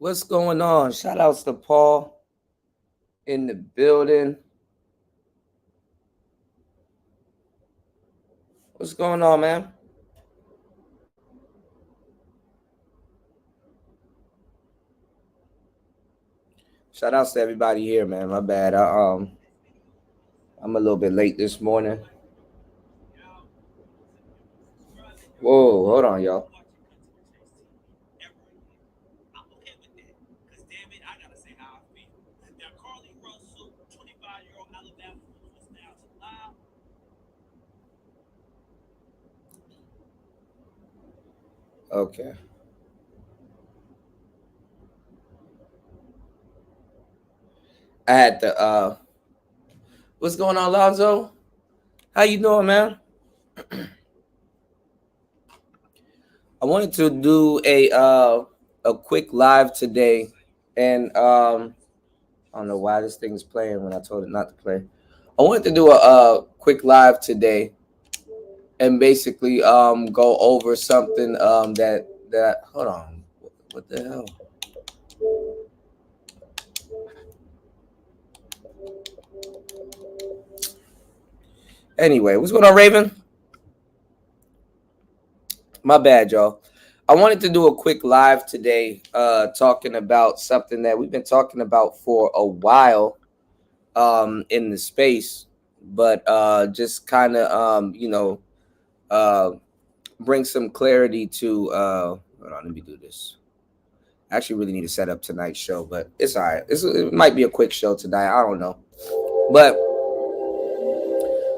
What's going on? Shout outs to Paul in the building. What's going on, man? Shout outs to everybody here, man. My bad. I'm a little bit late this morning. Whoa, hold on, y'all. Okay. I had to what's going on, Lonzo? How you doing, man? I wanted to do a quick live today, and I don't know why this thing's playing when I told it not to play. I wanted to do a quick live today and basically go over something that hold on. What the hell? Anyway, what's going on, Raven? My bad, y'all. I wanted to do a quick live today, talking about something that we've been talking about for a while, in the space, but just kind of, uh, bring some clarity to. Hold on, let me do this. I actually really need to set up tonight's show, but it's all right. It might be a quick show tonight. I don't know, but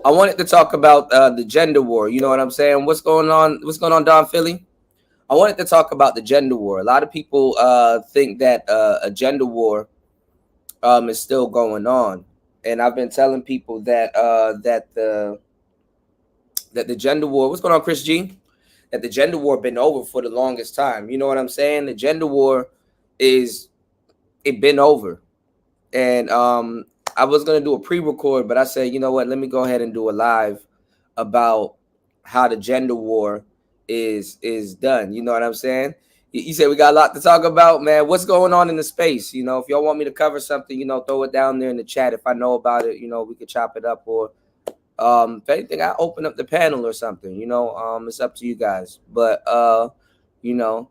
I wanted to talk about the gender war. You know what I'm saying? What's going on? What's going on, Don Philly? I wanted to talk about the gender war. A lot of people think that a gender war is still going on, and I've been telling people that the gender war. What's going on, Chris G? That the gender war been over for the longest time. You know what I'm saying? The gender war is it been over, and I was gonna do a pre-record, but I said, you know what? Let me go ahead and do a live about how the gender war is done. You know what I'm saying? You said we got a lot to talk about, man. What's going on in the space? You know, if y'all want me to cover something, you know, throw it down there in the chat. If I know about it, you know, we could chop it up, or if anything, I open up the panel or something. You know, it's up to you guys. But you know,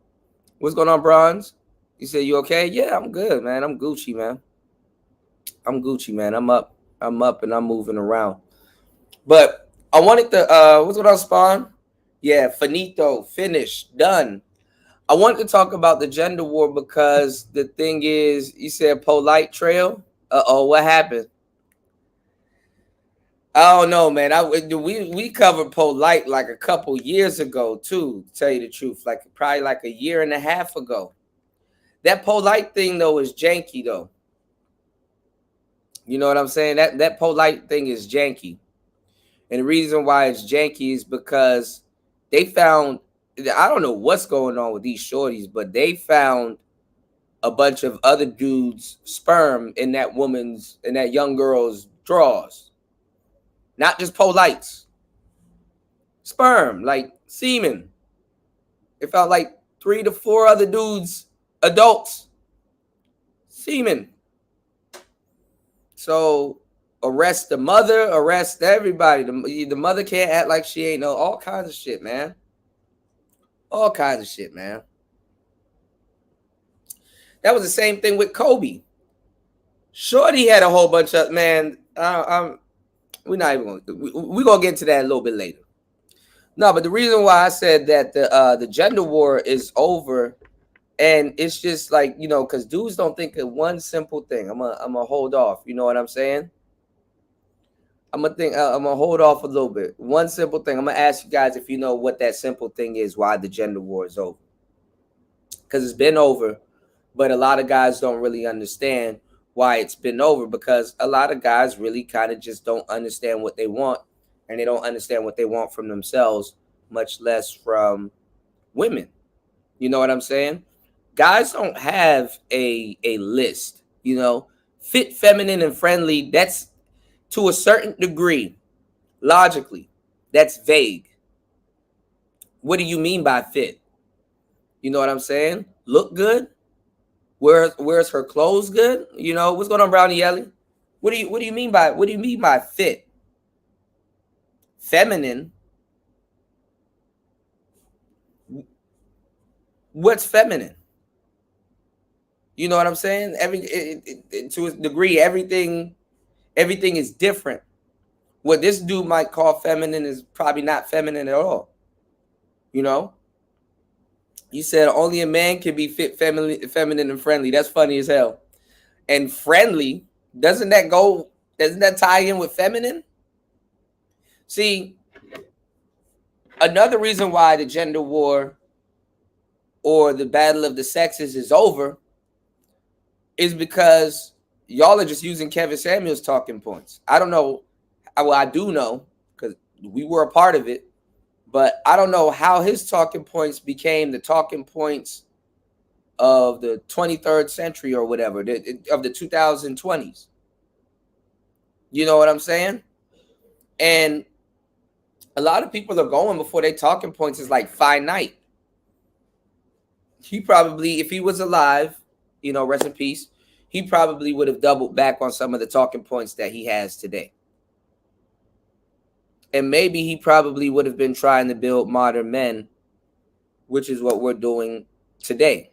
what's going on, Bronze? You said you okay? Yeah, I'm good, man. I'm Gucci, man. I'm Gucci, man. I'm up, and I'm moving around. But I wanted to what's going on, Spawn? Yeah, finito, finished, done. I wanted to talk about the gender war because the thing is, you said polite trail. Oh, what happened? I don't know, man. We covered polite like a couple years ago too. To tell you the truth, like probably like a year and a half ago. That polite thing though is janky though. You know what I'm saying? That polite thing is janky. And the reason why it's janky is because they found, I don't know what's going on with these shorties, but they found a bunch of other dudes' sperm in that young girl's drawers. Not just polites. Sperm, like semen. They found like 3 to 4 other dudes, adults, semen. So arrest the mother, arrest everybody. The mother can't act like she ain't know. All kinds of shit, man. All kinds of shit, man. That was the same thing with Kobe. Shorty had a whole bunch of, man. We're not even going. We're gonna get into that a little bit later. No, but the reason why I said that the gender war is over, and it's just like, you know, because dudes don't think of one simple thing. I'm gonna hold off. You know what I'm saying? I'm gonna hold off a little bit. One simple thing. I'm gonna ask you guys if you know what that simple thing is. Why the gender war is over? Because it's been over, but a lot of guys don't really understand why it's been over, because a lot of guys really kind of just don't understand what they want, and they don't understand what they want from themselves, much less from women. You know what I'm saying? Guys don't have a list, you know. Fit, feminine, and friendly, that's to a certain degree, logically, that's vague. What do you mean by fit? You know what I'm saying? Look good? Where's her clothes good? You know, what's going on, Brownie Ellie? What do you mean by fit? Feminine? What's feminine? You know what I'm saying? To a degree, everything is different. What this dude might call feminine is probably not feminine at all. You know? You said only a man can be fit, feminine and friendly. That's funny as hell. And friendly, doesn't that tie in with feminine? See, another reason why the gender war or the battle of the sexes is over is because y'all are just using Kevin Samuels' talking points. I don't know. Well, I do know because we were a part of it, but I don't know how his talking points became the talking points of the 23rd century or whatever, of the 2020s. You know what I'm saying? And a lot of people are going before they talking points is like finite. He probably, if he was alive, you know, rest in peace, he probably would have doubled back on some of the talking points that he has today. And maybe he probably would have been trying to build modern men, which is what we're doing today,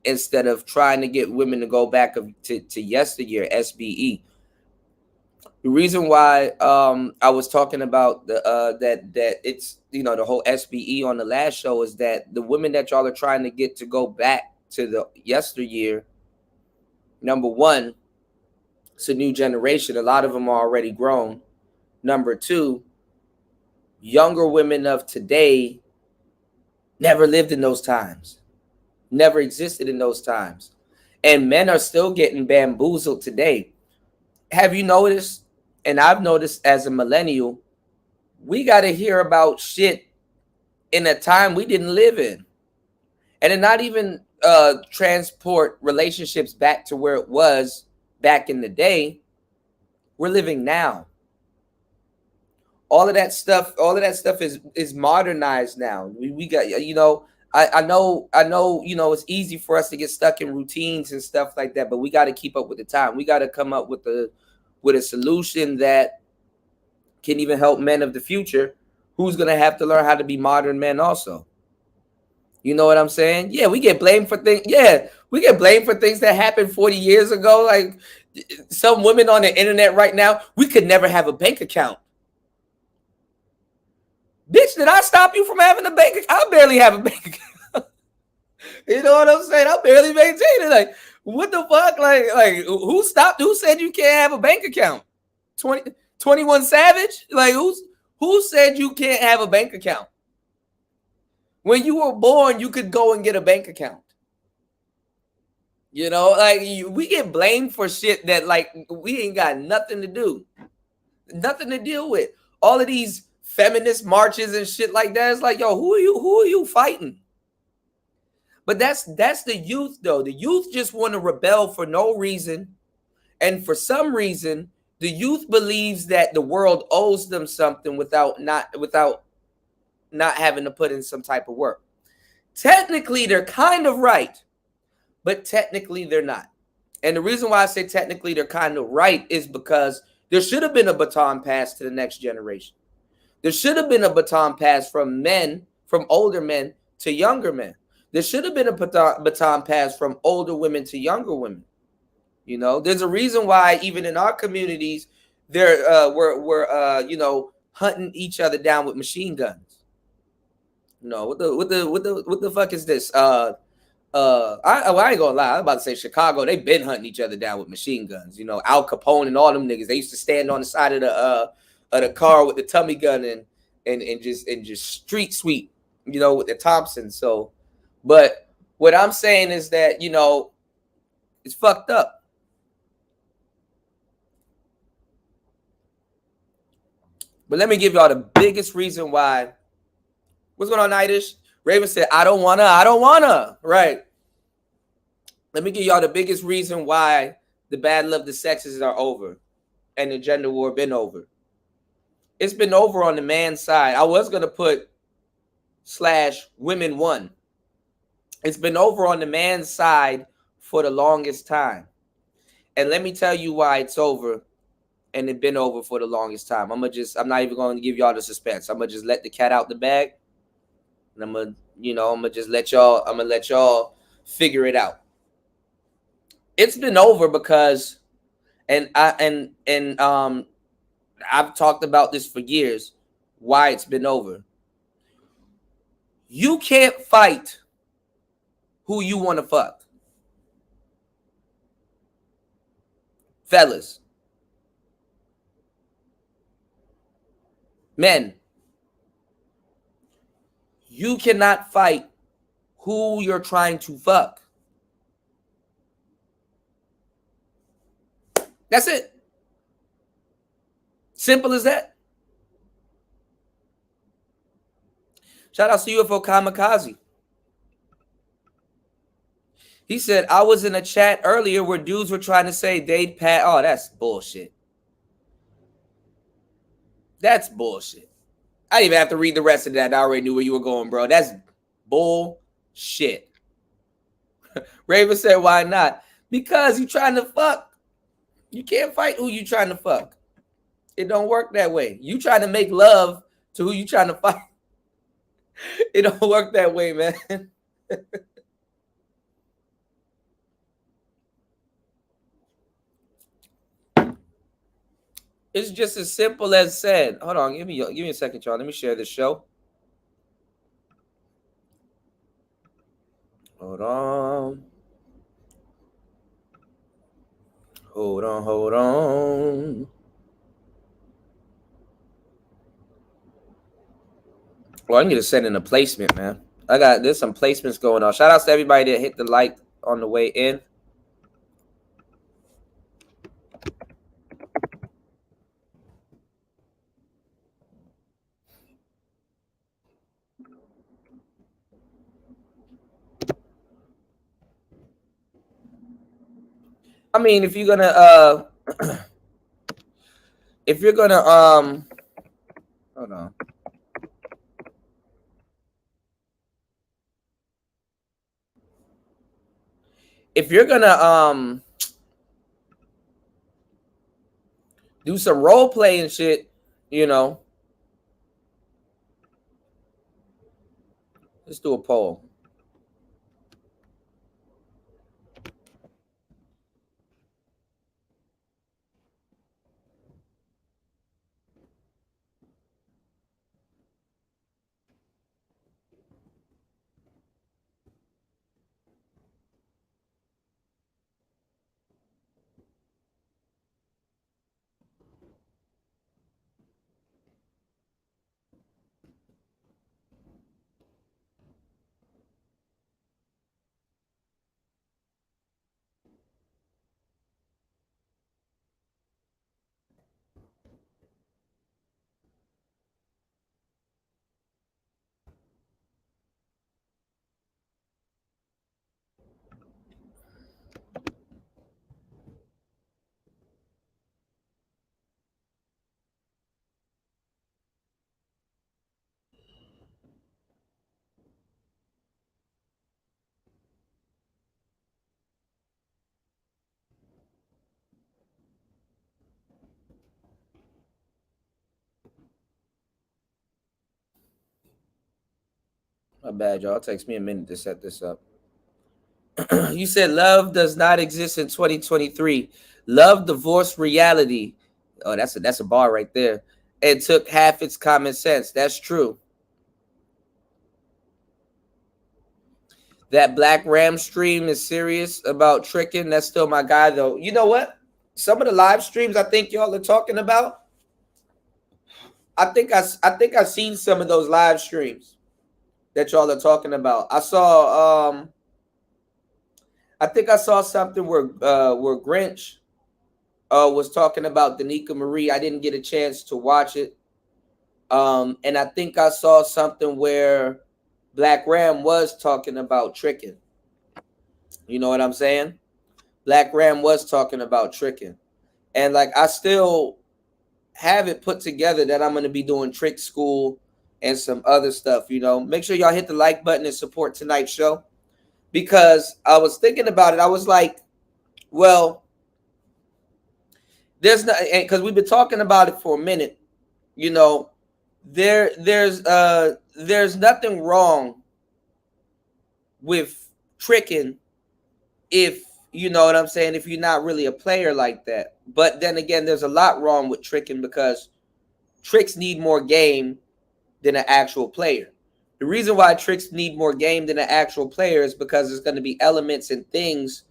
instead of trying to get women to go back to yesteryear, SBE. The reason why I was talking about that it's, you know, the whole SBE on the last show is that the women that y'all are trying to get to go back to the yesteryear, number one, it's a new generation. A lot of them are already grown. Number two, younger women of today never lived in those times, never existed in those times. And men are still getting bamboozled today. Have you noticed? And I've noticed as a millennial, we got to hear about shit in a time we didn't live in. And not even transport relationships back to where it was back in the day. We're living now. All of that stuff is modernized now. We got, you know, I know, you know, it's easy for us to get stuck in routines and stuff like that, but we got to keep up with the time. We got to come up with a solution that can even help men of the future who's going to have to learn how to be modern men also. You know what I'm saying? Yeah, we get blamed for things. Yeah, we get blamed for things that happened 40 years ago. Like some women on the internet right now, we could never have a bank account. Bitch, did I stop you from having a bank account? I barely have a bank account. You know what I'm saying? I barely maintain it. Like, what the fuck? Like who stopped? Who said you can't have a bank account? 21 Savage? Like, who said you can't have a bank account? When you were born, you could go and get a bank account. You know, like we get blamed for shit that like we ain't got nothing to do, nothing to deal with. All of these feminist marches and shit like that. It's like, yo, who are you fighting? But that's the youth though. The youth just want to rebel for no reason. And for some reason, the youth believes that the world owes them something without not having to put in some type of work. Technically, they're kind of right, but technically they're not. And the reason why I say technically they're kind of right is because there should have been a baton passed to the next generation. There should have been a baton passed from older men to younger men. There should have been a baton passed from older women to younger women. You know, there's a reason why even in our communities, we're you know, hunting each other down with machine guns. You know, what the fuck is this? I ain't gonna lie. I'm about to say Chicago. They've been hunting each other down with machine guns. You know, Al Capone and all them niggas. They used to stand on the side of the car with the tummy gun and just street sweep. You know, with the Thompson. So, but what I'm saying is that, you know, it's fucked up. But let me give y'all the biggest reason why. What's going on, Nightish? Raven said, I don't wanna. Right. Let me give y'all the biggest reason why the battle of the sexes are over and the gender war been over. It's been over on the man's side. I was going to put /women won. It's been over on the man's side for the longest time. And let me tell you why it's over and it's been over for the longest time. I'm not even going to give y'all the suspense. I'm going to just let the cat out the bag. And I'm going to just let y'all figure it out. It's been over because I've talked about this for years, why it's been over. You can't fight who you want to fuck. Fellas. Men. You cannot fight who you're trying to fuck. That's it. Simple as that. Shout out to UFO Kamikaze. He said, I was in a chat earlier where dudes were trying to say they'd pat. Oh, that's bullshit. That's bullshit. I didn't even have to read the rest of that. I already knew where you were going, bro. That's bullshit. Raven said, why not? Because you trying to fuck. You can't fight who you trying to fuck. It don't work that way. You trying to make love to who you trying to fight. It don't work that way, man. It's just as simple as said. Hold on, give me a second, y'all. Let me share this show. Hold on. Hold on. Well, I need to send in a placement, man. There's some placements going on. Shout out to everybody that hit the like on the way in. I mean, if you're gonna hold on. If you're gonna do some role playing shit, let's do a poll. My bad, y'all. It takes me a minute to set this up. You said love does not exist in 2023. Love divorced reality. Oh, that's a bar right there. It took half its common sense. That's true. That Black Ram stream is serious about tricking. That's still my guy, though. You know what? Some of the live streams I think y'all are talking about. I think I've seen some of those live streams that y'all are talking about. I saw I think I saw something where Grinch was talking about Danica Marie. I didn't get a chance to watch it. And I think I saw something where Black Ram was talking about tricking. You know what I'm saying? Black Ram was talking about tricking. And like I still have it put together that I'm going to be doing trick school and some other stuff, Make sure y'all hit the like button and support tonight's show. because I was thinking about it. I was like, well, there's not, because we've been talking about it for a minute. You know, there's nothing wrong with tricking, if you know what I'm saying, if you're not really a player like that. But then again, there's a lot wrong with tricking, because tricks need more game than an actual player. The reason why tricks need more game than an actual player is because there's going to be elements and things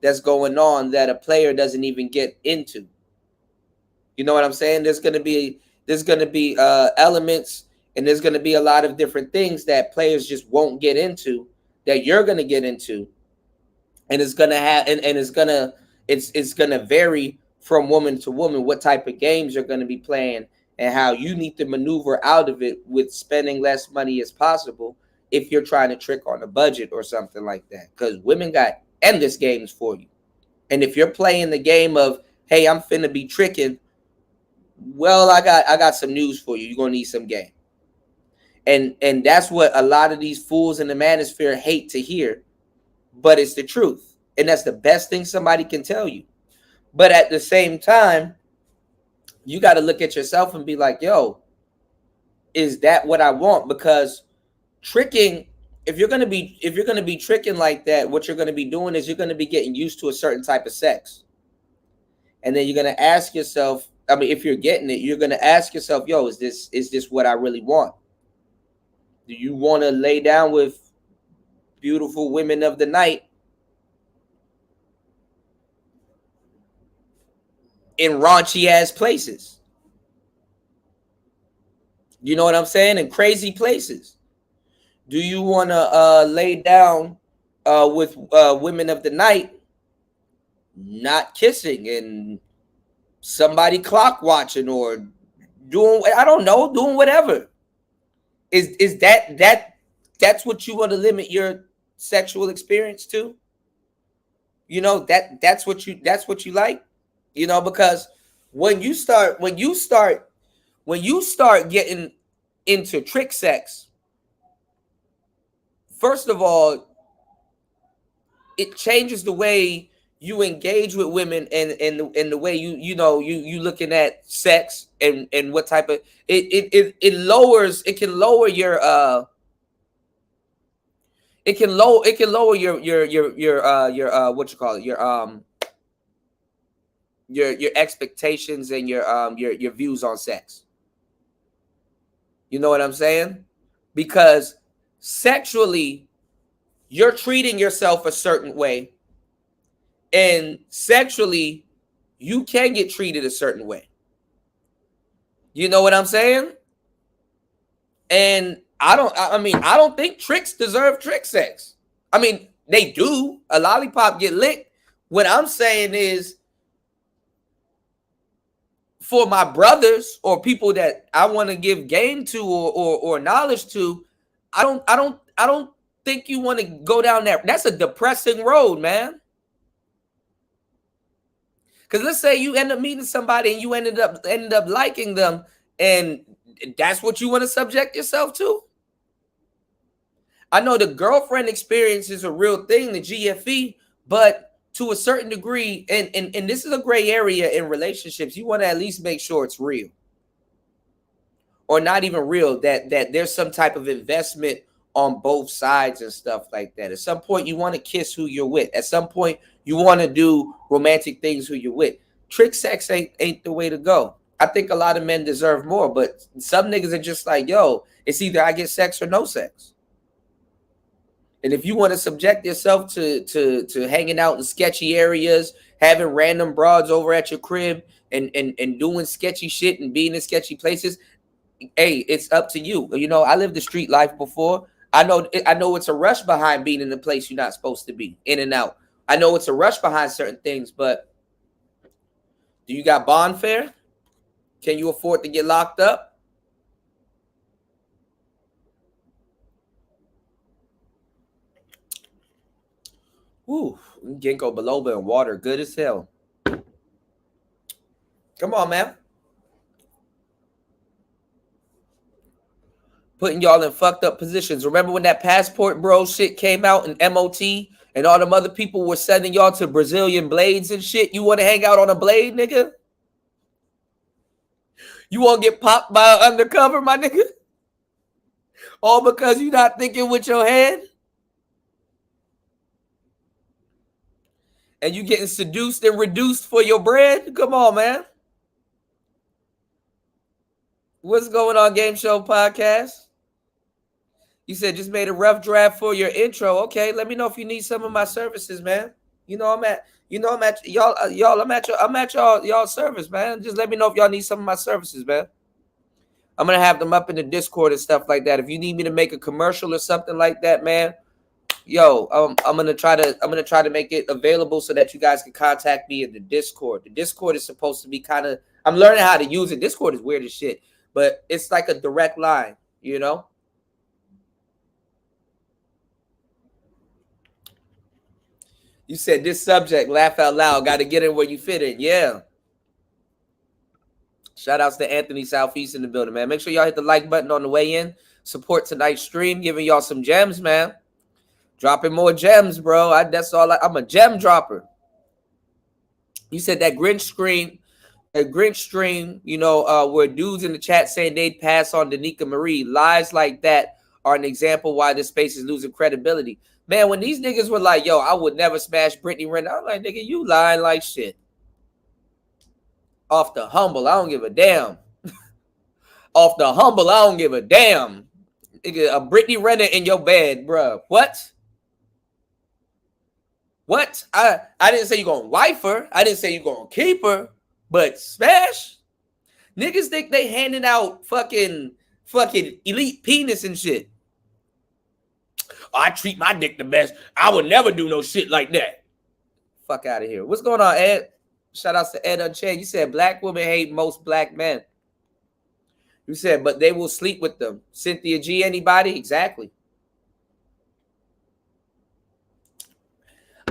that's going on that a player doesn't even get into. You know what I'm saying? There's going to be elements, and there's going to be a lot of different things that players just won't get into, that you're going to get into, and it's going to have and it's going to vary from woman to woman what type of games you're going to be playing, and how you need to maneuver out of it with spending less money as possible if you're trying to trick on a budget or something like that, because women got endless games for you. And if you're playing the game of, hey, I'm finna be tricking, well, I got some news for you. You're gonna need some game. And that's what a lot of these fools in the manosphere hate to hear, but it's the truth. And that's the best thing somebody can tell you. But at the same time, you got to look at yourself and be like, yo, is that what I want? Because tricking, if you're gonna be tricking like that, what you're gonna be doing is you're gonna be getting used to a certain type of sex. And then you're gonna ask yourself, I mean, if you're getting it, you're gonna ask yourself, yo, is this what I really want? Do you want to lay down with beautiful women of the night in raunchy ass places? You know what I'm saying? In crazy places. Do you want to lay down with women of the night, not kissing, and somebody clock watching, or doing, I don't know, doing whatever? Is that's what you want to limit your sexual experience to? You know, that's what you like, because when you start getting into trick sex, first of all, it changes the way you engage with women, and the way you looking at sex, and what type of it can lower your your what you call it, your expectations, and your views on sex. You know what I'm saying? Because sexually, you're treating yourself a certain way, and sexually, you can get treated a certain way. You know what I'm saying? And I don't think tricks deserve trick sex. I mean, they do. A lollipop get licked. What I'm saying is, for my brothers or people that I want to give game to, or knowledge to, I don't think you want to go down there. That's a depressing road, man. Because let's say you end up meeting somebody and you ended up liking them, and that's what you want to subject yourself to. I know the girlfriend experience is a real thing, the GFE, but to a certain degree, and this is a gray area in relationships, you want to at least make sure it's real, or not even real, that there's some type of investment on both sides and stuff like that. At some point, you want to kiss who you're with. At some point, you want to do romantic things who you're with. Trick sex ain't the way to go. I think a lot of men deserve more, but some niggas are just like, yo, it's either I get sex or no sex. And if you want to subject yourself to hanging out in sketchy areas, having random broads over at your crib, and doing sketchy shit and being in sketchy places, hey, it's up to you. You know, I lived the street life before. I know it's a rush behind being in the place you're not supposed to be, in and out. I know it's a rush behind certain things, but do you got bond fare? Can you afford to get locked up? Ooh, ginkgo biloba and water, good as hell. Come on, man. putting y'all in fucked up positions. Remember when that passport bro shit came out in MOT and all them other people were sending y'all to Brazilian blades and shit? You want to hang out on a blade, nigga? You want to get popped by an undercover, my nigga? All because you not thinking with your head? And you getting seduced and reduced for your bread? Come on, man. What's going on, Game Show Podcast? You said just made a rough draft for your intro. Okay, let me know if you need some of my services, man. I'm at y'all service, man. Just let me know if y'all need some of my services, man. I'm gonna have them up in the Discord and stuff like that. If you need me to make a commercial or something like that, man, I'm gonna try to make it available so that you guys can contact me in the Discord. The Discord is supposed to be kind of, I'm learning how to use it. Discord is weird as shit, but it's like a direct line, you know. You said this subject, laugh out loud, got to get in where you fit in. Yeah. Shout outs to Anthony Southeast in the building, man. Make sure y'all hit the like button on the way in. Support tonight's stream, giving y'all some gems, man. Dropping more gems, bro. I'm a gem dropper. You said that Grinch stream, where dudes in the chat saying they'd pass on Danica Marie. Lies like that are an example why this space is losing credibility. Man, when these niggas were like, yo, I would never smash Brittany Renner, I'm like, nigga, you lying like shit. Off the humble, I don't give a damn. Off the humble, I don't give a damn. Nigga, a Brittany Renner in your bed, bro. What? What? I didn't say you're going to wife her. I didn't say you're going to keep her. But smash? Niggas think they handing out fucking elite penis and shit. I treat my dick the best. I would never do no shit like that. Fuck out of here. What's going on, Ed? Shout outs to Ed Unchained. You said black women hate most black men. You said, but they will sleep with them. Cynthia G, anybody? Exactly.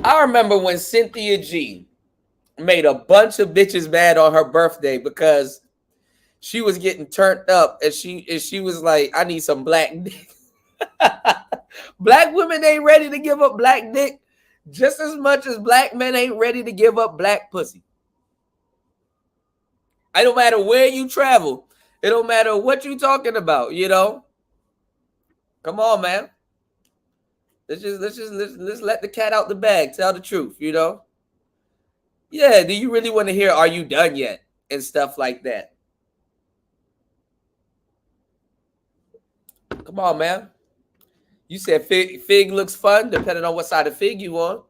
I remember when Cynthia G made a bunch of bitches mad on her birthday because she was getting turned up and she was like, I need some black dick. Black women ain't ready to give up black dick just as much as black men ain't ready to give up black pussy. It don't matter where you travel. It don't matter what you talking about, you know? Come on, man. Let's let the cat out the bag. Tell the truth, you know? Yeah, do you really want to hear, are you done yet? And stuff like that. Come on, man. You said fig looks fun, depending on what side of fig you on.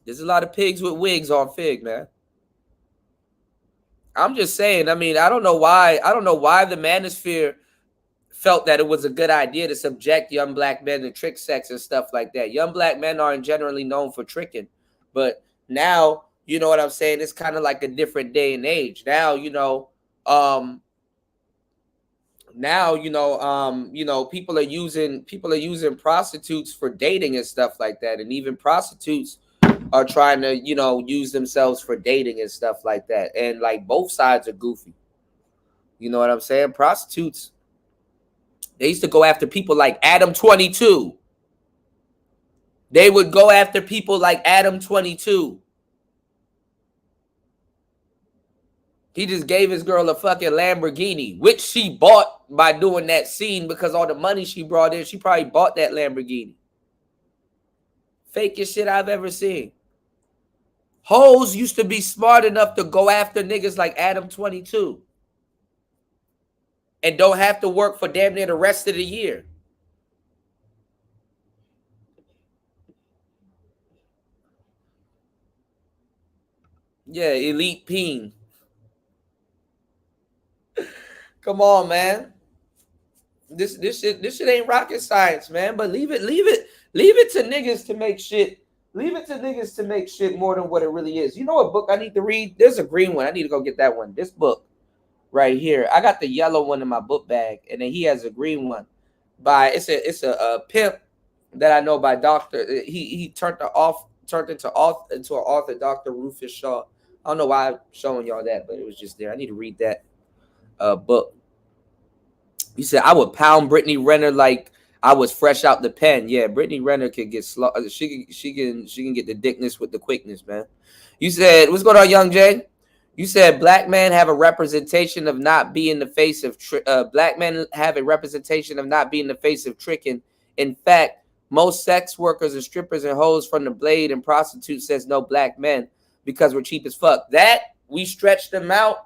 There's a lot of pigs with wigs on fig, man. I'm just saying, I mean, I don't know why the manosphere felt that it was a good idea to subject young black men to trick sex and stuff like that. Young black men aren't generally known for tricking. But now, you know what I'm saying? It's kind of like a different day and age. Now, people are using prostitutes for dating and stuff like that. And even prostitutes are trying to, use themselves for dating and stuff like that. And like both sides are goofy. You know what I'm saying? Prostitutes, they used to go after people like Adam 22. They would go after people like Adam 22. He just gave his girl a fucking Lamborghini, which she bought by doing that scene because all the money she brought in, she probably bought that Lamborghini. Fakest shit I've ever seen. Hoes used to be smart enough to go after niggas like Adam 22 and don't have to work for damn near the rest of the year. Yeah, elite peen. Come on, man. This shit ain't rocket science, man. But leave it to niggas to make shit. Leave it to niggas to make shit more than what it really is. You know what book I need to read? There's a green one. I need to go get that one. This book right here. I got the yellow one in my book bag, and then he has a green one. It's a pimp that I know by Dr. He turned into an author, Dr. Rufus Shaw. I don't know why I'm showing y'all that, but it was just there. I need to read that book. You said I would pound Brittany Renner like I was fresh out the pen. Yeah, Brittany Renner can get slow. She can get the dickness with the quickness, man. You said what's going on, Young Jay? You said black men have a representation of not being the face of black men have a representation of not being the face of tricking. In fact, most sex workers and strippers and hoes from the blade and prostitutes says no black men because we're cheap as fuck. That we stretch them out,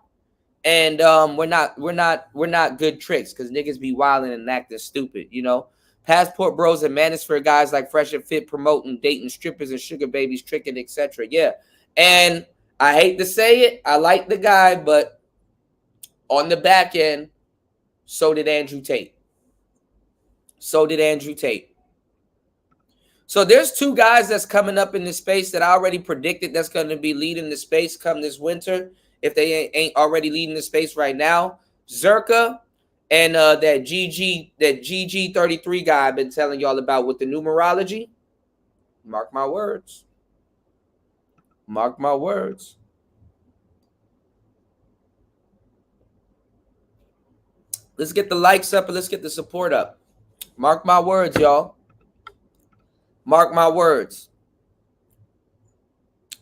and we're not good tricks because niggas be wilding and acting stupid, you know. Passport bros and manosphere guys like Fresh and Fit promoting dating strippers and sugar babies, tricking, etc. Yeah, and I hate to say it, I like the guy, but on the back end, so did Andrew Tate. So did Andrew Tate. So there's two guys that's coming up in this space that I already predicted that's going to be leading the space come this winter. If they ain't already leading the space right now, Zerka and that GG33 guy I've been telling y'all about with the numerology. Mark my words. Mark my words. Let's get the likes up and let's get the support up. Mark my words, y'all. Mark my words.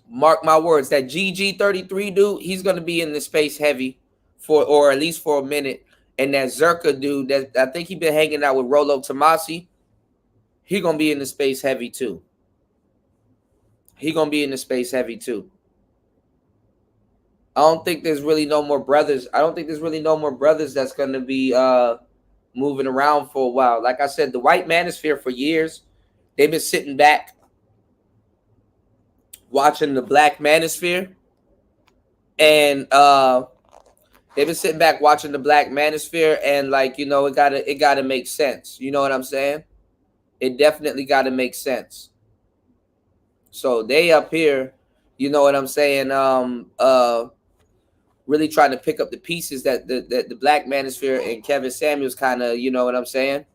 Mark my words. That GG33 dude, he's going to be in the space heavy or at least for a minute. And that Zerka dude, that I think he been hanging out with Rolo Tomasi, he going to be in the space heavy too. He going to be in the space heavy too. I don't think there's really no more brothers. I don't think there's really no more brothers that's going to be moving around for a while. Like I said, the white manosphere for years, they've been sitting back watching the black manosphere. And they've been sitting back watching the black manosphere, and like, you know, it gotta make sense. You know what I'm saying? It definitely gotta make sense. So they up here, you know what I'm saying? Really trying to pick up the pieces that the black manosphere and Kevin Samuels kind of, you know what I'm saying?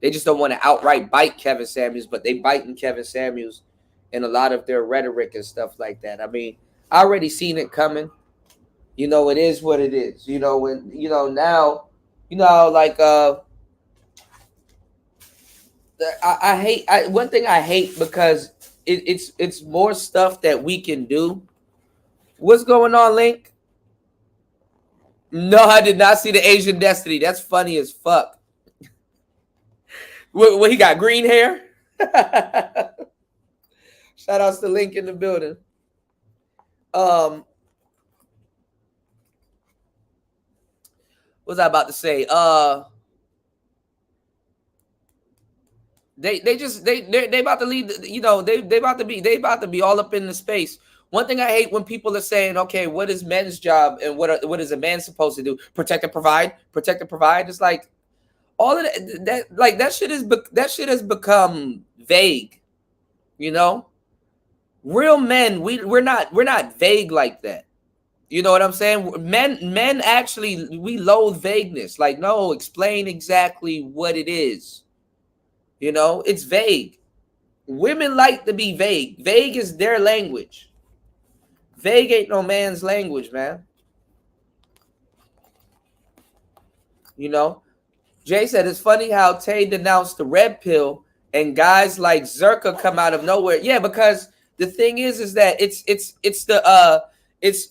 They just don't want to outright bite Kevin Samuels, but they biting Kevin Samuels in a lot of their rhetoric and stuff like that. I mean, I already seen it coming. You know, it is what it is. You know, when you know now, you know, like I hate one thing I hate because it's more stuff that we can do. What's going on, Link? No, I did not see the Asian Destiny. That's funny as fuck. What he got? Green hair? Shout outs to Link in the building. What was I about to say? They about to lead. You know, they about to be all up in the space. One thing I hate when people are saying, "Okay, what is men's job and what is a man supposed to do? Protect and provide, protect and provide." It's like all of that shit has become vague. You know, real men, we're not vague like that. You know what I'm saying? Men actually, we loathe vagueness. Like, no, explain exactly what it is. You know, it's vague. Women like to be vague. Vague is their language. Vague ain't no man's language, man. You know, Jay said it's funny how Tay denounced the red pill and guys like Zerka come out of nowhere. Yeah, because the thing is that it's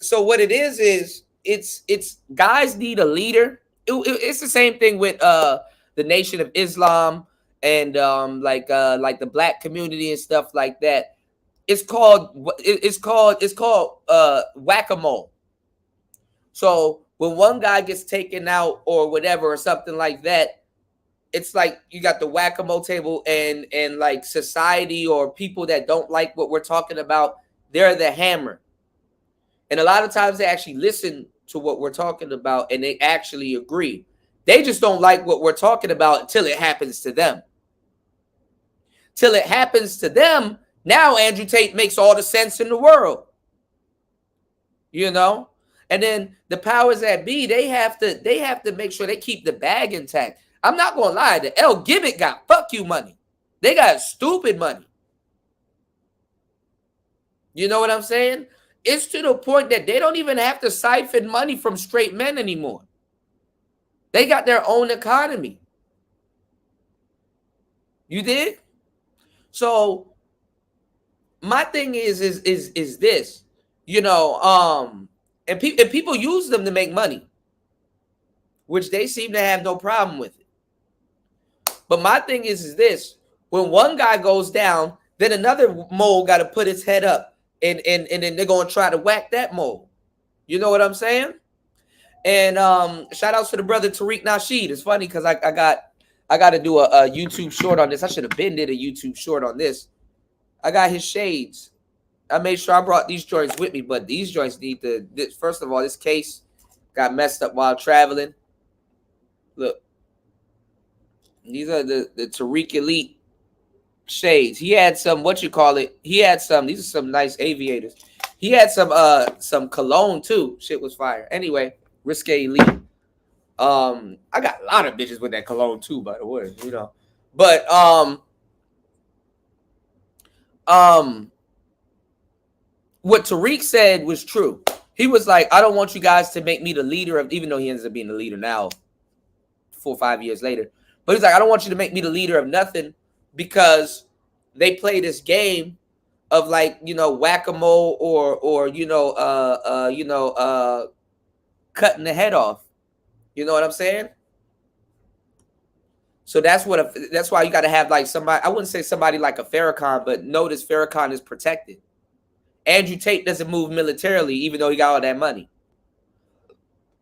so what it is it's guys need a leader. It's the same thing with the Nation of Islam and like the black community and stuff like that. It's called whack-a-mole. So when one guy gets taken out or whatever or something like that, it's like you got the whack-a-mole table and like society or people that don't like what we're talking about, they're the hammer. And a lot of times they actually listen to what we're talking about and they actually agree. They just don't like what we're talking about until it happens to them. Till it happens to them, now Andrew Tate makes all the sense in the world. You know? And then the powers that be, they have to make sure they keep the bag intact. I'm not gonna lie, the El Gimmick got fuck you money. They got stupid money. You know what I'm saying? It's to the point that they don't even have to siphon money from straight men anymore. They got their own economy. You did? So my thing is this, you know, and people use them to make money, which they seem to have no problem with it. But my thing is this: when one guy goes down, then another mole got to put his head up, and then they're gonna try to whack that mole. You know what I'm saying? And shout outs to the brother Tariq Nasheed. It's funny because I got to do a YouTube short on this. I should have been did a YouTube short on this. I got his shades. I made sure I brought these joints with me, but these joints need to. First of all, this case got messed up while traveling. Look, these are the Tariq Elite shades. He had some, what you call it? He had some. These are some nice aviators. He had some cologne too. Shit was fire. Anyway, Risque Elite. I got a lot of bitches with that cologne too, by the way, you know. But what Tariq said was true. He was like, I don't want you guys to make me the leader of, even though he ends up being the leader now, 4 or 5 years later. But he's like, I don't want you to make me the leader of nothing, because they play this game of, like, you know, whack-a-mole or cutting the head off. You know what I'm saying? So that's why you got to have like somebody. I wouldn't say somebody like a Farrakhan, but notice Farrakhan is protected. Andrew Tate doesn't move militarily, even though he got all that money.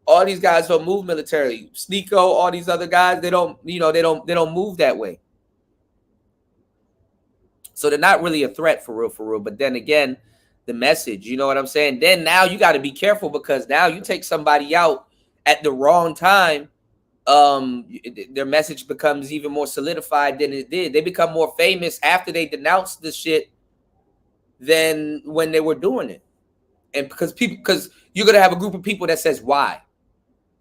All these guys don't move militarily. Sneeko, all these other guys, they don't move that way. So they're not really a threat for real. But then again, the message, you know what I'm saying? Then now you got to be careful, because now you take somebody out at the wrong time, their message becomes even more solidified than it did. They become more famous after they denounced the shit than when they were doing it. And because you're gonna have a group of people that says why.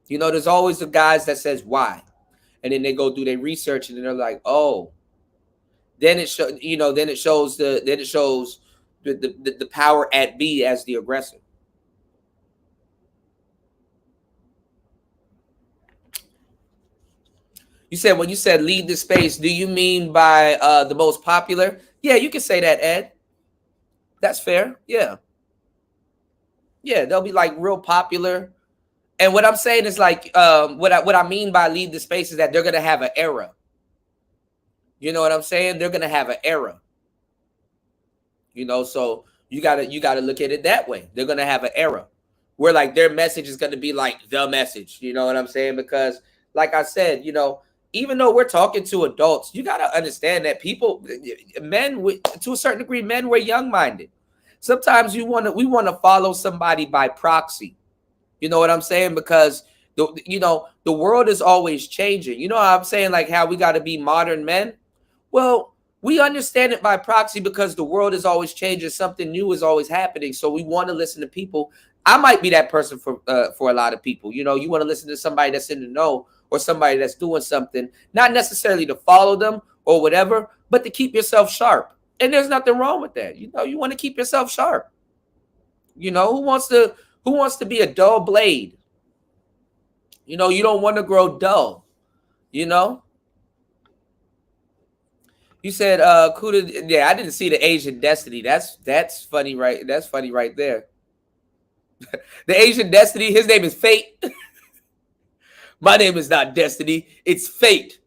You know, there's always the guys that says why, and then they go do their research and they're like, oh, then it shows the power at B as the aggressor. You said, when you said lead the space, do you mean by the most popular? Yeah, you can say that, Ed. That's fair. Yeah. Yeah, they'll be like real popular. And what I'm saying is like, what I mean by lead the space is that they're going to have an era. You know what I'm saying? They're going to have an era. You know, so you got to look at it that way. They're going to have an era where like their message is going to be like the message. You know what I'm saying? Because like I said, you know, even though we're talking to adults, you got to understand that to a certain degree, men were young-minded. Sometimes we want to follow somebody by proxy. You know what I'm saying? Because the world is always changing. You know what I'm saying? Like how we got to be modern men. Well, we understand it by proxy because the world is always changing. Something new is always happening. So we want to listen to people. I might be that person for a lot of people. You know, you want to listen to somebody that's in the know, or somebody that's doing something, not necessarily to follow them or whatever, but to keep yourself sharp. And there's nothing wrong with that. You know, you want to keep yourself sharp. You know, who wants to be a dull blade? You know, you don't want to grow dull, you know? You said, Kuda, yeah, I didn't see the Asian Destiny. That's funny, right? That's funny right there. The Asian Destiny, his name is Fate. My name is not Destiny, it's Fate.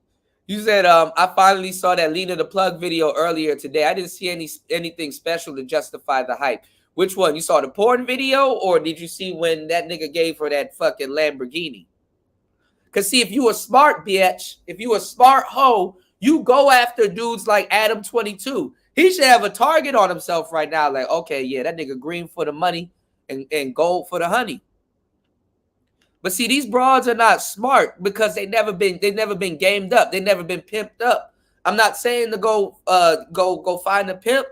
You said, I finally saw that Lena the Plug video earlier today. I didn't see anything special to justify the hype. Which one? You saw the porn video, or did you see when that nigga gave her that fucking Lamborghini? Because see, if you a smart bitch, if you a smart hoe, you go after dudes like Adam 22. He should have a target on himself right now. Like, okay, yeah, that nigga green for the money and gold for the honey. But see, these broads are not smart because they've never been gamed up. They've never been pimped up. I'm not saying to go find a pimp,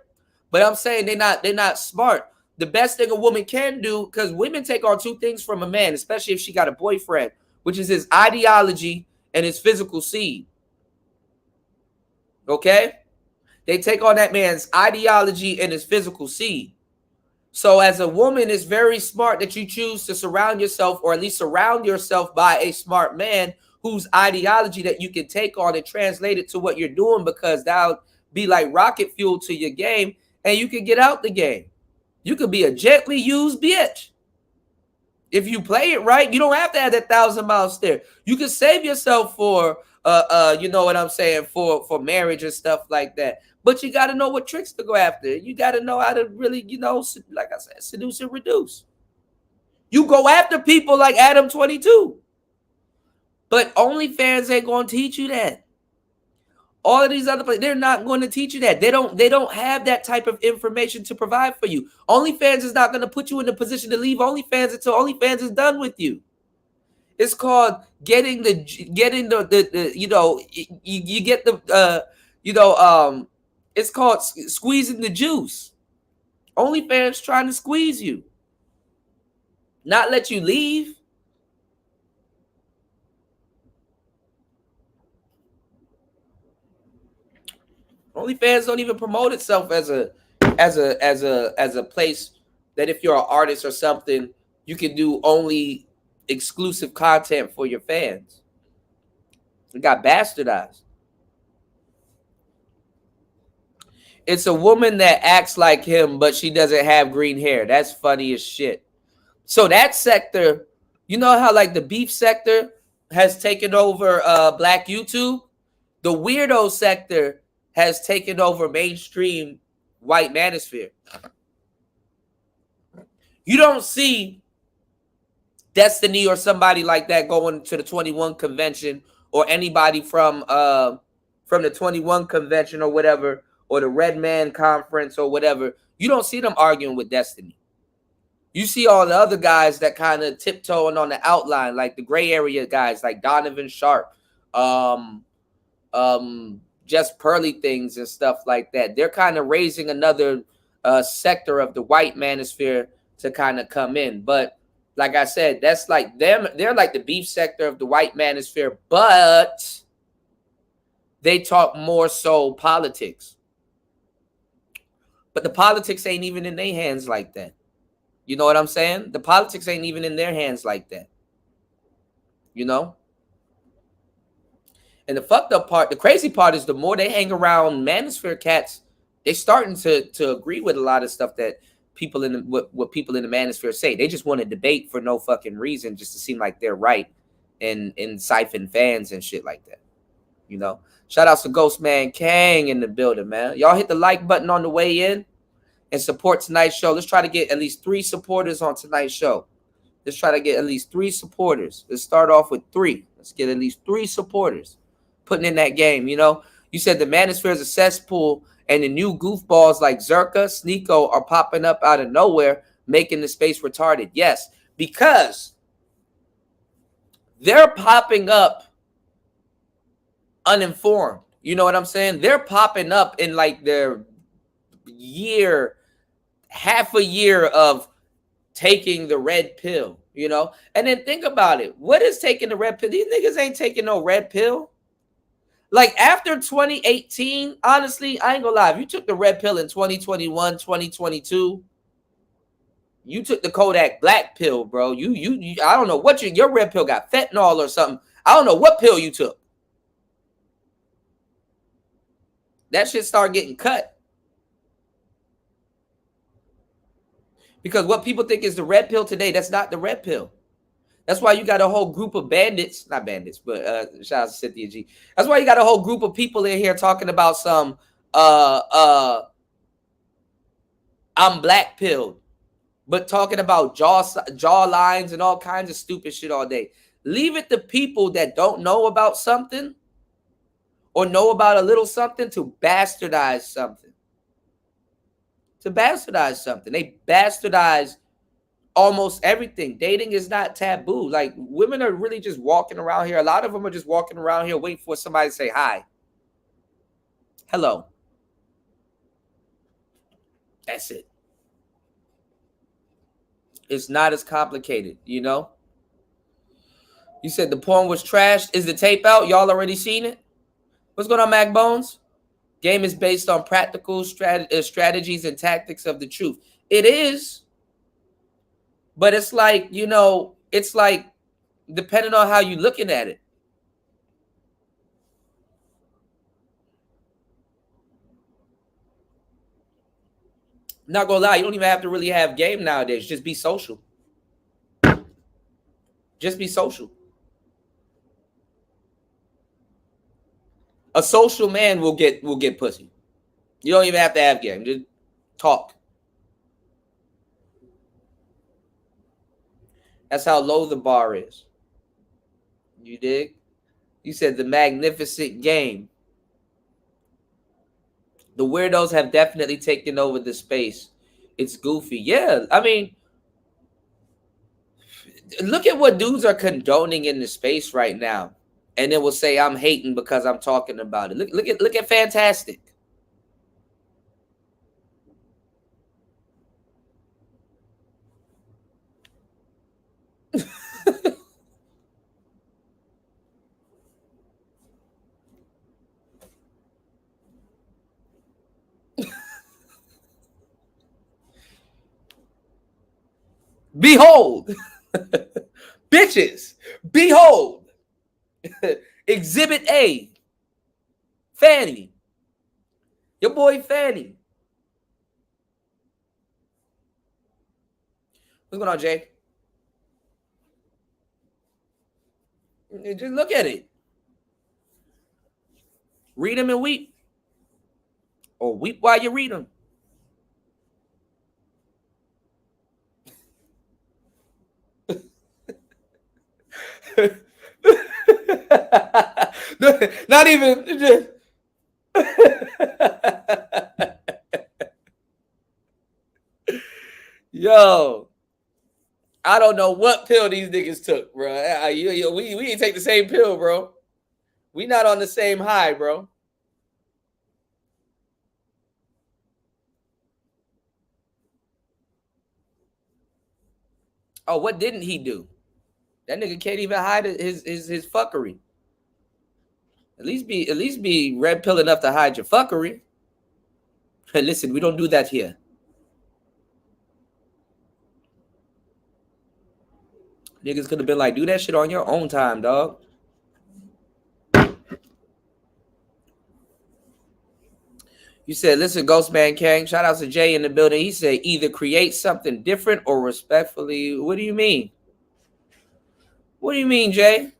but I'm saying they're not smart. The best thing a woman can do, because women take on two things from a man, especially if she got a boyfriend, which is his ideology and his physical seed. Okay? They take on that man's ideology and his physical seed. So as a woman, it's very smart that you choose to surround yourself, or at least surround yourself by a smart man whose ideology that you can take on and translate it to what you're doing, because that'll be like rocket fuel to your game, and you can get out the game. You could be a gently used bitch. If you play it right, you don't have to have that 1,000-mile stare. You can save yourself for you know what I'm saying, for marriage and stuff like that. But you got to know what tricks to go after. You got to know how to really, you know, like I said, seduce and reduce. You go after people like Adam 22. But OnlyFans ain't going to teach you that. All of these other places, they're not going to teach you that. They don't have that type of information to provide for you. OnlyFans is not going to put you in the position to leave OnlyFans until OnlyFans is done with you. It's called getting the you know, you get the you know, it's called squeezing the juice. OnlyFans trying to squeeze you, not let you leave. OnlyFans don't even promote itself as a place that if you're an artist or something, you can do only exclusive content for your fans. It got bastardized. It's a woman that acts like him, but she doesn't have green hair. That's funny as shit. So that sector, you know how like the beef sector has taken over Black YouTube? The weirdo sector has taken over mainstream white manosphere. You don't see Destiny or somebody like that going to the 21 convention, or anybody from the 21 convention or whatever, or the Red Man conference or whatever. You don't see them arguing with Destiny. You see all the other guys that kind of tiptoeing on the outline, like the gray area guys, like Donovan Sharp, just Pearly Things and stuff like that. They're kind of raising another sector of the white manosphere to kind of come in. But like I said, that's like them. They're like the beef sector of the white manosphere, but they talk more so politics. But the politics ain't even in their hands like that. You know what I'm saying? The politics ain't even in their hands like that. You know? And the fucked up part, the crazy part is the more they hang around manosphere cats, they starting to agree with a lot of stuff that people in what people in the manosphere say. They just want to debate for no fucking reason, just to seem like they're right and siphon fans and shit like that. You know? Shout outs to Ghostman Kang in the building, man. Y'all hit the like button on the way in and support tonight's show. Let's try to get at least 3 supporters on tonight's show. Let's try to get at least 3 supporters. Let's start off with 3. Let's get at least 3 supporters putting in that game. You know, you said the manosphere is a cesspool, and the new goofballs like Zerka, Sneeko are popping up out of nowhere, making the space retarded. Yes, because they're popping up uninformed. You know what I'm saying? They're popping up in like their year, half a year of taking the red pill, you know? And then think about it. What is taking the red pill? These niggas ain't taking no red pill. Like after 2018, honestly, I ain't gonna lie. If you took the red pill in 2021, 2022, you took the Kodak black pill, bro. You I don't know what your red pill got, fentanyl or something. I don't know what pill you took. That shit started getting cut. Because what people think is the red pill today, that's not the red pill. That's why you got a whole group of bandits, not bandits, but shout out to Cynthia G. That's why you got a whole group of people in here talking about some I'm black pilled, but talking about jaw lines and all kinds of stupid shit all day. Leave it to people that don't know about something or know about a little something to bastardize something. They bastardize almost everything. Dating is not taboo. Like, women are really just walking around here. A lot of them are just walking around here waiting for somebody to say hi. Hello. That's it. It's not as complicated, you know? You said the porn was trashed. Is the tape out? Y'all already seen it? What's going on, Mac Bones? Game is based on practical strategies and tactics of the truth. It is. But it's like, you know, it's like depending on how you're looking at it. Not gonna lie, you don't even have to really have game nowadays. Just be social. Just be social. A social man will get pussy. You don't even have to have game. Just talk. That's how low the bar is. You dig? You said the magnificent game. The weirdos have definitely taken over the space. It's goofy. Yeah, I mean, look at what dudes are condoning in the space right now. And then will say I'm hating because I'm talking about it. Look at Fantastic. Behold, bitches, behold, Exhibit A, Fanny, your boy Fanny. What's going on, Jay? Just look at it. Read them and weep, or weep while you read them. Not even. Yo, I don't know what pill these niggas took, bro. We ain't take the same pill, bro. We not on the same high, bro. Oh, what didn't he do? That nigga can't even hide his fuckery. At least be red pill enough to hide your fuckery. Hey, listen, we don't do that here. Niggas could have been like, do that shit on your own time, dog. You said, listen, Ghostman Kang, shout out to Jay in the building. He said, either create something different or respectfully. What do you mean? What do you mean, Jay?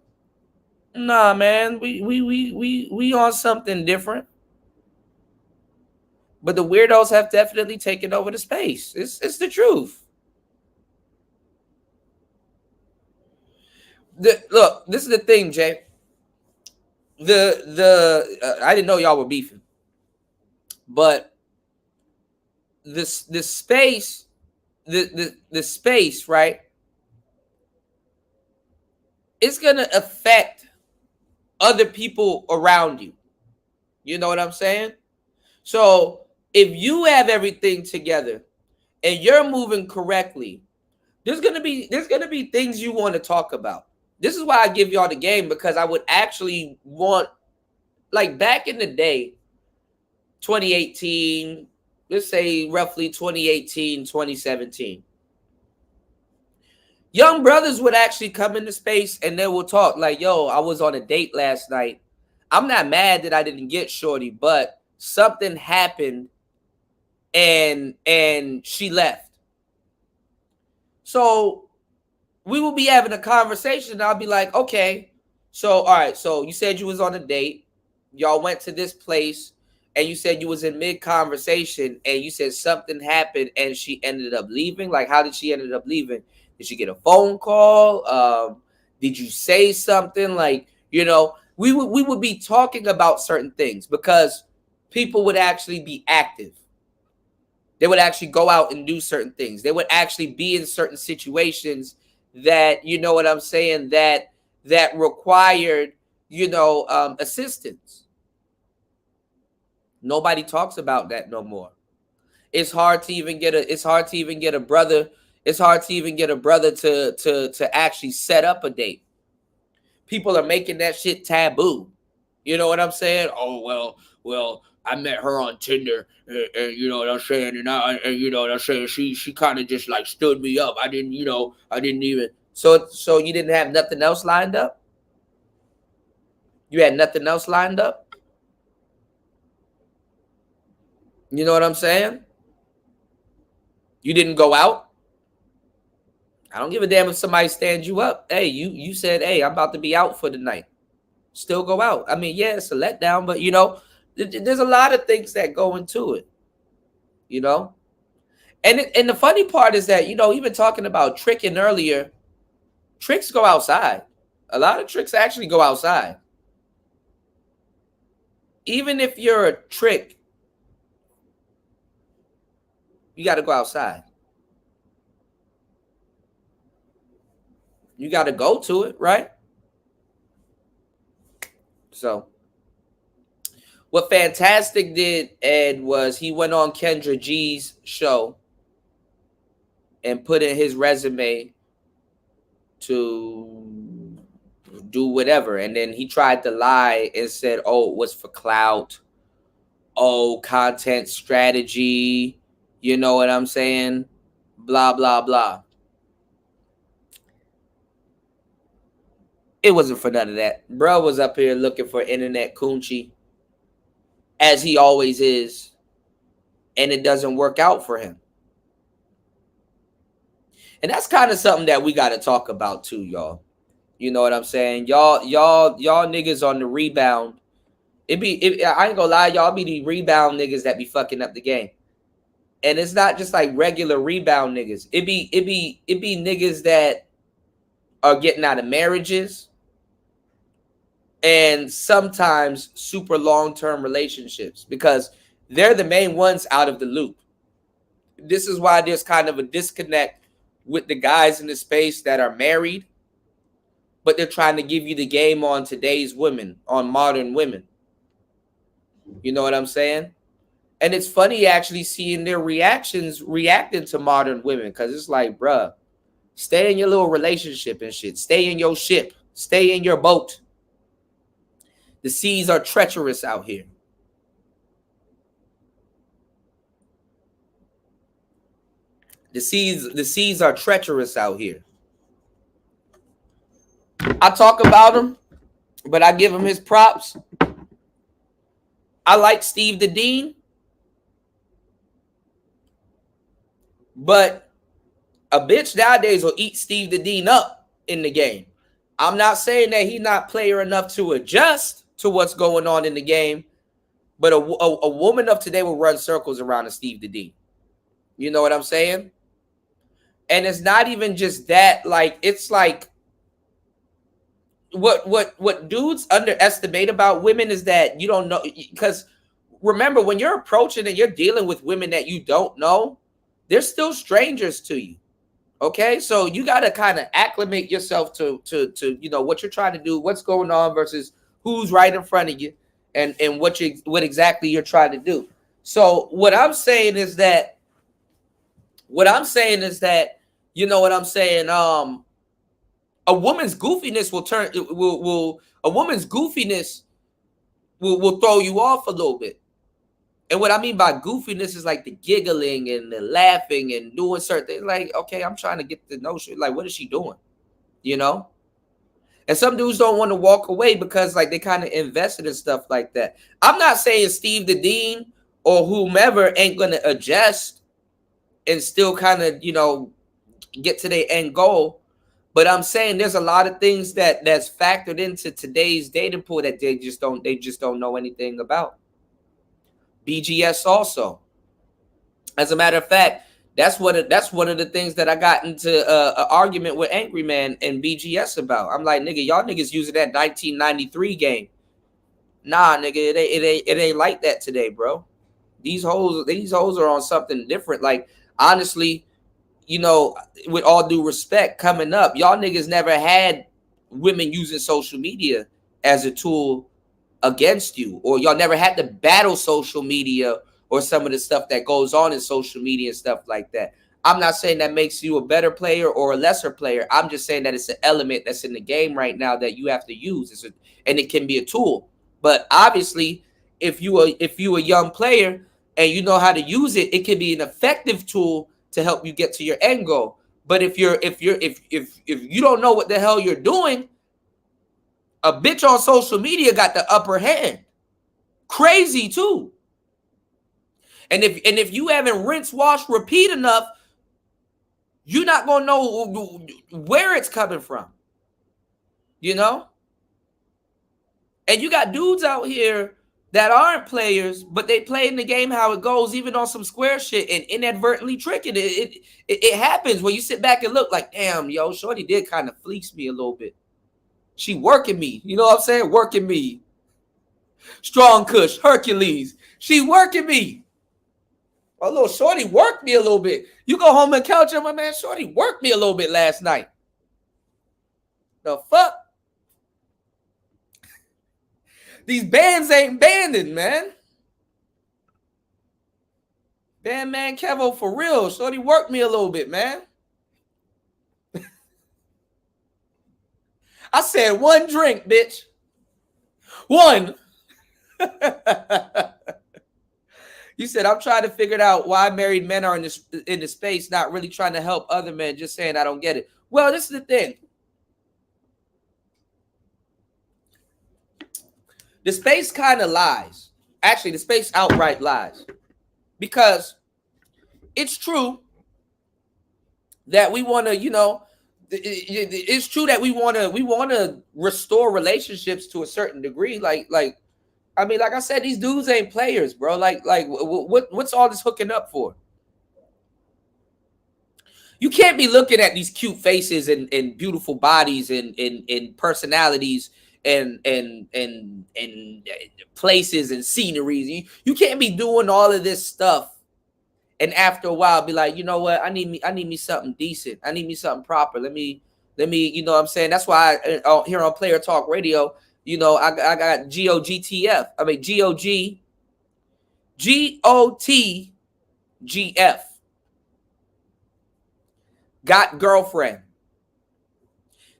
Nah, man, we on something different. But the weirdos have definitely taken over the space. It's the truth. Look, this is the thing, Jay. I didn't know y'all were beefing, but this space, the space, right? It's gonna affect other people around you. You know what I'm saying? So if you have everything together and you're moving correctly, there's gonna be things you want to talk about. This is why I give y'all the game, because I would actually want, like back in the day, 2018, let's say roughly 2018, 2017. Young brothers would actually come into space and they will talk like, yo, I was on a date last night. I'm not mad that I didn't get shorty, but something happened and she left. So we will be having a conversation. I'll be like, okay, so all right, so you said you was on a date, y'all went to this place, and you said you was in mid conversation, and you said something happened, and she ended up leaving. Like, how did she ended up leaving? Did she get a phone call? Did you say something? Like, we would be talking about certain things because people would actually be active. They would actually go out and do certain things. They would actually be in certain situations that, you know what I'm saying, that required, assistance. Nobody talks about that no more. It's hard to even get a brother. It's hard to even get a brother to actually set up a date. People are making that shit taboo. You know what I'm saying? Oh, well, I met her on Tinder, and you know what I'm saying, and you know what I'm saying. She kind of just like stood me up. I didn't even. So you didn't have nothing else lined up. You had nothing else lined up. You know what I'm saying? You didn't go out. I don't give a damn if somebody stands you up. Hey, you said, hey, I'm about to be out for the night. Still go out. I mean, yeah, it's a letdown, but there's a lot of things that go into it. And the funny part is that, even talking about tricking earlier, tricks go outside. A lot of tricks actually go outside. Even if you're a trick, you got to go outside. You got to go to it, right? So what Fantastic did, Ed, was he went on Kendra G's show and put in his resume to do whatever. And then he tried to lie and said, oh, it was for clout. Oh, content strategy. You know what I'm saying? Blah, blah, blah. It wasn't for none of that. Bro was up here looking for internet coochie, as he always is, and it doesn't work out for him. And that's kind of something that we got to talk about too, y'all. You know what I'm saying? Y'all niggas on the rebound. I ain't gonna lie, y'all be the rebound niggas that be fucking up the game. And it's not just like regular rebound niggas. It be niggas that are getting out of marriages and sometimes super long-term relationships, because they're the main ones out of the loop. This is why there's kind of a disconnect with the guys in the space that are married, but they're trying to give you the game on today's women, on modern women. You know what I'm saying? And it's funny actually seeing their reacting to modern women, because it's like, bruh, stay in your little relationship and shit. Stay in your ship. Stay in your boat. The seas are treacherous out here. The seas are treacherous out here. I talk about him, but I give him his props. I like Steve the Dean, but a bitch nowadays will eat Steve the Dean up in the game. I'm not saying that he's not player enough to adjust to what's going on in the game, but a woman of today will run circles around a Steve the Dean. You know what I'm saying? And it's not even just that. Like, it's like what dudes underestimate about women is that you don't know, because remember, when you're approaching and you're dealing with women that you don't know, they're still strangers to you. Okay, so you got to kind of acclimate yourself to what you're trying to do, what's going on versus who's right in front of you, and what exactly you're trying to do. So what I'm saying is that, you know what I'm saying, a woman's goofiness will throw you off a little bit. And what I mean by goofiness is like the giggling and the laughing and doing certain things. Like, okay, I'm trying to get the notion. Like, what is she doing? You know? And some dudes don't want to walk away because like they kind of invested in stuff like that. I'm not saying Steve the Dean or whomever ain't going to adjust and still kind of, get to their end goal. But I'm saying there's a lot of things that's factored into today's dating pool that they just don't know anything about. BGS also. As a matter of fact, that's one of the things that I got into an argument with Angry Man and BGS about. I'm like, nigga, y'all niggas using that 1993 game. Nah, nigga, it ain't like that today, bro. These hoes are on something different. Like, honestly, with all due respect, coming up, y'all niggas never had women using social media as a tool against you, or y'all never had to battle social media or some of the stuff that goes on in social media and stuff like that. I'm not saying that makes you a better player or a lesser player. I'm just saying that it's an element that's in the game right now that you have to use, and it can be a tool. But obviously, if you a young player and you know how to use it, it can be an effective tool to help you get to your end goal. But if you don't know what the hell you're doing, a bitch on social media got the upper hand. Crazy too. And if you haven't rinse, wash, repeat enough you're not gonna know where it's coming from, you know. And you got dudes out here that aren't players, but they play in the game how it goes, even on some square shit, and inadvertently tricking it. It happens when you sit back and look like, damn, yo, shorty did kind of fleece me a little bit. She working me, you know what I'm saying? Working me. Strong Kush, Hercules. She working me. A little shorty worked me a little bit. You go home and couch on my man, shorty worked me a little bit last night. The fuck? These bands ain't banding, man. Bandman Kevo for real. Shorty worked me a little bit, man. I said one drink, bitch. One. You said, I'm trying to figure out why married men are in the space, not really trying to help other men, just saying I don't get it. Well, this is the thing. The space kind of lies. Actually, the space outright lies. Because it's true that we want to, you know, it's true that we want to restore relationships to a certain degree. Like I mean, like I said, these dudes ain't players, bro. Like what's all this hooking up for? You can't be looking at these cute faces and beautiful bodies and personalities and places and sceneries. You can't be doing all of this stuff and after a while be like, you know what, I need me something decent. I need me something proper. Let me, you know what I'm saying? That's why here on Player Talk Radio, you know, I got GOGTF. I mean GOTGF. Got girlfriend.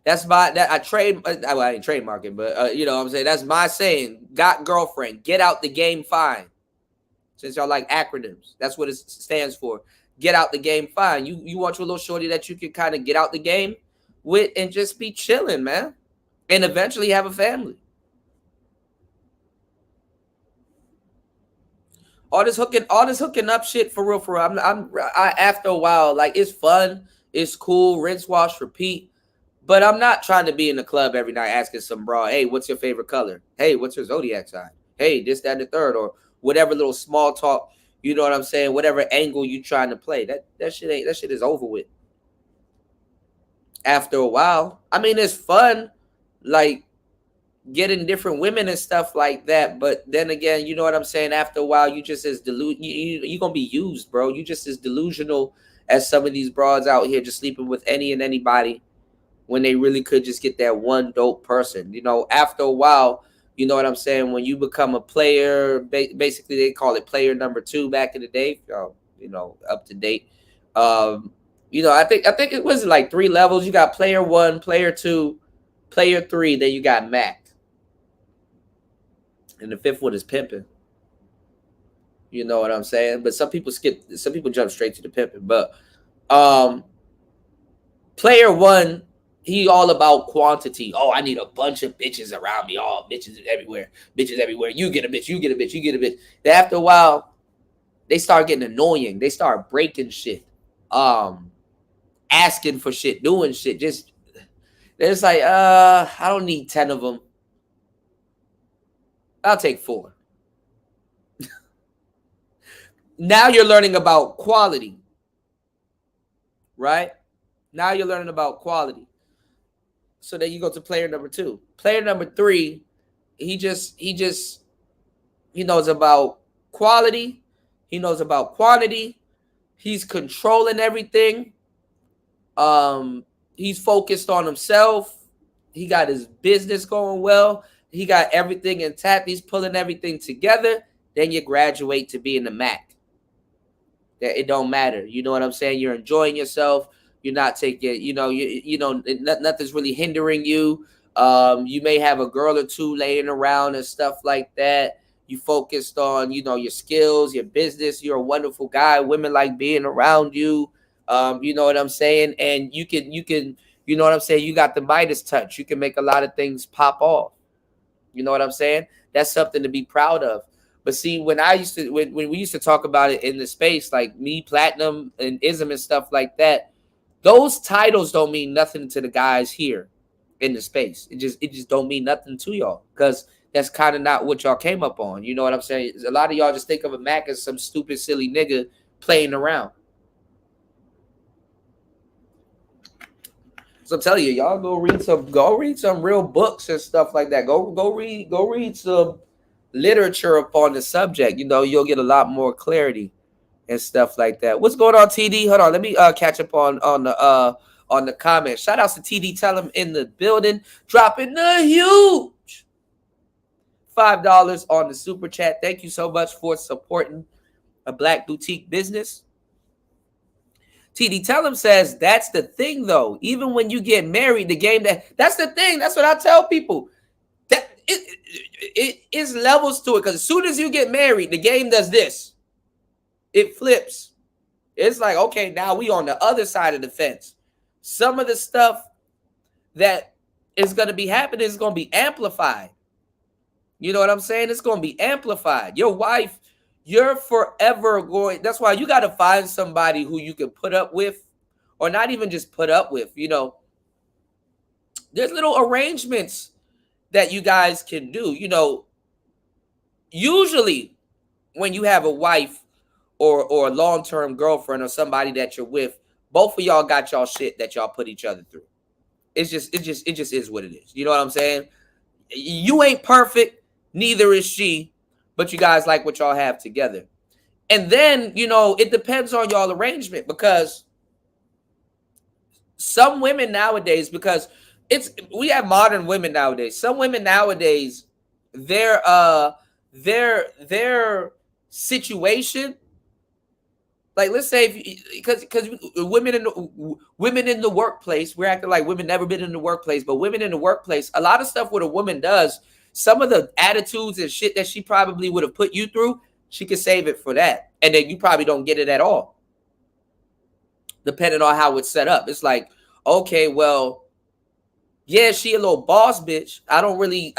That's my I ain't trademarking, but you know what I'm saying, that's my saying. Got girlfriend. Get out the game fine. Since y'all like acronyms, that's what it stands for. Get out the game fine. You want your little shorty that you can kind of get out the game with and just be chilling, man, and eventually have a family. All this hooking up shit for real. I after a while, like, it's fun, it's cool, rinse, wash, repeat. But I'm not trying to be in the club every night asking some bra, hey, what's your favorite color? Hey, what's your zodiac sign? Hey, this, that, and the third, or whatever little small talk, you know what I'm saying? Whatever angle you trying to play, that shit is over with. After a while, I mean, it's fun, like getting different women and stuff like that. But then again, you know what I'm saying? After a while, you just as you're gonna be used, bro. You just as delusional as some of these broads out here just sleeping with any and anybody, when they really could just get that one dope person. You know, after a while, you know what I'm saying, when you become a player, basically they call it player number 2 back in the day, you know, up to date. You know, I think it was like 3 levels. You got player 1, player 2, player 3, then you got Mac. And the 5th one is pimping. You know what I'm saying? But some people jump straight to the pimping. But player 1, he all about quantity. Oh, I need a bunch of bitches around me. Oh, bitches everywhere. Bitches everywhere. You get a bitch. You get a bitch. You get a bitch. Then after a while, they start getting annoying. They start breaking shit. Asking for shit. Doing shit. Just, it's like, I don't need 10 of them. I'll take 4. Now you're learning about quality. Right? Now you're learning about quality. So then you go to player number 2. Player number 3, he knows about quality. He knows about quantity. He's controlling everything. He's focused on himself. He got his business going well. He got everything intact. He's pulling everything together. Then you graduate to being the Mac. That it don't matter. You know what I'm saying? You're enjoying yourself. You're not taking, you know, nothing's really hindering you. You may have a girl or 2 laying around and stuff like that. You focused on, you know, your skills, your business. You're a wonderful guy. Women like being around you. You know what I'm saying? And you can, you know what I'm saying? You got the Midas touch. You can make a lot of things pop off. You know what I'm saying? That's something to be proud of. But see, when we used to talk about it in the space, like me, Platinum, and Ism and stuff like that, Those titles don't mean nothing to the guys here in the space. It just don't mean nothing to y'all, because that's kind of not what y'all came up on. You know what I'm saying? A lot of y'all just think of a Mac as some stupid, silly nigga playing around. So I'm telling you, y'all go read some real books and stuff like that. Go read some literature upon the subject. You know, you'll get a lot more clarity and stuff like that. What's going on, TD? Hold on, let me catch up on the comments. Shout outs to TD. Tell him in the building, dropping the huge $5 on the super chat. Thank you so much for supporting a black boutique business. TD Tell him says that's the thing though. Even when you get married, the game that's the thing. That's what I tell people. That it is levels to it, because as soon as you get married, the game does this. It flips. It's like, okay, now we on the other side of the fence. Some of the stuff that is going to be happening is going to be amplified. You know what I'm saying? It's going to be amplified. Your wife, you're forever going. That's why you got to find somebody who you can put up with, or not even just put up with. You know, there's little arrangements that you guys can do. You know, usually when you have a wife or a long-term girlfriend or somebody that you're with, both of y'all got y'all shit that y'all put each other through. It just is what it is. You know what I'm saying? You ain't perfect, neither is she, but you guys like what y'all have together. And then, you know, it depends on y'all arrangement, because some women nowadays, because we have modern women nowadays. Some women nowadays, their situation, like, let's say, because women in the workplace, we're acting like women never been in the workplace, but women in the workplace, a lot of stuff what a woman does, some of the attitudes and shit that she probably would have put you through, she could save it for that, and then you probably don't get it at all, depending on how it's set up. It's like, okay, well, yeah, she a little boss bitch. I don't really,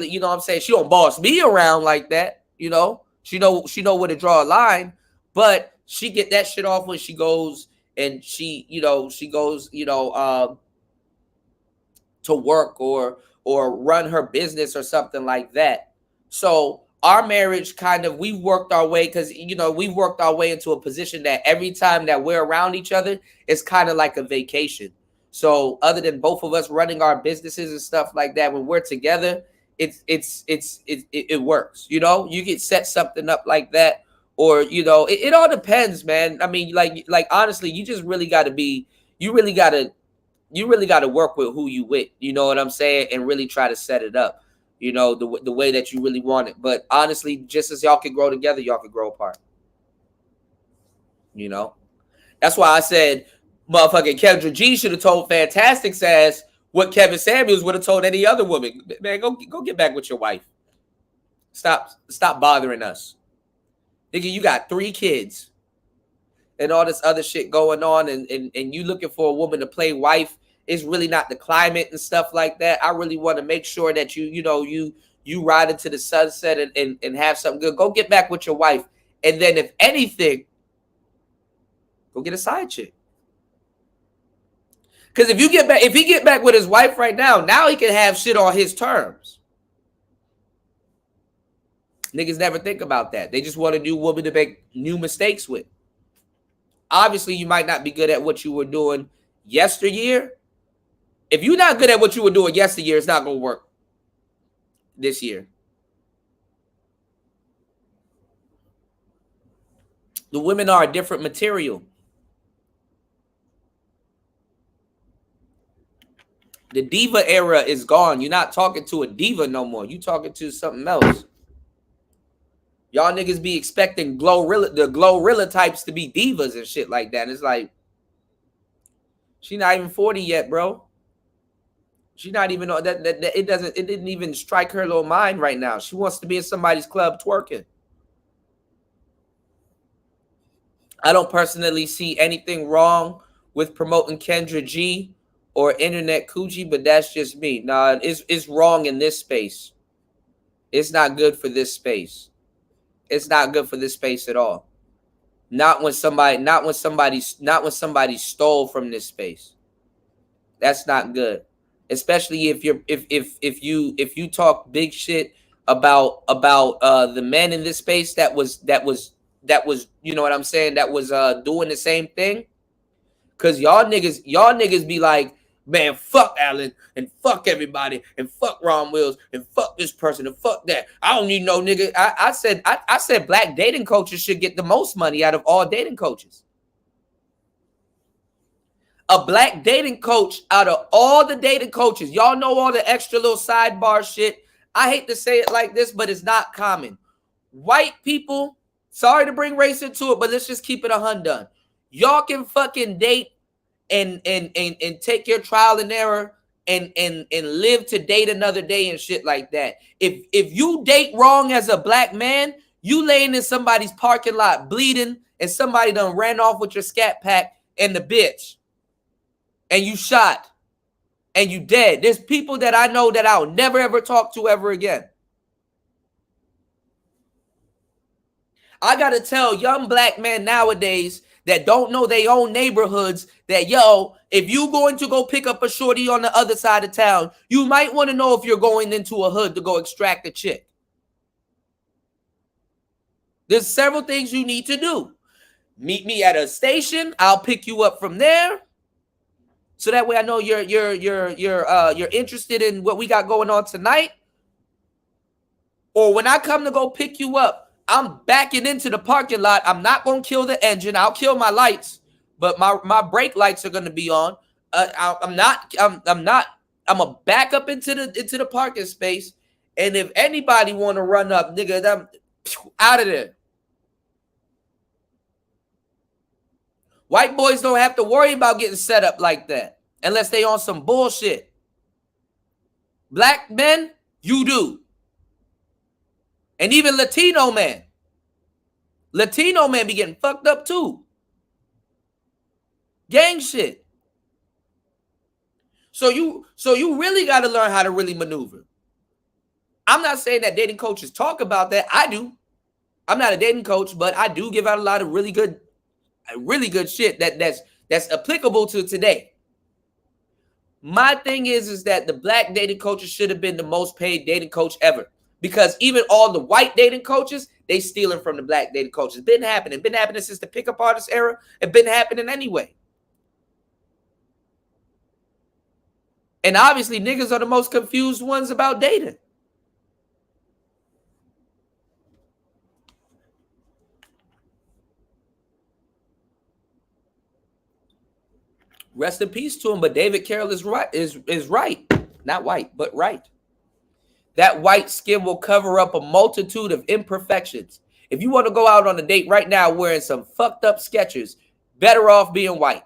you know what I'm saying? She don't boss me around like that, you know? She know where to draw a line, but she get that shit off when she goes and she goes, to work or run her business or something like that. So our marriage we worked our way, because, you know, we worked our way into a position that every time that we're around each other, it's kind of like a vacation. So other than both of us running our businesses and stuff like that, when we're together, it works. You know, you get set something up like that, or, you know, it all depends, man. I mean, like honestly, you just really got to work with who you with. You know what I'm saying? And really try to set it up, you know, the way that you really want it. But honestly, just as y'all can grow together, y'all can grow apart. You know, that's why I said motherfucking Kendra G should have told Fantastic's ass what Kevin Samuels would have told any other woman. Man, go get back with your wife. Stop bothering us. Nigga, you got 3 kids and all this other shit going on, and you looking for a woman to play wife. Is really not the climate and stuff like that. I really want to make sure that you ride into the sunset and have something good. Go get back with your wife. And then if anything, go get a side chick. Because if he get back with his wife right now he can have shit on his terms. Niggas never think about that. They just want a new woman to make new mistakes with. Obviously, you might not be good at what you were doing yesteryear. If you're not good at what you were doing yesteryear, it's not going to work this year. The women are a different material. The diva era is gone. You're not talking to a diva no more. You talking to something else. Y'all niggas be expecting the Glorilla types to be divas and shit like that. It's like, she not even 40 yet, bro. She not even that it didn't even strike her little mind right now. She wants to be in somebody's club twerking. I don't personally see anything wrong with promoting Kendra G or Internet Coochie, but that's just me. Nah, it's wrong in this space. It's not good for this space. It's not good for this space at all. Not when somebody stole from this space. That's not good. Especially if you talk big shit about the men in this space that was you know what I'm saying, that was doing the same thing. Cause y'all niggas be like, man, fuck Allen and fuck everybody and fuck Ron Wills and fuck this person and fuck that. I don't need no nigga. I said black dating coaches should get the most money out of all dating coaches. A black dating coach out of all the dating coaches. Y'all know all the extra little sidebar shit. I hate to say it like this, but it's not common. White people, sorry to bring race into it, but let's just keep it 100. Y'all can fucking date and take your trial and error and live to date another day and shit like that. If you date wrong as a black man, you laying in somebody's parking lot bleeding and somebody done ran off with your scat pack and the bitch. And you shot and you dead. There's people that I know that I'll never ever talk to ever again. I gotta tell young black men nowadays that don't know their own neighborhoods that, yo, if you going to go pick up a shorty on the other side of town, you might want to know if you're going into a hood to go extract a chick. There's several things you need to do. Meet me at a station. I'll pick you up from there. So that way I know you're interested in what we got going on tonight. Or when I come to go pick you up, I'm backing into the parking lot. I'm not going to kill the engine. I'll kill my lights, but my brake lights are going to be on. I'm a back up into the parking space. And if anybody want to run up, nigga, I'm out of there. White boys don't have to worry about getting set up like that unless they on some bullshit. Black men, you do. And even Latino men. Latino men be getting fucked up too. Gang shit. So you really got to learn how to really maneuver. I'm not saying that dating coaches talk about that. I do. I'm not a dating coach, but I do give out a lot of really good shit that's applicable to today. My thing is that the black dating coaches should have been the most paid dating coach ever, because even all the white dating coaches, they stealing from the black dating coaches. Been happening since the pickup artist era. It been happening anyway. And obviously niggas are the most confused ones about dating. Rest in peace to him, but David Carroll is right. Is right. Not white, but right. That white skin will cover up a multitude of imperfections. If you want to go out on a date right now wearing some fucked up Skechers, better off being white.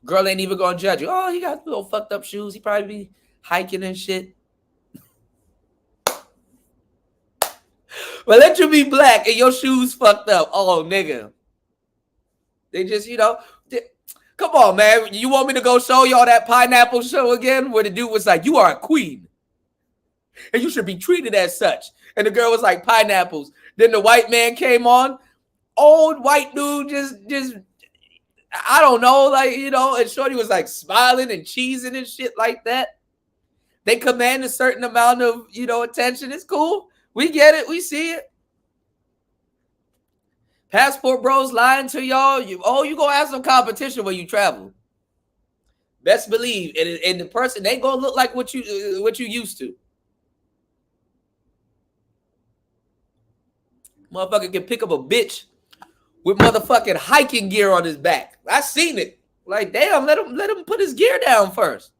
Girl ain't even gonna judge you. Oh, he got little fucked up shoes. He probably be hiking and shit. But let you be black and your shoes fucked up. Oh, nigga. They just, come on, man. You want me to go show y'all that Pineapple show again where the dude was like, you are a queen and you should be treated as such. And the girl was like, pineapples. Then the white man came on. Old white dude just I don't know, and shorty was like smiling and cheesing and shit like that. They command a certain amount of, attention. It's cool. We get it. We see it. Passport bros lying to y'all. You gonna have some competition when you travel. Best believe, and the person ain't gonna look like what you used to. Motherfucker can pick up a bitch with motherfucking hiking gear on his back. I seen it. Like, damn, let him put his gear down first.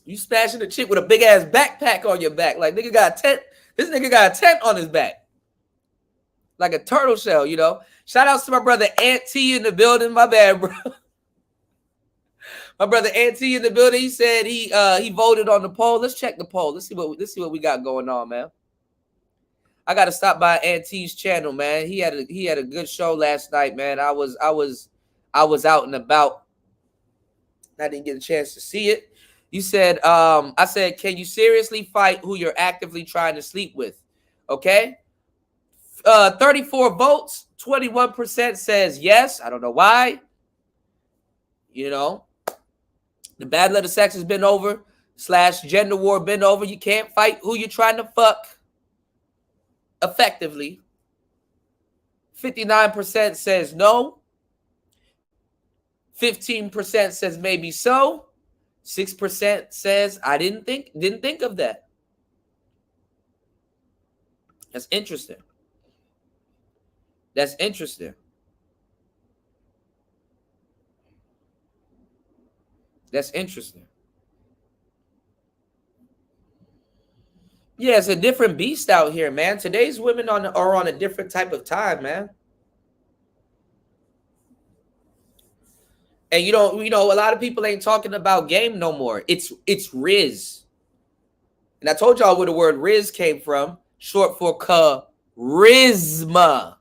You smashing a chick with a big ass backpack on your back. Like, nigga got a tent. This nigga got a tent on his back. Like a turtle shell, Shout outs to my brother Ant T in the building. My bad, bro. My brother Ant T in the building. He said he voted on the poll. Let's check the poll. Let's see what we got going on, man. I gotta stop by Ant T's channel, man. He had a good show last night, man. I was out and about. I didn't get a chance to see it. You said, I said, can you seriously fight who you're actively trying to sleep with? Okay. 34 votes, 21% says yes. I don't know why. You know, the bad letter sex has been over / gender war been over. You can't fight who you're trying to fuck effectively. 59% says no. 15% says maybe so. 6% says I didn't think of that. That's interesting. That's interesting. That's interesting. Yeah, it's a different beast out here, man. Today's women are on a different type of time, man. And you know, a lot of people ain't talking about game no more. It's Riz. And I told y'all where the word Riz came from, short for charisma.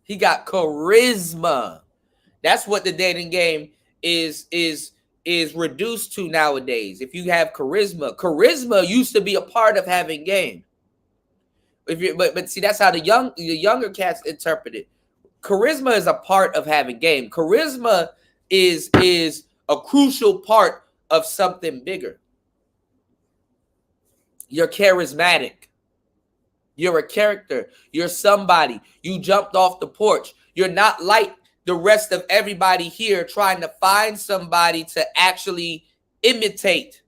He got charisma. That's what the dating game is reduced to nowadays. If you have charisma used to be a part of having game. If you but see, that's how the younger cats interpret it. Charisma is a part of having game. Charisma is a crucial part of something bigger. You're charismatic. You're a character. You're somebody. You jumped off the porch. You're not like the rest of everybody here trying to find somebody to actually imitate.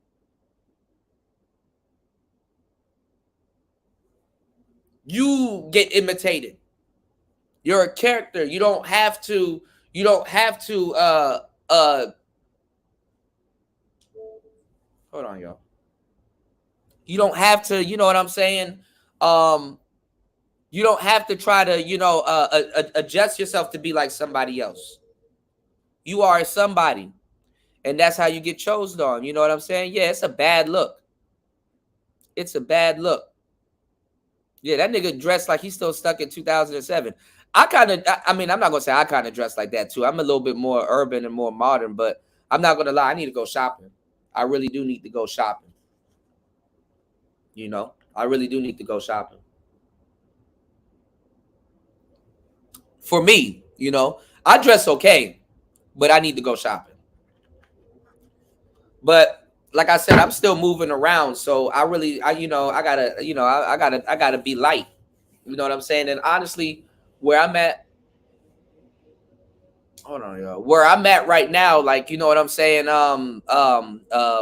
You get imitated. You're a character. You don't have to hold on, y'all. You don't have to, you know what I'm saying? You don't have to try to, adjust yourself to be like somebody else. You are somebody. And that's how you get chosen on. You know what I'm saying? Yeah, it's a bad look. It's a bad look. Yeah, that nigga dressed like he's still stuck in 2007. I'm not going to say I kind of dress like that too. I'm a little bit more urban and more modern, but I'm not going to lie. I need to go shopping. I really do need to go shopping. You know, I really do need to go shopping. For me, you know, I dress okay, but I need to go shopping. But like I said, I'm still moving around, so I gotta be light. You know what I'm saying? And honestly, where I'm at, hold on, yo, where I'm at right now, like, you know what I'm saying?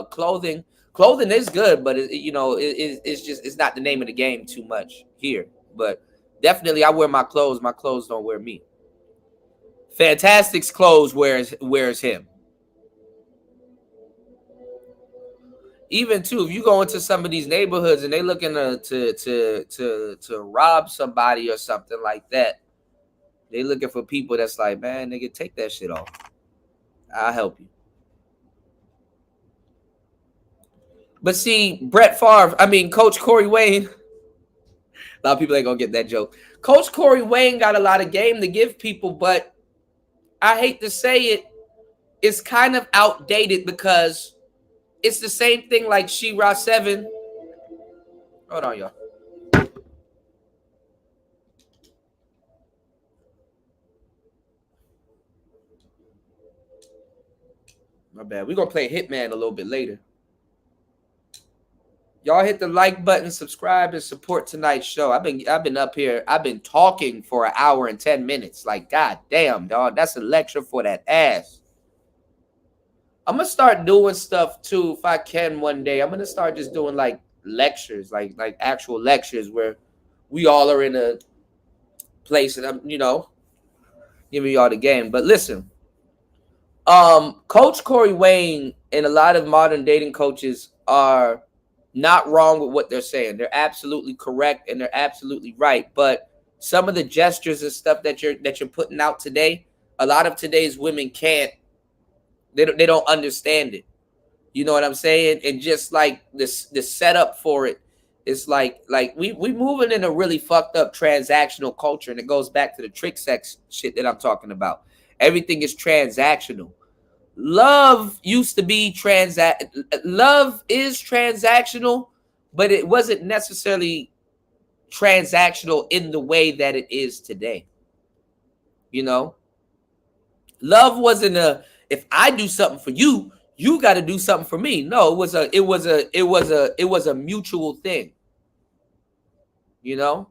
Clothing is good, but it's just, it's not the name of the game too much here. But definitely, I wear my clothes. My clothes don't wear me. Fantastic's clothes wears him. Even too, if you go into some of these neighborhoods and they looking to rob somebody or something like that, they looking for people that's like, man, nigga, take that shit off. I'll help you. But see, Coach Corey Wayne. A lot of people ain't gonna get that joke. Coach Corey Wayne got a lot of game to give people, but I hate to say it, it's kind of outdated because it's the same thing like She-Ra 7. Hold on, y'all. My bad. We're gonna play Hitman a little bit later. Y'all hit the like button, subscribe, and support tonight's show. I've been up here. I've been talking for an hour and 10 minutes. Like, god damn, dog. That's a lecture for that ass. I'm gonna start doing stuff too if I can one day. I'm gonna start just doing like lectures, like actual lectures where we all are in a place and I'm, giving y'all the game. But listen, Coach Corey Wayne and a lot of modern dating coaches are not wrong with what they're saying. They're absolutely correct and they're absolutely right. But some of the gestures and stuff that you're putting out today, a lot of today's women can't. They don't understand it. You know what I'm saying? And just like the setup for it, it's like we moving in a really fucked up transactional culture, and it goes back to the trick sex shit that I'm talking about. Everything is transactional. Love used to be love is transactional, but it wasn't necessarily transactional in the way that it is today. You know, love wasn't a, if I do something for you, you got to do something for me. No, it was a mutual thing. You know,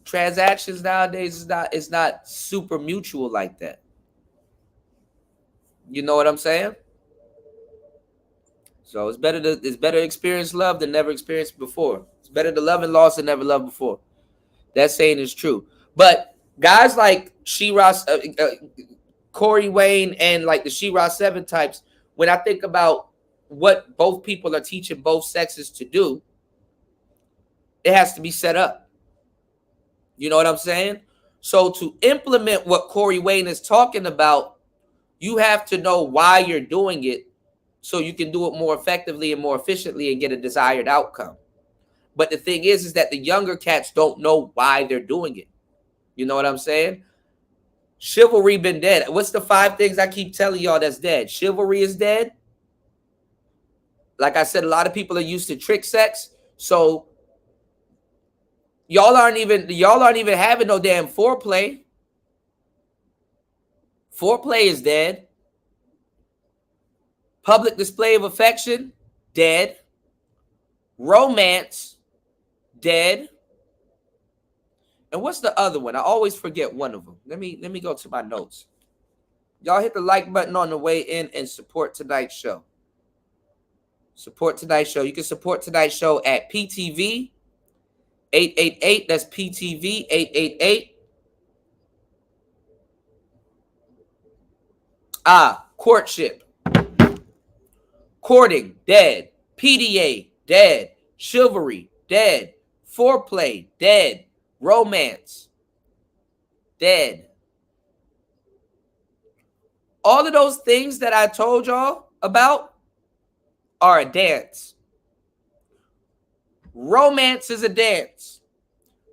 transactions nowadays is not super mutual like that. You know what I'm saying? So it's better to experience love than never experienced before. It's better to love and lost than never loved before. That saying is true. But guys like She-Ra, Corey Wayne, and like the She-Ra 7 types, when I think about what both people are teaching both sexes to do, it has to be set up. You know what I'm saying? So to implement what Corey Wayne is talking about, you have to know why you're doing it so you can do it more effectively and more efficiently and get a desired outcome. But the thing is that the younger cats don't know why they're doing it. You know what I'm saying? Chivalry been dead. What's the 5 things I keep telling y'all that's dead? Chivalry is dead. Like I said, a lot of people are used to trick sex. So y'all aren't even having no damn foreplay. Foreplay is dead. Public display of affection, dead. Romance, dead. And what's the other one? I always forget one of them. Let me go to my notes. Y'all hit the like button on the way in and support tonight's show. Support tonight's show. You can support tonight's show at PTV 888. That's PTV 888. Courtship. Courting, dead. PDA, dead. Chivalry, dead. Foreplay, dead. Romance, dead. All of those things that I told y'all about are a dance. Romance is a dance.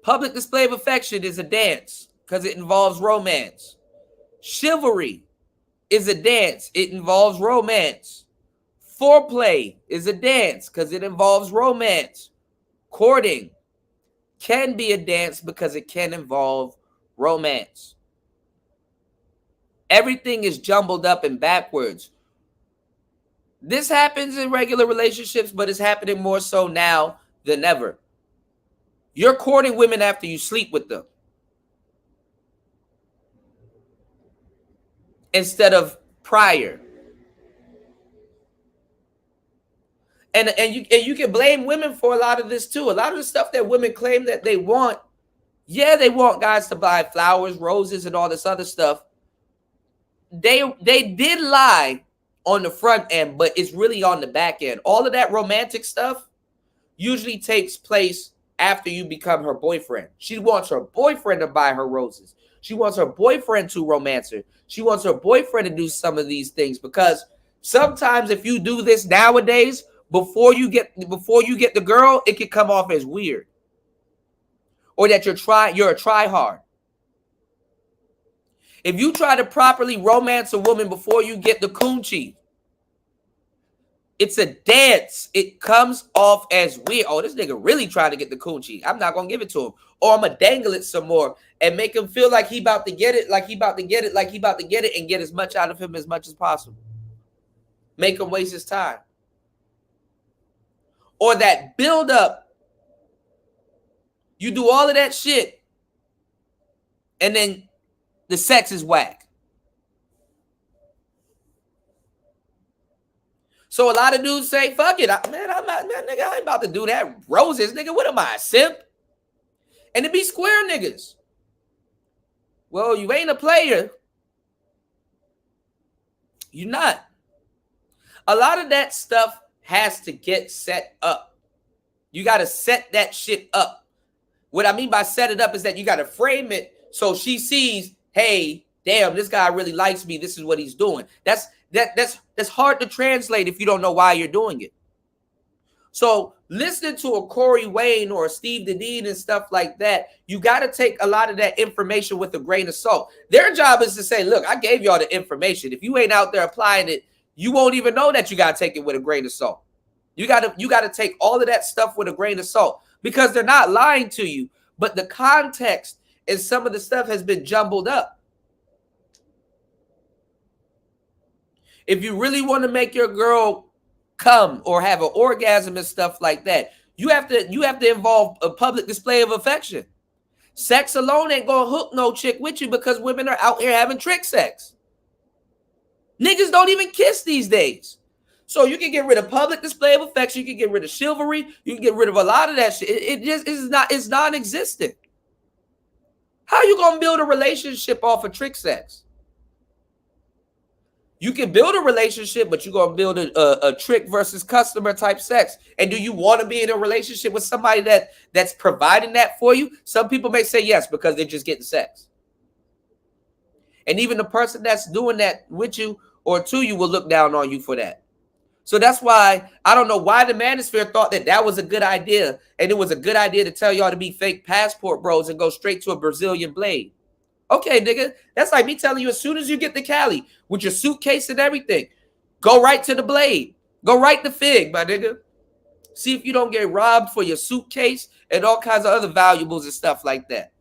Public display of affection is a dance because it involves romance. Chivalry is a dance. It involves romance. Foreplay is a dance because it involves romance. Courting can be a dance because it can involve romance. Everything is jumbled up and backwards. This happens in regular relationships, but it's happening more so now than ever. You're courting women after you sleep with them instead of prior. And you can blame women for a lot of this too. A lot of the stuff that women claim that they want, yeah, they want guys to buy flowers, roses, and all this other stuff. They did lie on the front end, but it's really on the back end. All of that romantic stuff usually takes place after you become her boyfriend. She wants her boyfriend to buy her roses. She wants her boyfriend to romance her. She wants her boyfriend to do some of these things, because sometimes if you do this nowadays, before you get the girl, it can come off as weird, or that you're a try-hard. If you try to properly romance a woman before you get the coochie, it's a dance. It comes off as weird. Oh, this nigga really trying to get the coochie. I'm not gonna give it to him, or I'm gonna dangle it some more and make him feel like he about to get it, and get as much out of him as much as possible. Make him waste his time. Or that build up. You do all of that shit, and then the sex is whack. So a lot of dudes say, fuck it. Nigga, I ain't about to do that. Roses, nigga, what am I, a simp? And it be square niggas. Well, you ain't a player. You're not. A lot of that stuff has to get set up. You got to set that shit up. What I mean by set it up is that you got to frame it so she sees, hey, damn, this guy really likes me. This is what he's doing. That's hard to translate if you don't know why you're doing it. So listening to a Corey Wayne or a Steve Dedeen and stuff like that, you got to take a lot of that information with a grain of salt. Their job is to say, look, I gave y'all the information. If you ain't out there applying it, you won't even know that you got to take it with a grain of salt. You gotta take all of that stuff with a grain of salt, because they're not lying to you, but the context and some of the stuff has been jumbled up. If you really want to make your girl come or have an orgasm and stuff like that, you have to involve a public display of affection. Sex alone ain't gonna hook no chick with you, because women are out here having trick sex. Niggas don't even kiss these days. So you can get rid of public display of affection. You can get rid of chivalry. You can get rid of a lot of that shit. It just is not. It's non-existent. How you gonna build a relationship off of trick sex? You can build a relationship, but you're gonna build a trick versus customer type sex. And do you want to be in a relationship with somebody that's providing that for you? Some people may say yes, because they're just getting sex. And even the person that's doing that with you or to you will look down on you for that. So that's why I don't know why the manosphere thought that was a good idea, and it was a good idea to tell y'all to be fake passport bros and go straight to a Brazilian blade. Okay, nigga, that's like me telling you, as soon as you get to Cali with your suitcase and everything, go right to the blade. Go right to Fig, my nigga. See if you don't get robbed for your suitcase and all kinds of other valuables and stuff like that.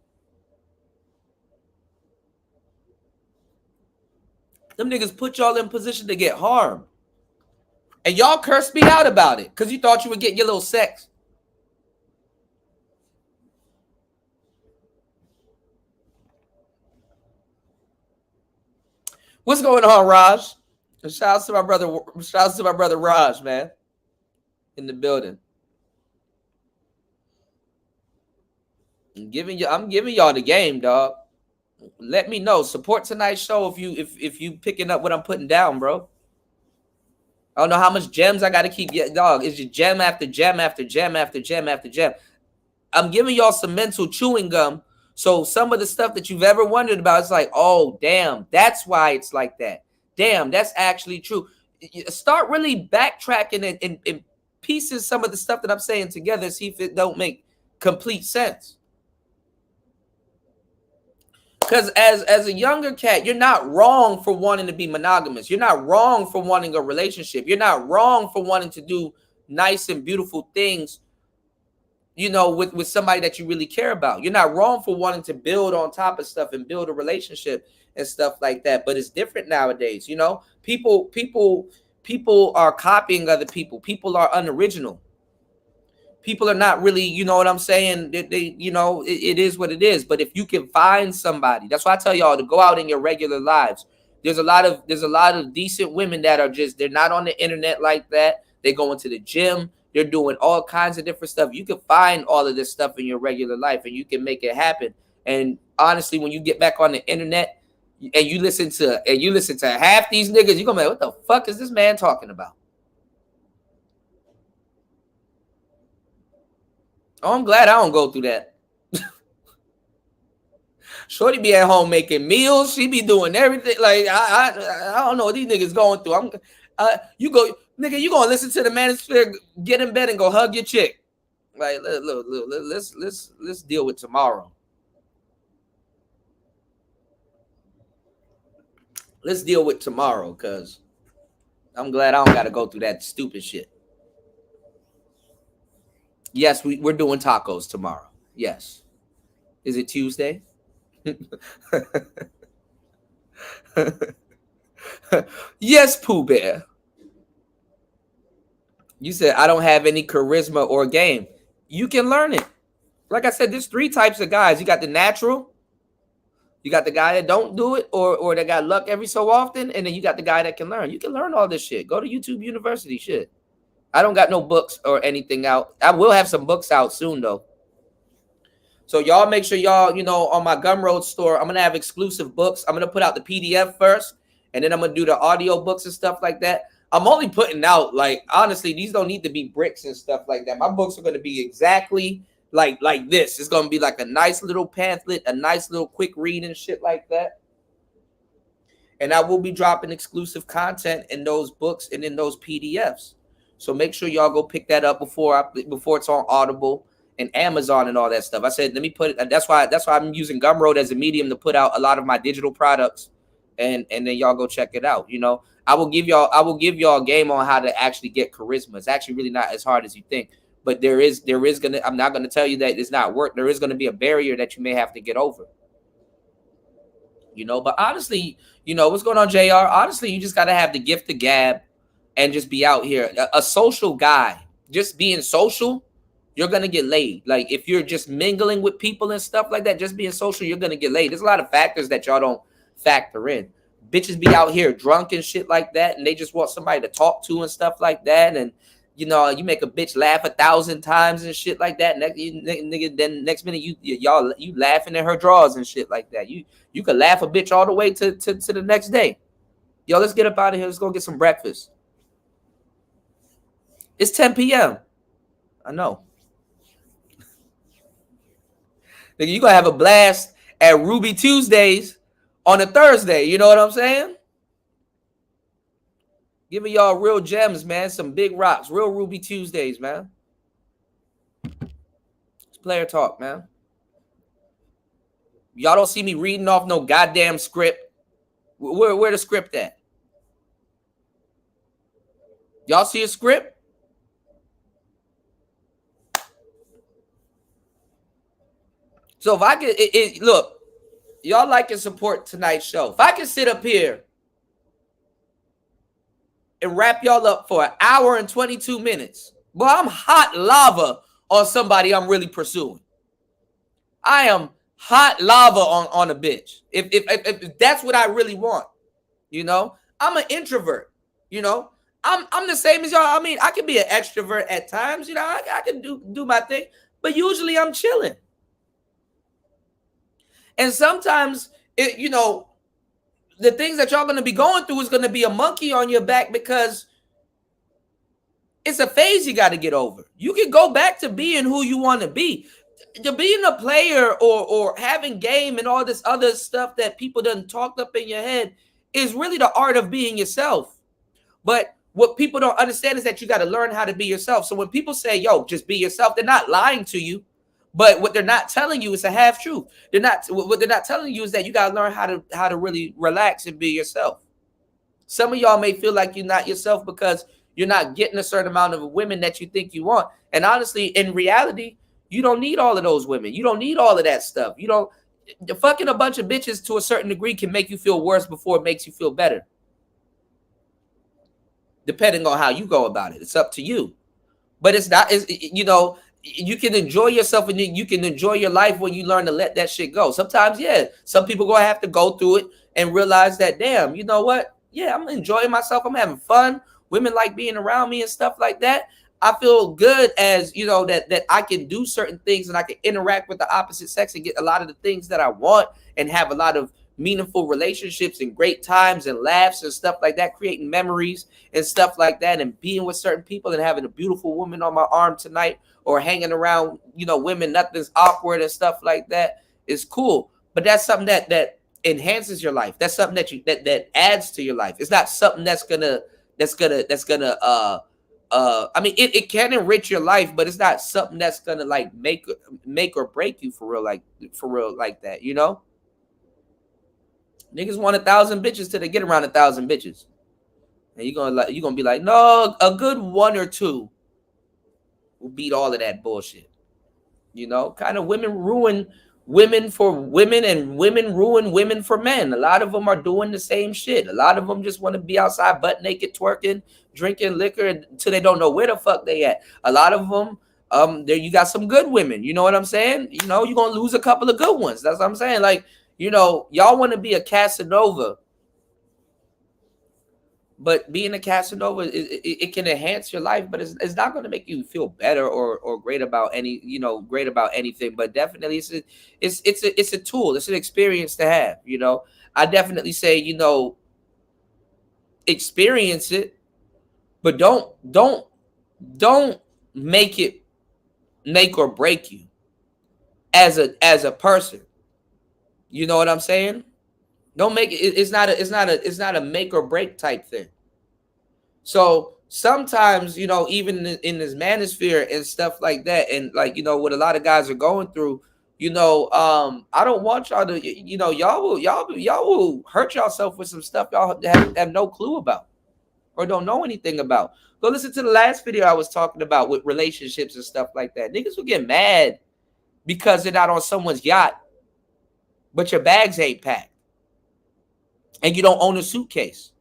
Them niggas put y'all in position to get harmed. And y'all cursed me out about it because you thought you would get your little sex. What's going on, Raj? Shout out to my brother. Shout out to my brother Raj, man, in the building. I'm giving y'all the game, dog. Let me know. Support tonight's show if you picking up what I'm putting down, bro. I don't know how much gems I got to keep getting, dog. It's just gem after gem after gem after gem after gem. I'm giving y'all some mental chewing gum. So some of the stuff that you've ever wondered about, it's like, oh, damn, that's why it's like that. Damn, that's actually true. Start really backtracking and pieces some of the stuff that I'm saying together, see if it don't make complete sense. Because as a younger cat, you're not wrong for wanting to be monogamous. You're not wrong for wanting a relationship. You're not wrong for wanting to do nice and beautiful things, you know, with somebody that you really care about. You're not wrong for wanting to build on top of stuff and build a relationship and stuff like that. But it's different nowadays, you know. People are copying other people. People are unoriginal. People are not really, you know what I'm saying? They you know, it is what it is. But if you can find somebody, that's why I tell y'all to go out in your regular lives. There's a lot of decent women that are just, they're not on the internet like that. They go into the gym. They're doing all kinds of different stuff. You can find all of this stuff in your regular life, and you can make it happen. And honestly, when you get back on the internet and you listen to half these niggas, you're gonna be like, what the fuck is this man talking about? Oh, I'm glad I don't go through that. Shorty be at home making meals. She be doing everything. Like I don't know what these niggas going through. You gonna listen to the manosphere, get in bed and go hug your chick. Like look, let's deal with tomorrow. Let's deal with tomorrow, cause I'm glad I don't got to go through that stupid shit. Yes, we're doing tacos tomorrow. Yes. Is it Tuesday? Yes, Pooh Bear. You said I don't have any charisma or game. You can learn it. Like I said, there's 3 types of guys. You got the natural. You got the guy that don't do it or that got luck every so often. And then you got the guy that can learn. You can learn all this shit. Go to YouTube University shit. I don't got no books or anything out. I will have some books out soon, though. So y'all make sure y'all, you know, on my Gumroad store, I'm going to have exclusive books. I'm going to put out the PDF first, and then I'm going to do the audio books and stuff like that. I'm only putting out, like, honestly, these don't need to be bricks and stuff like that. My books are going to be exactly like this. It's going to be like a nice little pamphlet, a nice little quick read and shit like that. And I will be dropping exclusive content in those books and in those PDFs. So make sure y'all go pick that up before it's on Audible and Amazon and all that stuff. I said, let me put it. That's why I'm using Gumroad as a medium to put out a lot of my digital products and then y'all go check it out. You know, I will give y'all a game on how to actually get charisma. It's actually really not as hard as you think. But there is gonna, I'm not gonna tell you that it's not work. There is gonna be a barrier that you may have to get over. You know, but honestly, you know, what's going on, JR? Honestly, you just gotta have the gift of gab and just be out here. A social guy, just being social, you're gonna get laid. Like if you're just mingling with people and stuff like that, just being social, you're gonna get laid. There's a lot of factors that y'all don't factor in. Bitches be out here drunk and shit like that, and they just want somebody to talk to and stuff like that. And you know, you make a bitch laugh 1,000 times and shit like that. Nigga, then next minute you laughing at her drawers and shit like that. You could laugh a bitch all the way to the next day. Yo, let's get up out of here. Let's go get some breakfast. It's 10 p.m. I know. Nigga, you gonna have a blast at Ruby Tuesdays on a Thursday. You know what I'm saying? Giving y'all real gems, man. Some big rocks. Real Ruby Tuesdays, man. It's player talk, man. Y'all don't see me reading off no goddamn script. Where the script at? Y'all see a script? So if I could, look, y'all like and support tonight's show. If I can sit up here and wrap y'all up for 1 hour and 22 minutes, well, I'm hot lava on somebody I'm really pursuing. I am hot lava on a bitch. If that's what I really want, you know, I'm an introvert. You know, I'm the same as y'all. I mean, I can be an extrovert at times. You know, I can do my thing, but usually I'm chilling. And sometimes, you know, the things that y'all going to be going through is going to be a monkey on your back because it's a phase you got to get over. You can go back to being who you want to be. To being a player or having game and all this other stuff that people done talked up in your head is really the art of being yourself. But what people don't understand is that you got to learn how to be yourself. So when people say, yo, just be yourself, they're not lying to you. But what they're not telling you is a half truth. What they're not telling you is that you got to learn how to really relax and be yourself. Some of y'all may feel like you're not yourself because you're not getting a certain amount of women that you think you want. And honestly, in reality, you don't need all of those women. You don't need all of that stuff. You don't. Fucking a bunch of bitches to a certain degree can make you feel worse before it makes you feel better. Depending on how you go about it. It's up to you. But it's not, you know, you can enjoy yourself and you can enjoy your life when you learn to let that shit go. Sometimes, yeah, some people gonna have to go through it and realize that, damn, you know what? Yeah, I'm enjoying myself. I'm having fun. Women like being around me and stuff like that. I feel good as, you know, that I can do certain things and I can interact with the opposite sex and get a lot of the things that I want and have a lot of meaningful relationships and great times and laughs and stuff like that, creating memories and stuff like that, and being with certain people and having a beautiful woman on my arm tonight or hanging around, you know, women, nothing's awkward and stuff like that is cool. But that's something that enhances your life. That's something that adds to your life. It's not something that's gonna I mean, it can enrich your life, but it's not something that's gonna like make or break you for real like that, you know? Niggas want 1,000 bitches till they get around 1,000 bitches. And you're gonna be like, no, a good one or two will beat all of that bullshit. You know, kind of women ruin women for women and women ruin women for men. A lot of them are doing the same shit. A lot of them just want to be outside butt naked, twerking, drinking liquor until they don't know where the fuck they at. A lot of them, there you got some good women. You know what I'm saying? You know, you're gonna lose a couple of good ones. That's what I'm saying. Like, you know, y'all want to be a Casanova, but being a Casanova, it can enhance your life, but it's not going to make you feel better or great about great about anything. But definitely, it's a tool. It's an experience to have. You know, I definitely say, you know, experience it, but don't make it make or break you as a person. You know what I'm saying? Don't make it. It's not a make or break type thing. So sometimes, you know, even in this manosphere and stuff like that, and like, you know, what a lot of guys are going through, You know, I don't want y'all to, you know, y'all will hurt yourself with some stuff y'all have no clue about or don't know anything about. Go listen to the last video I was talking about with relationships and stuff like that. Niggas will get mad because they're not on someone's yacht, but your bags ain't packed and you don't own a suitcase.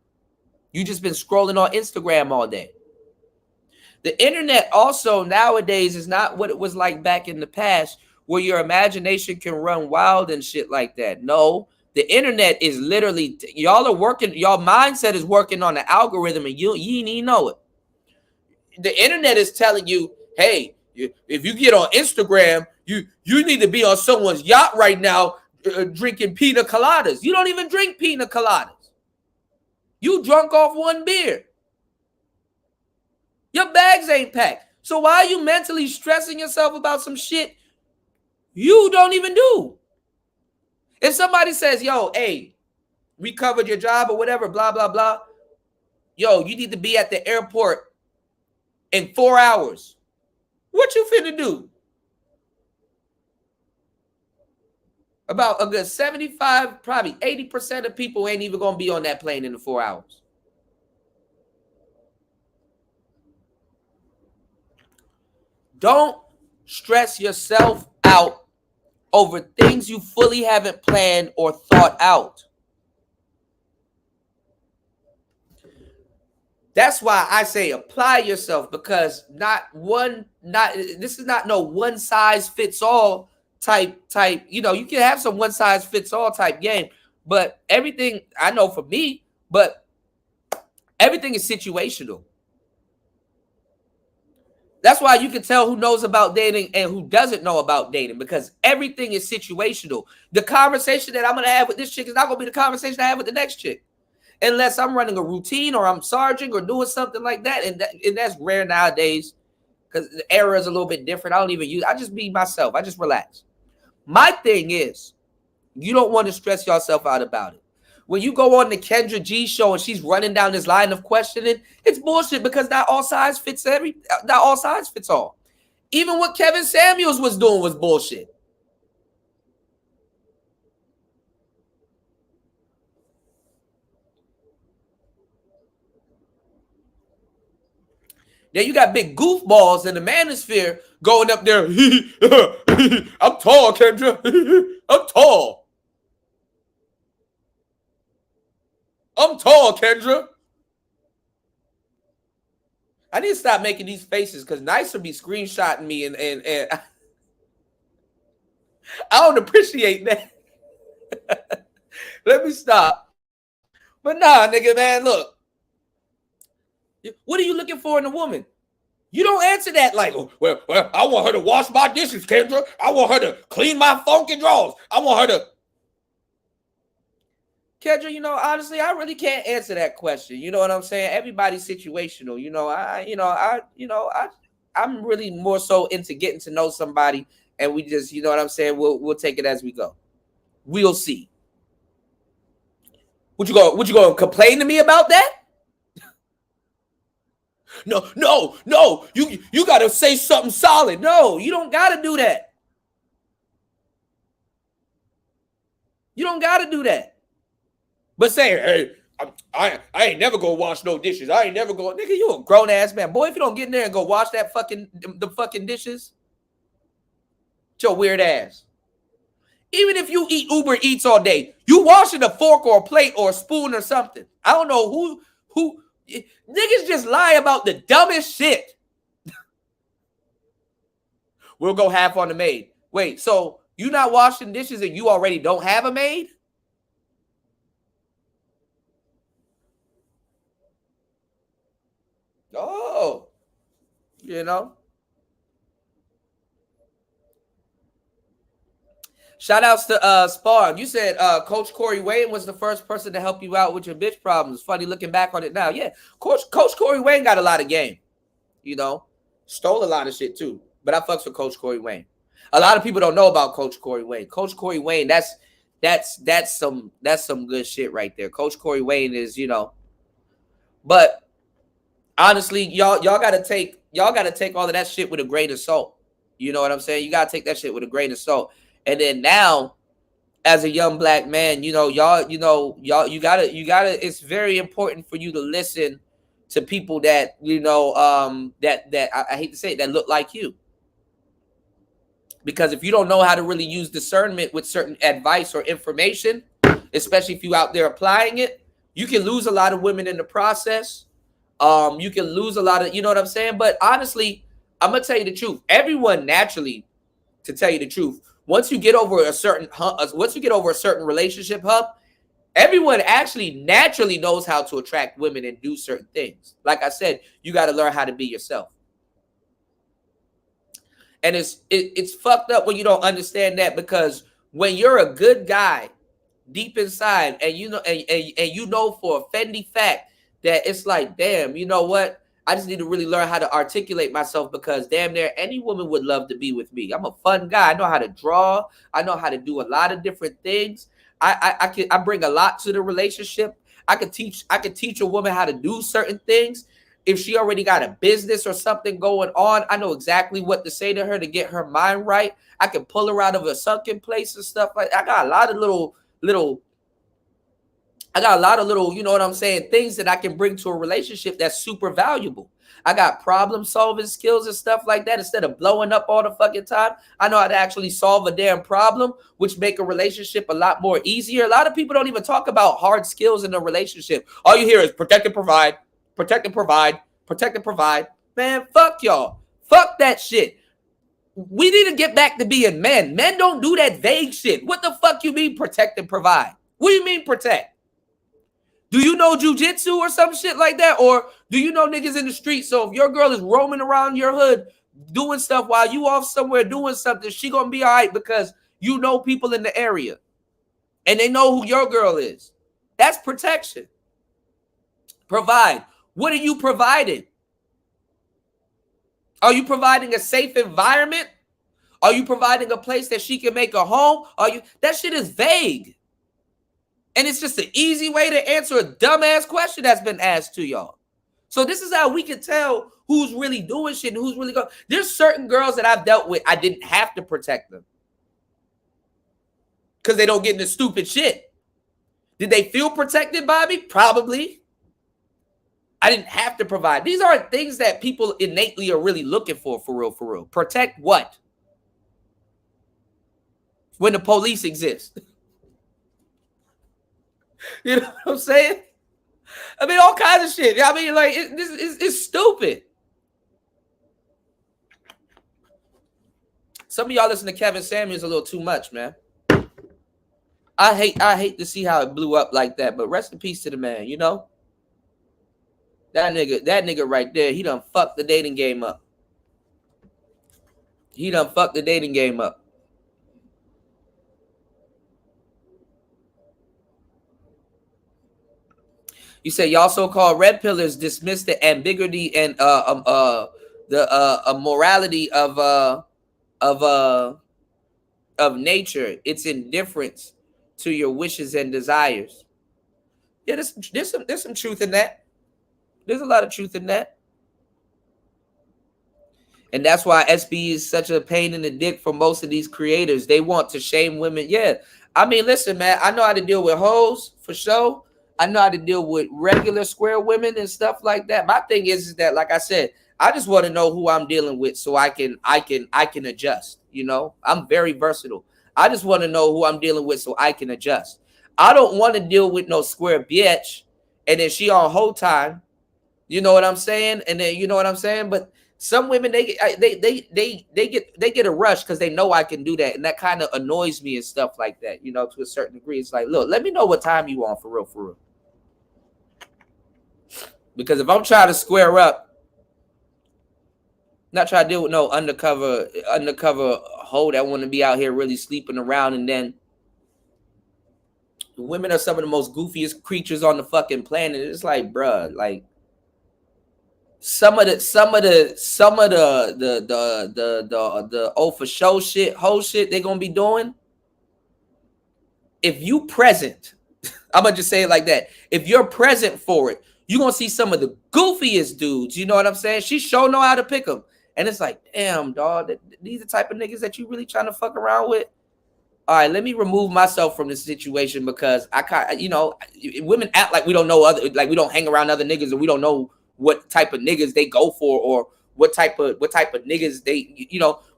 You just been scrolling on Instagram all day. The internet also nowadays is not what it was like back in the past, where your imagination can run wild and shit like that. No, the internet is literally, y'all are working, y'all mindset is working on the algorithm and you ain't even know it. The internet is telling you, hey, if you get on Instagram, you need to be on someone's yacht right now drinking pina coladas. You don't even drink pina coladas. You drunk off one beer. Your bags ain't packed. So why are you mentally stressing yourself about some shit you don't even do? If somebody says, yo, hey, we covered your job or whatever, blah, blah, blah. Yo, you need to be at the airport in 4 hours. What you finna do? About a good 75, probably 80% of people ain't even gonna be on that plane in the 4 hours. Don't stress yourself out over things you fully haven't planned or thought out. That's why I say apply yourself, because this is not no one size fits all type, you know, you can have some one size fits all type game, but everything, I know for me, but everything is situational. That's why you can tell who knows about dating and who doesn't know about dating, because everything is situational. The conversation that I'm going to have with this chick is not going to be the conversation I have with the next chick, unless I'm running a routine or I'm sergeant or doing something like that. And that's rare nowadays because the era is a little bit different. I just be myself. I just relax. My thing is, you don't want to stress yourself out about it. When you go on the Kendra G show and she's running down this line of questioning, it's bullshit, because not all size fits all. Even what Kevin Samuels was doing was bullshit. Then you got big goofballs in the manosphere going up there. I'm tall, Kendra. I'm tall. I'm tall, Kendra. I need to stop making these faces because Nice will be screenshotting me and I don't appreciate that. Let me stop. But nah, nigga, man, look. What are you looking for in a woman? You don't answer that like, well, I want her to wash my dishes, Kendra. I want her to clean my funky drawers. I want her to. Kendra, you know, honestly, I really can't answer that question. You know what I'm saying? Everybody's situational. You know, I'm really more so into getting to know somebody, and we just, you know what I'm saying? We'll take it as we go. We'll see. What you going to complain to me about that? No. You got to say something solid. No, you don't got to do that. You don't got to do that. But say, hey, I ain't never gonna wash no dishes. I ain't never gonna, nigga, you a grown ass man. Boy, if you don't get in there and go wash that the fucking dishes, it's your weird ass. Even if you eat Uber Eats all day, you washing a fork or a plate or a spoon or something. I don't know who niggas just lie about the dumbest shit. We'll go half on the maid. Wait, so you not washing dishes and you already don't have a maid? Oh, you know. Shout outs to Spawn. You said Coach Corey Wayne was the first person to help you out with your bitch problems. Funny looking back on it now. Yeah, Coach Corey Wayne got a lot of game. You know, stole a lot of shit too. But I fucks with Coach Corey Wayne. A lot of people don't know about Coach Corey Wayne. Coach Corey Wayne, that's some good shit right there. Coach Corey Wayne is, you know. But honestly, y'all gotta take all of that shit with a grain of salt. You know what I'm saying? You gotta take that shit with a grain of salt. And then now, as a young black man, you gotta, it's very important for you to listen to people that, that I hate to say it, that look like you. Because if you don't know how to really use discernment with certain advice or information, especially if you out there applying it, you can lose a lot of women in the process. You can lose a lot of, you know what I'm saying? But honestly, I'm gonna tell you the truth. Everyone naturally, to tell you the truth, once you get over a certain relationship hump, everyone actually naturally knows how to attract women and do certain things. Like I said, you got to learn how to be yourself. And it's fucked up when you don't understand that, because when you're a good guy deep inside, and you know for a Fendi fact that it's like, damn, you know what? I just need to really learn how to articulate myself, because damn near any woman would love to be with me. I'm a fun guy. I know how to draw. I know how to do a lot of different things. I bring a lot to the relationship. I could teach a woman how to do certain things. If she already got a business or something going on, I know exactly what to say to her to get her mind right. I can pull her out of a sunken place and stuff like that. I got a lot of little, you know what I'm saying, things that I can bring to a relationship that's super valuable. I got problem solving skills and stuff like that. Instead of blowing up all the fucking time, I know how to actually solve a damn problem, which make a relationship a lot more easier. A lot of people don't even talk about hard skills in a relationship. All you hear is protect and provide, protect and provide, protect and provide. Man, fuck y'all. Fuck that shit. We need to get back to being men. Men don't do that vague shit. What the fuck you mean protect and provide? What do you mean protect? Do you know jujitsu or some shit like that? Or do you know niggas in the street? So if your girl is roaming around your hood doing stuff while you off somewhere doing something, she gonna be all right because you know people in the area and they know who your girl is. That's protection. Provide. What are you providing? Are you providing a safe environment? Are you providing a place that she can make a home? That shit is vague. And it's just an easy way to answer a dumbass question that's been asked to y'all. So this is how we can tell who's really doing shit and who's really going. There's certain girls that I've dealt with, I didn't have to protect them because they don't get into stupid shit. Did they feel protected by me? Probably. I didn't have to provide. These aren't things that people innately are really looking for real, for real. Protect what? When the police exist. You know what I'm saying? I mean, all kinds of shit. I mean, like, it's stupid. Some of y'all listen to Kevin Samuels a little too much, man. I hate to see how it blew up like that, but rest in peace to the man, you know? That nigga right there, he done fucked the dating game up. He done fucked the dating game up. You say y'all so-called red pillars dismiss the ambiguity and the morality of nature. It's indifference to your wishes and desires. Yeah, there's some truth in that. There's a lot of truth in that. And that's why SB is such a pain in the dick for most of these creators. They want to shame women. Yeah. I mean, listen, man, I know how to deal with hoes for sure. I know how to deal with regular square women and stuff like that. My thing is that, like I said, I just want to know who I'm dealing with so I can adjust. You know, I'm very versatile. I just want to know who I'm dealing with so I can adjust. I don't want to deal with no square bitch and then she on whole time. You know what I'm saying? And then you know what I'm saying? But some women they get a rush because they know I can do that, and that kind of annoys me and stuff like that. You know, to a certain degree, it's like, look, let me know what time you on for real. Because if I'm trying to square up, not trying to deal with no undercover hoe that want to be out here really sleeping around, and then women are some of the most goofiest creatures on the fucking planet. It's like, bruh, like. Some of the oh for show shit, whole shit they're gonna be doing. If you present, I'm gonna just say it like that. If you're present for it, you're gonna see some of the goofiest dudes. You know what I'm saying? She sure know how to pick them, and it's like, damn, dog, these are the type of niggas that you really trying to fuck around with. all right, let me remove myself from this situation because I can't, women act like we don't know like we don't hang around other niggas and we don't know what type of niggas they go for or what type of niggas they,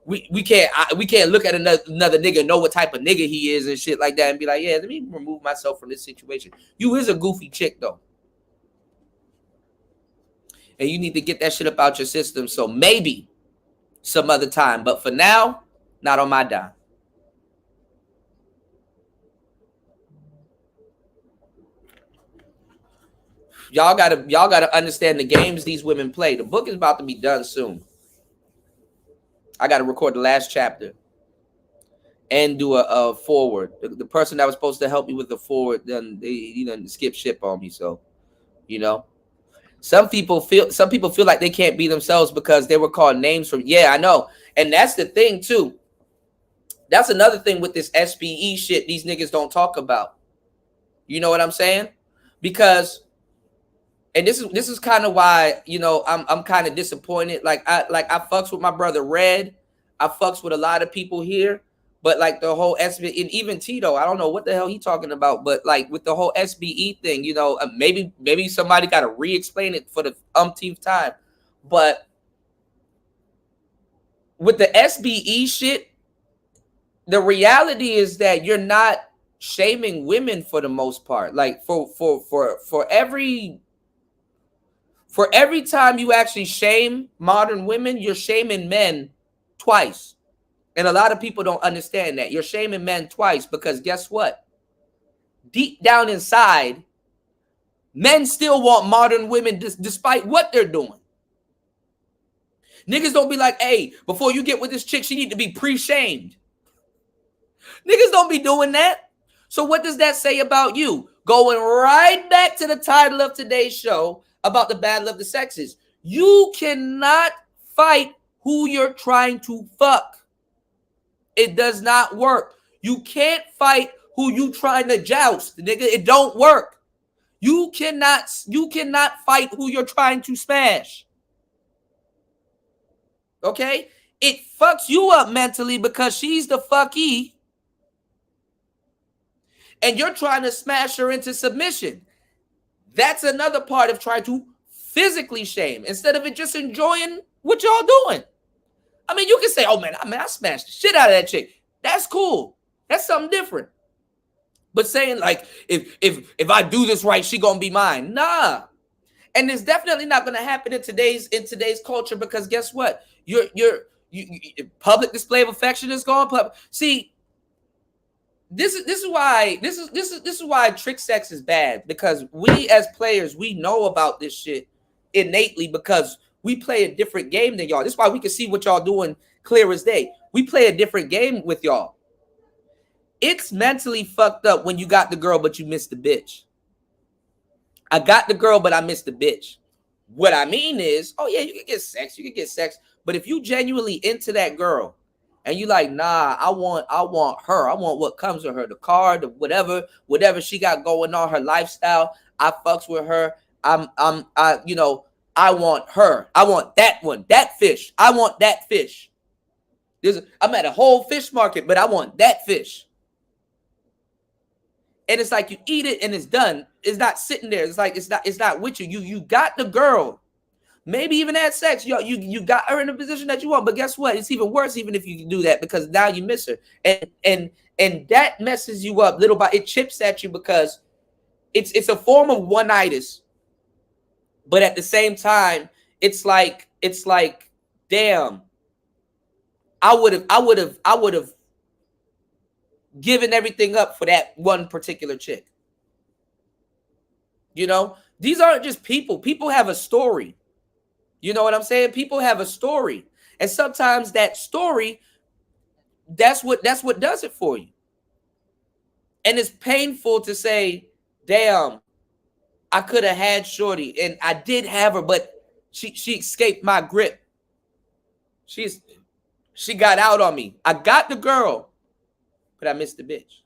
we can't look at another nigga and know what type of nigga he is and shit like that and be like, yeah, let me remove myself from this situation. You is a goofy chick though. And you need to get that shit up out your system. So maybe some other time, but for now, not on my dime. Y'all gotta understand the games these women play. The book is about to be done soon. I gotta record the last chapter and do a forward. The person that was supposed to help me with the forward, then they skip ship on me. So, some people feel like they can't be themselves because they were called names from. Yeah, I know, and that's the thing too. That's another thing with this SBE shit. These niggas don't talk about. You know what I'm saying? Because. And this is kind of why, I'm kind of disappointed. I fucks with my brother Red. I fucks with a lot of people here. But like the whole SBE, and even Tito, I don't know what the hell he talking about. But like with the whole SBE thing, maybe somebody got to re-explain it for the umpteenth time. But with the SBE shit, the reality is that you're not shaming women for the most part. Like for every time you actually shame modern women, you're shaming men twice. And a lot of people don't understand that. You're shaming men twice because guess what? Deep down inside, men still want modern women despite what they're doing. Niggas don't be like, hey, before you get with this chick, she need to be pre-shamed. Niggas don't be doing that. So what does that say about you? Going right back to the title of today's show, about the battle of the sexes. You cannot fight who you're trying to fuck. It does not work. You can't fight who you trying to joust, nigga. It don't work. You cannot fight who you're trying to smash. Okay? It fucks you up mentally because she's the fucky. And you're trying to smash her into submission. That's another part of trying to physically shame instead of it just enjoying what y'all doing. I mean, you can say, oh man, I smashed the shit out of that chick. That's cool. That's something different. But saying like, if I do this right, she gonna be mine. Nah. And it's definitely not gonna happen in today's culture because guess what? Your public display of affection is gone. See, This is why trick sex is bad, because we as players, we know about this shit innately because we play a different game than y'all. This is why we can see what y'all doing clear as day. We play a different game with y'all. It's mentally fucked up when you got the girl but you missed the bitch. I got the girl but I missed the bitch. What I mean is, oh yeah, you can get sex, but if you genuinely into that girl and you like, nah, I want her. I want what comes with her, the car, the whatever she got going on, her lifestyle. I fucks with her. I want her. I want that one, that fish. I want that fish. I'm at a whole fish market, but I want that fish. And it's like you eat it and it's done. It's not sitting there. It's like it's not with you. You got the girl. Maybe even had sex. You got her in a position that you want. But guess what? It's even worse even if you do that because now you miss her. And that messes you up little by it chips at you because it's a form of one-itis. But at the same time, it's like, damn, I would have given everything up for that one particular chick. These aren't just people. People have a story. You know what I'm saying? People have a story. And sometimes that story, that's what does it for you. And it's painful to say, damn, I could have had shorty and I did have her, but she escaped my grip. She got out on me. I got the girl, but I missed the bitch.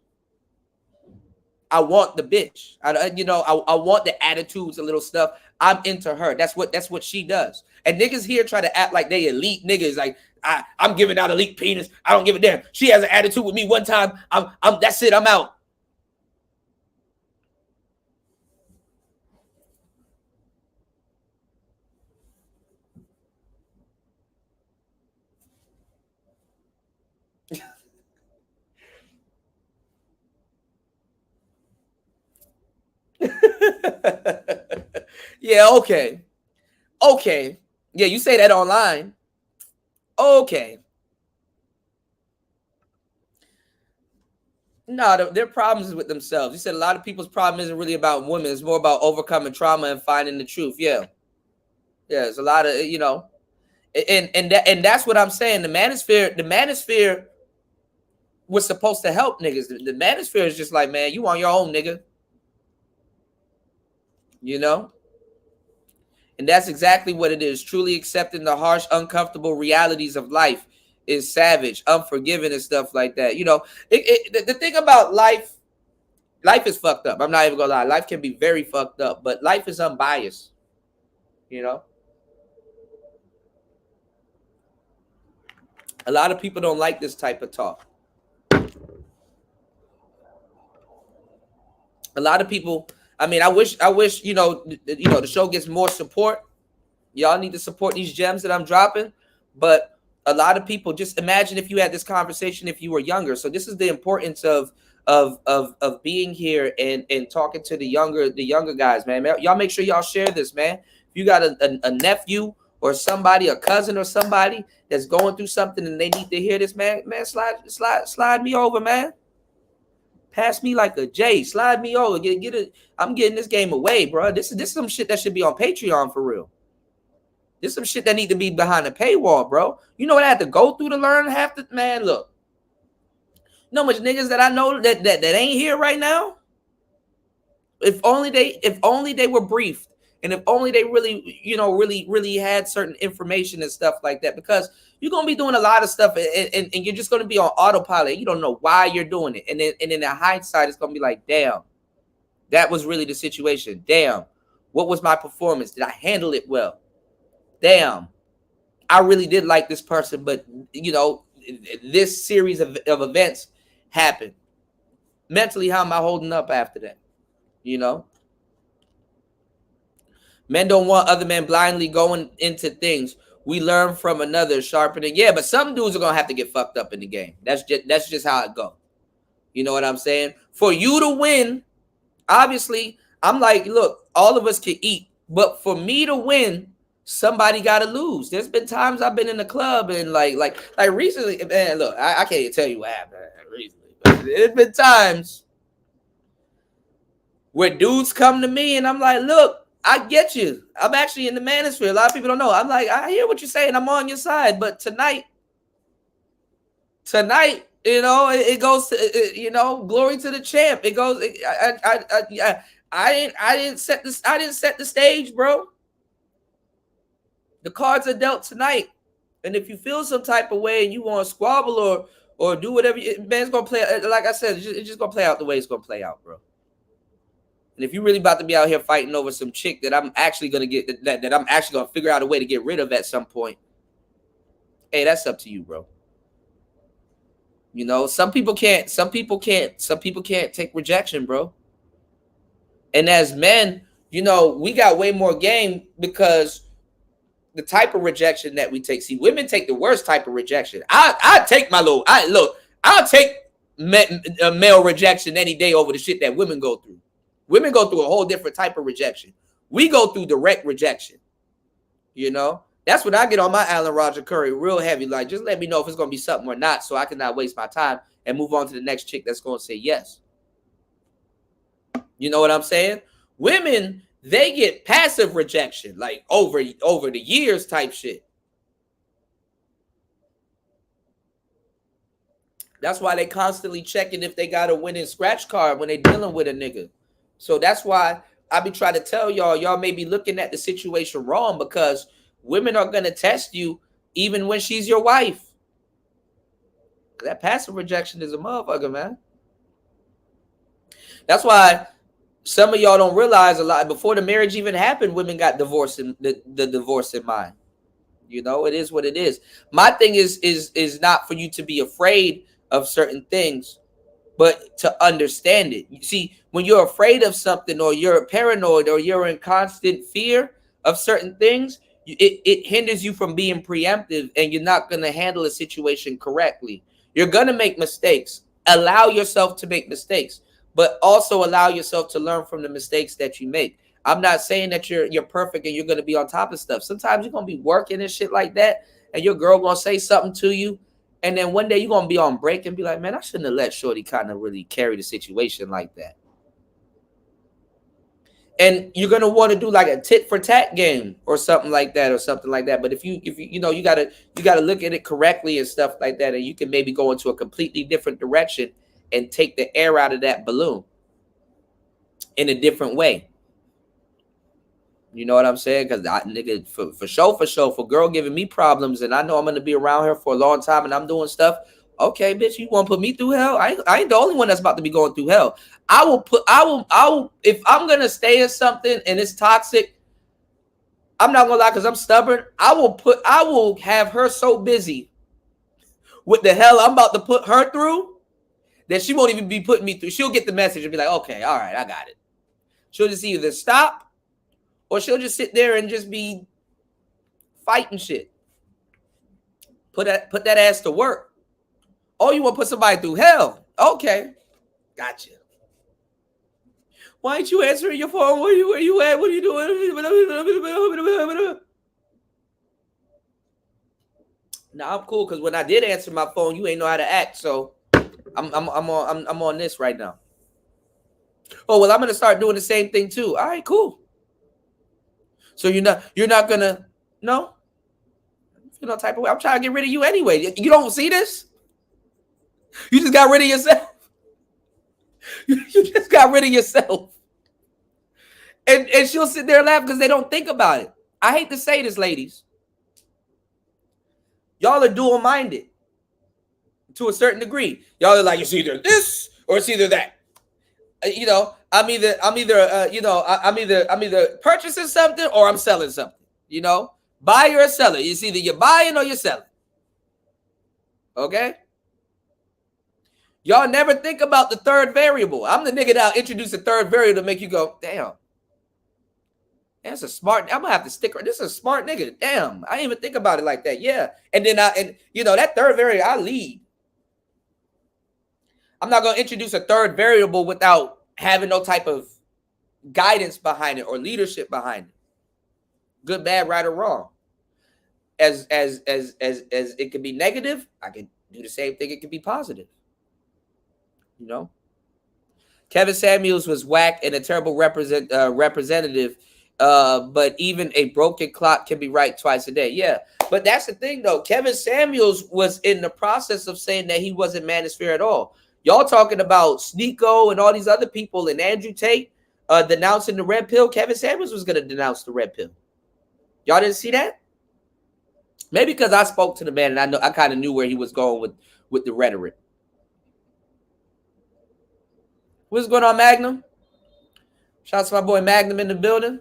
I want the bitch. I want the attitudes and little stuff. I'm into her. That's what she does. And niggas here try to act like they elite niggas. Like I'm giving out elite penis. I don't give a damn. She has an attitude with me one time. I'm that's it. I'm out. Yeah, okay. Okay. Yeah, you say that online. Okay. No, their problems is with themselves. You said a lot of people's problem isn't really about women. It's more about overcoming trauma and finding the truth. Yeah. Yeah, it's a lot of, and that's what I'm saying. The manosphere was supposed to help niggas. The manosphere is just like, man, you on your own, nigga. You know? And that's exactly what it is. Truly accepting the harsh, uncomfortable realities of life is savage, unforgiving, and stuff like that. The thing about life is fucked up. I'm not even gonna lie. Life can be very fucked up, but life is unbiased. You know? A lot of people don't like this type of talk. A lot of people, I mean, I wish, the show gets more support. Y'all need to support these gems that I'm dropping. But a lot of people, just imagine if you had this conversation if you were younger. So this is the importance of being here and talking to the younger guys, man. Y'all make sure y'all share this, man. If you got a nephew or somebody, a cousin or somebody that's going through something and they need to hear this, man, slide me over, man. Pass me like a J. Slide me over. Get it. I'm getting this game away, bro. This is some shit that should be on Patreon for real. This is some shit that need to be behind the paywall, bro. You know what I had to go through to learn half the man. Look, you know how much niggas that I know that ain't here right now. If only they were briefed, and if only they really had certain information and stuff like that, because you're gonna be doing a lot of stuff and you're just gonna be on autopilot. You don't know why you're doing it, and in the hindsight, it's gonna be like, damn, that was really the situation. Damn, what was my performance? Did I handle it well? Damn, I really did like this person, but this series of events happened. Mentally, how am I holding up after that? Men don't want other men blindly going into things. We learn from another, sharpening. Yeah, but some dudes are gonna have to get fucked up in the game. That's just how it go. You know what I'm saying? For you to win, obviously, I'm like, look, all of us can eat, but for me to win, somebody got to lose. There's been times I've been in the club and like recently, man. Look, I can't even tell you what happened recently, but there's been times where dudes come to me and I'm like, look, I get you. I'm actually in the manosphere. A lot of people don't know. I'm like, I hear what you're saying. I'm on your side. But tonight, it goes to, glory to the champ. It goes. I didn't set this. I didn't set the stage, bro. The cards are dealt tonight. And if you feel some type of way and you want to squabble or do whatever, man's gonna play. Like I said, it's just gonna play out the way it's gonna play out, bro. And if you're really about to be out here fighting over some chick that I'm actually gonna get that I'm actually gonna figure out a way to get rid of at some point, hey, that's up to you, bro. Some people can't take rejection, bro. And as men, we got way more game because the type of rejection that we take. See, women take the worst type of rejection. I take I'll take male rejection any day over the shit that women go through. Women go through a whole different type of rejection. We go through direct rejection. That's when I get on my Alan Roger Curry real heavy. Like, just let me know if it's going to be something or not so I can not waste my time and move on to the next chick that's going to say yes. You know what I'm saying? Women, they get passive rejection, like over the years type shit. That's why they constantly checking if they got a winning scratch card when they dealing with a nigga. So that's why I be trying to tell y'all may be looking at the situation wrong, because women are going to test you even when she's your wife. That passive rejection is a motherfucker, man. That's why some of y'all don't realize a lot. Before the marriage even happened, women got divorced in the divorce in mind. You know, it is what it is. My thing is not for you to be afraid of certain things, but to understand it. You see, when you're afraid of something, or you're paranoid, or you're in constant fear of certain things, it hinders you from being preemptive, and you're not going to handle a situation correctly. You're going to make mistakes. Allow yourself to make mistakes, but also allow yourself to learn from the mistakes that you make. I'm not saying that you're perfect and you're going to be on top of stuff. Sometimes you're going to be working and shit like that, and your girl going to say something to you, and then one day you're going to be on break and be like, man, I shouldn't have let shorty kind of really carry the situation like that. And you're going to want to do like a tit for tat game or something like that. But if you you know, you got to look at it correctly and stuff like that. And you can maybe go into a completely different direction and take the air out of that balloon in a different way. You know what I'm saying? Because nigga, for sure, for girl giving me problems, and I know I'm gonna be around her for a long time, and I'm doing stuff. Okay, bitch, you want to put me through hell? I ain't the only one that's about to be going through hell. I will. If I'm gonna stay in something and it's toxic, I'm not gonna lie, because I'm stubborn. I will have her so busy with the hell I'm about to put her through that she won't even be putting me through. She'll get the message and be like, okay, all right, I got it. She'll just either stop, or she'll just sit there and just be fighting shit. Put that ass to work. Oh, you want to put somebody through hell? Okay, gotcha. Why ain't you answering your phone? Where you at? What are you doing? Now I'm cool, because when I did answer my phone, you ain't know how to act. So I'm on this right now. Oh well, I'm gonna start doing the same thing too. All right, cool. So you're not gonna no. You know, type of way. I'm trying to get rid of you anyway. You don't see this? You just got rid of yourself. You just got rid of yourself. And she'll sit there and laugh because they don't think about it. I hate to say this, ladies. Y'all are dual-minded to a certain degree. Y'all are like, it's either this or it's either that. You know, I'm either purchasing something or I'm selling something. You know, buyer or seller. It's either you're buying or you're selling. Okay? Y'all never think about the third variable. I'm the nigga that'll introduce a third variable to make you go, damn. That's a smart. I'm gonna have to stick. This is a smart nigga. Damn, I didn't even think about it like that. Yeah, and then that third variable, I lead. I'm not gonna introduce a third variable without having no type of guidance behind it or leadership behind it. Good, bad, right, or wrong. As it can be negative, I can do the same thing. It can be positive. You know, Kevin Samuels was whack and a terrible representative. But even a broken clock can be right twice a day. Yeah, but that's the thing, though. Kevin Samuels was in the process of saying that he wasn't Manosphere at all. Y'all talking about Sneeko and all these other people and Andrew Tate denouncing the red pill. Kevin Samuels was going to denounce the red pill. Y'all didn't see that? Maybe because I spoke to the man and I kind of knew where he was going with the rhetoric. What's going on, Magnum? Shout out to my boy Magnum in the building.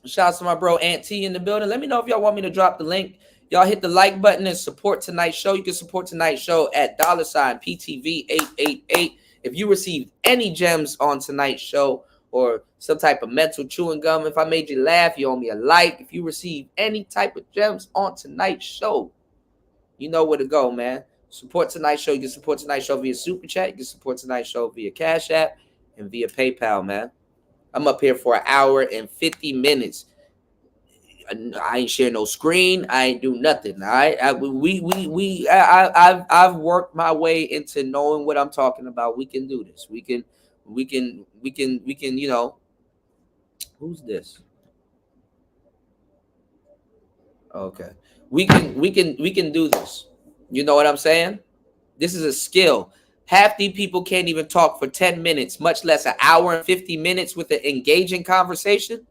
Shout out to my bro Aunt T in the building. Let me know if y'all want me to drop the link. Y'all hit the like button and support tonight's show. You can support tonight's show at $PTV888. If you received any gems on tonight's show or some type of mental chewing gum, if I made you laugh, you owe me a like. If you received any type of gems on tonight's show, you know where to go, man. Support tonight's show. You can support tonight's show via Super Chat. You can support tonight's show via Cash App and via PayPal, man. I'm up here for an hour and 50 minutes. I ain't share no screen. I ain't do nothing. All right. I've worked my way into knowing what I'm talking about. We can do this. We can, you know, who's this? Okay. We can do this. You know what I'm saying? This is a skill. Half these people can't even talk for 10 minutes, much less an hour and 50 minutes with an engaging conversation.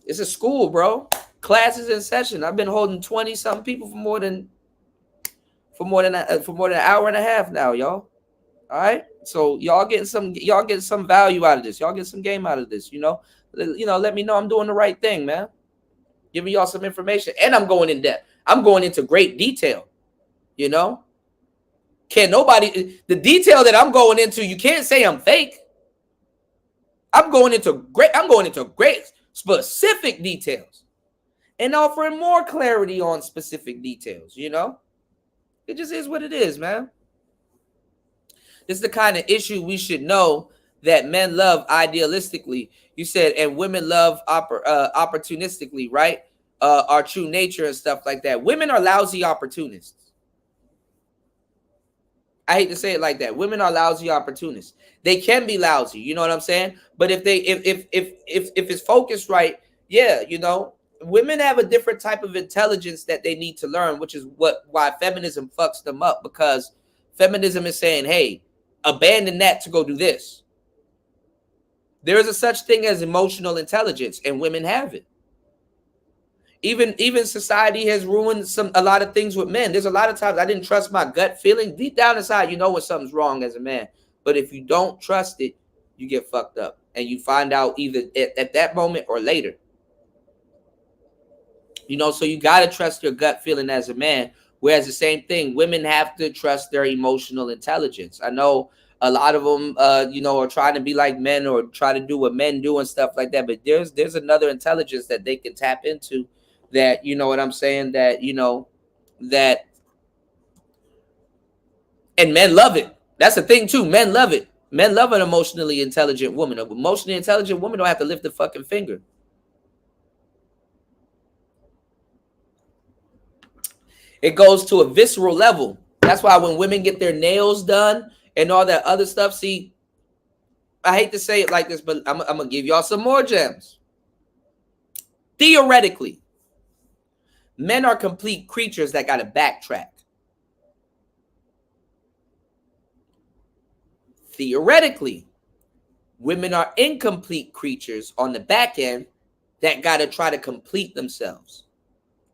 It's a school, bro. Classes in session. I've been holding 20-something people for more than an hour and a half now, y'all. All right. So y'all getting some value out of this. Y'all get some game out of this. Let me know I'm doing the right thing, man. Giving y'all some information, and I'm going in depth. I'm going into great detail. You know, the detail that I'm going into, you can't say I'm fake. I'm going into great specific details and offering more clarity on specific details. It just is what it is, man. This is the kind of issue we should know that men love idealistically. You said, and women love opportunistically, right? Our true nature and stuff like that. Women are lousy opportunists. I hate to say it like that. Women are lousy opportunists. They can be lousy, you know what I'm saying? But if it's focused right, yeah, women have a different type of intelligence that they need to learn, which is why feminism fucks them up, because feminism is saying, hey, abandon that to go do this. There is a such thing as emotional intelligence, and women have it. Even society has ruined a lot of things with men. There's a lot of times I didn't trust my gut feeling. Deep down inside, you know when something's wrong as a man. But if you don't trust it, you get fucked up. And you find out either at that moment or later. So you got to trust your gut feeling as a man. Whereas the same thing, women have to trust their emotional intelligence. I know a lot of them, are trying to be like men or try to do what men do and stuff like that. But there's another intelligence that they can tap into that, you know what I'm saying, that, that, and men love it. That's the thing too. Men love it. Men love an emotionally intelligent woman. An emotionally intelligent woman don't have to lift a fucking finger. It goes to a visceral level. That's why when women get their nails done and all that other stuff, see, I hate to say it like this, but I'm going to give y'all some more gems. Theoretically, men are complete creatures that got to backtrack. Theoretically, women are incomplete creatures on the back end that got to try to complete themselves.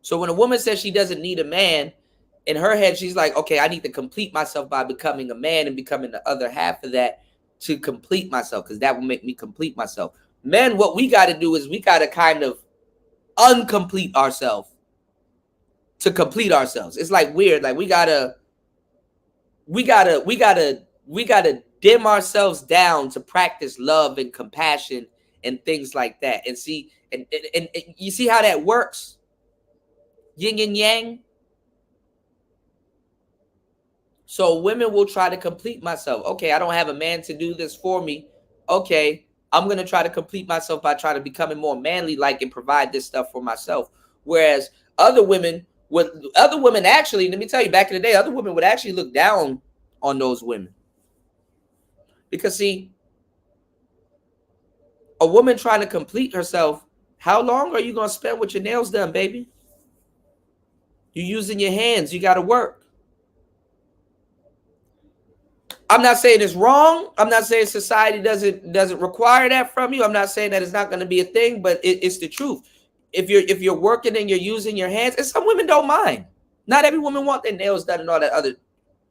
So when a woman says she doesn't need a man, in her head, she's like, okay, I need to complete myself by becoming a man and becoming the other half of that to complete myself, because that will make me complete myself. Men, what we got to do is we got to kind of uncomplete ourselves to complete ourselves. It's like weird. Like we gotta dim ourselves down to practice love and compassion and things like that. And see, and you see how that works? Yin and yang. So women will try to complete myself. Okay, I don't have a man to do this for me. Okay, I'm going to try to complete myself by trying to becoming more manly like and provide this stuff for myself. Whereas other women actually, let me tell you, back in the day, other women would actually look down on those women. Because see, a woman trying to complete herself, how long are you going to spend with your nails done, baby? You're using your hands. You got to work. I'm not saying it's wrong. I'm not saying society doesn't require that from you. I'm not saying that it's not going to be a thing, but it's the truth. If you're working and you're using your hands, and some women don't mind. Not every woman want their nails done and all that other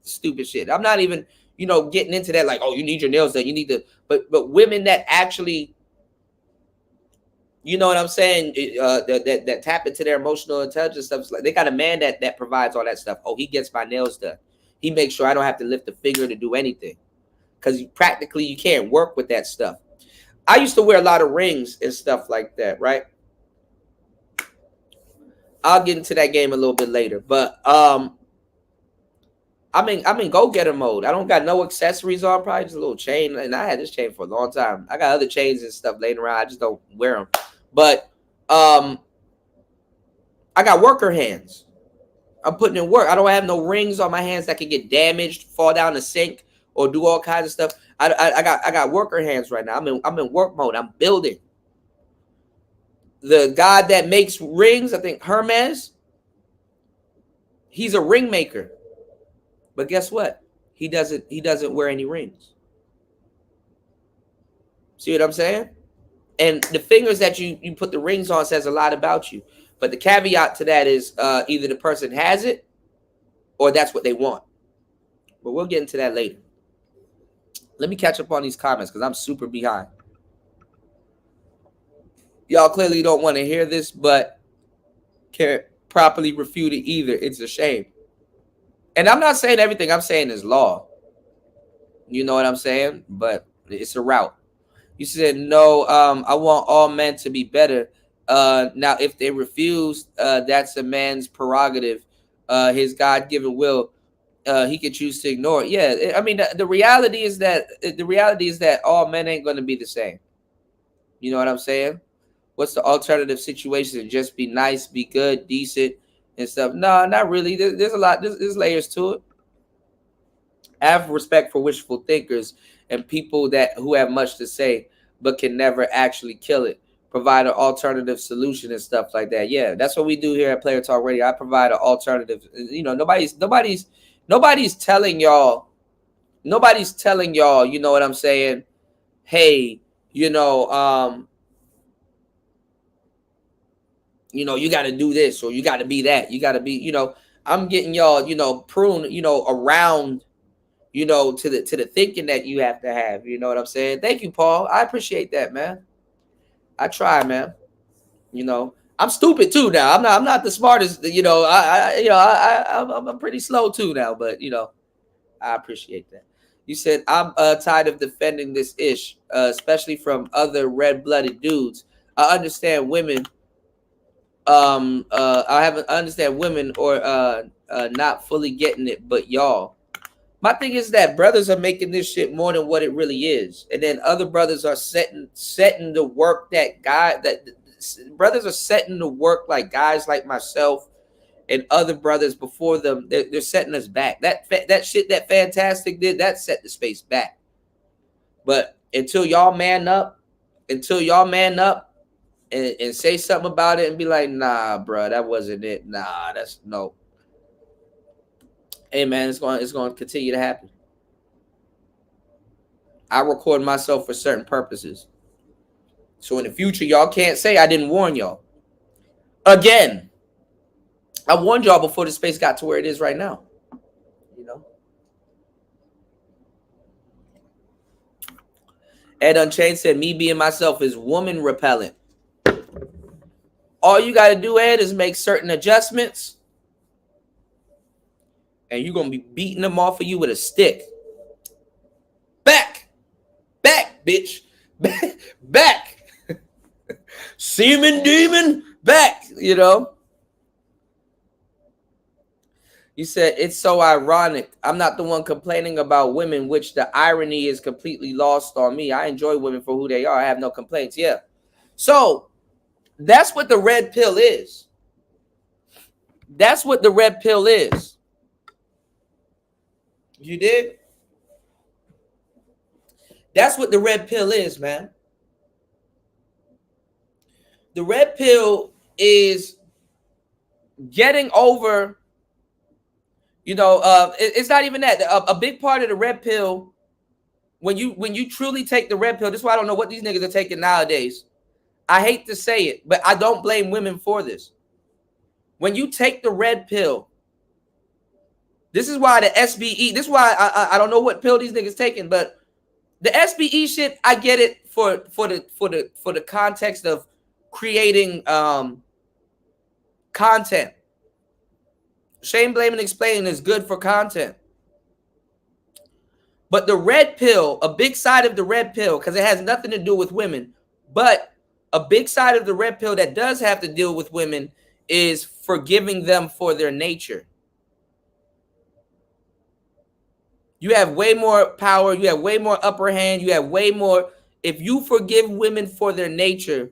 stupid shit. I'm not even, getting into that like, oh, you need your nails done. You need to, but women that actually, you know what I'm saying, that tap into their emotional intelligence stuff. Like they got a man that provides all that stuff. Oh, he gets my nails done. He makes sure I don't have to lift a finger to do anything, because practically you can't work with that stuff. I used to wear a lot of rings and stuff like that, right? I'll get into that game a little bit later, but I'm in go-getter mode. I don't got no accessories on, probably just a little chain, and I had this chain for a long time. I got other chains and stuff laying around. I just don't wear them. But I got worker hands. I'm putting in work. I don't have no rings on my hands that can get damaged, fall down the sink, or do all kinds of stuff. I got worker hands right now. I'm in work mode. I'm building. The guy that makes rings, I think Hermes, he's a ring maker. But guess what? He doesn't wear any rings. See what I'm saying? And the fingers that you put the rings on says a lot about you. But the caveat to that is either the person has it or that's what they want. But we'll get into that later. Let me catch up on these comments because I'm super behind. Y'all clearly don't want to hear this, but can't properly refute it either. It's a shame. And I'm not saying everything I'm saying is law. You know what I'm saying? But it's a route. You said no. I want all men to be better. Now, if they refuse, that's a man's prerogative. His God-given will. He could choose to ignore it. Yeah, I mean, the reality is that all men ain't going to be the same. You know what I'm saying? What's the alternative situation? Just be nice, be good, decent, and stuff. No, not really. There's a lot. There's layers to it. I have respect for wishful thinkers and people who have much to say but can never actually kill it. Provide an alternative solution and stuff like that. Yeah, that's what we do here at Player Talk Radio. I provide an alternative. You know, nobody's telling y'all. Nobody's telling y'all. You know what I'm saying? Hey, you know, you got to do this or you got to be that. You got to be. I'm getting y'all. Prune. Around. To the thinking that you have to have. You know what I'm saying? Thank you, Paul. I appreciate that, man. I try, man. I'm stupid too now. I'm not the smartest. I'm pretty slow too now, but I appreciate that. You said I'm tired of defending this ish, especially from other red-blooded dudes. I understand women. I understand women or not fully getting it, but y'all. My thing is that brothers are making this shit more than what it really is, and then other brothers are setting the work brothers are setting the work like guys like myself and other brothers before them. They're setting us back. That shit that Fantastic did, that set the space back. But until y'all man up, and say something about it and be like, nah, bro, that wasn't it. Nah, that's no. Hey man, it's going to continue to happen. I record myself for certain purposes. So in the future, y'all can't say I didn't warn y'all. Again, I warned y'all before the space got to where it is right now. Ed Unchained said, me being myself is woman repellent. All you got to do, Ed, is make certain adjustments. And you're going to be beating them off of you with a stick. Back, bitch. Back. Semen demon, back, You said, it's so ironic. I'm not the one complaining about women, which the irony is completely lost on me. I enjoy women for who they are. I have no complaints. Yeah. So that's what the red pill is. That's what the red pill is. You did? That's what the red pill is, man. The red pill is getting over, it's not even that. A big part of the red pill, when you truly take the red pill, this is why I don't know what these niggas are taking nowadays. I hate to say it, but I don't blame women for this. When you take the red pill, this is why the SBE, this is why I don't know what pill these niggas taking, but the SBE shit, I get it for the context of creating content. Shame, blame, and explaining is good for content. But the red pill, a big side of the red pill, because it has nothing to do with women, but a big side of the red pill that does have to deal with women is forgiving them for their nature. You have way more power. You have way more upper hand. You have way more. If you forgive women for their nature,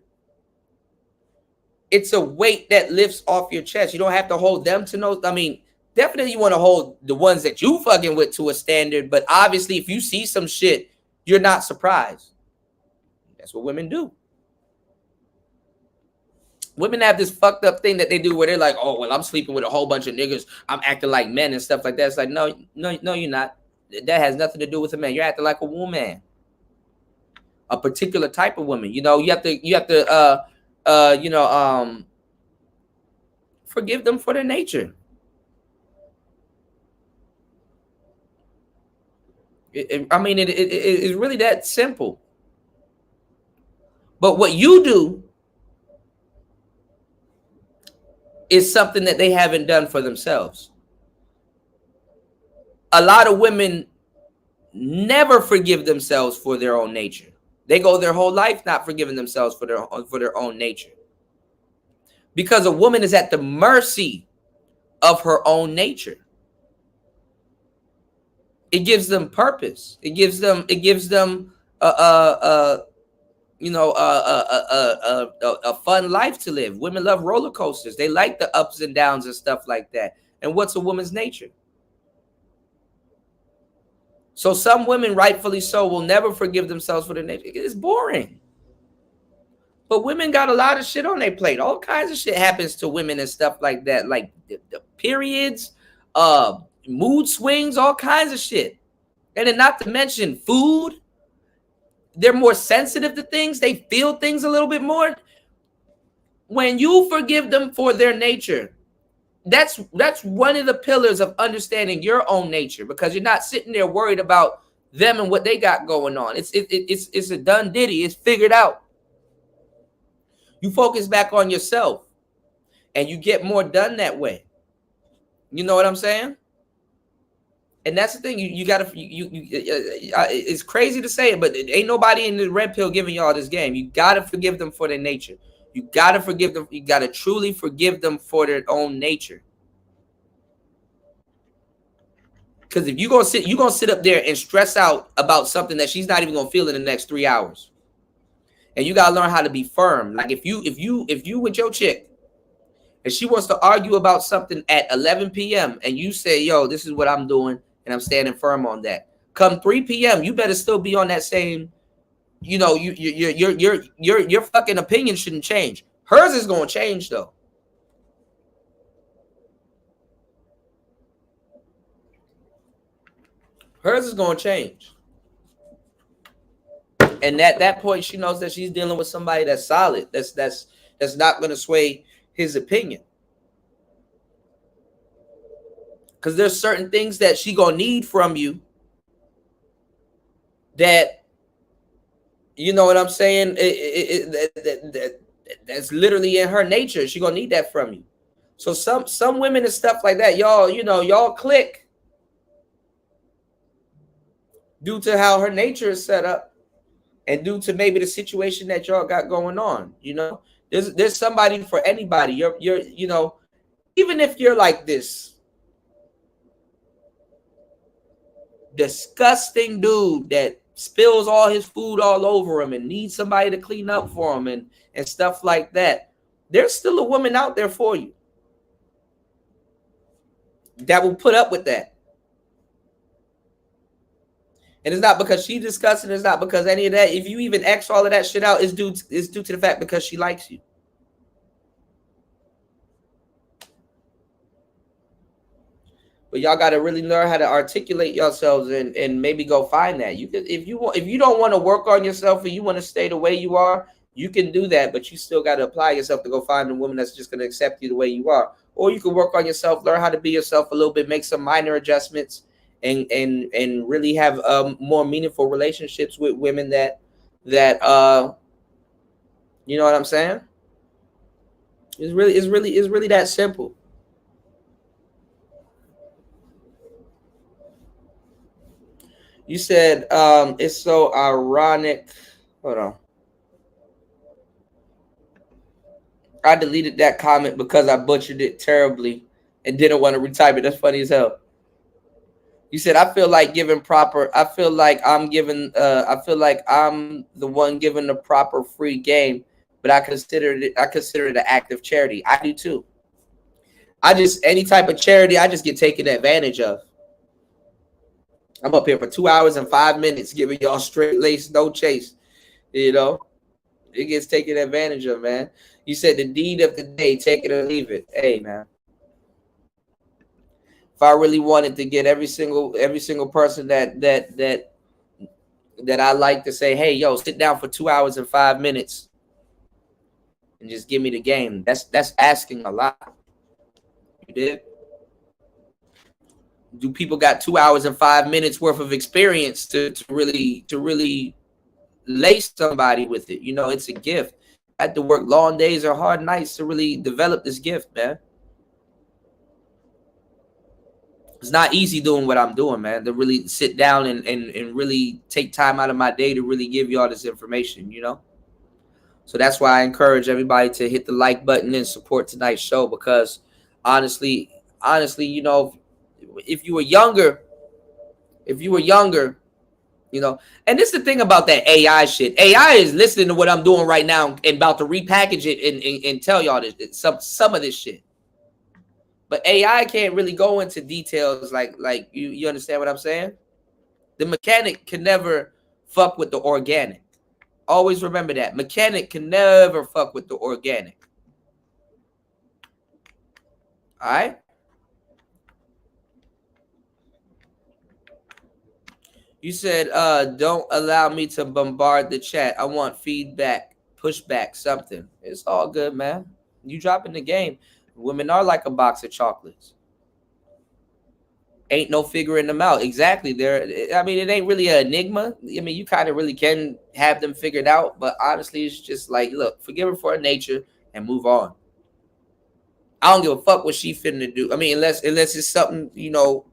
it's a weight that lifts off your chest. You don't have to hold them to no. I mean, definitely you want to hold the ones that you fucking with to a standard. But obviously, if you see some shit, you're not surprised. That's what women do. Women have this fucked up thing that they do where they're like, oh, well, I'm sleeping with a whole bunch of niggas. I'm acting like men and stuff like that. It's like, no, you're not. That has nothing to do with a man. You're acting like a woman, a particular type of woman. You have to forgive them for their nature. I mean, it is really that simple. But what you do is something that they haven't done for themselves. A lot of women never forgive themselves for their own nature. They go their whole life not forgiving themselves for their own nature. Because a woman is at the mercy of her own nature. It gives them purpose. It gives them a fun life to live. Women love roller coasters. They like the ups and downs and stuff like that. And what's a woman's nature? So some women, rightfully so, will never forgive themselves for their nature. It's boring. But women got a lot of shit on their plate. All kinds of shit happens to women and stuff like that, like the periods, mood swings, all kinds of shit. And then not to mention food. They're more sensitive to things. They feel things a little bit more. When you forgive them for their nature, that's one of the pillars of understanding your own nature, because you're not sitting there worried about them and what they got going on. It's a done ditty. It's figured out. You focus back on yourself, and you get more done that way. You know what I'm saying? And that's the thing. You gotta. It's crazy to say it, but ain't nobody in the red pill giving y'all this game. You gotta forgive them for their nature. You gotta forgive them. You gotta truly forgive them for their own nature. Because if you're gonna sit up there and stress out about something that she's not even gonna feel in the next 3 hours. And you gotta learn how to be firm. Like if you with your chick and she wants to argue about something at 11 p.m. and you say, yo, this is what I'm doing, and I'm standing firm on that. Come 3 p.m., you better still be on that same, your fucking opinion shouldn't change. Hers is gonna change though. Hers is gonna change. And at that point, she knows that she's dealing with somebody that's solid, that's not gonna sway his opinion. Because there's certain things that she gonna need from you that, you know what I'm saying, that's literally in her nature. She gonna need that from you. So some women and stuff like that, y'all click due to how her nature is set up. And due to maybe the situation that y'all got going on, there's somebody for anybody. You're even if you're like this disgusting dude that spills all his food all over him and needs somebody to clean up for him and stuff like that, there's still a woman out there for you that will put up with that. And it's not because she's disgusting. It's not because any of that. If you even X all of that shit out, it's due to the fact because she likes you. But y'all got to really learn how to articulate yourselves and maybe go find that. You could, if you don't want to work on yourself and you want to stay the way you are, you can do that. But you still got to apply yourself to go find a woman that's just going to accept you the way you are. Or you can work on yourself, learn how to be yourself a little bit, make some minor adjustments. And really have more meaningful relationships with women that you know what I'm saying? It's really that simple. You said it's so ironic. Hold on. I deleted that comment because I butchered it terribly and didn't want to retype it. That's funny as hell. You said, I feel like I'm the one giving the proper free game, but I consider it an act of charity. I do too. Any type of charity, I just get taken advantage of. I'm up here for 2 hours and 5 minutes giving y'all straight lace, no chase. It gets taken advantage of, man. You said the deed of the day, take it or leave it. Hey, man. If I really wanted to get every single person that I like to say, hey, yo, sit down for 2 hours and 5 minutes and just give me the game. That's asking a lot. You did? Do people got 2 hours and 5 minutes worth of experience to really lace somebody with it? You know, it's a gift. I had to work long days or hard nights to really develop this gift, man. It's not easy doing what I'm doing, man, to really sit down and really take time out of my day to really give you all this information, you know? So that's why I encourage everybody to hit the like button and support tonight's show, because honestly, you know, if you were younger, you know, and this is the thing about that AI shit. AI is listening to what I'm doing right now and about to repackage it and tell y'all this, some of this shit. But AI can't really go into details like you understand what I'm saying? The mechanic can never fuck with the organic. Always remember that. Mechanic can never fuck with the organic. All right? You said, don't allow me to bombard the chat. I want feedback, pushback, something. It's all good, man. You dropping the game. Women are like a box of chocolates. Ain't no figuring them out. Exactly. I mean, it ain't really an enigma. I mean, you kind of really can have them figured out, but honestly, it's just like, look, forgive her for her nature and move on. I don't give a fuck what she finna do. I mean, unless it's something, you know,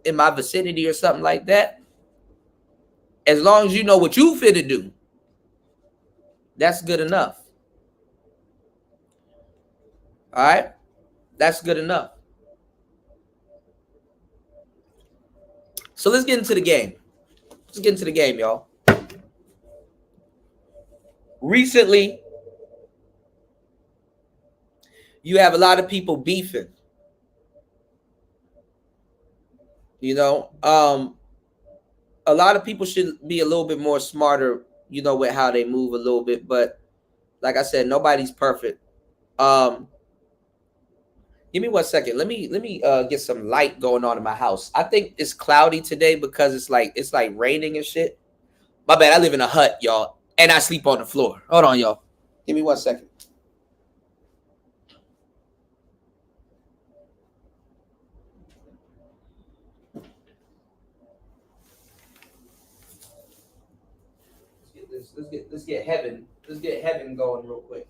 in my vicinity or something like that. As long as you know what you finna do, that's good enough. All right? That's good enough. So let's get into the game. Let's get into the game, y'all. Recently, you have a lot of people beefing. You know, a lot of people should be a little bit more smarter, you know, with how they move a little bit. But like I said, nobody's perfect. Give me 1 second. Let me get some light going on in my house. I think it's cloudy today because it's like raining and shit. My bad. I live in a hut, y'all, and I sleep on the floor. Hold on, y'all. Give me 1 second. Let's get heaven going real quick.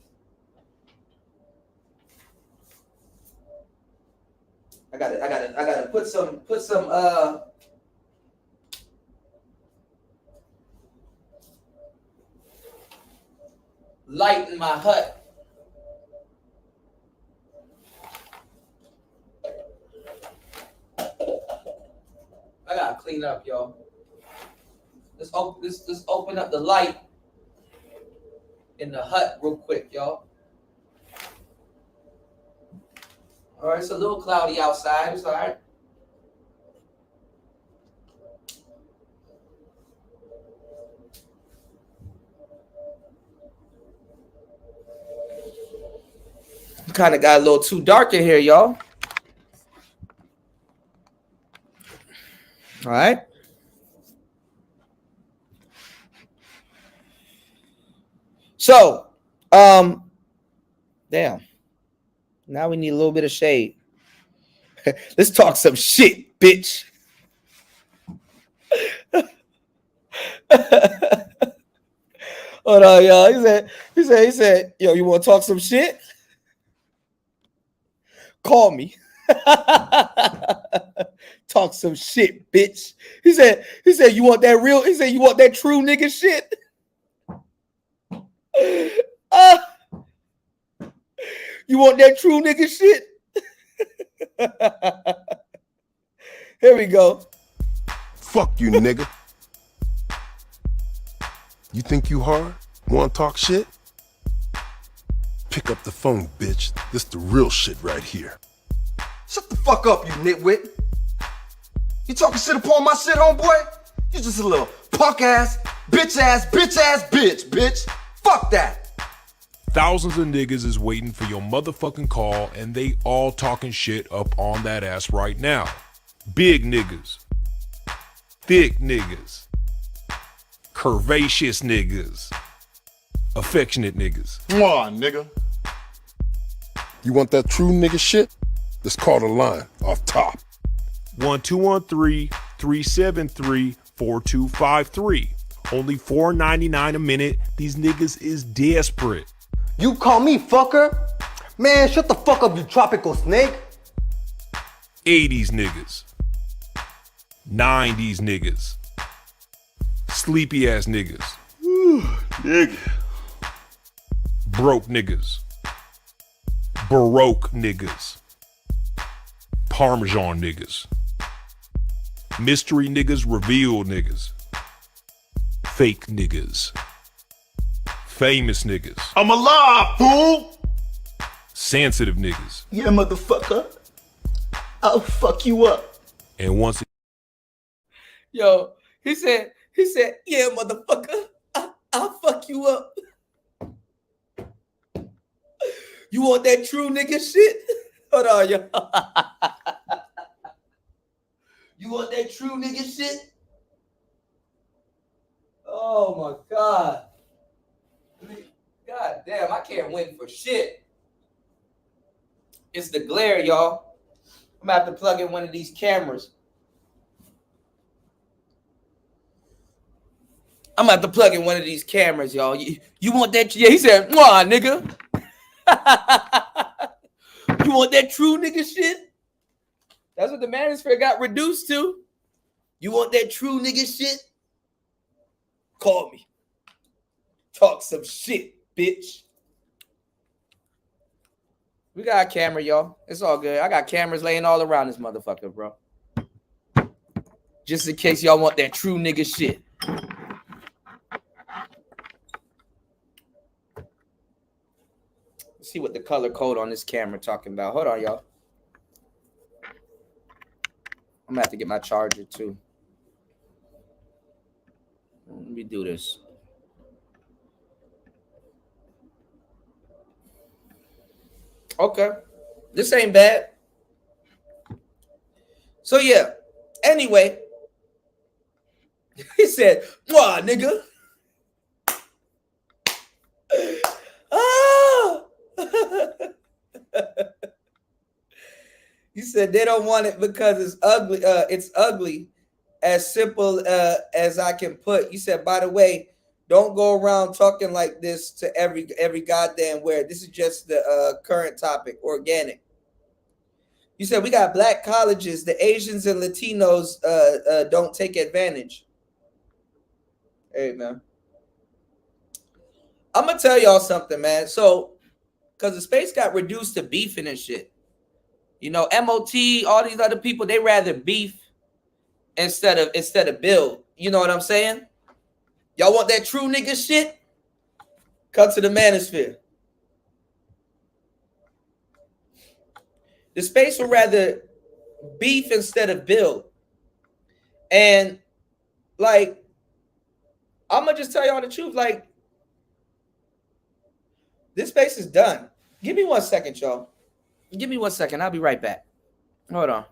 I gotta put some light in my hut. I gotta clean up, y'all. Let's open up the light in the hut real quick, y'all. All right, it's a little cloudy outside. It's all right. Kind of got a little too dark in here, y'all. All right. So, damn. Now we need a little bit of shade. Let's talk some shit, bitch. Hold on, y'all. He said, yo, you want to talk some shit? Call me. Talk some shit, bitch. He said, you want that real? He said, you want that true nigga shit? You want that true nigga shit? Here we go. Fuck you, nigga. You think you hard? Want to talk shit? Pick up the phone, bitch. This the real shit right here. Shut the fuck up, you nitwit. You talking shit upon my shit, homeboy? You just a little punk ass, bitch. Fuck that. Thousands of niggas is waiting for your motherfucking call, and they all talking shit up on that ass right now. Big niggas, thick niggas, curvaceous niggas, affectionate niggas. Mwah, nigga. You want that true nigga shit? Let's call the line off top. 1213-373-4253. Only $4.99 a minute. These niggas is desperate. You call me fucker? Man, shut the fuck up, you tropical snake. 80s niggas. 90s niggas. Sleepy ass niggas. Nigga. Broke niggas. Baroque niggas. Parmesan niggas. Mystery niggas, revealed niggas. Fake niggas. Famous niggas. I'm alive, fool! Sensitive niggas. Yeah, motherfucker. I'll fuck you up. And once Yo, he said, yeah, motherfucker, I'll fuck you up. You want that true nigga shit? Hold on, yo. You want that true nigga shit? Oh my God. God damn, I can't win for shit. It's the glare, y'all. I'm gonna have to plug in one of these cameras. I'm gonna have to plug in one of these cameras, y'all. You want that? Yeah, he said, "Mwah, nigga." You want that true nigga shit? That's what the manosphere got reduced to. You want that true nigga shit? Call me. Talk some shit, bitch. We got a camera, y'all. It's all good. I got cameras laying all around this motherfucker, bro. Just in case y'all want that true nigga shit. Let's see what the color code on this camera talking about. Hold on, y'all. I'm gonna have to get my charger too. Let me do this. Okay. This ain't bad. So yeah. Anyway. He said, "Wah, nigga." Ah! He said they don't want it because it's ugly. It's ugly. As simple as I can put. You said, by the way, don't go around talking like this to every goddamn where. This is just the current topic, organic. You said we got black colleges. The Asians and Latinos don't take advantage. Hey, man. I'm going to tell y'all something, man. So, because the space got reduced to beefing and shit. You know, MOT, all these other people, they rather beef instead of build. You know what I'm saying? Y'all want that true nigga shit? Come to the manosphere. The space would rather beef instead of build. And like, I'm gonna just tell y'all the truth. Like, this space is done. Give me 1 second, y'all. Give me 1 second. I'll be right back. Hold on.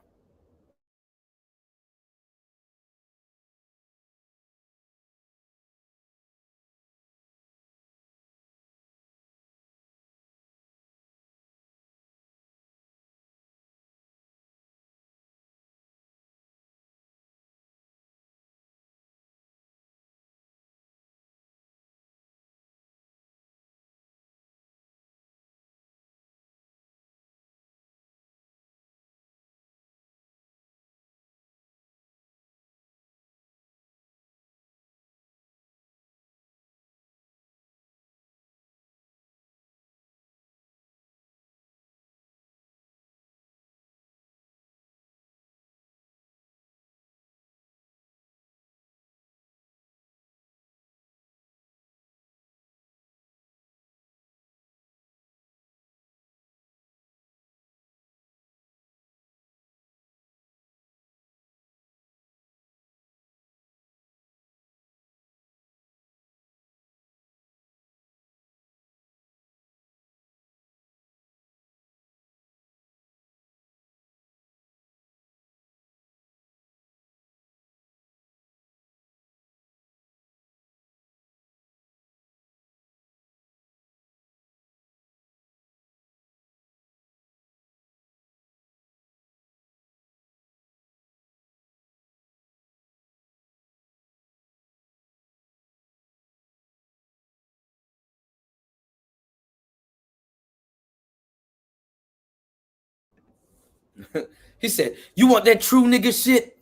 He said, "You want that true nigga shit?"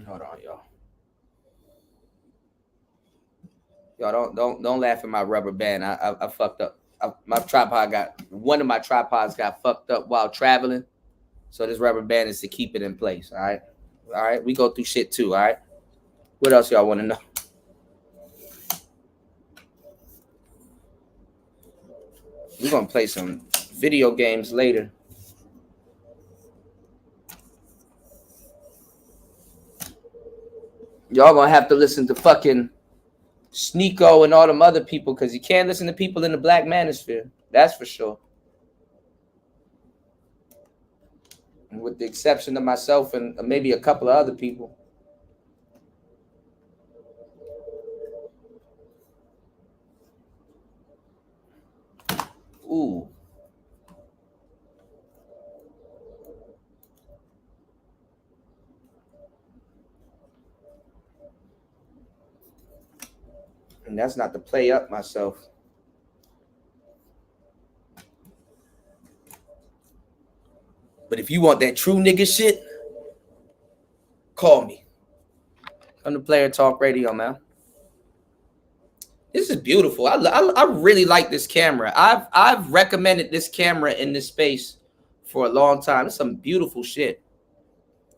Hold on, y'all. Y'all don't laugh at my rubber band. I fucked up. One of my tripods got fucked up while traveling. So this rubber band is to keep it in place. All right. All right. We go through shit too. All right. What else y'all want to know? We're gonna play some video games later. Y'all gonna have to listen to fucking Sneeko and all them other people, because you can't listen to people in the Black Manosphere. That's for sure. And with the exception of myself and maybe a couple of other people. Ooh. And that's not to play up myself. But if you want that true nigga shit, call me. Come to Player Talk Radio, man. This is beautiful. I really like this camera. I've recommended this camera in this space for a long time. It's some beautiful shit.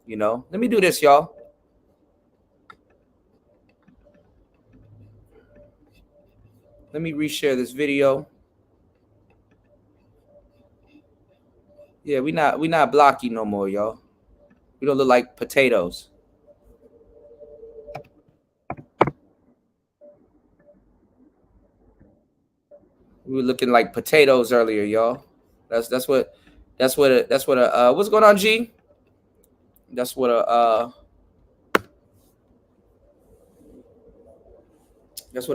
You know, let me do this, y'all. Let me reshare this video. Yeah, we not blocky no more, y'all. We don't look like potatoes. We were looking like potatoes earlier, y'all. That's what what's going on, G? That's what a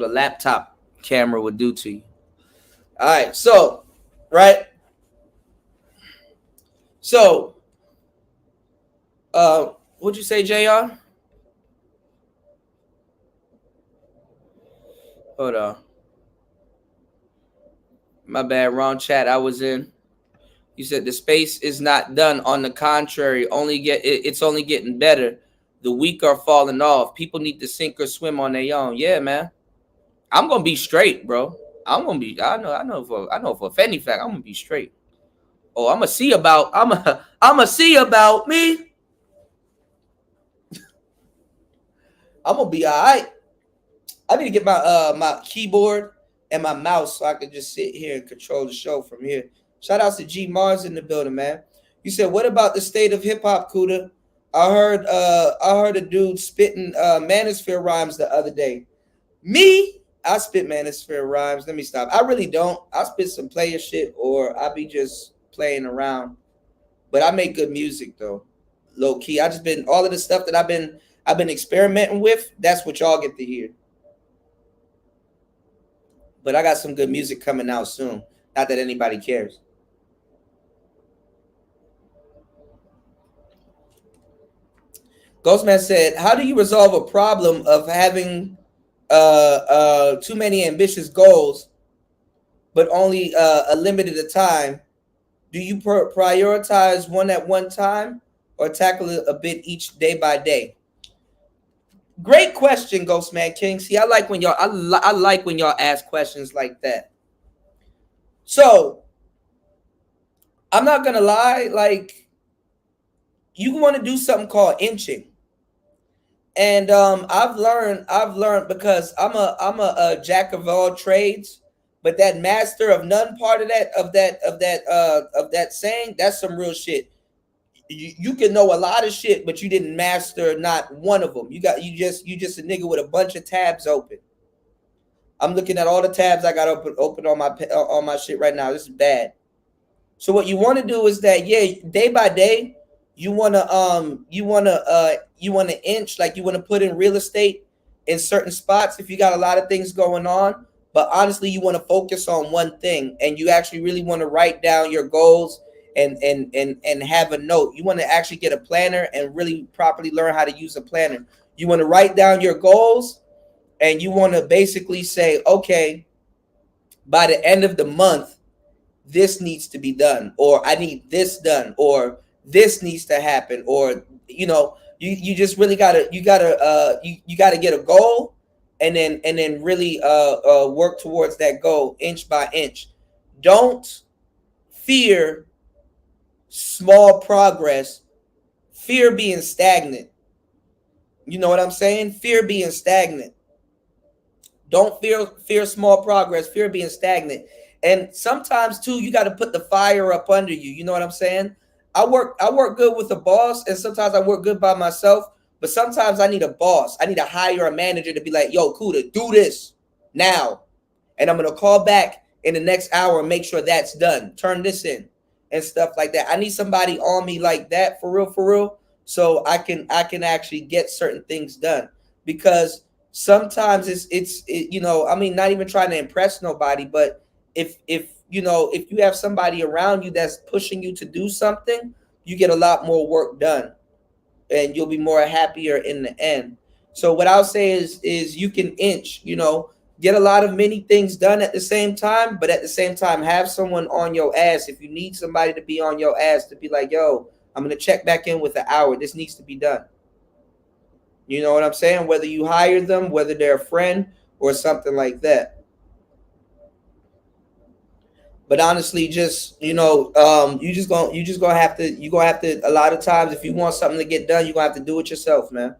laptop camera would do to you. All right, so right. So what'd you say, JR? Hold on. My bad, wrong chat I was in. You said the space is not done. On the contrary, it's only getting better. The weak are falling off. People need to sink or swim on their own. Yeah, man. I'm gonna be straight, bro. I know for a Fendi fact, I'm gonna be straight. Oh, I'm gonna see about me. I'm gonna be all right. I need to get my keyboard and my mouse so I can just sit here and control the show from here. Shout outs to G Mars in the building, man. You said, what about the state of hip hop, Kuda? I heard a dude spitting Manosphere rhymes the other day. Me, I spit Manosphere rhymes. Let me stop. I really don't. I spit some player shit, or I be just playing around. But I make good music though, low key. I just been all of the stuff that I've been experimenting with. That's what y'all get to hear. But I got some good music coming out soon. Not that anybody cares. Ghostman said, how do you resolve a problem of having too many ambitious goals, but only a limited time? Do you prioritize one at one time or tackle it a bit each day by day? Great question, Ghostman King. See, I like when y'all ask questions like that. So I'm not gonna lie, like, you want to do something called inching. And I've learned because I'm a jack of all trades, but that master of none part of that saying, that's some real shit. You can know a lot of shit, but you didn't master not one of them. You just a nigga with a bunch of tabs open. I'm looking at all the tabs I got open on my shit right now. This is bad. So what you want to do is that, yeah, day by day, you wanna inch, like you want to put in real estate in certain spots if you got a lot of things going on. But honestly, you want to focus on one thing, and you actually really want to write down your goals and have a note. You want to actually get a planner and really properly learn how to use a planner. You want to write down your goals, and you want to basically say, okay, by the end of the month, this needs to be done, or I need this done, or this needs to happen, or you just really gotta you gotta get a goal, and then really work towards that goal inch by inch. Don't fear small progress. Fear being stagnant. You know what I'm saying? Fear being stagnant. Don't fear small progress. Fear being stagnant. And sometimes too, you got to put the fire up under you. You know what I'm saying? I work good with a boss, and sometimes I work good by myself. But sometimes I need a boss. I need to hire a manager to be like, yo, Kuda, do this now. And I'm going to call back in the next hour and make sure that's done. Turn this in and stuff like that. I need somebody on me like that for real. So I can actually get certain things done, because sometimes it's I mean, not even trying to impress nobody, but if you have somebody around you that's pushing you to do something, you get a lot more work done, and you'll be more happier in the end. So what I'll say is you can get a lot of many things done at the same time, but at the same time have someone on your ass. If you need somebody to be on your ass, to be like, yo, I'm going to check back in with an hour. This needs to be done. You know what I'm saying? Whether you hire them, whether they're a friend or something like that. But honestly, just, you just gonna have to, a lot of times, if you want something to get done, you're gonna have to do it yourself, man.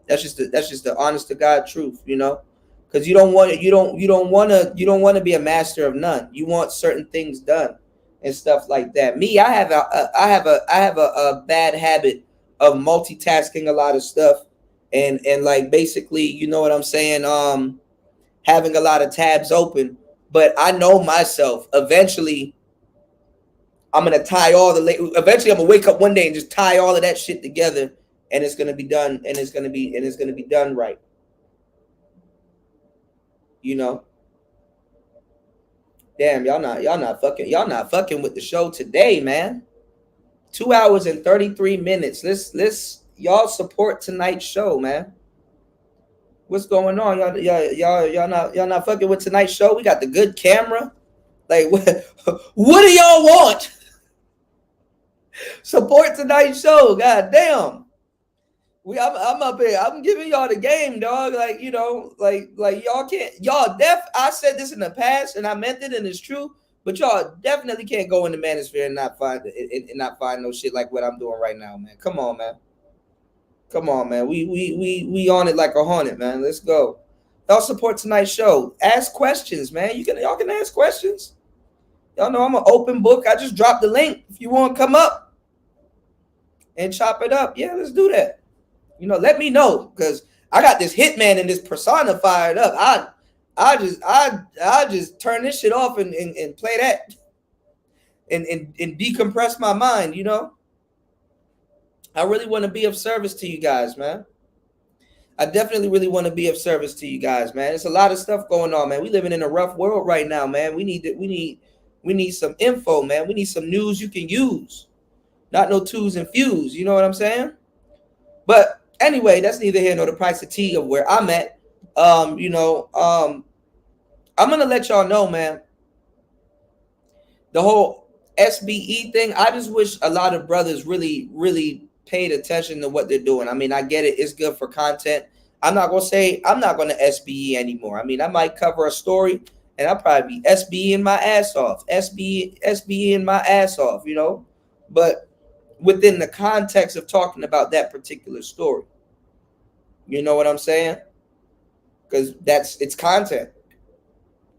That's just the honest to God truth, because you don't want to be a master of none. You want certain things done and stuff like that. Me, I have a bad habit of multitasking a lot of stuff, and like, basically, you know what I'm saying, having a lot of tabs open. But I know myself, eventually I'm gonna eventually I'm gonna wake up one day and just tie all of that shit together, and it's gonna be done, and it's gonna be done right. Damn, y'all not fucking with the show today, man. 2 hours and 33 minutes. Let's y'all support tonight's show, man. What's going on? Y'all not fucking with tonight's show? We got the good camera. Like, what do y'all want? Support tonight's show. God damn. I'm up here. I'm giving y'all the game, dog. Like, like y'all can't. I said this in the past, and I meant it, and it's true. But y'all definitely can't go in the manosphere and not find no shit like what I'm doing right now, man. Come on, man. We on it like a hornet, man. Let's go. Y'all support tonight's show. Ask questions, man. Y'all can ask questions. Y'all know I'm an open book. I just dropped the link. If you want to come up and chop it up, yeah, let's do that. Let me know, because I got this hitman and this persona fired up. I just turn this shit off and play that and decompress my mind. I really want to be of service to you guys, man. I definitely really want to be of service to you guys, man. There's a lot of stuff going on, man. We living in a rough world right now, man. We need some info, man. We need some news you can use, not no twos and fews. You know what I'm saying? But anyway, that's neither here nor the price of tea of where I'm at. I'm gonna let y'all know, man. The whole SBE thing. I just wish a lot of brothers really paid attention to what they're doing. I mean, I get it. It's good for content. I'm not going to SBE anymore. I mean, I might cover a story and I'll probably be SBEing my ass off. SBEing my ass off, but within the context of talking about that particular story. You know what I'm saying? Because it's content.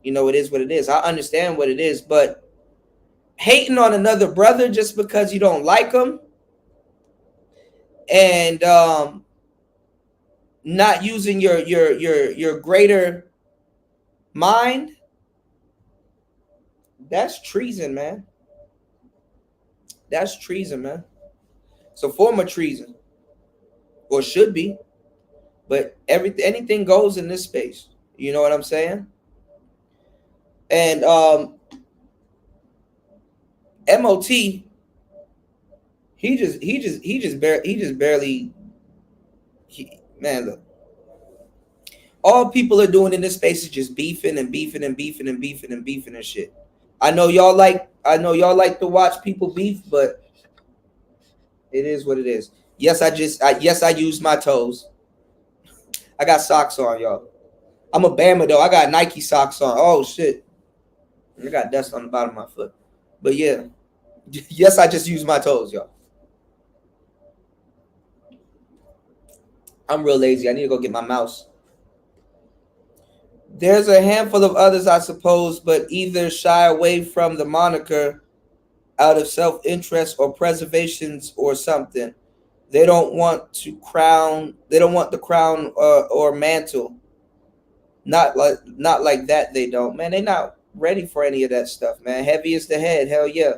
It is what it is. I understand what it is, but hating on another brother just because you don't like him, and not using your greater mind, that's treason, man. That's treason, man. It's a form of treason, or should be. But anything goes in this space. You know what I'm saying? And MOT, man, look. All people are doing in this space is just beefing and shit. I know y'all like to watch people beef, but it is what it is. Yes, I used my toes. I got socks on, y'all. I'm a Bama though. I got Nike socks on. Oh shit. I got dust on the bottom of my foot. But yeah. Yes, I just used my toes, y'all. I'm real lazy. I need to go get my mouse. There's a handful of others, I suppose, but either shy away from the moniker out of self-interest or preservations or something. They don't want to crown. They don't want the crown or mantle. Not like that. They don't, man. They not ready for any of that stuff, man. Heavy is the head. Hell yeah.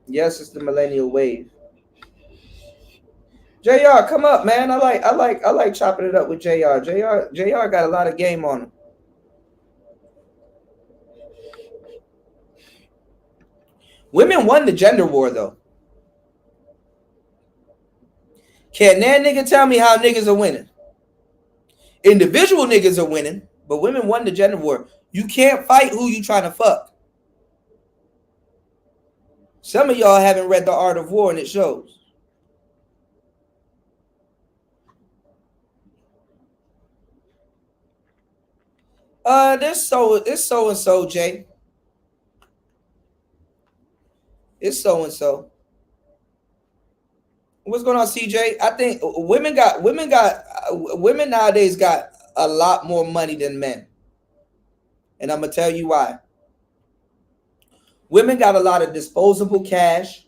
Yes, it's the millennial wave. JR, come up, man. I like chopping it up with JR. JR got a lot of game on him. Women won the gender war, though. Can that nigga tell me how niggas are winning? Individual niggas are winning, but women won the gender war. You can't fight who you trying to fuck. Some of y'all haven't read The Art of War, and it shows. It's so and so, Jay. It's so and so. What's going on, CJ? I think women nowadays got a lot more money than men, and I'm gonna tell you why. Women got a lot of disposable cash,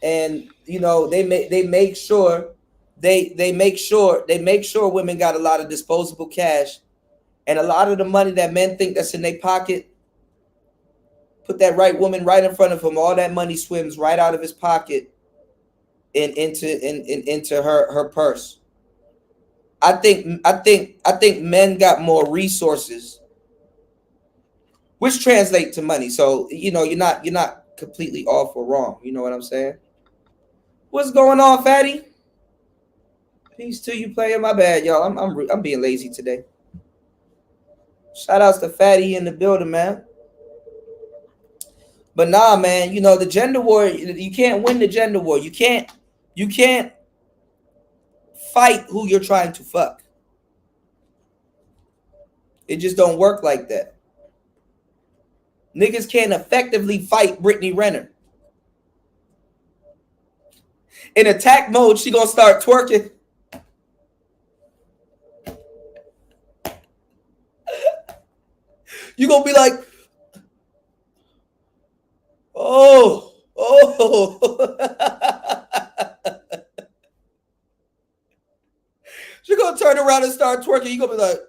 and you know they make sure women got a lot of disposable cash. And a lot of the money that men think that's in their pocket, put that right woman right in front of him. All that money swims right out of his pocket and into her purse. I think men got more resources, which translate to money. So you know you're not completely off or wrong. You know what I'm saying? What's going on, Fatty? Peace to you, player. My bad, y'all. I'm being lazy today. Shout outs to Fatty in the building, man. But nah, man, you know, the gender war, you can't win the gender war. You can't fight who you're trying to fuck. It just don't work like that. Niggas can't effectively fight Brittany Renner. In attack mode, she gonna start twerking. You gonna be like, oh. She gonna turn around and start twerking. You gonna be like,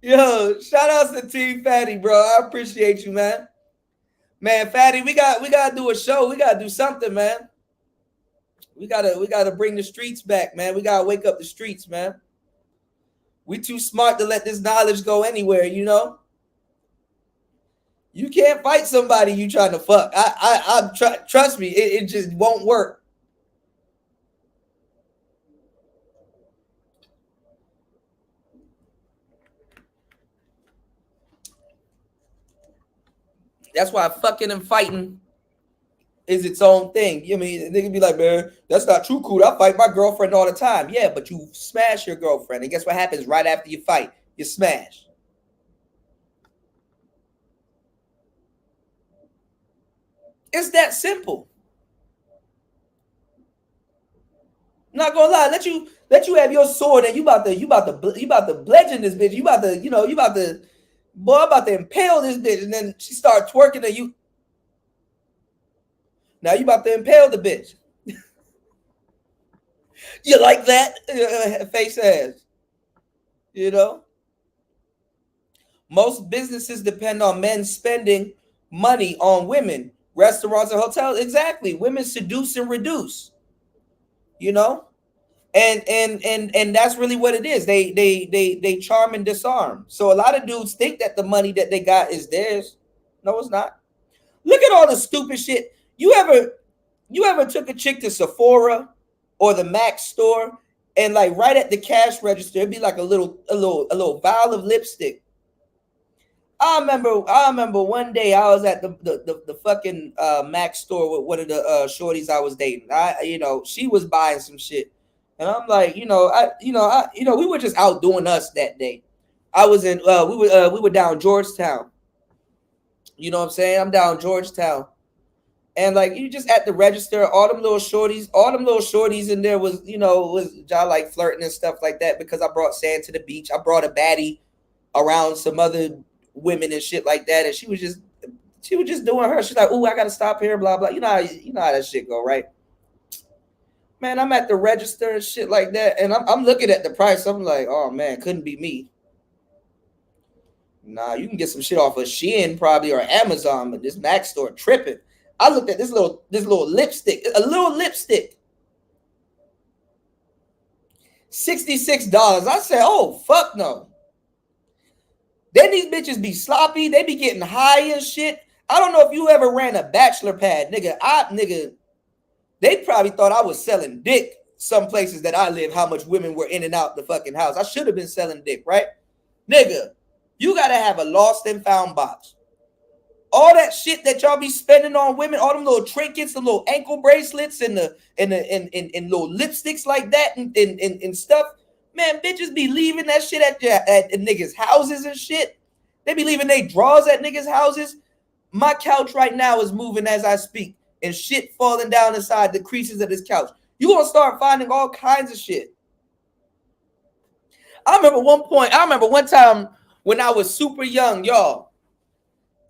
yo, shout outs to Team Fatty, bro. I appreciate you, man. Man, Fatty, we gotta do a show. We gotta do something, man. We gotta bring the streets back, man. We gotta wake up the streets, man. We too smart to let this knowledge go anywhere, you know. You can't fight somebody you trying to fuck. Trust me, it just won't work. That's why fucking and fighting is its own thing. You know what I mean? They can be like, man, that's not true, cool. I fight my girlfriend all the time. Yeah, but you smash your girlfriend. And guess what happens right after you fight? You smash. It's that simple. I'm not gonna lie. Let you have your sword and you about to bludgeon this bitch. You about to impale this bitch, and then she start twerking and you. Now you about to impale the bitch. You like that? Face ass. You know? Most businesses depend on men spending money on women. Restaurants and hotels. Exactly. Women seduce and reduce. You know? And that's really what it is. They charm and disarm. So a lot of dudes think that the money that they got is theirs. No, it's not. Look at all the stupid shit. You ever took a chick to Sephora or the Mac store, and like right at the cash register, it'd be like a little vial of lipstick. I remember one day I was at the fucking Mac store with one of the shorties I was dating. She was buying some shit, and I'm like, we were just out doing us that day. I was in we were down Georgetown. You know what I'm saying? I'm down Georgetown. And like you just at the register, all them little shorties in there was y'all like flirting and stuff like that because I brought sand to the beach. I brought a baddie around some other women and shit like that, and she was just doing her. She's like, "Ooh, I gotta stop here," blah blah. You know how that shit go, right? Man, I'm at the register and shit like that, and I'm looking at the price. I'm like, "Oh man, couldn't be me." Nah, you can get some shit off of Shein probably or Amazon, but this Mac store tripping. I looked at this little lipstick, a little lipstick, $66. I said, "Oh fuck no." Then these bitches be sloppy. They be getting high and shit. I don't know if you ever ran a bachelor pad, nigga. They probably thought I was selling dick. Some places that I live, how much women were in and out the fucking house. I should have been selling dick, right, nigga? You gotta have a lost and found box. All that shit that y'all be spending on women, all them little trinkets, the little ankle bracelets, and the little lipsticks like that, and stuff. Man, bitches be leaving that shit at niggas' houses and shit. They be leaving their drawers at niggas' houses. My couch right now is moving as I speak, and shit falling down inside the creases of this couch. You gonna start finding all kinds of shit. I remember one time when I was super young, y'all.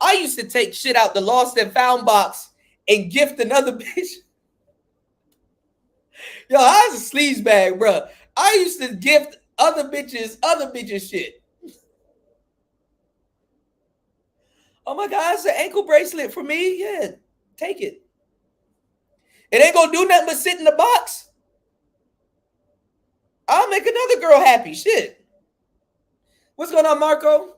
I used to take shit out the lost and found box and gift another bitch. Yo, I was a sleaze bag, bro. I used to gift other bitches shit. Oh my God, it's an ankle bracelet for me. Yeah, take it. It ain't gonna do nothing but sit in the box. I'll make another girl happy. Shit. What's going on, Marco?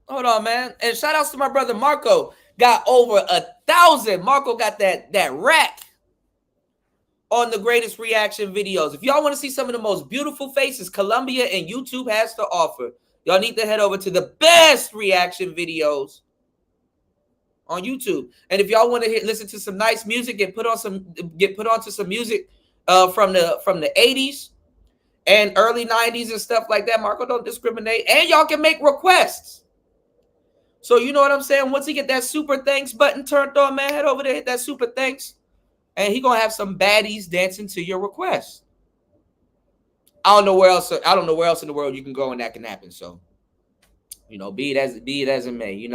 Hold on, man. And shout outs to my brother Marco. Got over 1,000. Marco got that rack on the greatest reaction videos. If y'all want to see some of the most beautiful faces Colombia and YouTube has to offer, y'all need to head over to the best reaction videos on YouTube. And if y'all want to listen to some nice music, get put onto some music from the 80s and early 90s and stuff like that. Marco don't discriminate. And y'all can make requests. So you know what I'm saying? Once he get that super thanks button turned on, man, head over there, hit that super thanks, and he gonna have some baddies dancing to your request. I don't know where else in the world you can go and that can happen. So, be it as it may,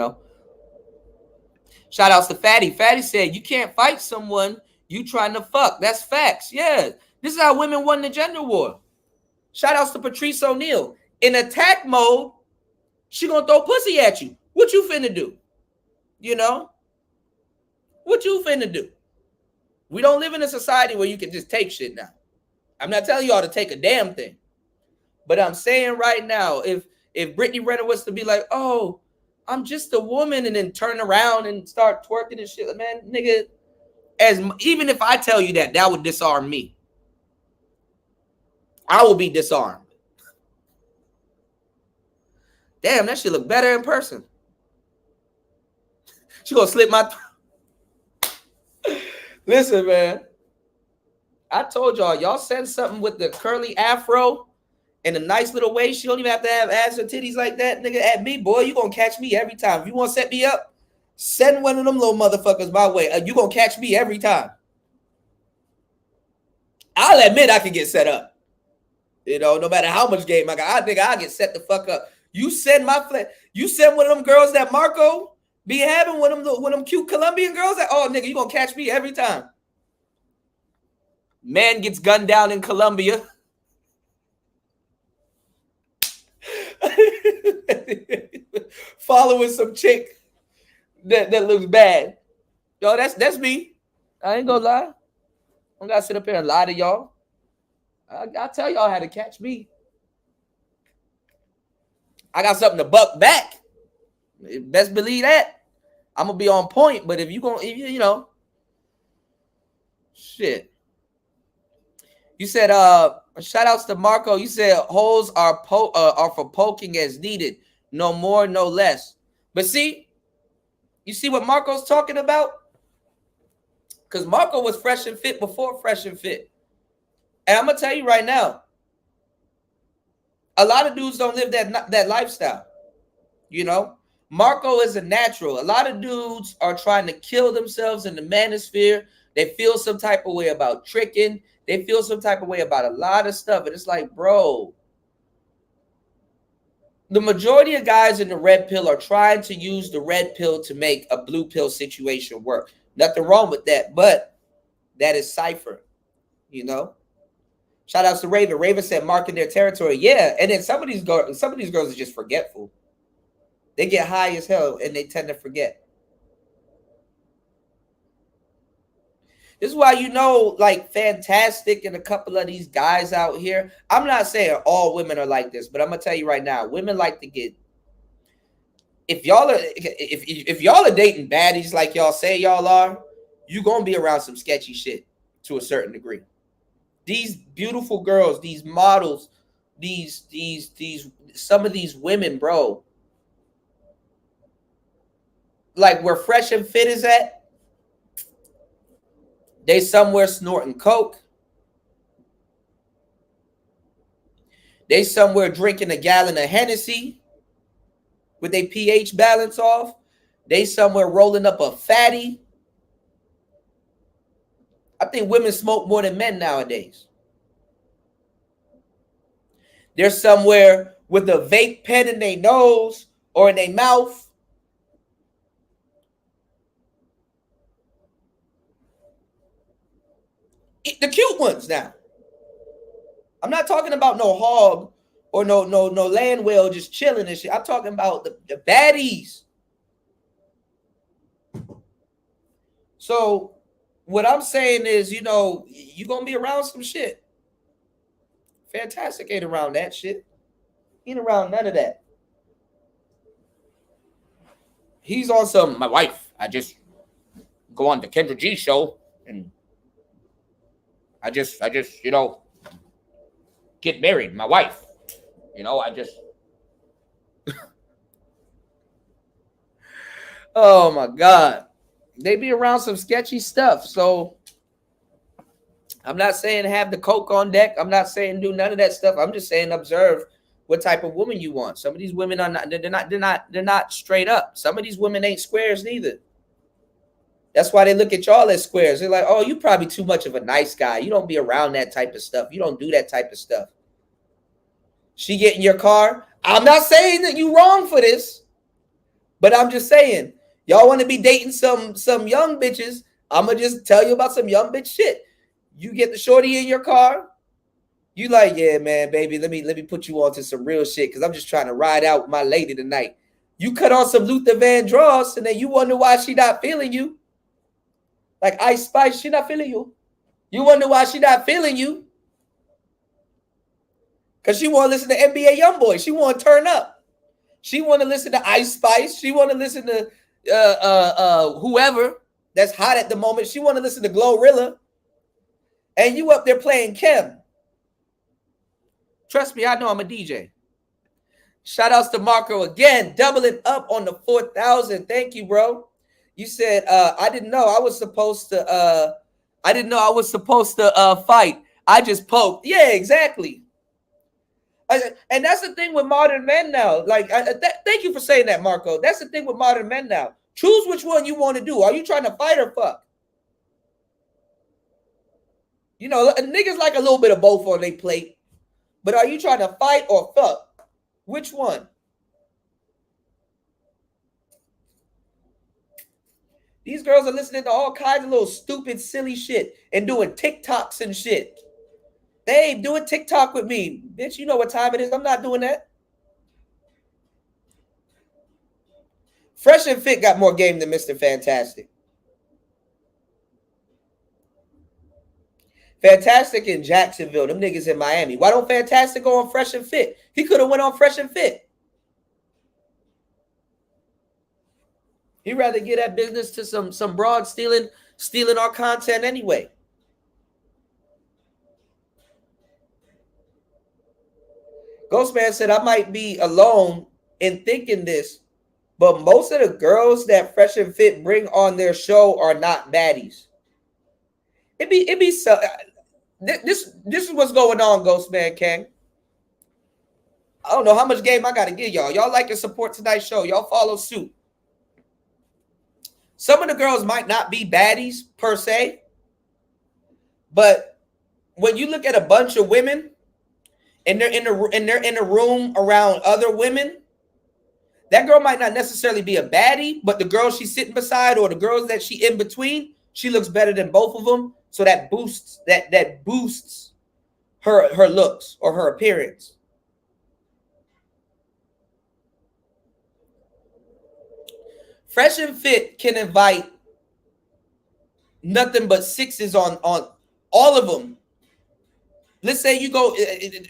Shout outs to Fatty. Fatty said, "You can't fight someone you trying to fuck." That's facts. Yeah. This is how women won the gender war. Shout outs to Patrice O'Neal. In attack mode, she gonna throw pussy at you. What you finna do? What you finna do? We don't live in a society where you can just take shit now. I'm not telling y'all to take a damn thing. But I'm saying right now, if Brittany Renner was to be like, "Oh, I'm just a woman," and then turn around and start twerking and shit, man, nigga, even if I tell you that would disarm me. I will be disarmed. Damn, that shit look better in person. She gonna slip my Listen, man. I told y'all send something with the curly afro and a nice little waist. You don't even have to have ass or titties like that, nigga. At me, boy, you gonna catch me every time. If you want to set me up, send one of them little motherfuckers my way. You gonna catch me every time. I'll admit I can get set up. No matter how much game I got, I get set the fuck up. You send one of them girls that Marco be having, one of them cute Colombian girls that, oh nigga, you gonna catch me every time. Man gets gunned down in Colombia. Following some chick that looks bad. Yo, that's me. I ain't gonna lie. I don't gotta sit up here and lie to y'all. I'll tell y'all how to catch me. I got something to buck back. Best believe that. I'm gonna be on point. But if you Shit. You said shout outs to Marco. You said holes are for poking as needed. No more, no less. But see, you see what Marco's talking about? Because Marco was fresh and fit before fresh and fit. And I'm gonna tell you right now, a lot of dudes don't live that lifestyle. You know, Marco is a natural. A lot of dudes are trying to kill themselves in the manosphere. They feel some type of way about tricking. They feel some type of way about a lot of stuff. And it's like, bro, the majority of guys in the red pill are trying to use the red pill to make a blue pill situation work. Nothing wrong with that, but that is cipher, you know. Shout outs to Raven. Raven said marking their territory. Yeah, and then some of these girls are just forgetful. They get high as hell and they tend to forget. This is why, you know, like Fantastic and a couple of these guys out here. I'm not saying all women are like this, but I'm gonna tell you right now, women like to get. If y'all are dating baddies like y'all say y'all are, you're gonna be around some sketchy shit to a certain degree. These beautiful girls, these models, these some of these women, bro. Like where Fresh and Fit is at, they somewhere snorting coke. They somewhere drinking a gallon of Hennessy with their pH balance off. They somewhere rolling up a fatty. I think women smoke more than men nowadays. They're somewhere with a vape pen in their nose or in their mouth. The cute ones now. I'm not talking about no hog or no land whale just chilling and shit. I'm talking about the baddies. So what I'm saying is, you know, you're going to be around some shit. Fantastic ain't around that shit. He ain't around none of that. He's on some, my wife, I just go on the Kendra G show and I just, you know, get married. My wife, you know, I just. Oh my God. They be around some sketchy stuff. So I'm not saying have the coke on deck. I'm not saying do none of that stuff. I'm just saying observe what type of woman you want. Some of these women are not, they're not straight up. Some of these women ain't squares neither. That's why they look at y'all as squares. They're like, oh, you probably too much of a nice guy. You don't be around that type of stuff. You don't do that type of stuff. She get in your car. I'm not saying that you wrong for this, but I'm just saying, y'all want to be dating some young bitches. I'm going to just tell you about some young bitch shit. You get the shorty in your car. You like, yeah, man, baby, let me put you on to some real shit because I'm just trying to ride out with my lady tonight. You cut on some Luther Vandross and then you wonder why she not feeling you. Like Ice Spice, she not feeling you. You wonder why she not feeling you. Because she want to listen to NBA Youngboy. She want to turn up. She want to listen to Ice Spice. She want to listen to whoever that's hot at the moment. She want to listen to Glorilla. And you up there playing Kim. Trust me, I know I'm a DJ. Shout outs to Marco again, doubling up on the 4,000. Thank you, bro. You said I didn't know I was supposed to fight. I just poked. Yeah, exactly. And that's the thing with modern men now. Like, thank you for saying that, Marco. That's the thing with modern men now. Choose which one you want to do. Are you trying to fight or fuck? You know, niggas like a little bit of both on their plate. But are you trying to fight or fuck? Which one? These girls are listening to all kinds of little stupid, silly shit and doing TikToks and shit. Babe, do a TikTok with me. Bitch, you know what time it is. I'm not doing that. Fresh and Fit got more game than Mr. Fantastic. Fantastic in Jacksonville. Them niggas in Miami. Why don't Fantastic go on Fresh and Fit? He could have went on Fresh and Fit. He'd rather get that business to some broad stealing our content anyway. Ghostman said, I might be alone in thinking this, but most of the girls that Fresh and Fit bring on their show are not baddies. It be so. This is what's going on, Ghostman Kang. I don't know how much game I got to give y'all. Y'all like and support tonight's show. Y'all follow suit. Some of the girls might not be baddies per se, but when you look at a bunch of women and they're in a room around other women, that girl might not necessarily be a baddie, but the girl she's sitting beside or the girls that she in between, she looks better than both of them. So that boosts her looks or her appearance. Fresh and Fit can invite nothing but sixes on all of them. Let's say you go.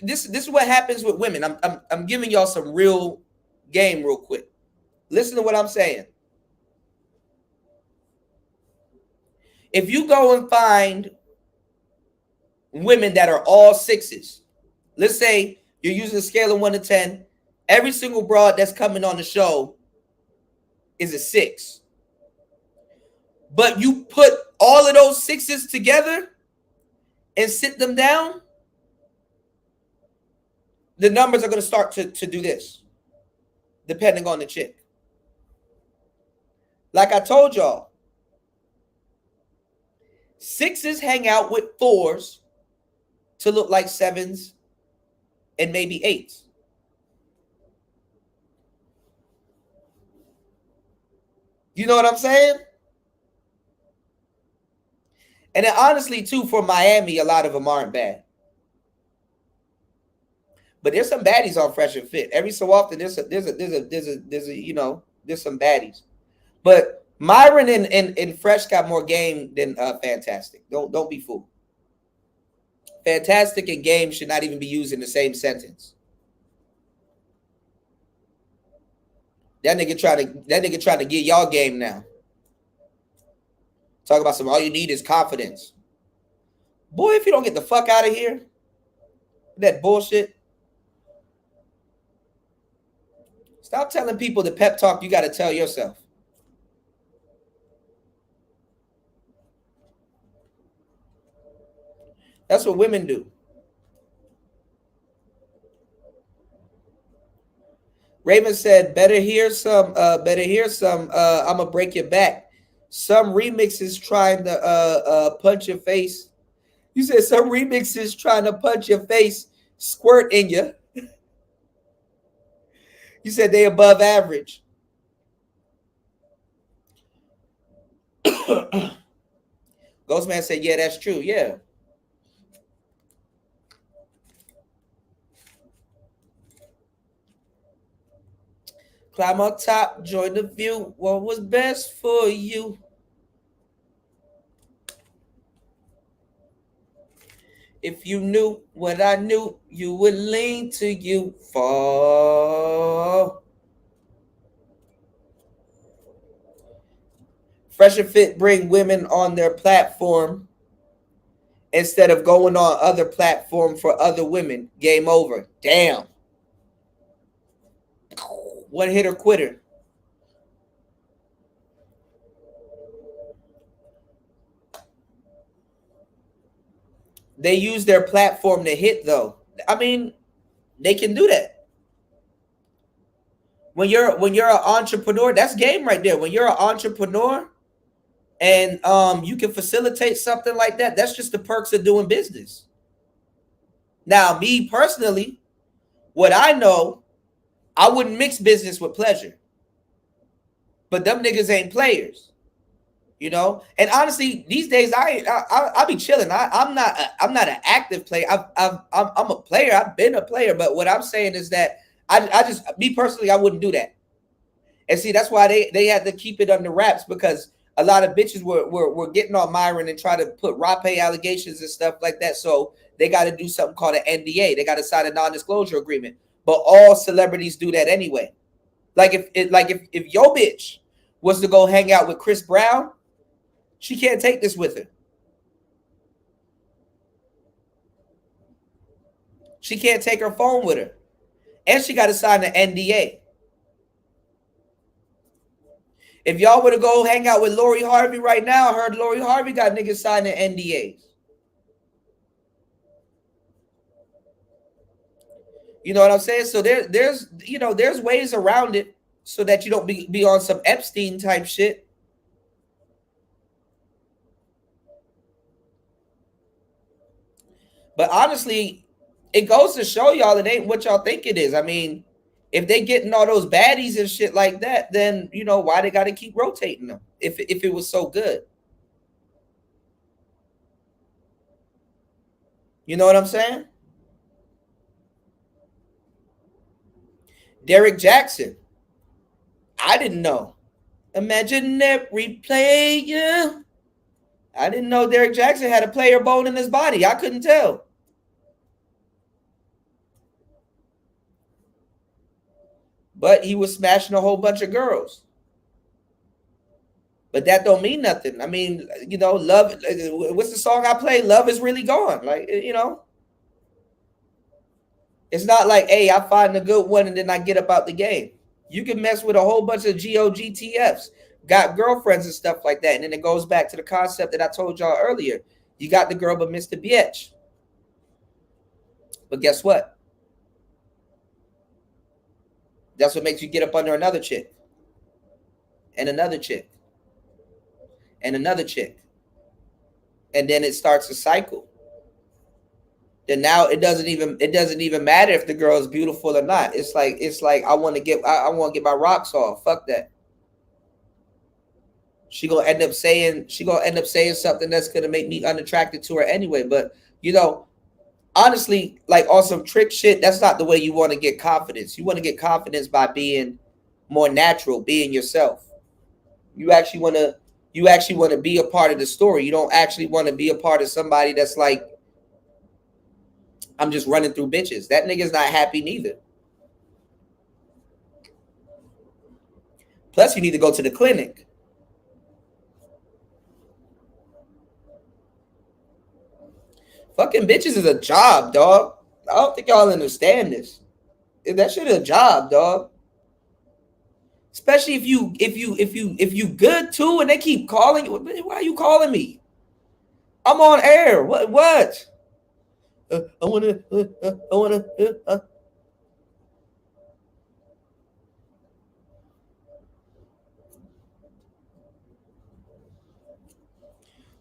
This is what happens with women. I'm giving y'all some real game real quick. Listen to what I'm saying. If you go and find women that are all sixes, let's say you're using a scale of 1 to 10, every single broad that's coming on the show is a 6. But you put all of those 6s together and sit them down, the numbers are going to start to do this, depending on the chick. Like I told y'all, 6s hang out with 4s to look like 7s and maybe 8s. You know what I'm saying? And then honestly, too, for Miami, a lot of them aren't bad. But there's some baddies on Fresh and Fit. Every so often, there's some baddies. But Myron and Fresh got more game than Fantastic. Don't be fooled. Fantastic and game should not even be used in the same sentence. That nigga trying to get y'all game now. Talk about all you need is confidence. Boy, if you don't get the fuck out of here, that bullshit. Stop telling people the pep talk you got to tell yourself. That's what women do. Raven said, better hear some, I'ma break your back. Some remixes trying to punch your face. You said some remixes trying to punch your face, squirt in you. You said they above average. Ghostman said, yeah, that's true. Yeah. Climb up top, join the view. What was best for you? If you knew what I knew, you would lean to you fall. Fresh and Fit bring women on their platform instead of going on other platform for other women. Game over. Damn. One hitter quitter. They use their platform to hit, though. I mean, they can do that. When you're an entrepreneur, that's game right there. When you're an entrepreneur and you can facilitate something like that, that's just the perks of doing business. Now, me personally, what I know, I wouldn't mix business with pleasure. But them niggas ain't players. You know? And honestly, these days I be chilling. I'm not an active player. I'm a player. I've been a player, but what I'm saying is that I just, me personally, I wouldn't do that. And see, that's why they had to keep it under wraps, because a lot of bitches were getting on Myron and try to put rape allegations and stuff like that. So they got to do something called an NDA. They got to sign a non-disclosure agreement. But all celebrities do that anyway. Like if your bitch was to go hang out with Chris Brown, she can't take this with her. She can't take her phone with her. And she got to sign an NDA. If y'all were to go hang out with Lori Harvey right now, I heard Lori Harvey got niggas signing NDAs. You know what I'm saying? So there's ways around it so that you don't be on some Epstein type shit. But honestly, it goes to show y'all it ain't what y'all think it is. I mean, if they getting all those baddies and shit like that, then why they got to keep rotating them if it was so good? You know what I'm saying? Derek Jackson. I didn't know. Imaginary player. I didn't know Derek Jackson had a player bone in his body. I couldn't tell. But he was smashing a whole bunch of girls. But that don't mean nothing. I mean, love. What's the song I play? Love is really gone. Like, it's not like, hey, I find a good one and then I get up out the game. You can mess with a whole bunch of GOGTFs, got girlfriends and stuff like that. And then it goes back to the concept that I told y'all earlier. You got the girl, but missed the bitch. But guess what? That's what makes you get up under another chick. And another chick. And another chick. And then it starts a cycle. Then now it doesn't even matter if the girl is beautiful or not. It's like I want to get my rocks off. Fuck that. She gonna end up saying something that's gonna make me unattracted to her anyway. But honestly, like on some trick shit, that's not the way you want to get confidence. You want to get confidence by being more natural, being yourself. You actually want to be a part of the story. You don't actually want to be a part of somebody that's like, I'm just running through bitches. That nigga's not happy neither. Plus, you need to go to the clinic. Fucking bitches is a job, dog. I don't think y'all understand this. That shit is a job, dog. Especially if you good too, and they keep calling you. Why are you calling me? I'm on air. What? I wanna.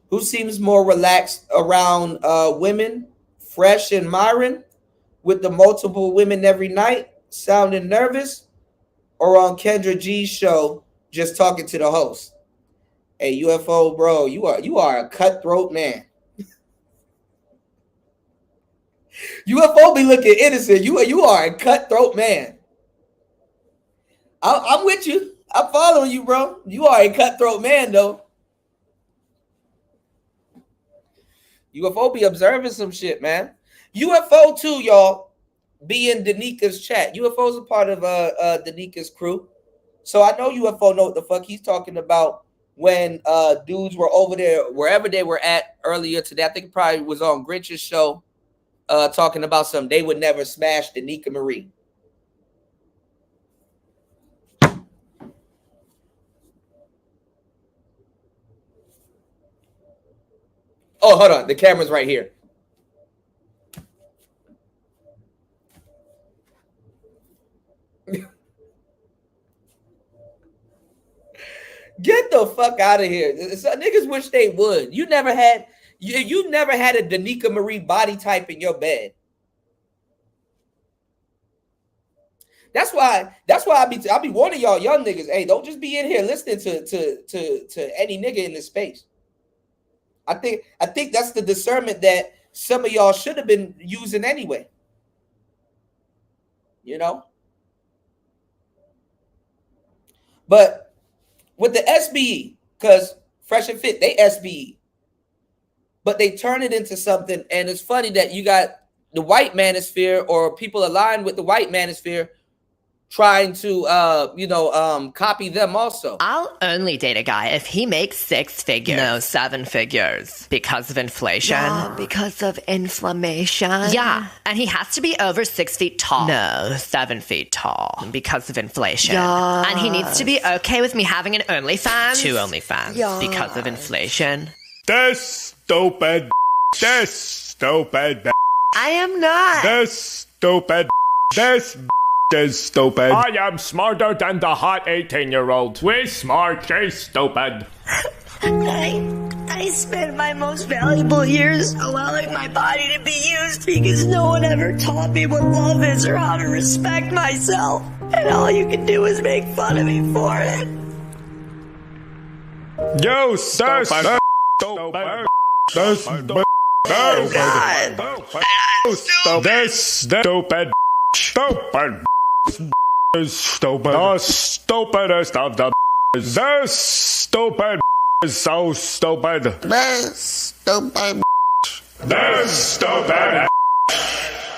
Who seems more relaxed around women? Fresh and Myron, with the multiple women every night, sounding nervous, or on Kendra G's show, just talking to the host? Hey, UFO bro, you are a cutthroat man. UFO be looking innocent. You are a cutthroat man. I'm with you. I'm following you, bro. You are a cutthroat man, though. UFO be observing some shit, man. UFO too, y'all, be in Danika's chat. UFO's a part of Danika's crew. So I know UFO know what the fuck he's talking about when dudes were over there, wherever they were at earlier today. I think it probably was on Grinch's show, talking about something. They would never smash Danica Marie. Oh, hold on. The camera's right here. Get the fuck out of here. So, niggas wish they would. You never had a Danica Marie body type in your bed. That's why I be warning y'all young niggas, hey, don't just be in here listening to any nigga in this space. I think that's the discernment that some of y'all should have been using anyway. You know? But with the SBE, because Fresh and Fit, they SBE. But they turn it into something, and it's funny that you got the white manosphere or people aligned with the white manosphere trying to copy them also. I'll only date a guy if he makes 6 figures. No, 7 figures. Because of inflation. Yeah, because of inflammation. Yeah, and he has to be over 6 feet tall. No, 7 feet tall. Because of inflation. Yes. And he needs to be okay with me having an OnlyFans. 2 OnlyFans. Yes. Because of inflation. This stupid. This stupid. I am not. This stupid. This is stupid. I am smarter than the hot 18-year-old. We smart, she's stupid. I spent my most valuable years allowing my body to be used because no one ever taught me what love is or how to respect myself. And all you can do is make fun of me for it. You stupid. Stupid. This Oh, God. This stupid. Stupid. Is stupid. The stupidest of the. This stupid is so stupid. This stupid. This stupid.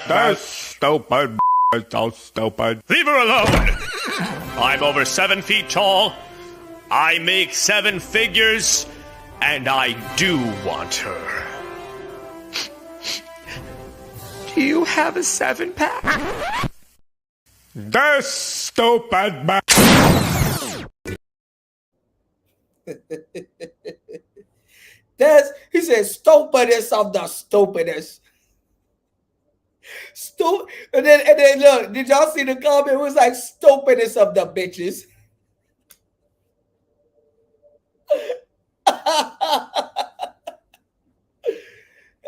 This stupid is so stupid. Leave her alone! I'm over 7 feet tall. I make 7 figures. And I do want her. Do you have a 7-pack? This stupid man. He said stupidest of the stupidest. And then look, did y'all see the comment? It was like stupidest of the bitches.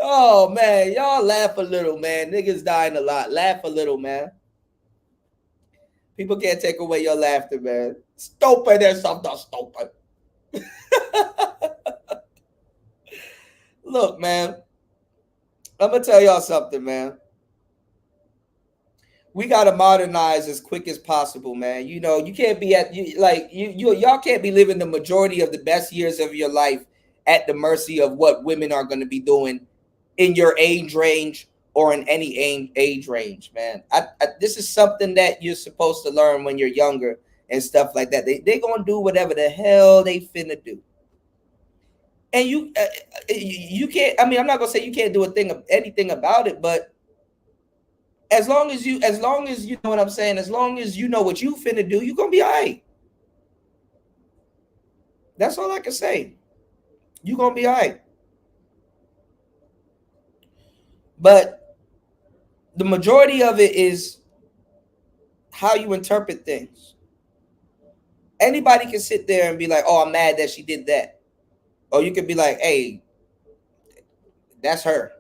Oh man, y'all laugh a little, man. Niggas dying a lot. Laugh a little, man. People can't take away your laughter, man. Stupidest of the stupid. Look, man. I'm gonna tell y'all something, man. We gotta modernize as quick as possible, man. You know, you can't be y'all can't be living the majority of the best years of your life at the mercy of what women are going to be doing in your age range or in any age range, man. This is something that you're supposed to learn when you're younger and stuff like that. They gonna do whatever the hell they finna do, and you can't. I mean, I'm not gonna say you can't do anything about it, but as long as you know what I'm saying, as long as you know what you finna do, you're gonna be all right. That's all I can say. You're gonna be all right. But the majority of it is how you interpret things. Anybody can sit there and be like, oh, I'm mad that she did that. Or you could be like, hey, that's her.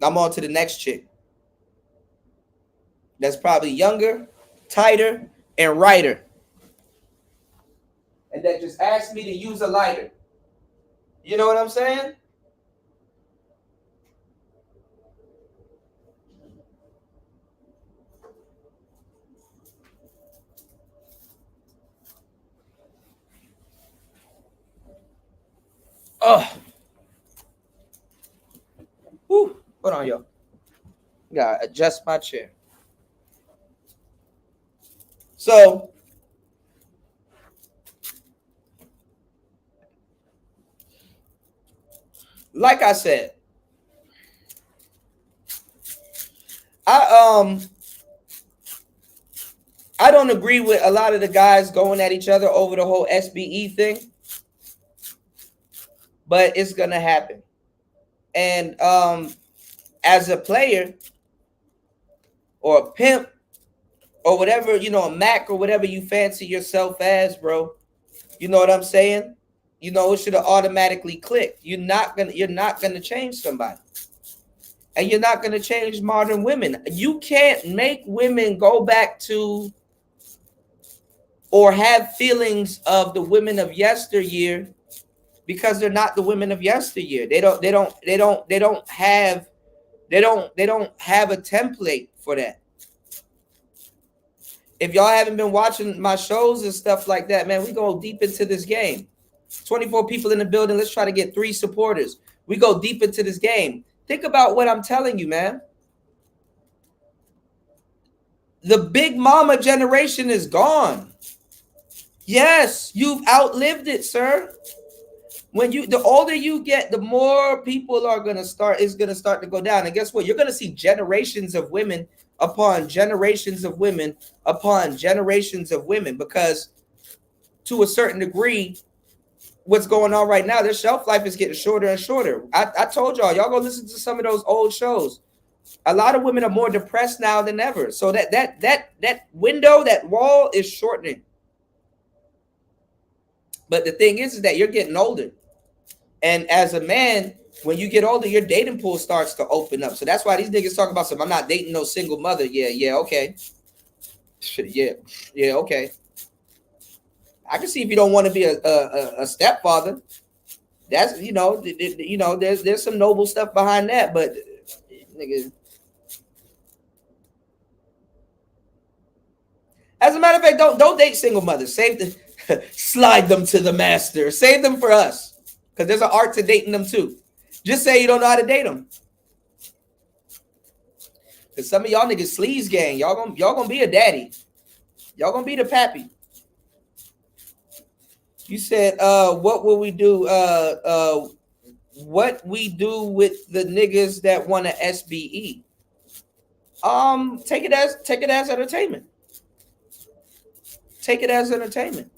I'm on to the next chick. That's probably younger, tighter, and righter. And that just asked me to use a lighter. You know what I'm saying? Oh. Whew. Hold on, yo. Gotta adjust my chair. So, like I said, I don't agree with a lot of the guys going at each other over the whole SBE thing, but it's gonna happen. And as a player or a pimp or whatever, you know, a Mac or whatever you fancy yourself as, bro, you know what I'm saying? You know, it should have automatically clicked. You're not gonna change somebody. And you're not gonna change modern women. You can't make women go back to or have feelings of the women of yesteryear because they're not the women of yesteryear. They don't have a template for that. If y'all haven't been watching my shows and stuff like that, man, we go deep into this game. 24 people in the building. Let's try to get 3 supporters. We go deep into this game. Think about what I'm telling you, man. The big mama generation is gone. Yes, you've outlived it, sir. The older you get, the more people are gonna start to go down. And guess what? You're gonna see generations of women upon generations of women upon generations of women, because to a certain degree, what's going on right now, their shelf life is getting shorter and shorter. I told y'all go listen to some of those old shows. A lot of women are more depressed now than ever. So that window, that wall is shortening. But the thing is that you're getting older. And as a man, when you get older, your dating pool starts to open up. So that's why these niggas talk about I'm not dating no single mother. Yeah, okay. Yeah, okay. I can see if you don't want to be a stepfather. That's there's some noble stuff behind that, but nigga. As a matter of fact, don't date single mothers. Save them, slide them to the master. Save them for us. Because there's an art to dating them too. Just say you don't know how to date them. Because some of y'all niggas sleaze gang. Y'all gonna be a daddy. Y'all gonna be the pappy. You said, what will we do? What we do with the niggas that want to SBE? Take it as entertainment. Take it as entertainment.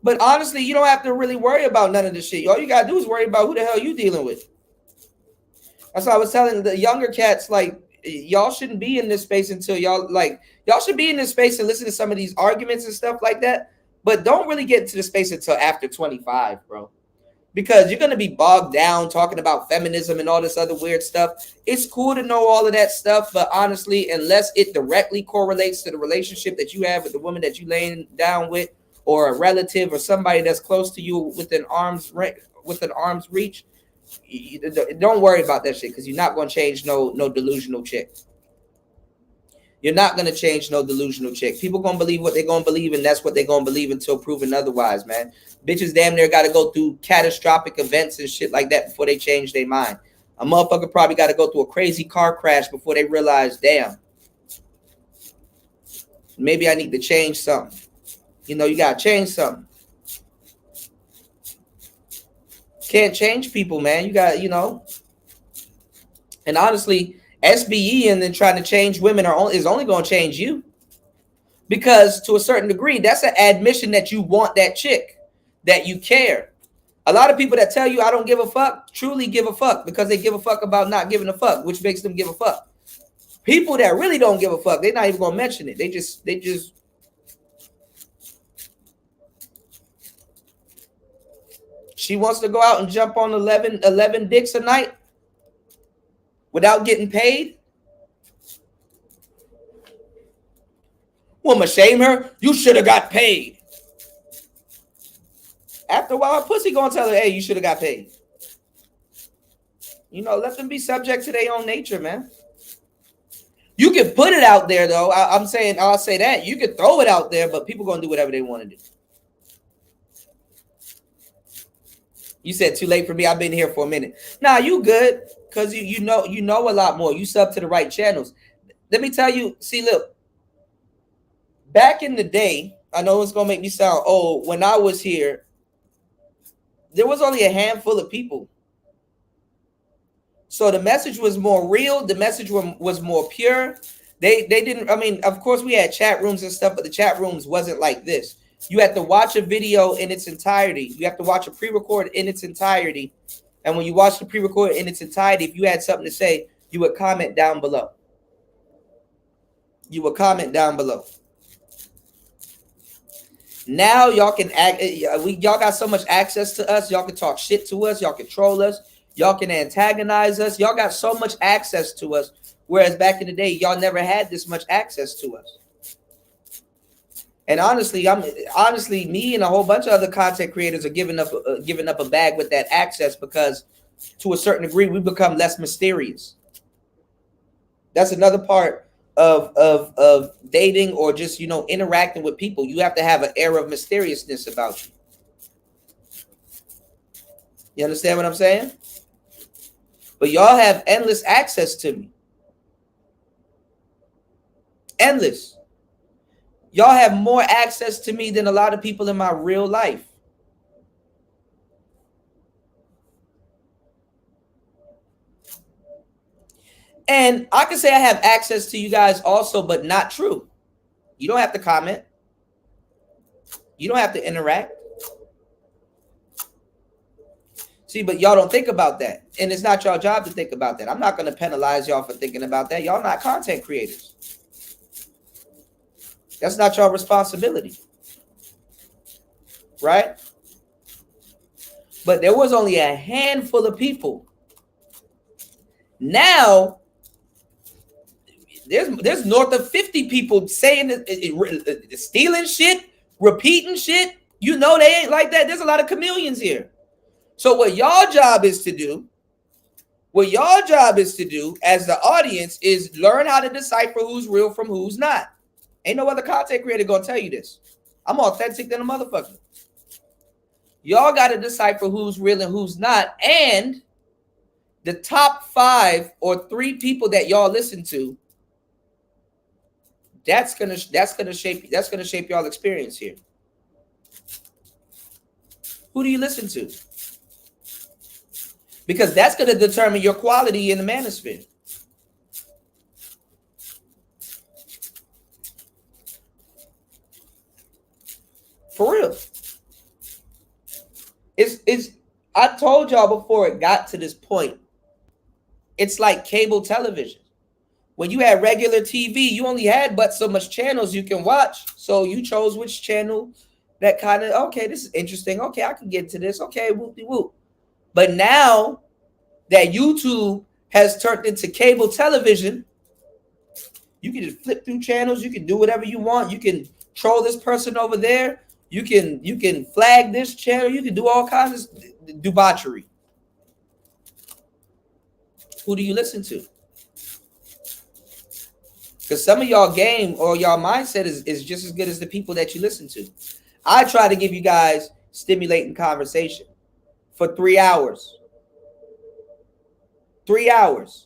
But honestly, you don't have to really worry about none of this shit. All you gotta do is worry about who the hell you dealing with. That's why I was telling the younger cats, like, y'all shouldn't be in this space until y'all should be in this space and listen to some of these arguments and stuff like that. But don't really get into the space until after 25, bro. Because you're gonna be bogged down talking about feminism and all this other weird stuff. It's cool to know all of that stuff, but honestly, unless it directly correlates to the relationship that you have with the woman that you laying down with, or a relative or somebody that's close to you within arm's reach, don't worry about that shit, because you're not going to change no delusional chick. You're not going to change no delusional chick. People going to believe what they're going to believe, and that's what they're going to believe until proven otherwise, man. Bitches damn near got to go through catastrophic events and shit like that before they change their mind. A motherfucker probably got to go through a crazy car crash before they realize, damn, maybe I need to change something. You got to change something. Can't change people, man. You got, and honestly, SBE and then trying to change women is only going to change you. Because to a certain degree, that's an admission that you want that chick, that you care. A lot of people that tell you I don't give a fuck truly give a fuck, because they give a fuck about not giving a fuck, which makes them give a fuck. People that really don't give a fuck, they're not even going to mention it. They just she wants to go out and jump on 11 dicks a night without getting paid. Well, I'ma shame her. You should have got paid. After a while, her pussy gonna tell her, hey, you should have got paid. Let them be subject to their own nature, man. You can put it out there, though. I'll say that. You can throw it out there, but people gonna do whatever they want to do. You said too late for me. I've been here for a minute. Nah, you good, because you know a lot more. You sub to the right channels. Let me tell you, see, look, back in the day, I know it's gonna make me sound old. When I was here, there was only a handful of people. So the message was more real. The message was more pure. They didn't, of course we had chat rooms and stuff, but the chat rooms wasn't like this. You have to watch a video in its entirety. You have to watch a pre-record in its entirety. And when you watch the pre-record in its entirety, if you had something to say, you would comment down below. Now y'all can y'all got so much access to us. Y'all can talk shit to us. Y'all can troll us. Y'all can antagonize us. Y'all got so much access to us. Whereas back in the day, y'all never had this much access to us. And honestly, me and a whole bunch of other content creators are giving up a bag with that access, because to a certain degree, we become less mysterious. That's another part of dating, or just, interacting with people. You have to have an air of mysteriousness about you. You understand what I'm saying? But y'all have endless access to me. Endless. Y'all have more access to me than a lot of people in my real life. And I can say I have access to you guys also, but not true. You don't have to comment. You don't have to interact. See, but y'all don't think about that. And it's not your job to think about that. I'm not going to penalize y'all for thinking about that. Y'all not content creators. That's not your responsibility. Right? But there was only a handful of people. Now, there's north of 50 people saying stealing shit, repeating shit. You know they ain't like that. There's a lot of chameleons here. So what y'all job is to do as the audience is learn how to decipher who's real from who's not. Ain't no other content creator gonna tell you this. I'm authentic than a motherfucker. Y'all got to decipher who's real and who's not. And the top 5 or 3 people that y'all listen to, that's gonna shape y'all experience here. Who do you listen to? Because that's gonna determine your quality in the manosphere. For real. It's I told y'all before it got to this point. It's like cable television. When you had regular TV, you only had but so much channels you can watch. So you chose which channel that kind of, okay, this is interesting. Okay, I can get to this. Okay, whoop-de-whoop. But now that YouTube has turned into cable television, you can just flip through channels. You can do whatever you want. You can troll this person over there. You can flag this channel. You can do all kinds of debauchery. Who do you listen to? Because some of y'all game or y'all mindset is just as good as the people that you listen to. I try to give you guys stimulating conversation for 3 hours. 3 hours.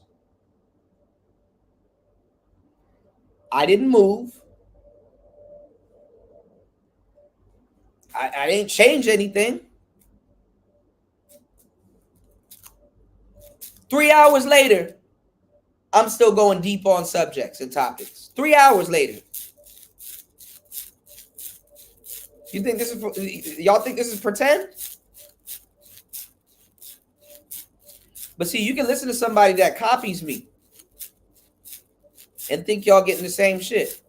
I didn't move. I didn't change anything. 3 hours later, I'm still going deep on subjects and topics. 3 hours later. You think this is, y'all think this is pretend? But see, you can listen to somebody that copies me and think y'all getting the same shit.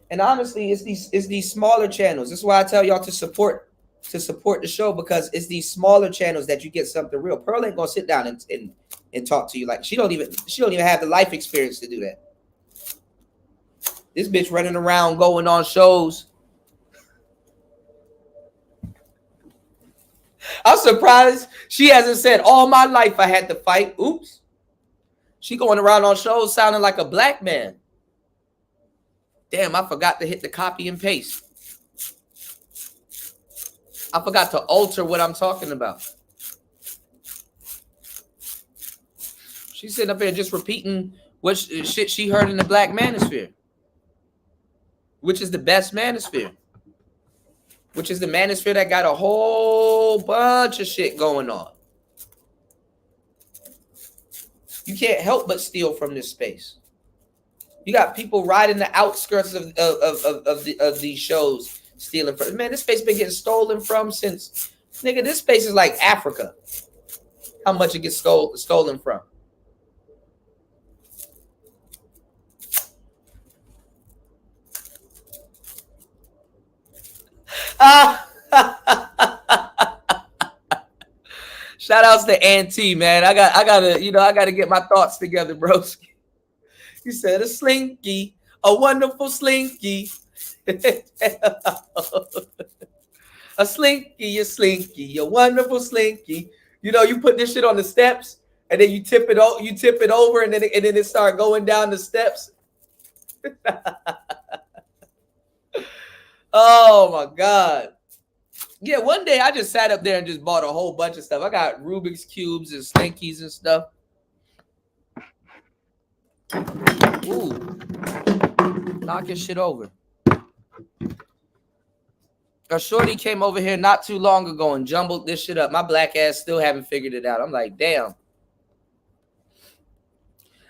And honestly, it's these smaller channels. This is why I tell y'all to support the show, because it's these smaller channels that you get something real. Pearl ain't gonna sit down and talk to you like she don't even have the life experience to do that. This bitch running around going on shows. I'm surprised she hasn't said all my life I had to fight. Oops. She going around on shows sounding like a black man. Damn, I forgot to hit the copy and paste. I forgot to alter what I'm talking about. She's sitting up here just repeating what shit she heard in the black manosphere, which is the best manosphere, which is the manosphere that got a whole bunch of shit going on. You can't help but steal from this space. You got people right in the outskirts of these shows stealing from. Man, this space been getting stolen from since, nigga, this space is like Africa. How much it gets stolen from. Shout outs to Auntie, man. I gotta get my thoughts together, bro. You said a slinky, a wonderful slinky. A slinky, a wonderful slinky. You know, you put this shit on the steps and then you tip it over and then it start going down the steps. Oh my God. Yeah, one day I just sat up there and just bought a whole bunch of stuff. I got Rubik's Cubes and Slinkies and stuff. Ooh. Knock your shit over. A shorty came over here not too long ago and jumbled this shit up. My black ass still haven't figured it out. I'm like, damn.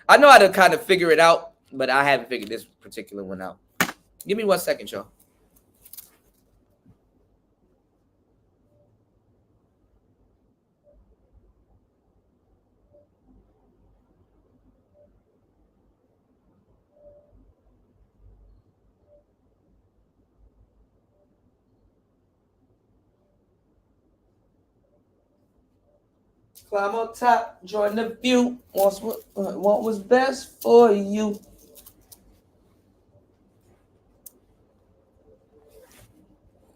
I know how to kind of figure it out, but I haven't figured this particular one out. Give me 1 second, y'all. Climb on top, join the view. Want was best for you.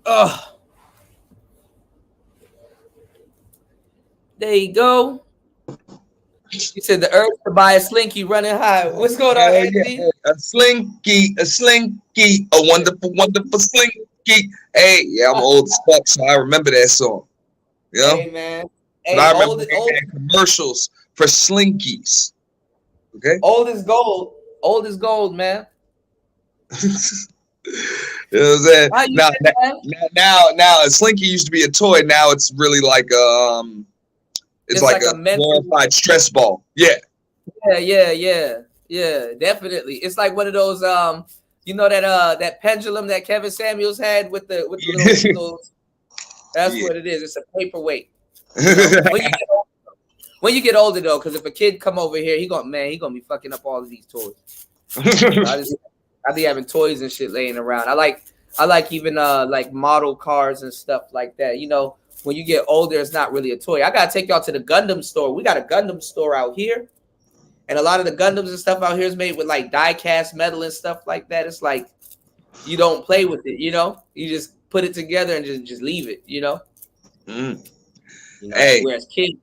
Ugh. There you go. You said the urge to buy a slinky running high. What's going on, Anthony? Yeah. A slinky, a wonderful, wonderful slinky. Hey, yeah, I'm old as fuck, so I remember that song. You know? Hey, man. Hey, I remember commercials for Slinkies. Okay. Old is gold. Old is gold, man. You know what I'm saying? Now, a Slinky used to be a toy. Now it's really like it's like a glorified stress ball. Yeah. Yeah, definitely. It's like one of those you know that pendulum that Kevin Samuels had with the little that's what it is. It's a paperweight. When you get older though, because if a kid come over here, he gonna be fucking up all of these toys. I be having toys and shit laying around. I like even like model cars and stuff like that. You know, when you get older, it's not really a toy. I gotta take y'all to the Gundam store. We got a Gundam store out here, and a lot of the Gundams and stuff out here is made with like die cast metal and stuff like that. It's like you don't play with it, you know. You just put it together and just leave it, you know. Mm. You know, hey, whereas kids.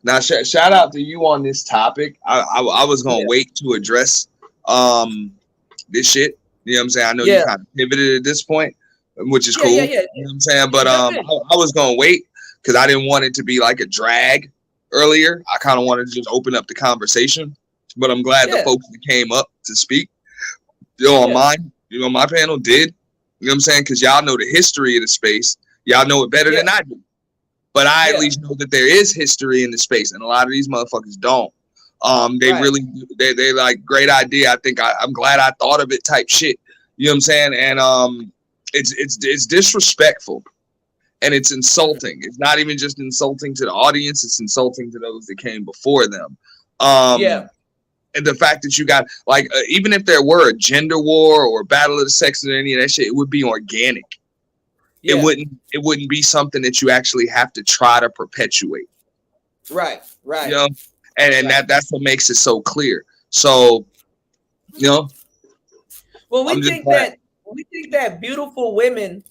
Now, shout out to you on this topic. I was gonna wait to address this shit. You know what I'm saying? I know you kind of pivoted at this point, which is cool. You know what I'm saying? But I was gonna wait because I didn't want it to be like a drag earlier. I kind of wanted to just open up the conversation. But I'm glad the folks that came up to speak, on mine, my panel did. You know what I'm saying? Because y'all know the history of the space. Y'all know it better than I do. But I at least know that there is history in the space, and a lot of these motherfuckers don't. Really, they like great idea. I think I'm glad I thought of it type shit. You know what I'm saying? And it's disrespectful, and it's insulting. It's not even just insulting to the audience; it's insulting to those that came before them. And the fact that you got like even if there were a gender war or battle of the sexes or any of that shit, it would be organic. Yeah. It wouldn't be something that you actually have to try to perpetuate. Right. You know, and that's what makes it so clear. So, you know. Well, we think that beautiful women,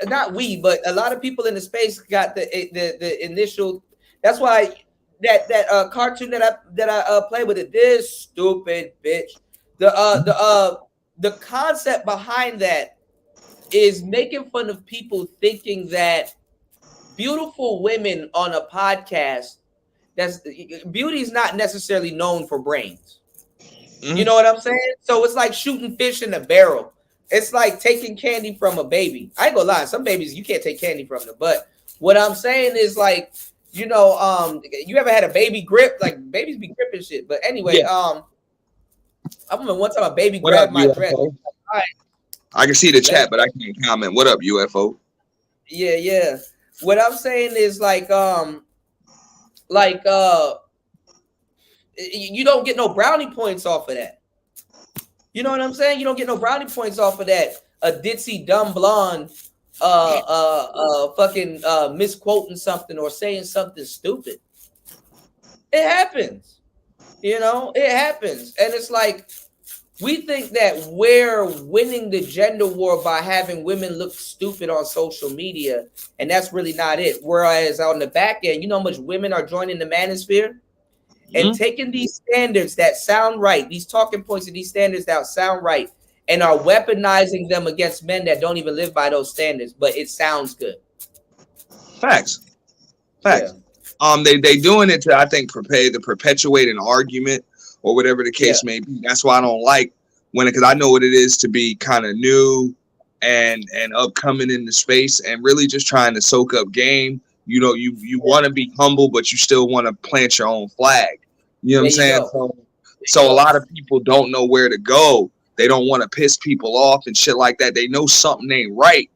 not we, but a lot of people in the space got the initial. That's why that cartoon that I play with it. This stupid bitch. The concept behind that is making fun of people thinking that beautiful women on a podcast, beauty is not necessarily known for brains. Mm-hmm. You know what I'm saying? So it's like shooting fish in a barrel. It's like taking candy from a baby. I ain't gonna lie, some babies you can't take candy from them. But what I'm saying is like, you know, you ever had a baby grip? Like babies be gripping shit. But anyway, I remember one time a baby grabbed my dress. All right. I can see the chat, but I can't comment. What up, UFO? Yeah. What I'm saying is like you don't get no brownie points off of that. You know what I'm saying? You don't get no brownie points off of that. A ditzy dumb blonde fucking misquoting something or saying something stupid. It happens. You know, it happens. And it's like we think that we're winning the gender war by having women look stupid on social media, and that's really not it. Whereas on the back end, you know how much women are joining the manosphere and taking these standards that sound right, these talking points and these standards that sound right, and are weaponizing them against men that don't even live by those standards, but it sounds good. Facts. They doing it to, I think, perpetuate an argument or whatever the case may be. That's why I don't like because I know what it is to be kind of new and upcoming in the space and really just trying to soak up game. You know, you want to be humble, but you still want to plant your own flag. You know what I'm saying? So a lot of people don't know where to go. They don't want to piss people off and shit like that. They know something ain't right,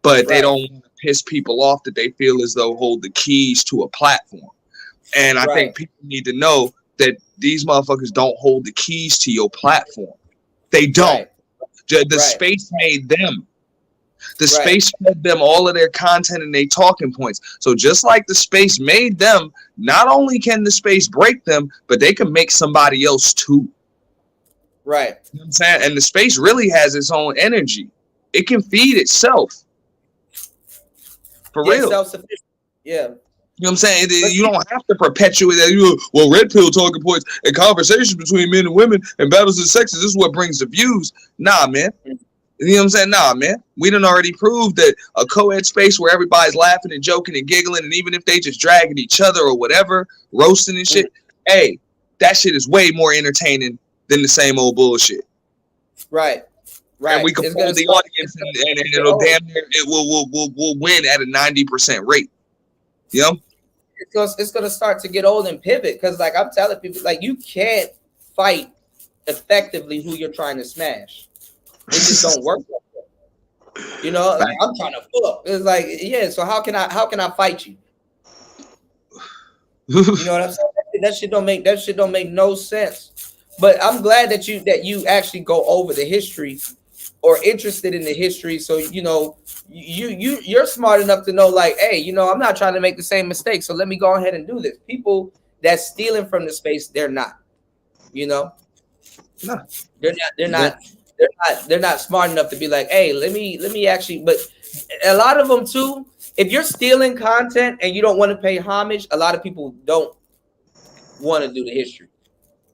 but they don't want to piss people off that they feel as though hold the keys to a platform. And I think people need to know that these motherfuckers don't hold the keys to your platform. They don't. The space made them. The space fed them all of their content and their talking points. So just like the space made them, not only can the space break them, but they can make somebody else too. Right. You know what I'm saying? And the space really has its own energy. It can feed itself. For real. Self-sufficient. Yeah. You know what I'm saying? You don't have to perpetuate that. Well, red pill talking points and conversations between men and women and battles of the sexes, this is what brings the views. Nah, man. You know what I'm saying? Nah, man. We done already proved that a co-ed space where everybody's laughing and joking and giggling, and even if they just dragging each other or whatever, roasting and shit, hey, that shit is way more entertaining than the same old bullshit. Right. And we can pull the audience and it'll damn near, it will win at a 90% rate. You know? It's gonna start to get old and pivot because, like, I'm telling people, like, you can't fight effectively who you're trying to smash. It just don't work like that. You know, like, I'm trying to fuck. It's like, yeah. So how can I fight you? You know what I'm saying? That shit don't make no sense. But I'm glad that you actually go over the history or interested in the history. So you know you're smart enough to know, like, hey, you know, I'm not trying to make the same mistake. So let me go ahead and do this. People that's stealing from the space, they're not. You know, no, they're not smart enough to be like, hey, let me actually. But a lot of them too. If you're stealing content and you don't want to pay homage, a lot of people don't want to do the history.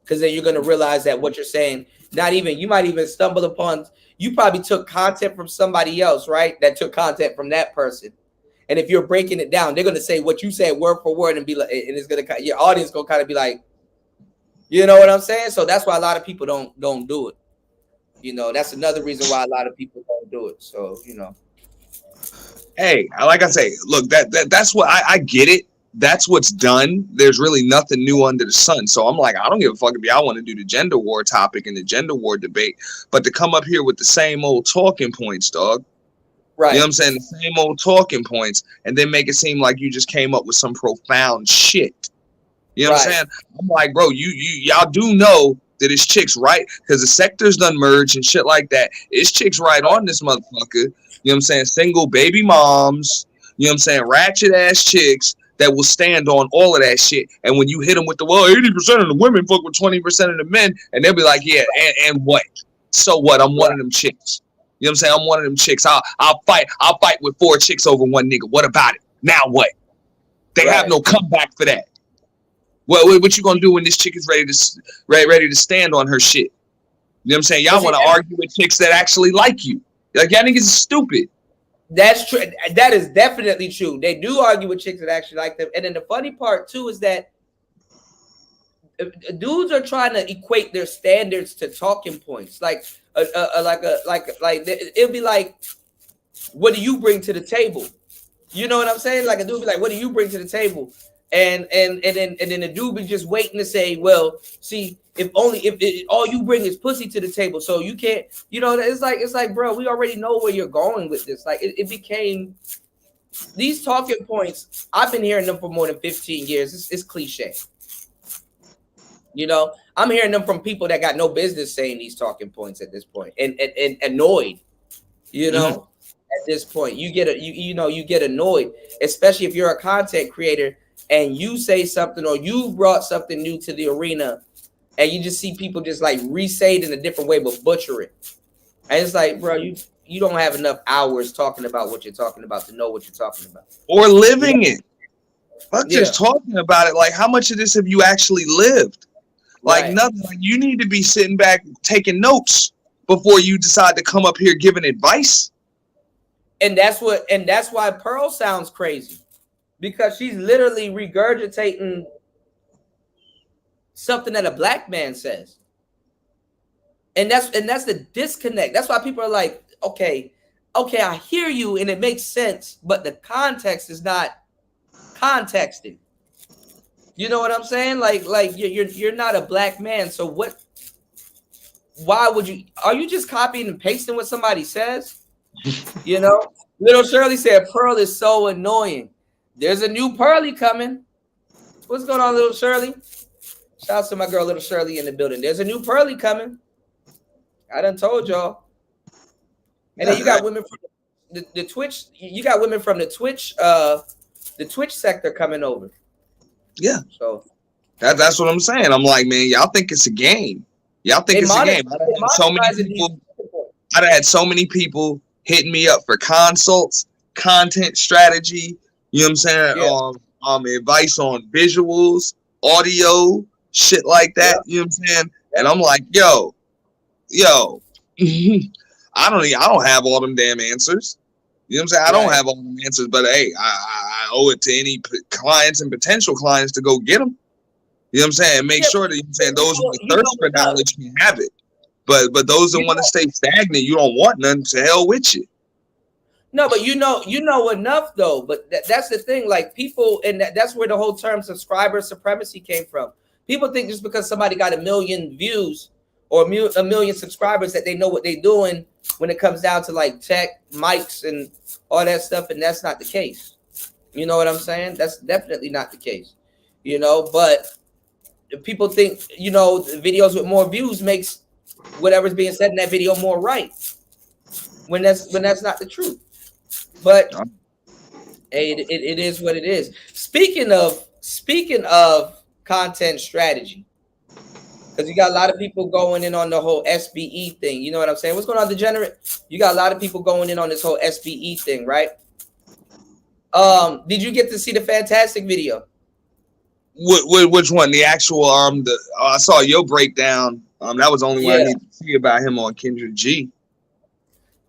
Because then you're going to realize that what you're saying, you might even stumble upon, you probably took content from somebody else, right? That took content from that person. And if you're breaking it down, they're going to say what you said word for word and be like, and it's going to, your audience going to kind of be like, you know what I'm saying? So that's why a lot of people don't do it. You know, that's another reason why a lot of people don't do it. So, you know. Hey, like I say, look, that's what I get it. That's what's done. There's really nothing new under the sun. So I'm like, I don't give a fuck if y'all want to do the gender war topic and the gender war debate, but to come up here with the same old talking points, dog. Right. You know what I'm saying? The same old talking points, and then make it seem like you just came up with some profound shit. You know what I'm saying? I'm like, bro, y'all do know that it's chicks, right? Because the sectors done merge and shit like that. It's chicks right on this motherfucker. You know what I'm saying? Single baby moms. You know what I'm saying? Ratchet ass chicks that will stand on all of that shit. And when you hit them with 80% of the women fuck with 20% of the men, and they'll be like, yeah, and what? So what? I'm one of them chicks. You know what I'm saying? I'm one of them chicks. I'll fight with 4 chicks over one nigga. What about it? Now what? They have no comeback for that. What you gonna do when this chick is ready to stand on her shit? You know what I'm saying? Y'all want to argue with chicks that actually like you. Like, y'all niggas is stupid. That's true. That is definitely true. They do argue with chicks that actually like them. And then the funny part too is that dudes are trying to equate their standards to talking points. Like it'll be like, what do you bring to the table? You know what I'm saying? Like a dude be like, what do you bring to the table? And then the dude be just waiting to say, well, see, if all you bring is pussy to the table, so you can't, you know, it's like, bro, we already know where you're going with this. Like it became these talking points. I've been hearing them for more than 15 years. It's cliche. You know, I'm hearing them from people that got no business saying these talking points at this point, and annoyed. You know, at this point, you get annoyed, especially if you're a content creator and you say something or you brought something new to the arena, and you just see people just like re-say it in a different way but butcher it. And it's like, bro, you don't have enough hours talking about what you're talking about to know what you're talking about. Or living it. Not just talking about it. Like, how much of this have you actually lived? Like nothing. Like, you need to be sitting back taking notes before you decide to come up here giving advice. And that's why Pearl sounds crazy. because she's literally regurgitating something that a black man says. And that's the disconnect. That's why people are like, okay, I hear you and it makes sense, but the context is not contexting. You know what I'm saying? Like you're not a black man, so what? Why would you? Are you just copying and pasting what somebody says? You know, Little Shirley said Pearl is so annoying. There's a new Pearly coming. What's going on, Little Shirley? Shout out to my girl Little Shirley in the building. There's a new Pearly coming. I done told y'all. And then you got women from the Twitch. You got women from the Twitch sector coming over. Yeah. So that's what I'm saying. I'm like, man, y'all think it's a game. Y'all think it's a game. I've had so many people hitting me up for consults, content strategy, you know what I'm saying? Yeah. Advice on visuals, audio, shit like that, you know what I'm saying? And I'm like, yo, I don't have all them damn answers. You know what I'm saying? I don't have all them answers, but hey, I owe it to any clients and potential clients to go get them. You know what I'm saying? Make sure that, you know what I'm saying, those who thirst for knowledge can have it. But those that want to stay stagnant, you don't want none, to hell with you. No, but you know enough though. But that's the thing. Like people, and that's where the whole term subscriber supremacy came from. People think just because somebody got 1 million views or a million subscribers that they know what they're doing when it comes down to like tech, mics, and all that stuff, and that's not the case. You know what I'm saying? That's definitely not the case. You know, but people think, you know, videos with more views makes whatever's being said in that video more right, when that's not the truth. But hey, it is what it is. Speaking of content strategy, because you got a lot of people going in on the whole SBE thing. You know what I'm saying? What's going on, Degenerate? You got a lot of people going in on this whole SBE thing, right? Did you get to see the Fantastic video? Which one? The actual I saw your breakdown. That was the only one I needed to see about him on Kendra G.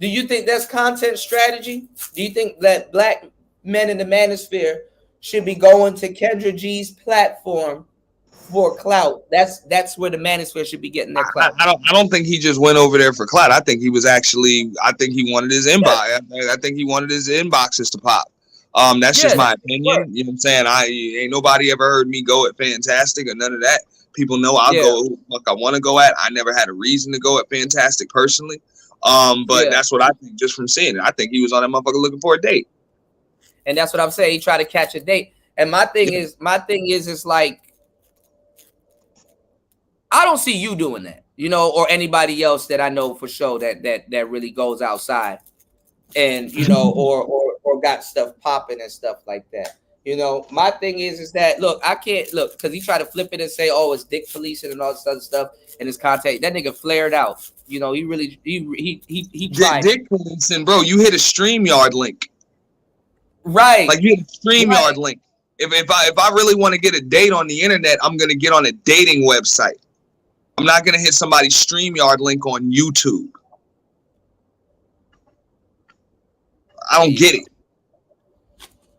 Do you think that's content strategy? Do you think that black men in the manosphere should be going to Kendra G's platform for clout? That's where the manosphere should be getting their clout. I don't think he just went over there for clout. I think he wanted his inbox. I think he wanted his inboxes to pop. That's just my opinion. You know what I'm saying? Ain't nobody ever heard me go at Fantastic or none of that. People know I'll go who the fuck I want to go at. I never had a reason to go at Fantastic personally. But that's what I think just from seeing it. I think he was on that motherfucker looking for a date. And that's what I'm saying. He tried to catch a date. And my thing is it's like, I don't see you doing that, you know, or anybody else that I know for sure that really goes outside and, you know, or got stuff popping and stuff like that. You know, my thing is that, look, I can't look, because he tried to flip it and say, oh, it's dick policing and all this other stuff in his content. That nigga flared out. You know, he tried. Dick policing, bro. You hit a StreamYard link. Right. Like you hit a StreamYard link. If I really want to get a date on the internet, I'm gonna get on a dating website. I'm not gonna hit somebody's StreamYard link on YouTube. I don't get it.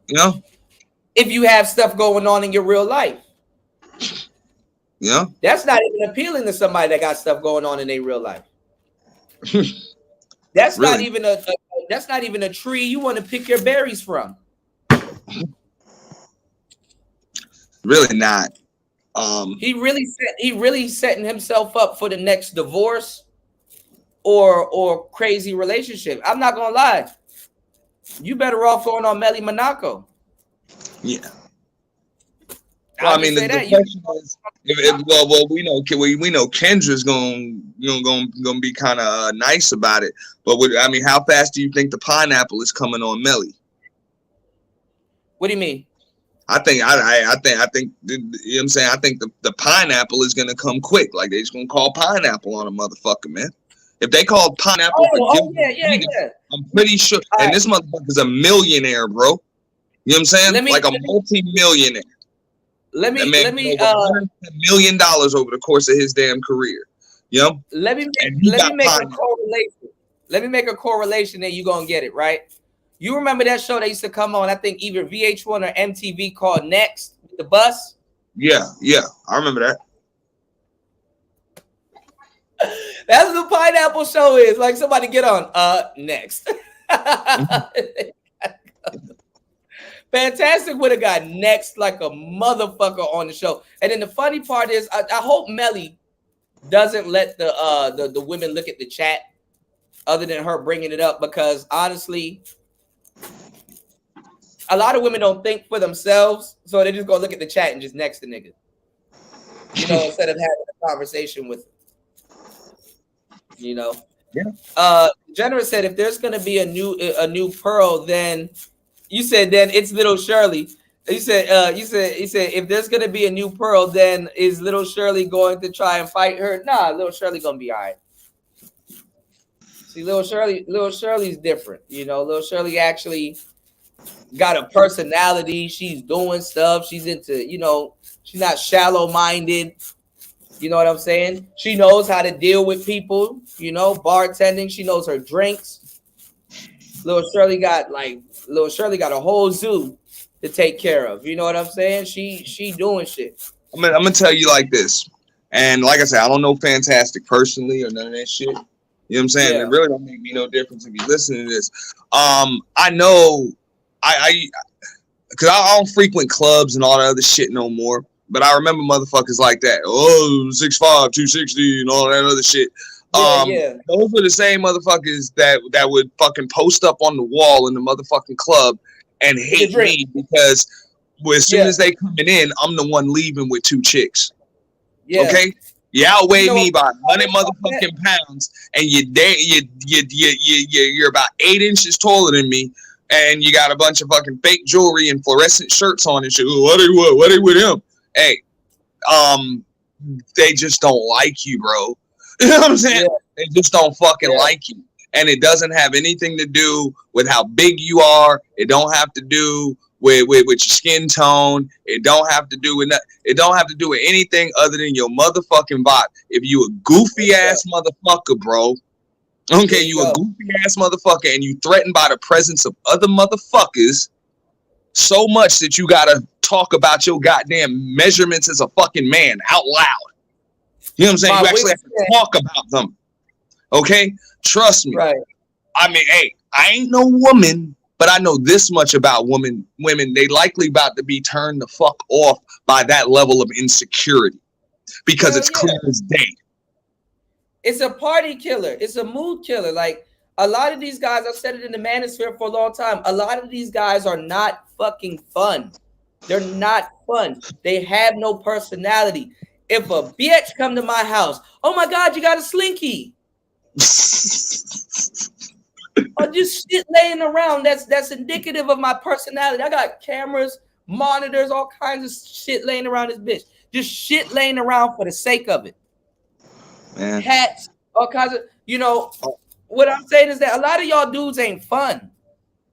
You know? If you have stuff going on in your real life. Yeah. That's not even appealing to somebody that got stuff going on in their real life. That's really? That's not even a tree you want to pick your berries from. Really not. He really setting himself up for the next divorce or crazy relationship. I'm not gonna lie. You better off going on Melly Monaco. Yeah. Well, I mean, the question is, well, we know Kendra's gonna be kind of nice about it, but I mean, how fast do you think the pineapple is coming on Melly? What do you mean? I think you know what I'm saying. I think the pineapple is gonna come quick. Like they just gonna call pineapple on a motherfucker, man. If they called pineapple, I'm pretty sure. And this motherfucker's a millionaire, bro. You know what I'm saying? Like a multi-millionaire. Let me $100 million over the course of his damn career. You know? Let me make a correlation. Let me make a correlation and you're gonna get it, right? You remember that show that used to come on, I think either VH1 or MTV, called Next with the bus? Yeah, I remember that. That's what the Pineapple Show is. Like, somebody get on. Next. Fantastic would have got next like a motherfucker on the show. And then the funny part is, I hope Melly doesn't let the women look at the chat other than her bringing it up, because honestly, a lot of women don't think for themselves, so they just go look at the chat and just next the nigga, you know, instead of having a conversation with him. You know, Generous said if there's gonna be a new Pearl, then you said then it's Little Shirley. You said if there's gonna be a new Pearl, then is Little Shirley going to try and fight her? Nah, Little Shirley gonna be all right. See, Little Shirley's different. You know, Little Shirley actually got a personality. She's doing stuff. She's into, you know, she's not shallow-minded. You know what I'm saying? She knows how to deal with people, you know, bartending. She knows her drinks. Little Shirley got a whole zoo to take care of. You know what I'm saying? She doing shit. I'm gonna tell you like this. And like I said, I don't know Fantastic personally or none of that shit. You know what I'm saying? Yeah. It really don't make me no difference if you listen to this. I know because I don't frequent clubs and all that other shit no more. But I remember motherfuckers like that. Oh, 6'5", 260 and all that other shit. Those were the same motherfuckers that would fucking post up on the wall in the motherfucking club and hate me because as soon as they coming in, I'm the one leaving with 2 chicks. Yeah. Okay? You outweigh me by 100 motherfucking pounds, and you're about 8 inches taller than me, and you got a bunch of fucking fake jewelry and fluorescent shirts on and shit. What are they with him? Hey, they just don't like you, bro. You know what I'm saying? Yeah. They just don't fucking like you. And it doesn't have anything to do with how big you are. It don't have to do with your skin tone. It don't have to do with anything other than your motherfucking vibe. If you a goofy ass motherfucker, bro. Okay, you a goofy ass motherfucker and you threatened by the presence of other motherfuckers so much that you gotta talk about your goddamn measurements as a fucking man out loud. You know what I'm saying? You actually have to talk about them. Okay? Trust me. Right. I mean, hey, I ain't no woman, but I know this much about women. They likely about to be turned the fuck off by that level of insecurity because it's clear as day. It's a party killer. It's a mood killer. Like, a lot of these guys, I've said it in the manosphere for a long time, a lot of these guys are not fucking fun. They're not fun. They have no personality. If a bitch come to my house, oh my God, you got a slinky. Or just shit laying around. That's indicative of my personality. I got cameras, monitors, all kinds of shit laying around this bitch. Just shit laying around for the sake of it. Man. Hats, all kinds of, you know, what I'm saying is that a lot of y'all dudes ain't fun.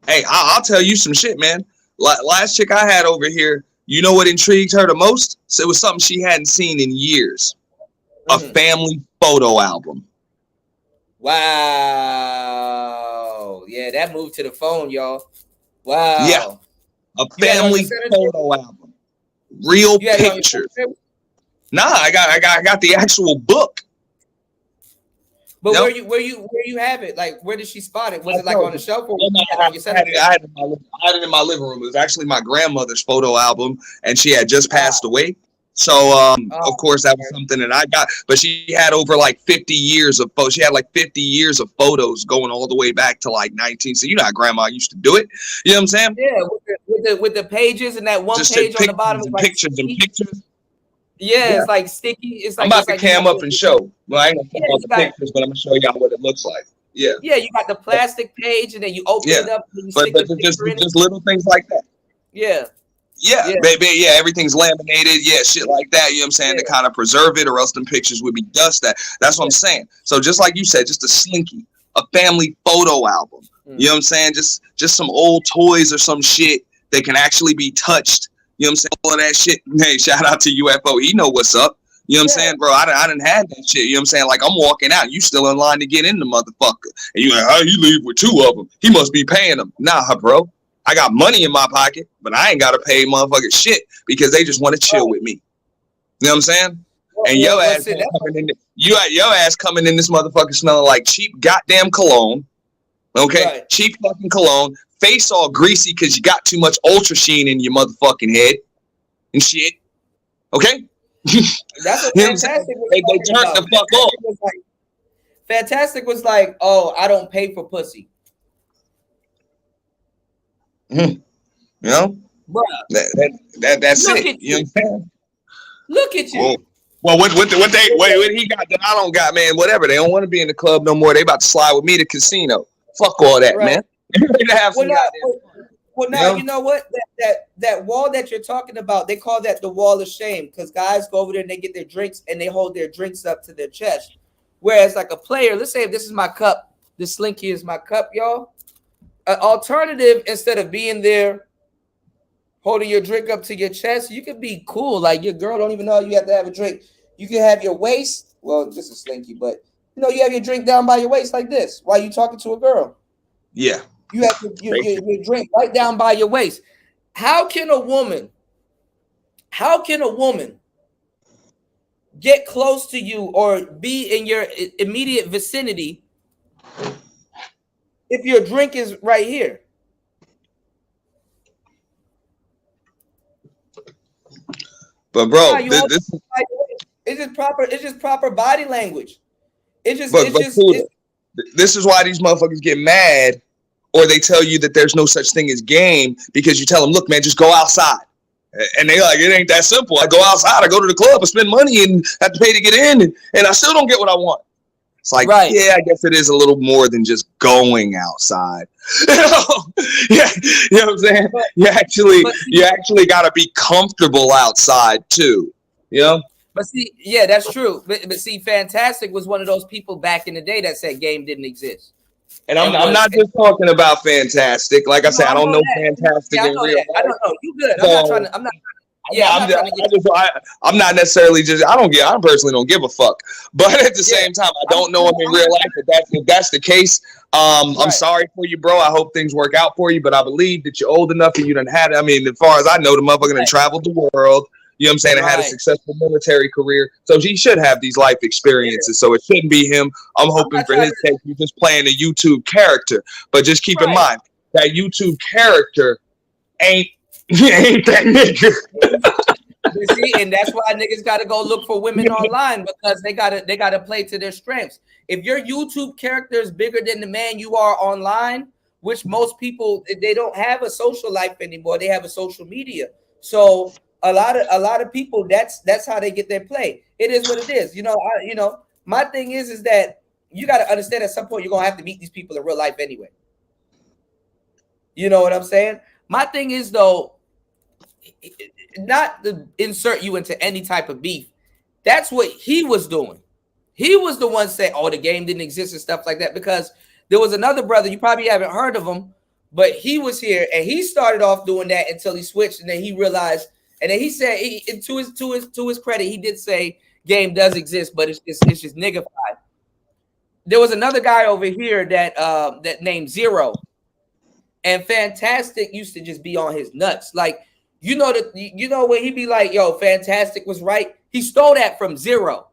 Hey, I'll tell you some shit, man. Last chick I had over here, you know what intrigued her the most? So it was something she hadn't seen in years. A family photo album. Wow. Yeah, that moved to the phone, y'all. Wow. Yeah. A family photo album. Real pictures. Nah, I got the actual book. But where you have it? Like, where did she spot it? Was it like on the shelf? Or I had it in my living room. It was actually my grandmother's photo album, and she had just passed away. So, of course, that was something that I got. But she had over like 50 years of photos. She had like 50 years of photos going all the way back to like 19. So you know how grandma used to do it. You know what I'm saying? Yeah, with the pages and that one just page on the bottom is like pictures and pictures. Yeah, it's like sticky. It's like I'm about to cam up and show. Well, I ain't gonna talk about the pictures, but I'm gonna show y'all what it looks like. Yeah. Yeah, you got the plastic page, and then you open it up. And you but just little things like that. Yeah. Yeah, baby. Yeah, everything's laminated. Yeah, shit like that. You know what I'm saying? To kind of preserve it, or else them pictures would be dust. That's what I'm saying. So just like you said, just a slinky, a family photo album. You know what I'm saying? Just some old toys or some shit that can actually be touched. You know what I'm saying? All of that shit. Hey, shout out to UFO. He know what's up. You know what I'm saying, bro? I done had that shit. You know what I'm saying? Like, I'm walking out. You still in line to get in the motherfucker. And you like, how you leave with 2 of them? He must be paying them. Nah, bro. I got money in my pocket, but I ain't got to pay motherfucking shit because they just want to chill with me. You know what I'm saying? And your ass coming in this motherfucker smelling like cheap goddamn cologne. Okay? Right. Cheap fucking cologne. Face all greasy because you got too much Ultra Sheen in your motherfucking head and shit. Okay? That's what Fantastic was they turned the fuck off. Fantastic was like, oh, I don't pay for pussy. You know? Bruh. That's it. You know what I'm saying? Look at you. Well, what he got that I don't got, man, whatever. They don't want to be in the club no more. They about to slide with me to casino. Fuck all that, man. You know what? That wall that you're talking about, they call that the wall of shame because guys go over there and they get their drinks and they hold their drinks up to their chest. Whereas like a player, let's say if this is my cup, this Slinky is my cup, y'all. An alternative, instead of being there holding your drink up to your chest, you could be cool. Like your girl don't even know you have to have a drink. You can have your waist, well, just a Slinky, but you have your drink down by your waist like this while you talking to a girl. Yeah. You have your drink right down by your waist. How can a woman get close to you or be in your immediate vicinity if your drink is right here? But bro, it's just proper body language. This is why these motherfuckers get mad. Or they tell you that there's no such thing as game because you tell them, look, man, just go outside. And they like, it ain't that simple. I go outside, I go to the club, I spend money and have to pay to get in, and I still don't get what I want. It's like, yeah, I guess it is a little more than just going outside. Yeah, you know what I'm saying? You actually got to be comfortable outside too, you know? But see, yeah, that's true. But see, Fantastic was one of those people back in the day that said game didn't exist. And I'm not just talking about Fantastic. Like I said, I don't know Fantastic in real life. I don't know. You good. I'm not necessarily just, I personally don't give a fuck. But at the same time, I don't know him in real life. If that's the case, I'm sorry for you, bro. I hope things work out for you. But I believe that you're old enough and you done had it. I mean, as far as I know, the motherfucker done traveled the world. You know what I'm saying? And had a successful military career. So he should have these life experiences. So it shouldn't be him. I'm hoping for his case, he's just playing a YouTube character. But just keep in mind, that YouTube character ain't that nigga. See, and that's why niggas got to go look for women online because they gotta play to their strengths. If your YouTube character is bigger than the man you are online, which most people, they don't have a social life anymore. They have a social media. So a lot of people, that's how they get their play. It is what it is. My thing is that you got to understand at some point you're gonna have to meet these people in real life anyway. You know what I'm saying? My thing is though, not to insert you into any type of beef. That's what he was doing. He was the one saying, "Oh, the game didn't exist" and stuff like that. Because there was another brother, you probably haven't heard of him, but he was here and he started off doing that until he switched, and then he realized. And then he said, to his credit, he did say game does exist, but it's just niggified. There was another guy over here that named Zero, and Fantastic used to just be on his nuts. Like when he be like, "Yo, Fantastic was right." He stole that from Zero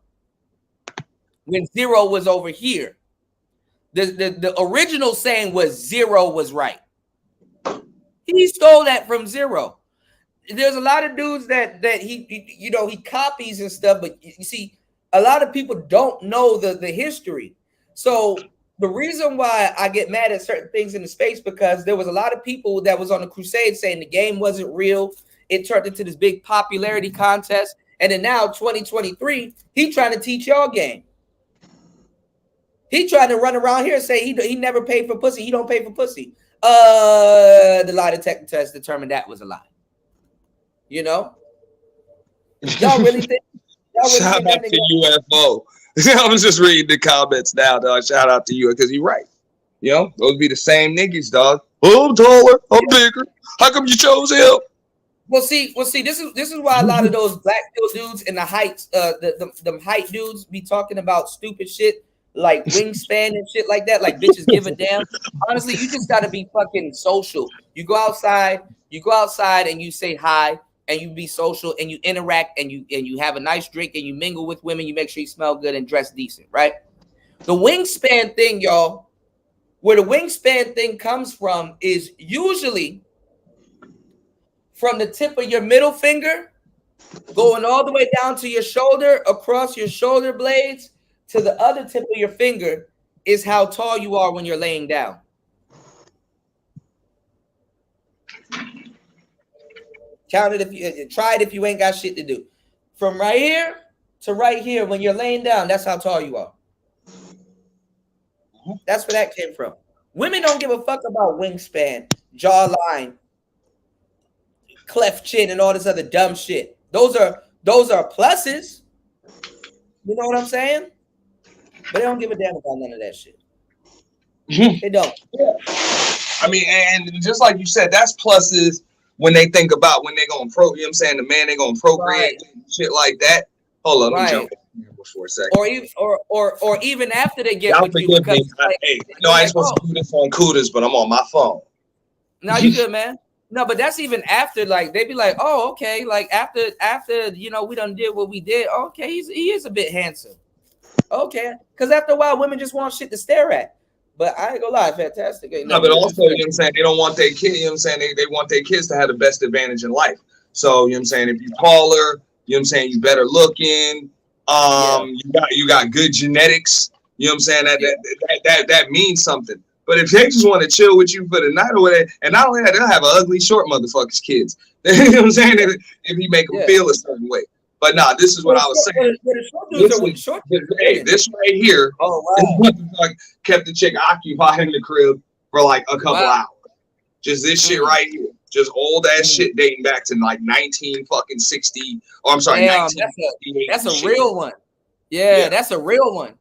when Zero was over here. The original saying was Zero was right. He stole that from Zero. There's a lot of dudes that he copies and stuff, but you see, a lot of people don't know the history. So the reason why I get mad at certain things in the space because there was a lot of people that was on the crusade saying the game wasn't real. It turned into this big popularity contest, and then now 2023, he trying to teach y'all game. He trying to run around here and say he never paid for pussy. He don't pay for pussy. The lie detector test determined that was a lie. You know, y'all really think? Shout out to UFO. I was just reading the comments now, dog. Shout out to you because you're right. You know, those be the same niggas, dog. Oh, I'm taller. I'm bigger. How come you chose him? Well, see, this is why a lot of those black dudes in the heights, them height dudes be talking about stupid shit like wingspan and shit like that. Like bitches give a damn. Honestly, you just gotta be fucking social. You go outside and you say hi and you be social and you interact and you have a nice drink and you mingle with women. You make sure you smell good and dress decent, right? The wingspan thing, y'all, where the wingspan thing comes from is usually from the tip of your middle finger, going all the way down to your shoulder, across your shoulder blades, to the other tip of your finger is how tall you are when you're laying down. Count it if you try it if you ain't got shit to do. From right here to right here, when you're laying down, that's how tall you are. That's where that came from. Women don't give a fuck about wingspan, jawline, cleft chin, and all this other dumb shit. Those are pluses. You know what I'm saying? But they don't give a damn about none of that shit. They don't. Yeah. I mean, and just like you said, that's pluses when they think about when they're gonna you know what I'm saying, the man they gonna procreate shit like that. Hold on, let me jump in here for a second. Or even after they get with you, because hey, no, I ain't supposed to do this on Cooters, but I'm on my phone. No, you good, man. No, but that's even after, like, they be like, oh, okay, like after you know, we done did what we did. Okay, he is a bit handsome. Okay, because after a while, women just want shit to stare at. But I ain't gonna lie, fantastic. No, but also, you know what I'm saying, they don't want their kid, you know what I'm saying, they want their kids to have the best advantage in life. So, you know what I'm saying, if you're taller, you know what I'm saying, you better looking, you got good genetics, you know what I'm saying, that means something. But if they just want to chill with you for the night or whatever, and not only that, they'll have ugly short motherfuckers kids. You know what I'm saying? If you make them feel a certain way. But nah, this is what I was saying. This right here is what the fuck kept the chick occupied in the crib for like a couple hours. Just this shit right here. Just old ass shit dating back to like 1960. Or I'm sorry, 1968. That's a real one. Yeah, that's a real one.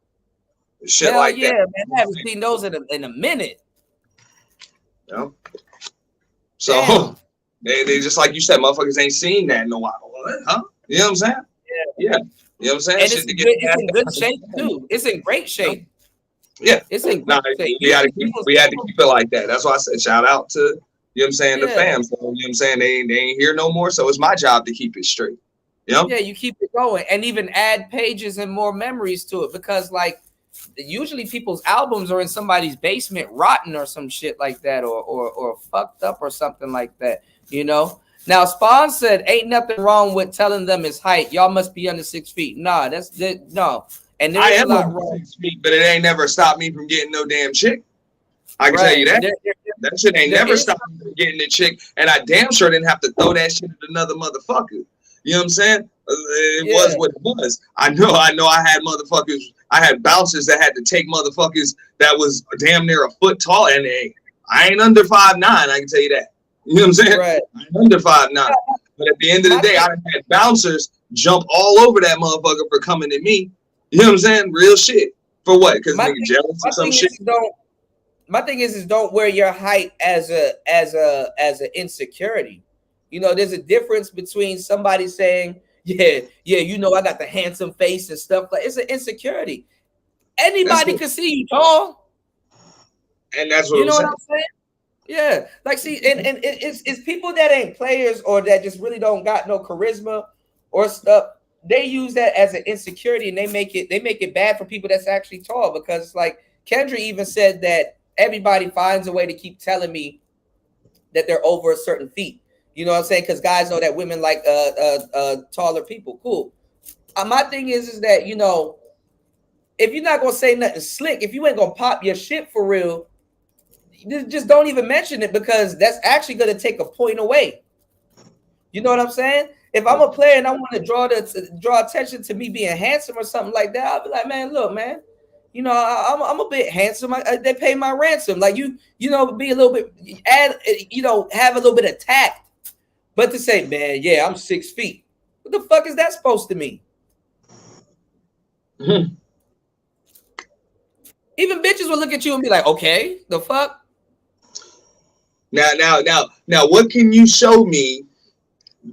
Shit like that. Man, I haven't seen those in a minute. Yeah. So they just like you said, motherfuckers ain't seen that in a while. Huh? You know what I'm saying? Yeah. You know what I'm saying? And it's in good shape too. It's in great shape. Yeah. It's in great shape. We had to keep it like that. That's why I said shout out to, you know what I'm saying, the fam. So, you know what I'm saying? They ain't here no more. So it's my job to keep it straight. You know? Yeah, you keep it going and even add pages and more memories to it, because like usually people's albums are in somebody's basement rotten or some shit like that, or fucked up or something like that, you know. Now Spawn said ain't nothing wrong with telling them his height. Y'all must be under 6 feet. Nah, no. And I am under 6 feet, but it ain't never stopped me from getting no damn chick. I can tell you that. That shit ain't never stopped me from getting a chick, and I damn sure didn't have to throw that shit at another motherfucker. You know what I'm saying? It was what it was. I know I had motherfuckers, I had bouncers that had to take motherfuckers that was damn near a foot tall, and I ain't under 5'9", I can tell you that. You know what I'm saying? Right. I'm under 5'9". But at the end of the day, I had bouncers jump all over that motherfucker for coming at me. You know what I'm saying? Real shit. For what? Because nigga jealous or some shit? My thing is don't wear your height as an insecurity. You know, there's a difference between somebody saying, yeah, you know, I got the handsome face and stuff. Like, it's an insecurity. Anybody can see you tall. And that's what you know what I'm saying? Yeah. Like, see, and it's people that ain't players or that just really don't got no charisma or stuff. They use that as an insecurity, and they make it bad for people that's actually tall, because like Kendra even said that everybody finds a way to keep telling me that they're over a certain feet. You know what I'm saying? Because guys know that women like taller people. Cool. My thing is that, you know, if you're not gonna say nothing slick, if you ain't gonna pop your shit for real, just don't even mention it, because that's actually gonna take a point away. You know what I'm saying? If I'm a player and I want to draw attention to me being handsome or something like that, I'll be like, man, look, man, you know, I'm a bit handsome. They pay my ransom. Like you know, be a little bit, have a little bit of tact. But to say, man, yeah, I'm 6 feet. What the fuck is that supposed to mean? Mm-hmm. Even bitches will look at you and be like, okay, the fuck? Now, what can you show me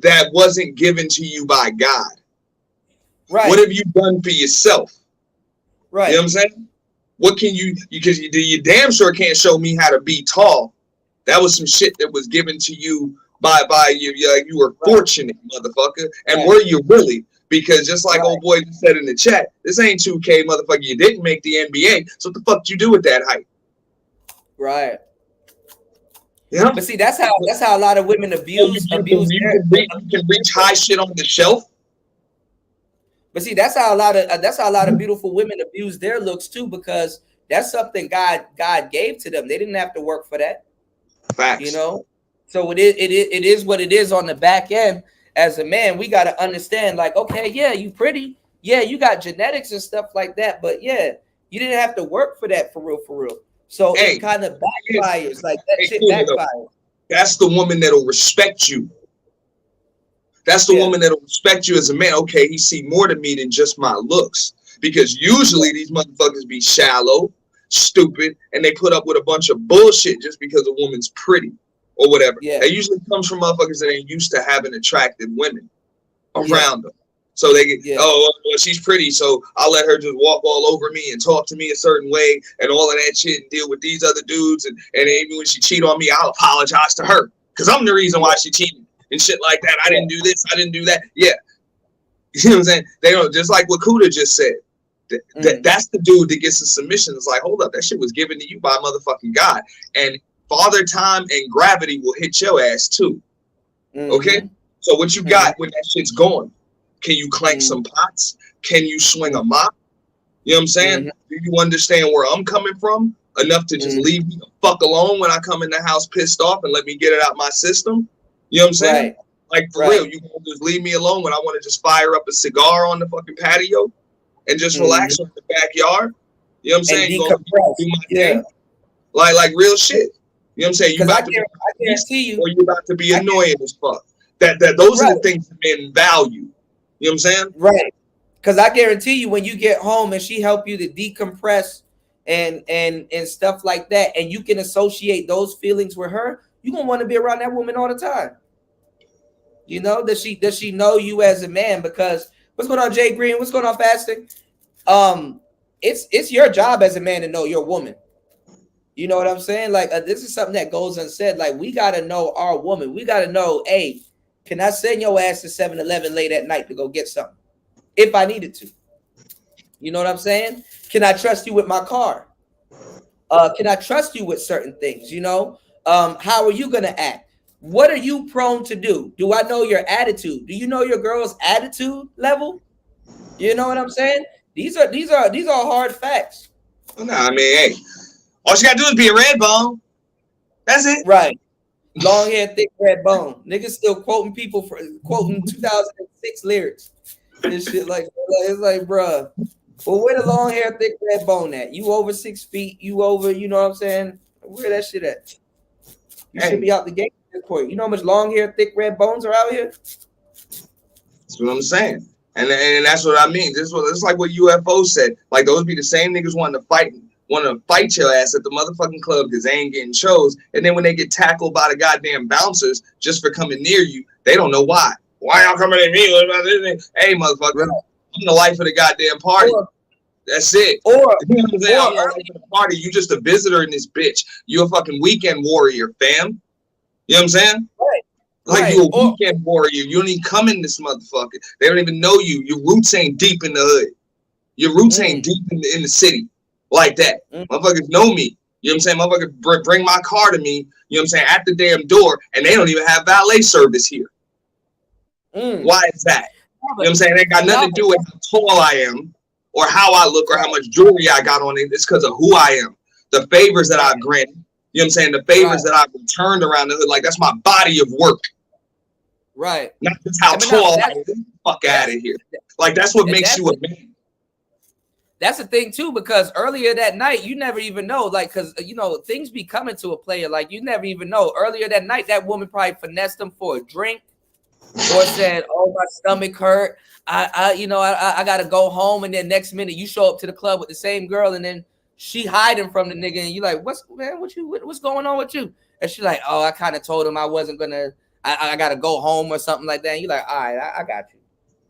that wasn't given to you by God? Right. What have you done for yourself? Right. You know what I'm saying? What can you, because you damn sure can't show me how to be tall. That was some shit that was given to you by you. You were fortunate, motherfucker. And were you really? Because just like old boy said in the chat, this ain't 2K, motherfucker. You didn't make the NBA. So what the fuck did you do with that height? Right. Yeah. But see, that's how a lot of women abuse. You can reach high shit on the shelf. But see, that's how a lot of beautiful women abuse their looks too, because that's something God gave to them. They didn't have to work for that. Facts. You know, so it is what it is on the back end. As a man, we got to understand, like, okay, yeah, you pretty, yeah, you got genetics and stuff like that, but yeah, you didn't have to work for that, for real. So it kind of backfires, like that shit backfires. That's the woman that'll respect you. That's the woman that'll respect you as a man. Okay, he see more to me than just my looks, because usually these motherfuckers be shallow, stupid, and they put up with a bunch of bullshit just because a woman's pretty or whatever. Yeah. It usually comes from motherfuckers that ain't used to having attractive women around them. So they get, oh, well, she's pretty, so I'll let her just walk all over me and talk to me a certain way and all of that shit and deal with these other dudes. And even when she cheat on me, I'll apologize to her because I'm the reason why she cheated and shit like that. I didn't do this. I didn't do that. Yeah. You know what I'm saying? They don't, just like what Kuda just said. That's the dude that gets the submission. It's like, hold up, that shit was given to you by motherfucking God. And Father Time and gravity will hit your ass too. Okay? So what you got when that shit's going? Can you clank some pots? Can you swing a mop? You know what I'm saying? Do you understand where I'm coming from? Enough to just leave me the fuck alone when I come in the house pissed off and let me get it out my system? You know what I'm saying? Like, for real, you gonna just leave me alone when I want to just fire up a cigar on the fucking patio and just relax in the backyard? You know what I'm saying? You gonna do my thing? Like real shit. You know what I'm saying? You about to guarantee you, or you about to be annoying as fuck. Those are the things that men value. You know what I'm saying? Right. Because I guarantee you, when you get home and she help you to decompress and stuff like that, and you can associate those feelings with her, you're gonna want to be around that woman all the time. You know, does she know you as a man? Because what's going on, Jay Green? What's going on, Fasting? It's your job as a man to know your woman. You know what I'm saying? Like, this is something that goes unsaid. Like, we got to know our woman. We got to know, hey, can I send your ass to 7-Eleven late at night to go get something if I needed to? You know what I'm saying? Can I trust you with my car? Can I trust you with certain things? You know, how are you going to act? What are you prone to do? Do I know your attitude? Do you know your girl's attitude level? You know what I'm saying? These are hard facts. No, I mean, hey, all she gotta do is be a red bone. That's it. Right. Long hair, thick red bone. Niggas still quoting people for quoting 2006 lyrics. This shit like it's like, bruh. Well, where the long hair, thick red bone at? You over 6 feet? You over? You know what I'm saying? Where that shit at? You should be out the gate at this point. You know how much long hair, thick red bones are out here? That's what I'm saying, and that's what I mean. This is like what UFO said. Like, those be the same niggas wanting to fight your ass at the motherfucking club because they ain't getting chose. And then when they get tackled by the goddamn bouncers just for coming near you, they don't know why. Why y'all coming at me? What about this? Hey, motherfucker, I'm the life of the goddamn party. That's it. Or you know what I'm saying? I'm the life of the party. You just a visitor in this bitch. You a fucking weekend warrior, fam. You know what I'm saying? Right. Like, you a weekend warrior. You don't even come in this motherfucker. They don't even know you. Your roots ain't deep in the hood. Your roots ain't deep in the city. Like that. Motherfuckers know me. You know what I'm saying? Motherfuckers bring my car to me, you know what I'm saying, at the damn door, and they don't even have valet service here. Why is that? You know what I'm saying? They got nothing to do with how tall I am or how I look or how much jewelry I got on it. It's because of who I am. The favors that I've granted. You know what I'm saying? The favors that I've returned around the hood. Like, that's my body of work. Right. Not just how tall I am. Fuck out of here. Like, that's what makes you a man. That's the thing too, because earlier that night, you never even know, like, because, you know, things be coming to a player, like, you never even know. Earlier that night, that woman probably finessed him for a drink or said, oh, my stomach hurt. I got to go home. And then next minute you show up to the club with the same girl and then she hiding from the nigga. And you like, what's going on with you? And she like, oh, I kind of told him I wasn't going to I gotta go home or something like that. And you're like, all right, I got you.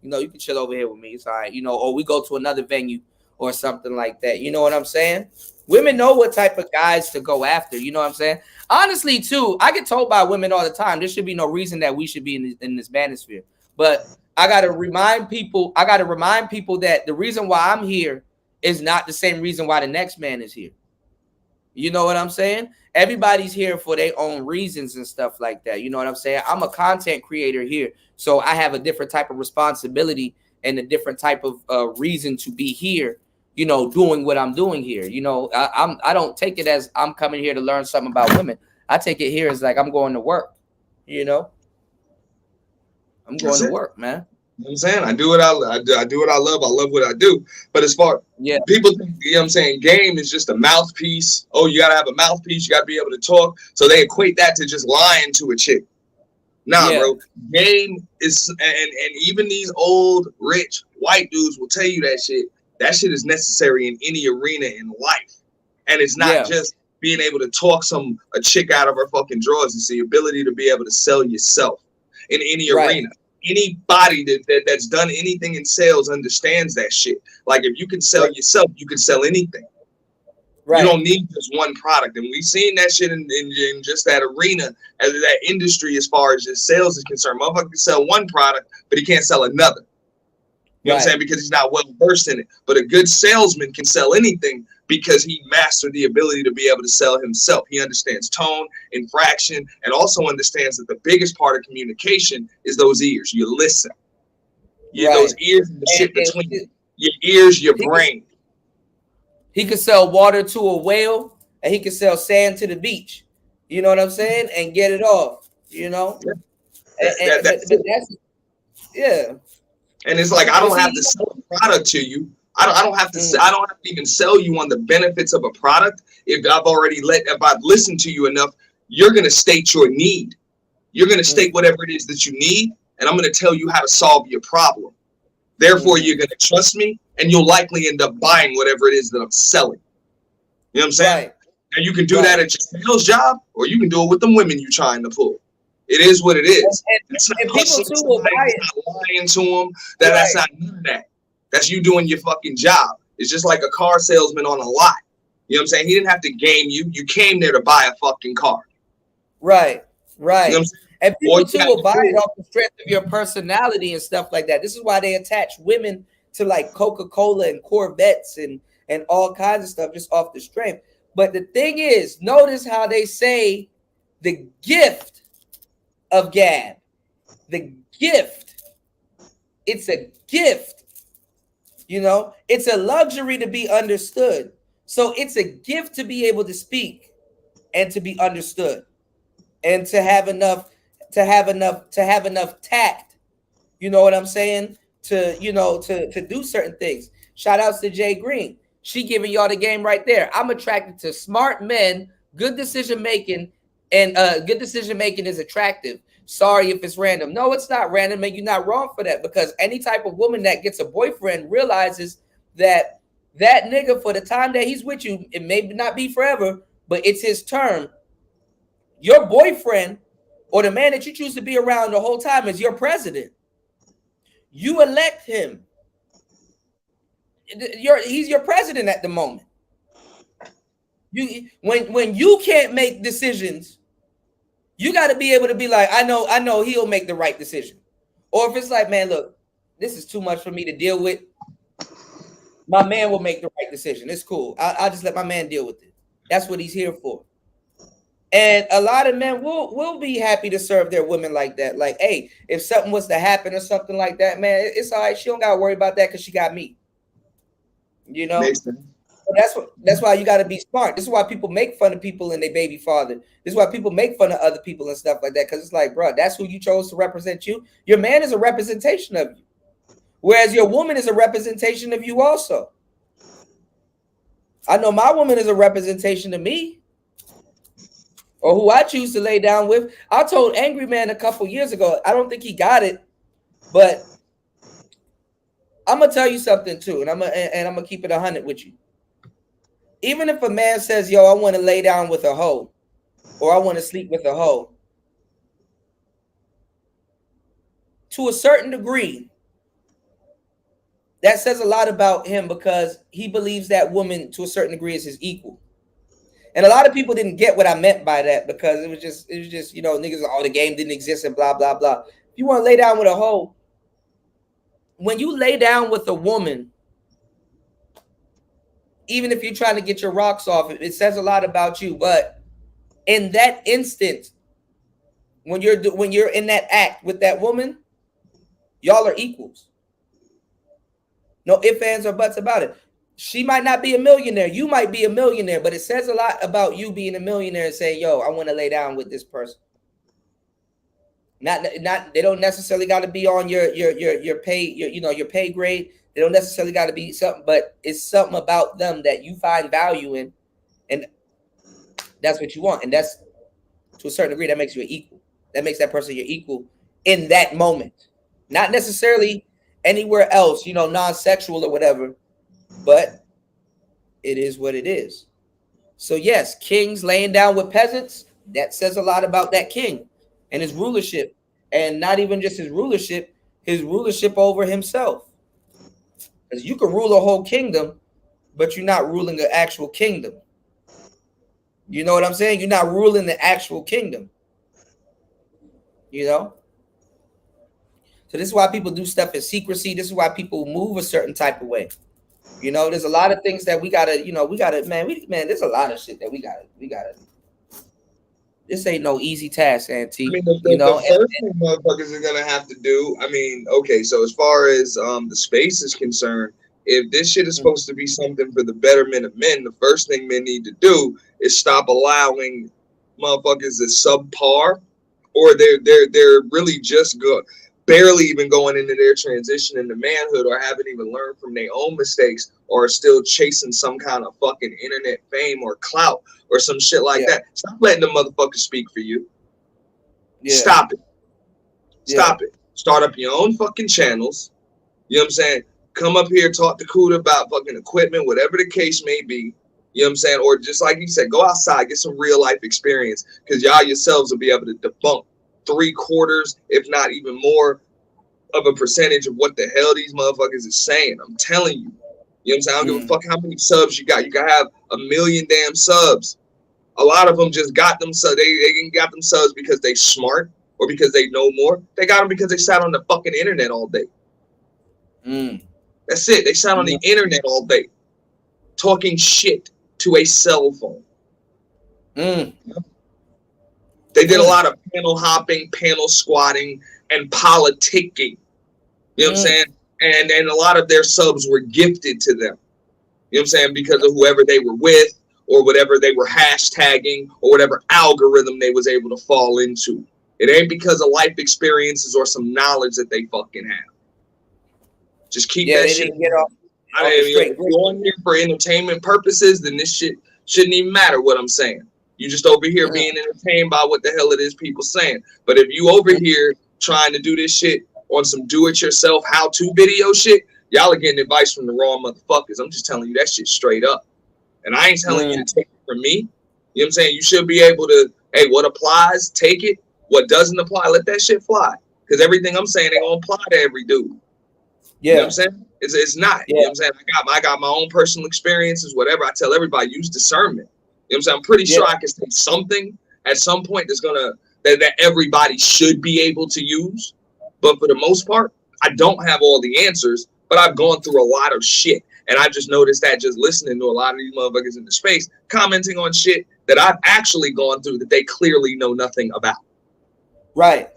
You know, you can chill over here with me. It's all right. You know, or we go to another venue or something like that. You know what I'm saying? Women know what type of guys to go after. You know what I'm saying? Honestly, too, I get told by women all the time, there should be no reason that we should be in this manosphere. But I got to remind people that the reason why I'm here is not the same reason why the next man is here. You know what I'm saying? Everybody's here for their own reasons and stuff like that. You know what I'm saying? I'm a content creator here, so I have a different type of responsibility and a different type of reason to be here, you know, doing what I'm doing here. You know, I don't take it as I'm coming here to learn something about women. I take it here as like I'm going to work, you know? I'm going to work, man. You know what I'm saying? I do what I do what I love. I love what I do. But as far people think, you know what I'm saying, game is just a mouthpiece. Oh, you gotta have a mouthpiece, you gotta be able to talk. So they equate that to just lying to a chick. Nah, bro. Game is and even these old rich white dudes will tell you that shit. That shit is necessary in any arena in life. And it's not just being able to talk a chick out of her fucking drawers. It's the ability to be able to sell yourself in any arena. Anybody that's done anything in sales understands that shit. Like if you can sell yourself, you can sell anything. You don't need just one product. And we've seen that shit in just that arena, as that industry, as far as just sales is concerned. Motherfucker can sell one product, but he can't sell another. You know what I'm saying? Because he's not well versed in it. But a good salesman can sell anything because he mastered the ability to be able to sell himself. He understands tone, infraction, and also understands that the biggest part of communication is those ears. You listen. Those ears and the shit between your ears, your brain. He could sell water to a whale, and he could sell sand to the beach. You know what I'm saying? And get it off. You know? And it's like, I don't have to sell a product to you. I don't have to. I don't have to even sell you on the benefits of a product. If I've listened to you enough, you're gonna state your need. You're gonna state whatever it is that you need, and I'm gonna tell you how to solve your problem. Therefore, you're gonna trust me, and you'll likely end up buying whatever it is that I'm selling. You know what I'm saying? And you can do that at your sales job, or you can do it with the women you're trying to pull. It is what it is. And people too will buy it. Not lying to them. That's not none of that. That's you doing your fucking job. It's just like a car salesman on a lot. You know what I'm saying? He didn't have to game you. You came there to buy a fucking car. Right. You know and people too will buy it off the strength of your personality and stuff like that. This is why they attach women to like Coca-Cola and Corvettes and all kinds of stuff just off the strength. But the thing is, notice how they say the gift of gab. The gift. It's a gift. You know, it's a luxury to be understood. So it's a gift to be able to speak and to be understood and to have enough tact. You know what I'm saying? To do certain things. Shout outs to Jay Green. She giving y'all the game right there. I'm attracted to smart men, good decision making, and good decision making is attractive. Sorry if it's random. No, it's not random, and you're not wrong for that, because any type of woman that gets a boyfriend realizes that nigga, for the time that he's with you, it may not be forever, but it's his term. Your boyfriend or the man that you choose to be around the whole time is your president. You elect him. He's your president at the moment. When you can't make decisions, you got to be able to be like, I know he'll make the right decision. Or if it's like, man, look, this is too much for me to deal with, my man will make the right decision. It's cool. I'll just let my man deal with it. That's what he's here for. And a lot of men will be happy to serve their women like that. Like, hey, if something was to happen or something like that, man, it's all right. She don't got to worry about that because she got me. You know? That's why you got to be smart. This is why people make fun of people and their baby father. This is why people make fun of other people and stuff like that, because it's like, bro, that's who you chose to represent you. Your man is a representation of you, whereas your woman is a representation of you also. I know my woman is a representation of me, or who I choose to lay down with. I told Angry Man a couple years ago, I don't think he got it, but I'm gonna tell you something too, and I'm gonna keep it 100 with you. Even if a man says, yo, I want to lay down with a hoe, or I want to sleep with a hoe, to a certain degree, that says a lot about him because he believes that woman to a certain degree is his equal. And a lot of people didn't get what I meant by that because it was just, you know, niggas, oh, the game didn't exist and blah, blah, blah. If you want to lay down with a hoe, when you lay down with a woman, even if you're trying to get your rocks off, it says a lot about you. But in that instant, when you're in that act with that woman, y'all are equals. No ifs, ands, or buts about it. She might not be a millionaire. You might be a millionaire, but it says a lot about you being a millionaire and saying, yo, I want to lay down with this person. Not they don't necessarily got to be on your pay, your pay grade. They don't necessarily got to be something, but it's something about them that you find value in, and that's what you want. And that's, to a certain degree, that makes you an equal. That makes that person your equal in that moment. Not necessarily anywhere else, you know, non-sexual or whatever, but it is what it is. So yes, kings laying down with peasants, that says a lot about that king and his rulership. And not even just his rulership over himself. Because you can rule a whole kingdom, but you're not ruling an actual kingdom. You know what I'm saying? You're not ruling the actual kingdom. You know? So this is why people do stuff in secrecy. This is why people move a certain type of way. You know, there's a lot of things that we gotta, man, there's a lot of shit that we gotta. This ain't no easy task, Auntie. I mean, the first thing motherfuckers are gonna have to do. I mean, okay, so as far as the space is concerned, if this shit is supposed to be something for the betterment of men, the first thing men need to do is stop allowing motherfuckers that's subpar, or they're really just good, barely even going into their transition into manhood, or haven't even learned from their own mistakes, or are still chasing some kind of fucking internet fame or clout or some shit like that. Stop letting the motherfuckers speak for you. Stop it. Stop it. Start up your own fucking channels. You know what I'm saying? Come up here, talk to Kuda about fucking equipment, whatever the case may be. You know what I'm saying? Or just like you said, go outside, get some real life experience, because y'all yourselves will be able to debunk 3/4, if not even more, of a percentage of what the hell these motherfuckers is saying. I'm telling you. You know what I'm saying? I don't give a fuck how many subs you got. You can have 1 million damn subs. A lot of them just got them, so they got them subs because they smart or because they know more. They got them because they sat on the fucking internet all day. That's it. They sat on the internet all day, talking shit to a cell phone. They did a lot of panel hopping, panel squatting, and politicking. You know what I'm saying? And a lot of their subs were gifted to them. You know what I'm saying? Because of whoever they were with, or whatever they were hashtagging, or whatever algorithm they was able to fall into. It ain't because of life experiences or some knowledge that they fucking have. Just keep that shit. If you're on here for entertainment purposes, then this shit shouldn't even matter what I'm saying. You just over here being entertained by what the hell it is people saying. But if you over here trying to do this shit on some do-it-yourself how-to video shit, y'all are getting advice from the wrong motherfuckers. I'm just telling you that shit straight up. And I ain't telling you to take it from me. You know what I'm saying? You should be able to, hey, what applies, take it. What doesn't apply, let that shit fly. Because everything I'm saying ain't gonna apply to every dude. You know what I'm saying? It's not. You know what I'm saying? I got my own personal experiences, whatever. I tell everybody, use discernment. You know what I'm saying? I'm pretty sure I can say something at some point that everybody should be able to use. But for the most part, I don't have all the answers, but I've gone through a lot of shit. And I just noticed that just listening to a lot of these motherfuckers in the space, commenting on shit that I've actually gone through that they clearly know nothing about. Right.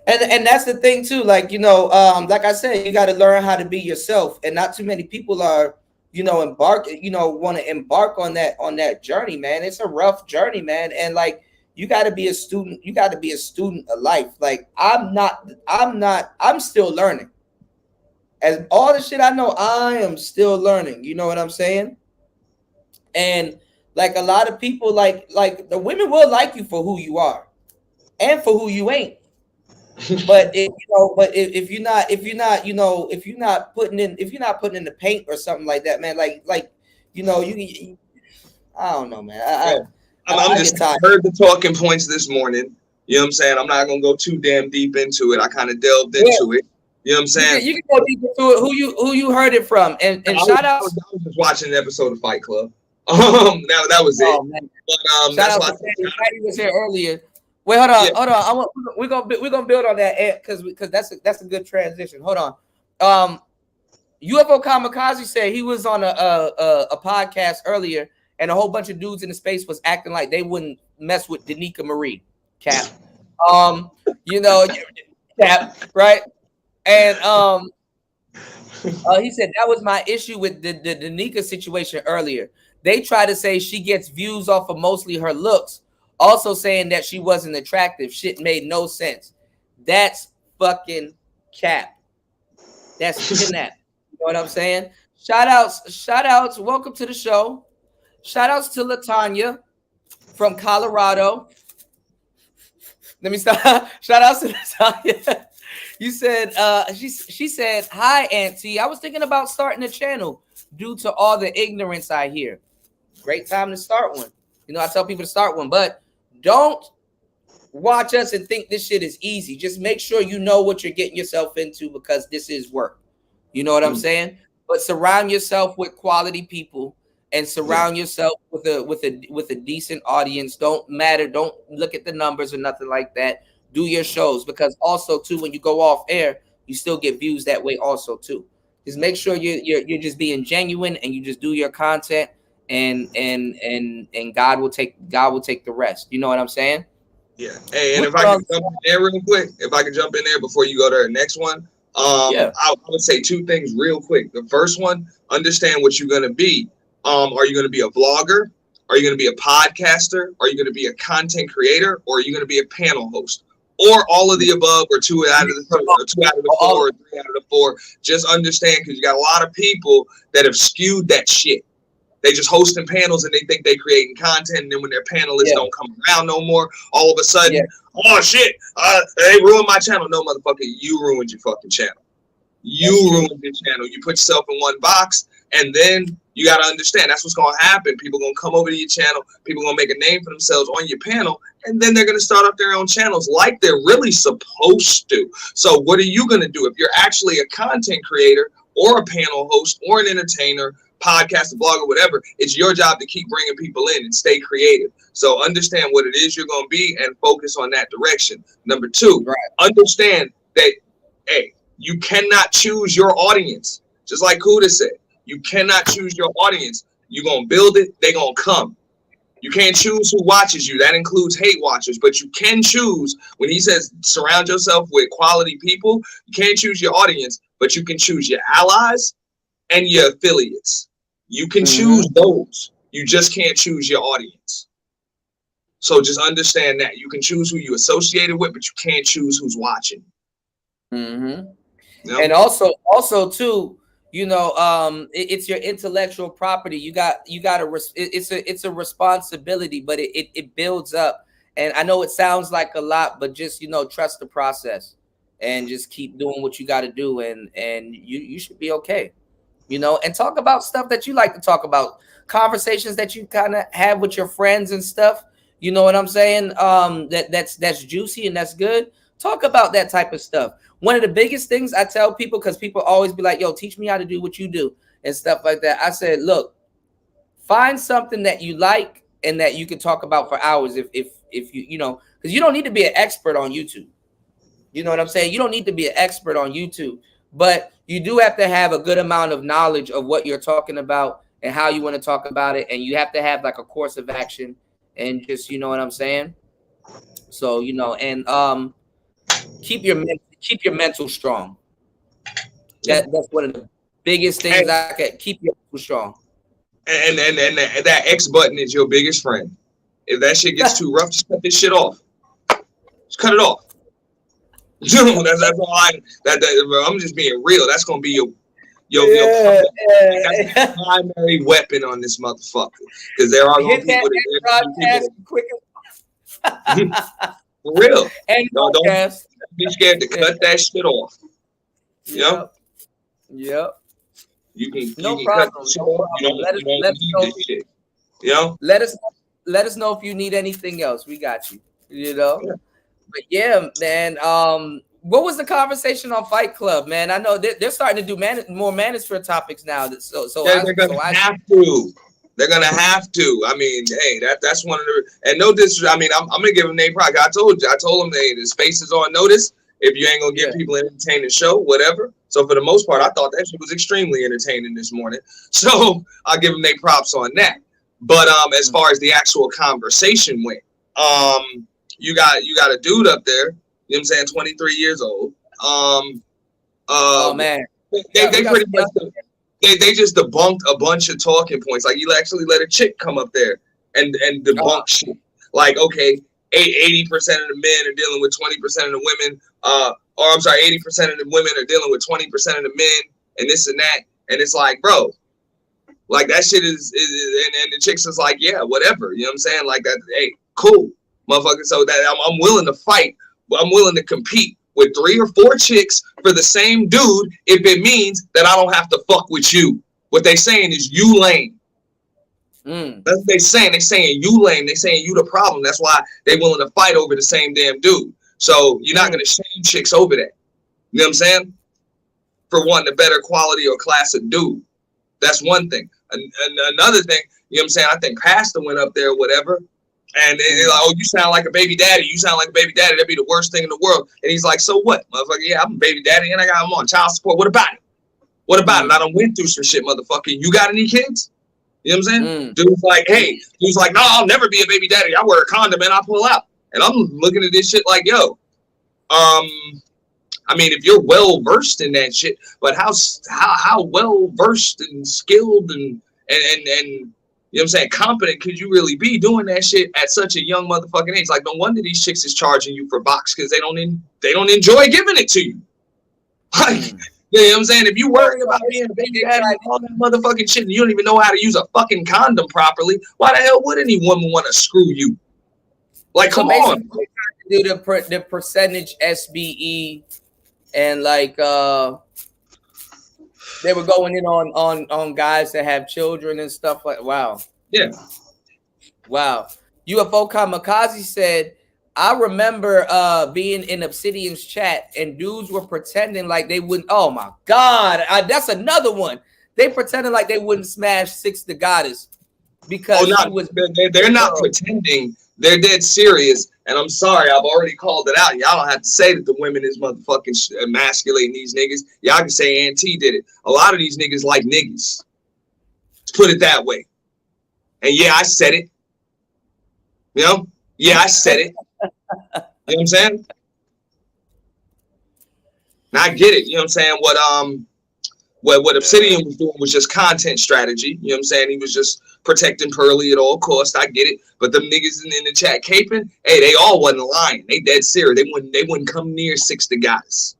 And that's the thing too. Like, like I said, you got to learn how to be yourself. And not too many people are, want to embark on that journey, man. It's a rough journey, man. And like, you got to be a student. You got to be a student of life. Like I'm still learning. As all the shit I know, I am still learning. You know what I'm saying? And like a lot of people, like the women will like you for who you are and for who you ain't. But if you're not putting in the paint or something like that, man, I don't know, man. I just heard the talking points this morning. You know what I'm saying? I'm not gonna go too damn deep into it. I kind of delved into it. You know what I'm saying? You can go deep into it. Who you heard it from? And shout out. I was just watching an episode of Fight Club. That was it. Man. But shout out to Patty was here earlier. Wait, hold on. We're gonna build on that because that's a good transition. Hold on. UFO Kamikaze said he was on a podcast earlier, and a whole bunch of dudes in the space was acting like they wouldn't mess with Danica Marie. Cap. Cap, right? And he said that was my issue with the Danica situation earlier. They try to say she gets views off of mostly her looks, also saying that she wasn't attractive. Shit made no sense. That's fucking cap. That's kidnap. You know what I'm saying? Shout outs. Welcome to the show. Shout outs to LaTanya from Colorado. Let me start. Shout outs to LaTanya. You said she said, "Hi, Auntie. I was thinking about starting a channel due to all the ignorance I hear. Great time to start one. You know, I tell people to start one, but don't watch us and think this shit is easy. Just make sure you know what you're getting yourself into because this is work. You know what I'm saying? But surround yourself with quality people and surround yourself with a decent audience. Don't look at the numbers or nothing like that. Do your shows because also too when you go off air, you still get views that way also too. Just make sure you're just being genuine and you just do your content and God will take the rest. You know what I'm saying? Yeah. Hey, and if I can jump in there real quick, before you go to the next one, I would say two things real quick. The first one, understand what you're gonna be. Are you gonna be a vlogger? Are you gonna be a podcaster? Are you gonna be a content creator? Or are you gonna be a panel host? Or all of the above, or two out of the four, or 3 out of the 4. Just understand, because you got a lot of people that have skewed that shit. They just hosting panels and they think they creating content, and then when their panelists don't come around no more, all of a sudden, oh shit, they ruined my channel. No, motherfucker, you ruined your fucking channel. You ruined your channel. You put yourself in one box, and then you got to understand that's what's going to happen. People going to come over to your channel. People going to make a name for themselves on your panel, and then they're going to start up their own channels like they're really supposed to. So what are you going to do if you're actually a content creator or a panel host or an entertainer, podcast, blogger, whatever? It's your job to keep bringing people in and stay creative. So understand what it is you're going to be and focus on that direction. Number 2, understand that, hey, you cannot choose your audience. Just like Kuda said, you cannot choose your audience. You're going to build it, they're going to come. You can't choose who watches you. That includes hate watchers, but you can choose. When he says surround yourself with quality people, you can't choose your audience, but you can choose your allies and your affiliates. You can choose those. You just can't choose your audience. So just understand that. You can choose who you associated with, but you can't choose who's watching. Yep. And also too, you know, it's your intellectual property. You got it's a responsibility, but it builds up. And I know it sounds like a lot, but just, you know, trust the process and just keep doing what you got to do, and you should be okay. You know, and talk about stuff that you like to talk about, conversations that you kind of have with your friends and stuff. You know what I'm saying? That's juicy and that's good. Talk about that type of stuff. One of the biggest things I tell people, because people always be like, yo, teach me how to do what you do and stuff like that. I said, look, find something that you like and that you can talk about for hours if you know, because you don't need to be an expert on YouTube. You know what I'm saying? You don't need to be an expert on YouTube, but you do have to have a good amount of knowledge of what you're talking about and how you want to talk about it. And you have to have like a course of action and just, you know what I'm saying? So, you know, and keep your mental strong. That's one of the biggest things I can keep your mental strong. And that X button is your biggest friend. If that shit gets too rough, just cut this shit off. Just cut it off. That's all I'm just being real. That's gonna be your primary weapon on this motherfucker. Because there are gonna people for real. And don't be scared to cut that shit off. Yep. You can no you can problem. cut the shit off. You don't need this shit. You know? Let us know if you need anything else. We got you. You know? But yeah, man. What was the conversation on Fight Club, man? I know they're starting to do more manosphere topics now. They're gonna have to. They're gonna have to. I mean, hey, that's one of the, and no disrespect. I mean, I'm gonna give them name pride. I told them the space is on notice. If you ain't gonna give people an entertaining show, whatever. So for the most part, I thought that shit was extremely entertaining this morning. So I'll give them their props on that. But as far as the actual conversation went, you got a dude up there, you know what I'm saying, 23 years old. Oh man. They pretty much they just debunked a bunch of talking points. Like you actually let a chick come up there and debunk shit. Like, okay, 80% of the men are dealing with 20% of the women, or I'm sorry, 80% of the women are dealing with 20% of the men, and this and that. And it's like, bro, like that shit is and the chicks is like, yeah, whatever. You know what I'm saying? Like that, hey, cool, motherfucker. So that I'm willing to fight, I'm willing to compete with 3 or 4 chicks for the same dude if it means that I don't have to fuck with you. What they saying is you lame. That's what they saying. They saying you lame. They saying you the problem. That's why they willing to fight over the same damn dude. So you're not gonna shame chicks over that. You know what I'm saying? For wanting a better quality or class of dude. That's one thing. Another thing, you know what I'm saying? I think Pastor went up there or whatever. And they're like, oh, you sound like a baby daddy. You sound like a baby daddy. That'd be the worst thing in the world. And he's like, so what? Motherfucker, yeah, I'm a baby daddy and I'm on child support. What about it? What about it? I done went through some shit, motherfucker. You got any kids? You know what I'm saying? Dude's like, no, I'll never be a baby daddy. I wear a condom and I pull out. And I'm looking at this shit like, yo, I mean, if you're well versed in that shit, but how well versed and skilled and you know what I'm saying, competent could you really be doing that shit at such a young motherfucking age? Like, no wonder these chicks is charging you for box because they don't enjoy giving it to you. Like, you know what I'm saying? If you worry about being a baby daddy and all that motherfucking shit and you don't even know how to use a fucking condom properly, why the hell would any woman want to screw you? Like, come on. Do the percentage SBE and like they were going in on guys that have children and stuff like, wow. Yeah. Wow. UFO Kamikaze said, I remember being in Obsidian's chat and dudes were pretending like they wouldn't. Oh my God. That's another one. They pretended like they wouldn't smash Six the Goddess because they're not pretending. They're dead serious. And I'm sorry, I've already called it out. Y'all don't have to say that the women is motherfucking emasculating these niggas. Y'all can say Auntie did it. A lot of these niggas like niggas. Let's put it that way. And yeah, I said it. You know? Yeah, I said it. You know what I'm saying? Now I get it. You know what I'm saying? What Obsidian was doing was just content strategy. You know what I'm saying? He was just protecting Pearly at all costs. I get it. But them niggas in the chat caping, hey, they all wasn't lying. They dead serious. They wouldn't come near Six the Goddess.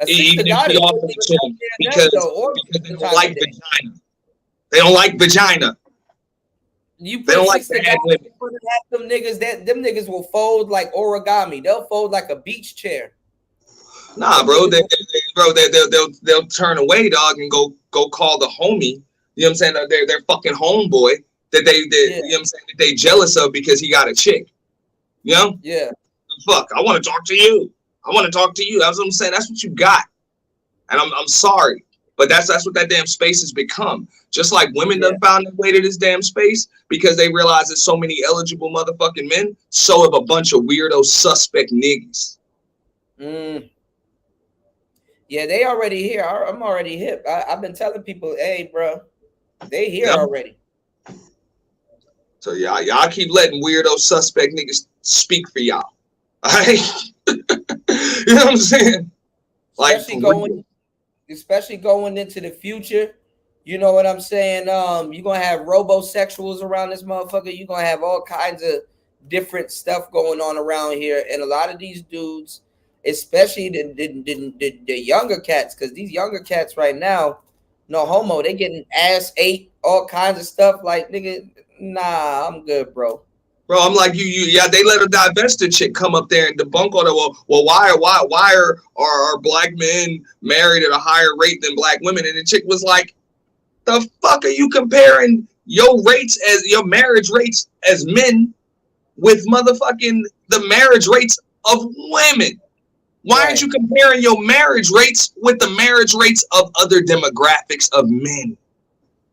Even if we offered it to them because they don't like vagina. They don't like vagina. They don't like to have women. Them niggas will fold like origami. They'll fold like a beach chair. Nah, bro. They'll turn away, dog, and go call the homie. You know what I'm saying? Their fucking homeboy that you know what I'm saying, that they jealous of because he got a chick. You know? Yeah. Fuck, I want to talk to you. I want to talk to you. That's what I'm saying. That's what you got. And I'm sorry. But that's what that damn space has become. Just like women done found their way to this damn space because they realize there's so many eligible motherfucking men, so have a bunch of weirdo suspect niggas. Yeah, they already here. I'm already hip. I've been telling people, hey, bro, they here already. So y'all keep letting weirdo suspect niggas speak for y'all. All right? You know what I'm saying? Like, especially going into the future. You know what I'm saying? You're gonna have robosexuals around this motherfucker. You're gonna have all kinds of different stuff going on around here, and a lot of these dudes, especially the younger cats, because these younger cats right now, no homo, they getting ass ate, all kinds of stuff. Like, nigga, nah, I'm good, bro. Bro, I'm like yeah, they let a divested chick come up there and debunk all that. Well, why are black men married at a higher rate than black women? And the chick was like, the fuck are you comparing your marriage rates as men with motherfucking the marriage rates of women. Why aren't you comparing your marriage rates with the marriage rates of other demographics of men?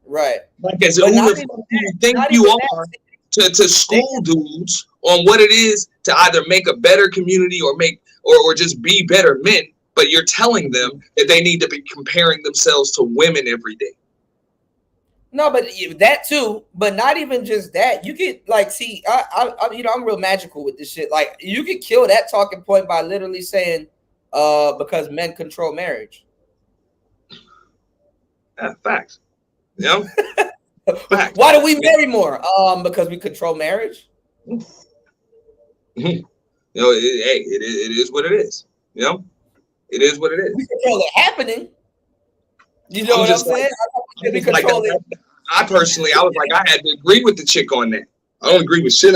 Right. Like, as who you think you are to school dudes on what it is to either make a better community or make or just be better men, but you're telling them that they need to be comparing themselves to women every day. No, but that too, but not even just that. You could like see, I I'm real magical with this shit. Like, you could kill that talking point by literally saying, because men control marriage. Facts. You know? Facts. Why do we marry more? Because we control marriage. You know, it is what it is. You know, it is what it is. We control it happening. You know what I'm saying? I personally, I was like, I had to agree with the chick on that. I don't agree with shit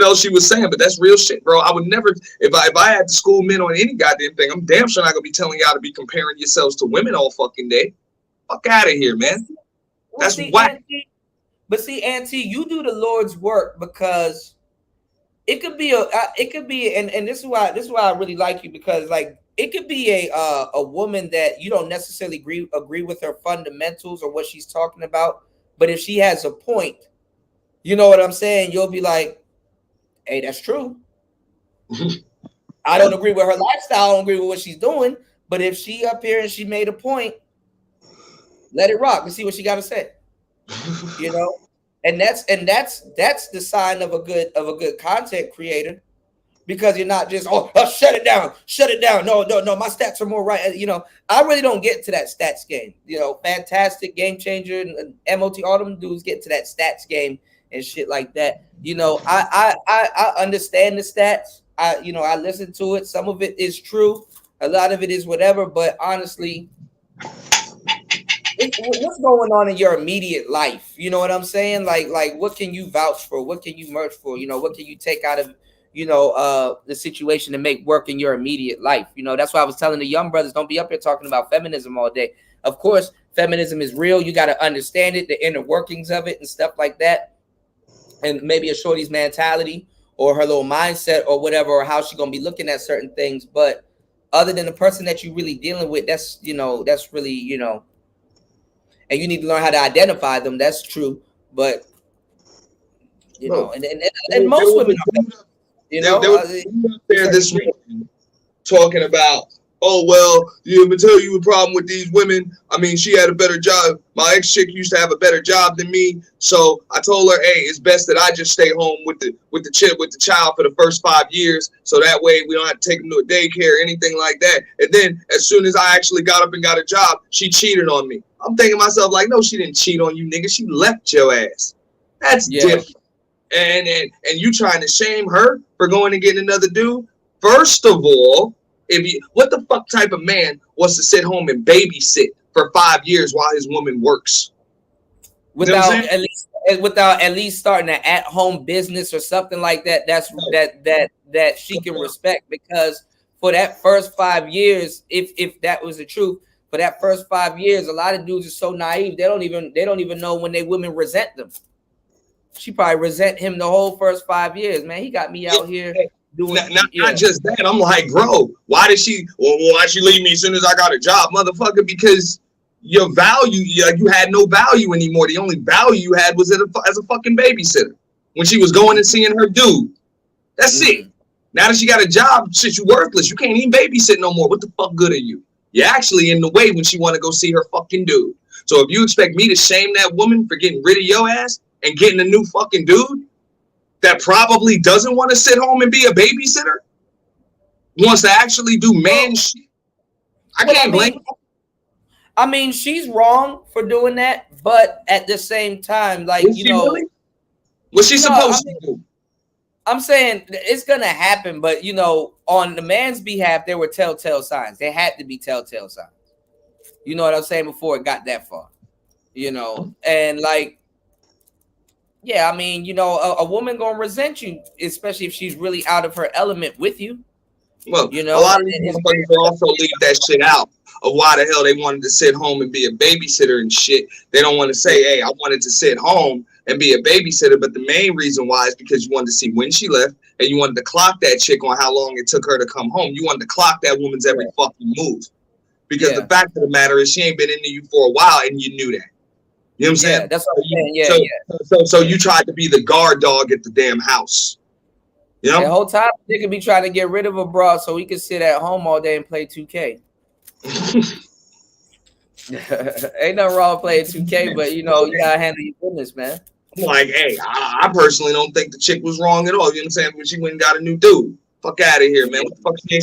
else she was saying, but that's real shit, bro. I would never, if I had to school men on any goddamn thing, I'm damn sure not gonna be telling y'all to be comparing yourselves to women all fucking day. Fuck out of here, man. That's whack. But see, Auntie, you do the Lord's work because it could be and this is why I really like you, because like it could be a woman that you don't necessarily agree with her fundamentals or what she's talking about, but if she has a point, you know what I'm saying, you'll be like, hey, that's true. I don't agree with her lifestyle, I don't agree with what she's doing, but if she up here and she made a point, let it rock and see what she got to say. You know, and that's the sign of a good content creator, because you're not just shut it down. No, my stats are more right. You know, I really don't get to that stats game. You know, Fantastic, Game Changer, and MOT, all them dudes get to that stats game and shit like that. You know, I understand the stats. I listen to it. Some of it is true. A lot of it is whatever. But honestly, what's going on in your immediate life? You know what I'm saying? Like what can you vouch for? What can you merch for? You know, what can you take out of, you know, the situation to make work in your immediate life? You know, that's why I was telling the young brothers, don't be up here talking about feminism all day. Of course, feminism is real. You got to understand it, the inner workings of it and stuff like that. And maybe a shorty's mentality or her little mindset or whatever, or how she's going to be looking at certain things. But other than the person that you're really dealing with, that's, you know, that's really, you know, and you need to learn how to identify them. That's true. But, you know, and most women, you know, there was there this morning talking about, oh, well, let me tell you a problem with these women. I mean, she had a better job. My ex-chick used to have a better job than me. So I told her, hey, it's best that I just stay home with the child for the first 5 years. So that way we don't have to take him to a daycare or anything like that. And then as soon as I actually got up and got a job, she cheated on me. I'm thinking to myself, like, no, she didn't cheat on you, nigga. She left your ass. That's different. And you trying to shame her for going and getting another dude? First of all, what the fuck type of man wants to sit home and babysit for 5 years while his woman works? Without at least starting an at-home business or something like that, that she can respect, because for that first 5 years, if that was the truth, for that first 5 years, a lot of dudes are so naive, they don't even know when they women resent them. She probably resent him the whole first 5 years. Man, he got me out here. Not just that. I'm like, bro, why she leave me as soon as I got a job, motherfucker? Because your value, you had no value anymore. The only value you had was as a fucking babysitter when she was going and seeing her dude. That's it. Now that she got a job, shit, you worthless. You can't even babysit no more. What the fuck good are you? You're actually in the way when she want to go see her fucking dude. So if you expect me to shame that woman for getting rid of your ass and getting a new fucking dude that probably doesn't want to sit home and be a babysitter, wants to actually do man shit, I can't blame her. I mean, she's wrong for doing that, but at the same time, like, what's she supposed to do? I'm saying it's gonna happen, but you know, on the man's behalf, there were telltale signs. There had to be telltale signs. You know what I'm saying? Before it got that far, you know, and like, yeah, I mean, you know, a woman gonna resent you, especially if she's really out of her element with you. Well, you know, a lot of these motherfuckers also leave that shit out of why the hell they wanted to sit home and be a babysitter and shit. They don't want to say, hey, I wanted to sit home and be a babysitter. But the main reason why is because you wanted to see when she left, and you wanted to clock that chick on how long it took her to come home. You wanted to clock that woman's every fucking move. Because the fact of the matter is she ain't been into you for a while, and you knew that. You know what I'm saying? That's what I'm saying. So you tried to be the guard dog at the damn house. You know? The whole time they could be trying to get rid of a broad so he could sit at home all day and play 2K. Ain't nothing wrong with playing 2K, but you gotta handle your business, man. I'm like, hey, I personally don't think the chick was wrong at all. You know what I'm saying? When she went and got a new dude. Fuck out of here, man. What the fuck I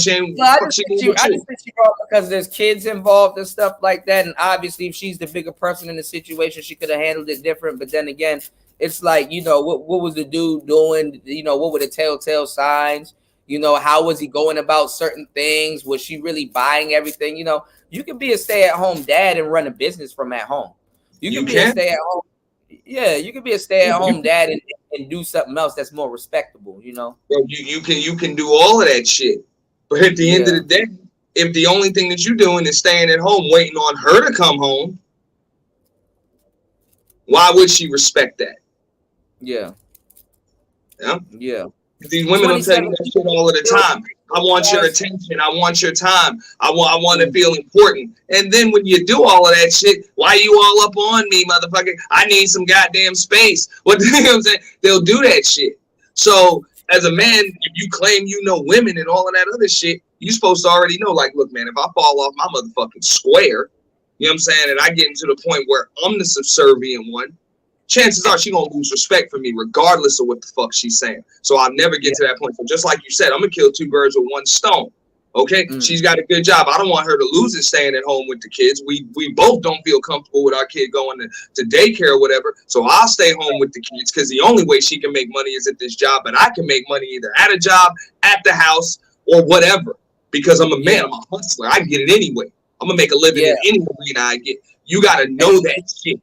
just think she wrong because there's kids involved and stuff like that. And obviously, if she's the bigger person in the situation, she could have handled it different. But then again, it's like, what was the dude doing? What were the telltale signs? How was he going about certain things? Was she really buying everything? You can be a stay-at-home dad and run a business from at home. You can be a stay-at-home. Yeah, you can be a stay-at-home dad and do something else that's more respectable, Bro, you can do all of that shit. But at the end of the day, if the only thing that you're doing is staying at home waiting on her to come home, why would she respect that? Yeah. These women don't tell you that shit all of the time. I want your attention. I want your time. I want to feel important. And then when you do all of that shit, why you all up on me, motherfucker? I need some goddamn space. What the hell I'm saying? They'll do that shit. So as a man, if you claim women and all of that other shit, you're supposed to already know, like, look, man, if I fall off my motherfucking square, you know what I'm saying, and I get into the point where I'm the subservient one, chances are she gonna lose respect for me regardless of what the fuck she's saying. So I'll never get to that point. So just like you said, I'm gonna kill two birds with one stone. Okay, she's got a good job. I don't want her to lose it staying at home with the kids. We both don't feel comfortable with our kid going to daycare or whatever. So I'll stay home with the kids because the only way she can make money is at this job, but I can make money either at a job, at the house, or whatever. Because I'm a man, I'm a hustler. I get it anyway. I'm gonna make a living in any arena I get. You gotta know that shit.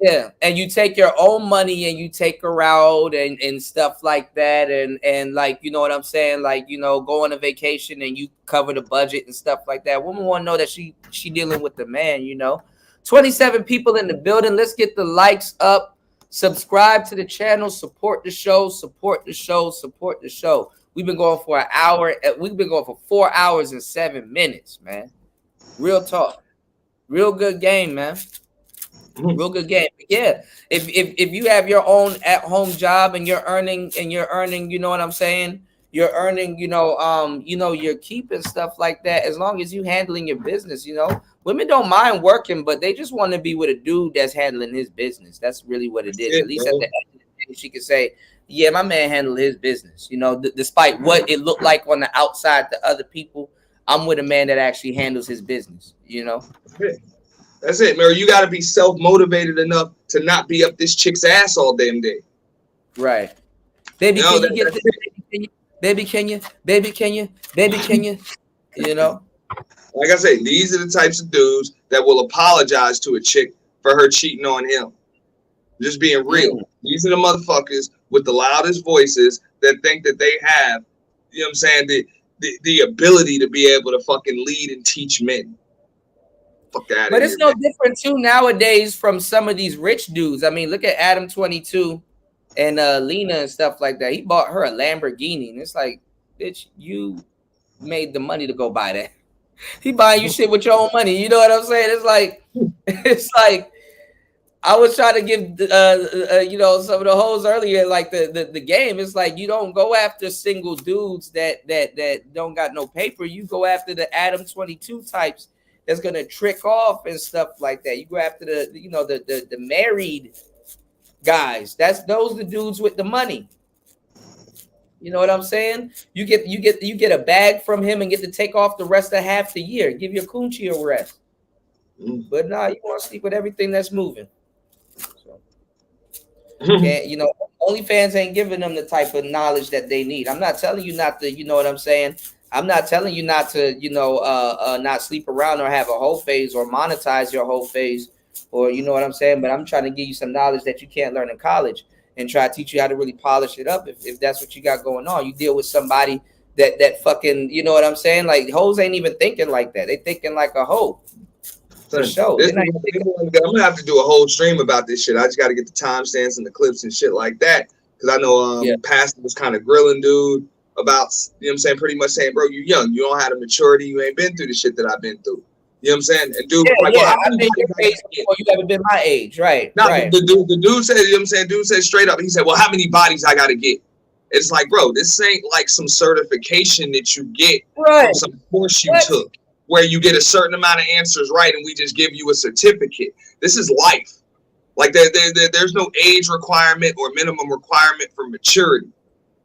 Yeah, and you take your own money and you take her out and stuff like that, and like, you know what I'm saying, like, go on a vacation and you cover the budget and stuff like that. Women want to know that she dealing with the man. 27 people in the building. Let's get the likes up. Subscribe to the channel. Support the show. Support the show. Support the show. We've been going for an hour. We've been going for 4 hours and 7 minutes, man. Real talk. Real good game, man. Real good game. Yeah. If you have your own at-home job and you're earning, you know what I'm saying? You're earning, your keep and stuff like that. As long as you handling your business, women don't mind working, but they just want to be with a dude that's handling his business. That's really what it is. At least at the end of the day, she can say, yeah, my man handled his business. Despite what it looked like on the outside to other people, I'm with a man that actually handles his business, That's it, Mary. You got to be self-motivated enough to not be up this chick's ass all damn day. Right. Baby, can you get this? Baby, can you? Baby, can you? Baby, can you? Like I say, these are the types of dudes that will apologize to a chick for her cheating on him. Just being real. These are the motherfuckers with the loudest voices that think that they have, you know what I'm saying, the ability to be able to fucking lead and teach men. But it's no different too nowadays from some of these rich dudes. I mean, look at Adam 22 and Lena and stuff like that. He bought her a Lamborghini, and it's like, bitch, you made the money to go buy that. He buying you shit with your own money. You know what I'm saying? It's like I was trying to give some of the hoes earlier, like the game. It's like you don't go after single dudes that don't got no paper. You go after the Adam 22 types that's gonna trick off and stuff like that. You go after the married guys. Those the dudes with the money. You know what I'm saying? You get a bag from him and get to take off the rest of half the year. Give your coochie a rest. But nah, you want to sleep with everything that's moving. So, OnlyFans ain't giving them the type of knowledge that they need. I'm not telling you not to, you know what I'm saying? I'm not telling you not to, not sleep around or have a whole phase or monetize your whole phase, or you know what I'm saying? But I'm trying to give you some knowledge that you can't learn in college and try to teach you how to really polish it up. If that's what you got going on, you deal with somebody that fucking, you know what I'm saying? Like hoes ain't even thinking like that. They thinking like a hoe. For sure. I'm gonna have to do a whole stream about this shit. I just got to get the timestamps and the clips and shit like that, because I know Pastor was kind of grilling dude about, you know what I'm saying, pretty much saying, bro, you young, you don't have the maturity, you ain't been through the shit that I've been through. You know what I'm saying? And dude, I think your age before you ever been my age, right? No, right. The dude said, you know what I'm saying? Dude said straight up, he said, well, how many bodies I gotta get? It's like, bro, this ain't like some certification that you get from some course you took, where you get a certain amount of answers right and we just give you a certificate. This is life. Like there's no age requirement or minimum requirement for maturity.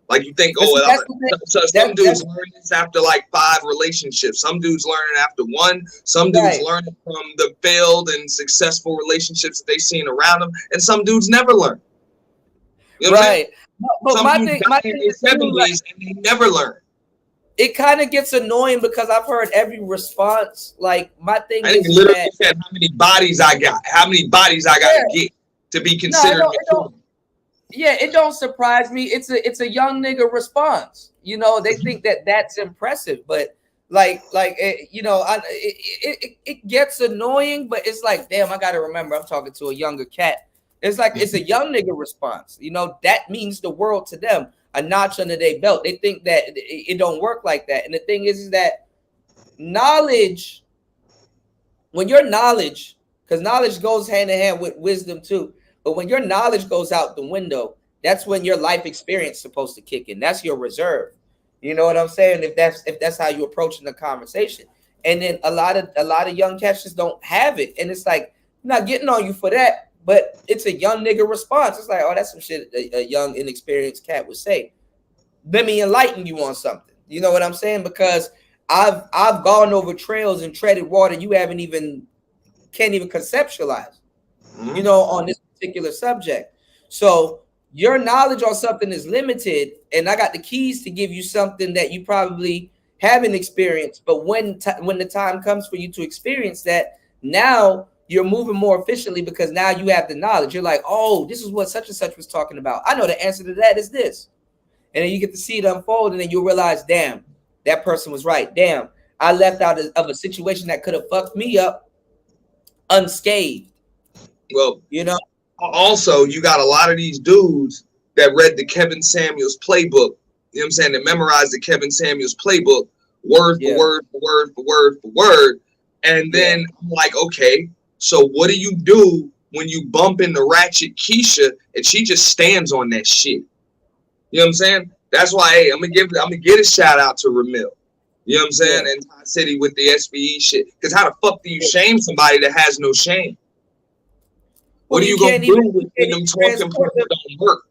Like you think, some dudes learn this after like 5 relationships. Some dudes learn it after 1. Some dudes learn it from the failed and successful relationships that they've seen around them. And some dudes never learn. You know what I'm saying? But some dudes die in their 70s and they never learn. It kind of gets annoying because I've heard every response. Like my thing I think is literally said how many bodies I got, how many bodies I gotta get to be considered mature. Yeah, it don't surprise me. It's a young nigga response. You know, they think that that's impressive, but it gets annoying. But it's like, damn, I gotta remember I'm talking to a younger cat. It's like it's a young nigga response. You know, that means the world to them. A notch under their belt. They think that it don't work like that. And the thing is that knowledge, when your knowledge, because knowledge goes hand in hand with wisdom too. But when your knowledge goes out the window, that's when your life experience is supposed to kick in. That's your reserve. You know what I'm saying? If that's how you approaching the conversation. And then a lot of young cats just don't have it. And it's like, I'm not getting on you for that, but it's a young nigga response. It's like, oh, that's some shit a young, inexperienced cat would say. Let me enlighten you on something. You know what I'm saying? Because I've gone over trails and treaded water you can't even conceptualize, you know, on this particular subject. So your knowledge on something is limited, and I got the keys to give you something that you probably haven't experienced. But when the time comes for you to experience that, now you're moving more efficiently because now you have the knowledge. You're like, oh, this is what such and such was talking about. I know the answer to that is this. And then you get to see it unfold, and then you realize, damn, that person was right. Damn, I left out of a situation that could have fucked me up unscathed. Well, you know. Also, you got a lot of these dudes that read the Kevin Samuels playbook. You know what I'm saying? They memorized the Kevin Samuels playbook word for word for word for word for word. And then I'm like, okay, so what do you do when you bump into Ratchet Keisha and she just stands on that shit? You know what I'm saying? That's why, hey, I'm gonna get a shout out to Ramil. You know what I'm saying? And Todd City with the SBE shit. Because how the fuck do you shame somebody that has no shame? What are you gonna do when them talking points don't work?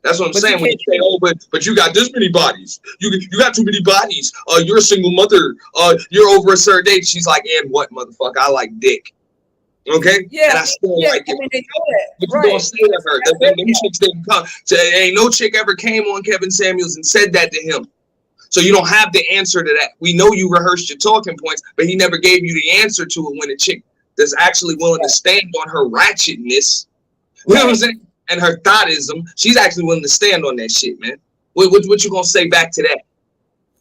That's what I'm saying. When you say, oh, but you got this many bodies. You got too many bodies. You're a single mother. You're over a certain age. She's like, and what, motherfucker? I like dick. Okay? Yeah. And I still like it. I mean, they know that. But you gonna say to her, them chicks didn't come. So, ain't no chick ever came on Kevin Samuels and said that to him. So you don't have the answer to that. We know you rehearsed your talking points, but he never gave you the answer to it when a chick that's actually willing to stand on her ratchetness, you know what I'm saying? And her thoughtism, she's actually willing to stand on that shit, man. What you gonna say back to that?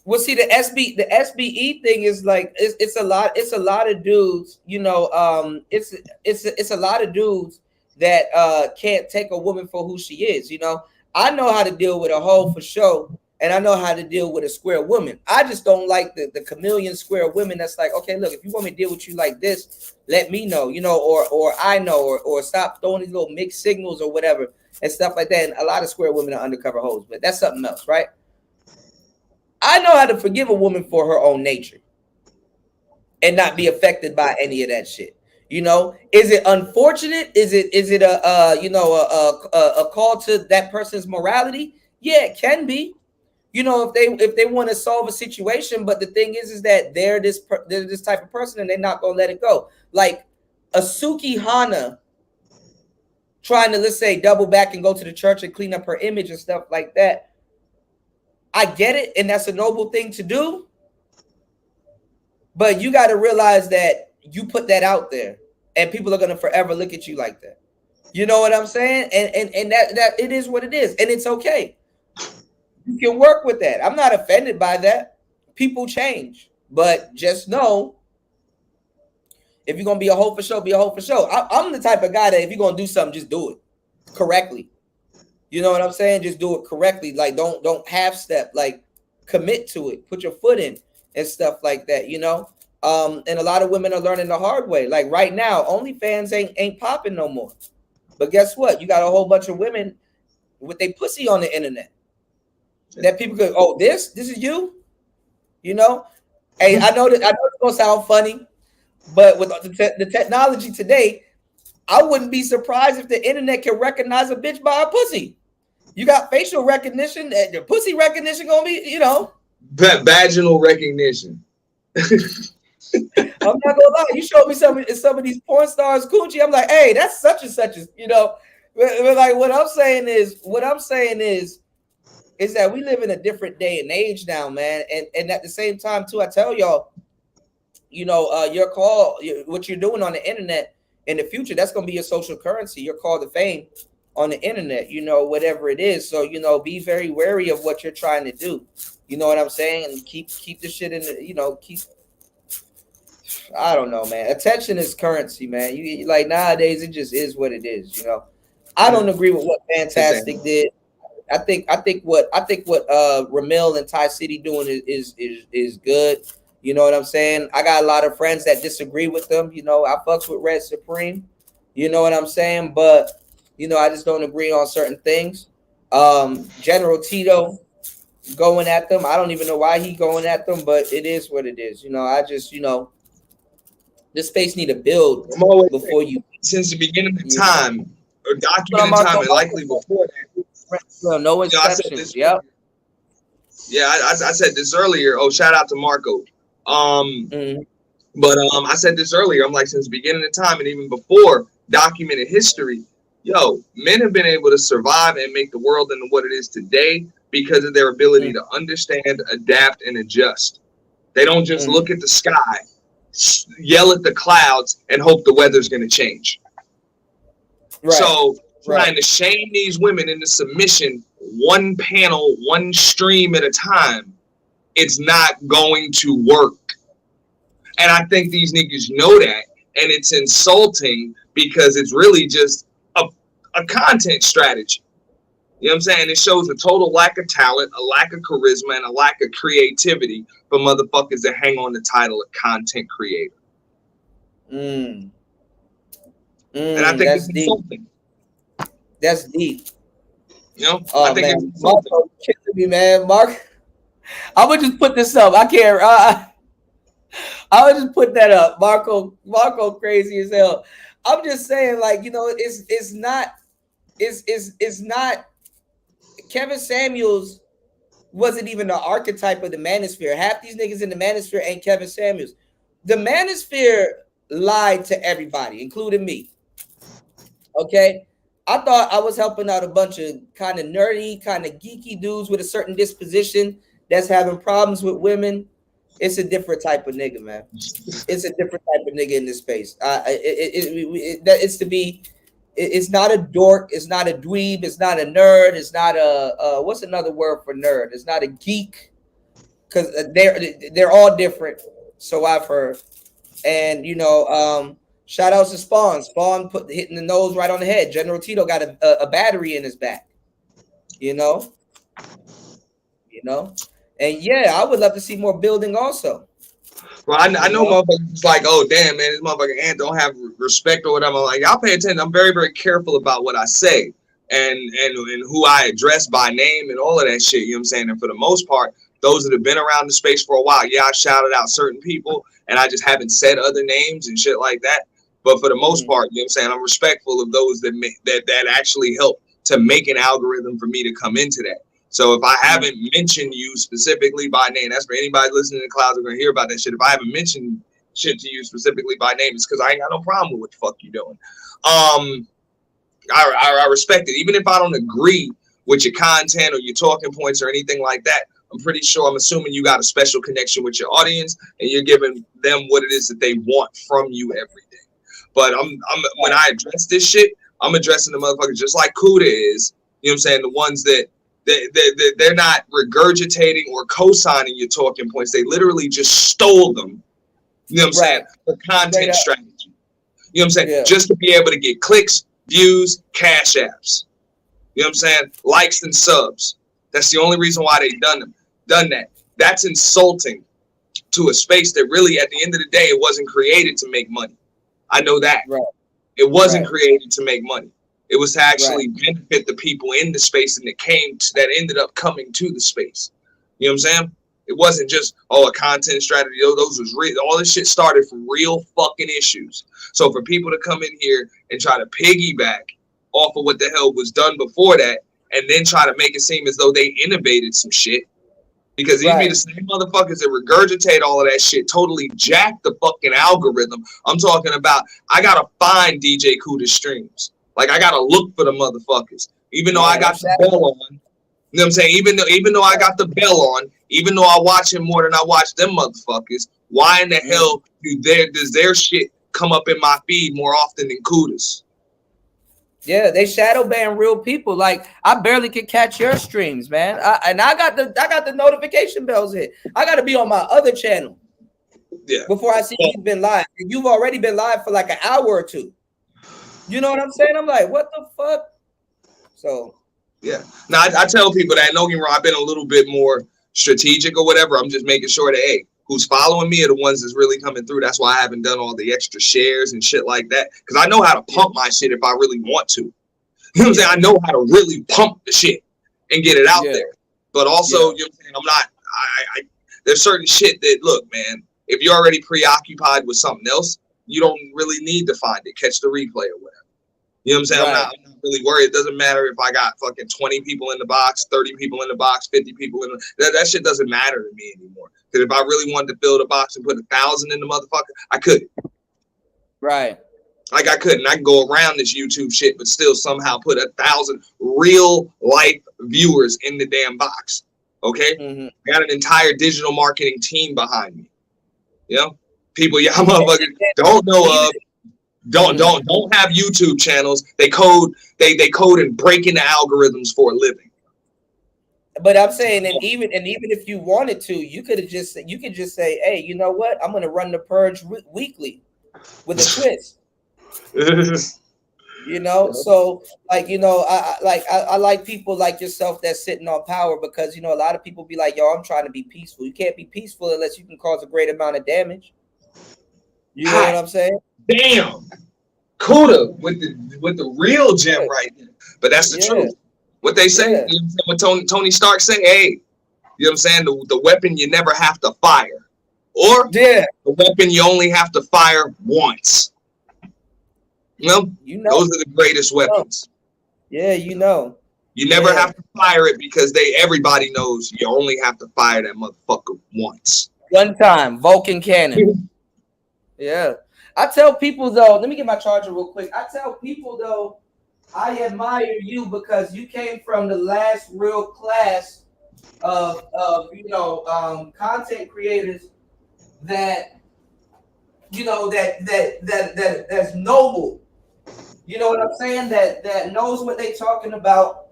Well, see, the SBE thing is like it's a lot of dudes, you know. It's a lot of dudes that can't take a woman for who she is. You know, I know how to deal with a hoe for sure, and I know how to deal with a square woman. I just don't like the chameleon square women that's like, okay, look, if you want me to deal with you like this, let me know, you know, or I know, or stop throwing these little mixed signals or whatever and stuff like that. And a lot of square women are undercover hoes, but that's something else, right? I know how to forgive a woman for her own nature and not be affected by any of that shit. You know, is it unfortunate? Is it a call to that person's morality? Yeah, it can be. You know, if they want to solve a situation, but the thing is that they're this type of person and they're not gonna let it go. Like Asuki Hana trying to, let's say, double back and go to the church and clean up her image and stuff like that. I get it, and that's a noble thing to do. But you got to realize that you put that out there, and people are gonna forever look at you like that. You know what I'm saying? And that it is what it is, and it's okay. You can work with that. I'm not offended by that. People change, but just know If you're gonna be a hoe for sure, be a hoe for sure. I'm the type of guy that if you're gonna do something, just do it correctly. You know what I'm saying? Just do it correctly. Like don't half step. Like commit to it. Put your foot in and stuff like that. You know. And a lot of women are learning the hard way. Like right now, OnlyFans ain't popping no more. But guess what? You got a whole bunch of women with their pussy on the internet that people go, oh, this is you. You know. Hey, I know it's gonna sound funny, but with the technology today, I wouldn't be surprised if the internet can recognize a bitch by a pussy. You got facial recognition, and the pussy recognition gonna be, you know, vaginal recognition. I'm not gonna lie. You showed me some of these porn stars coochie. I'm like, hey, that's such and such, you know. But like what I'm saying is that we live in a different day and age now, man. And at the same time, too, I tell y'all, you know, your call, what you're doing on the internet in the future, that's gonna be your social currency, your call to fame on the internet, you know, whatever it is. So, you know, be very wary of what you're trying to do. You know what I'm saying? And keep the shit in the, you know, I don't know, man. Attention is currency, man. You like nowadays, it just is what it is, you know. I don't agree with what Fantastic did. I think what Ramil and Ty City doing is good. You know what I'm saying? I got a lot of friends that disagree with them. You know, I fucks with Red Supreme. You know what I'm saying? But you know, I just don't agree on certain things. General Tito going at them. I don't even know why he going at them, but it is what it is. You know, I just, you know, this space need to build before you. Since the beginning of time, or documented time, and likely before that. No exceptions. Yep. Yeah, I said this earlier. Oh, shout out to Marco. But I said this earlier. I'm like, since the beginning of time and even before documented history, yo, men have been able to survive and make the world into what it is today because of their ability to understand, adapt, and adjust. They don't just look at the sky, yell at the clouds, and hope the weather's going to change. Right. So trying to shame these women into submission, one panel, one stream at a time, it's not going to work. And I think these niggas know that, and it's insulting because it's really just a content strategy. You know what I'm saying? It shows a total lack of talent, a lack of charisma, and a lack of creativity for motherfuckers that hang on the title of content creator. And I think it's insulting. That's deep. You know? Oh, I think man. it's insulting. Marco killing me, man. Mark, I would just put this up. I can't. I would just put that up. Marco crazy as hell. I'm just saying, like, you know, it's not. Kevin Samuels wasn't even the archetype of the manosphere. Half these niggas in the manosphere ain't Kevin Samuels. The manosphere lied to everybody, including me. Okay? I thought I was helping out a bunch of kind of nerdy, kind of geeky dudes with a certain disposition that's having problems with women. It's a different type of nigga, man. It's a different type of nigga in this space. It's not a dork. It's not a dweeb. It's not a nerd. It's not a what's another word for nerd? It's not a geek, because they're all different. So I've heard. And you know, shout outs to Spawn. Spawn hitting the nose right on the head. General Tito got a battery in his back. You know. And yeah, I would love to see more building also. Well, I know motherfuckers like, oh damn, man, this motherfucker Ant don't have respect or whatever. I'm like, y'all pay attention. I'm very, very careful about what I say and who I address by name and all of that shit. You know what I'm saying? And for the most part, those that have been around the space for a while, yeah, I shouted out certain people and I just haven't said other names and shit like that. But for the most part, you know what I'm saying, I'm respectful of those that actually help to make an algorithm for me to come into that. So if I haven't mentioned you specifically by name, that's for anybody listening to the clouds are gonna hear about that shit. If I haven't mentioned shit to you specifically by name, it's because I ain't got no problem with what the fuck you doing. I respect it. Even if I don't agree with your content or your talking points or anything like that, I'm assuming you got a special connection with your audience and you're giving them what it is that they want from you every day. But when I address this shit, I'm addressing the motherfuckers just like Kuda is. You know what I'm saying? The ones that they're not regurgitating or co-signing your talking points. They literally just stole them. You know what I'm saying? For content strategy. You know what I'm saying? Yeah. Just to be able to get clicks, views, cash apps. You know what I'm saying? Likes and subs. That's the only reason why they've done that. That's insulting to a space that really, at the end of the day, it wasn't created to make money. I know that. Right. It wasn't created to make money. It was to actually benefit the people in the space and that ended up coming to the space. You know what I'm saying? It wasn't just, a content strategy. Those was real. All this shit started from real fucking issues. So for people to come in here and try to piggyback off of what the hell was done before that, and then try to make it seem as though they innovated some shit, because these be the same motherfuckers that regurgitate all of that shit, totally jack the fucking algorithm. I'm talking about, I gotta find DJ Kuda's streams. Like, I gotta look for the motherfuckers. Even though I got the bell on. You know what I'm saying? Even though I got the bell on, even though I watch him more than I watch them motherfuckers, why in the hell does their shit come up in my feed more often than Kuda's? Yeah, they shadow ban real people. Like, I barely could catch your streams, man. I got the notification bells hit. I got to be on my other channel. Yeah. Before I see you've been live. You've already been live for like an hour or two. You know what I'm saying? I'm like, what the fuck? So. Yeah. Now, I tell people that, don't get me wrong, I've been a little bit more strategic or whatever. I'm just making sure that, hey, who's following me are the ones that's really coming through. That's why I haven't done all the extra shares and shit like that. Because I know how to pump my shit if I really want to. You know what I'm saying? I know how to really pump the shit and get it out there. But also, you know what I'm saying? I'm not, there's certain shit that, look, man, if you're already preoccupied with something else, you don't really need to find it. Catch the replay or whatever. You know what I'm saying? I'm not really worried. It doesn't matter if I got fucking 20 people in the box, 30 people in the box, 50 people in the, that shit doesn't matter to me anymore. Because if I really wanted to fill the box and put 1,000 in the motherfucker, I couldn't. Right. Like, I couldn't. I can go around this YouTube shit, but still somehow put 1,000 real life viewers in the damn box. Okay? I got an entire digital marketing team behind me. You know? People y'all motherfuckers don't know of. Don't have YouTube channels. They code and break into algorithms for a living. But I'm saying, and even if you wanted to, you could just say, hey, you know what? I'm gonna run the purge weekly with a twist. You know, so like, you know, I like people like yourself that's sitting on power, because you know a lot of people be like, yo, I'm trying to be peaceful. You can't be peaceful unless you can cause a great amount of damage. You know what I'm saying? Damn, Kuda with the real gem right there. But that's the truth. What they say, you know what Tony Stark say, hey, you know what I'm saying? The weapon you never have to fire. Or the weapon you only have to fire once. You know, those are the greatest weapons. Yeah, you know. You never have to fire it because everybody knows you only have to fire that motherfucker once. One time, Vulcan cannon. Yeah. I tell people though, let me get my charger real quick. I tell people though, I admire you because you came from the last real class of you know, content creators that, you know, that's noble. You know what I'm saying? That knows what they're talking about.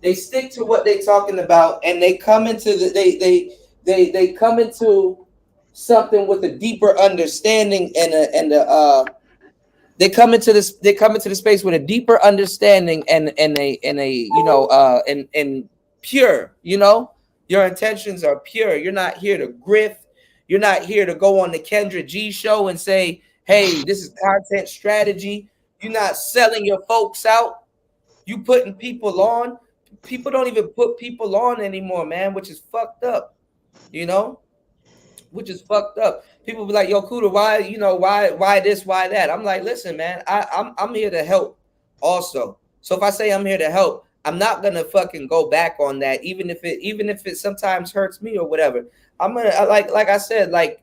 They stick to what they're talking about, and they come into they come into something with a deeper understanding they come into the space with a deeper understanding and a you know and pure. You know, your intentions are pure. You're not here to grift. You're not here to go on the Kendra G show and say, hey, this is content strategy. You're not selling your folks out. You putting people on. People don't even put people on anymore, man, which is fucked up. You know, which is fucked up. People be like, yo, Kuda, why, you know, why this, why that? I'm like, listen, man, I'm here to help also. So if I say I'm here to help, I'm not gonna fucking go back on that, even if it sometimes hurts me or whatever. I'm gonna like I said, like,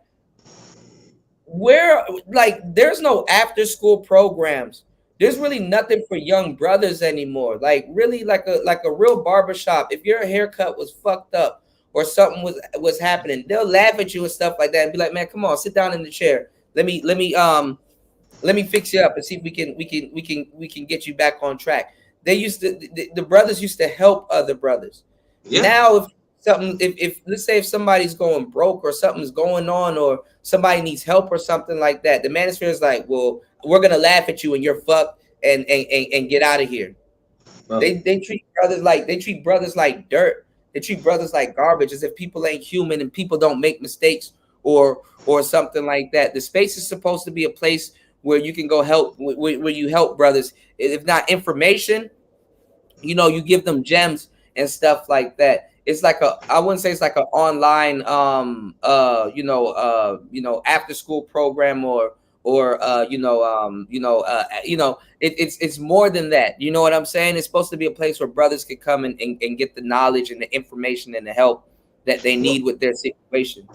where, like, there's no after school programs. There's really nothing for young brothers anymore. Like, really, like a real barbershop. If your haircut was fucked up or something was happening, they'll laugh at you and stuff like that and be like, man, come on, sit down in the chair. Let me fix you up and see if we can get you back on track. They used to, the brothers used to help other brothers. Yeah. Now, if something, if let's say if somebody's going broke or something's going on or somebody needs help or something like that, the manosphere is like, well, we're gonna laugh at you and you're fucked and get out of here. They treat brothers like dirt. They treat brothers like garbage, as if people ain't human and people don't make mistakes or something like that. The space is supposed to be a place where you can go help, where you help brothers. If not information, you know, you give them gems and stuff like that. It's like I wouldn't say it's like an online after school program or it's more than that. You know what I'm saying? It's supposed to be a place where brothers can come and get the knowledge and the information and the help that they need with their situation.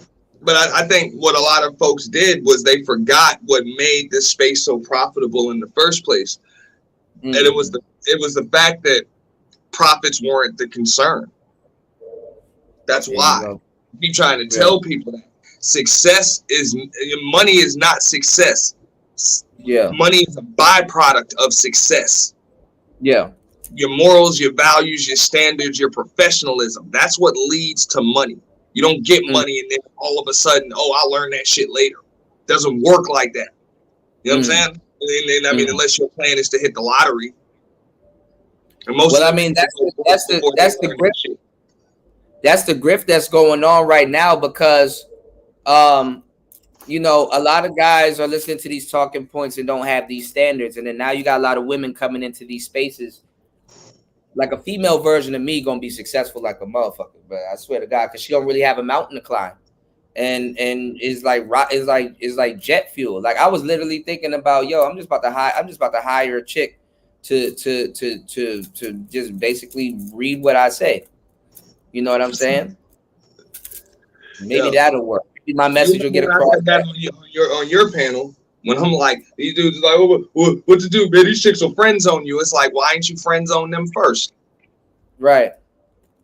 But I think what a lot of folks did was they forgot what made this space so profitable in the first place. Mm-hmm. And it was the fact that profits weren't the concern. That's why I keep trying to tell people that money is not success. Yeah. Money is a byproduct of success. Yeah. Your morals, your values, your standards, your professionalism. That's what leads to money. You don't get money and then all of a sudden, I'll learn that shit later. Doesn't work like that. You know what I'm saying? And I mean, unless your plan is to hit the lottery. And most that's the grift. That's the grift that's going on right now because, a lot of guys are listening to these talking points and don't have these standards. And then now you got a lot of women coming into these spaces. Like a female version of me gonna be successful like a motherfucker, but I swear to God, because she don't really have a mountain to climb, and is like jet fuel. Like I was literally thinking about, I'm just about to hire a chick to just basically read what I say. You know what I'm saying? Maybe that'll work. Maybe my message will get across. On your panel. When I'm like, these dudes like, what to do, man? These chicks will friend zone you. It's like, why ain't you friend zone them first? Right.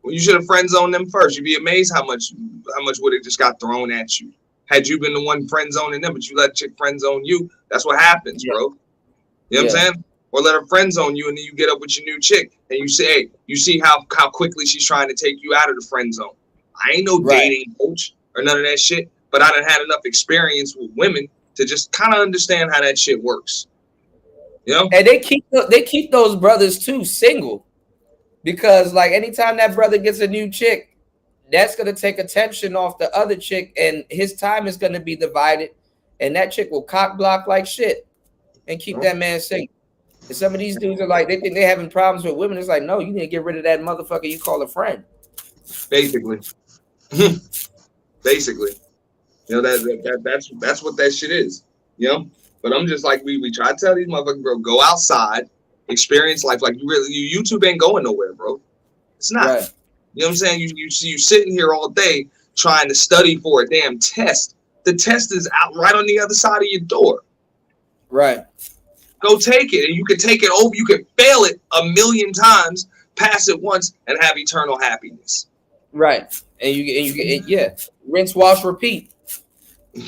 Well, you should have friend zoned them first. You'd be amazed how much would have just got thrown at you had you been the one friend zoning them, but you let a chick friend zone you. That's what happens, bro. You know what I'm saying? Or let her friend zone you, and then you get up with your new chick, and you say, hey, you see how quickly she's trying to take you out of the friend zone. I ain't no dating coach or none of that shit, but I done had enough experience with women to just kind of understand how that shit works, you know. And they keep those brothers too single, because like anytime that brother gets a new chick, that's gonna take attention off the other chick, and his time is gonna be divided, and that chick will cock block like shit and keep that man single. And some of these dudes are like, they think they're having problems with women. It's like, no, you need to get rid of that motherfucker you call a friend. Basically. Basically. You know, that's what that shit is, you know. But I'm just like, we try to tell these motherfuckers, bro, go outside, experience life. Like YouTube ain't going nowhere, bro. It's not. Right. You know what I'm saying? You sitting here all day trying to study for a damn test. The test is out right on the other side of your door. Right. Go take it, and you can take it over. You can fail it 1,000,000 times, pass it once, and have eternal happiness. Right. And you rinse, wash, repeat. You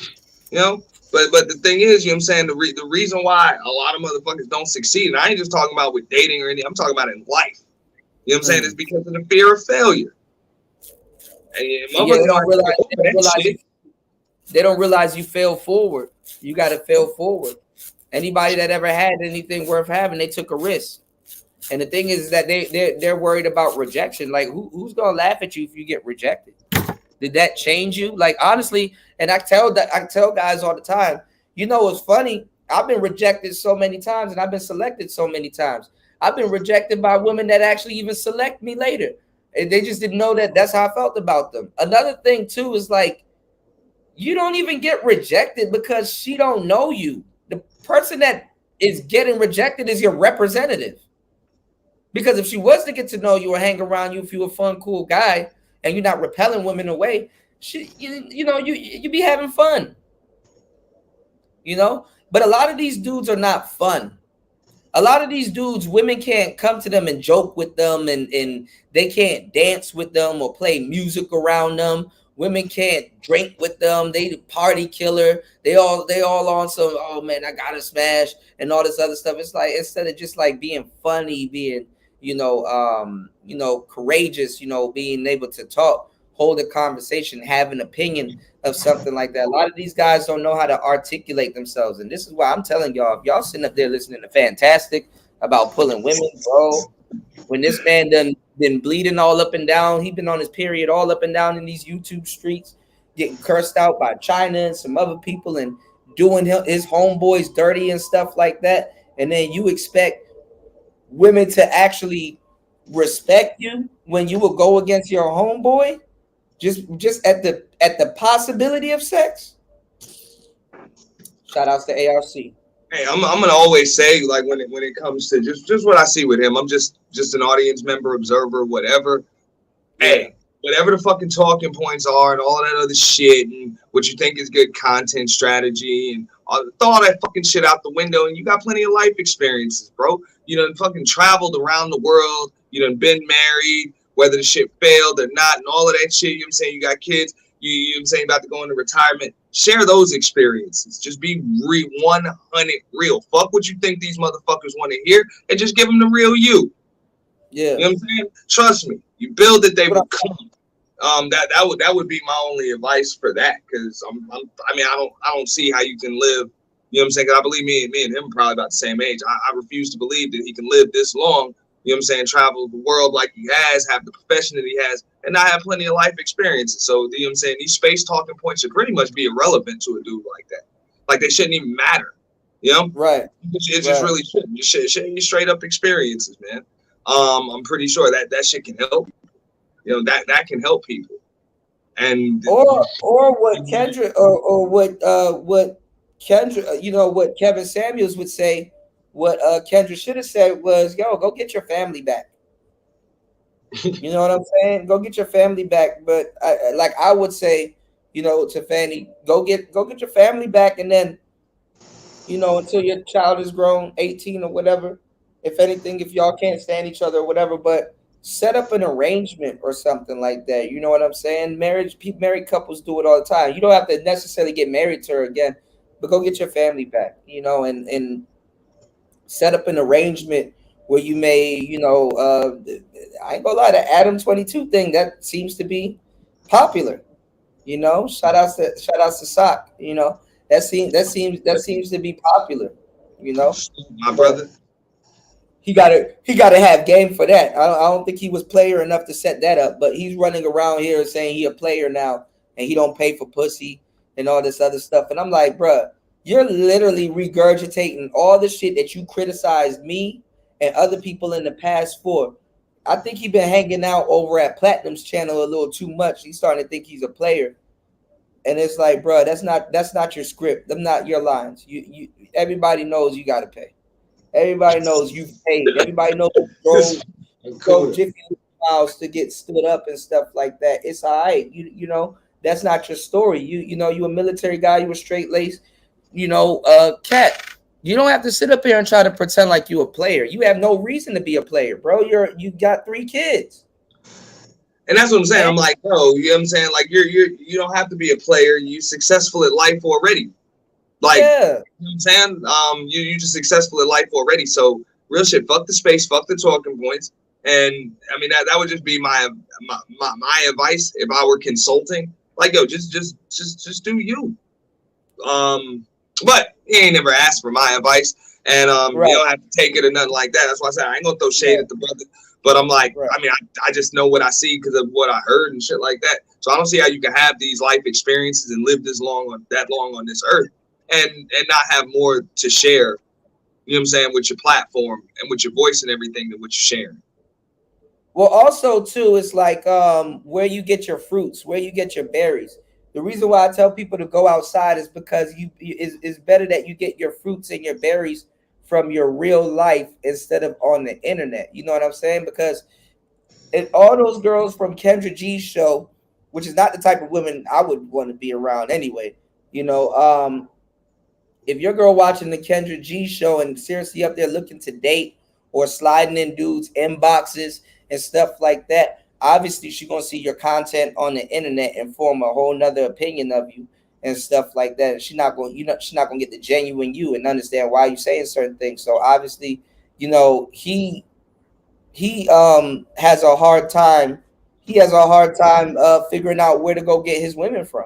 know, but the thing is, you know what I'm saying, the reason why a lot of motherfuckers don't succeed, and I ain't just talking about with dating or anything, I'm talking about in life. You know what I'm saying? It's because of the fear of failure. And they don't realize you fail forward. You got to fail forward. Anybody that ever had anything worth having, they took a risk. And the thing is that they're worried about rejection. Like who's gonna laugh at you if you get rejected? Did that change you? Like honestly, and I tell guys all the time, you know what's funny? I've been rejected so many times, and I've been selected so many times. I've been rejected by women that actually even select me later, and they just didn't know that that's how I felt about them. Another thing too is like, you don't even get rejected because she don't know you. The person that is getting rejected is your representative. Because if she was to get to know you or hang around you, if you're a fun, cool guy and you're not repelling women away, you be having fun. You know? But a lot of these dudes are not fun. A lot of these dudes, women can't come to them and joke with them, and they can't dance with them or play music around them. Women can't drink with them. They the party killer. They all on some, oh man, I gotta smash and all this other stuff. It's like, instead of just like being funny, being courageous, being able to talk, hold a conversation, have an opinion of something like that. A lot of these guys don't know how to articulate themselves. And this is why I'm telling y'all, if y'all sitting up there listening to Fantastic about pulling women, bro, when this man done been bleeding all up and down, he been on his period all up and down in these YouTube streets, getting cursed out by China and some other people and doing his homeboys dirty and stuff like that. And then you expect women to actually respect you when you will go against your homeboy just at the possibility of sex. Shout outs to ARC. Hey, I'm gonna always say, like, when it comes to just what I see with him, I'm just an audience member, observer, whatever. Yeah. Hey, whatever the fucking talking points are and all that other shit and what you think is good content strategy and throw all that fucking shit out the window, and you got plenty of life experiences, bro. You done fucking traveled around the world. You done been married, whether the shit failed or not, and all of that shit. You know what I'm saying? You got kids. You know what I'm saying? About to go into retirement. Share those experiences. Just be 100 real. Fuck what you think these motherfuckers want to hear, and just give them the real you. Yeah. You know what I'm saying? Trust me. You build it, they will come. That would be my only advice for that, because I don't see how you can live. You know what I'm saying? 'Cause I believe me and him are probably about the same age. I refuse to believe that he can live this long. You know what I'm saying? Travel the world like he has, have the profession that he has, and not have plenty of life experiences. So, you know what I'm saying? These space talking points should pretty much be irrelevant to a dude like that. Like, they shouldn't even matter. You know? Right. It just really shouldn't. Just share your straight up experiences, man. I'm pretty sure that shit can help. You know, that can help people. And or what Kendra or what Kendra, you know, what Kevin Samuels would say. What Kendra should have said was, "Yo, go get your family back." You know what I'm saying? Go get your family back. But I would say, you know, to Fanny, go get your family back, and then, you know, until your child is grown, 18 or whatever. If anything, if y'all can't stand each other or whatever, but set up an arrangement or something like that. You know what I'm saying? Married couples do it all the time. You don't have to necessarily get married to her again, but go get your family back. You know, and set up an arrangement where you may, you know, I ain't gonna lie, the Adam 22 thing that seems to be popular. You know, shout outs to Sock. You know, that seems to be popular. You know, my brother. He gotta have game for that. I don't think he was player enough to set that up, but he's running around here saying he a player now and he don't pay for pussy and all this other stuff. And I'm like, bruh, you're literally regurgitating all the shit that you criticized me and other people in the past for. I think he been hanging out over at Platinum's channel a little too much. He's starting to think he's a player. And it's like, bruh, that's not your script. Them not your lines. You everybody knows you gotta pay. Everybody knows you paid. Everybody knows go Jiffy Miles to get stood up and stuff like that. It's all right. You know, that's not your story. You know, you a military guy, you a straight lace, you know, cat. You don't have to sit up here and try to pretend like you a player. You have no reason to be a player, bro. You got 3 kids. And that's what I'm saying. I'm like, bro, you know what I'm saying? Like you don't have to be a player. You're successful at life already. Like, yeah. You know what I'm saying? You're just successful at life already. So real shit, fuck the space, fuck the talking points. And I mean that would just be my advice if I were consulting. Like, yo, just do you. But he ain't never asked for my advice. And right. You don't have to take it or nothing like that. That's why I said I ain't gonna throw shade at the brother. But I'm like, right. I mean, I just know what I see because of what I heard and shit like that. So I don't see how you can have these life experiences and live that long on this earth and not have more to share, you know what I'm saying, with your platform and with your voice and everything than what you're sharing. Well, also, too, it's like where you get your fruits, where you get your berries. The reason why I tell people to go outside is because it's better that you get your fruits and your berries from your real life instead of on the internet. You know what I'm saying? Because all those girls from Kendra G's show, which is not the type of women I would want to be around anyway, you know, if your girl watching the Kendra G show and seriously up there looking to date or sliding in dudes' inboxes and stuff like that, obviously she's going to see your content on the internet and form a whole nother opinion of you and stuff like that. And she's not going to get the genuine you and understand why you're saying certain things. So obviously, you know, he has a hard time he has a hard time figuring out where to go get his women from.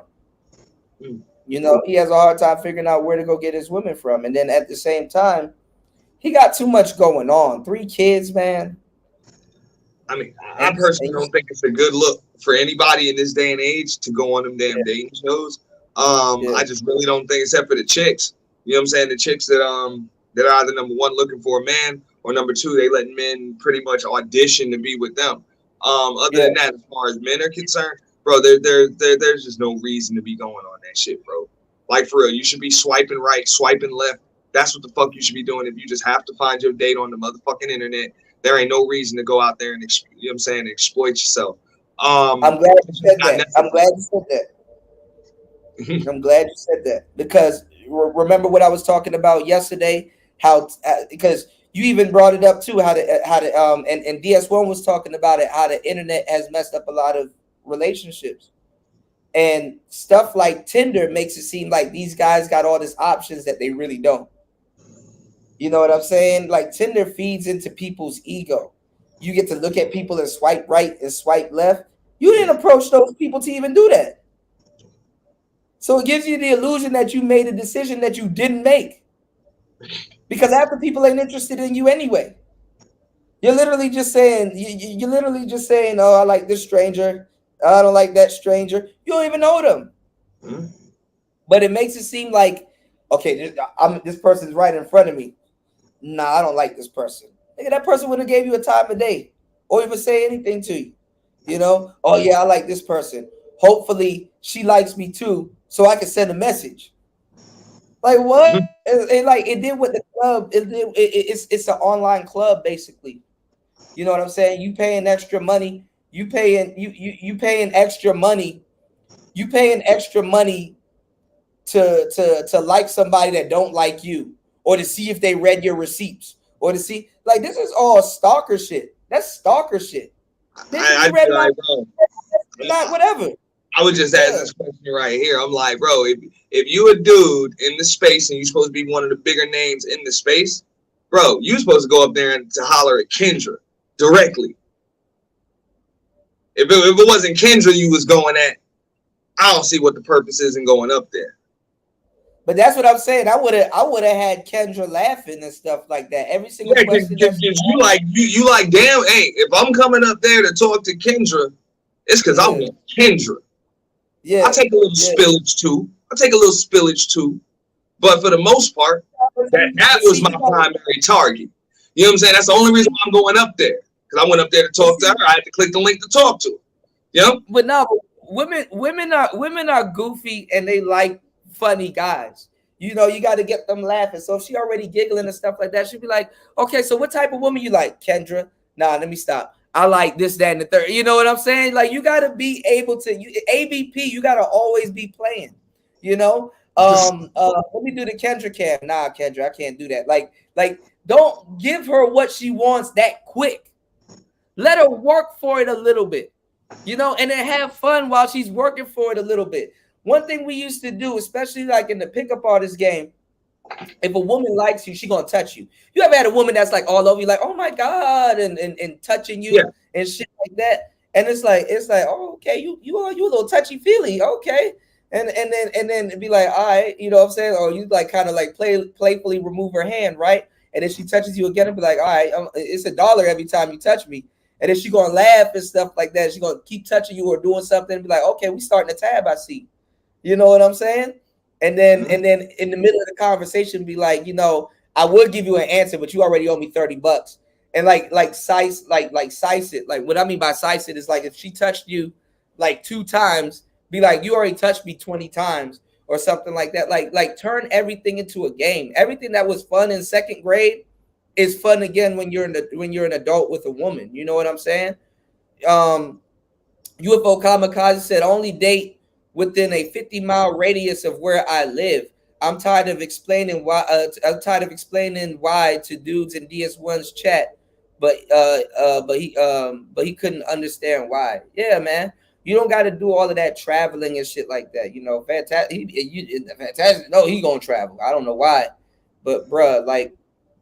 You know, he has a hard time figuring out where to go get his women from. And then at the same time, he got too much going on. 3 kids, man. I mean, I personally don't think it's a good look for anybody in this day and age to go on them damn dating shows. I just really don't think, except for the chicks. You know what I'm saying? The chicks that are either number one looking for a man, or number two, they letting men pretty much audition to be with them. Other than that, as far as men are concerned, bro, there's just no reason to be going on that shit, bro. Like, for real, you should be swiping right, swiping left. That's what the fuck you should be doing. If you just have to find your date on the motherfucking internet, there ain't no reason to go out there and, you know what I'm saying, exploit yourself. I'm glad you said that. I'm glad you said that. I'm glad you said that, because remember what I was talking about yesterday, how because you even brought it up too, how to and DS1 was talking about it, how the internet has messed up a lot of relationships. And stuff like Tinder makes it seem like these guys got all these options that they really don't. You know what I'm saying? Like, Tinder feeds into people's ego. You get to look at people and swipe right and swipe left. You didn't approach those people to even do that. So it gives you the illusion that you made a decision that you didn't make. Because half the people ain't interested in you anyway. You're literally just saying, oh, I like this stranger. I don't like that stranger. You don't even know them. But it makes it seem like, okay, this person's right in front of me. Nah, I don't like this person. Nigga, that person would have gave you a time of day or even say anything to you. You know? Oh, yeah, I like this person. Hopefully she likes me too, so I can send a message. Like, what? It did with the club. It's an online club, basically. You know what I'm saying? You paying extra money. You paying extra money. You paying extra money to like somebody that don't like you, or to see if they read your receipts, or to see, like, this is all stalker shit. That's stalker shit. Whatever. I would just ask this question right here. I'm like, bro, if you a dude in the space and you're supposed to be one of the bigger names in the space, bro, you supposed to go up there and to holler at Kendra directly. If it wasn't Kendra you was going at, I don't see what the purpose is in going up there. But that's what I'm saying. I would have had Kendra laughing and stuff like that. Every single question. You like, damn, hey, if I'm coming up there to talk to Kendra, it's because I want Kendra. Yeah, I take a little spillage too. But for the most part, that was my primary target. You know what I'm saying? That's the only reason why I'm going up there. Because I went up there to talk to her. I had to click the link to talk to her. You know? But no, women are goofy and they like funny guys. You know, you got to get them laughing. So if she already giggling and stuff like that, she'd be like, okay, so what type of woman you like? Kendra? Nah, let me stop. I like this, that, and the third. You know what I'm saying? Like, you got to be able to, ABP, you got to always be playing, you know? Let me do the Kendra cam. Nah, Kendra, I can't do that. Like, don't give her what she wants that quick. Let her work for it a little bit, you know, and then have fun while she's working for it a little bit. One thing we used to do, especially like in the pickup artist game, if a woman likes you, she gonna touch you. You ever had a woman that's like all over you, like, oh my God, and touching you and shit like that? And it's like, oh, okay, you a little touchy feely, okay. And then it'd be like, all right, you know what I'm saying? Or you like kind of like playfully remove her hand, right? And then she touches you again and be like, all right, it's $1 every time you touch me. And then she gonna laugh and stuff like that. She gonna keep touching you or doing something and be like, okay, we starting a tab, I see. You know what I'm saying? And then in the middle of the conversation, be like, you know, I would give you an answer, but you already owe me $30. And like size it. Like, what I mean by size it is like, if she touched you like 2 times, be like, you already touched me 20 times or something like that. Like turn everything into a game. Everything that was fun in 2nd grade is fun again when you're an adult with a woman. You know what I'm saying? UFO Kamikaze said, only date within a 50-mile radius of where I live. I'm tired of explaining why. To dudes in DS1's chat, but he couldn't understand why. Yeah, man, you don't got to do all of that traveling and shit like that. You know, fantastic. No, he gonna travel. I don't know why, but bruh, like,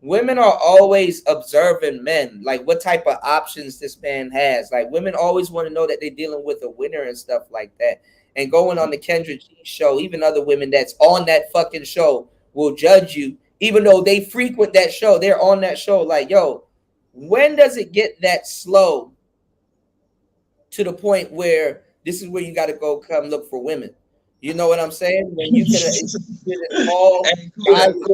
women are always observing men, like what type of options this man has. Like women always want to know that they're dealing with a winner and stuff like that. And going on the Kendra G show, even other women that's on that fucking show will judge you, even though they frequent that show. They're on that show. Like, yo, when does it get that slow to the point where this is where you got to go come look for women? You know what I'm saying? When you can all let me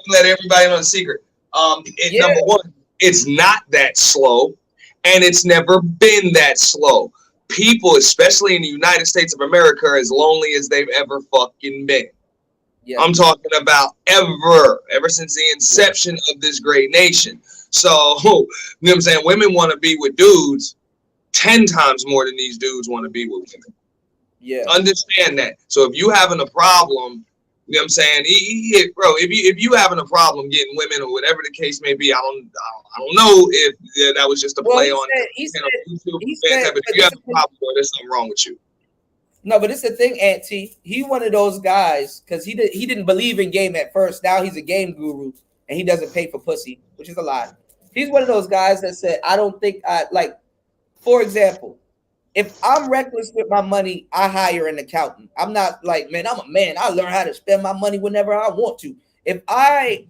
let everybody know the secret. Number one, it's not that slow, and it's never been that slow. People, especially in the United States of America, are as lonely as they've ever fucking been. Yeah. I'm talking about ever since the inception of this great nation. So, you know what I'm saying? Women want to be with dudes 10 times more than these dudes want to be with women. Yeah. Understand that. So if you having a problem, you know what I'm saying, bro, if you having a problem getting women or whatever the case may be, I don't know if that was just a play on YouTube. But if you have a problem, there's something wrong with you. No, but it's the thing, Auntie. He one of those guys because he didn't believe in game at first. Now he's a game guru and he doesn't pay for pussy, which is a lie. He's one of those guys that said, I don't think I like. For example, if I'm reckless with my money, I hire an accountant. I'm not like, man, I'm a man. I learn how to spend my money whenever I want to. If I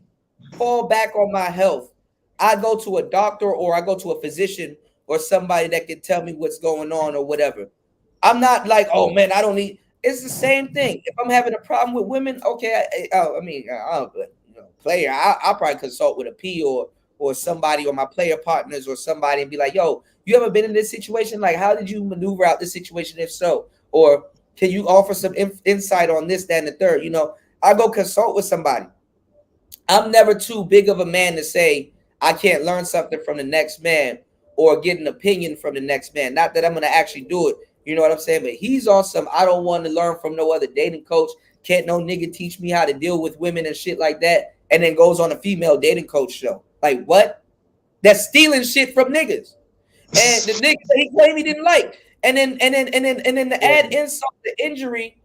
fall back on my health, I go to a doctor or I go to a physician or somebody that can tell me what's going on or whatever. I'm not like, oh man, I don't need. It's the same thing. If I'm having a problem with women, okay, player, I'll probably consult with a P or somebody or my player partners or somebody and be like, yo, you ever been in this situation? Like, how did you maneuver out this situation? If so, or can you offer some insight on this, that, and the third? You know, I go consult with somebody. I'm never too big of a man to say I can't learn something from the next man or get an opinion from the next man. Not that I'm going to actually do it. You know what I'm saying? But he's on some, I don't want to learn from no other dating coach. Can't no nigga teach me how to deal with women and shit like that. And then goes on a female dating coach show. Like, what? That's stealing shit from niggas. And the nigga he claimed he didn't like. And then to add insult to injury,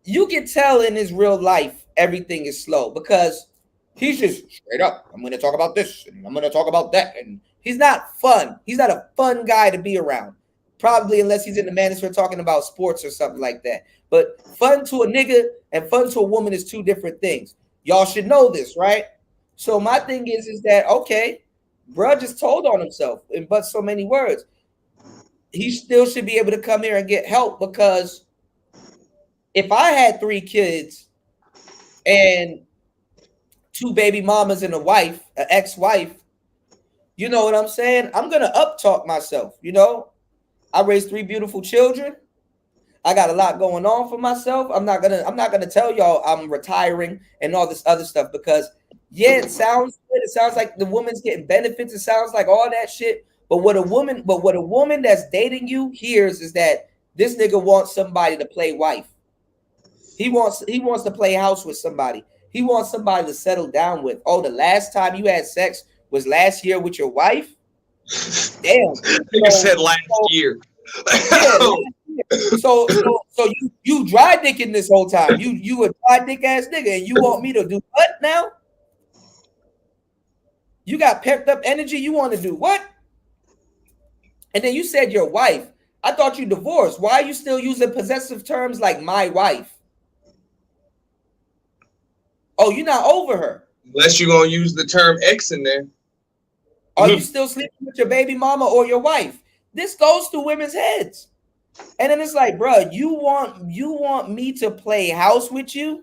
you can tell in his real life everything is slow because he's just straight up. I'm going to talk about this and I'm going to talk about that. And he's not fun. He's not a fun guy to be around. Probably unless he's in the manosphere talking about sports or something like that. But fun to a nigga and fun to a woman is two different things. Y'all should know this, right? So my thing is that, okay, bruh just told on himself in but so many words. He still should be able to come here and get help because if I had 3 kids and 2 baby mamas and a wife, an ex-wife, you know what I'm saying? I'm going to up-talk myself, you know? I raised 3 beautiful children. I got a lot going on for myself. I'm not gonna tell y'all I'm retiring and all this other stuff because it sounds good. It sounds like the woman's getting benefits. It sounds like all that shit. But what a woman that's dating you hears is that this nigga wants somebody to play wife. He wants to play house with somebody. He wants somebody to settle down with. Oh, the last time you had sex was last year with your wife? Damn. Nigga said last year. So you dry dicking this whole time. You a dry dick ass nigga, and you want me to do what now? You got pepped up energy. You want to do what? And then you said your wife. I thought you divorced. Why are you still using possessive terms like my wife? Oh, you're not over her. Unless you're gonna use the term X in there. Are you still sleeping with your baby mama or your wife? This goes through women's heads. And then it's like, bro, you want me to play house with you?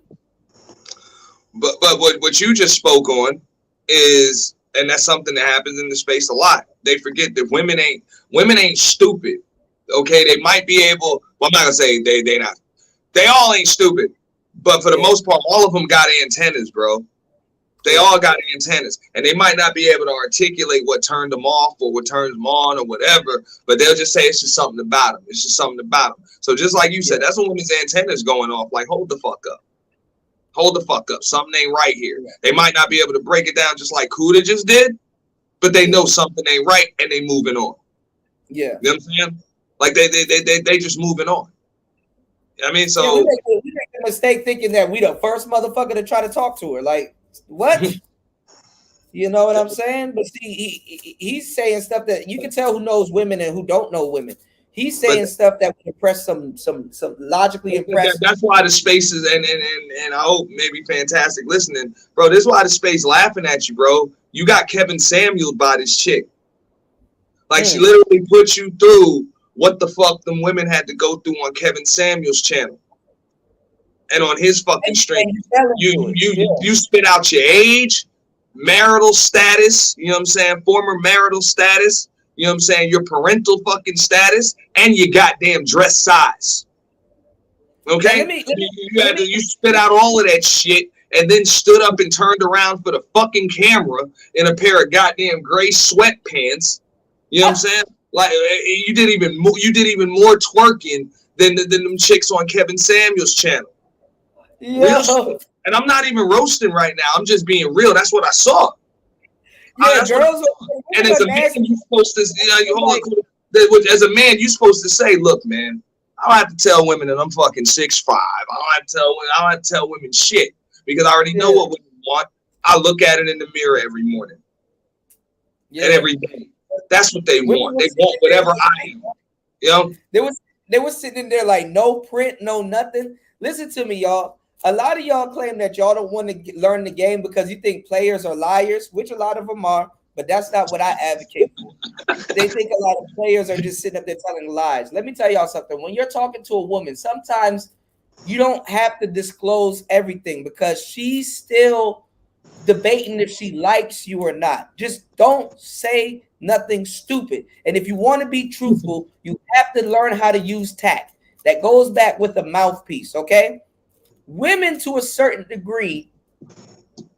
But what you just spoke on is, and that's something that happens in the space a lot. They forget that women ain't stupid. Okay, they might be able. Well, I'm not gonna say they not. They all ain't stupid, but for the most part, all of them got antennas, bro. They all got antennas, and they might not be able to articulate what turned them off or what turns them on or whatever, but they'll just say it's just something about them. It's just something about them. So just like you said, that's when women's antennas going off. Like, hold the fuck up. Hold the fuck up. Something ain't right here. They might not be able to break it down just like Kuda just did, but they know something ain't right and they moving on. Yeah. You know what I'm saying? Like they just moving on. I mean, so we make the mistake thinking that we the first motherfucker to try to talk to her. Like, what? You know what I'm saying? But see, he's saying stuff that you can tell who knows women and who don't know women. He's saying stuff that would impress some logically impressed. That's why the space is and I hope maybe fantastic listening, bro. This is why the space laughing at you, bro. You got Kevin Samuel by this chick. Like she literally put you through what the fuck them women had to go through on Kevin Samuel's channel. And on his fucking stream. You spit out your age, marital status, you know what I'm saying? Former marital status, you know what I'm saying? Your parental fucking status, and your goddamn dress size. Okay? You spit out all of that shit and then stood up and turned around for the fucking camera in a pair of goddamn gray sweatpants. You know what I'm saying? Like you did even more twerking than them chicks on Kevin Samuel's channel. Yeah. And I'm not even roasting right now. I'm just being real. That's what I saw. Yeah, girls. And as a man, you're supposed to, as a man, you're supposed to say, "Look, man, I don't have to tell women that I'm fucking 6'5". I don't have to tell women shit because I already know what women want. I look at it in the mirror every morning and every day. That's what they want. They want whatever I am. You know, they were sitting in there like no print, no nothing. Listen to me, y'all. A lot of y'all claim that y'all don't want to learn the game because you think players are liars, which a lot of them are, but that's not what I advocate for. They think a lot of players are just sitting up there telling lies. Let me tell y'all something. When you're talking to a woman, sometimes you don't have to disclose everything because she's still debating if she likes you or not. Just don't say nothing stupid. And if you want to be truthful, you have to learn how to use tact. That goes back with the mouthpiece, okay? Women, to a certain degree,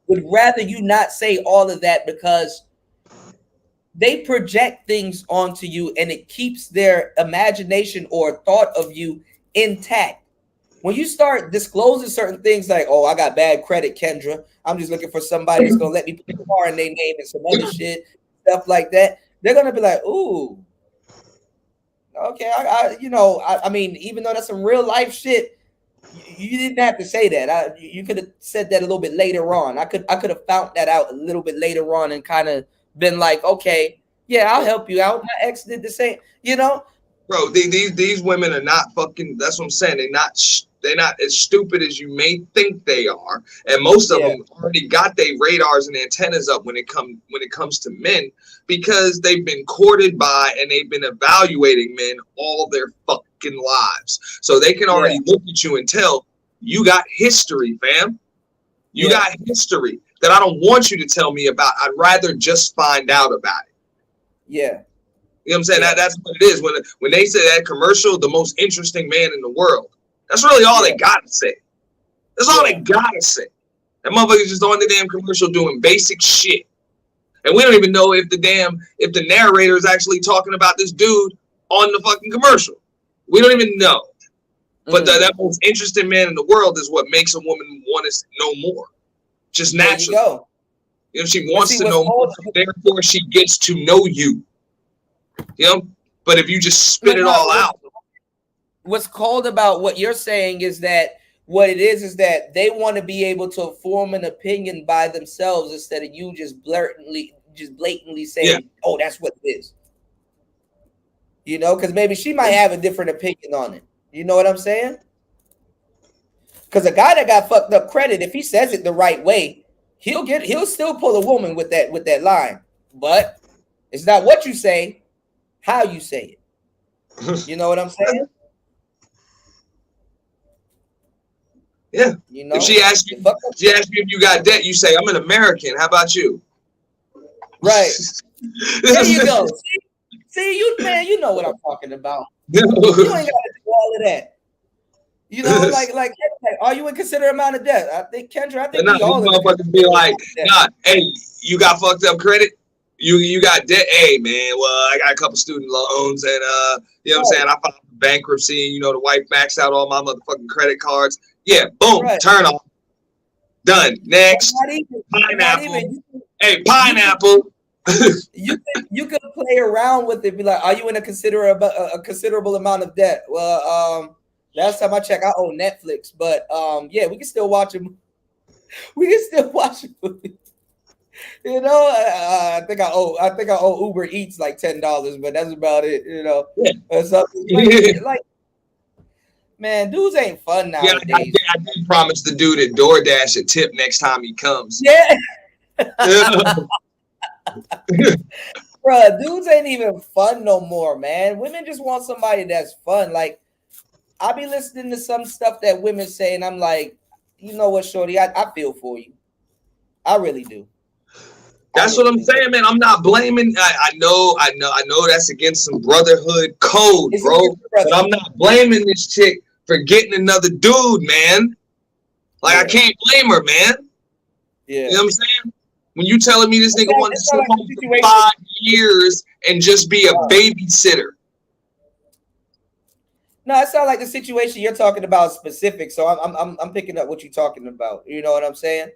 would rather you not say all of that because they project things onto you and it keeps their imagination or thought of you intact. When you start disclosing certain things like, oh, I got bad credit, Kendra. I'm just looking for somebody that's going to let me put a car in their name and some other shit, stuff like that. They're going to be like, ooh, okay. I mean, even though that's some real life shit, you didn't have to say that. You could have said that a little bit later on. I could have found that out a little bit later on and kind of been like, okay, yeah, I'll help you out. My ex did the same, you know. Bro, these women are not fucking. That's what I'm saying. They're not as stupid as you may think they are, and most of them already got their radars and antennas up when it comes to men because they've been courted by and they've been evaluating men all their fucking lives, so they can already look at you and tell you got history, fam. You got history that I don't want you to tell me about. I'd rather just find out about it. Yeah. You know what I'm saying? That's what it is. When they say that commercial, the most interesting man in the world, that's really all they gotta say. That's all they gotta say. That motherfucker's just on the damn commercial doing basic shit. And we don't even know if the narrator is actually talking about this dude on the fucking commercial. We don't even know. But that most interesting man in the world is what makes a woman want to know more. Just naturally. You know, she wants to know more, therefore she gets to know you. You know, but if you just spit it all out. What's cold about what you're saying is that what it is that they want to be able to form an opinion by themselves instead of you just blatantly saying, oh, that's what it is. You know, because maybe she might have a different opinion on it. You know what I'm saying? Because a guy that got fucked up credit, if he says it the right way, he'll still pull a woman with that line. But it's not what you say, how you say it. You know what I'm saying? Yeah. You know, if she asks you if you got debt, you say, I'm an American. How about you? Right. There you go. See, you know what I'm talking about. You ain't got to do all of that. You know, like, are you in considerable amount of debt? I think Kendra, we all motherfuckers be like, nah, hey, you got fucked up credit? You got debt? Hey, man, well, I got a couple student loans and, you know what I'm saying? I filed bankruptcy and, you know, the wife maxed out all my motherfucking credit cards. Yeah, boom, turn off. Done. Next. Pineapple. Hey, pineapple. you could play around with it. Be like, are you in a considerable amount of debt? Well, Last time I checked, I own Netflix, but yeah, we can still watch them. We can still watch a movie. You know, I think I owe Uber Eats like $10, but that's about it. You know, or something. Like, man, dudes ain't fun nowadays. Yeah, I did promise the dude at DoorDash a tip next time he comes. Yeah. Bruh, dudes ain't even fun no more, man. Women just want somebody that's fun. Like, I be listening to some stuff that women say, and I'm like, you know what, shorty, I feel for you. I really do. That's what I'm saying, man. I'm not blaming. I know that's against some brotherhood code, bro. But I'm not blaming this chick for getting another dude, man. Like, I can't blame her, man. Yeah. You know what I'm saying? When you telling me this nigga wanted to sit home for 5 years and just be a babysitter. No, it sounds like the situation you're talking about specific. So I'm picking up what you're talking about. You know what I'm saying?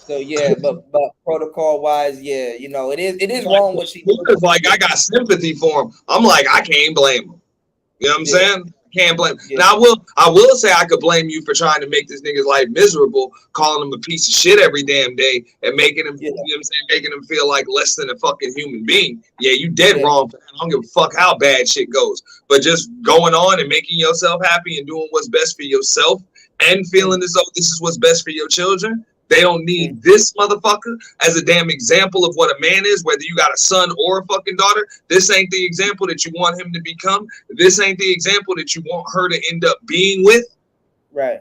So yeah, but protocol wise, yeah, you know, it is wrong what she did. Like, I got sympathy for him. I'm like, I can't blame him. You know what I'm saying? Can't blame. Yeah. Now I will say I could blame you for trying to make this nigga's life miserable, calling him a piece of shit every damn day, and making him, you know what I'm saying, making him feel like less than a fucking human being. Yeah, you dead wrong for that. I don't give a fuck how bad shit goes. But just going on and making yourself happy and doing what's best for yourself and feeling as though this is what's best for your children. They don't need this motherfucker as a damn example of what a man is, whether you got a son or a fucking daughter. This ain't the example that you want him to become. This ain't the example that you want her to end up being with. Right.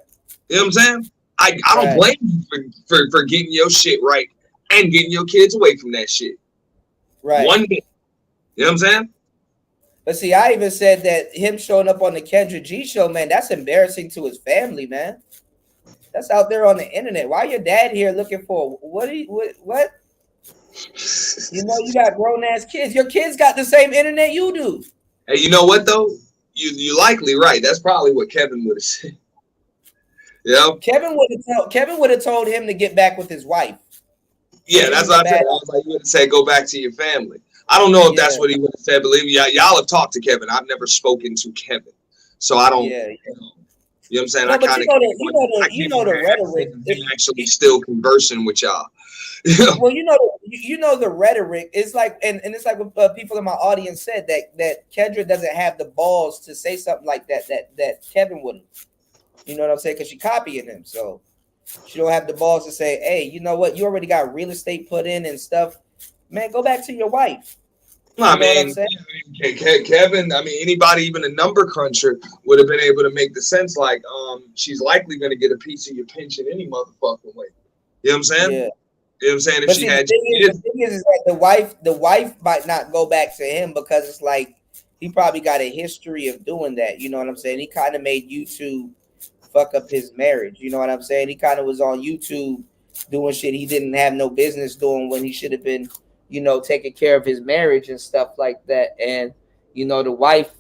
You know what I'm saying? I don't blame you for getting your shit right and getting your kids away from that shit. Right. One day. You know what I'm saying? But see, I even said that him showing up on the Kendra G show, man, that's embarrassing to his family, man. That's out there on the internet. Why your dad here looking for what? You know, you got grown ass kids. Your kids got the same internet you do. Hey, you know what though? You likely right. That's probably what Kevin would have said. You know? Kevin would have told him to get back with his wife. Yeah, that's what I said. I was like, you would have said go back to your family. I don't know if that's what he would have said. Believe me, y'all have talked to Kevin. I've never spoken to Kevin, so I don't. Yeah. You know what I'm saying? No, I kind of you know the rhetoric. Actually, still conversing with y'all. Well, you know the rhetoric. It's like, and it's like what people in my audience said that Kendra doesn't have the balls to say something like that Kevin wouldn't. You know what I'm saying? Because she copying him, so she don't have the balls to say, "Hey, you know what? You already got real estate put in and stuff. Man, go back to your wife." I mean, Kevin, I mean, anybody, even a number cruncher, would have been able to make the sense like, she's likely going to get a piece of your pension any motherfucking way. You know what I'm saying? Yeah. You know what I'm saying? If but she see, had, the thing is that the wife might not go back to him because it's like he probably got a history of doing that. You know what I'm saying? He kind of made YouTube fuck up his marriage. You know what I'm saying? He kind of was on YouTube doing shit he didn't have no business doing when he should have been, you know, taking care of his marriage and stuff like that. And, you know, the wife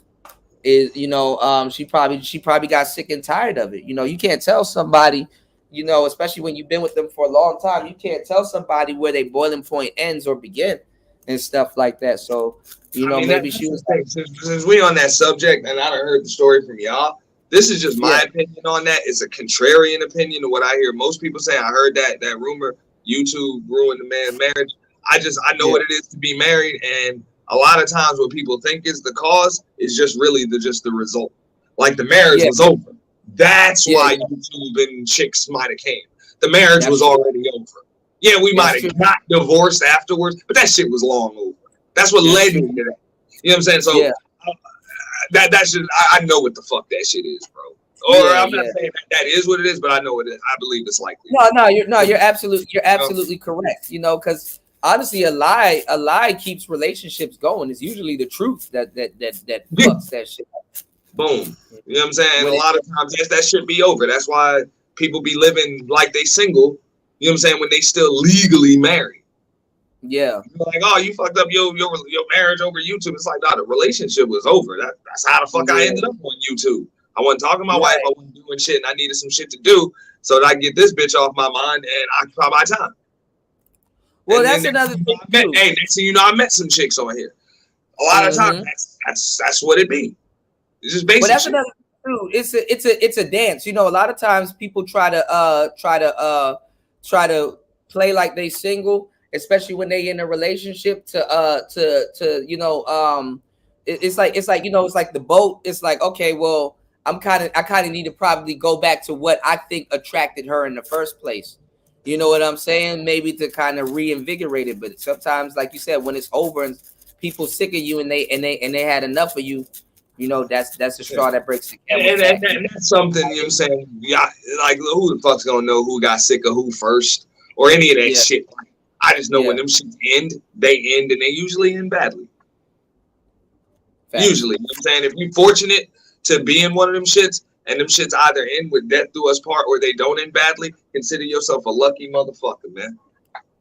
is, you know, she probably got sick and tired of it. You know, you can't tell somebody, you know, especially when you've been with them for a long time, you can't tell somebody where their boiling point ends or begin and stuff like that. So, you know, maybe she was like, since we on that subject and I done heard the story from y'all, this is just my opinion on that. It's a contrarian opinion to what I hear most people say. I heard that rumor, YouTube ruined the man's marriage. I know what it is to be married, and a lot of times what people think is the cause is just really the result. Like the marriage was over. That's why YouTube and chicks might have came. The marriage was already over. Yeah, we might have got divorced afterwards, but that shit was long over. That's what led me to that. You know what I'm saying? So that shit, I know what the fuck that shit is, bro. Or I'm not saying that is what it is, but I know it is. I believe it's likely. You're absolutely correct. You know, because honestly, a lie keeps relationships going. It's usually the truth that fucks that shit up. Boom. You know what I'm saying? And a lot of times that should be over. That's why people be living like they single. You know what I'm saying? When they still legally married. Yeah. Like, oh, you fucked up your marriage over YouTube. It's like, no, the relationship was over. That's how the fuck I ended up on YouTube. I wasn't talking to my wife. I wasn't doing shit, and I needed some shit to do so that I get this bitch off my mind and occupy my time. Well, and that's another thing. Next thing you know, I met some chicks on here. A lot of times, that's what it be. It's just basic. But that's another thing too. it's a dance. You know, a lot of times people try to play like they single, especially when they in a relationship to you know, it's like you know, it's like the boat. It's like, okay, well, I kind of need to probably go back to what I think attracted her in the first place. You know what I'm saying? Maybe to kind of reinvigorate it. But sometimes, like you said, when it's over and people sick of you and they had enough of you, you know, that's the straw that breaks the camel's back. And that's something, you know what I'm saying? Yeah, like who the fuck's gonna know who got sick of who first or any of that shit? I just know when them shits end, they end, and they usually end badly. Usually, you know what I'm saying? If you're fortunate to be in one of them shits, and them shits either end with death do us part or they don't end badly, consider yourself a lucky motherfucker, man.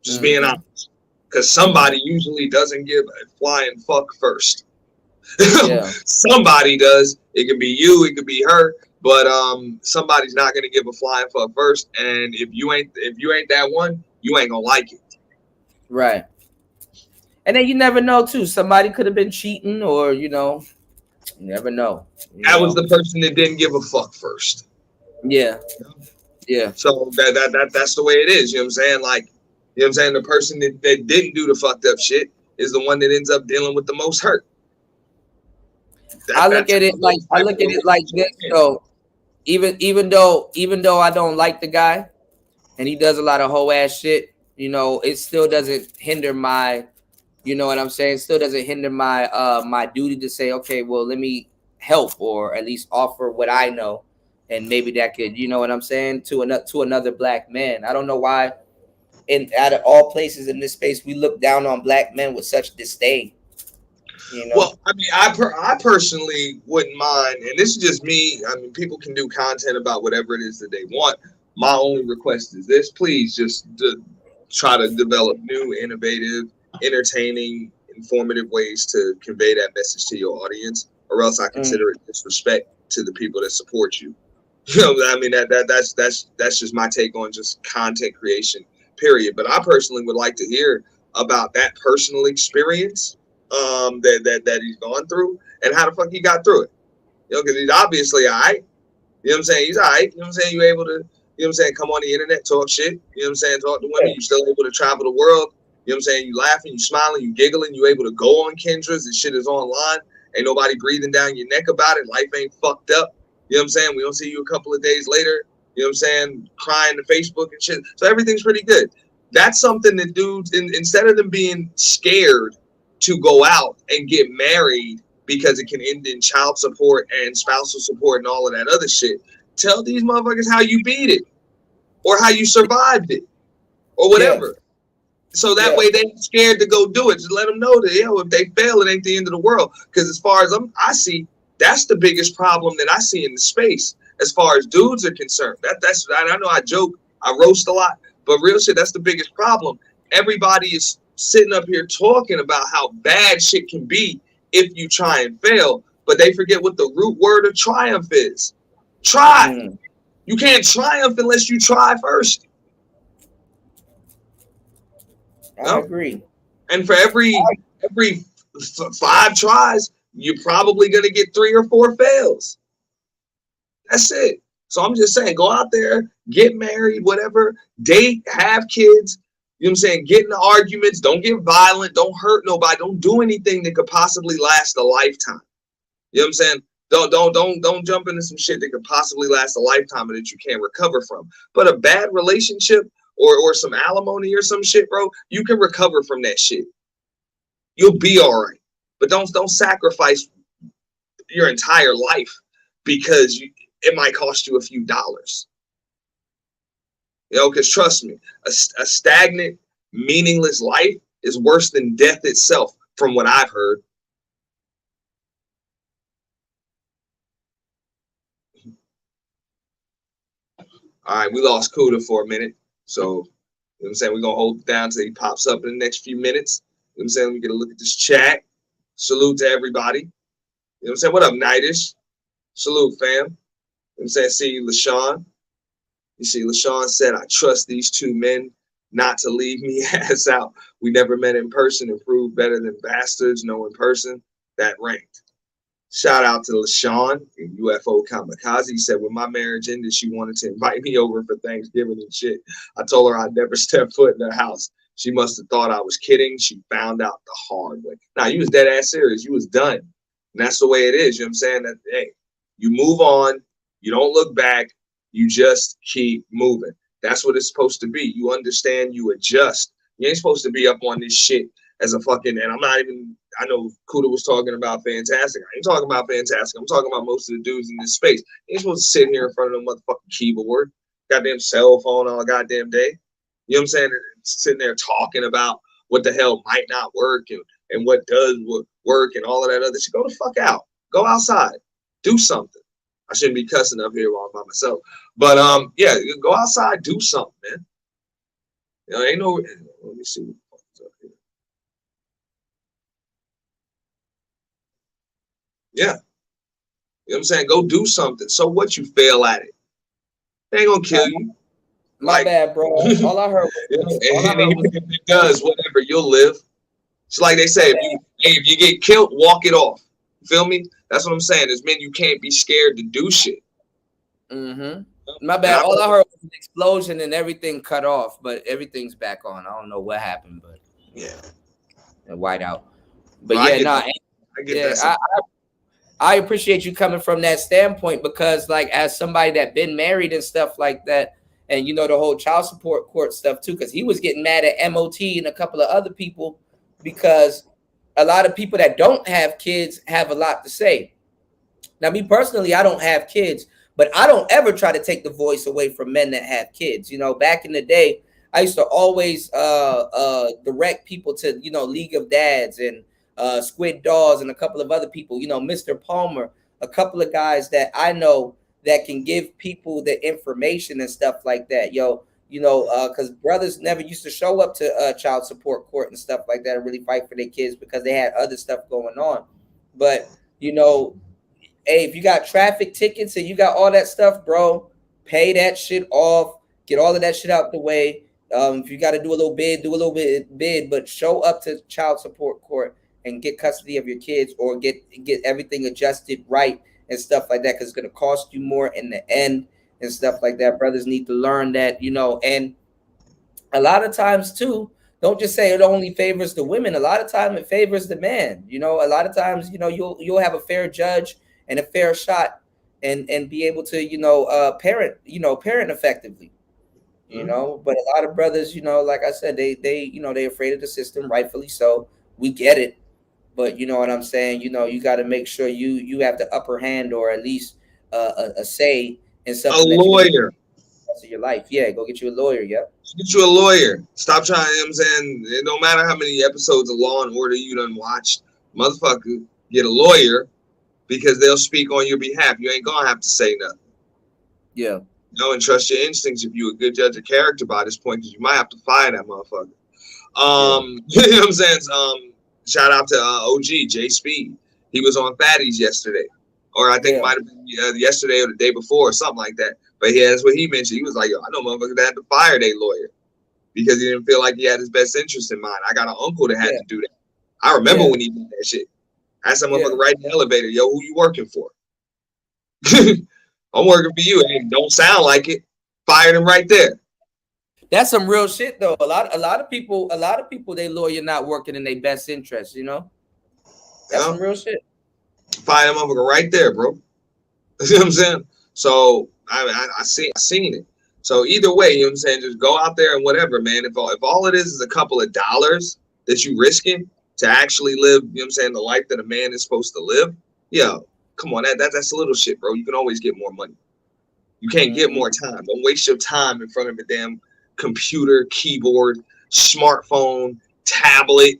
Just being honest. Because somebody usually doesn't give a flying fuck first. Somebody does. It could be you, it could be her, but somebody's not gonna give a flying fuck first. And if you ain't that one, you ain't gonna like it. Right. And then you never know too. Somebody could have been cheating, or you know. You never know. That was the person that didn't give a fuck first. Yeah. Yeah. So that's the way it is. You know what I'm saying? Like, you know what I'm saying? The person that didn't do the fucked up shit is the one that ends up dealing with the most hurt. I look at it like this. So even though I don't like the guy and he does a lot of hoe ass shit, you know, it still doesn't hinder my, you know what I'm saying? Still doesn't hinder my my duty to say, okay, well, let me help or at least offer what I know, and maybe that could, you know what I'm saying, to another black man. I don't know why, out of all places in this space, we look down on black men with such disdain. You know? Well, I mean, I personally wouldn't mind, and this is just me. I mean, people can do content about whatever it is that they want. My only request is this: please just try to develop new, innovative, entertaining, informative ways to convey that message to your audience, or else I consider it disrespect to the people that support you. You know, I mean, that's just my take on just content creation, period. But I personally would like to hear about that personal experience that he's gone through and how the fuck he got through it. You know, because he's obviously all right. You know what I'm saying? He's all right. You know what I'm saying? You're able to, you know what I'm saying, come on the internet, talk shit. You know what I'm saying? Talk to women. You're still able to travel the world. You know what I'm saying? You laughing, you smiling, you giggling, you able to go on Kendra's. This shit is online. Ain't nobody breathing down your neck about it. Life ain't fucked up. You know what I'm saying? We don't see you a couple of days later. You know what I'm saying? Crying to Facebook and shit. So everything's pretty good. That's something that dudes, instead of them being scared to go out and get married because it can end in child support and spousal support and all of that other shit, tell these motherfuckers how you beat it or how you survived it or whatever. Yeah. So that way they ain't scared to go do it. Just let them know that, you know, if they fail, it ain't the end of the world. Because as far as I see, that's the biggest problem that I see in the space as far as dudes are concerned. That's I know I joke, I roast a lot, but real shit, that's the biggest problem. Everybody is sitting up here talking about how bad shit can be if you try and fail, but they forget what the root word of triumph is. Try. You can't triumph unless you try first. I agree. And for every 5 tries, you're probably going to get 3 or 4 fails. That's it. So I'm just saying, go out there, get married, whatever, date, have kids. You know what I'm saying? Get into arguments. Don't get violent. Don't hurt nobody. Don't do anything that could possibly last a lifetime. You know what I'm saying? Don't jump into some shit that could possibly last a lifetime and that you can't recover from. But a bad relationship or some alimony or some shit, bro, you can recover from that shit. You'll be all right. But don't sacrifice your entire life because it might cost you a few dollars. You know, because trust me, a stagnant, meaningless life is worse than death itself, from what I've heard. All right, we lost Kuda for a minute. So, you know what I'm saying? We're going to hold it down until he pops up in the next few minutes. You know what I'm saying? We get a look at this chat. Salute to everybody. You know what I'm saying? What up, Nightish? Salute, fam. You know what I'm saying? See you, LaShawn. You see, LaShawn said, I trust these 2 men not to leave me ass out. We never met in person and proved better than bastards know in person. That ranked. Shout out to LaShawn and UFO Kamikaze. He said, when my marriage ended, she wanted to invite me over for Thanksgiving and shit. I told her I'd never step foot in her house. She must have thought I was kidding. She found out the hard way. Now, you was dead ass serious. You was done. And that's the way it is. You know what I'm saying? That, hey, you move on. You don't look back. You just keep moving. That's what it's supposed to be. You understand, you adjust. You ain't supposed to be up on this shit as a fucking, and I'm not even, I know Kuda was talking about Fantastic. I ain't talking about Fantastic. I'm talking about most of the dudes in this space. You ain't supposed to sit here in front of no motherfucking keyboard, goddamn cell phone all goddamn day. You know what I'm saying? Sitting there talking about what the hell might not work and what does work and all of that other shit. Go the fuck out. Go outside. Do something. I shouldn't be cussing up here while I'm by myself. But yeah, go outside, do something, man. You know, ain't no, let me see what's up here. Yeah. You know what I'm saying? Go do something. So what, you fail at it? They ain't gonna kill you. My bad, bro. All I heard was, if it does, whatever, you'll live. It's like they say, if you get killed, walk it off. You feel me? That's what I'm saying. It's mean you can't be scared to do shit. Mm-hmm. My bad. All I heard was an explosion and everything cut off, but everything's back on. I don't know what happened, but yeah, and white out. But yeah, I appreciate you coming from that standpoint, because like as somebody that been married and stuff like that, and you know the whole child support court stuff too, because he was getting mad at MOT and a couple of other people because a lot of people that don't have kids have a lot to say. Now, me personally, I don't have kids, but I don't ever try to take the voice away from men that have kids. You know, back in the day, I used to always direct people to, you know, League of Dads and Squid Dawes and a couple of other people, you know, Mr. Palmer, a couple of guys that I know that can give people the information and stuff like that. Yo, you know, because brothers never used to show up to child support court and stuff like that and really fight for their kids because they had other stuff going on. But, you know, hey, if you got traffic tickets and you got all that stuff, bro, pay that shit off. Get all of that shit out the way. If you got to do a little bid, do a little bid, but show up to child support court and get custody of your kids, or get everything adjusted right and stuff like that, because it's going to cost you more in the end and stuff like that. Brothers need to learn that, you know. And a lot of times too, don't just say it only favors the women. A lot of time it favors the man. You know, a lot of times, you know, you'll have a fair judge and a fair shot and be able to, you know, parent effectively. You know, but a lot of brothers, you know, like I said, they you know, they're afraid of the system, rightfully so. We get it. But you know what I'm saying? You know, you got to make sure you have the upper hand, or at least a say in something. A lawyer. Of your life. Yeah, go get you a lawyer. Yep. Get you a lawyer. Stop trying, you know what I'm saying? It don't matter how many episodes of Law and Order you done watched. Motherfucker, get a lawyer, because they'll speak on your behalf. You ain't going to have to say nothing. Yeah. You know, and trust your instincts if you're a good judge of character by this point, because you might have to fire that motherfucker. You know what I'm saying? Shout out to OG, J Speed. He was on Fatties yesterday. Or I think it might have been yesterday or the day before or something like that. But yeah, that's what he mentioned. He was like, yo, I know motherfuckers that had to fire their lawyer because he didn't feel like he had his best interest in mind. I got an uncle that had to do that. I remember when he did that shit. I had some motherfucker right in the elevator, yo, who you working for? I'm working for you. Hey, don't sound like it. Fired him right there. That's some real shit though. A lot of people, they lawyer not working in their best interest, you know? That's some real shit. Fire him motherfucker right there, bro. You know what I'm saying? So I seen it. So either way, you know what I'm saying? Just go out there and whatever, man. If all it is a couple of dollars that you risking to actually live, you know what I'm saying, the life that a man is supposed to live, yo, come on, that's a little shit, bro. You can always get more money. You can't get more time. Don't waste your time in front of a damn computer, keyboard, smartphone, tablet.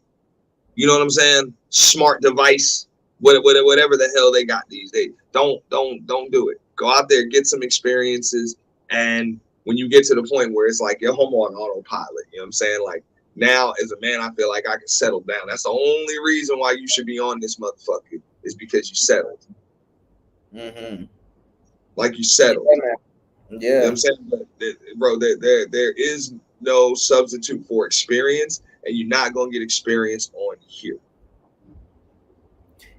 You know what I'm saying? Smart device, whatever the hell they got these days. Don't do it. Go out there, get some experiences, and when you get to the point where it's like you're home on autopilot, you know what I'm saying? Like now, as a man, I feel like I can settle down. That's the only reason why you should be on this motherfucker, is because you settled. Mm-hmm. Like you settled. Yeah. You know what I'm saying? But, bro, there is no substitute for experience, and you're not gonna get experience on here.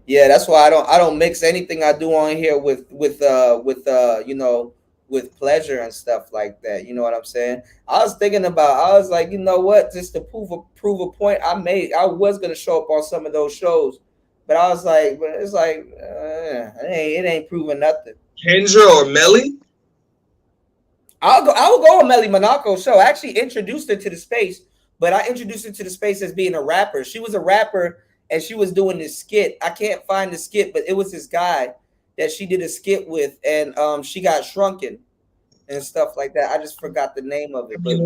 Yeah, that's why I don't mix anything I do on here with you know, with pleasure and stuff like that. You know what I'm saying? I was like, you know what, just to prove a point I made. I was gonna show up on some of those shows, but I was like, but it's like it ain't proving nothing. Kendra or Melly? I will go on Melly Monaco's show. I actually introduced her to the space, but I introduced her to the space as being a rapper. She was a rapper and she was doing this skit. I can't find the skit, but it was this guy that she did a skit with, and she got shrunken and stuff like that. I just forgot the name of it. But I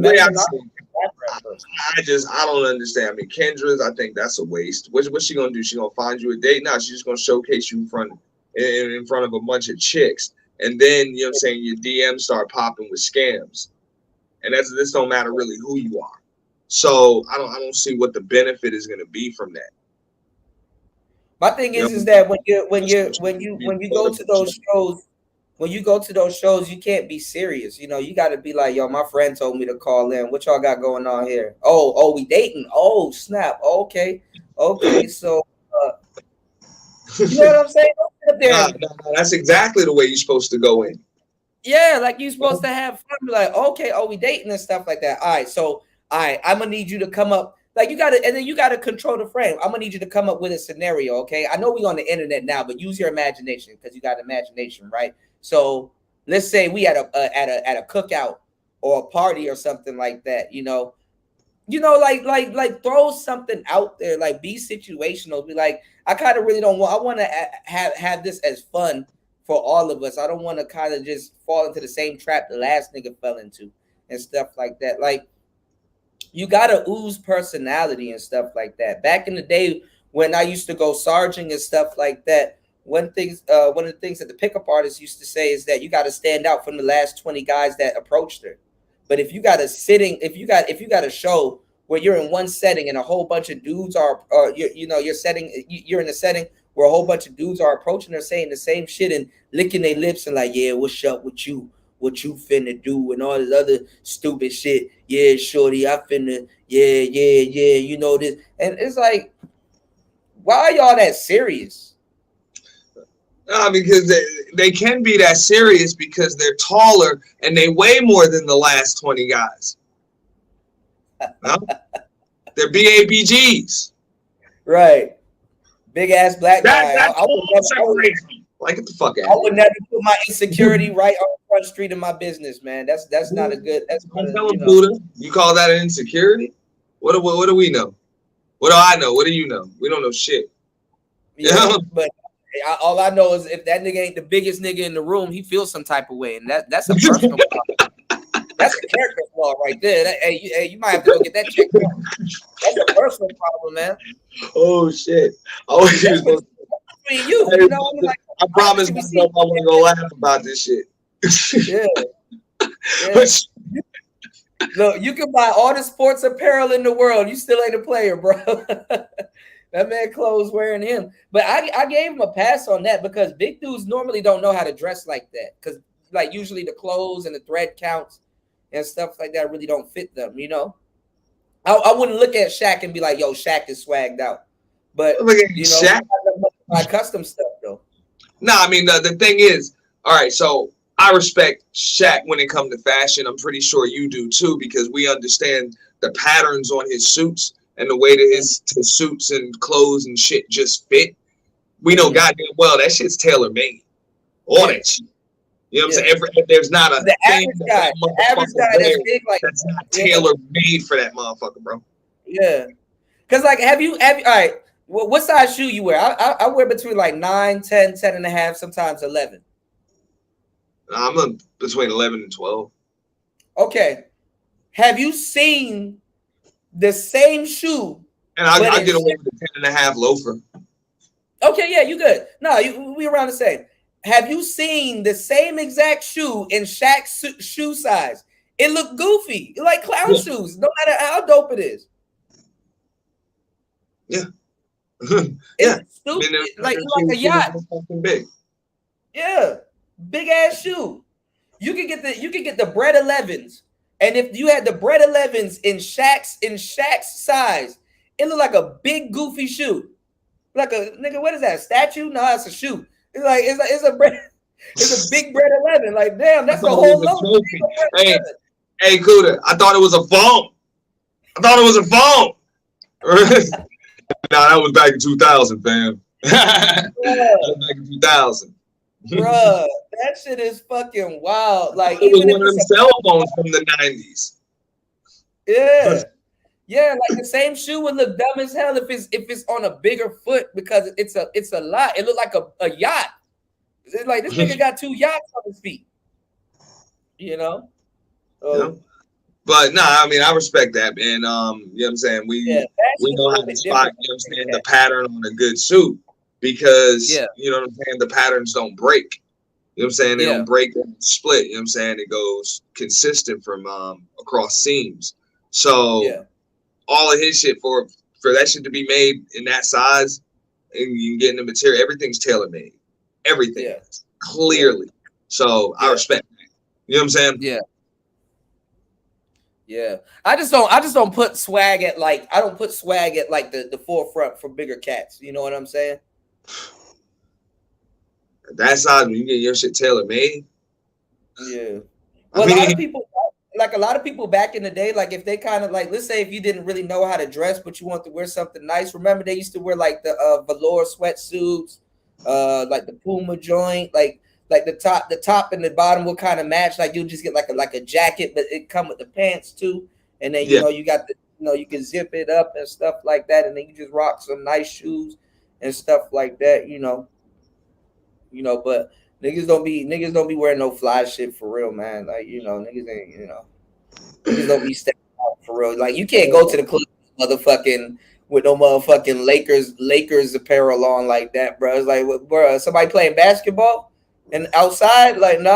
don't understand. I mean, Kendra's, I think that's a waste. What's she gonna do? She gonna find you a date? No, she's just gonna showcase you in front of a bunch of chicks. And then, you know what I'm saying, your DMs start popping with scams. And this don't matter really who you are. So I don't see what the benefit is going to be from that. My thing is that when you go to those shows, you can't be serious. You know, you got to be like, yo, my friend told me to call in. What y'all got going on here? Oh, we dating? Oh, snap. Okay. So you know what I'm saying? No, that's exactly the way you're supposed to go in. Yeah, like you're supposed to have fun. Be like, okay, we dating and stuff like that. All right, so I'm gonna need you to come up. Like you gotta, and then you gotta control the frame. I'm gonna need you to come up with a scenario. Okay, I know we on the internet now, but use your imagination because you got imagination, right? So let's say we at a cookout or a party or something like that. You know, like throw something out there. Like be situational. Be like, I kind of really don't want. I want to have this as fun for all of us. I don't want to kind of just fall into the same trap the last nigga fell into and stuff like that. Like you gotta ooze personality and stuff like that. Back in the day when I used to go sarging and stuff like that, one of the things that the pickup artists used to say is that you got to stand out from the last 20 guys that approached her. But if you got a show where you're in one setting and a whole bunch of dudes you're in a setting where a whole bunch of dudes are approaching her saying the same shit and licking their lips and like, yeah, what's up with you? What you finna do and all this other stupid shit. Yeah, shorty, I finna, yeah, you know this. And it's like, why are y'all that serious? Because they can be that serious because they're taller and they weigh more than the last 20 guys. No? They're BABGs. Right. Big ass black guy. Like, get the fuck out. I would never put my insecurity right on the front street of my business, man. That's not a good. That's not you call that an insecurity? What do we know? What do I know? What do you know? We don't know shit. Yeah, but all I know is if that nigga ain't the biggest nigga in the room, he feels some type of way, and that's a personal problem. That's a character flaw right there. Hey, you might have to go get that checked out. That's a personal problem, man. Oh shit! I promise myself I wasn't gonna laugh about this shit. Yeah. Look, you can buy all the sports apparel in the world. You still ain't a player, bro. That man clothes wearing him. But I gave him a pass on that because big dudes normally don't know how to dress like that. Because like usually the clothes and the thread counts and stuff like that really don't fit them, you know? I wouldn't look at Shaq and be like, yo, Shaq is swagged out. But, you know, Shaq? My custom stuff, though. No, I mean, the thing is, all right, so I respect Shaq when it comes to fashion. I'm pretty sure you do, too, because we understand the patterns on his suits and the way that his suits and clothes and shit just fit. We know goddamn well that shit's tailor-made. All that shit. You know what I'm saying? There's not a thing the average guy that's big like that's not tailor-made for that motherfucker, bro. Yeah. Because, like, have you all right, well, what size shoe you wear? I wear between, like, 9, 10, 10 and a half, sometimes 11. I'm between 11 and 12. Okay. Have you seen the same shoe? And I get away with a 10 and a half loafer. Okay, yeah, you good. No, we around the same. Have you seen the same exact shoe in Shaq's shoe size? It looked goofy. It like clown shoes, no matter how dope it is. Yeah. It's stupid. Like a yacht. Big. Yeah. Big ass shoe. You could get the Bred 11s. And if you had the Bred 11s in Shaq's size, it looked like a big goofy shoe. Like a nigga, what is that? A statue? No, it's a shoe. It's a big bread 11. Like, damn, that's a whole load. Hey, Kuda, I thought it was a phone. No, that was back in 2000, fam. That was back in 2000. Bruh, that shit is fucking wild. Like, it was one of them cell phones from the 90s. Yeah. Yeah, like the same shoe would look dumb as hell if it's on a bigger foot because it's a lot. It looked like a yacht. It's like this nigga got 2 yachts on his feet. You know? Yeah. But no, I mean I respect that, man. You know what I'm saying? We know how to spot, you know what I'm saying, the pattern on a good suit because you know what I'm saying, the patterns don't break. You know what I'm saying? They don't break and split. You know what I'm saying? It goes consistent from across seams. So all of his shit for that shit to be made in that size and you can get in the material, everything's tailor made. Everything clearly. So I respect that. You know what I'm saying? Yeah. Yeah. I just don't put swag at like the forefront for bigger cats. You know what I'm saying? That size when you get your shit tailor made. Yeah. Well, a lot of people back in the day, like if they kind of like, let's say if you didn't really know how to dress, but you want to wear something nice. Remember they used to wear like the velour sweatsuits, like the Puma joint, like the top and the bottom will kind of match. Like you'll just get like a jacket, but it come with the pants too. And then you know you got you can zip it up and stuff like that, and then you just rock some nice shoes and stuff like that. You know, but niggas don't be wearing no fly shit for real, man. Like, niggas ain't, niggas don't be stepping out for real. Like, you can't go to the club motherfucking with no motherfucking Lakers apparel on like that, bro. It's like, bro, somebody playing basketball and outside, like, I'm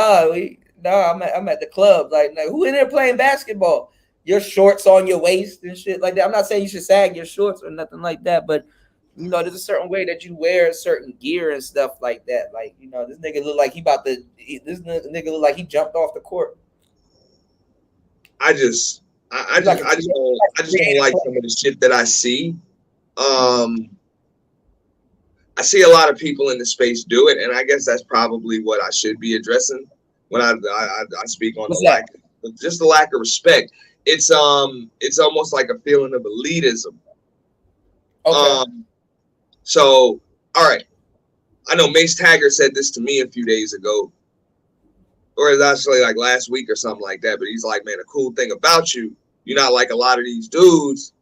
at the club. Like, who in there playing basketball? Your shorts on your waist and shit like that. I'm not saying you should sag your shorts or nothing like that, but there's a certain way that you wear certain gear and stuff like that. Like, this nigga look like he jumped off the court. I just don't like some of the shit that I see. I see a lot of people in the space do it, and I guess that's probably what I should be addressing when I speak on the lack of respect. It's almost like a feeling of elitism. Okay. So, all right. I know Mace Taggart said this to me a few days ago, or it's actually like last week or something like that. But he's like, man, the cool thing about you're not like a lot of these dudes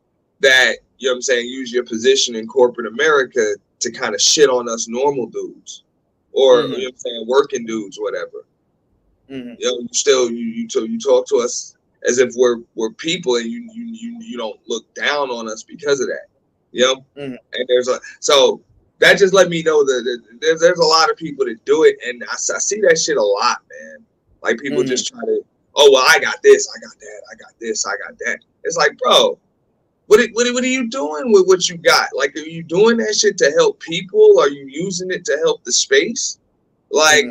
that, you know what I'm saying, use your position in corporate America to kind of shit on us normal dudes or, you know what I'm saying, working dudes, whatever. You talk to us as if we're people and you don't look down on us because of that. And so that just let me know that there's a lot of people that do it, and I see that shit a lot, man. Like people just try to, oh well, I got this, I got that, I got this, I got that. It's like, bro, what are you doing with what you got? Like, are you doing that shit to help people? Are you using it to help the space? Like,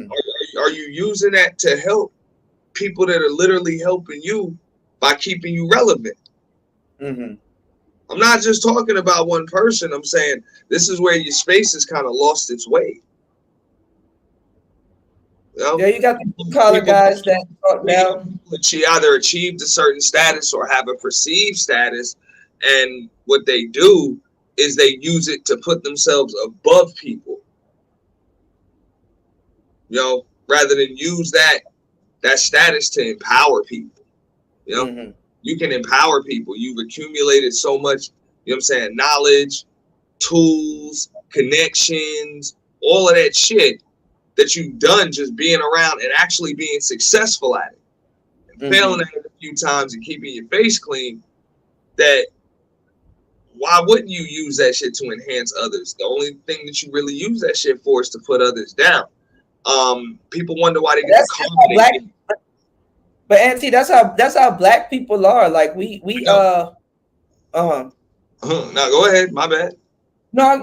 are you using that to help people that are literally helping you by keeping you relevant? I'm not just talking about one person. I'm saying this is where your space has kind of lost its way. Yeah, you got the blue-collar guys that talk down. She either achieved a certain status or have a perceived status, and what they do is they use it to put themselves above people. Rather than use that status to empower people. You can empower people. You've accumulated so much, knowledge, tools, connections, all of that shit that you've done just being around and actually being successful at it. And failing at it a few times and keeping your face clean, that why wouldn't you use that shit to enhance others? The only thing that you really use that shit for is to put others down. People wonder why they get accommodated. But Auntie, that's how black people are. Like No, go ahead. My bad. No,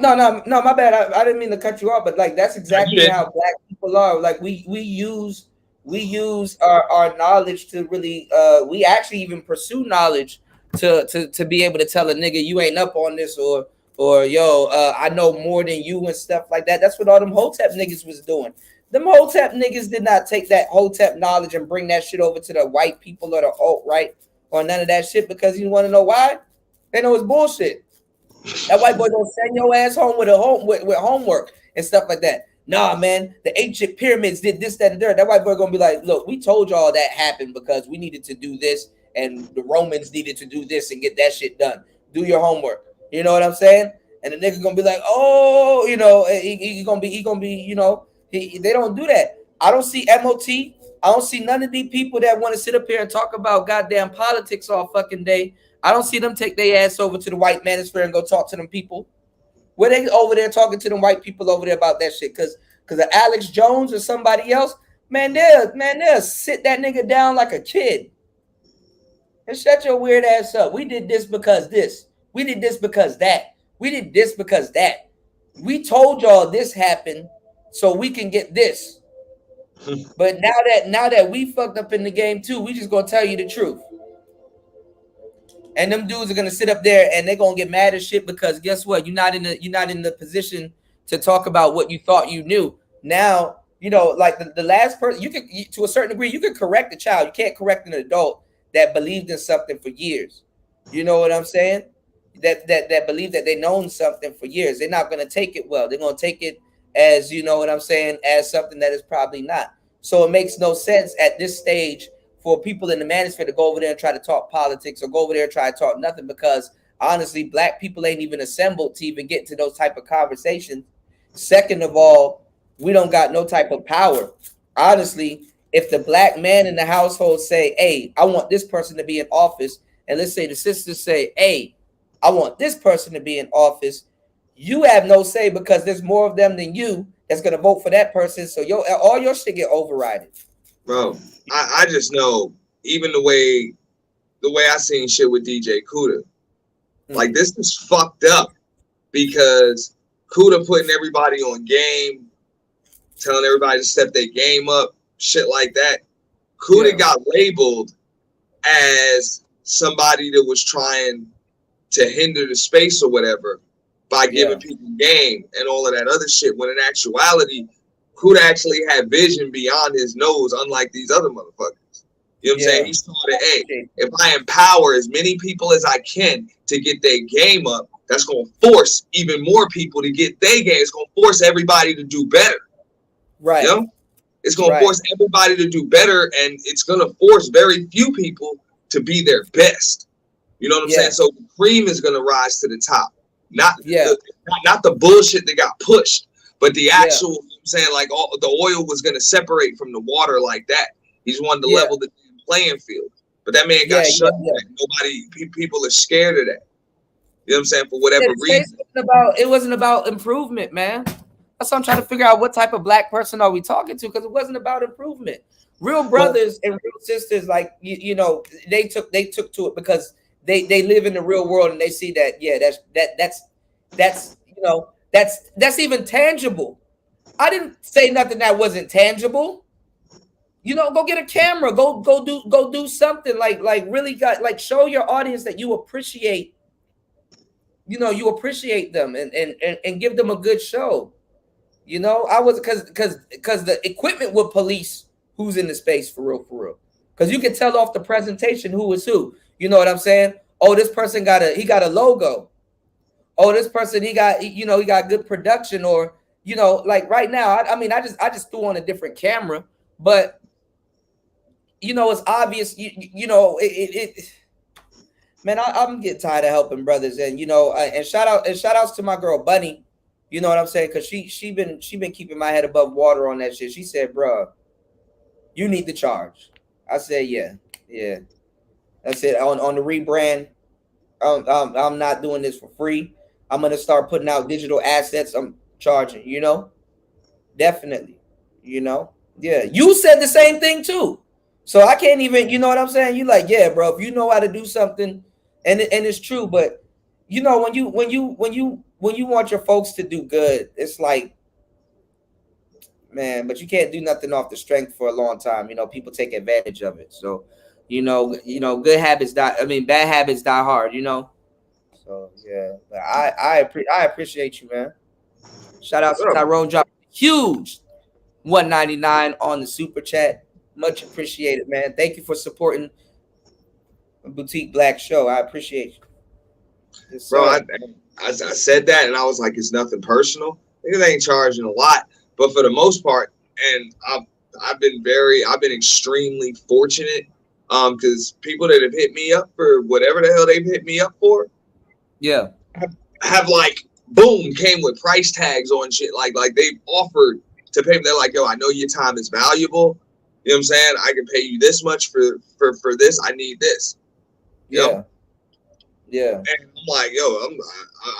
my bad. I didn't mean to cut you off, but like that's exactly how black people are. Like we use our knowledge to really we actually even pursue knowledge to be able to tell a nigga you ain't up on this or or yo, I know more than you and stuff like that. That's what all them Hotep niggas was doing. Them Hotep niggas did not take that Hotep knowledge and bring that shit over to the white people or the alt-right or none of that shit, because you want to know why? They know it's bullshit. That white boy gonna send your ass home with homework and stuff like that. Nah, man, the ancient pyramids did this, that, and that. That white boy gonna be like, look, we told y'all that happened because we needed to do this, and the Romans needed to do this and get that shit done. Do your homework. You know what I'm saying? And the nigga gonna be like, oh, you know, he gonna be, you know, they don't do that. I don't see MOT. I don't see none of these people that want to sit up here and talk about goddamn politics all fucking day. I don't see them take their ass over to the white manosphere and go talk to them people. Where they over there talking to them white people over there about that shit? Because of Alex Jones or somebody else, man, they'll sit that nigga down like a kid. And shut your weird ass up. We did this because this. We did this because that. We did this because that. We told y'all this happened so we can get this. But now that we fucked up in the game too, we just gonna tell you the truth. And them dudes are gonna sit up there and they're gonna get mad as shit because guess what? You're not in the position to talk about what you thought you knew. Now, you know, like the last person, to a certain degree, you can correct a child. You can't correct an adult that believed in something for years. You know what I'm saying? That believe that they known something for years. They're not gonna take it well. They're gonna take it as, you know what I'm saying, as something that is probably not. So it makes no sense at this stage for people in the manosphere to go over there and try to talk politics or go over there and try to talk nothing, because honestly, black people ain't even assembled to even get into those type of conversations. Second of all, we don't got no type of power. Honestly, if the black man in the household say, hey, I want this person to be in office, and let's say the sisters say, hey, I want this person to be in office, you have no say because there's more of them than you that's going to vote for that person. So all your shit get overridden. Bro, I just know, even the way I seen shit with DJ Kuda, like this is fucked up because Kuda putting everybody on game, telling everybody to step their game up, shit like that. Kuda got labeled as somebody that was trying to hinder the space or whatever by giving people game and all of that other shit, when in actuality, Kuda actually had vision beyond his nose, unlike these other motherfuckers. You know what I'm saying? He saw that, hey, if I empower as many people as I can to get their game up, that's going to force even more people to get their game. It's going to force everybody to do better. Right. You know? It's going to force everybody to do better, and it's going to force very few people to be their best. You know what I'm saying? So the cream is going to rise to the top. Not the bullshit that got pushed, but the actual, you know what I'm saying, like all the oil was going to separate from the water like that. He just wanted to level the playing field. But that man got shut down. People are scared of that. You know what I'm saying? For whatever reason. It wasn't about improvement, man. That's why I'm trying to figure out what type of black person are we talking to, because it wasn't about improvement. Real brothers and real sisters, like you know, they took to it because they live in the real world and they see that that's you know, that's even tangible. I didn't say nothing that wasn't tangible. You know, go get a camera, go do something like really show your audience that you appreciate, you know, you appreciate them and give them a good show. You know, I was because the equipment would police who's in the space for real. Because you can tell off the presentation who is who. You know what I'm saying? Oh, this person got a logo. Oh, this person he got good production, or you know, like right now. I just threw on a different camera, but you know, it's obvious. You know, man, I'm getting tired of helping brothers, and you know, and shout outs to my girl Bunny. You know what I'm saying? Because she been keeping my head above water on that shit. She said, "Bro, you need to charge." I said, "Yeah." I said on the rebrand, I'm not doing this for free. I'm gonna start putting out digital assets. I'm charging. You know, definitely. You know, yeah. You said the same thing too. So I can't even. You know what I'm saying? You like, yeah, bro. If you know how to do something, and it's true, but you know when you want your folks to do good, it's like, man, but you can't do nothing off the strength for a long time. You know, people take advantage of it. So, you know, good habits die. I mean, bad habits die hard. You know, So yeah, but I appreciate you, man. Shout out to Tyrone drop huge 199 on the super chat. Much appreciated, man. Thank you for supporting the Boutique Black Show. I appreciate you. Yes, bro, I said that and I was like, it's nothing personal. Niggas ain't charging a lot, but for the most part, and I've been extremely fortunate. Because people that have hit me up for whatever the hell they've hit me up for, yeah, have like boom came with price tags on shit. Like they've offered to pay. They're like, yo, I know your time is valuable. You know what I'm saying? I can pay you this much for this. I need this. You know? Yeah. And I'm like, yo,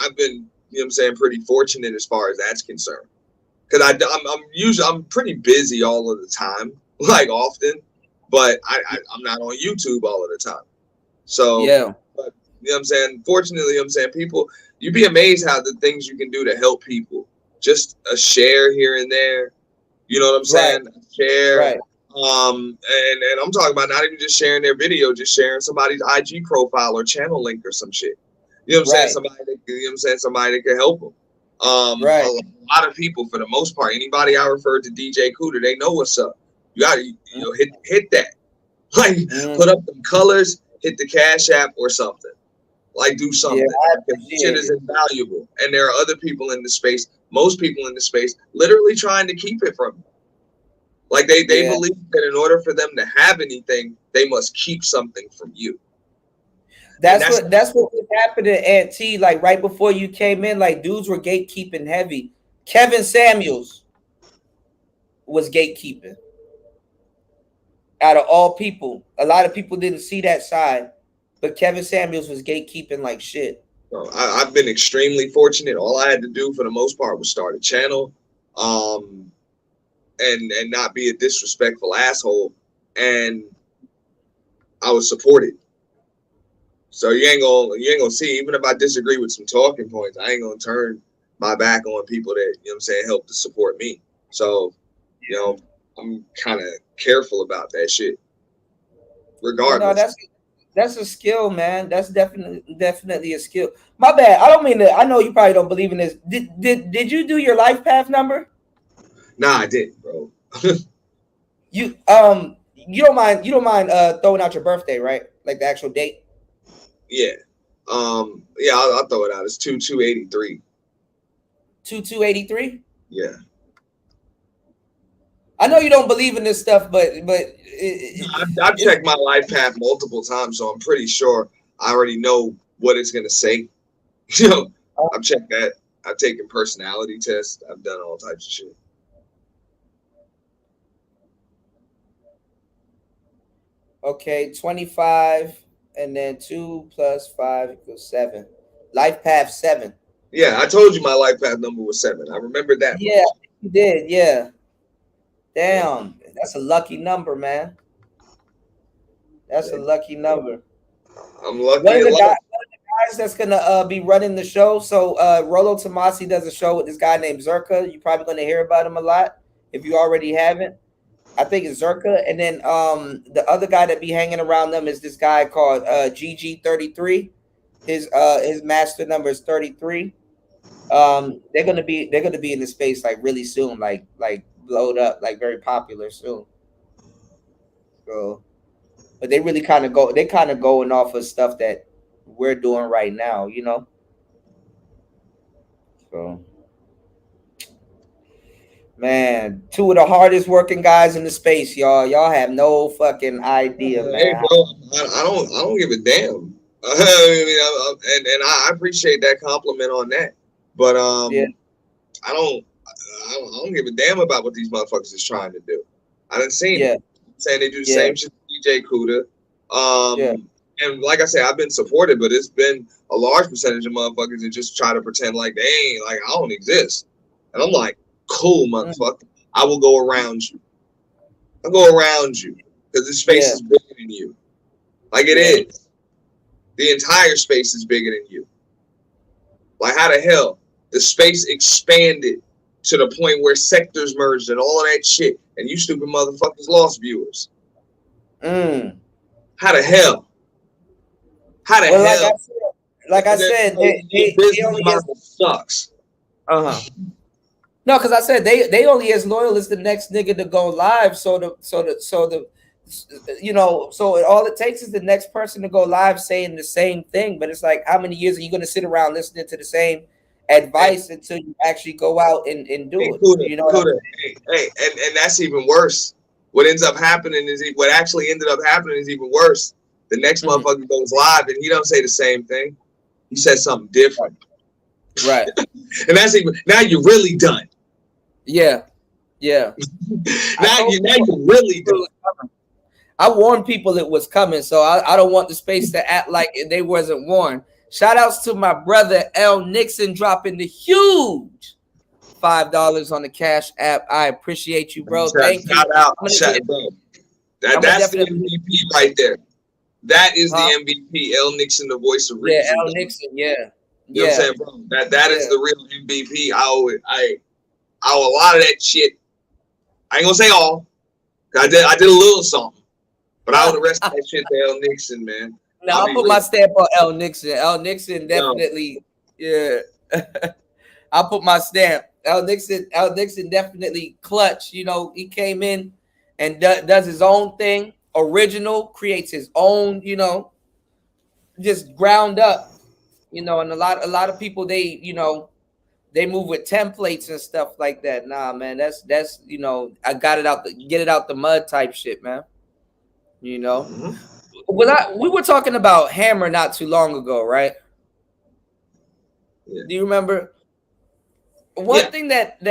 I've been, you know what I'm saying, pretty fortunate as far as that's concerned. Because I'm pretty busy all of the time, like often. But I'm not on YouTube all of the time. So, yeah. But, you know what I'm saying? Fortunately, you know what I'm saying, people, you'd be amazed how the things you can do to help people. Just a share here and there. You know what I'm saying? Right. A share. Right. And I'm talking about not even just sharing their video, just sharing somebody's IG profile or channel link or some shit. You know what I'm saying? Somebody that, you know what I'm saying? Somebody that can help them. Right. A lot of people, for the most part, anybody I referred to DJ Cooter, they know what's up. You gotta, you know, hit that. Like, put up them colors, hit the Cash App or something. Like, do something. Yeah, shit is invaluable. And there are other people in the space, most people in the space, literally trying to keep it from you. Like, they believe that in order for them to have anything, they must keep something from you. That's what was happening at T. Like, right before you came in, like, dudes were gatekeeping heavy. Kevin Samuels was gatekeeping. Out of all people, a lot of people didn't see that side, but Kevin Samuels was gatekeeping like shit. I've been extremely fortunate. All I had to do for the most part was start a channel, and not be a disrespectful asshole, and I was supported. So you ain't gonna see, even if I disagree with some talking points, I ain't gonna turn my back on people that, you know what I'm saying, help to support me. So, you know, I'm kind of careful about that shit. Regardless. No, that's a skill, man. That's definitely a skill. My bad. I don't mean to. I know you probably don't believe in this. Did you do your life path number? Nah, I didn't, bro. You don't mind throwing out your birthday, right? Like the actual date. Yeah. Yeah, I'll throw it out. It's 2283. 2283. Yeah. I know you don't believe in this stuff, but I've checked my life path multiple times, so I'm pretty sure I already know what it's gonna say. You know, I've checked that. I've taken personality tests. I've done all types of shit. Okay, 25, and then 2 + 5 = 7. Life path 7. Yeah, I told you my life path number was 7. I remember that. Yeah, you did. Yeah. Damn, that's a lucky number, man. That's a lucky number. I'm lucky. One of the guys that's gonna be running the show. So Rolo Tomasi does a show with this guy named Zerka. You're probably gonna hear about him a lot if you already haven't. I think it's Zerka, and then the other guy that be hanging around them is this guy called GG33. His master number is 33. They're gonna be in the space like really soon, like blowed up, like very popular soon. So, but they really kind of going off of stuff that we're doing right now, you know. So, man, 2 of the hardest working guys in the space, y'all. Y'all have no fucking idea, man. Hey, bro, I don't give a damn. I mean, and I appreciate that compliment on that, but yeah. I don't give a damn about what these motherfuckers is trying to do. I done seen it. Saying they do the same shit to DJ Cuda. And like I said, I've been supported, but it's been a large percentage of motherfuckers that just try to pretend like they ain't, like I don't exist. And I'm like, cool, motherfucker. I will go around you. I'll go around you because this space is bigger than you. Like it is. The entire space is bigger than you. Like how the hell the space expanded to the point where sectors merged and all of that shit, and you stupid motherfuckers lost viewers. How the hell? How the hell? like I said, they only sucks. No, because I said they only as loyal as the next nigga to go live. So the so all it takes is the next person to go live saying the same thing. But it's like, how many years are you going to sit around listening to the same advice until you actually go out and do it? Kuda, you know what I mean? Hey, and that's even worse. What ends up happening is what actually ended up happening is even worse. The next motherfucker goes live and he don't say the same thing. He says something different. Right. And that's even now you're really done. Yeah. now you're really done. I warned people it was coming, so I don't want the space to act like they wasn't warned. Shout outs to my brother L Nixon dropping the huge $5 on the Cash App. I appreciate you, bro. Thank you. Shout out, bro. That's the MVP right there. That is the MVP. L Nixon, the voice of reason. Yeah, L Nixon. Yeah. You know what I'm saying, bro? That is the real MVP. I owe a lot of that shit. I ain't gonna say all. I did a little something. But I owe the rest of that shit to L Nixon, man. No, I'll put my stamp on L Nixon. L Nixon definitely, I'll put my stamp. L Nixon definitely clutch. You know, he came in and does his own thing, original, creates his own, you know, just ground up. You know, and a lot of people they move with templates and stuff like that. Nah, man, that's you know, I got it out get it out the mud type shit, man. You know, we were talking about Hammer not too long ago, right? Yeah. Do you remember? One thing that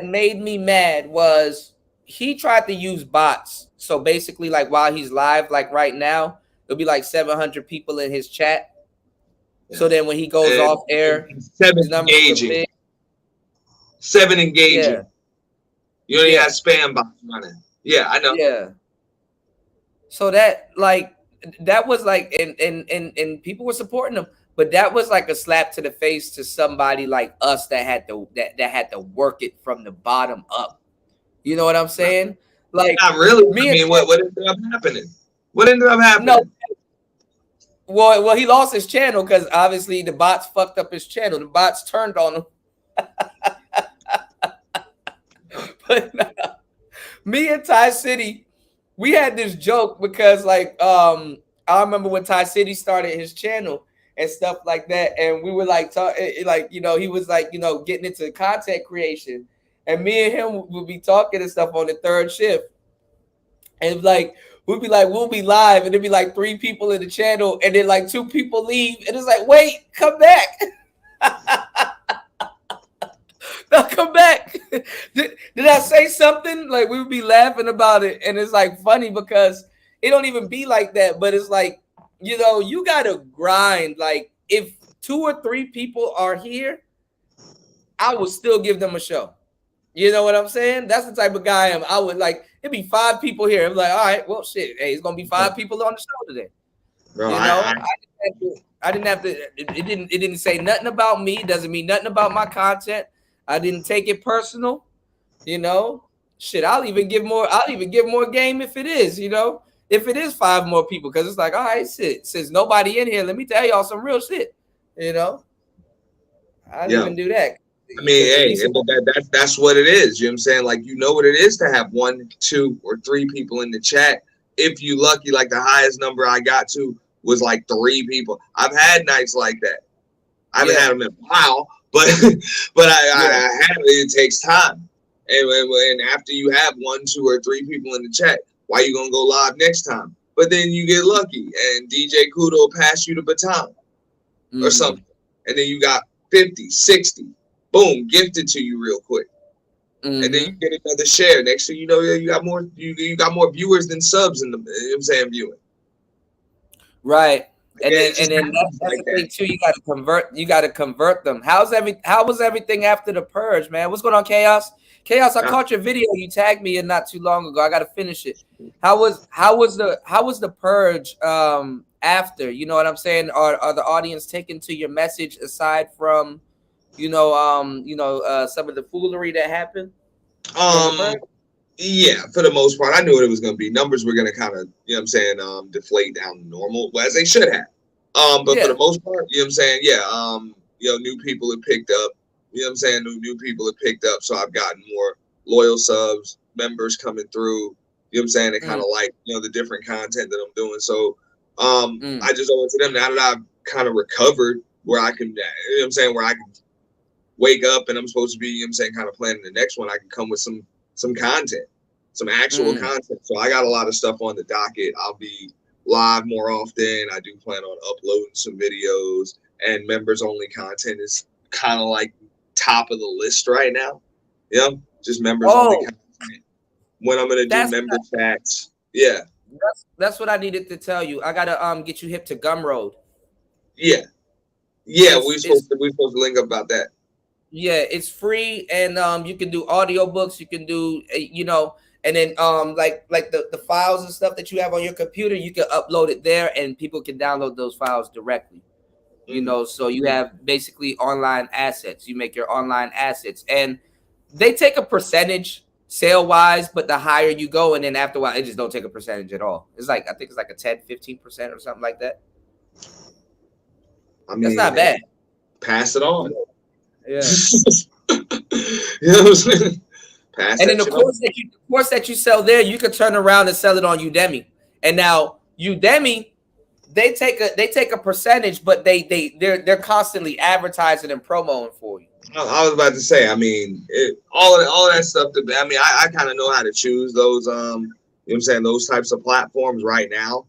made me mad was he tried to use bots. So basically, like while he's live, like right now, there'll be like 700 people in his chat. So then when he goes off air, 7 engaging. 7 engaging. Yeah. You only have spam bots running. Yeah, I know. Yeah. So that was like and people were supporting him, but that was like a slap to the face to somebody like us that had to work it from the bottom up. You know what I'm saying? Like, not really. What ended up happening? What ended up happening? No. Well, he lost his channel because obviously the bots fucked up his channel. The bots turned on him. But me and Ty City, we had this joke because like I remember when Ty City started his channel and stuff like that, and we were like like, you know, he was like, you know, getting into content creation, and me and him would be talking and stuff on the third shift, and like we'll be live, and there'd be like 3 people in the channel, and then like 2 people leave, and it's like, wait, come back. No, come back. Did I say something? Like we would be laughing about it, and it's like funny because it don't even be like that, but it's like, you know, you gotta grind. Like if 2 or 3 people are here, I would still give them a show. You know what I'm saying? That's the type of guy I am. I would like, it'd be 5 people here. I'm like, all right, well, shit. Hey, it's gonna be 5 people on the show today. Bro, you know, I didn't have to. It didn't say nothing about me. Doesn't mean nothing about my content. I didn't take it personal. You know, shit. I'll even give more game if it is. You know, if it is 5 more people, because it's like, all right, shit. Since nobody in here, let me tell y'all some real shit. You know, I didn't even do that. I mean, hey, that's what it is. You know what I'm saying? Like, you know what it is to have 1, 2, or 3 people in the chat. If you lucky, like the highest number I got to was like 3 people. I've had nights like that. I haven't had them in a while, but I had it. It takes time. And after you have 1, 2, or 3 people in the chat, why you gonna go live next time? But then you get lucky, and DJ Kuda will pass you the baton or something, and then you got 50, 60. Boom, gifted to you real quick. And then you get another share. Next thing you know, you got more viewers than subs in the, you know what I'm saying, viewing. Right. And then that's the thing too. You gotta convert them. How was everything after the purge, man? What's going on, Chaos? Chaos, I caught your video. You tagged me in not too long ago. I gotta finish it. How was the purge after? You know what I'm saying? Are the audience taken to your message aside from some of the foolery that happened? Yeah, for the most part. I knew what it was going to be. Numbers were going to kind of, you know what I'm saying, deflate down to normal, as they should have. But for the most part, you know what I'm saying? Yeah. New people have picked up. You know what I'm saying? New people have picked up. So I've gotten more loyal subs, members coming through. You know what I'm saying? They kind of like, the different content that I'm doing. So I just owe it to them now that I've kind of recovered where I can, you know what I'm saying, where I can wake up and I'm supposed to be, you know what I'm saying, kind of planning the next one. I can come with some content, some actual content. So I got a lot of stuff on the docket. I'll be live more often. I do plan on uploading some videos, and members only content is kind of like top of the list right now. Yeah, just members only content. When I'm gonna do member chats. Yeah. That's what I needed to tell you. I gotta get you hip to Gumroad. Yeah. Yeah, we're supposed to link up about that. Yeah, it's free, and you can do audiobooks, you can do and then like the files and stuff that you have on your computer, you can upload it there and people can download those files directly. So you have basically online assets. You make your online assets, and they take a percentage sale wise, but the higher you go, and then after a while, it just don't take a percentage at all. It's like, I think it's like a 10-15% or something like that. I mean, that's not bad. Pass it on. Yeah. You know what I'm saying? And then the course that you sell there, you can turn around and sell it on Udemy. And now Udemy, they take a percentage, but they're constantly advertising and promoting for you. I was about to say, I mean, all of that stuff. I mean, I kind of know how to choose those. You know what I'm saying, those types of platforms right now.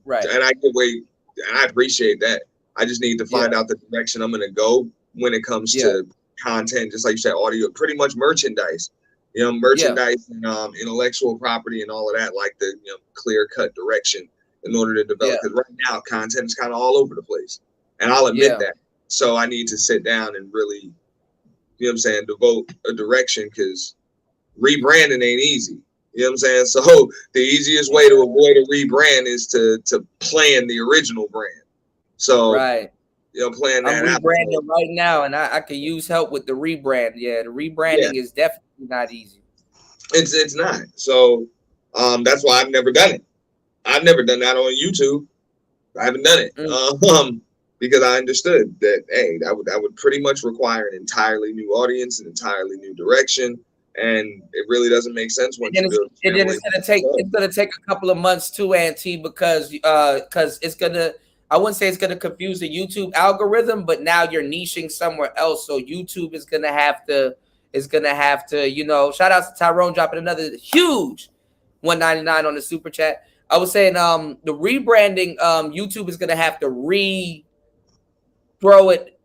Right. And I can wait, and I appreciate that. I just need to find out the direction I'm going to go when it comes to content, just like you said, audio, pretty much merchandise. Merchandise and intellectual property and all of that, like the clear-cut direction in order to develop. Because right now, content is kind of all over the place, and I'll admit that. So I need to sit down and really, you know what I'm saying, devote a direction, because rebranding ain't easy. You know what I'm saying? So the easiest way to avoid a rebrand is to plan the original brand. So playing that I'm rebranding right now, and I could use help with the rebrand. Yeah, the rebranding is definitely not easy. It's not. So that's why I've never done it. I've never done that on YouTube. I haven't done it. Because I understood that, hey, that would pretty much require an entirely new audience, an entirely new direction, and it really doesn't make sense when it's gonna take a couple of months too, Auntie, because it's gonna, I wouldn't say it's gonna confuse the YouTube algorithm, but now you're niching somewhere else, so YouTube is gonna have to shout out to Tyrone dropping another huge $1.99 on the super chat. I was saying the rebranding, YouTube is gonna have to throw it,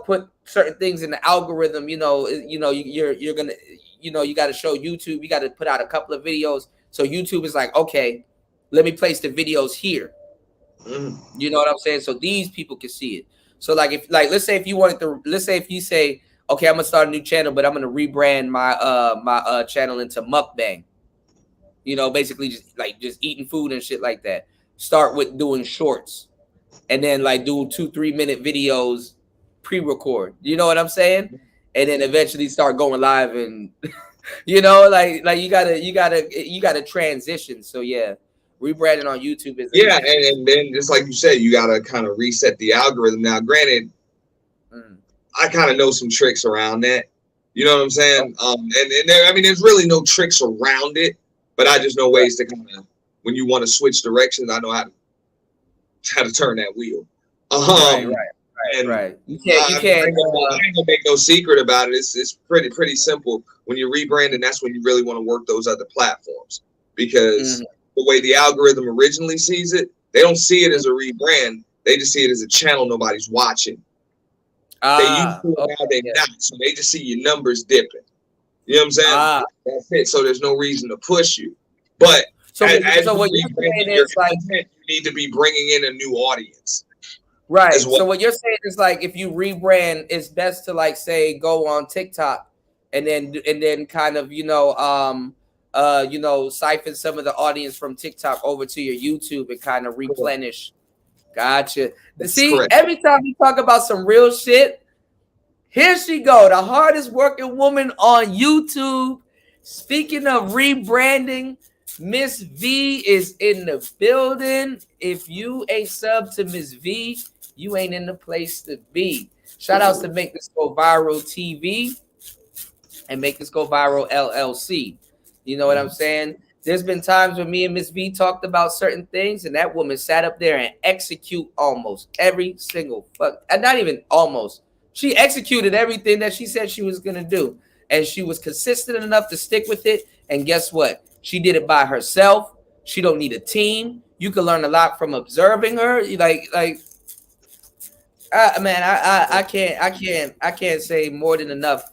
put certain things in the algorithm, you're gonna, you got to show YouTube, you got to put out a couple of videos. So YouTube is like, okay, let me place the videos here. You know what I'm saying? So these people can see it. So let's say if you say, okay, I'm gonna start a new channel, but I'm gonna rebrand my channel into mukbang. Basically just eating food and shit like that. Start with doing shorts. And then do 2-3 minute videos, pre-record. You know what I'm saying? And then eventually start going live, and you gotta transition. So yeah, rebranding on YouTube is and then just like you said, you gotta kind of reset the algorithm. Now, granted, I kind of know some tricks around that. You know what I'm saying? There's really no tricks around it, but I just know ways to kind of, when you want to switch directions, I know how to turn that wheel. Right. You can't. I ain't gonna make no secret about it. It's pretty simple. When you're rebranding, that's when you really want to work those other platforms, because the way the algorithm originally sees it, they don't see it as a rebrand. They just see it as a channel nobody's watching. They used to, now they're not. So they just see your numbers dipping. You know what I'm saying? That's it. So there's no reason to push you. But what you're saying is you need to be bringing in a new audience. Right. So what you're saying is if you rebrand, it's best to say go on TikTok and then kind of siphon some of the audience from TikTok over to your YouTube and kind of replenish. Gotcha. See, correct. Every time we talk about some real shit, here she go, the hardest working woman on YouTube. Speaking of rebranding, Miss V is in the building. If you ain't sub to Miss V, you ain't in the place to be. Shout outs to Make This Go Viral TV and Make This Go Viral LLC. You know what I'm saying? There's been times when me and Miss V talked about certain things, and that woman sat up there and execute almost every single not even almost. She executed everything that she said she was gonna do, and she was consistent enough to stick with it. And guess what? She did it by herself. She don't need a team. You can learn a lot from observing her. I can't say more than enough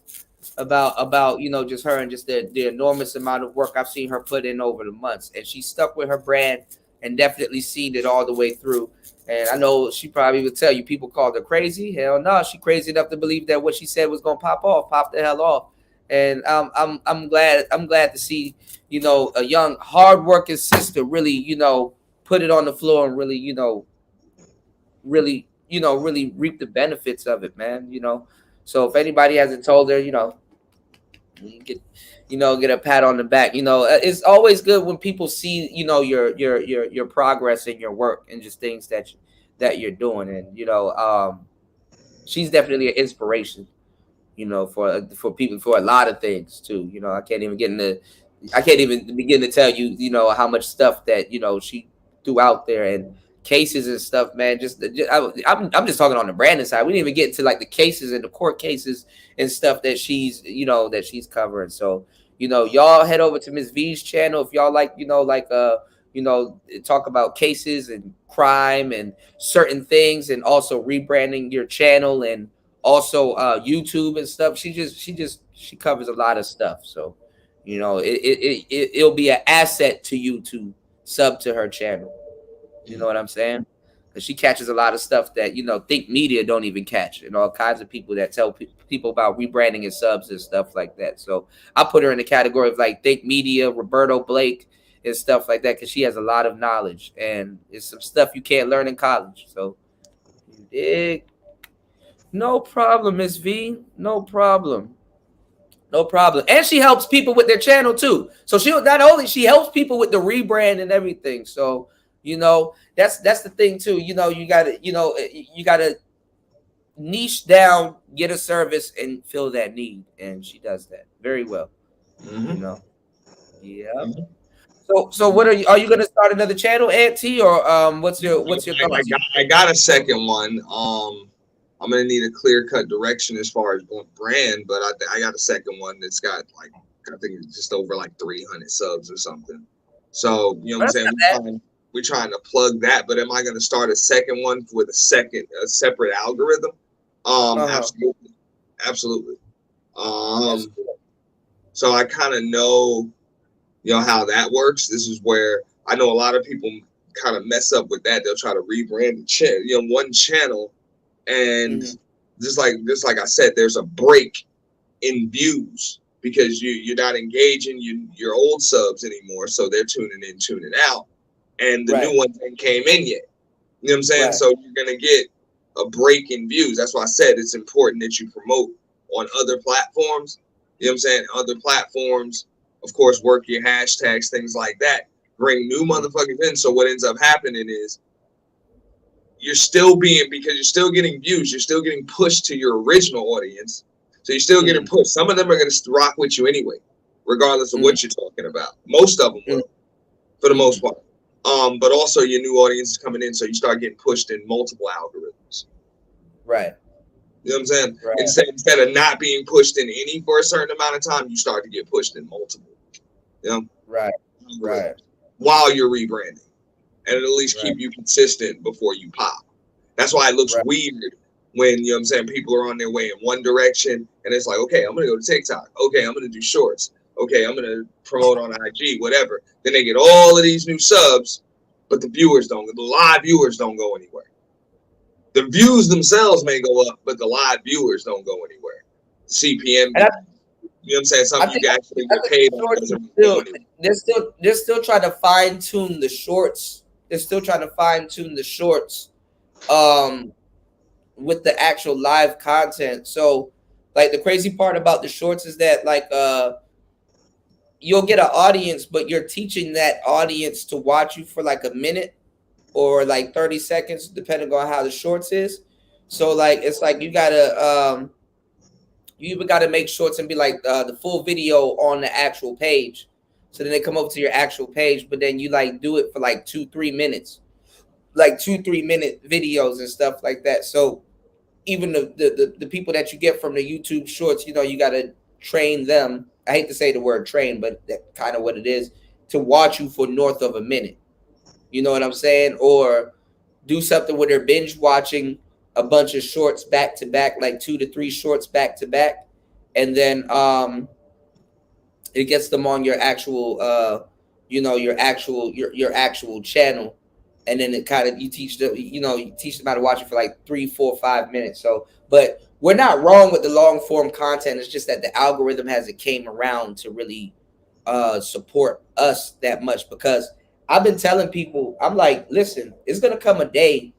about just her and just the enormous amount of work I've seen her put in over the months. And she stuck with her brand and definitely seen it all the way through. And I know she probably would tell you people called her crazy. Hell no, she crazy enough to believe that what she said was gonna pop the hell off. And I'm glad to see a young hardworking sister really put it on the floor and really reap the benefits of it, man. So if anybody hasn't told her, you get a pat on the back. It's always good when people see your progress in your work and just things that you're doing. And she's definitely an inspiration for people, for a lot of things too. I can't even begin to tell you how much stuff that she threw out there, and cases and stuff, man. I'm just talking on the Brandon side. We didn't even get into like the cases and the court cases and stuff that she's covering. So y'all head over to Miss V's channel if y'all like talk about cases and crime and certain things, and also rebranding your channel and also YouTube and stuff. She covers a lot of stuff. So it'll be an asset to you to sub to her channel. You know what I'm saying? Because she catches a lot of stuff that Think Media don't even catch, and all kinds of people that tell people about rebranding and subs and stuff like that. So I put her in the category of like Think Media, Roberto Blake, and stuff like that, because she has a lot of knowledge, and it's some stuff you can't learn in college. So you dig? No problem, Miss V. No problem. And she helps people with their channel too. So she helps people with the rebrand and everything. So that's the thing too. You gotta niche down, get a service, and fill that need, and she does that very well. Yeah. So what are you gonna start another channel, Auntie, or what's your thoughts? I got a second one. I'm gonna need a clear-cut direction as far as brand, but I got a second one that's got I think it's just over 300 subs or something. So what I'm saying, we're trying to plug that, but am I gonna start a second one with a separate algorithm? Absolutely. So I kind of know how that works. This is where I know a lot of people kind of mess up with that. They'll try to rebrand one channel. And just like I said, there's a break in views because you're not engaging your old subs anymore. So they're tuning in, tuning out, and the new ones ain't came in yet. You know what I'm saying? Right. So you're gonna get a break in views. That's why I said it's important that you promote on other platforms. You know what I'm saying? Other platforms, of course, work your hashtags, things like that. Bring new motherfuckers in. So what ends up happening is because you're still getting views, you're still getting pushed to your original audience. So you're still getting pushed. Some of them are going to rock with you anyway, regardless of what you're talking about. Most of them will, for the most part. But also your new audience is coming in, so you start getting pushed in multiple algorithms. Right. You know what I'm saying? Right. Instead of not being pushed in any for a certain amount of time, you start to get pushed in multiple. Right. While you're rebranding. And at least keep you consistent before you pop. That's why it looks weird when, people are on their way in one direction and it's like, okay, I'm going to go to TikTok. Okay, I'm going to do shorts. Okay, I'm going to promote on IG, whatever. Then they get all of these new subs, but the live viewers don't go anywhere. The views themselves may go up, but the live viewers don't go anywhere. CPM, you know what I'm saying? Something you actually get paid on. They're still trying to fine tune the shorts. They're still trying to fine tune the shorts with the actual live content. So the crazy part about the shorts is that you'll get an audience, but you're teaching that audience to watch you for like a minute or like 30 seconds, depending on how the shorts is. So like, it's like you gotta, you even gotta make shorts and be like the full video on the actual page. So then they come over to your actual page, but then you like do it for like 2-3 minutes, like 2-3 minute videos and stuff like that. So even the people that you get from the YouTube shorts, you know, you gotta train them. I hate to say the word train, but that's kind of what it is, to watch you for north of a minute. You know what I'm saying? Or do something where they're binge watching a bunch of shorts back to back, like 2 to 3 shorts back to back. And then it gets them on your actual, you know, your actual channel. And then it kind of, you teach them how to watch it for like 3, 4, 5 minutes. So, but we're not wrong with the long form content. It's just that the algorithm hasn't came around to really support us that much, because I've been telling people, I'm like, listen, it's going to come a day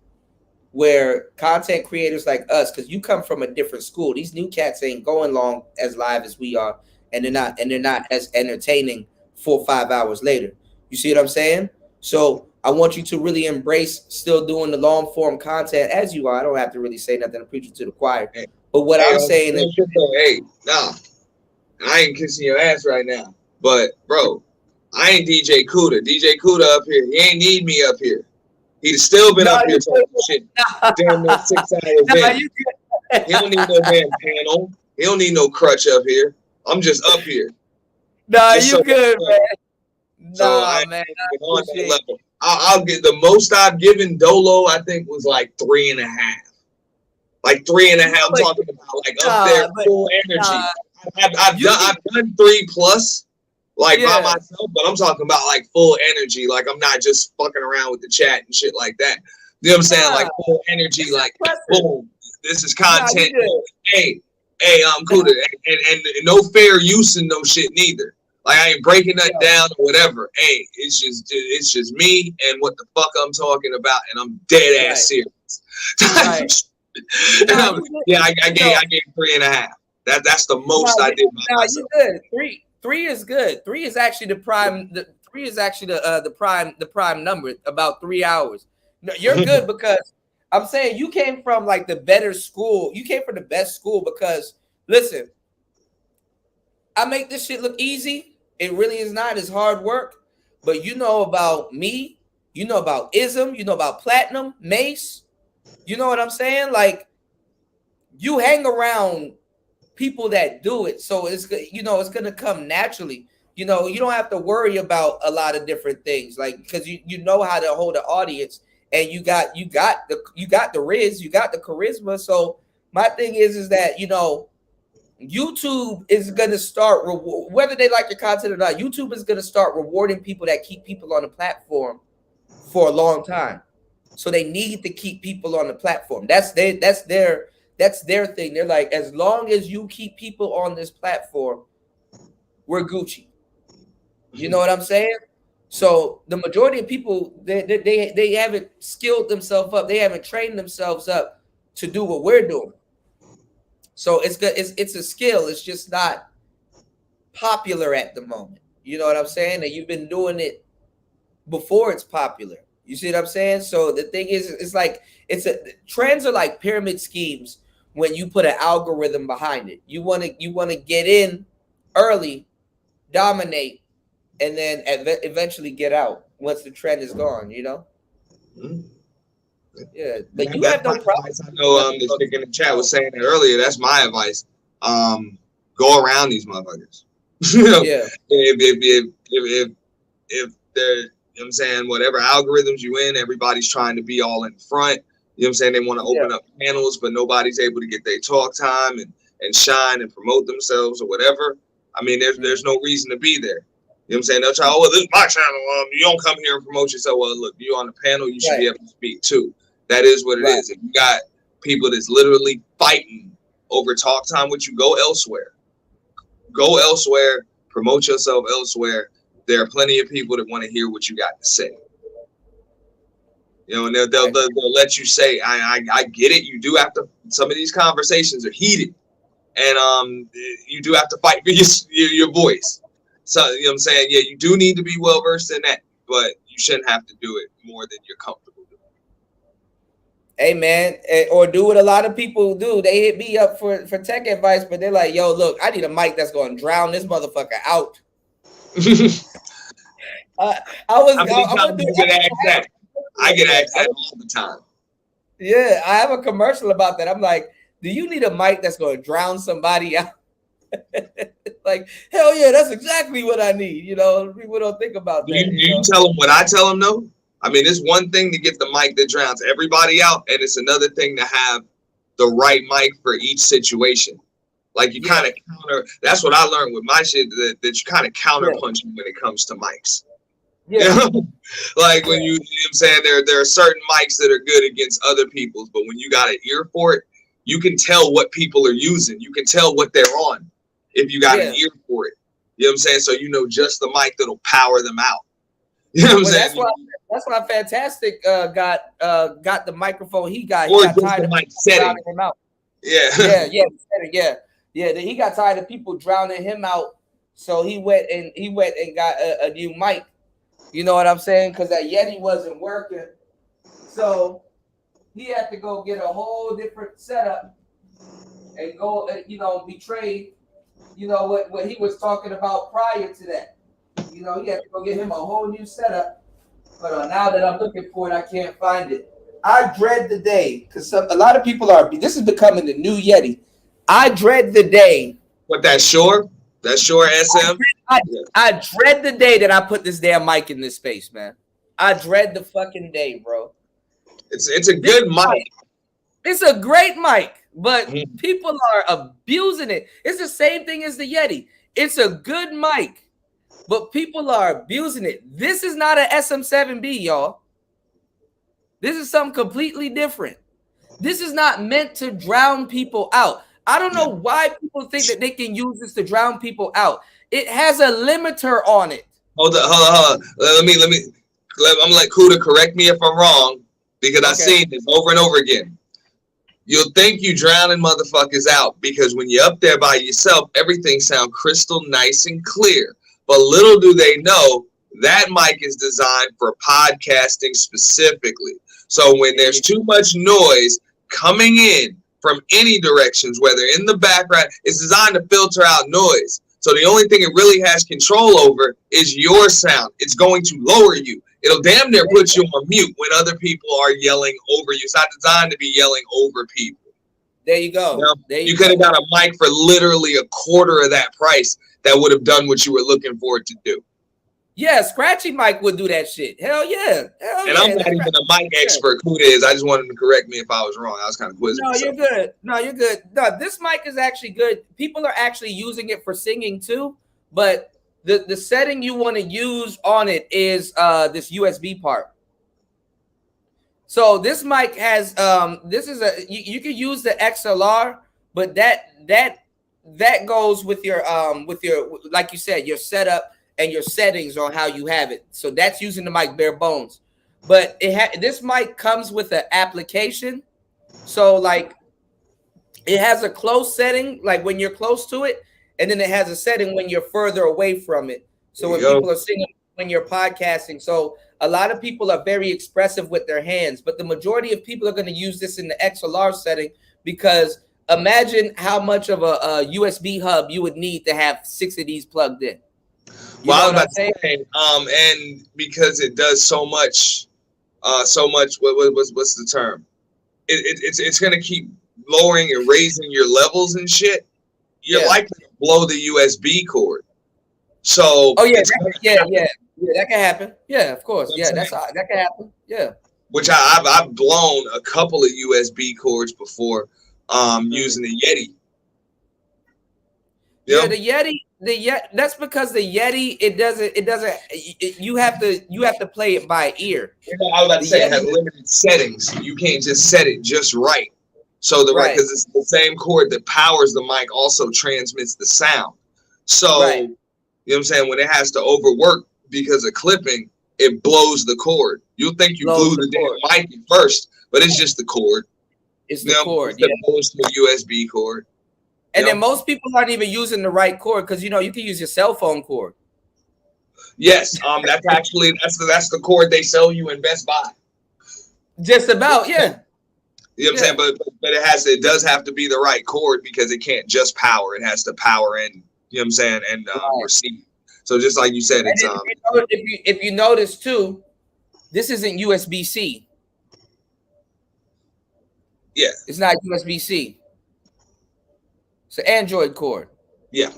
where content creators like us, because you come from a different school. These new cats ain't going long as live as we are, and they're not as entertaining 4 or 5 hours later. You see what I'm saying? So I want you to really embrace still doing the long form content as you are. I don't have to really say nothing. I'm preaching to the choir. But what I'm saying is, hey, nah, I ain't kissing your ass right now. But bro, I ain't DJ Kuda. DJ Kuda up here. He ain't need me up here. He'd still been up here talking shit. Damn near 6 hours in. He don't need no damn panel. He don't need no crutch up here. I'm just up here. Nah, just you good, man. Nah, man. On that level. I'll get the most I've given Dolo, I think, was like 3.5. Like 3.5. I'm talking about like up there, full energy. I've done 3+, like by myself, but I'm talking about like full energy. Like I'm not just fucking around with the chat and shit like that. You know what I'm saying? Like full energy, like boom. This is content. Hey, I'm cool. And no fair use and no shit neither. Like I ain't breaking that down or whatever. Hey, it's just me and what the fuck I'm talking about, and I'm dead ass serious. I gave 3.5. That's the most I did. You good. Three is good. 3 is actually the prime. Three is actually the prime number. About 3 hours. No, you're good, because I'm saying you came from like the better school. You came from the best school, because listen, I make this shit look easy. It really is not. It's hard work. But you know about me. You know about Ism. You know about Platinum, Mace. You know what I'm saying? Like, you hang around people that do it. So it's, you know, it's going to come naturally. You know, you don't have to worry about a lot of different things, like, because you know how to hold an audience, and you got the riz, you got the charisma. So my thing is that, you know, YouTube is going to start, whether they like your content or not, YouTube is going to start rewarding people that keep people on the platform for a long time. So they need to keep people on the platform. That's their thing. They're like, as long as you keep people on this platform, we're Gucci. You know what I'm saying? So the majority of people, they haven't skilled themselves up. They haven't trained themselves up to do what we're doing. So it's good. It's a skill. It's just not popular at the moment. You know what I'm saying? And you've been doing it before it's popular. You see what I'm saying? So the thing is, it's like trends are like pyramid schemes when you put an algorithm behind it. You want to get in early, dominate, and then eventually get out once the trend is gone. You know? Mm-hmm. Yeah, but you have no problem. I know this chick in the chat was saying it earlier. That's my advice. Go around these motherfuckers. You know? Yeah. If they're, you know what I'm saying, whatever algorithms you in, everybody's trying to be all in front. You know what I'm saying? They want to open up panels, but nobody's able to get their talk time and shine and promote themselves or whatever. I mean, there's no reason to be there. You know what I'm saying? They'll try, oh, well, this is my channel. You don't come here and promote yourself. Well, look, you're on the panel. You should be able to speak too. That is what it is. If you got people that's literally fighting over talk time with you, go elsewhere. Go elsewhere. Promote yourself elsewhere. There are plenty of people that want to hear what you got to say. You know, and they'll let you say, I get it. You do have to. Some of these conversations are heated, and you do have to fight for your voice. So you know what I'm saying? Yeah, you do need to be well versed in that, but you shouldn't have to do it more than you're comfortable doing. Hey man, or do what a lot of people do. They hit me up for tech advice, but they're like, "Yo, look, I need a mic that's going to drown this motherfucker out." I get asked that all the time. Yeah, I have a commercial about that. I'm like, do you need a mic that's going to drown somebody out? Like, hell yeah, that's exactly what I need. You know, people don't think about that. Do you tell them what I tell them, though? I mean, it's one thing to get the mic that drowns everybody out, and it's another thing to have the right mic for each situation. Like, you kind of counter. That's what I learned with my shit, that you kind of counter punching when it comes to mics. Yeah. You know? Like, when you know what I'm saying, there are certain mics that are good against other people's, but when you got an ear for it, you can tell what people are using. You can tell what they're on if you got an ear for it. You know what I'm saying? So you know just the mic that'll power them out. You know what I'm saying? That's why Fantastic got the microphone he got. Or he got tired of mic setting him out. Yeah. Yeah. He got tired of people drowning him out, so he went and got a new mic. You know what I'm saying? Because that Yeti wasn't working, so he had to go get a whole different setup and go, betray, what he was talking about prior to that. You know, he had to go get him a whole new setup. But now that I'm looking for it, I can't find it. I dread the day, because a lot of people this is becoming the new Yeti. I dread the day. What, that Shure? That Shure SM? I dread the day that I put this damn mic in this space, man. I dread the fucking day, bro. It's a good mic. It's a great mic, but people are abusing it. It's the same thing as the Yeti. It's a good mic, but people are abusing it. This is not an SM7B, y'all. This is something completely different. This is not meant to drown people out. I don't know why people think that they can use this to drown people out. It has a limiter on it. Hold on. Let me. I'm like Kuda, correct me if I'm wrong, because I've seen this over and over again. You'll think you drowning motherfuckers out because when you're up there by yourself, everything sounds crystal nice and clear. But little do they know that mic is designed for podcasting specifically. So when there's too much noise coming in from any directions, whether in the background, it's designed to filter out noise. So the only thing it really has control over is your sound. It's going to lower you. It'll damn near put you on mute when other people are yelling over you. It's not designed to be yelling over people. There you go. You could have got a mic for literally a quarter of that price that would have done what you were looking for it to do. Yeah, Scratchy Mike would do that shit. Hell yeah. I'm not even a mic expert. Who it is? I just wanted him to correct me if I was wrong. I was kind of quizzing. No, you're good. No, this mic is actually good. People are actually using it for singing too, but the setting you want to use on it is this USB part. So this mic has this is you can use the XLR, but that goes with your like you said, your setup and your settings on how you have it. So that's using the mic bare bones. But this mic comes with an application. So like it has a close setting, like when you're close to it, and then it has a setting when you're further away from it. So when people are singing, when you're podcasting. So a lot of people are very expressive with their hands, but the majority of people are going to use this in the XLR setting, because imagine how much of a USB hub you would need to have 6 of these plugged in. Well, I was about to say, and because it does so much, what's the term? It's gonna keep lowering and raising your levels and shit. You're likely to blow the USB cord. So that can happen. Yeah, of course. Yeah, that can happen. Yeah. Which I've blown a couple of USB cords before, using the Yeti. Yeah, the Yeti. That's because the Yeti, you have to play it by ear. I was about to say it has limited settings. You can't just set it just right. So because it's the same cord that powers the mic also transmits the sound. So you know what I'm saying, when it has to overwork because of clipping, it blows the cord. You'll think you blew the damn mic first, but it's just the cord. It's the cord, yeah. Opposed to a USB cord. And then most people aren't even using the right cord, because you can use your cell phone cord. Yes, that's actually that's the cord they sell you in Best Buy. Just about, yeah. You know what I'm saying? But it does have to be the right cord because it can't just power. It has to power and you know what I'm saying and receive. So just like you said, it's if you notice too, this isn't USB-C. Yeah. It's not USB-C. It's an Android cord. Yeah.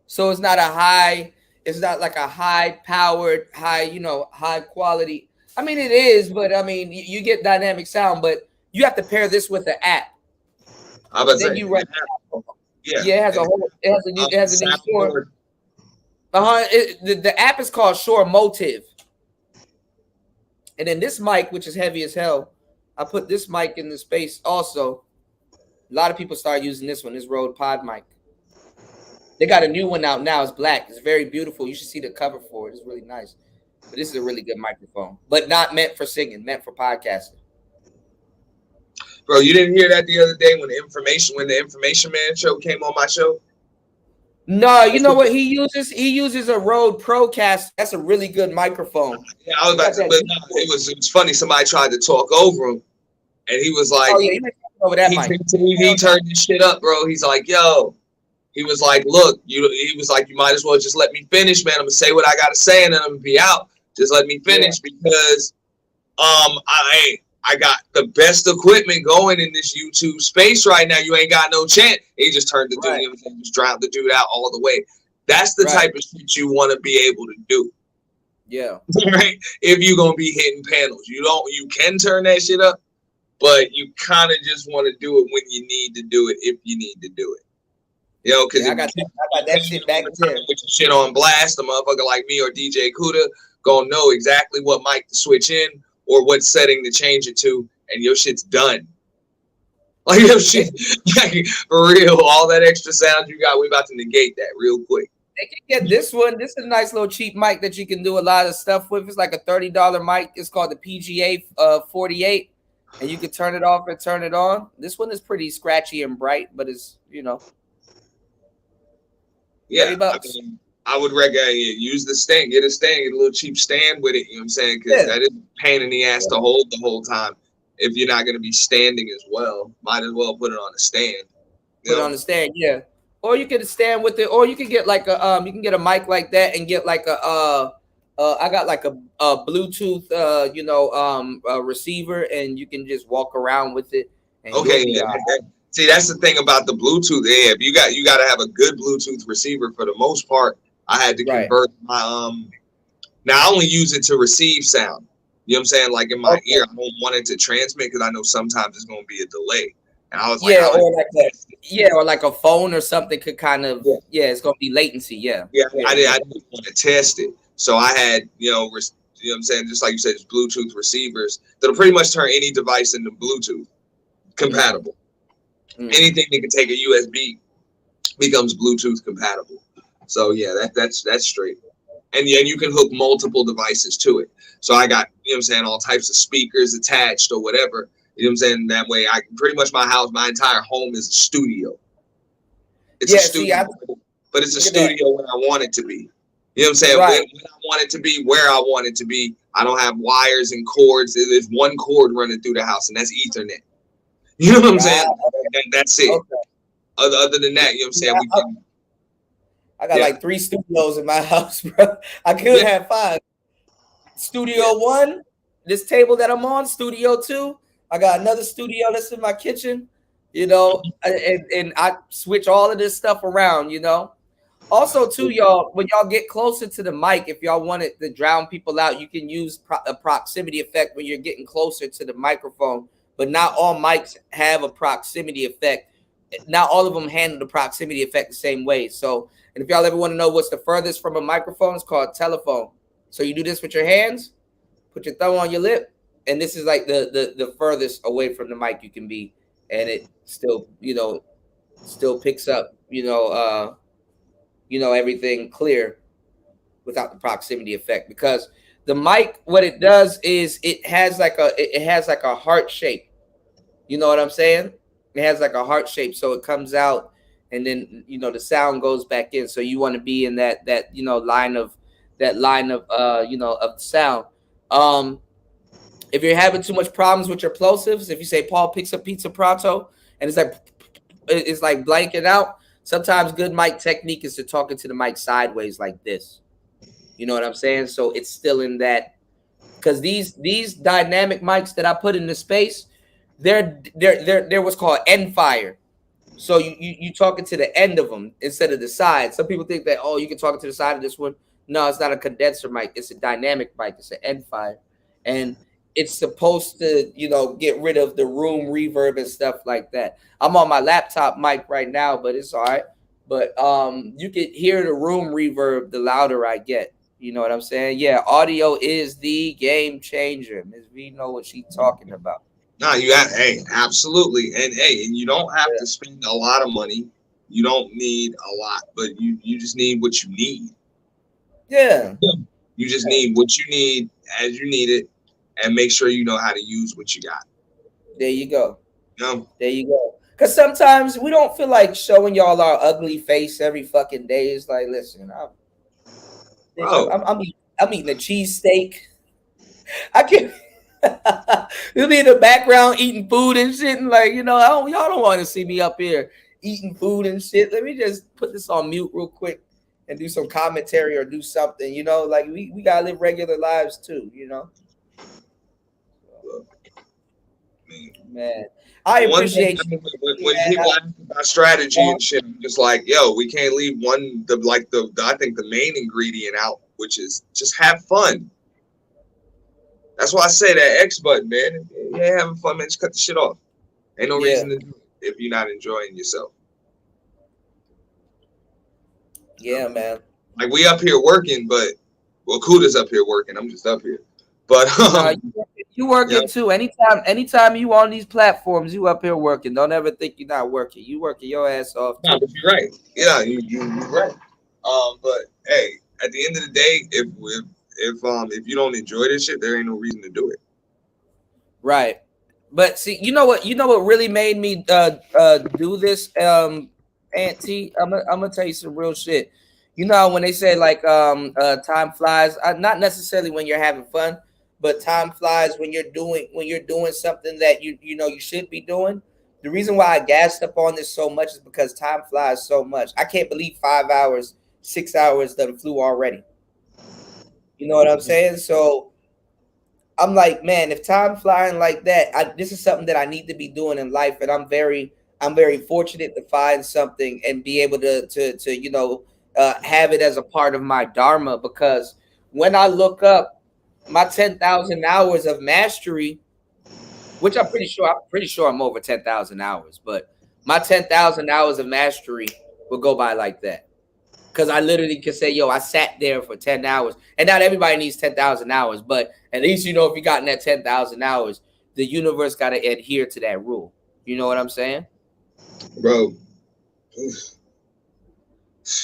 So it's not like a high powered, high quality. I mean, it is, but I mean, you get dynamic sound, but you have to pair this with an app. I was then saying, you run. Yeah, it has a new Shure. The app is called Shure Motive. And then this mic, which is heavy as hell, I put this mic in the space also. A lot of people start using this one, this Rode Pod mic. They got a new one out now. It's black. It's very beautiful. You should see the cover for it. It's really nice. But this is a really good microphone, but not meant for singing, meant for podcasting. Bro, you didn't hear that the other day when the Information Man show came on my show? No, you know what he uses? He uses a Rode Procaster. That's a really good microphone. Yeah, I was about to, but no, it was funny. Somebody tried to talk over him, and he was like, he turned this shit up, bro. He's like, yo. He was like, look, you might as well just let me finish, man. I'm gonna say what I gotta say, and then I'm gonna be out. Just let me finish because I got the best equipment going in this YouTube space right now. You ain't got no chance. He just turned the dude, just drowned the dude out all the way. That's the type of shit you want to be able to do. Yeah. Right? If you're gonna be hitting panels. You can turn that shit up, but you kind of just want to do it when you need to do it, if you need to do it. You know, because I got that shit back there. With your shit on blast, a motherfucker like me or DJ Kuda gonna know exactly what mic to switch in or what setting to change it to, and your shit's done. Like your shit, like, for real, all that extra sound you got, we about to negate that real quick. They can get this one. This is a nice little cheap mic that you can do a lot of stuff with. It's like a $30 mic. It's called the PGA 48, and you can turn it off and turn it on. This one is pretty scratchy and bright, but it's, Yeah, I would recommend use the stand, get a stand, get a little cheap stand with it. You know what I'm saying? Because that is a pain in the ass to hold the whole time. If you're not going to be standing as well, might as well put it on a stand. Put it on the stand, yeah. Or you can stand with it, or you can get like a you can get a mic like that and get like a I got like a Bluetooth receiver, and you can just walk around with it. And okay, yeah. See, that's the thing about the Bluetooth. Yeah, you got to have a good Bluetooth receiver for the most part. I had to convert my Now I only use it to receive sound. You know what I'm saying? Like in my ear, I don't want it to transmit because I know sometimes it's going to be a delay. And I was like, or like a phone or something could kind of it's going to be latency. Yeah. I didn't want to test it, so I had you know what I'm saying, just like you said, it's Bluetooth receivers that'll pretty much turn any device into Bluetooth compatible. Anything that can take a USB becomes Bluetooth compatible. So yeah, that's straight. And you can hook multiple devices to it. So I got, you know what I'm saying, all types of speakers attached or whatever. You know what I'm saying? That way I pretty much my entire home is a studio. It's a studio, but it's a studio when I want it to be. You know what I'm saying? When I want it to be, where I want it to be. I don't have wires and cords. There's one cord running through the house, and that's Ethernet. You know what I'm saying? That's it. Other than that, you know what I'm saying? I got like 3 studios in my house, bro. I could have 5. Studio 1, this table that I'm on. Studio 2, I got another studio that's in my kitchen. And I switch all of this stuff around. Also, too, y'all, when y'all get closer to the mic, if y'all want it to drown people out, you can use a proximity effect when you're getting closer to the microphone. But not all mics have a proximity effect. Not all of them handle the proximity effect the same way. So, and if y'all ever want to know what's the furthest from a microphone, it's called telephone. So you do this with your hands, put your thumb on your lip, and this is like the furthest away from the mic you can be, and it still, still picks up, everything clear without the proximity effect. Because the mic, what it does is it has like a heart shape. You know what I'm saying? It has like a heart shape, so it comes out, and then the sound goes back in. So you want to be in that line of line of of sound. If you're having too much problems with your plosives, if you say Paul picks up pizza pronto and it's like blanking out, sometimes good mic technique is to talk into the mic sideways like this. You know what I'm saying? So it's still in that, because these dynamic mics that I put in the space, they're what's called end fire. So you talking to the end of them instead of the side. Some people think that, oh, you can talk to the side of this one. No, it's not a condenser mic. It's a dynamic mic. It's an end fire. And it's supposed to, get rid of the room reverb and stuff like that. I'm on my laptop mic right now, but it's all right. But you can hear the room reverb the louder I get. You know what I'm saying? Yeah, audio is the game changer. Ms. V know what she's talking about. No, absolutely. And you don't have to spend a lot of money. You don't need a lot, but you just need what you need. Yeah. You just need what you need as you need it, and make sure you know how to use what you got. There you go. There you go. Because sometimes we don't feel like showing y'all our ugly face every fucking day. It's like, listen, I'm eating a cheesesteak. I can't. You'll be in the background eating food and shit, and y'all don't want to see me up here eating food and shit. Let me just put this on mute real quick and do some commentary or do something. We gotta live regular lives too. Man, I appreciate you. When people ask about strategy and shit, I'm just like, yo, we can't leave I think the main ingredient out, which is just have fun. That's why I say that X button, man. If you ain't having fun, man, just cut the shit off. Ain't no reason to do it if you're not enjoying yourself. Yeah, man. Like, we up here working, but Kuda's up here working. I'm just up here. But you working too. Anytime you on these platforms, you up here working. Don't ever think you're not working. You working your ass off. No, but you're right. Yeah, you're right. But hey, at the end of the day, if you don't enjoy this shit, there ain't no reason to do it. Right. But see, you know what really made me do this, Auntie? I'm gonna tell you some real shit. When they say like time flies, not necessarily when you're having fun, but time flies when you're doing something that you should be doing. The reason why I gassed up on this so much is because time flies so much. I can't believe 5 hours, 6 hours that flew already. You know what I'm saying? So I'm like, man, if time flying like that, this is something that I need to be doing in life, and I'm very fortunate to find something and be able to have it as a part of my dharma. Because when I look up my 10,000 hours of mastery, which I'm pretty sure I'm over 10,000 hours, but my 10,000 hours of mastery will go by like that. Because I literally can say, yo, I sat there for 10 hours. And not everybody needs 10,000 hours, but at least if you got in that 10,000 hours, the universe got to adhere to that rule. You know what I'm saying? Bro.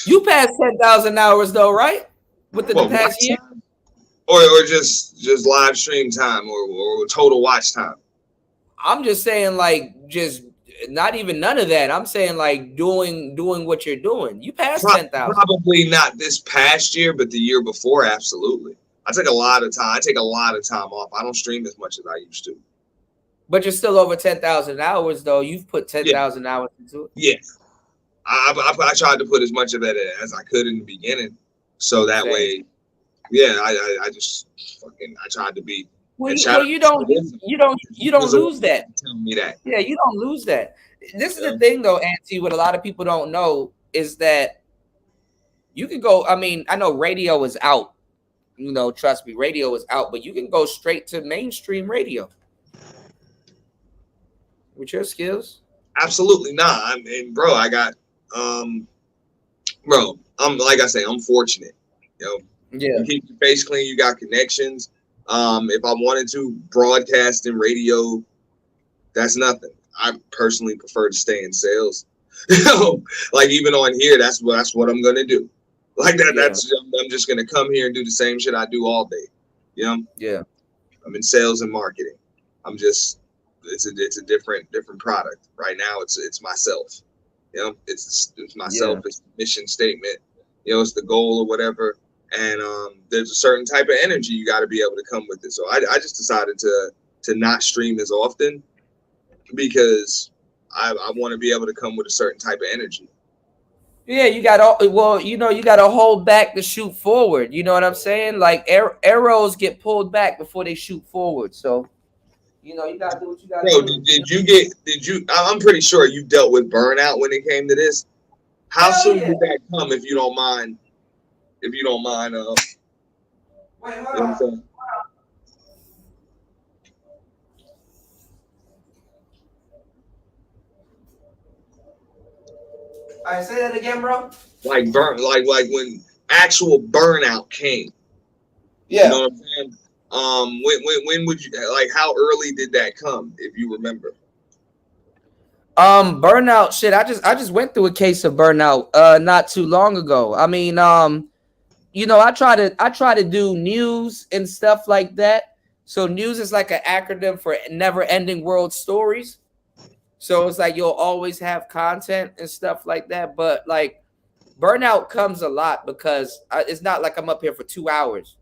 You passed 10,000 hours though, right? Within the past year? Or just live stream time or total watch time? I'm just saying, like, just not even none of that. I'm saying like doing what you're doing. You passed 10,000. Probably not this past year, but the year before, absolutely. I take a lot of time. Off. I don't stream as much as I used to. But you're still over 10,000 hours, though. You've put 10,000 hours into it. Yeah. I tried to put as much of it as I could in the beginning, so that way, I tried to be. Well, you don't lose that. Tell me that. Yeah, you don't lose that. This is the thing, though, Auntie. What a lot of people don't know is that you can go. I mean, I know radio is out. Trust me, radio is out. But you can go straight to mainstream radio with your skills. Absolutely not. Bro, I got bro. Like I say, I'm fortunate. Yeah. You keep your face clean. You got connections. If I wanted to broadcast in radio, that's nothing. I personally prefer to stay in sales. Like even on here, that's what I'm gonna do. Like that. Yeah. I'm just gonna come here and do the same shit I do all day. Yeah. I'm in sales and marketing. It's a different product. Right now, it's myself. It's myself. Yeah. It's the mission statement. It's the goal or whatever. and there's a certain type of energy you got to be able to come with it. So I just decided to not stream as often because I want to be able to come with a certain type of energy. Yeah, you got you got to hold back to shoot forward. You know what I'm saying? Like arrows get pulled back before they shoot forward. So, you got to do what you got to do. Did you? I'm pretty sure you dealt with burnout when it came to this. How soon did that come, if you don't mind? Wait, hold on. All right, say that again, bro. Like when actual burnout came. Yeah. You know what I'm saying? When would you how early did that come, if you remember? Burnout shit. I just went through a case of burnout not too long ago. I mean, I try to do news and stuff like that. So news is like an acronym for never ending world stories. So it's like you'll always have content and stuff like that. But like burnout comes a lot because it's not like I'm up here for 2 hours.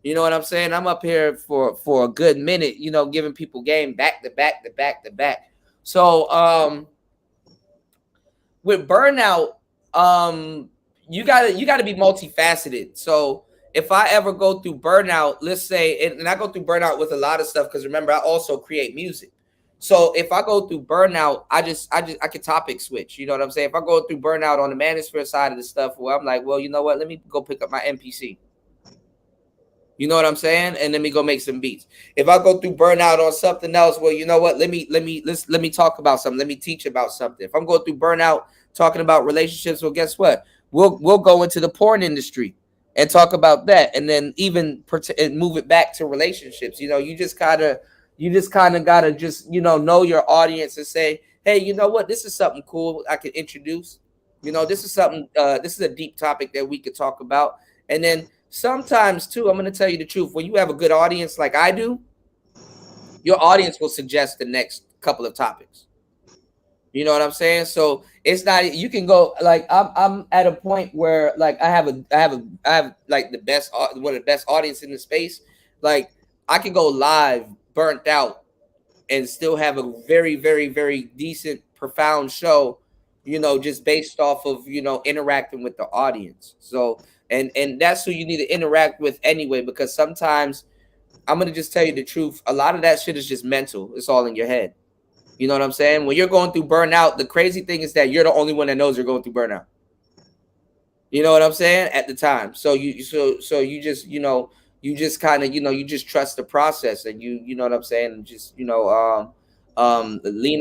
You know what I'm saying? I'm up here for a good minute, giving people game back to back to back to back. So with burnout, you gotta be multifaceted. So if I ever go through burnout, let's say, and I go through burnout with a lot of stuff, because remember, I also create music. So if I go through burnout, I can topic switch. You know what I'm saying? If I go through burnout on the manosphere side of the stuff, where I'm like, well, you know what? Let me go pick up my MPC. You know what I'm saying? And let me go make some beats. If I go through burnout on something else, well, you know what? Let me talk about something. Let me teach about something. If I'm going through burnout talking about relationships, well, guess what? We'll go into the porn industry and talk about that, and then even move it back to relationships. You just kind of gotta just know your audience and say, hey, you know what? This is something cool I could introduce. This is something. This is a deep topic that we could talk about, and then. Sometimes, too, I'm going to tell you the truth. When you have a good audience like I do, your audience will suggest the next couple of topics. You know what I'm saying? So it's not, you can go like, I'm at a point where like I have like one of the best audience in the space. Like I can go live burnt out and still have a very, very, very decent, profound show, just based off of, interacting with the audience. So, and that's who you need to interact with anyway, because sometimes I'm going to just tell you the truth. A lot of that shit is just mental. It's all in your head. You know what I'm saying? When you're going through burnout, the crazy thing is that you're the only one that knows you're going through burnout. You know what I'm saying? At the time. So you just, you just kind of, you just trust the process, and you know what I'm saying? And just, lean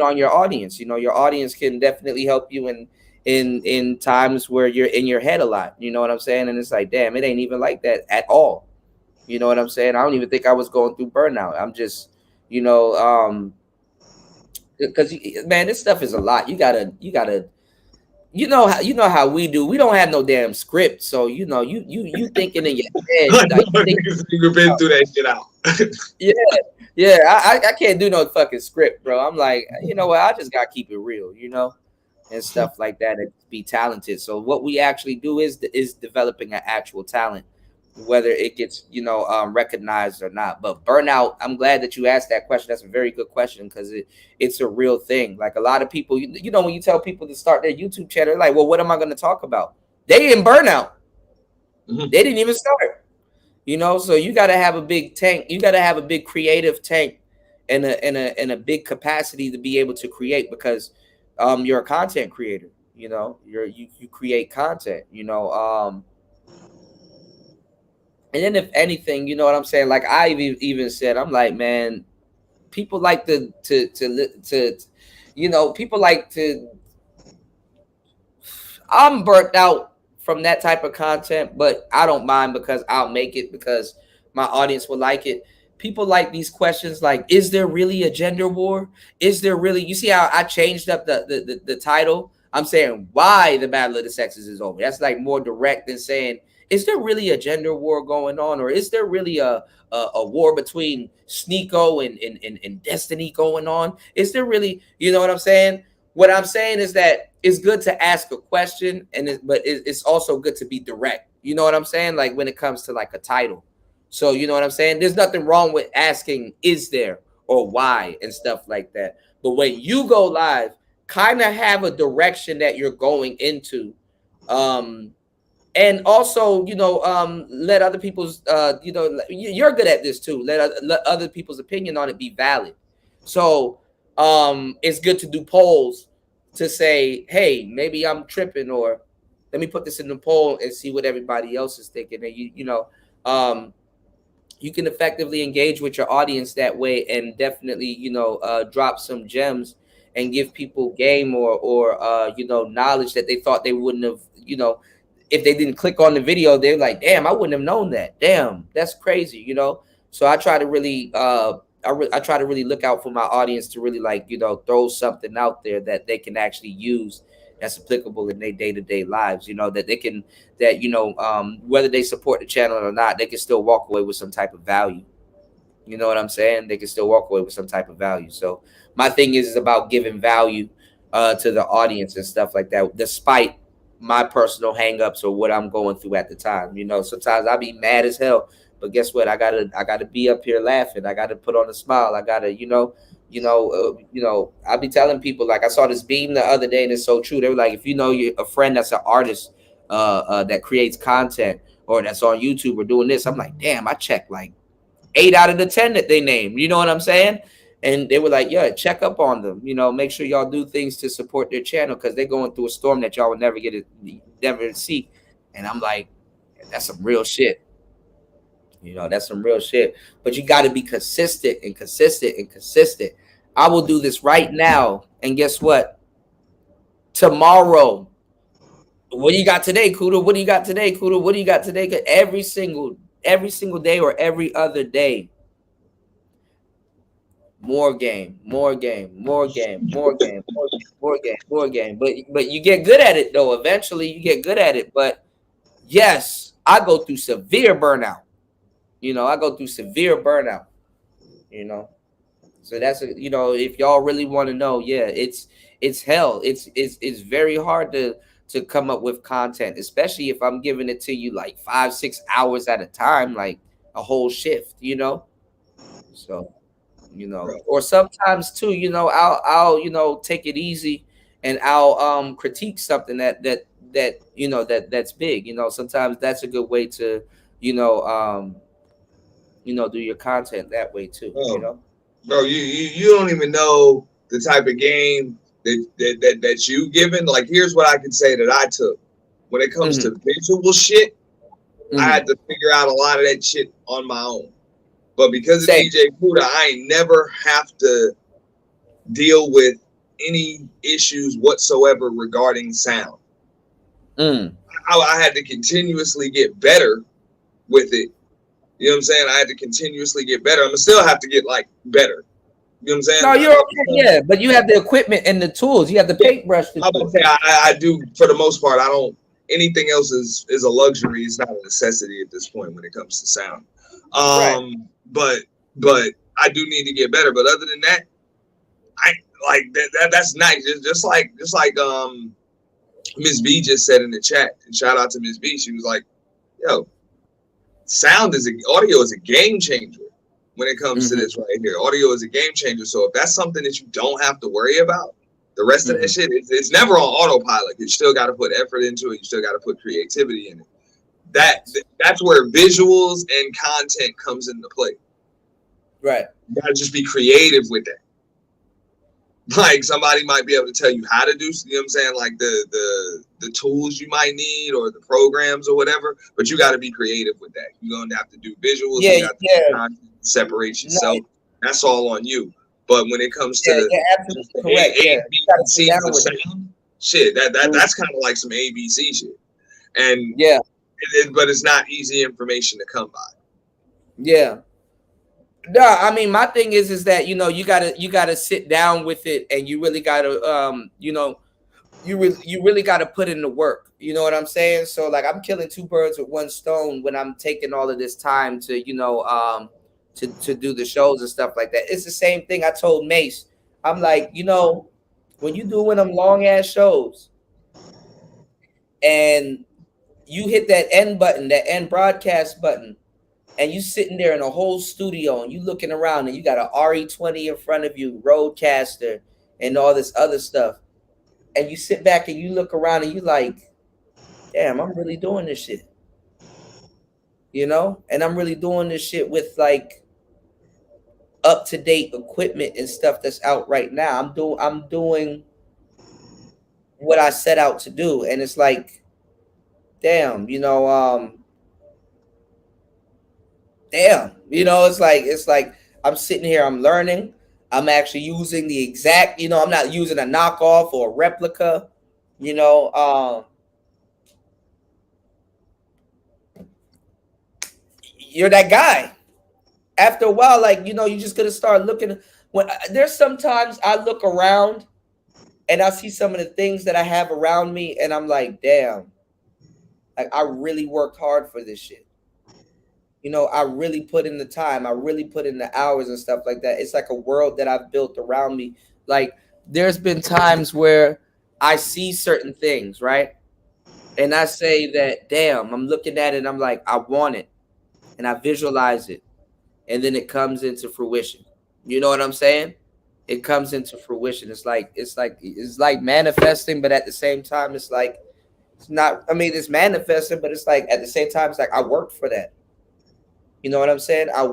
on your audience. Your audience can definitely help you in times where you're in your head a lot. You know what I'm saying? And it's like, damn, it ain't even like that at all. You know what I'm saying? I don't even think I was going through burnout. I'm just, because man, this stuff is a lot. You gotta, how we do. We don't have no damn script, so you thinking in your head. You've been through that shit out. yeah. I can't do no fucking script, bro. I'm like, you know what? I just gotta keep it real, and stuff like that, and be talented. So what we actually do is developing an actual talent, whether it gets recognized or not. But burnout, I'm glad that you asked that question. That's a very good question, because it's a real thing. Like a lot of people, when you tell people to start their YouTube channel, they're like, well, what am I going to talk about? They in burnout. Mm-hmm. They didn't even start. So you got to have a big tank. You got to have a big creative tank and a big capacity to be able to create, because you're a content creator. You create content. And then if anything, you know what I'm saying? Like I even said, I'm like, man, people like to people like to. I'm burnt out from that type of content, but I don't mind, because I'll make it, because my audience will like it. People like these questions, like, is there really a gender war? Is there really? You see how I changed up the title? I'm saying why the battle of the sexes is over. That's like more direct than saying, is there really a gender war going on? Or is there really a war between Sneeko and Destiny going on? Is there really, you know what I'm saying? What I'm saying is that it's good to ask a question, but it's also good to be direct. You know what I'm saying? Like when it comes to like a title. So you know what I'm saying? There's nothing wrong with asking, is there or why and stuff like that. But when you go live, kind of have a direction that you're going into. And also, you know, let other people's, you know, you're good at this too. Let other people's opinion on it be valid. So it's good to do polls to say, hey, maybe I'm tripping, or let me put this in the poll and see what everybody else is thinking. And you know, you can effectively engage with your audience that way, and definitely, you know, drop some gems and give people game or you know, knowledge that they thought they wouldn't have, you know, if they didn't click on the video, they're like, damn, I wouldn't have known that. Damn, that's crazy, you know? So I try to really, I try to really look out for my audience to really, like, you know, throw something out there that they can actually use that's applicable in their day-to-day lives, you know, that they can, that, you know, whether they support the channel or not, they can still walk away with some type of value. You know what I'm saying? They can still walk away with some type of value. So my thing is about giving value to the audience and stuff like that, despite my personal hangups or what I'm going through at the time. You know, sometimes I'll be mad as hell, but guess what? I gotta be up here laughing. I gotta put on a smile. I gotta, I'll be telling people, like, I saw this beam the other day, and it's so true. They were like, if you know you're a friend that's an artist that creates content or that's on YouTube or doing this, I'm like, damn, I checked like 8 out of the 10 that they named. You know what I'm saying? And they were like, yeah, check up on them. You know, make sure y'all do things to support their channel because they're going through a storm that y'all will never never see. And I'm like, that's some real shit. You know, that's some real shit. But you got to be consistent and consistent and consistent. I will do this right now. And guess what? Tomorrow, what do you got today, Kuda? What do you got today, Kuda? What do you got today? Every single day or every other day. More game. But you get good at it though. Eventually you get good at it. But yes, I go through severe burnout. You know, You know, so that's you know, if y'all really want to know, yeah, it's hell. It's very hard to come up with content, especially if I'm giving it to you like 5-6 hours at a time, like a whole shift. You know, so. You know, or sometimes too, you know, I'll you know, take it easy and I'll critique something that you know, that's big. You know, sometimes that's a good way to, you know, do your content that way too. You know, bro, you don't even know the type of game that you given. Like, here's what I can say that I took when it comes to visual shit. I had to figure out a lot of that shit on my own. But because of DJ Kuda, I ain't never have to deal with any issues whatsoever regarding sound. I had to continuously get better with it. You know what I'm saying? I had to continuously get better. I'm gonna still have to get like better. You know what I'm saying? No, you're okay, yeah, but you have the equipment and the tools. You have the paintbrush. I would say I do for the most part. I don't. Anything else is a luxury. It's not a necessity at this point when it comes to sound. Right. But I do need to get better. But other than that, I like that's nice. Just like Ms. B just said in the chat. And shout out to Ms. B. She was like, "Yo, audio is a game changer when it comes to this right here. Audio is a game changer. So if that's something that you don't have to worry about, the rest of that shit, it's never on autopilot. You still got to put effort into it. You still got to put creativity in it. That's where visuals and content comes into play. Right. You gotta just be creative with that. Like, somebody might be able to tell you how to do, you know what I'm saying, like the tools you might need or the programs or whatever, but you got to be creative with that. You're gonna have to do visuals. You got to do content, separate yourself. No. That's all on you. But when it comes to correct. Shit, that's kind of like some ABC shit. And but it's not easy information to come by. Yeah. No, I mean, my thing is that, you know, you gotta sit down with it, and you really gotta you know, you really gotta put in the work. You know what I'm saying? So like, I'm killing 2 birds with 1 stone when I'm taking all of this time to, you know, to do the shows and stuff like that. It's the same thing I told Mace. I'm like, you know, when you doing them long ass shows and you hit that end button, that end broadcast button, and you sitting there in a whole studio and you looking around and you got an RE20 in front of you, Rodecaster, and all this other stuff. And you sit back and you look around and you like, damn, I'm really doing this shit. You know? And I'm really doing this shit with like up-to-date equipment and stuff that's out right now. I'm doing what I set out to do. And it's like, damn, you know, it's like I'm sitting here, I'm learning. I'm actually using the exact, you know, I'm not using a knockoff or a replica, you know. You're that guy. After a while, like, you know, you're just gonna start looking. When there's sometimes I look around and I see some of the things that I have around me, and I'm like, damn, like I really worked hard for this shit. You know, I really put in the time. I really put in the hours and stuff like that. It's like a world that I've built around me. Like there's been times where I see certain things, right? And I say that, damn, I'm looking at it and I'm like, I want it. And I visualize it. And then it comes into fruition. You know what I'm saying? It comes into fruition. It's like manifesting, but at the same time, it's like, it's not, I mean, it's manifesting, but it's like, at the same time, it's like, I worked for that. You know what I'm saying? I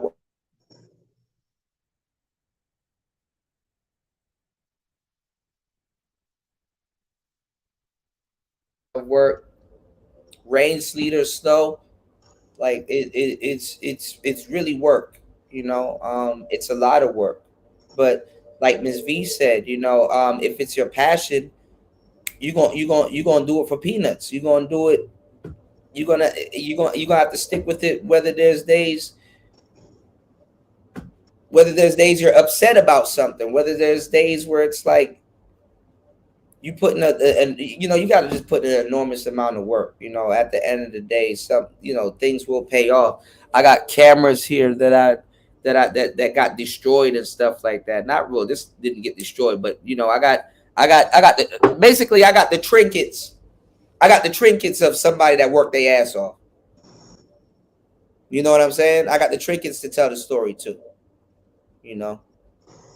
work, rain, sleet, or snow. Like it's really work. You know, it's a lot of work. But like Ms. V said, you know, if it's your passion, you're gonna do it for peanuts. You're gonna do it. You're gonna have to stick with it. Whether there's days you're upset about something, whether there's days where it's like you put in you know, you got to just put in an enormous amount of work. You know, at the end of the day, things will pay off. I got cameras here that got destroyed and stuff like that. Not real. This didn't get destroyed, but you know, I got the trinkets. I got the trinkets of somebody that worked their ass off. You know what I'm saying? I got the trinkets to tell the story too. You know,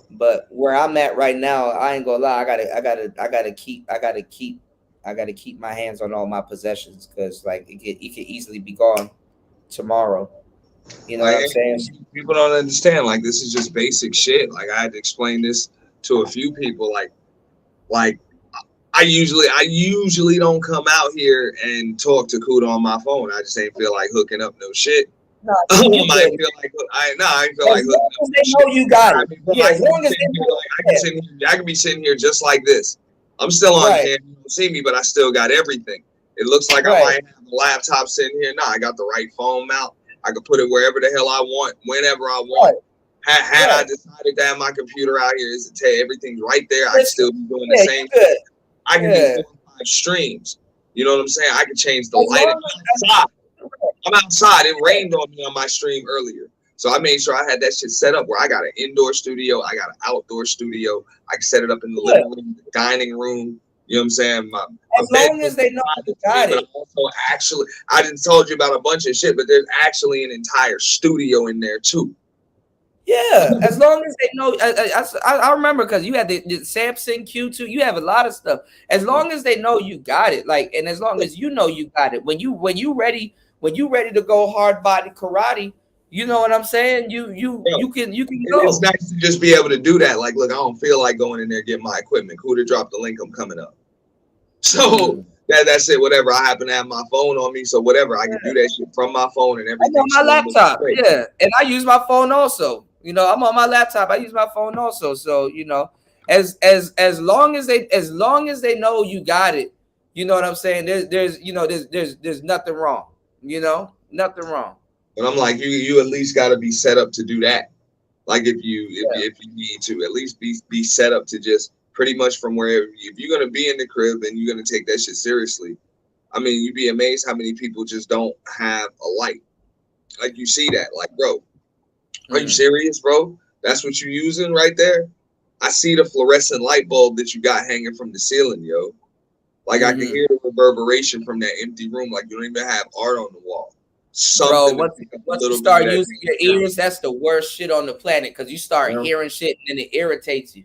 but where I'm at right now, I ain't gonna lie. I gotta keep my hands on all my possessions because like it could easily be gone tomorrow. You know what I'm saying? People don't understand. Like this is just basic shit. Like I had to explain this to a few people. Like I usually don't come out here and talk to Kuda on my phone. I just ain't feel like hooking up no shit. No, I feel like I feel like they know you got it. Yeah, as long as they know I can be sitting here just like this. I'm still on camera. You don't see me, but I still got everything. It looks like I might have a laptop sitting here. No, I got the right phone mount. I can put it wherever the hell I want, whenever I want. Had I decided to have my computer out here, is to tell you everything's right there, I'd still be doing the same thing. I can do 4 or 5 streams. You know what I'm saying? I can change the light. I'm outside. It rained on me on my stream earlier. So I made sure I had that shit set up where I got an indoor studio. I got an outdoor studio. I can set it up in the living room, the dining room. You know what I'm saying? As long as they know you got it. Also, actually, I didn't told you about a bunch of shit, but there's actually an entire studio in there too. Yeah, as long as they know. I remember because you had the Samsung Q2. You have a lot of stuff. As long as they know you got it, like, and as long as you know you got it, when you ready to go hard body karate, you know what I'm saying? You can go. It's nice to just be able to do that. Like, look, I don't feel like going in there and getting my equipment. Kuda dropped the link. I'm coming up. So that's it. Whatever. I happen to have my phone on me, so whatever, I can do that shit from my phone and everything. I'm on my laptop. Yeah, and I use my phone also. You know, I'm on my laptop. I use my phone also. So, you know, as long as they know you got it, you know what I'm saying? There's nothing wrong. You know, nothing wrong. But I'm like, you at least got to be set up to do that. Like if you need to, at least be set up to just pretty much from wherever. If you're gonna be in the crib and you're gonna take that shit seriously, I mean, you'd be amazed how many people just don't have a light. Like you see that, like, bro. Are you serious, bro? That's what you're using right there? I see the fluorescent light bulb that you got hanging from the ceiling, yo. Like I can hear the reverberation from that empty room. Like you don't even have art on the wall. Something. Bro, once you start using your ears, that's the worst shit on the planet because you start hearing shit and it irritates you.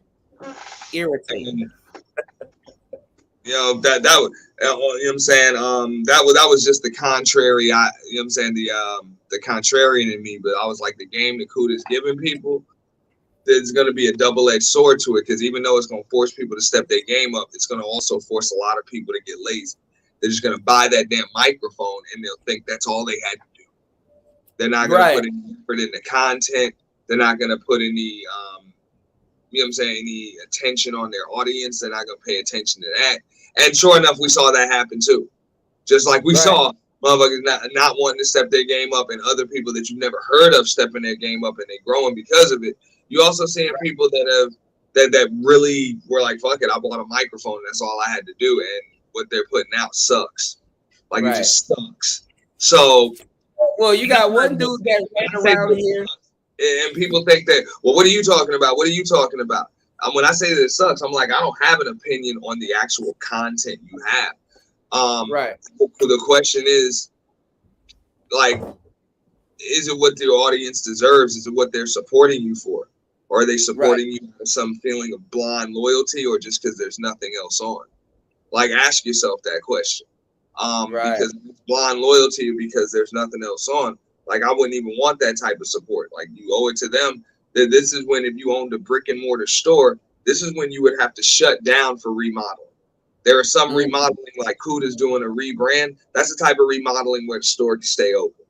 Irritating. You know that was, you know what I'm saying. That was just the contrary. You know what I'm saying, the contrarian in me. But I was like, the game that Kuda's giving people, there's going to be a double-edged sword to it because even though it's going to force people to step their game up, it's going to also force a lot of people to get lazy. They're just going to buy that damn microphone and they'll think that's all they had to do. They're not going to put any effort in the content. They're not going to put any, you know what I'm saying, any attention on their audience. They're not going to pay attention to that. And sure enough, we saw that happen too. Just like we saw motherfuckers not wanting to step their game up and other people that you've never heard of stepping their game up and they're growing because of it. You also seeing people that really were like, fuck it, I bought a microphone. That's all I had to do. And what they're putting out sucks. Like it just sucks. So, well, you got one dude that ran around here. And people think that, well, what are you talking about? What are you talking about? When I say that it sucks, I'm like, I don't have an opinion on the actual content you have. The question is, like, is it what the audience deserves? Is it what they're supporting you for? Or are they supporting you with some feeling of blind loyalty or just because there's nothing else on? Like, ask yourself that question. Because it's blind loyalty because there's nothing else on. Like, I wouldn't even want that type of support. Like, you owe it to them. This is when, if you owned a brick and mortar store, this is when you would have to shut down for remodeling. There are some remodeling, like Kuda's doing a rebrand. That's the type of remodeling where the store can stay open.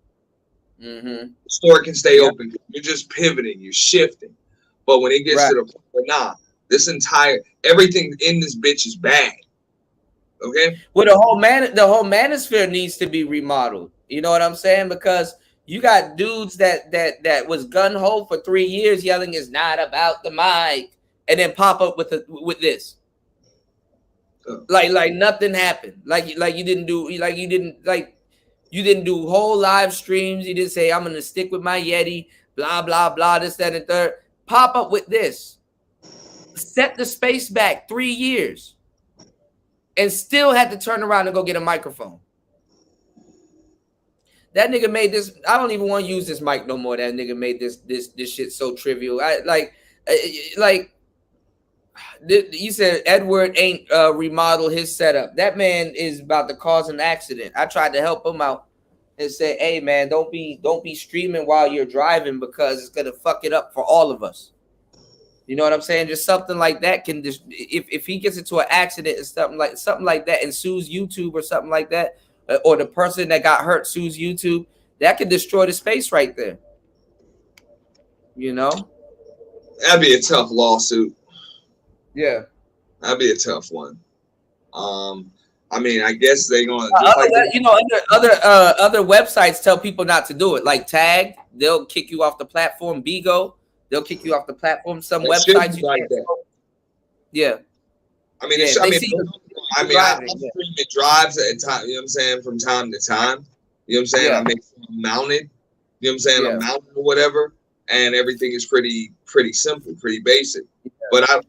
The store can stay open. You're just pivoting. You're shifting. But when it gets to the point where, everything in this bitch is bad. Okay? Well, the whole manosphere needs to be remodeled. You know what I'm saying? Because you got dudes that was gun-ho for 3 years yelling it's not about the mic and then pop up with this. Like nothing happened. Like you didn't do whole live streams. You didn't say I'm gonna stick with my Yeti, blah blah blah, this, that, and third. Pop up with this. Set the space back 3 years. And still had to turn around and go get a microphone. That nigga made this. I don't even want to use this mic no more. That nigga made this shit so trivial. You said Edward ain't remodeled his setup. That man is about to cause an accident. I tried to help him out and say, hey man, don't be streaming while you're driving because it's gonna fuck it up for all of us. You know what I'm saying? Just something like that can just, if he gets into an accident and something like that and sues YouTube or something like that. Or the person that got hurt sues YouTube, that could destroy the space right there. You know? That'd be a tough lawsuit. Yeah. That'd be a tough one. I mean, I guess they're gonna other websites tell people not to do it. Like Tag, they'll kick you off the platform. Bigo, they'll kick you off the platform. Some websites you like that. Yeah. I mean, I'm streaming drives at time, you know what I'm saying, from time to time. You know what I'm saying? I make some mounted, you know what I'm saying? I'm mounted or whatever, and everything is pretty simple, pretty basic. But I don't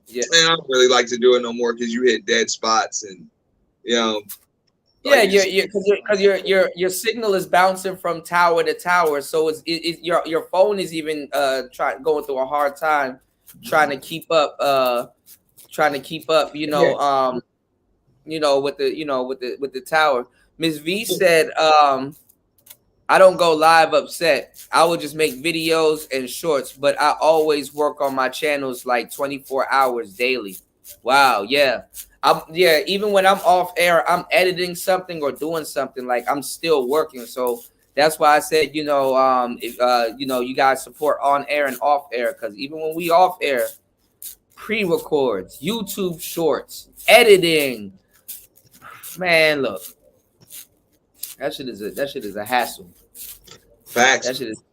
really like to do it no more because you hit dead spots and you know. Because your signal is bouncing from tower to tower, so your phone is even going through a hard time trying to keep up. With the tower. Ms. V said, I don't go live upset. I will just make videos and shorts, but I always work on my channels like 24 hours daily. Wow, yeah. Even when I'm off air, I'm editing something or doing something, like I'm still working. So that's why I said, you guys support on air and off air, because even when we off air, pre-records, YouTube shorts, editing. Man, look, that shit is a hassle. Facts. That shit is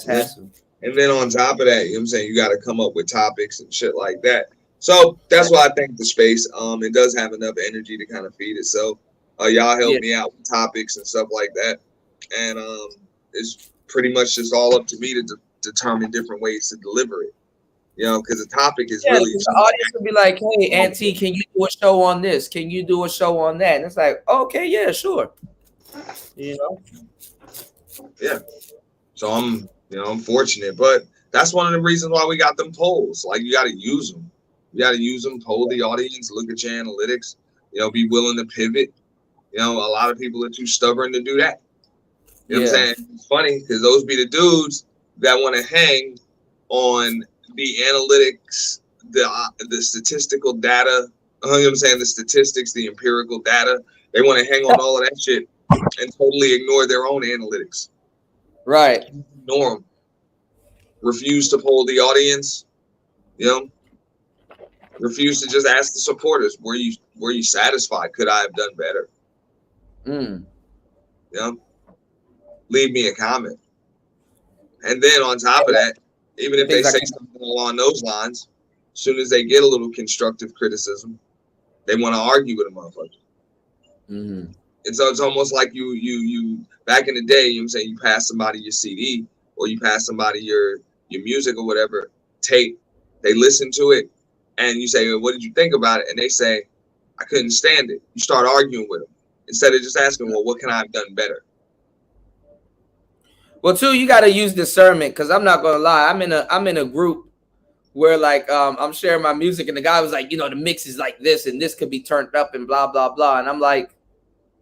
hassle. And then on top of that, you know what I'm saying, you got to come up with topics and shit like that. So that's why I think the space it does have enough energy to kind of feed itself. Y'all help me out with topics and stuff like that, and it's pretty much just all up to me to determine different ways to deliver it. You know, because the topic is yeah, really the audience would be like, "Hey, Auntie, can you do a show on this? Can you do a show on that?" And it's like, "Okay, yeah, sure." You know. Yeah. So I'm fortunate, but that's one of the reasons why we got them polls. Like, you got to use them. You got to use them, poll the audience, look at your analytics, be willing to pivot. A lot of people are too stubborn to do that. You know what I'm saying? It's funny because those be the dudes that want to hang on the analytics, the statistical data. You know what I'm saying? The statistics, the empirical data. They want to hang on all of that shit and totally ignore their own analytics. Right. Ignore them. Refuse to poll the audience. Refuse to just ask the supporters, were you satisfied? Could I have done better? Leave me a comment. And then on top of that, even if they say something along those lines, as soon as they get a little constructive criticism, they want to argue with a motherfucker. And so it's almost like you back in the day, you pass somebody your CD or you pass somebody your music or whatever tape, they listen to it, and you say, well, what did you think about it? And they say, I couldn't stand it. You start arguing with them instead of just asking, well, what can I have done better? Well, too, you got to use discernment, because I'm not gonna lie, I'm in a group where like I'm sharing my music, and the guy was like, the mix is like this, and this could be turned up, and blah blah blah, and I'm like,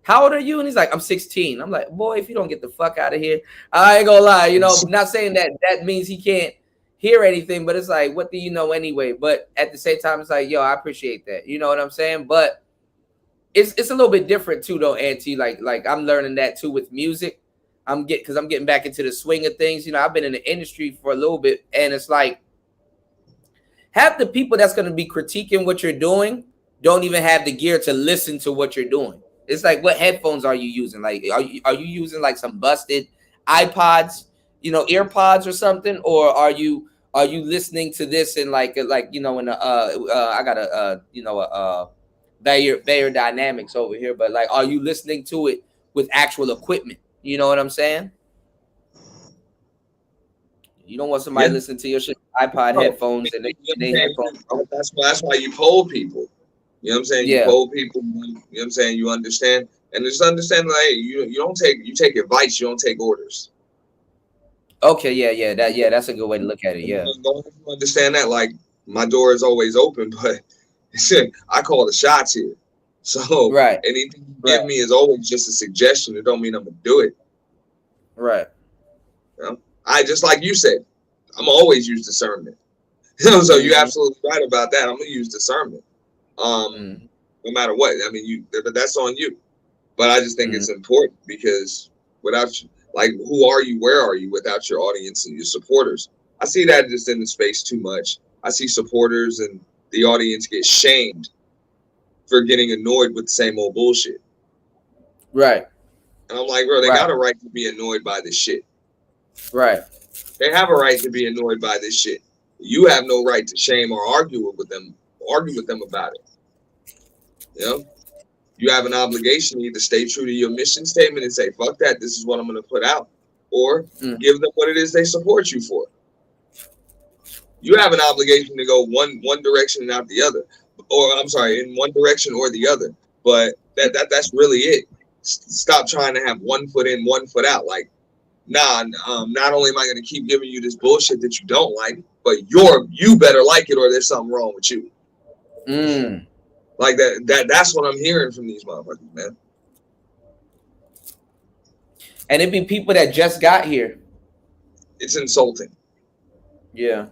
how old are you? And he's like, I'm 16. I'm like, boy, if you don't get the fuck out of here, I ain't gonna lie, not saying that means he can't hear anything, but it's like, what do you know anyway? But at the same time, it's like, yo, I appreciate that. You know what I'm saying? But it's a little bit different too, though, Auntie. Like I'm learning that too with music. Because I'm getting back into the swing of things. I've been in the industry for a little bit, and it's like half the people that's going to be critiquing what you're doing don't even have the gear to listen to what you're doing. It's like, what headphones are you using? Like, are you using like some busted iPods, earpods or something, or are you listening to this in like in I got a Bayer Dynamics over here, but like, are you listening to it with actual equipment? You know what I'm saying? You don't want somebody listening to your shit iPod headphones and they headphones. That's why you poll people. You know what I'm saying? You poll people. You know what I'm saying? You understand, and just understand, like, you take advice. You don't take orders. Okay, yeah, that's a good way to look at it. Yeah, don't understand that. Like, my door is always open, but I call the shots here. So anything you give me is always just a suggestion. It don't mean I'm gonna do it. Right. I just, like you said, I'm always use discernment. So you're absolutely right about that. I'm gonna use discernment. No matter what. I mean, that's on you. But I just think it's important, because without you, like, who are you? Where are you without your audience and your supporters? I see that just in the space too much. I see supporters and the audience get shamed for getting annoyed with the same old bullshit. Right. And I'm like, bro, they got a right to be annoyed by this shit. Right. They have a right to be annoyed by this shit. You have no right to shame or argue with them about it. You have an obligation to either stay true to your mission statement and say, fuck that, this is what I'm going to put out, or give them what it is they support you for. You have an obligation to go one direction and not the other. Or I'm sorry, in one direction or the other. But that's really it. Stop trying to have 1 foot in, 1 foot out. Like, not only am I going to keep giving you this bullshit that you don't like, but you better like it, or there's something wrong with you. Like that's what I'm hearing from these motherfuckers, man. And it'd be people that just got here. It's insulting. Yeah.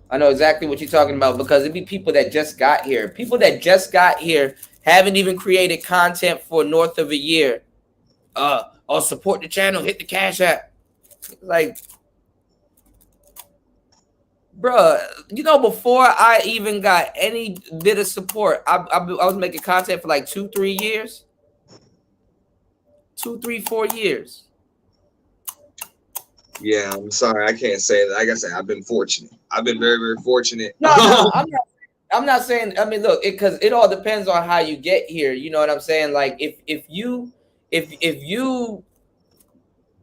I know exactly what you're talking about, because it'd be people that just got here. People that just got here haven't even created content for north of a year. Or support the channel, hit the Cash App. Like, bruh, before I even got any bit of support, I was making content for like 2-3 years. 2-3-4 years. Yeah, I'm sorry, I can't say that. Like I said, I've been fortunate. I've been very, very fortunate. No, I'm not saying. I mean, look, because it all depends on how you get here. You know what I'm saying? Like, if you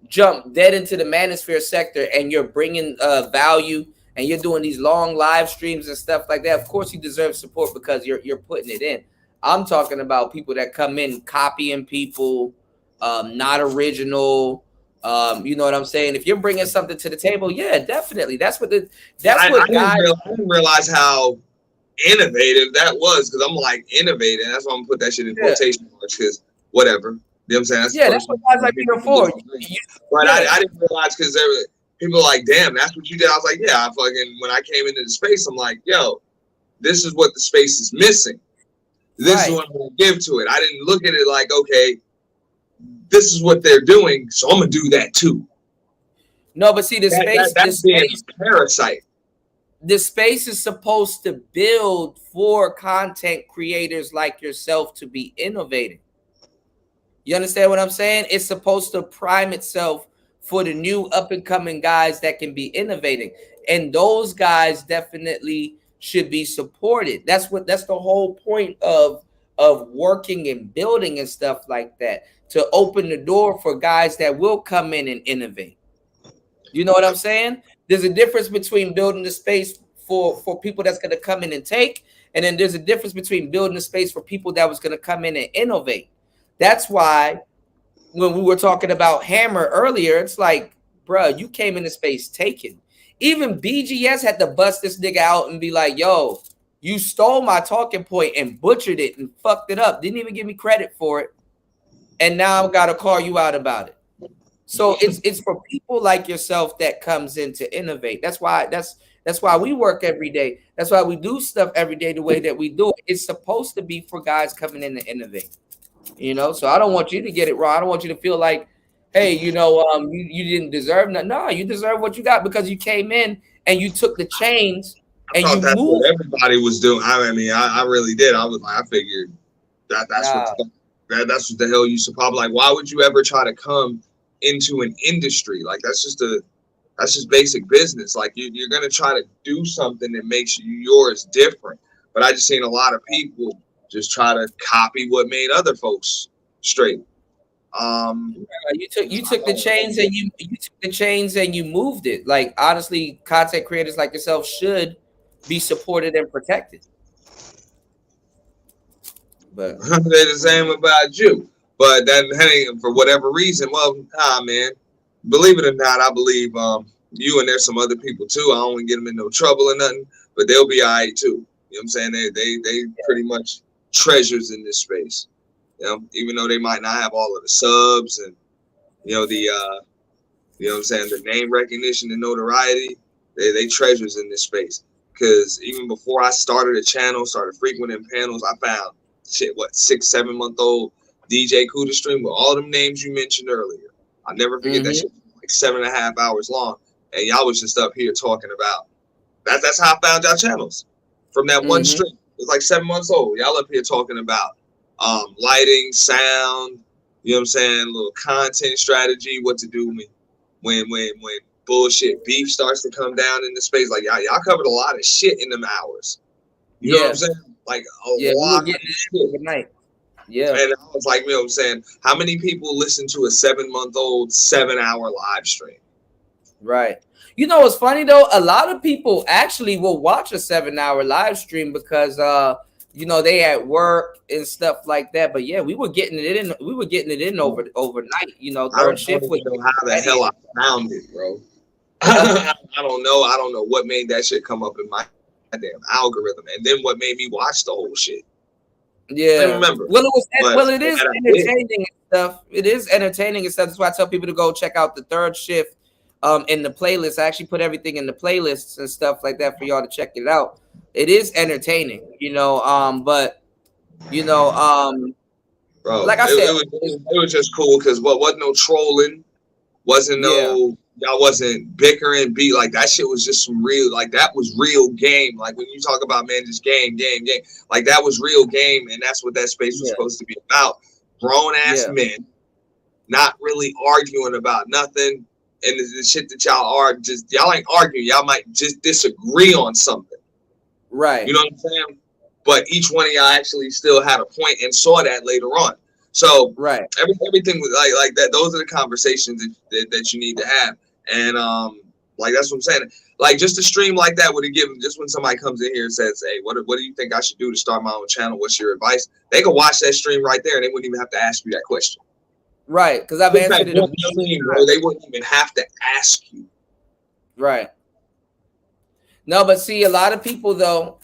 jump dead into the manosphere sector and you're bringing value and you're doing these long live streams and stuff like that, of course you deserve support because you're putting it in. I'm talking about people that come in copying people, not original. You know what I'm saying? If you're bringing something to the table, yeah, definitely. I didn't realize how innovative that was, because I'm like, innovative. That's why I'm gonna put that shit in quotation marks, because whatever. You know what I'm saying? That's what guys like here for. But I didn't realize, because there were people like, damn, that's what you did. I was like, yeah, when I came into the space, I'm like, yo, this is what the space is missing. This is what I'm gonna give to it. I didn't look at it like, okay, this is what they're doing, so I'm gonna do that too. No, but see, that's being a parasite. The space is supposed to build for content creators like yourself to be innovating. You understand what I'm saying? It's supposed to prime itself for the new up and coming guys that can be innovating, and those guys definitely should be supported. That's the whole point of working and building and stuff like that, to open the door for guys that will come in and innovate. You know what I'm saying? There's a difference between building the space for people that's going to come in and take, and then there's a difference between building a space for people that was going to come in and innovate. That's why when we were talking about Hammer earlier, it's like, bro, you came into space taken. Even BGS had to bust this nigga out and be like, yo, you stole my talking point and butchered it and fucked it up. Didn't even give me credit for it. And now I've got to call you out about it. So it's for people like yourself that comes in to innovate. That's why we work every day. That's why we do stuff every day the way that we do it. It's supposed to be for guys coming in to innovate. You know, so I don't want you to get it wrong. I don't want you to feel like, hey, you know, you didn't deserve nothing. No, you deserve what you got because you came in and you took the chains and you that's moved. What everybody was doing. I mean, I really did. I was like, I figured that's what the hell you should probably like. Why would you ever try to come into an industry like that's just basic business? Like you're gonna try to do something that makes yours different. But I just seen a lot of people just try to copy what made other folks straight. You took the chains and you took the chains and you moved it. Like honestly, content creators like yourself should be supported and protected. But they're the same about you. But that for whatever reason, well, man, believe it or not, I believe you and there's some other people too. I don't want to get them in no trouble or nothing, but they'll be all right too. You know what I'm saying? They pretty much treasures in this space. You know, even though they might not have all of the subs and you know you know what I'm saying, the name recognition and notoriety, they treasures in this space. Because even before I started a channel, started frequenting panels, I found 6-7 month old DJ Kuda stream with all them names you mentioned earlier. I'll never forget that shit, like 7.5 hours long, and y'all was just up here talking about that's how I found y'all channels, from that one stream. It was like 7 months old. Y'all up here talking about lighting, sound, you know what I'm saying, little content strategy, what to do when bullshit beef starts to come down in the space. Like y'all covered a lot of shit in them hours. You know what I'm saying? Like a lot of shit overnight. Yeah. And I was like, you know what I'm saying? How many people listen to a 7-month-old 7-hour live stream? Right. You know what's funny though? A lot of people actually will watch a 7-hour live stream because you know, they at work and stuff like that. But yeah, we were getting it in. We were getting it in overnight. You know, third shift was how the hell I found it, bro. I don't know. I don't know what made that shit come up in my damn algorithm, and then what made me watch the whole shit. Yeah, I remember. Well, it is entertaining and stuff. It is entertaining and stuff. That's why I tell people to go check out the third shift in the playlist. I actually put everything in the playlists and stuff like that for y'all to check it out. It is entertaining, you know. But you know, bro, like I said, it was just cool because wasn't no trolling, wasn't no. Y'all wasn't bickering, like that shit was just some real, like that was real game. Like when you talk about, man, just game, like that was real game, and that's what that space was supposed to be about. Grown ass men, not really arguing about nothing, and the shit that y'all are just, y'all ain't arguing, y'all might just disagree on something. Right. You know what I'm saying? But each one of y'all actually still had a point and saw that later on. So everything was like that. Those are the conversations that you need to have. And like that's what I'm saying. Like just a stream like that would have given, just when somebody comes in here and says, hey, what do you think I should do to start my own channel? What's your advice? They could watch that stream right there and they wouldn't even have to ask you that question. Right, because I've answered it. They wouldn't even have to ask you. Right. No, but see, a lot of people though,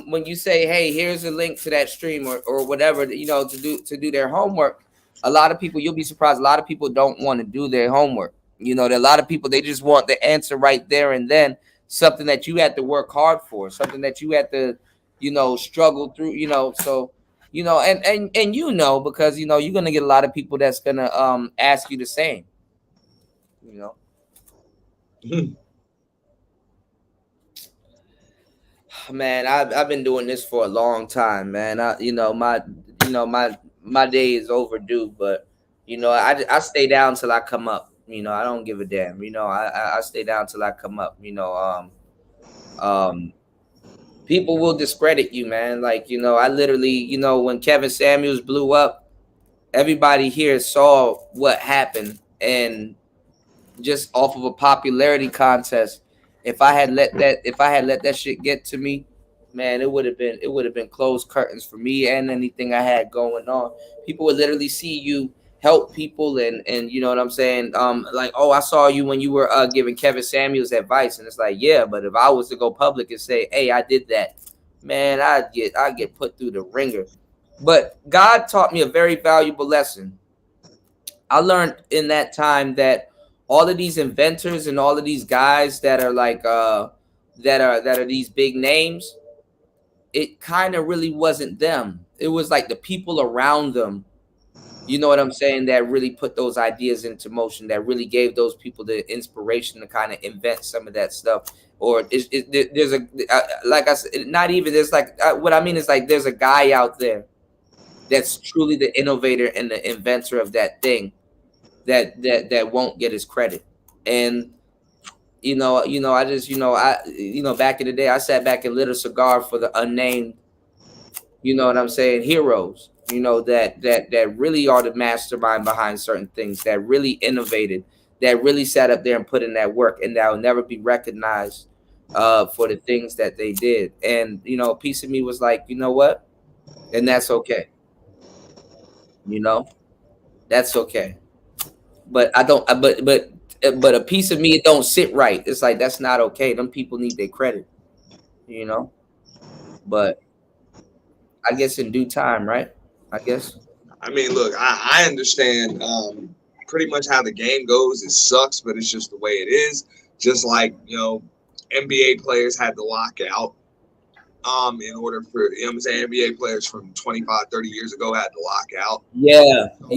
when you say, hey, here's a link to that stream or whatever, you know, to do their homework, a lot of people, you'll be surprised, a lot of people don't want to do their homework. You know, there are a lot of people, they just want the answer right there and then, something that you had to work hard for, something that you had to, you know, struggle through, you know. So, you know, and you know, because, you know, you're going to get a lot of people that's going to ask you the same, you know. Man, I've been doing this for a long time, man. My day is overdue, but you know, I stay down till I come up. You know, I don't give a damn. You know, I stay down till I come up. You know, people will discredit you, man. Like, you know, I literally, you know, when Kevin Samuels blew up, everybody here saw what happened, and just off of a popularity contest, if I had let that shit get to me, man, it would have been closed curtains for me and anything I had going on. People would literally see you help people and you know what I'm saying? Like, oh, I saw you when you were giving Kevin Samuels advice, and it's like, yeah, but if I was to go public and say, hey, I did that, man, I get put through the ringer. But God taught me a very valuable lesson. I learned in that time that all of these inventors and all of these guys that are like that are these big names, it kind of really wasn't them. It was like the people around them, you know what I'm saying, that really put those ideas into motion, that really gave those people the inspiration to kind of invent some of that stuff. Or there's a like I said, not even, there's like what I mean is like there's a guy out there that's truly the innovator and the inventor of that thing that won't get his credit. And you know, I just, back in the day, I sat back and lit a cigar for the unnamed, you know what I'm saying, heroes, you know, that really are the mastermind behind certain things, that really innovated, that really sat up there and put in that work, and that will never be recognized for the things that they did. And, you know, a piece of me was like, you know what? And that's okay. You know, that's okay. But I don't, but a piece of me, it don't sit right. It's like, that's not okay. Them people need their credit, you know. But I guess in due time, right? I guess. I mean, look, I understand pretty much how the game goes. It sucks, but it's just the way it is. Just like, you know, NBA players had to lock out in order for, you know what I'm saying, NBA players from 25, 30 years ago had to lock out. Yeah. So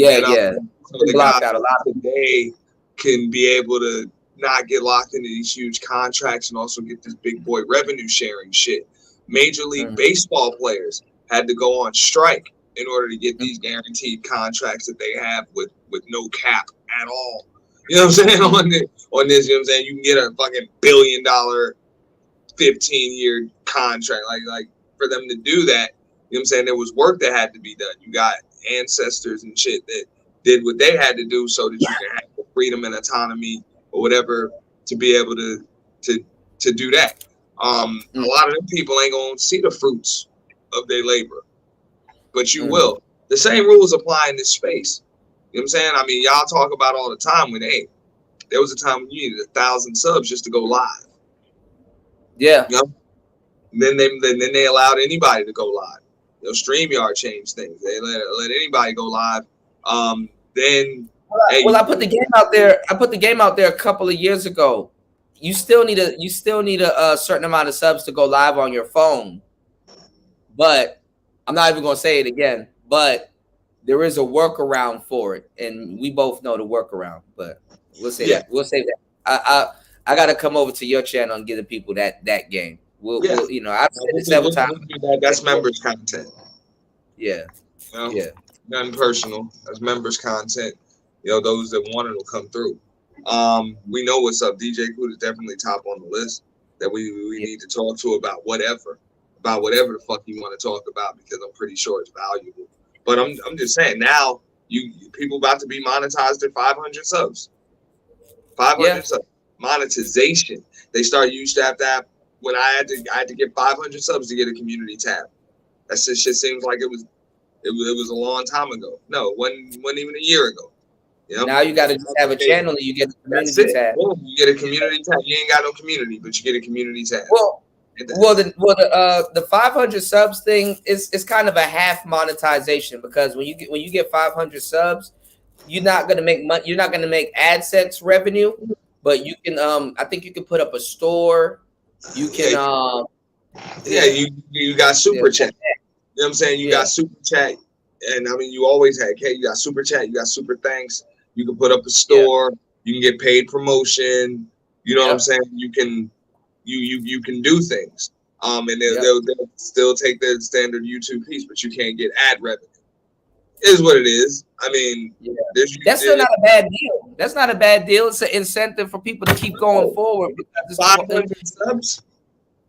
the guys out a lot today can be able to not get locked into these huge contracts and also get this big boy revenue sharing shit. Major League Baseball players had to go on strike in order to get these guaranteed contracts that they have with no cap at all. You know what I'm saying? On this, you know what I'm saying? You can get a fucking $1 billion 15-year contract. Like for them to do that, you know what I'm saying, there was work that had to be done. You got ancestors and shit that did what they had to do so that you can have the freedom and autonomy or whatever to be able to do that. A lot of them people ain't gonna see the fruits of their labor, but you will. The same rules apply in this space. You know what I'm saying? I mean, y'all talk about all the time when, hey, there was a time when you needed 1,000 subs just to go live. Yeah. You know? Then they allowed anybody to go live. You know, StreamYard changed things. They let anybody go live. Then I put the game out there. I put the game out there a couple of years ago. You still need a certain amount of subs to go live on your phone. But I'm not even gonna say it again. But there is a workaround for it, and we both know the workaround. But we'll say that. We'll say that. I gotta come over to your channel and give the people that game. We'll you know, I've said it several times. That's members content. Yeah. You know? Nothing personal. That's members content. You know, those that want it will come through. We know what's up. DJ Kood is definitely top on the list that we need to talk to about whatever the fuck you want to talk about, because I'm pretty sure it's valuable. But I'm just saying, now you people about to be monetized at 500 subs. 500 subs. monetization. They started used to have when I had to get 500 subs to get a community tab. That shit seems like it was a long time ago. No, it wasn't even a year ago. You know? Now you got to just have a channel and you get a community tab. Boom, you get a community tab. You ain't got no community, but you get a community tab. The 500 subs thing is kind of a half monetization, because when you get 500 subs, you're not gonna make money. You're not gonna make AdSense revenue, but you can. I think you can put up a store. You can. You got super chat. You know what I'm saying? You got super chat, and I mean you always had. Okay, you got super chat. You got super thanks. You can put up a store. You can get paid promotion. You know what I'm saying? You can do things. And they'll still take their standard YouTube piece, but you can't get ad revenue. It is what it is. I mean, that's still not a bad deal. That's not a bad deal. It's an incentive for people to keep going forward. 500 subs.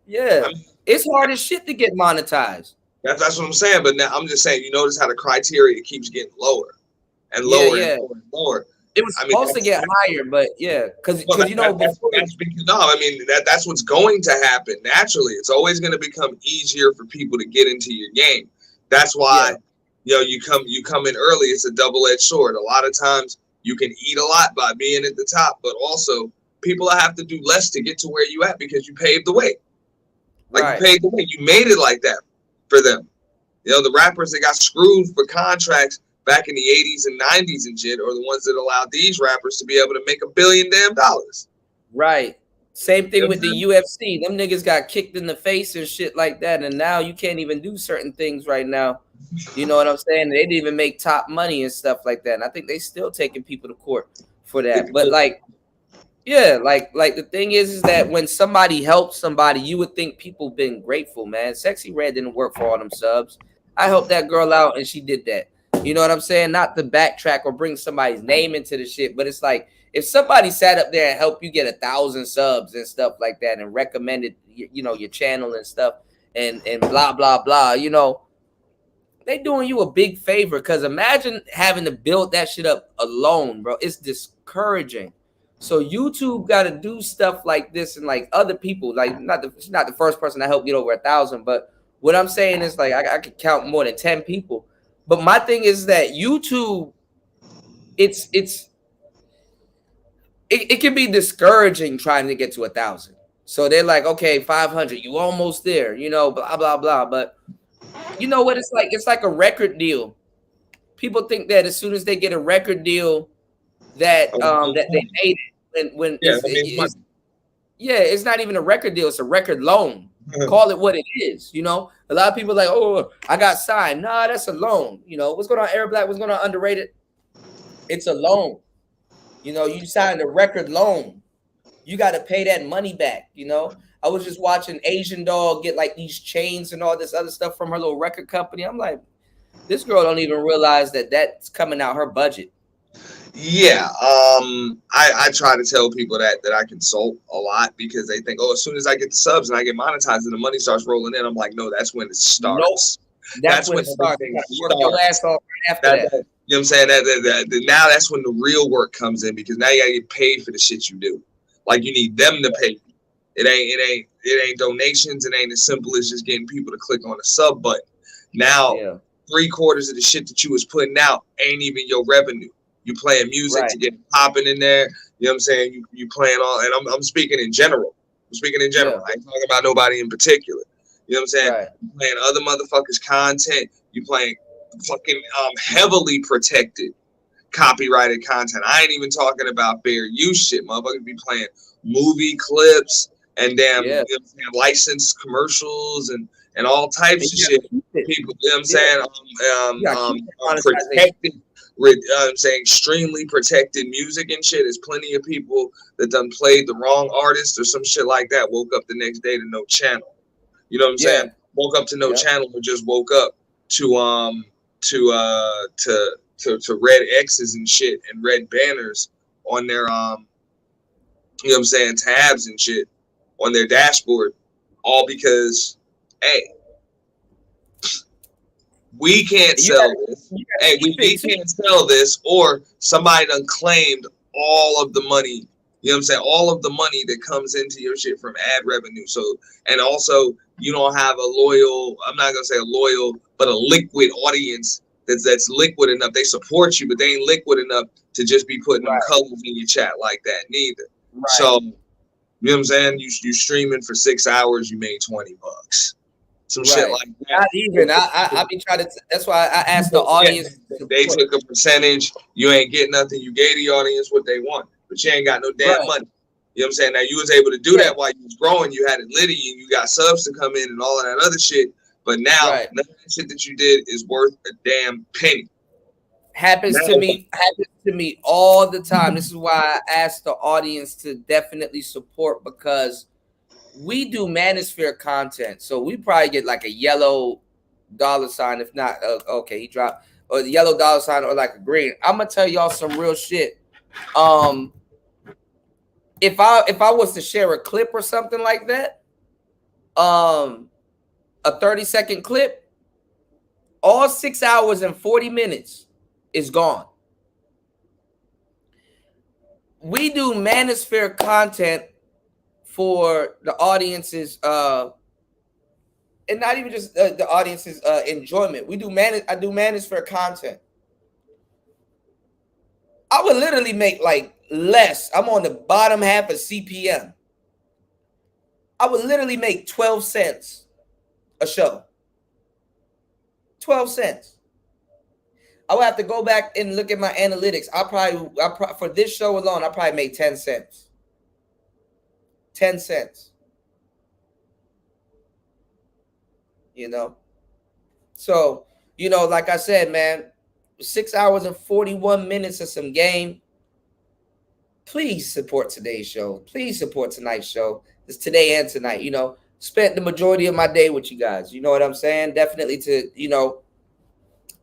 Yeah, I mean, it's hard as shit to get monetized. That's what I'm saying. But now I'm just saying, you notice how the criteria keeps getting lower and lower and lower and lower. It was supposed to get higher, but because you know, that's what's going to happen naturally. It's always going to become easier for people to get into your game. That's why you come in early. It's a double-edged sword. A lot of times you can eat a lot by being at the top, but also people have to do less to get to where you at because you paved the way. Like you paved the way. You made it like that for them. You know, the rappers that got screwed for contracts back in the 80s and 90s and shit are the ones that allowed these rappers to be able to make $1 billion. Right. Same thing with the UFC. Them niggas got kicked in the face and shit like that, and now you can't even do certain things right now. You know what I'm saying? They didn't even make top money and stuff like that. And I think they still taking people to court for that. But like the thing is that when somebody helps somebody, you would think people been grateful, man. Sexy Red didn't work for all them subs. I helped that girl out and she did that. You know what I'm saying? Not to backtrack or bring somebody's name into the shit, but it's like if somebody sat up there and helped you get 1,000 subs and stuff like that and recommended, your channel and stuff and blah, blah, blah, they doing you a big favor, because imagine having to build that shit up alone, bro. It's discouraging. So YouTube got to do stuff like this, and like other people, like not the first person to help get over 1,000, but what I'm saying is like I could count more than 10 people. But my thing is that YouTube, it can be discouraging trying to get to 1,000. So they're like, okay, 500, you almost there, blah, blah, blah. But you know what it's like? It's like a record deal. People think that as soon as they get a record deal that that they made it. It's not even a record deal. It's a record loan. Call it what it is. A lot of people are like, oh, I got signed. Nah, that's a loan. What's going on, Air Black? What's going on, Underrated? It's a loan. You signed a record loan. You got to pay that money back. I was just watching Asian Doll get like these chains and all this other stuff from her little record company. I'm like, this girl don't even realize that that's coming out her budget. Yeah, I try to tell people that I consult a lot because they think, as soon as I get the subs and I get monetized and the money starts rolling in, I'm like, no, that's when it starts. Nope. That's when it starts. Work your ass off right after that. You know what I'm saying? That now that's when the real work comes in, because now you gotta get paid for the shit you do. Like, you need them to pay you. It ain't donations. It ain't as simple as just getting people to click on the sub button. Now, 3/4 of the shit that you was putting out ain't even your revenue. You playing music to get popping in there. You know what I'm saying? You playing all, and I'm speaking in general. I'm speaking in general. I ain't talking about nobody in particular. You know what I'm saying? You playing other motherfuckers' content. You playing fucking heavily protected copyrighted content. I ain't even talking about fair use shit. Motherfuckers be playing movie clips and damn you know what I'm saying, licensed commercials and all types of shit. People, you know what I'm saying? Protected. I'm saying extremely protected music and shit. There's plenty of people that done played the wrong artist or some shit like that. Woke up the next day to no channel. You know what I'm saying? Woke up to no channel, or just woke up to red X's and shit and red banners on their you know what I'm saying, tabs and shit on their dashboard, all because we can't sell this. We can't sell this, or somebody done claimed all of the money You know what I'm saying? All of the money that comes into your shit from ad revenue. So, and also you don't have a loyal, I'm not gonna say a loyal, but a liquid audience that's liquid enough. They support you, but they ain't liquid enough to just be putting them colors in your chat like that neither. Right. So, you know what I'm saying? You streaming for 6 hours, you made $20. Some shit like that. Not even. I be trying to. That's why I asked the audience. They took a percentage. You ain't getting nothing. You gave the audience what they want, but you ain't got no damn money. You know what I'm saying? Now you was able to do that while you was growing. You had it litty and you got subs to come in and all of that other shit. But now none of that shit that you did is worth a damn penny. Happens to me all the time. This is why I asked the audience to definitely support, because we do Manosphere content. So we probably get like a yellow $, if not okay, he dropped, or the yellow $, or like a green. I'm gonna tell y'all some real shit. If I was to share a clip or something like that, a 30-second clip, all 6 hours and 40 minutes is gone. We do Manosphere content for the audience's and not even just the audience's enjoyment. I do Manosphere content. I would literally make like less. I'm on the bottom half of CPM. I would literally make 12 cents a show. 12 cents. I would have to go back and look at my analytics. I probably for this show alone, I probably made 10 cents. 10 cents. You know? So, you know, like I said, man, 6 hours and 41 minutes of some game. Please support today's show. Please support tonight's show. It's today and tonight. You know, spent the majority of my day with you guys. You know what I'm saying? Definitely to, you know,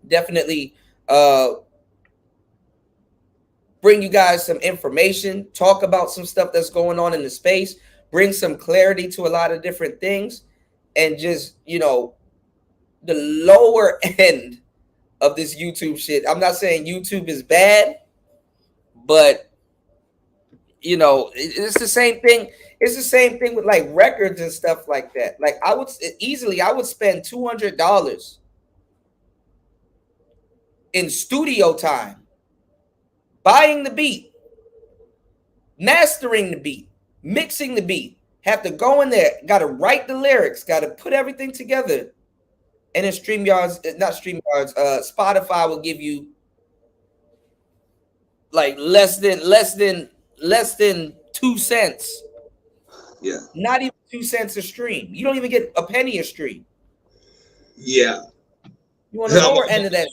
definitely bring you guys some information, talk about some stuff that's going on in the space, bring some clarity to a lot of different things, and just, you know, the lower end of this YouTube shit. I'm not saying YouTube is bad, but, you know, it's the same thing. It's the same thing with like records and stuff like that. Like I would spend $200 in studio time, buying the beat, mastering the beat, mixing the beat, have to go in there, got to write the lyrics, got to put everything together. And then Spotify will give you like less than 2 cents. Yeah. Not even 2 cents a stream. You don't even get a penny a stream. Yeah. You want the lower end of that.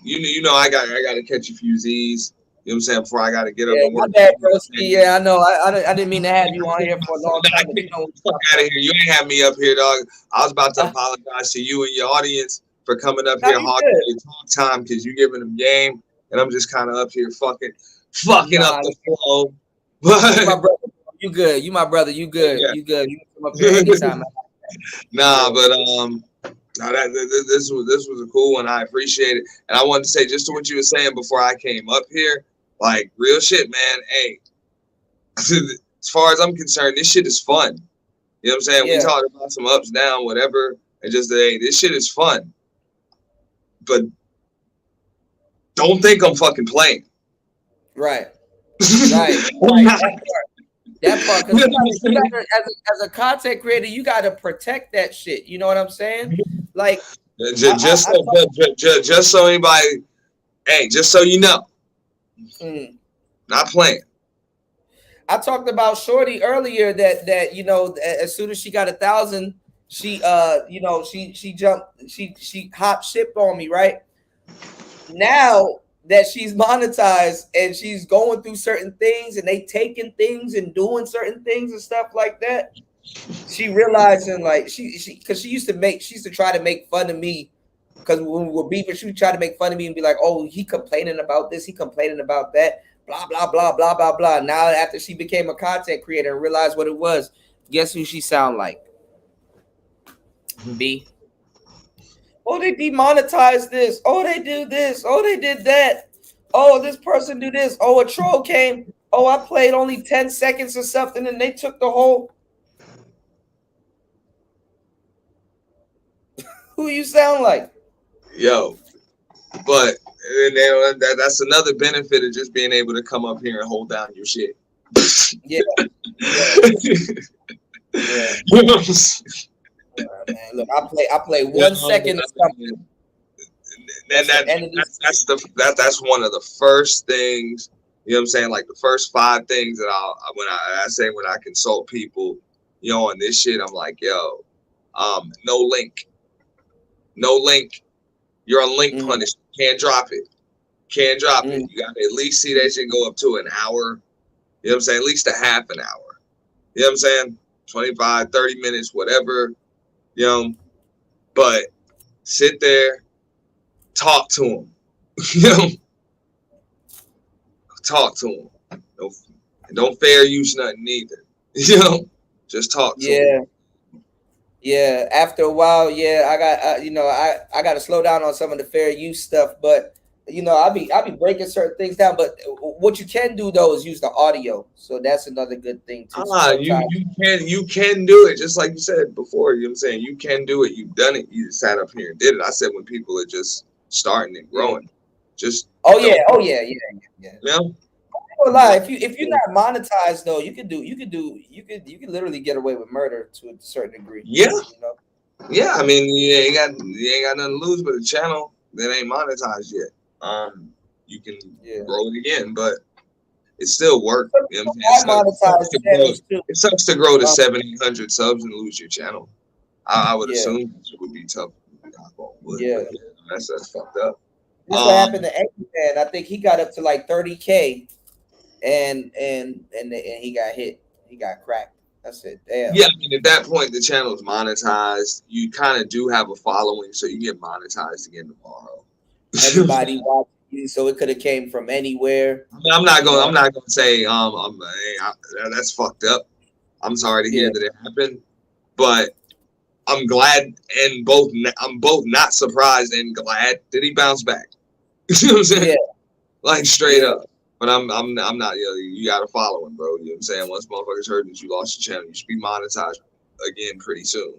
You know, I got to catch a few Z's. You know what I'm saying? Before I got to get up and work. My bad, broski. Yeah, I know. I didn't mean to have you on here for a long time. Get the fuck out of here. You ain't have me up here, dog. I was about to apologize to you and your audience for coming up here hogging your talk time because you giving them game, and I'm just kind of up here fucking up the flow. But my brother, you good. You my brother. You good. Yeah. You good. You can come up here anytime. Nah, but this was a cool one. I appreciate it, and I wanted to say just to what you were saying before I came up here, like real shit, man. Hey, as far as I'm concerned, this shit is fun. You know what I'm saying? Yeah. We talked about some ups, down, whatever, and just hey, this shit is fun. But don't think I'm fucking playing. Right. That part, because as a content creator, you got to protect that shit. You know what I'm saying? Like, just so anybody, hey, just so you know, not playing. I talked about Shorty earlier that you know, as soon as she got 1,000, she you know, she jumped, she hop shipped on me, right? Now that she's monetized and she's going through certain things and they taking things and doing certain things and stuff like that, she realizing like she because she used to try to make fun of me because when we were beefing, she would try to make fun of me and be like, oh, he complaining about this, he complaining about that, blah blah blah blah blah blah. Now after she became a content creator and realized what it was, guess who she sound like? B. Oh, they demonetized this. Oh, they do this. Oh, they did that. Oh, this person do this. Oh, a troll came. Oh, I played only 10 seconds or something, and they took the whole. Who you sound like? Yo, but that's another benefit of just being able to come up here and hold down your shit. Yeah. Yeah. Man, look, I play 1 second or something. That's one of the first things. You know what I'm saying? Like the first 5 things that when I consult people, you know, on this shit, I'm like, yo, no link. You're on link punish. Can't drop it. You gotta at least see that shit go up to an hour. You know what I'm saying? At least a half an hour. You know what I'm saying? 25, 30 minutes, whatever. You know, but sit there, talk to them. You know, talk to them. Don't fair use nothing either. You know, just talk to them. Yeah. After a while, I got I got to slow down on some of the fair use stuff, but you know, I'll be breaking certain things down. But what you can do though is use the audio, so that's another good thing too. You can do it, just like you said before. You know what I'm saying? You can do it. You've done it. You just sat up here and did it. I said when people are just starting and growing, just yeah. You know? I lie. If you're not monetized though, you could literally get away with murder to a certain degree. Yeah. You know? Yeah, I mean, you ain't got nothing to lose but a channel that ain't monetized yet. You can grow it again, but it's still work. You know what I'm saying? It sucks to grow to 700-800 subs and lose your channel. I would assume it would be tough. That's fucked up. This what happened to Angry Man. I think he got up to like 30K, and he got hit. He got cracked. That's it. Damn. Yeah, I mean, at that point, the channel is monetized. You kind of do have a following, so you get monetized again tomorrow. Everybody watching you, so it could have came from anywhere. I mean, I'm not gonna say that's fucked up. I'm sorry to hear that it happened, but I'm glad and I'm both not surprised and glad that he bounced back. You know what I'm saying? Yeah. Like straight up. But I'm not. You got to follow him, bro. You know what I'm saying? Once motherfuckers heard that you lost your channel, you should be monetized again pretty soon.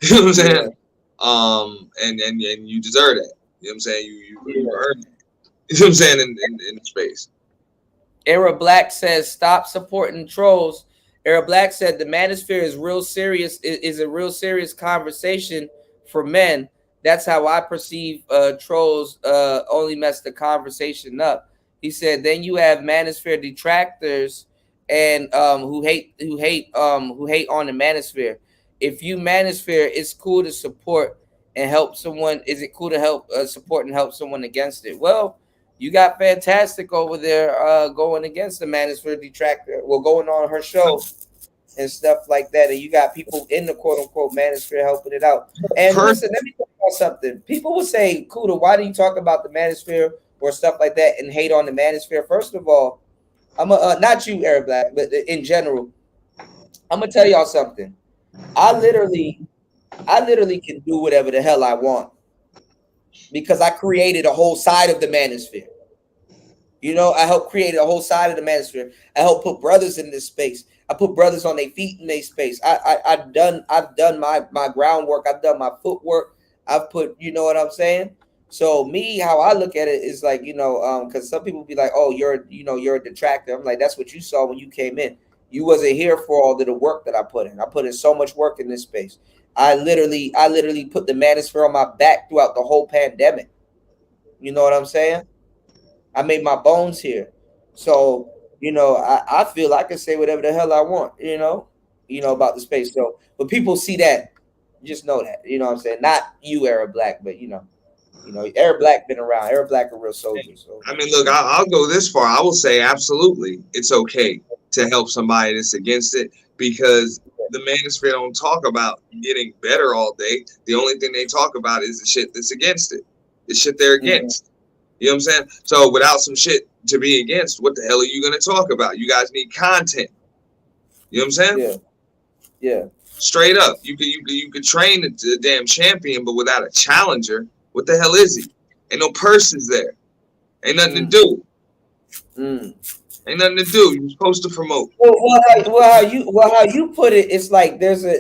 You know what I'm saying? And you deserve that. You know what I'm saying? You earned it. You know what I'm saying? In the space. Era Black says, stop supporting trolls. Era Black said the manosphere is real serious. Is a real serious conversation for men. That's how I perceive trolls only mess the conversation up. He said, then you have manosphere detractors and who hate on the manosphere. If you manosphere, it's cool to support and help someone. Is it cool to help support and help someone against it? Well, you got Fantastic over there going against the manosphere detractor. Well, going on her show and stuff like that. And you got people in the quote unquote manosphere helping it out. And listen, let me talk about something. People will say, Kuda, why do you talk about the manosphere or stuff like that and hate on the manosphere? First of all, I'm not you, Era Black, but in general, I'm gonna tell y'all something. I literally can do whatever the hell I want because I created a whole side of the manosphere. You know, I helped create a whole side of the manosphere. I helped put brothers in this space. I put brothers on their feet in their space. I've done my groundwork. I've done my footwork. I've put, you know what I'm saying? So me, how I look at it is like, you know, because some people be like, oh, you're a detractor. I'm like, that's what you saw when you came in. You wasn't here for all of the work that I put in. I put in so much work in this space. I literally put the manosphere on my back throughout the whole pandemic. You know what I'm saying? I made my bones here. So, you know, I feel I can say whatever the hell I want, you know, about the space. So, but people see that, just know that, you know what I'm saying? Not you, Era Black, but you know, Era Black been around. Era Black a real soldier. So I mean, look, I'll go this far. I will say absolutely it's okay to help somebody that's against it, because the manosphere don't talk about getting better all day. The only thing they talk about is the shit that's against it. The shit they're against. You know what I'm saying? So without some shit to be against, what the hell are you going to talk about? You guys need content. You know what I'm saying? Yeah. Straight up. You could train the damn champion, but without a challenger, what the hell is he? Ain't no purses there. Ain't nothing to do. Ain't nothing to do. You're supposed to promote. How you put it, it's like there's a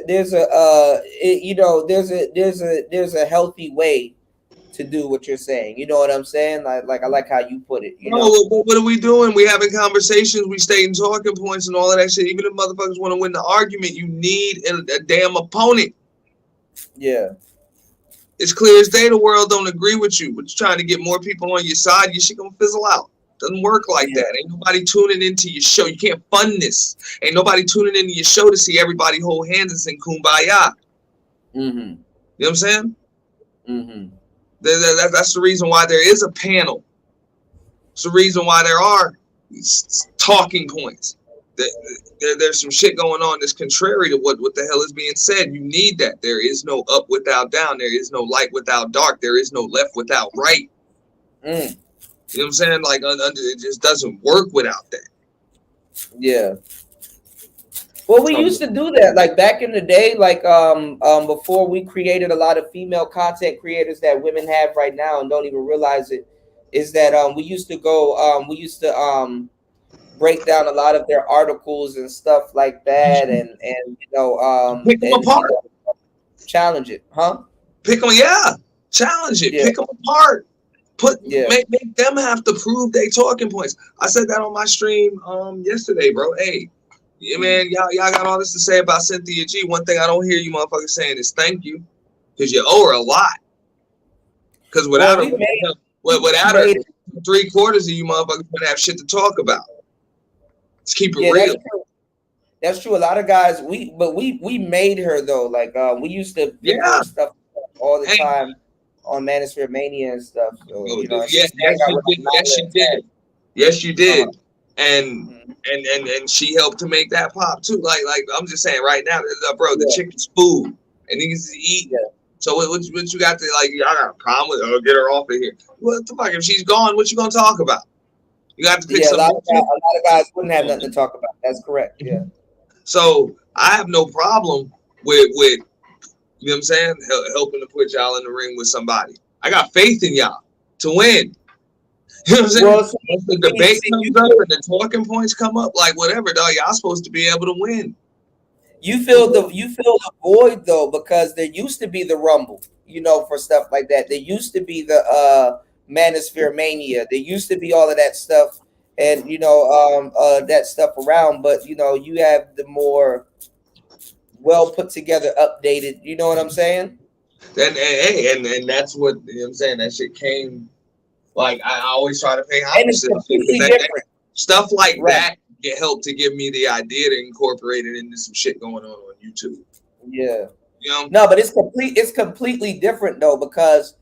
healthy way to do what you're saying. You know what I'm saying? Like I like how you put it. You know? What are we doing? We having conversations. We stating talking points and all of that shit. Even if motherfuckers want to win the argument, you need a damn opponent. Yeah. It's clear as day the world don't agree with you, but you're trying to get more people on your side. Your shit gonna fizzle out. Doesn't work like that. Ain't nobody tuning into your show. You can't fund this. Ain't nobody tuning into your show to see everybody hold hands and sing Kumbaya. Mm-hmm. You know what I'm saying? Mm-hmm. That's the reason why there is a panel. It's the reason why there are talking points. There's some shit going on that's contrary to what the hell is being said. You need that. There is no up without down. There is no light without dark. There is no left without right. Mm. You know what I'm saying? Like, it just doesn't work without that. Yeah. Well, we used to do that, like back in the day, like before we created a lot of female content creators that women have right now and don't even realize it. Is that we used to break down a lot of their articles and stuff like that, and pick them apart, challenge it, huh? Pick them, challenge it, pick them apart. Make them have to prove they talking points. I said that on my stream yesterday, bro. Hey, yeah, man, y'all got all this to say about Cynthia G. One thing I don't hear you motherfuckers saying is thank you, because you owe her a lot. Because without her, 3/4 of you motherfuckers would have shit to talk about. Let's keep it real. That's true. A lot of guys, we made her though. Like we used to stuff all the time on Manosphere Mania and stuff. So, yes, you did. And she helped to make that pop too. Like I'm just saying right now, bro, the chicken's food and niggas is eating. Yeah. So what you got to like? Y'all got a problem with her? Get her off of here. What the fuck? If she's gone, what you gonna talk about? You got to pick a lot of guys wouldn't have nothing to talk about. That's correct. Yeah. So I have no problem with you know what I'm saying, helping to put y'all in the ring with somebody. I got faith in y'all to win. You know what I'm saying? Well, once the debate comes up and the talking points come up, like whatever, dog, y'all supposed to be able to win. You feel the void though, because there used to be the Rumble, for stuff like that. There used to be the Manosphere Mania. There used to be all of that stuff, and that stuff around. But you have the more well put together, updated. You know what I'm saying? And that's what I'm saying. That shit came. Like I always try to pay homage to that. Stuff like that get help to give me the idea to incorporate it into some shit going on YouTube. Yeah. No, but it's completely different though, because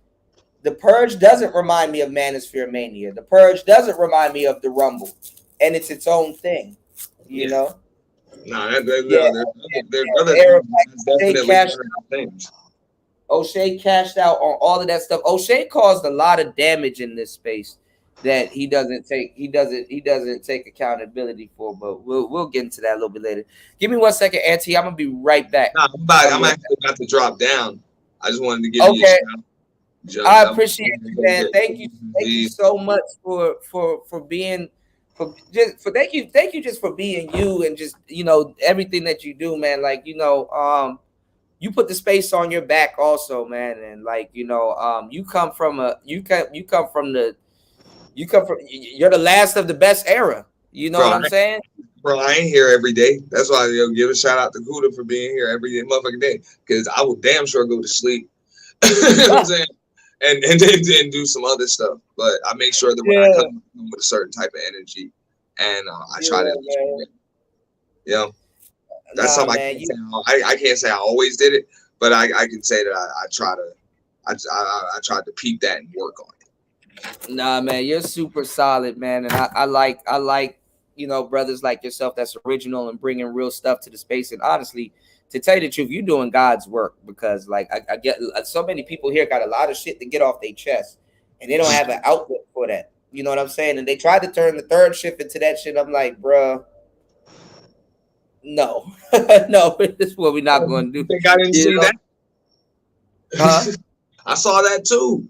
the Purge doesn't remind me of Manosphere Mania. The Purge doesn't remind me of the Rumble, and it's its own thing. You know. No, there's other things. O'Shea cashed out on all of that stuff. O'Shea caused a lot of damage in this space that he doesn't take accountability for. But we'll get into that a little bit later. Give me 1 second, Auntie. I'm gonna be right back. I'm actually about to drop down. I just wanted to give you a shout. I appreciate you, man. Thank you so much for being thank you just for being you and just everything that you do, man. Like you put the space on your back also, man, and you're the last of the best era. You know what I'm saying? Bro, I ain't here every day. That's why give a shout out to Kuda for being here every day, motherfucking day. Because I will damn sure go to sleep. You know what I'm saying? And then do some other stuff. But I make sure that when I come with a certain type of energy, and I try to, that's something I can't say I always did it, but I can say that I tried to peep that and work on it. Nah, man, you're super solid, man, and I like brothers like yourself that's original and bringing real stuff to the space. And honestly, to tell you the truth, you're doing God's work, because I get so many people here got a lot of shit to get off their chest, and they don't have an outlet for that. You know what I'm saying? And they tried to turn the third shift into that shit. I'm like, bruh. No, no, this is what we're not going to do. I think I didn't see that. Huh? I saw that too.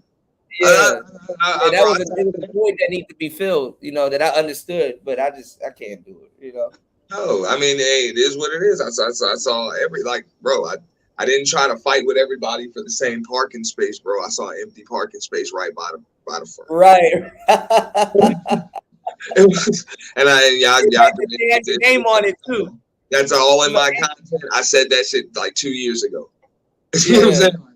Yeah, that was a void that needs to be filled. You know, that I understood, but I can't do it. You know. No, I mean, hey, it is what it is. I saw bro. I didn't try to fight with everybody for the same parking space, bro. I saw an empty parking space right by the front. Right. And y'all had your name on it too. That's all in my content. I said that shit like 2 years ago. You know what I'm saying?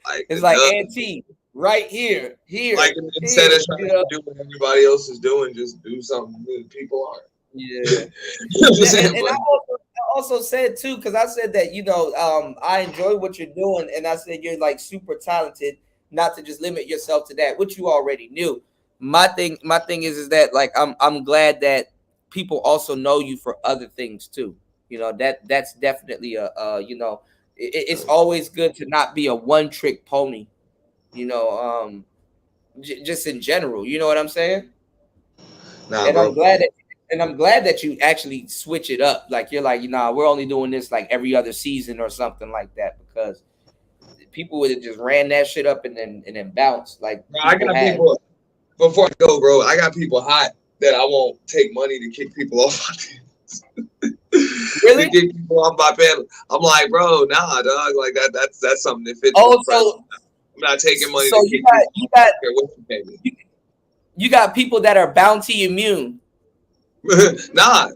Like, it's like Auntie, right here. Like instead of trying to do what everybody else is doing, just do something that people aren't. Yeah. and I also said too, because I said that, you know, I enjoy what you're doing, and I said you're like super talented, not to just limit yourself to that, which you already knew. My thing is that like I'm glad that people also know you for other things too. You know, that's definitely you know, it's always good to not be a one-trick pony, you know, just in general. You know what I'm saying? Nah, and bro. I'm glad that you actually switch it up. Like you're like, you know, we're only doing this like every other season or something like that, because people would have just ran that shit up and then bounced. Like I got people. Before I go, bro, I got people hot that I won't take money to kick people off my panels. Really? To kick people off my panel. I'm like, bro, nah, dog. Like that's something that fits. Oh, so I'm not taking money. So to kick people you got people that are bounty immune. Nah,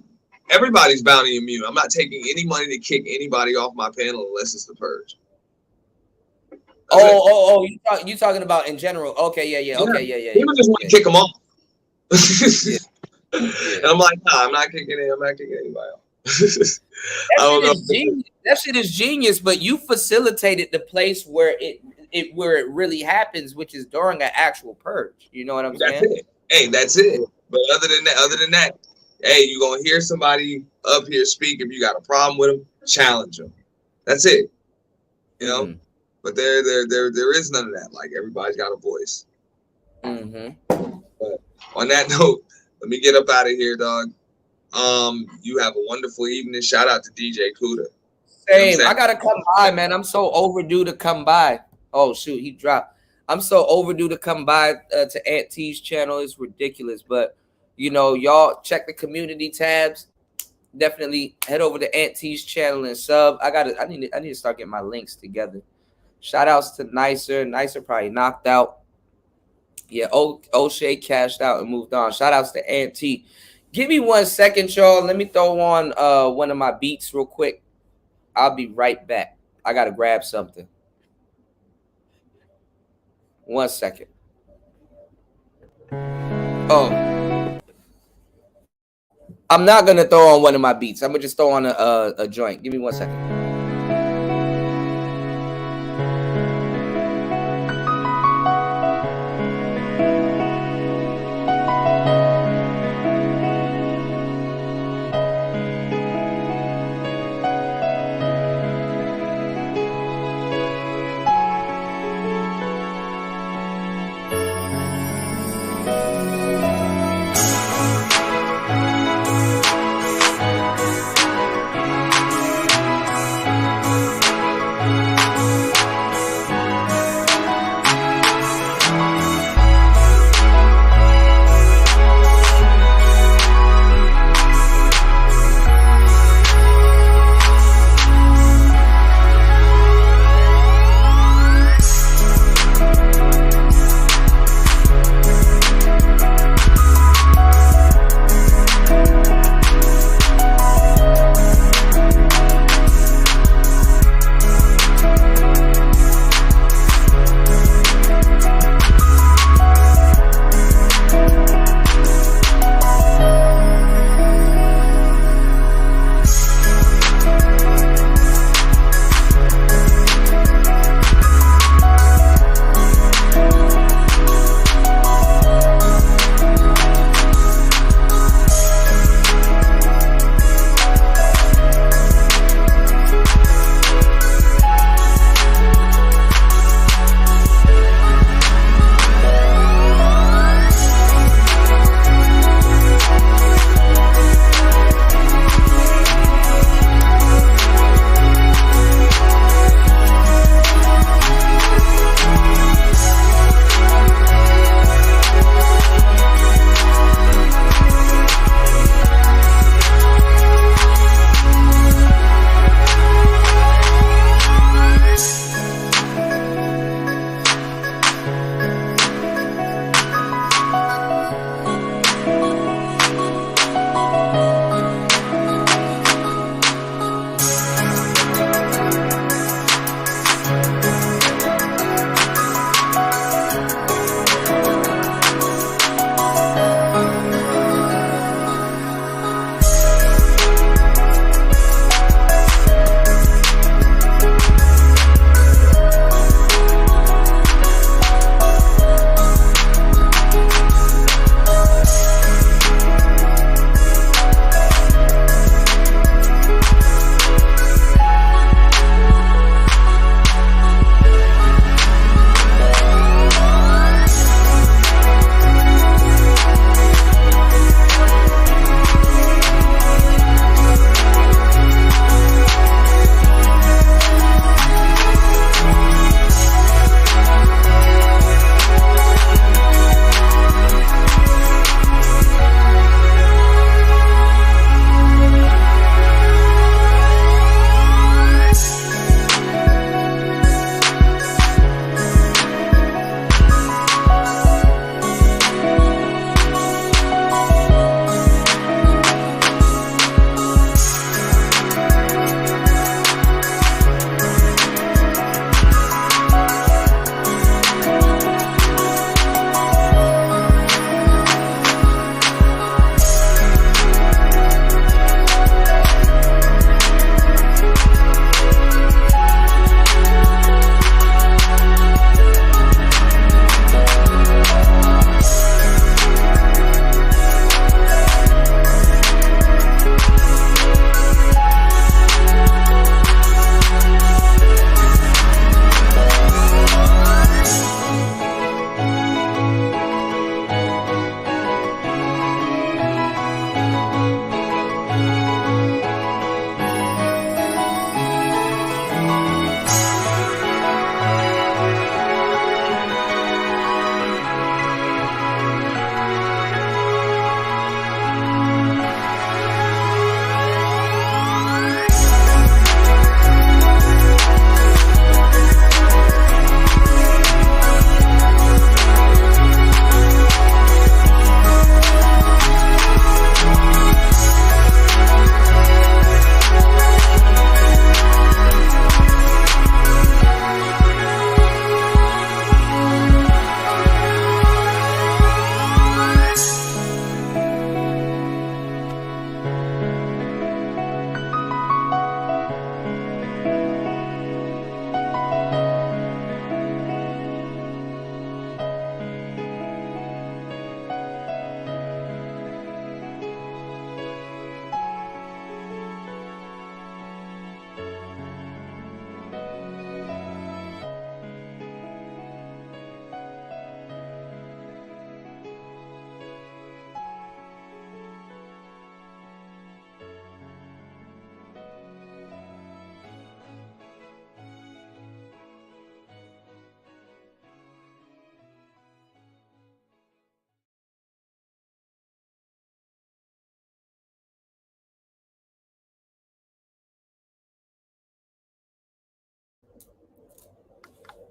everybody's bounty immune. I'm not taking any money to kick anybody off my panel unless it's the purge. You talking about in general? Okay, yeah. Okay, yeah. People just want to kick them off. And I'm like, nah, I'm not kicking anybody off. That shit is genius, but you facilitated the place where it really happens, which is during an actual purge. You know what I'm saying? It. Hey, that's it. But other than that, hey, you're gonna hear somebody up here speak. If you got a problem with them, challenge them. That's it. You know. Mm-hmm. But there is none of that. Like everybody's got a voice. Mm-hmm. But on that note, let me get up out of here, dog. You have a wonderful evening. Shout out to DJ Kuda. Same. You know I gotta come by, man. I'm so overdue to come by. Oh shoot, he dropped. I'm so overdue to come by to Aunt T's channel. It's ridiculous, but you know, y'all check the community tabs. Definitely head over to Aunt T's channel and sub. I need to start getting my links together. Shout outs to Nicer. Nicer probably knocked out. Yeah, O'Shea cashed out and moved on. Shout outs to Aunt T. Give me 1 second, y'all. Let me throw on one of my beats real quick. I'll be right back. I gotta grab something. 1 second. Oh. I'm not gonna throw on one of my beats. I'm gonna just throw on a joint. Give me 1 second.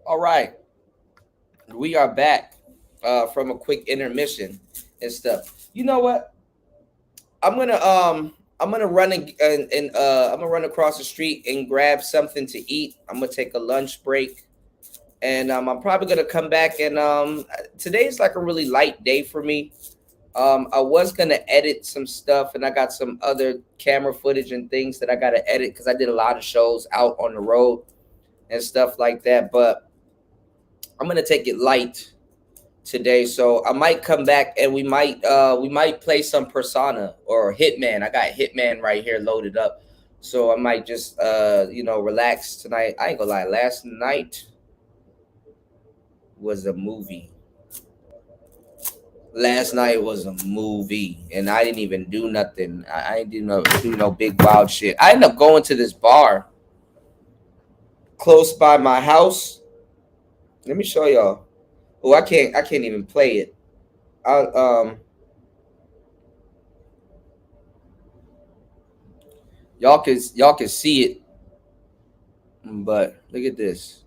All right, we are back from a quick intermission and stuff. You know what? I'm gonna run and I'm gonna run across the street and grab something to eat. I'm gonna take a lunch break, and I'm probably gonna come back. And today's like a really light day for me. I was gonna edit some stuff, and I got some other camera footage and things that I gotta edit because I did a lot of shows out on the road and stuff like that. But I'm gonna take it light today, so I might come back and we might play some Persona or Hitman. I got Hitman right here loaded up, so I might just relax tonight. I ain't gonna lie, last night was a movie. Last night was a movie, and I didn't even do nothing. I didn't do no big wild shit. I ended up going to this bar close by my house. Let me show y'all. Oh, I can't even play it. Y'all can see it, but look at this.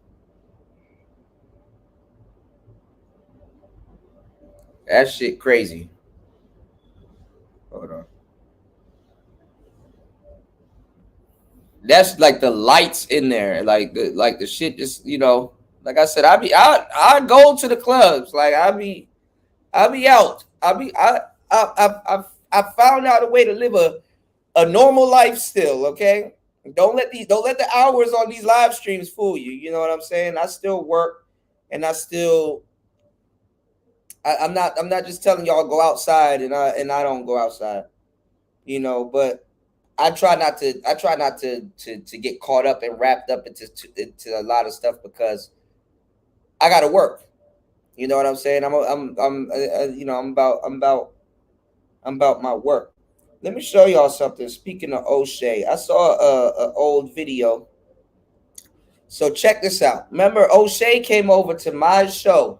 That shit crazy. Hold on. That's like the lights in there, like the shit. Just like I said, I go to the clubs. Like I be out. I found out a way to live a normal life still. Okay, don't let the hours on these live streams fool you. You know what I'm saying? I still work, and I'm not just telling y'all go outside and I don't go outside, but I try not to get caught up and wrapped up into a lot of stuff because I got to work. You know what I'm saying? I'm about my work. Let me show y'all something. Speaking of O'Shea, I saw a old video. So check this out. Remember, O'Shea came over to my show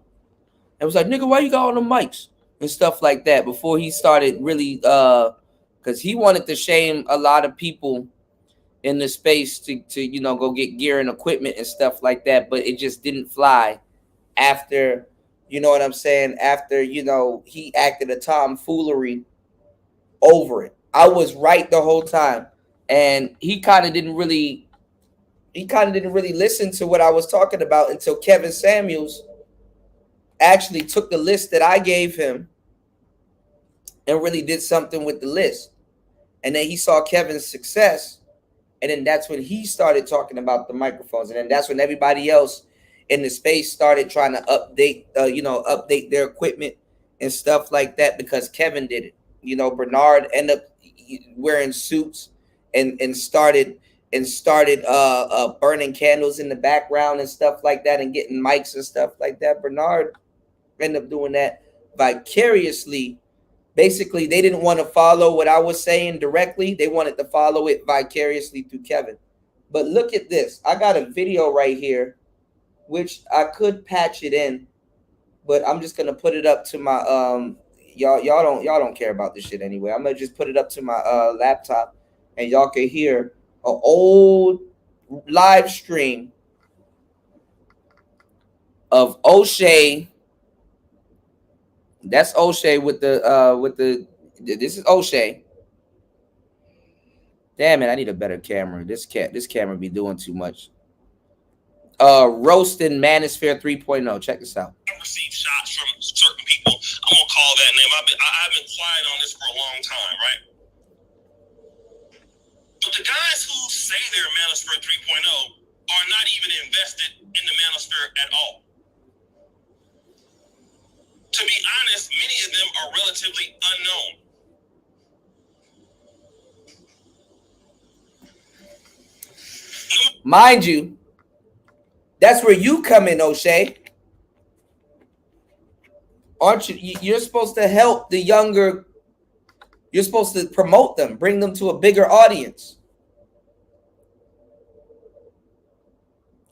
and was like, nigga, why you got on the mics and stuff like that before he started really, because he wanted to shame a lot of people in the space to go get gear and equipment and stuff like that. But it just didn't fly after, you know what I'm saying? After, he acted a tomfoolery over it. I was right the whole time. And he kind of didn't really listen to what I was talking about until Kevin Samuels actually took the list that I gave him and really did something with the list. And then he saw Kevin's success. And then that's when he started talking about the microphones. And then that's when everybody else in the space started trying to update their equipment and stuff like that because Kevin did it. Bernard ended up wearing suits and started burning candles in the background and stuff like that and getting mics and stuff like that. Bernard ended up doing that vicariously. Basically, they didn't want to follow what I was saying directly. They wanted to follow it vicariously through Kevin. But look at this. I got a video right here, which I could patch it in, but I'm just gonna put it up to my y'all don't care about this shit anyway. I'm gonna just put it up to my laptop and y'all can hear an old live stream of O'Shea. That's O'Shea with the this is O'Shea. Damn it, I need a better camera. This camera be doing too much. Roasting Manosphere 3.0. Check this out. I received shots from certain people. I won't call that name. I've been quiet on this for a long time, right? But the guys who say they're Manosphere 3.0 are not even invested in the Manosphere at all. To be honest, many of them are relatively unknown. Mind you, that's where you come in, O'Shea. Aren't you? You're supposed to help the younger. You're supposed to promote them, bring them to a bigger audience.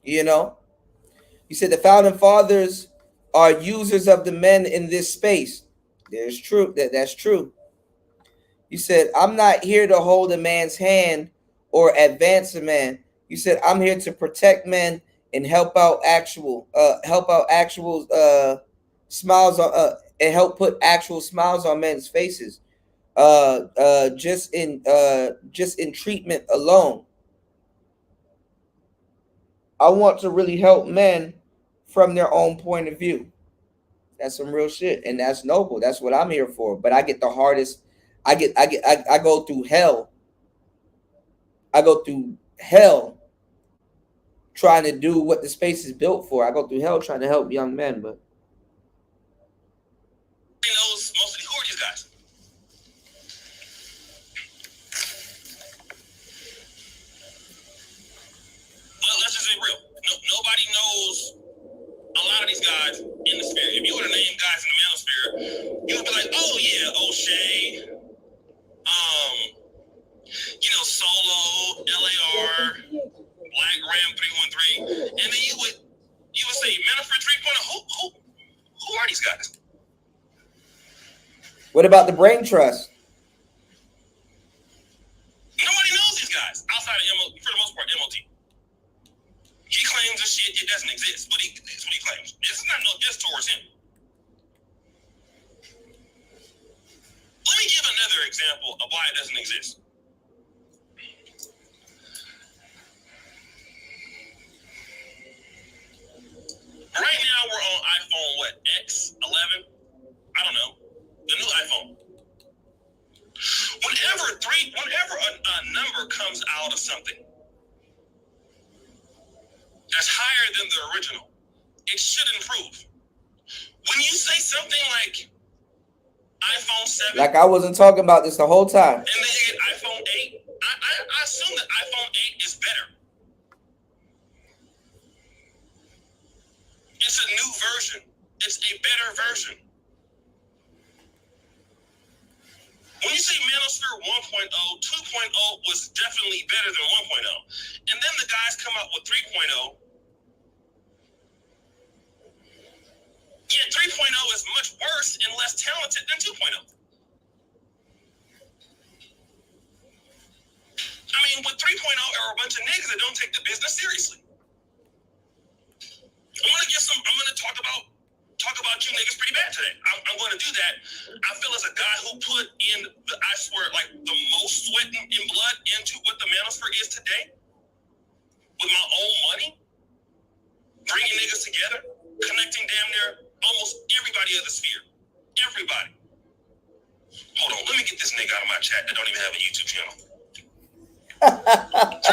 You said the founding fathers are users of the men in this space. That's true. That's true. You said, I'm not here to hold a man's hand or advance a man. You said, I'm here to protect men and help out actual smiles on and help put actual smiles on men's faces. Just in treatment alone. I want to really help men from their own point of view. That's some real shit, and that's noble. That's what I'm here for. But I get the hardest. I go through hell. I go through hell trying to do what the space is built for. I go through hell trying to help young men, but knows most of who are these guys? Well, let's just be real. Nobody knows a lot of these guys in the sphere. If you were to name guys in the manosphere, you would be like, oh yeah, O'Shea, Solo, LAR, Black Ram 313, and then you would say Manosphere 3.0. Who are these guys? what about the Brain Trust? Nobody knows these guys outside of for the most part, MOT. He claims this shit, it doesn't exist, but that's what he claims. This is not no diss towards him. Let me give another example of why it doesn't exist. Right now we're on iPhone, X11? I don't know. The new iPhone. Whenever a number comes out of something that's higher than the original, it should improve. When you say something like iPhone 7, like I wasn't talking about this the whole time, and then you get iPhone 8, I assume that iPhone 8 is better. It's a new version. It's a better version. When you say Manosphere 1.0, 2.0 was definitely better than 1.0. And then the guys come out with 3.0. Yeah, 3.0 is much worse and less talented than 2.0. I mean, with 3.0 are a bunch of niggas that don't take the business seriously. I'm gonna talk about you niggas pretty bad today. I'm gonna do that. I feel as a guy who put in the most sweat and blood into what the Manosphere is today, with my own money, bringing niggas together, connecting damn near almost everybody of the sphere. Everybody. Hold on, let me get this nigga out of my chat that don't even have a YouTube channel. 3.0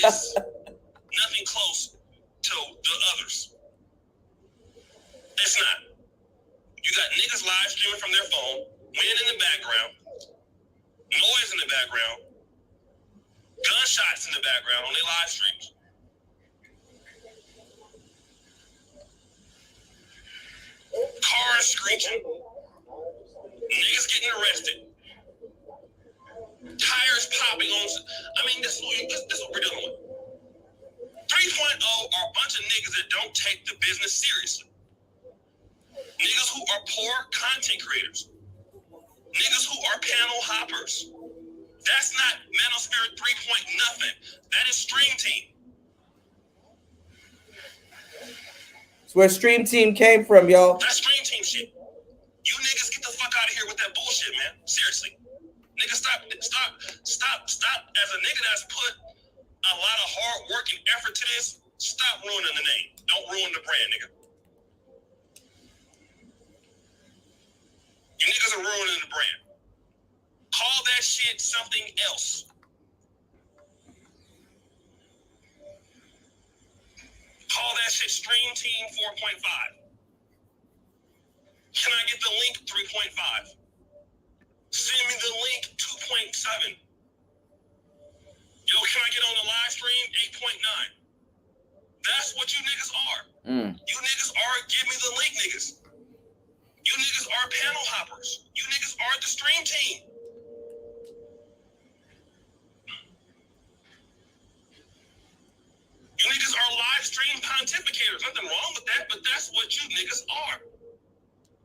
is nothing close to the others. It's not. You got niggas live streaming from their phone, wind in the background, noise in the background, gunshots in the background on their live streams. Cars screeching, niggas getting arrested, tires popping on. I mean, this is what we're dealing with. 3.0 are a bunch of niggas that don't take the business seriously. Niggas who are poor content creators. Niggas who are panel hoppers. That's not Manosphere 3.nothing. That is Stream Team. It's where Stream Team came from, y'all. That's Stream Team shit. You niggas get the fuck out of here with that bullshit, man. Seriously. Niggas stop. As a nigga that's put a lot of hard work and effort to this, stop ruining the name. Don't ruin the brand, nigga. You niggas are ruining the brand. Call that shit something else. Call that shit Stream Team 4.5. Can I get the link 3.5? Send me the link 2.7. Yo, can I get on the live stream 8.9? That's what you niggas are. You niggas are give me the link niggas. You niggas are panel hoppers. You niggas are the Stream Team. You niggas are live stream pontificators. Nothing wrong with that, but that's what you niggas are.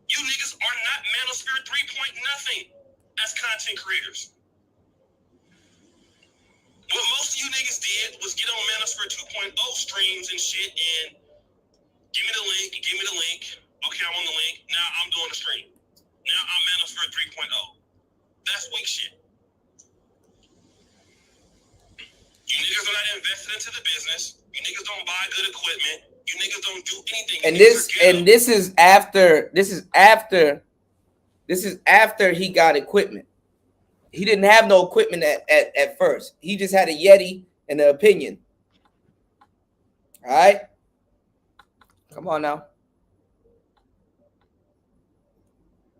You niggas are not Manosphere 3.nothing as content creators. What most of you niggas did was get on Manosphere 2.0 streams and shit and give me the link. Okay, I'm on the link. Now I'm doing the stream. Now I'm Manosphere 3.0. That's weak shit. You niggas are not invested into the business. You niggas don't buy good equipment. You niggas don't do anything. This is after he got equipment. He didn't have no equipment at first. He just had a Yeti and an opinion. All right. Come on now.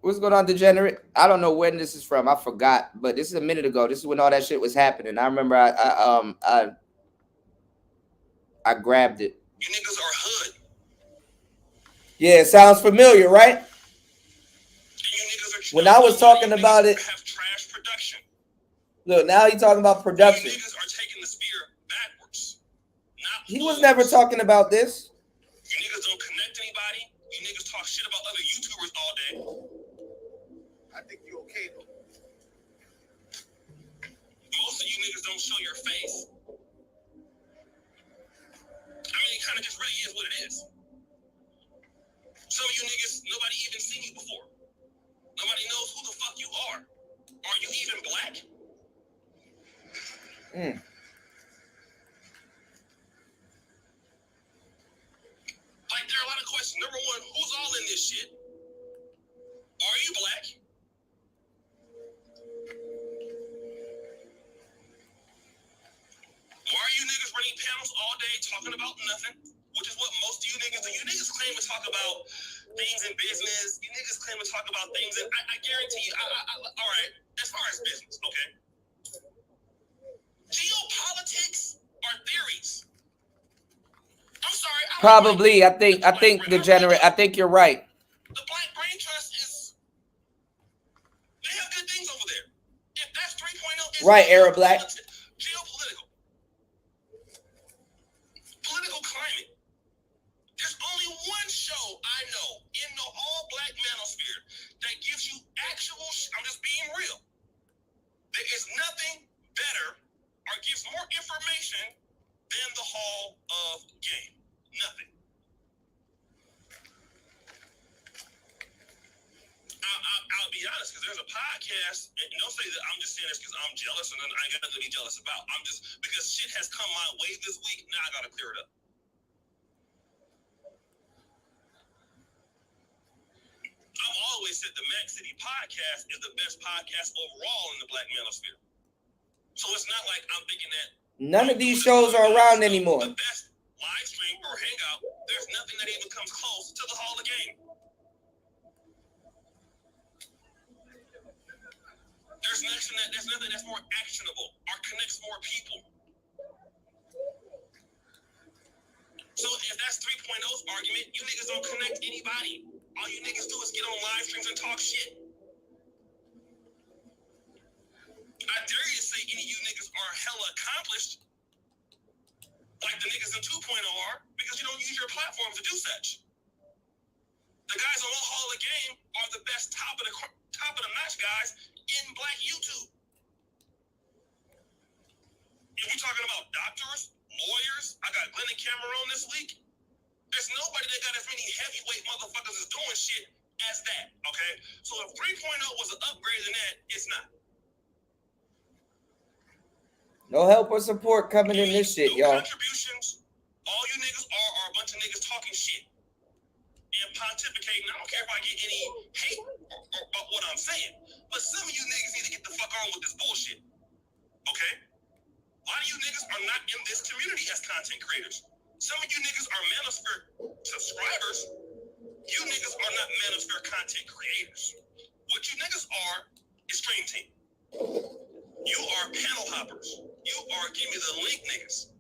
What's going on, Degenerate? I don't know when this is from. I forgot, but this is a minute ago. This is when all that shit was happening. I remember I grabbed it. You niggas are hood. Yeah, it sounds familiar, right? When I was talking about it, have trash production. Look, now he's talking about production. You niggas are taking the spear backwards. He was never talking about this. You niggas don't connect anybody. You niggas talk shit about other YouTubers all day. I think you okay though. Most of you niggas don't show your face. I mean, it kind of just really is what it is. Some of you niggas, nobody even seen you before. Nobody knows who the fuck you are. Are you even black? Like, there are a lot of questions. Number one, who's all in this shit? Are you black? Why are you niggas running panels all day talking about nothing? Which is what most of you niggas do. You niggas claim to talk about things in business. You niggas claim to talk about things, and I guarantee you, all right, as far as business, okay? Geopolitics are theories. I'm sorry. Probably. I think Degenerate. I think you're right. The Black Brain Trust is, they have good things over there. If that's 3.0, right, Arab Black. Geopolitical. Political climate. There's only one show I know in the whole Black Manosphere that gives you actual, I'm just being real. There is nothing better or gives more information than the Hall of Game. Nothing. I'll be honest, because there's a podcast, and don't say that I'm just saying this because I'm jealous, and I got nothing to be jealous about. I'm just, because shit has come my way this week, now I gotta clear it up. I've always said the Mac City podcast is the best podcast overall in the Black Manosphere. So it's not like I'm thinking that none of these shows are around anymore. The best live stream or hangout, there's nothing that even comes close to the Hall of Game. There's nothing that's more actionable or connects more people. So if that's 3.0's argument, you niggas don't connect anybody. All you niggas do is get on live streams and talk shit. I dare you to say any of you niggas are hella accomplished, like the niggas in 2.0 are, because you don't use your platform to do such. The guys on the Hall of Game are the best top of the match guys in Black YouTube. If we're talking about doctors, lawyers, I got Glenn and Cameron this week. There's nobody that got as many heavyweight motherfuckers is doing shit as that, okay? So if 3.0 was an upgrade than that, it's not. No help or support coming in this shit, y'all. Contributions. All you niggas are a bunch of niggas talking shit and pontificating. I don't care if I get any hate about what I'm saying, but some of you niggas need to get the fuck on with this bullshit, okay? A lot of you niggas are not in this community as content creators. Some of you niggas are Manosphere subscribers. You niggas are not Manosphere content creators. What you niggas are is Stream Team. You are panel hoppers. You are give me the link niggas.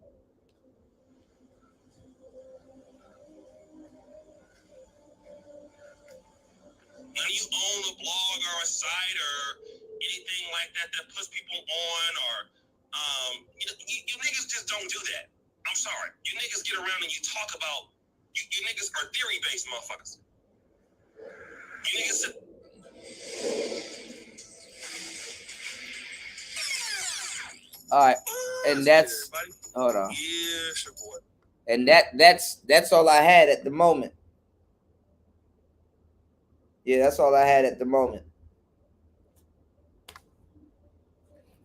None of you own a blog or a site or anything like that that puts people on or you niggas just don't do that. I'm sorry. You niggas get around and you talk about you niggas are theory-based motherfuckers. You niggas sit. All right. And that's hold on. Yes, your boy. And that's all I had at the moment. Yeah, that's all I had at the moment.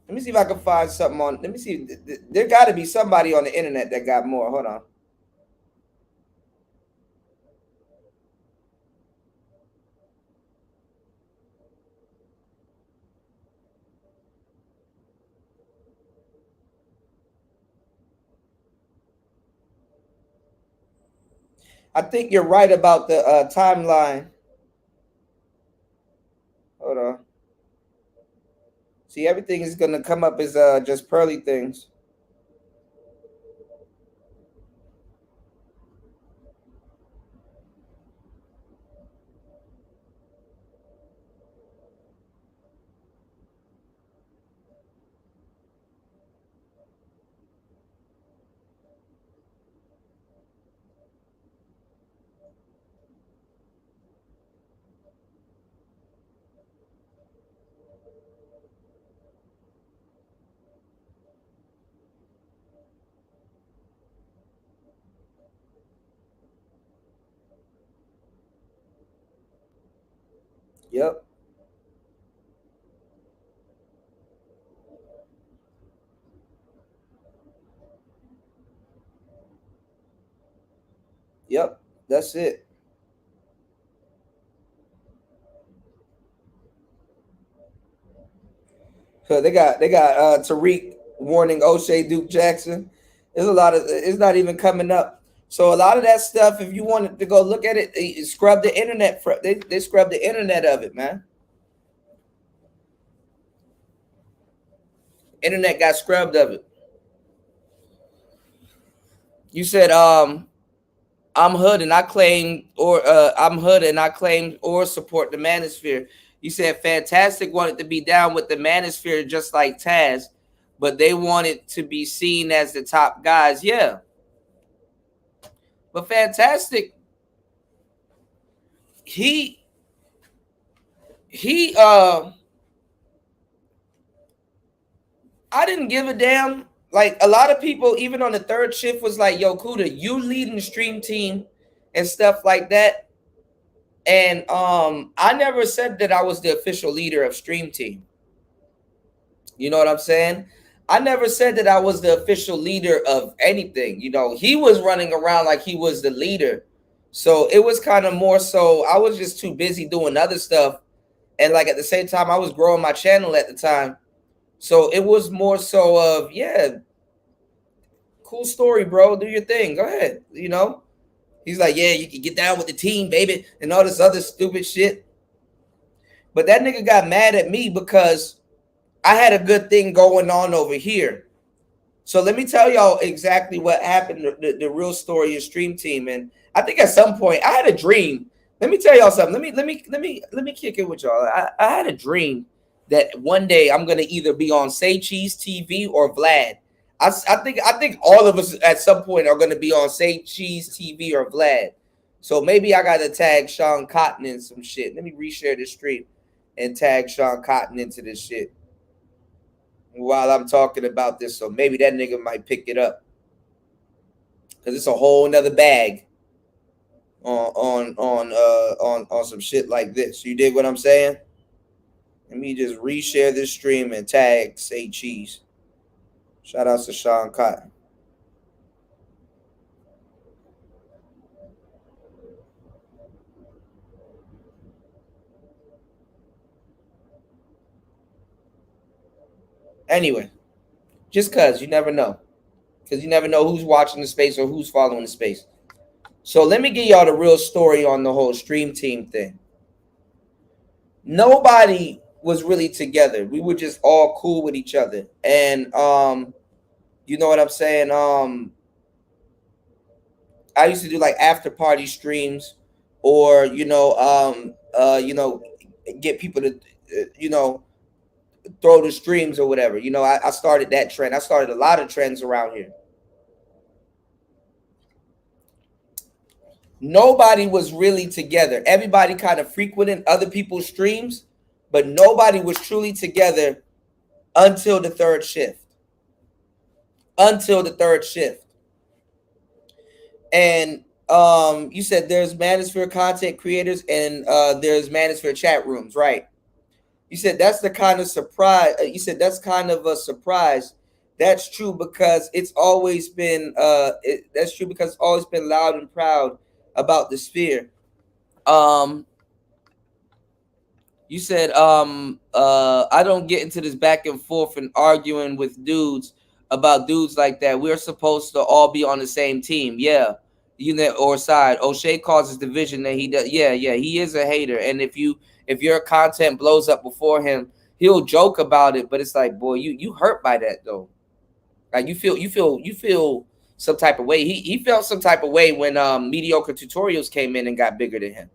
Let me see if I can find something on. Let me see. There got to be somebody on the internet that got more. Hold on. I think you're right about the timeline. Hold on. See, everything is gonna come up as just pearly things. Yep. Yep. That's it. So they got Tariq warning O'Shea Duke Jackson. There's a lot of it's not even coming up. So a lot of that stuff, if you wanted to go look at it, scrub the internet. They scrub the internet of it, man. Internet got scrubbed of it. You said I'm hood and I claim or support the Manosphere. You said Fantastic wanted to be down with the Manosphere just like Taz, but they wanted to be seen as the top guys. Yeah. But Fantastic, he I didn't give a damn. Like a lot of people, even on the third shift, was like, "Yo, Kuda, you leading the stream team and stuff like that." And I never said that I was the official leader of Stream Team. You know what I'm saying? I never said that I was the official leader of anything. You know, he was running around like he was the leader. So it was kind of more so I was just too busy doing other stuff. And like at the same time, I was growing my channel at the time. So it was more so of, yeah, cool story, bro. Do your thing. Go ahead. You know, he's like, yeah, you can get down with the team, baby, and all this other stupid shit. But that nigga got mad at me because I had a good thing going on over here. So let me tell y'all exactly what happened, the real story of Stream Team. And I think at some point I had a dream. Let me tell y'all something. Let me kick it with y'all. I had a dream that one day I'm gonna either be on Say Cheese TV or Vlad. I think all of us at some point are gonna be on Say Cheese TV or Vlad. So maybe I gotta tag Sean Cotton in some shit. Let me reshare this stream and tag Sean Cotton into this shit while I'm talking about this. So maybe that nigga might pick it up. Cause it's a whole nother bag on some shit like this. You dig what I'm saying? Let me just reshare this stream and tag Say Cheese. Shout out to Sean Cotton. Anyway, just cause you never know. Because you never know who's watching the space or who's following the space. So let me give y'all the real story on the whole Stream Team thing. Nobody was really together. We were just all cool with each other. And you know what I'm saying? I used to do like after party streams or get people to throw the streams or whatever. You know, I started that trend. I started a lot of trends around here. Nobody was really together. Everybody kind of frequented other people's streams, but nobody was truly together until the third shift. until the third shift. And you said there's Manosphere content creators and there's Manosphere chat rooms, right? You said that's the kind of surprise. You said that's kind of a surprise. That's true because it's always been that's true because it's always been loud and proud about the sphere. You said I don't get into this back and forth and arguing with dudes about dudes like that. We're supposed to all be on the same team. Yeah. Unit or side. O'Shea causes division that he does. Yeah, he is a hater. And if your content blows up before him, he'll joke about it, but it's like, boy, you hurt by that though. Like you feel some type of way. He felt some type of way when mediocre tutorials came in and got bigger than him.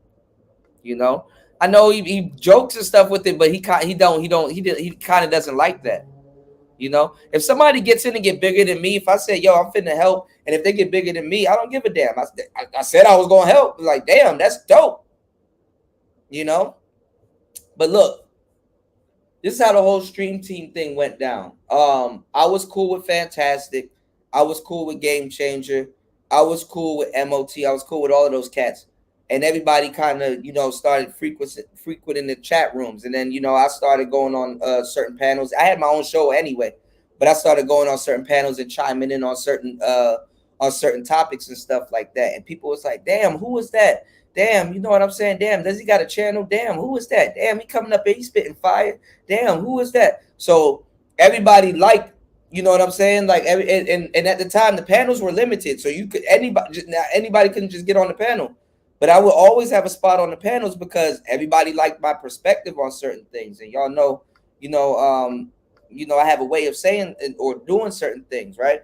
You know, I know he jokes and stuff with it, but he kind of doesn't like that. You know, if somebody gets in and get bigger than me, if I say, yo, I'm finna help, and if they get bigger than me, I don't give a damn. I said I was gonna help. Like, damn, that's dope. You know, but look. This is how the whole stream team thing went down. I was cool with Fantastic. I was cool with Game Changer. I was cool with MOT. I was cool with all of those cats. And everybody kind of, started frequenting the chat rooms. And then, I started going on certain panels. I had my own show anyway, but I started going on certain panels and chiming in on certain topics and stuff like that. And people was like, damn, who was that? Damn, you know what I'm saying? Damn, does he got a channel? Damn, who is that? Damn, he coming up here, he's spitting fire. Damn, who is that? So everybody liked, you know what I'm saying? Like and at the time the panels were limited, so you could anybody couldn't just get on the panel. But I would always have a spot on the panels because everybody liked my perspective on certain things, and y'all know, I have a way of saying or doing certain things, right?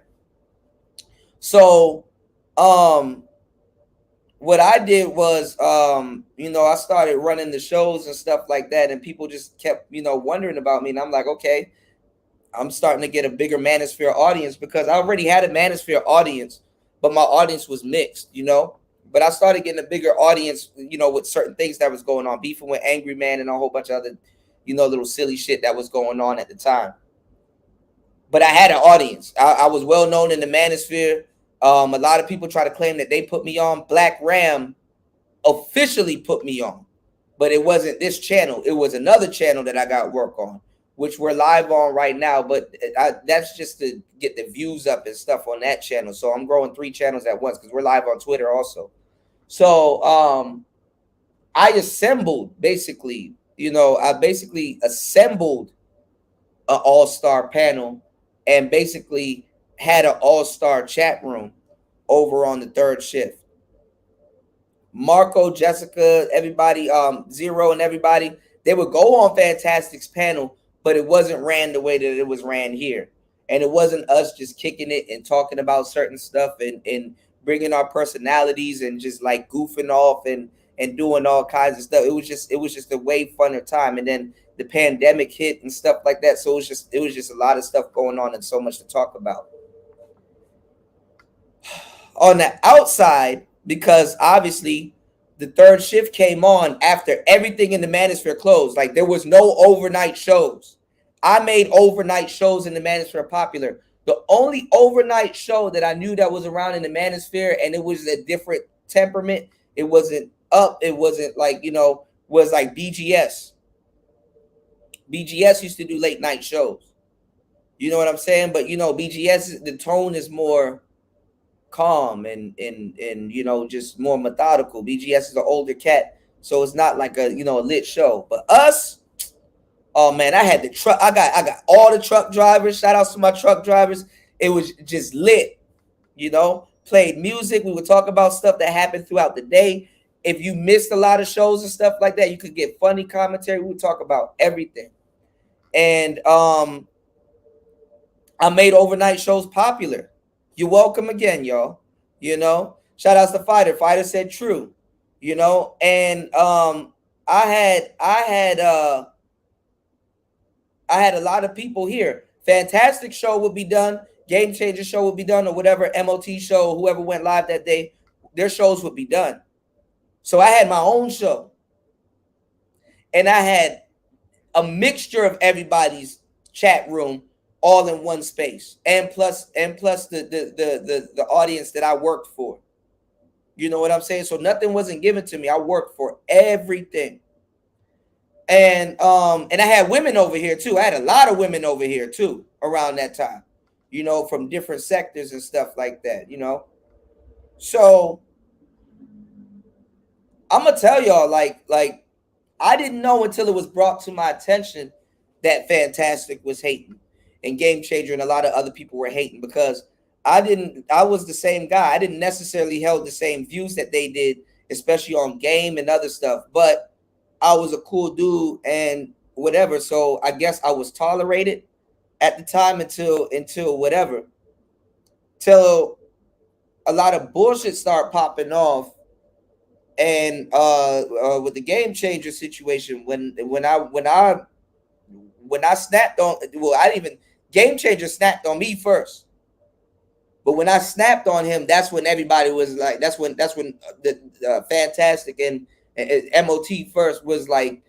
So, what I did was, I started running the shows and stuff like that, and people just kept, wondering about me. And I'm like, okay, I'm starting to get a bigger Manosphere audience because I already had a Manosphere audience, but my audience was mixed, But I started getting a bigger audience, with certain things that was going on, beefing with Angry Man and a whole bunch of other, little silly shit that was going on at the time. But I had an audience. I was well known in the Manosphere. A lot of people try to claim that they put me on. Black Ram officially put me on, but it wasn't this channel. It was another channel that I got work on, which we're live on right now. But that's just to get the views up and stuff on that channel. So I'm growing 3 channels at once because we're live on Twitter also. So I assembled basically, assembled an all-star panel and basically had an all-star chat room over on the third shift. Marco, Jessica, everybody, Zero and everybody, they would go on Fantastic's panel, but it wasn't ran the way that it was ran here. And it wasn't us just kicking it and talking about certain stuff and bringing our personalities and just like goofing off and doing all kinds of stuff. It was just a way funner time. And then the pandemic hit and stuff like that. So it was just a lot of stuff going on and so much to talk about. On the outside, because obviously the third shift came on after everything in the Manosphere closed. Like there was no overnight shows. I made overnight shows in the Manosphere popular. The only overnight show that I knew that was around in the Manosphere, and it was a different temperament. It wasn't up. It wasn't like, was like BGS. BGS used to do late night shows. You know what I'm saying? But, BGS, the tone is more calm and just more methodical. BGS is an older cat, so it's not like a a lit show. But us, oh man, I had the truck. I got all the truck drivers. Shout outs to my truck drivers. It was just lit, played music. We would talk about stuff that happened throughout the day. If you missed a lot of shows and stuff like that, you could get funny commentary. We would talk about everything. And I made overnight shows popular. You're welcome again, y'all. Shout outs to Fighter. Fighter said true. And I had a lot of people here. Fantastic show would be done. Game Changer show would be done, or whatever MOT show, whoever went live that day, their shows would be done. So I had my own show. And I had a mixture of everybody's chat room all in one space, and plus the audience that I worked for. You know what I'm saying? So nothing wasn't given to me. I worked for everything. And I had women over here too. I had a lot of women over here too around that time, you know, from different sectors and stuff like that, you know. So I'm gonna tell y'all, like I didn't know until it was brought to my attention that Fantastic was hating and Game Changer and a lot of other people were hating, because I was the same guy. I didn't necessarily held the same views that they did, especially on game and other stuff, but I was a cool dude and whatever. So I guess I was tolerated at the time until whatever, till a lot of bullshit started popping off. And with the Game Changer situation, when I snapped on, well, I didn't even, Game Changer snapped on me first. But when I snapped on him, that's when everybody was like, that's when the Fantastic and MOT first was like,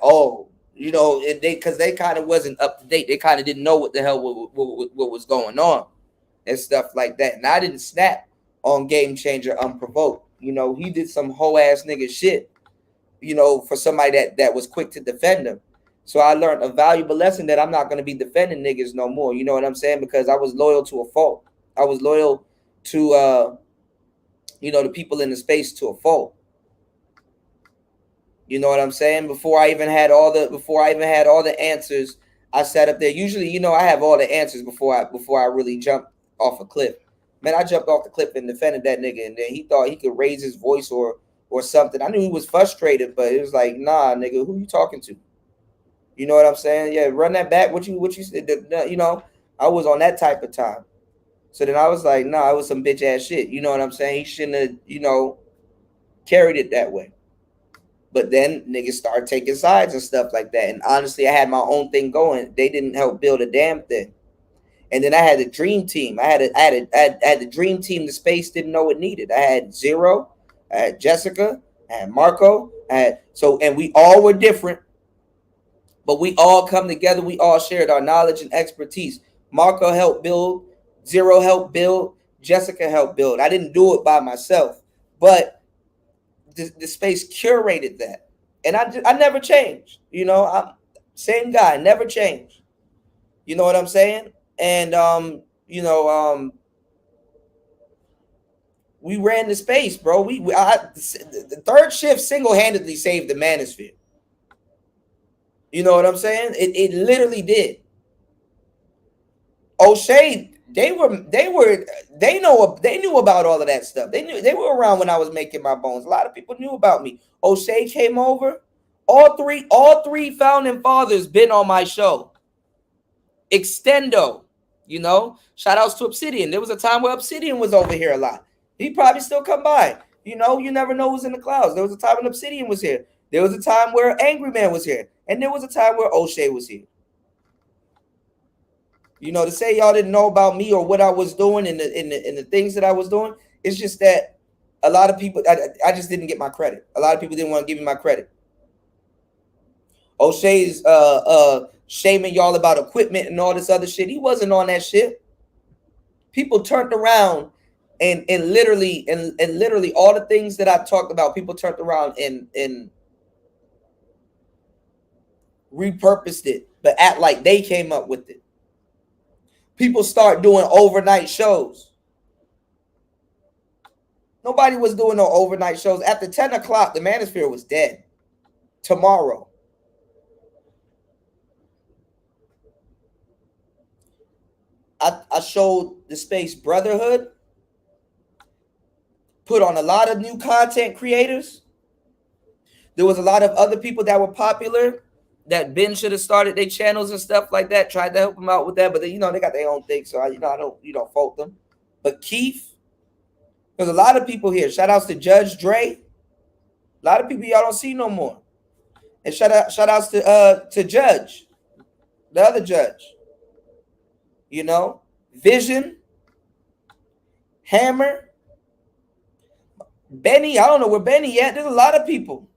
oh, you know, because they kind of wasn't up to date. They kind of didn't know what the hell what was going on and stuff like that. And I didn't snap on Game Changer unprovoked. You know, he did some hoe ass nigga shit, you know, for somebody that was quick to defend him. So I learned a valuable lesson that I'm not going to be defending niggas no more. You know what I'm saying? Because I was loyal to a fault. I was loyal to, you know, the people in the space to a fault. You know what I'm saying? Before I even had all the answers, I sat up there. Usually, you know, I have all the answers before I really jumped off a cliff. Man, I jumped off the cliff and defended that nigga, and then he thought he could raise his voice or something. I knew he was frustrated, but it was like, nah, nigga, who you talking to? You know what I'm saying? Yeah, run that back. What you said? You know, I was on that type of time. So then I was like, nah, it was some bitch ass shit. You know what I'm saying? He shouldn't have, you know, carried it that way. But then niggas started taking sides and stuff like that. And honestly, I had my own thing going. They didn't help build a damn thing. And then I had a dream team. I had the dream team the space didn't know it needed. I had Zero, I had Jessica, I had Marco, and we all were different, but we all come together. We all shared our knowledge and expertise. Marco helped build, Zero helped build, Jessica helped build. I didn't do it by myself, but the space curated that. And I never changed. You know, I'm same guy, never changed. You know what I'm saying? And you know, we ran the space, bro. The third shift single-handedly saved the manosphere. You know what I'm saying? It literally did. O'Shea, they knew about all of that stuff. They were around when I was making my bones. A lot of people knew about me. O'Shea came over. All three founding fathers been on my show. Extendo, you know, shout outs to Obsidian. There was a time where Obsidian was over here a lot. He probably still come by. You know, you never know who's in the clouds. There was a time when Obsidian was here. There was a time where Angry Man was here. And there was a time where O'Shea was here. You know, to say y'all didn't know about me or what I was doing and the things that I was doing, it's just that a lot of people, I just didn't get my credit. A lot of people didn't want to give me my credit. O'Shea's shaming y'all about equipment and all this other shit. He wasn't on that shit. People turned around and literally all the things that I talked about, people turned around and repurposed it, but act like they came up with it. People start doing overnight shows. Nobody was doing no overnight shows. After 10 o'clock, the manosphere was dead. Tomorrow. I showed the space brotherhood, put on a lot of new content creators. There was a lot of other people that were popular that Ben should have started their channels and stuff like that, tried to help them out with that, but they, you know, they got their own thing, so I don't fault them. But Keith, there's a lot of people here. Shout outs to Judge Dre. A lot of people y'all don't see no more. And shout outs to Judge, the other judge. You know, Vision, Hammer, Benny. I don't know where Benny at. There's a lot of people.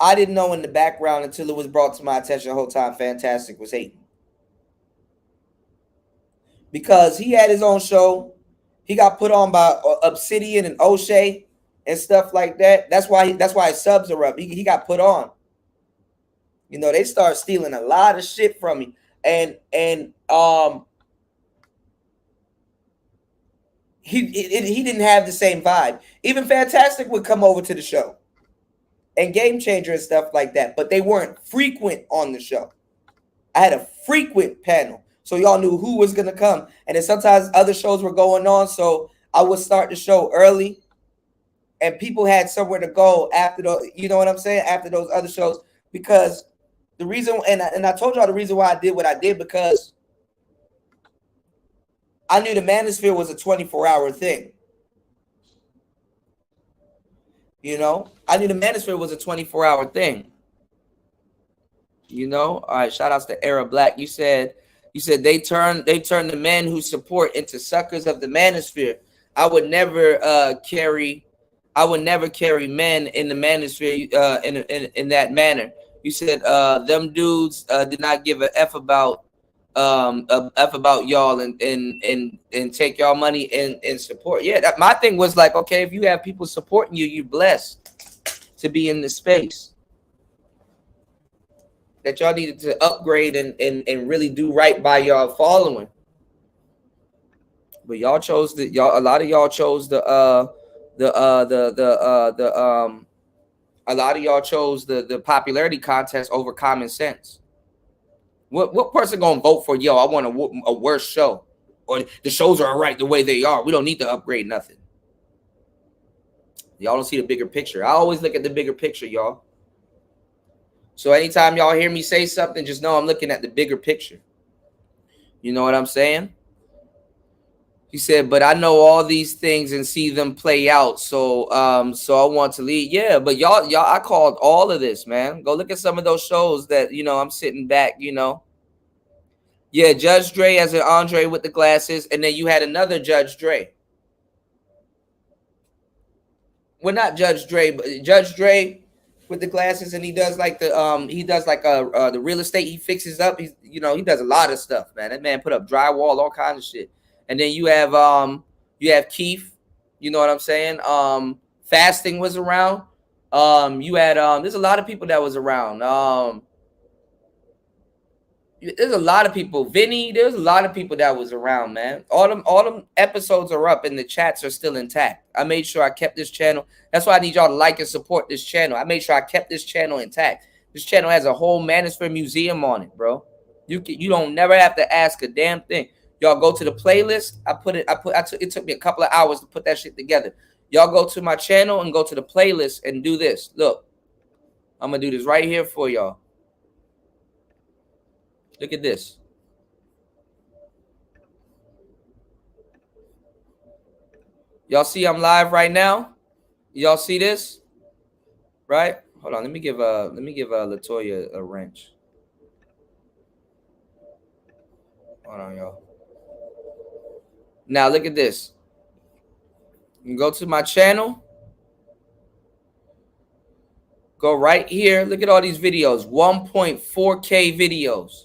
I didn't know in the background until it was brought to my attention the whole time Fantastic was hating. Because he had his own show. He got put on by Obsidian and O'Shea and stuff like that. That's why his subs are up. He got put on. You know, they start stealing a lot of shit from me. And he didn't have the same vibe. Even Fantastic would come over to the show and Game Changer and stuff like that, but they weren't frequent on the show. I had a frequent panel, so y'all knew who was gonna come. And then sometimes other shows were going on, so I would start the show early, and people had somewhere to go after the, you know what I'm saying, after those other shows. Because the reason, and I told y'all the reason why I did what I did, because I knew the Manosphere was a 24-hour thing. You know, I knew the Manosphere was a 24-hour thing. You know, all right. Shout outs to Era Black. You said they turned the men who support into suckers of the Manosphere. I would never carry men in the Manosphere in that manner. You said them dudes did not give a F about y'all and take y'all money and support. Yeah, my thing was like, okay, if you have people supporting you, you're blessed to be in the space. That y'all needed to upgrade and really do right by y'all following. But y'all chose a lot of y'all chose the popularity contest over common sense. What person gonna vote for, yo, I want a worse show, or the shows are all right the way they are, we don't need to upgrade nothing? Y'all don't see the bigger picture. I always look at the bigger picture, y'all. So anytime y'all hear me say something, just know I'm looking at the bigger picture. You know what I'm saying? He said, but I know all these things and see them play out. So I want to lead. Yeah, but y'all, I called all of this, man. Go look at some of those shows that, you know, I'm sitting back, you know. Yeah, Judge Dre as an Andre with the glasses, and then you had another Judge Dre. Well, not Judge Dre, but Judge Dre with the glasses, and he does like the real estate. He fixes up. He does a lot of stuff, man. That man put up drywall, all kinds of shit. And then you have Keith, you know what I'm saying? Fasting was around. You had there's a lot of people that was around. There's a lot of people. Vinny, there's a lot of people that was around, man. All them episodes are up and the chats are still intact. I made sure I kept this channel. That's why I need y'all to like and support this channel. I made sure I kept this channel intact. This channel has a whole Manosphere museum on it, bro. You don't never have to ask a damn thing. Y'all go to the playlist. It took me a couple of hours to put that shit together. Y'all go to my channel and go to the playlist and do this. Look, I'm gonna do this right here for y'all. Look at this. Y'all see I'm live right now? Y'all see this? Right? Hold on. Let me give Latoya a wrench. Hold on, y'all. Now look at this. You can go to my channel. Go right here. Look at all these videos. 1.4K videos.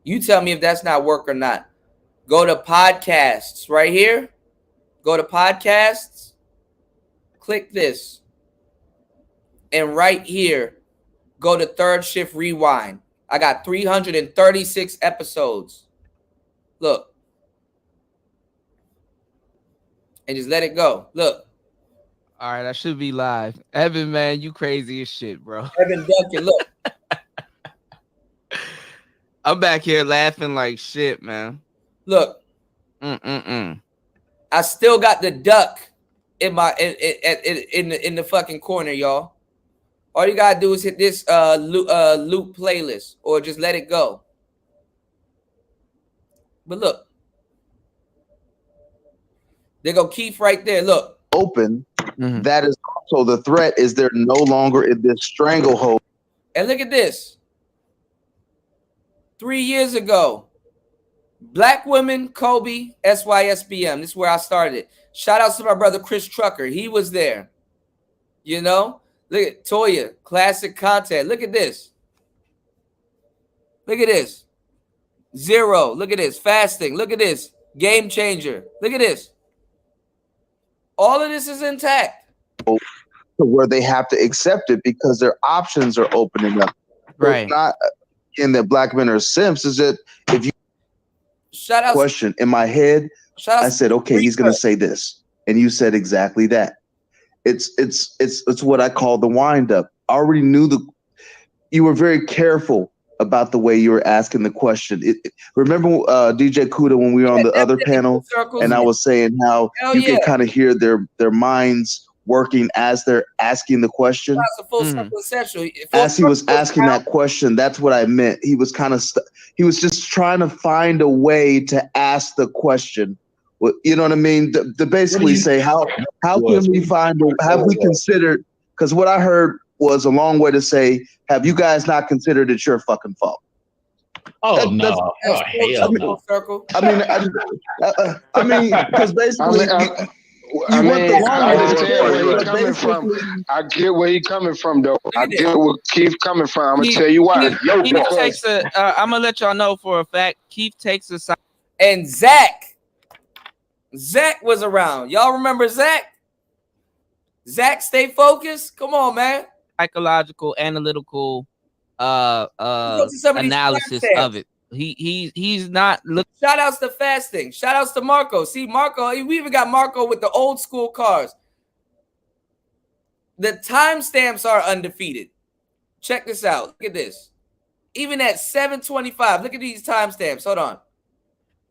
You tell me if that's not work or not. Go to podcasts right here. Go to podcasts. Click this. And right here, go to Third Shift Rewind. I got 336 episodes. Look. And just let it go. Look. All right, I should be live. Evan, man, you crazy as shit, bro. Evan Duncan, look. I'm back here laughing like shit, man. Look. I still got the duck in my in the fucking corner, y'all. All you gotta do is hit this loop playlist or just let it go. But look. There go Keith right there. Look. Open. Mm-hmm. That is also the threat. Is there no longer in this stranglehold? And look at this. 3 years ago, Black Women, Kobe, SYSBM. This is where I started. Shout out to my brother Chris Trucker. He was there. You know, Look at Toya, classic content. Look at this. Look at this. Zero. Look at this. Fasting. Look at this. Game changer. Look at this. All of this is intact. To where they have to accept it because their options are opening up. Right. It's not in that black men are simps. Is that if you shout out question in my head, I said, okay, he's gonna say this, and you said exactly that. It's what I call the wind up. I already knew you were very careful about the way you were asking the question. Remember DJ Kuda when we were on the other panel, and I was saying how you can kind of hear their minds working as they're asking the question. That's a full circle essential. As he was asking that question, that's what I meant. He was kind of he was just trying to find a way to ask the question. Well, you know what I mean? To basically say how can we have we considered? Because what I heard was a long way to say, have you guys not considered it's your fucking fault? Oh no! Hell no! I mean, because basically. I get where he's coming from, though. I get where Keith coming from. I'm gonna tell you why. Keith takes I'm gonna let y'all know for a fact. Keith takes a side. And Zach was around. Y'all remember Zach? Zach, stay focused. Come on, man. Psychological, analytical, analysis of it. He's not looking. Shout outs to fasting. Shout outs to Marco. See, Marco, we even got Marco with the old school cars. The timestamps are undefeated. Check this out. Look at this. Even at 7:25, look at these timestamps. Hold on.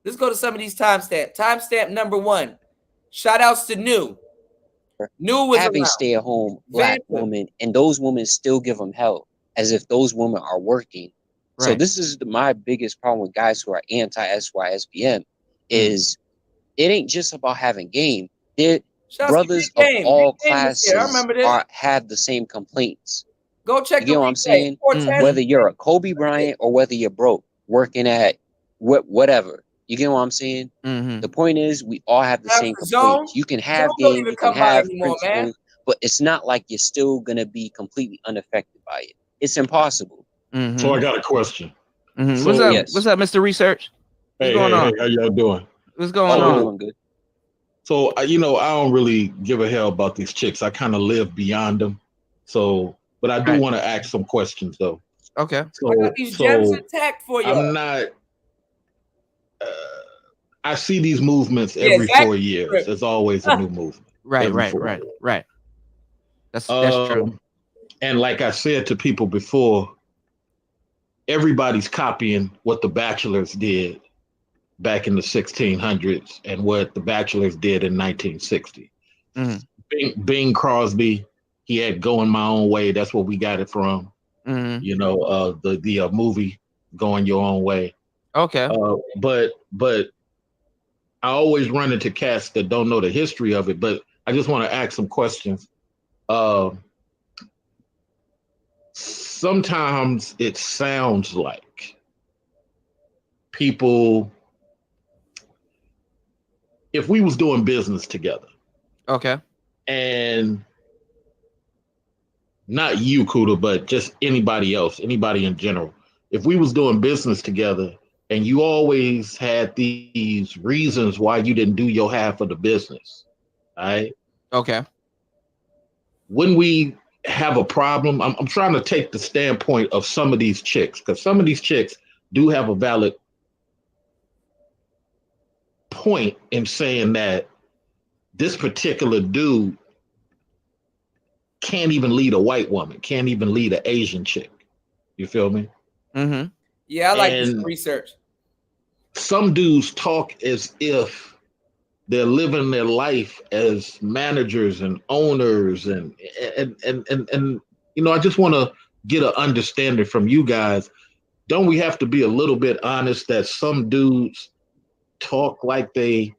Let's go to some of these timestamps. Timestamp number 1. Shout outs to New. New was having around. stay-at-home black women, and those women still give them help as if those women are working. So this is my biggest problem with guys who are anti-SYSBM is it ain't just about having game. Brothers of all classes have the same complaints. Go check. You know what I'm saying? Whether you're a Kobe Bryant or whether you're broke, working at whatever. You get what I'm saying? The point is, we all have the same complaints. You can have game, you can have principles, but it's not like you're still gonna be completely unaffected by it. It's impossible. So I got a question. So, what's up? What's up, Mr. Research? What's going on? Hey, how y'all doing? What's going on? Good. So I don't really give a hell about these chicks. I kind of live beyond them. So, but I do want to ask some questions though. Okay. I got these gems intact for you. I'm not. I see these movements every 4 years. There's always a new movement. Right. That's true. And like I said to people before, everybody's copying what the Bachelors did back in the 1600s and what the Bachelors did in 1960. Bing Crosby, he had Going My Own Way. That's where we got it from. You know, the movie Going Your Own Way. Okay. But I always run into cats that don't know the history of it. But I just want to ask some questions. Sometimes it sounds like people, if we was doing business together, and not you, Kuda, but just anybody else, anybody in general, if we was doing business together and you always had these reasons why you didn't do your half of the business, all right? Okay. When we have a problem, I'm trying to take the standpoint of some of these chicks, because some of these chicks do have a valid point in saying that this particular dude can't even lead a white woman, can't even lead an Asian chick. You feel me? Yeah, I like this research. Some dudes talk as if they're living their life as managers and owners and you know, I just want to get an understanding from you guys. Don't we have to be a little bit honest that some dudes talk like they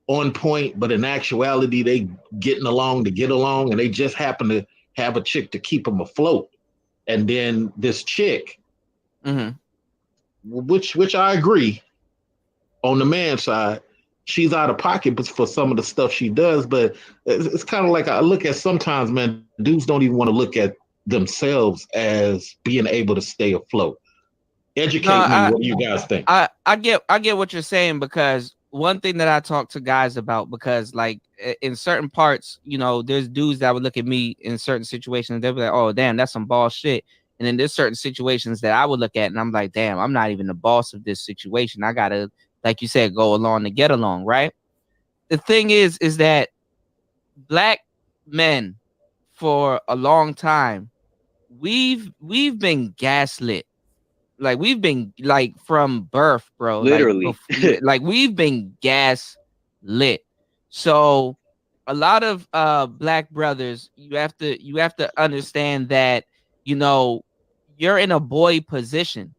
on point, but in actuality they getting along to get along, and they just happen to have a chick to keep them afloat, and then this chick, which I agree on the man side, she's out of pocket for some of the stuff she does. But it's kind of like I look at sometimes, man, dudes don't even want to look at themselves as being able to stay afloat. Educate me. What do you guys think? I get what you're saying, because one thing that I talk to guys about, because like in certain parts, you know, there's dudes that would look at me in certain situations, they'll be like, oh damn, that's some bullshit. And then there's certain situations that I would look at and I'm like, damn, I'm not even the boss of this situation. I gotta, like you said, go along to get along, right? The thing is that black men for a long time, we've been gaslit. Like we've been like from birth, bro. Literally. Like we've been gas lit. So a lot of black brothers, you have to understand that, you know, you're in a boy position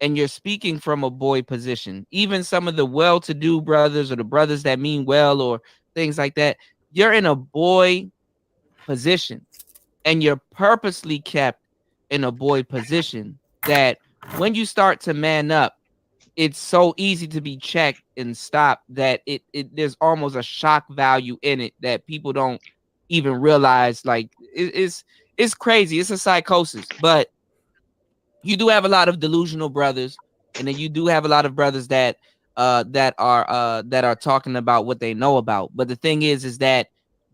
and you're speaking from a boy position. Even some of the well-to-do brothers or the brothers that mean well or things like that, you're in a boy position and you're purposely kept in a boy position, that when you start to man up, it's so easy to be checked and stopped that it there's almost a shock value in it that people don't even realize. Like it's crazy. It's a psychosis. But you do have a lot of delusional brothers, and then you do have a lot of brothers that are talking about what they know about. But the thing is that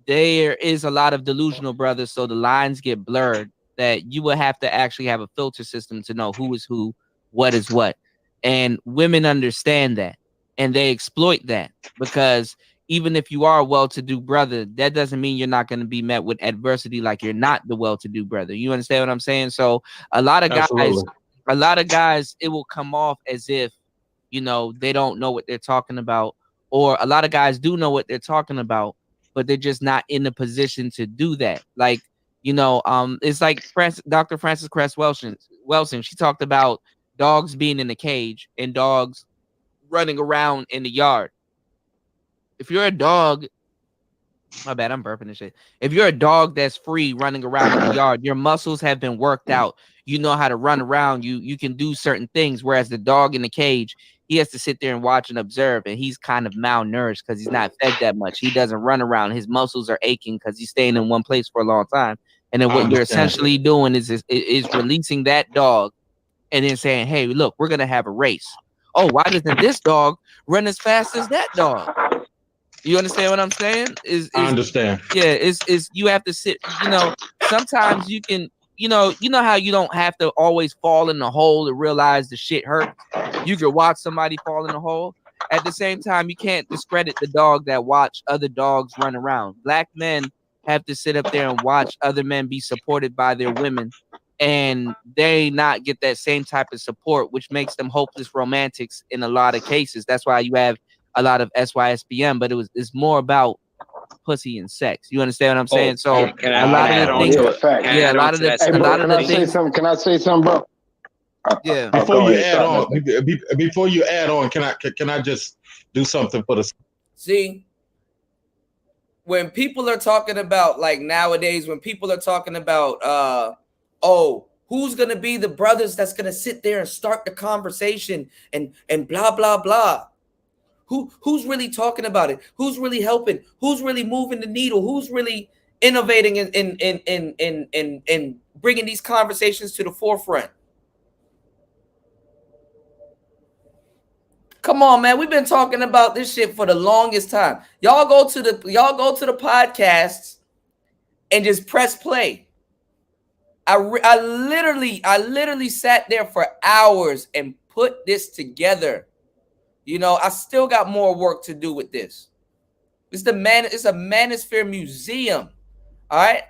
there is a lot of delusional brothers, so the lines get blurred, that you will have to actually have a filter system to know who is who, what is what. And women understand that, and they exploit that, because even if you are a well-to-do brother, that doesn't mean you're not going to be met with adversity like you're not the well-to-do brother. You understand what I'm saying? So a lot of guys, it will come off as if, you know, they don't know what they're talking about, or a lot of guys do know what they're talking about, but they're just not in the position to do that. Like, you know, it's like Dr. Frances Cress Welsing. She talked about dogs being in the cage and dogs running around in the yard. If you're a dog, my bad, I'm burping and shit. If you're a dog that's free running around in the yard, your muscles have been worked out. You know how to run around. You can do certain things. Whereas the dog in the cage, he has to sit there and watch and observe, and he's kind of malnourished because he's not fed that much. He doesn't run around. His muscles are aching because he's staying in one place for a long time. And then what you're essentially doing is releasing that dog and then saying, hey, look, we're going to have a race. Oh, why doesn't this dog run as fast as that dog? You understand what I'm saying? I understand. Yeah, is you have to sit, you know, sometimes you can, you know how you don't have to always fall in the hole to realize the shit hurt. You could watch somebody fall in the hole. At the same time, you can't discredit the dog that watch other dogs run around. Black men have to sit up there and watch other men be supported by their women, and they not get that same type of support, which makes them hopeless romantics in a lot of cases. That's why you have a lot of SYSBM, but it's more about pussy and sex. You understand what I'm saying? So a lot of the things, yeah, a lot of the things. Can I say something, bro? Yeah. Before you add on, can I just do something for the? See, when people are talking about, like nowadays, when people are talking about, oh, who's gonna be the brothers that's gonna sit there and start the conversation and blah blah blah. Who's really talking about it? Who's really helping? Who's really moving the needle? Who's really innovating in bringing these conversations to the forefront? Come on, man. We've been talking about this shit for the longest time. Y'all go to the podcasts and just press play. I literally sat there for hours and put this together. You know, I still got more work to do with this. It's a Manosphere museum. All right.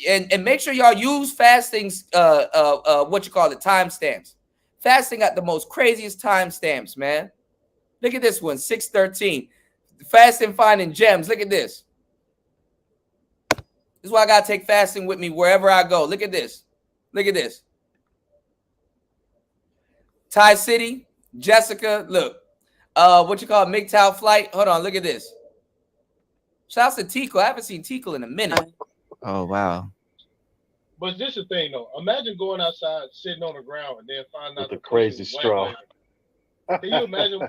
And make sure y'all use Fasting's timestamps. Fasting got the most craziest timestamps, man. Look at this one, 613. Fasting finding gems. Look at this. This is why I gotta take fasting with me wherever I go. Look at this. Look at this. Thai City, Jessica. Look, MGTOW flight. Hold on, look at this. Shouts to Tico. I haven't seen Tico in a minute. Oh wow. But this is the thing though. Imagine going outside, sitting on the ground, and then finding out the crazy straw. Can you imagine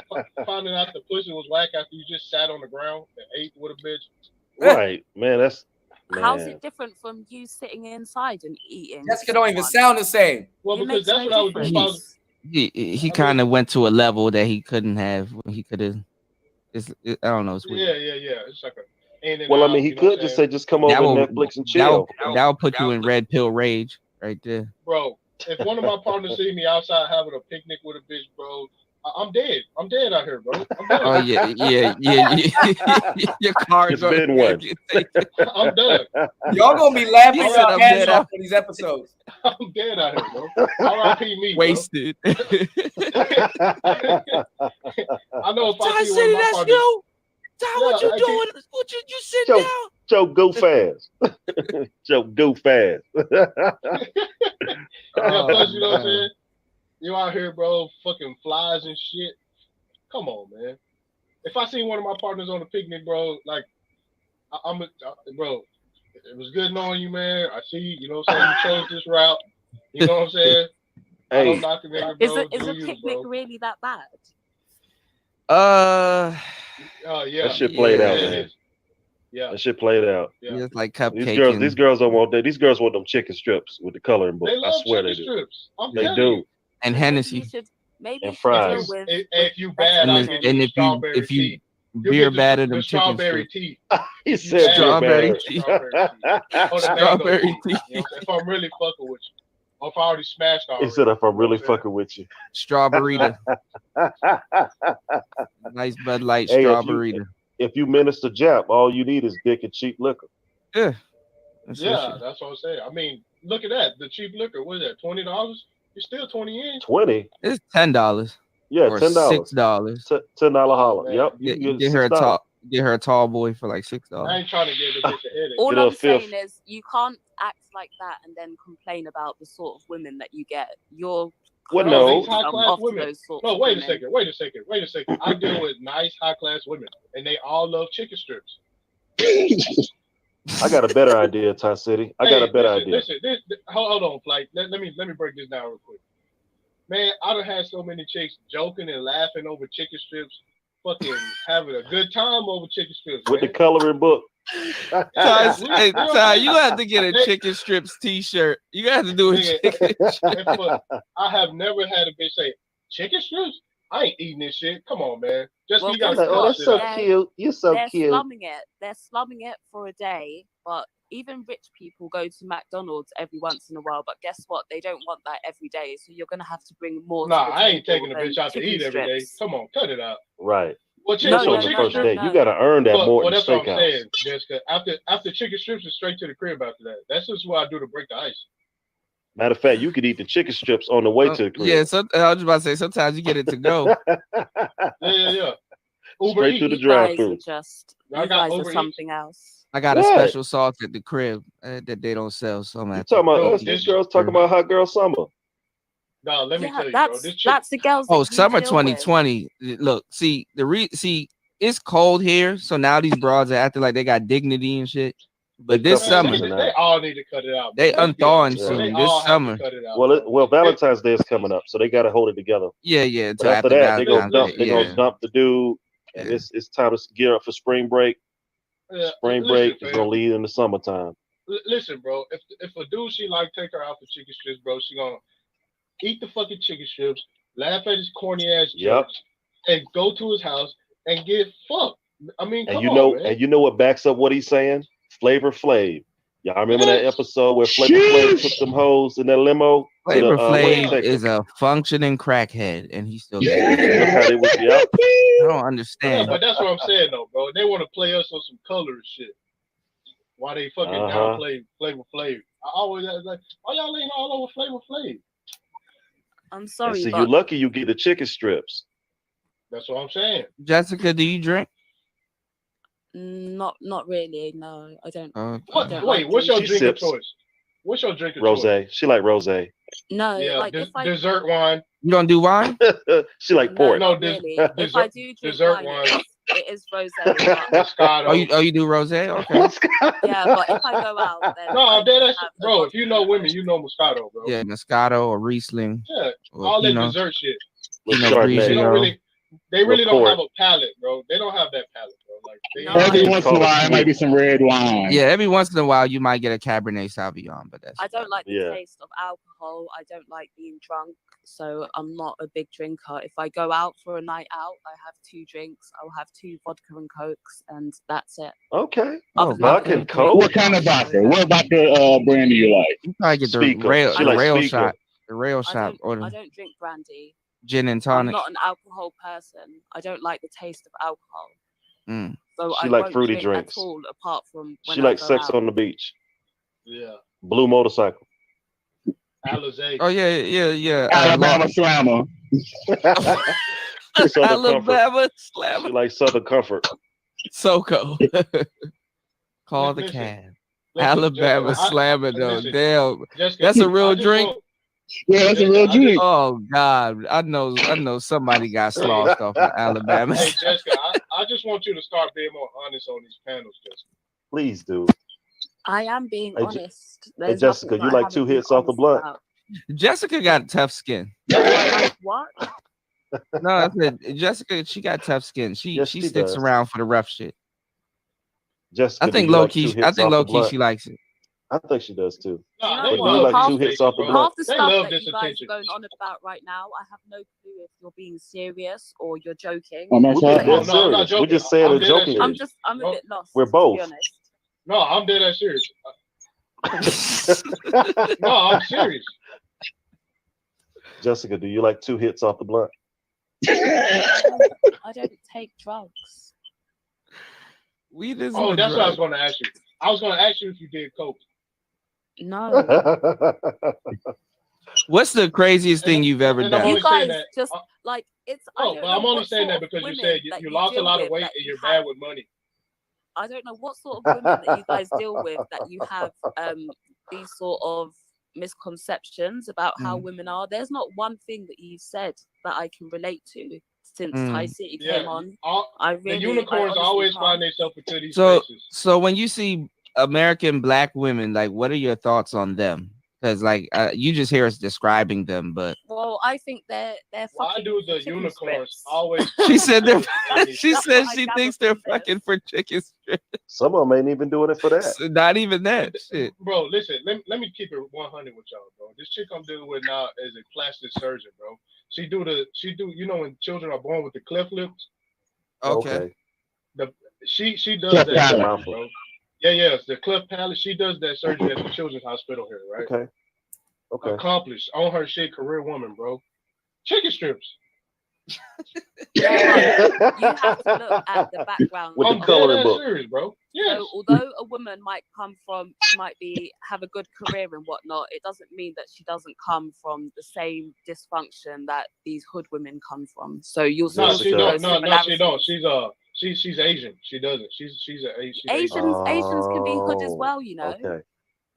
finding out the pussy was whack after you just sat on the ground and ate with a bitch? Right, man. That's how's it different from you sitting inside and eating? Jessica don't even sound the same. Well, because that's what I was doing. He kind of went to a level that he couldn't have. He could have. I don't know. It's weird. Yeah. It's like a. Well, I mean, he could just say, just come over Netflix and chill. That'll put you in red pill rage right there. Bro, if one of my partners see me outside having a picnic with a bitch, bro, I'm dead. I'm dead out here, bro. I'm dead. Oh yeah. Your car's been one. I'm done. Y'all gonna be laughing your ass off in these episodes. I'm dead out here, bro. R.I.P. me, wasted. I know if I see one of my partners. You. Ty, what you doing? What you sit down? Joe, go fast. Joe, go fast. Plus, you know what I'm saying? You out here, bro, fucking flies and shit. Come on, man. If I see one of my partners on a picnic, bro, like, bro, it was good knowing you, man. I see, you know what I'm saying? You chose this route. You know what I'm saying? Hey. I don't knock it, nigga, bro. Is a picnic really that bad? Yeah. That shit played out, man. Yeah. That shit played out. Yeah. It's like cupcake. These girls don't want that. These girls want them chicken strips with the coloring book. They love I swear they chicken do. strips. They do. And Hennessy. And fries. If you bad, and if you beer battered them chicken strawberry strips. tea. He said strawberry tea. Strawberry tea. If I'm really fucking with you. Or if I already smashed already. He said, if I'm really fucking with you. Strawberry. Nice Bud Light strawberry. If you minister Jap, all you need is dick and cheap liquor. Yeah. That's what I'm saying. I mean, look at that. The cheap liquor, what is that, $20? You're still 20 in. 20? It's $10. Yeah, or $10. $6. $10 holler. Yep. Get her a tall boy for like $6. I ain't trying to give the bitch a headache. All I'm saying is you can't act like that and then complain about the sort of women that you get. You're high class women. No, wait a second. I deal with nice high class women, and they all love chicken strips. I got a better idea, Ty City. I got a better idea. Listen, hold on, Flight. Let me break this down real quick. Man, I done had so many chicks joking and laughing over chicken strips, fucking having a good time over chicken strips. With the coloring book. Ty, you have to get a chicken strips t-shirt. You have to do a chicken strip. I have never had a bitch say, chicken strips? I ain't eating this shit. Come on, man. Just you got that's so cute. You're so cute. They're slumming it for a day, but even rich people go to McDonald's every once in a while. But guess what? They don't want that every day. So you're gonna have to bring more. Nah, I ain't taking the bitch out to eat every day. Come on, cut it out. Right. Well, on the first date. You gotta earn that more. Well, that's what I'm saying, Jessica. After chicken strips, is straight to the crib after that. That's just what I do to break the ice. Matter of fact, you could eat the chicken strips on the way to the crib. Yeah, so I was just about to say sometimes you get it to go. Yeah. Straight to the drive-thru. You guys are something else. I got a special sauce at the crib that they don't sell. So I'm talking about these girls talking about hot girl summer. No, let me tell you, that's, bro. That's the girls. Oh, summer 2020. Look, see it's cold here, so now these broads are acting like they got dignity and shit. But this summer, they all need to cut it out. They unthawing soon. This summer. Well, Valentine's Day is coming up, so they got to hold it together. Yeah. But after that, they're gonna dump the dude, and it's time to gear up for spring break. Spring break is gonna lead in the summertime. Listen, bro. If a dude she like take her out for chicken strips, bro, she gonna eat the fucking chicken strips, laugh at his corny ass jokes, and go to his house and get fucked. I mean, and you know what backs up what he's saying? Flavor Flav. Y'all remember that episode where Flavor Flav took some hoes in that limo? Flavor Flav is a functioning crackhead, and he still. I don't understand. Yeah, but that's what I'm saying, though, bro. They want to play us on some color and shit. Why they fucking downplay Flavor Flav? I always like, why y'all ain't all over Flavor Flav? I'm sorry. So you're lucky you get the chicken strips. That's what I'm saying. Jessica, do you drink? Not really. No, I don't. Wait, what's your drink of choice? What's your drink of choice? Rosé. She like rosé. No, yeah, like if dessert wine. You don't do wine? She like pork. No, really. If I do drink dessert wine, it is rosé. Moscato. Oh, you do rosé? Okay. Yeah, but if I go out, then bro. If you know women, you know Moscato, bro. Yeah, Moscato or Riesling. Yeah, all that dessert shit. Pinot Chardonnay. They really don't Report. have a palate, bro. They don't have that palate, bro. Like Every once in a while, it might be some red wine. Yeah, every once in a while you might get a Cabernet Sauvignon, but that's I don't like the Yeah. taste of alcohol. I don't like being drunk, so I'm not a big drinker. If I go out for a night out, I have 2 drinks. I'll have 2 vodka and cokes, and that's it. Okay. Other than Vodka that, and Coke. What kind of vodka? What vodka brand do you like? You probably get the Speaker. rail, She the likes rail Speaker. shot, the rail I shot, or I the don't drink brandy. gin and I'm tonic. not an alcohol person. I don't like the taste of alcohol. Mm. So She I like won't fruity drink drinks. at all, apart from when She I likes go sex out. on the beach. Yeah. Blue motorcycle. Alizé. Oh yeah. Alabama Slammer. Southern Alabama Comfort. Slammer. She likes Southern Comfort. SoCo. Call the Listen, cab. listen, Alabama Jessica, Slammer though. listen, Damn. Jessica, That's a I real just drink. want- Yeah, that's a real drink. Oh God. I know somebody got sloshed off of Alabama. Hey Jessica, I just want you to start being more honest on these panels, Jessica. Please do. I am being Hey, honest. Hey There's Jessica, nothing you that I like 2 haven't been hits off the honest blunt? about. Jessica got tough skin. Like what? No, I said Jessica, she got tough skin. She Yes, she she sticks does. around for the rough shit. Jessica, I do think you low like 2 key, hits I think off low the key blunt? she likes it. I think she does too. No, You know But do you what? like Half 2 hits off the bro. blunt? Half the They stuff love that this you guys attention. are going on about right now, I have no clue if you're being serious or you're joking. Oh, that's We're right. being No, I'm not serious. We're joking. just saying I'm it dead ass jokingly. serious. I'm a bit lost. We're To both. be honest. No, I'm dead ass serious. No, I'm serious. Jessica, do you like 2 hits off the blunt? I don't take drugs. Weed is Oh, a that's what I was drug. going to ask you. I was going to ask you if you did coke. No. What's the craziest thing you've ever and I'm done? only You saying guys that. just like it's. I No, don't but know I'm only what saying sort that of because you women said that you lost a deal lot of with weight that and you you're have- bad with money. I don't know what sort of women that you guys deal with that you have these sort of misconceptions about how women are. There's not one thing that you've said that I can relate to since Thai City came on. The unicorns always find themselves into these So spaces. so when you see American black women, like what are your thoughts on them? Because like you just hear us describing them, but Well, I think they're Why fucking do the chicken unicorns strips. always? she said they're she That's said what I she gather thinks they're from this. fucking for chicken strips. Some of them ain't even doing it for that. So not even that shit. Bro, listen, let me keep it 100 with y'all, bro. This chick I'm dealing with now is a plastic surgeon, bro. She do you know when children are born with the cleft lips? Okay. She does Cleft that, palate. bro. Yeah, it's the cleft palate. She does that surgery at the children's hospital here, right? Okay. Okay. Accomplished on her shit, career woman, bro. Chicken strips. Yeah, but you have to look at the background. With the I'm coloring dead ass book. serious, bro. Yes. So although a woman might have a good career and whatnot, it doesn't mean that she doesn't come from the same dysfunction that these hood women come from. So you'll No, still she see don't. those No, she don't. similarities. She's Asian. She doesn't. She's Asian. Asians can be hood as well, you know. Okay.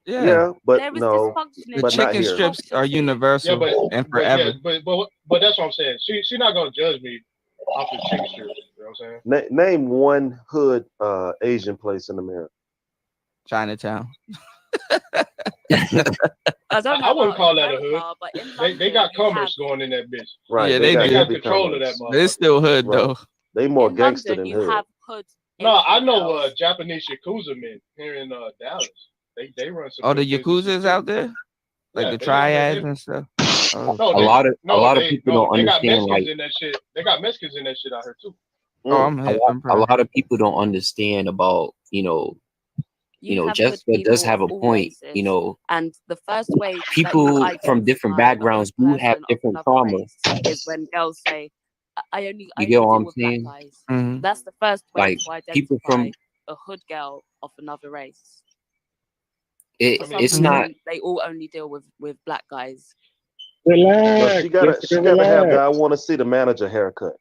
Yeah. Yeah, but There is no. dysfunction in The But not chicken here. strips are universal and forever. But that's what I'm saying. She's not gonna judge me off the chicken strips. You know what I'm saying? Name one hood Asian place in America. Chinatown. I don't know. I wouldn't about call that a America, hood. but in They London, got you commerce have- going in that bitch. Right. Yeah, they got do. got heavy control of commerce. that But it's still hood Right. though. They more in gangster London, than you hood. have hood. No, I Asian know girls. Japanese Yakuza men here in Dallas. They run some. Oh, the good businesses Yakuza's too. out there? Like Yeah, the they triads got and stuff. No, Oh, they, a lot of they, people no, don't they got understand, Mexicans like in that shit. They got Mexicans in that shit out here too. oh I'm a hip. lot, I'm a proud. lot of people don't understand about, you know, have Jessica good does people have a of all point. races. You know, And the first way that you people from different identify a backgrounds do have person of different another trauma. race is when girls say, I only You get what deal I'm with black saying? guys. Mhm. That's the first way Like to identify people from a hood girl of another race. it, For some it's reason, not. they all only deal with black guys. But Relax. she gotta Jessica, have the I relax. want to see the manager haircut.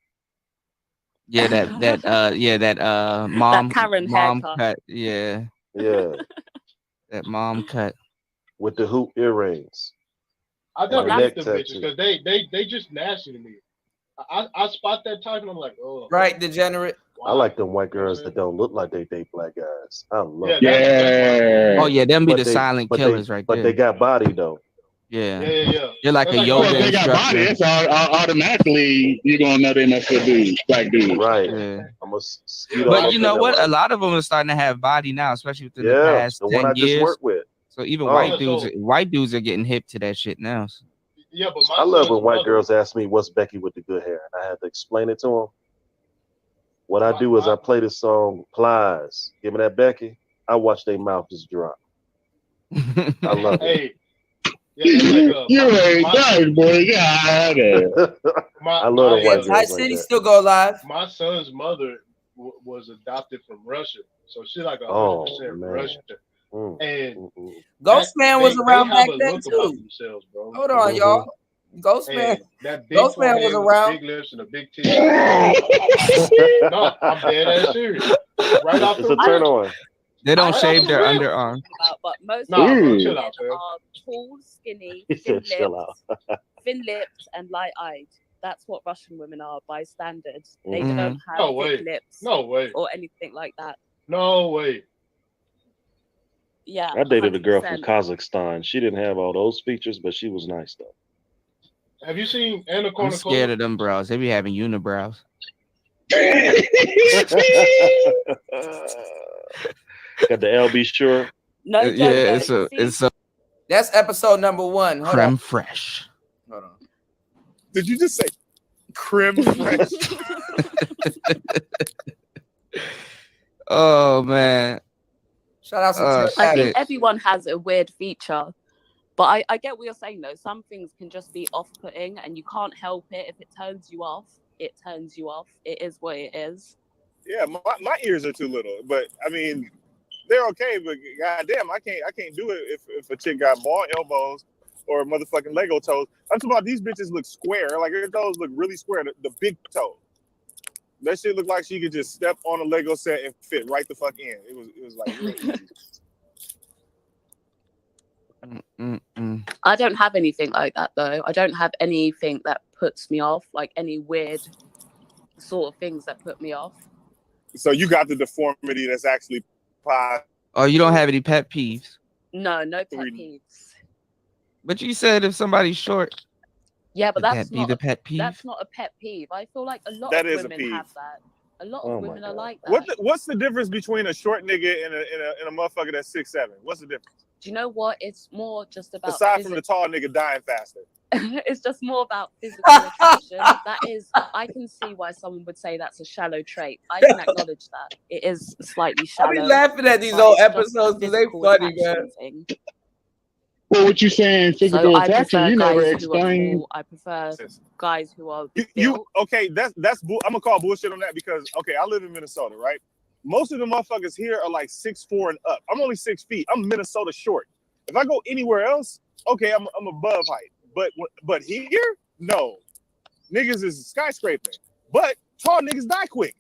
Yeah, that mom Karen mom haircut. cut. Yeah, Yeah. that mom cut. With the hoop earrings. I And never the like neck them bitches tattoo. because they just nasty to me. I spot that type and I'm like, oh. Right, degenerate. I like them white girls that don't look like they date black guys. I love Yeah, them. Oh yeah, them be But the they- silent but killers they, right But there. they got body though. Yeah. Yeah. You're like a yoga If they got body, instructor. it's automatically you're gonna know they mess with dudes, black dudes. Right. Yeah. I'm a mosquito. But you know what? A lot of them are starting to have body now, especially within the past the 10 one I just years. worked with. So even Oh. white dudes are getting hip to that shit now. Yeah, but I love when white girls ask me what's Becky with the good hair, and I have to explain it to them. What I do is I play this song Plies. Give me that Becky. I watch their mouth just drop. I love it. You ain't nice, boy. God, I love the white girls High like City that. still go live. My son's mother was adopted from Russia, so she's like 100% Oh, man. Russian. And Ghostman was around back then look too. about themselves, bro. Hold on, y'all. Ghostman. And that big Ghostman was forehead with around. the big lips and the big titties. No, I'm dead ass serious. Right off It's the a turn on. They don't shave their underarm. But most Nah, bro, women chill out, man. are tall, skinny, He thin said, "Chill out." lipped, and light-eyed. That's what Russian women are by standards. They Mhm. don't have No way. thick lips No way. or anything like that. No way. Yeah, I dated a girl from 100%. Kazakhstan. She didn't have all those features, but she was nice though. Have you seen Anna I'm Kournikova? scared of them brows. They be having unibrows. Got the LB Sure. No, Yeah, it's a That's episode number 1. Hold creme on. fraiche. Hold on. Did you just say creme fresh? Oh man. Shout out to I think everyone has a weird feature, but I get what you're saying though. Some things can just be off-putting, and you can't help it. If it turns you off, it turns you off. It is what it is. Yeah, my ears are too little, but I mean, they're okay. But goddamn, I can't do it if a chick got ball elbows or motherfucking Lego toes. I'm talking about these bitches look square, like her toes look really square. The big toe, that shit looked like she could just step on a Lego set and fit right the fuck in. It was like real easy. I don't have anything like that though. I don't have anything that puts me off, like any weird sort of things that put me off. So you got the deformity that's actually pie. Oh, you don't have any pet peeves. No pet peeves. But you said if somebody's short. Yeah, but would that's that be not the pet peeve. That's not a pet peeve. I feel like a lot That of is a women peeve. have that. A lot Oh of my women are like that. What's the difference between a short nigga and a motherfucker that's 6'7"? What's the difference? Do you know what? It's more just about Aside from the tall nigga dying faster. it's just more about physical attraction. That is, I can see why someone would say that's a shallow trait. I can acknowledge that it is slightly shallow. I be laughing at these but old it's just a episodes because they physical funny, attraction man. thing. Well, what you saying? Physical I attraction? prefer You never guys who are explained. tall. I prefer guys who are You okay? That's I'm gonna call bullshit on that because okay, I live in Minnesota, right? Most of the motherfuckers here are like 6'4" and up. I'm only 6 feet. I'm Minnesota short. If I go anywhere else, okay, I'm above height. But here, no, niggas is skyscraping. But tall niggas die quick.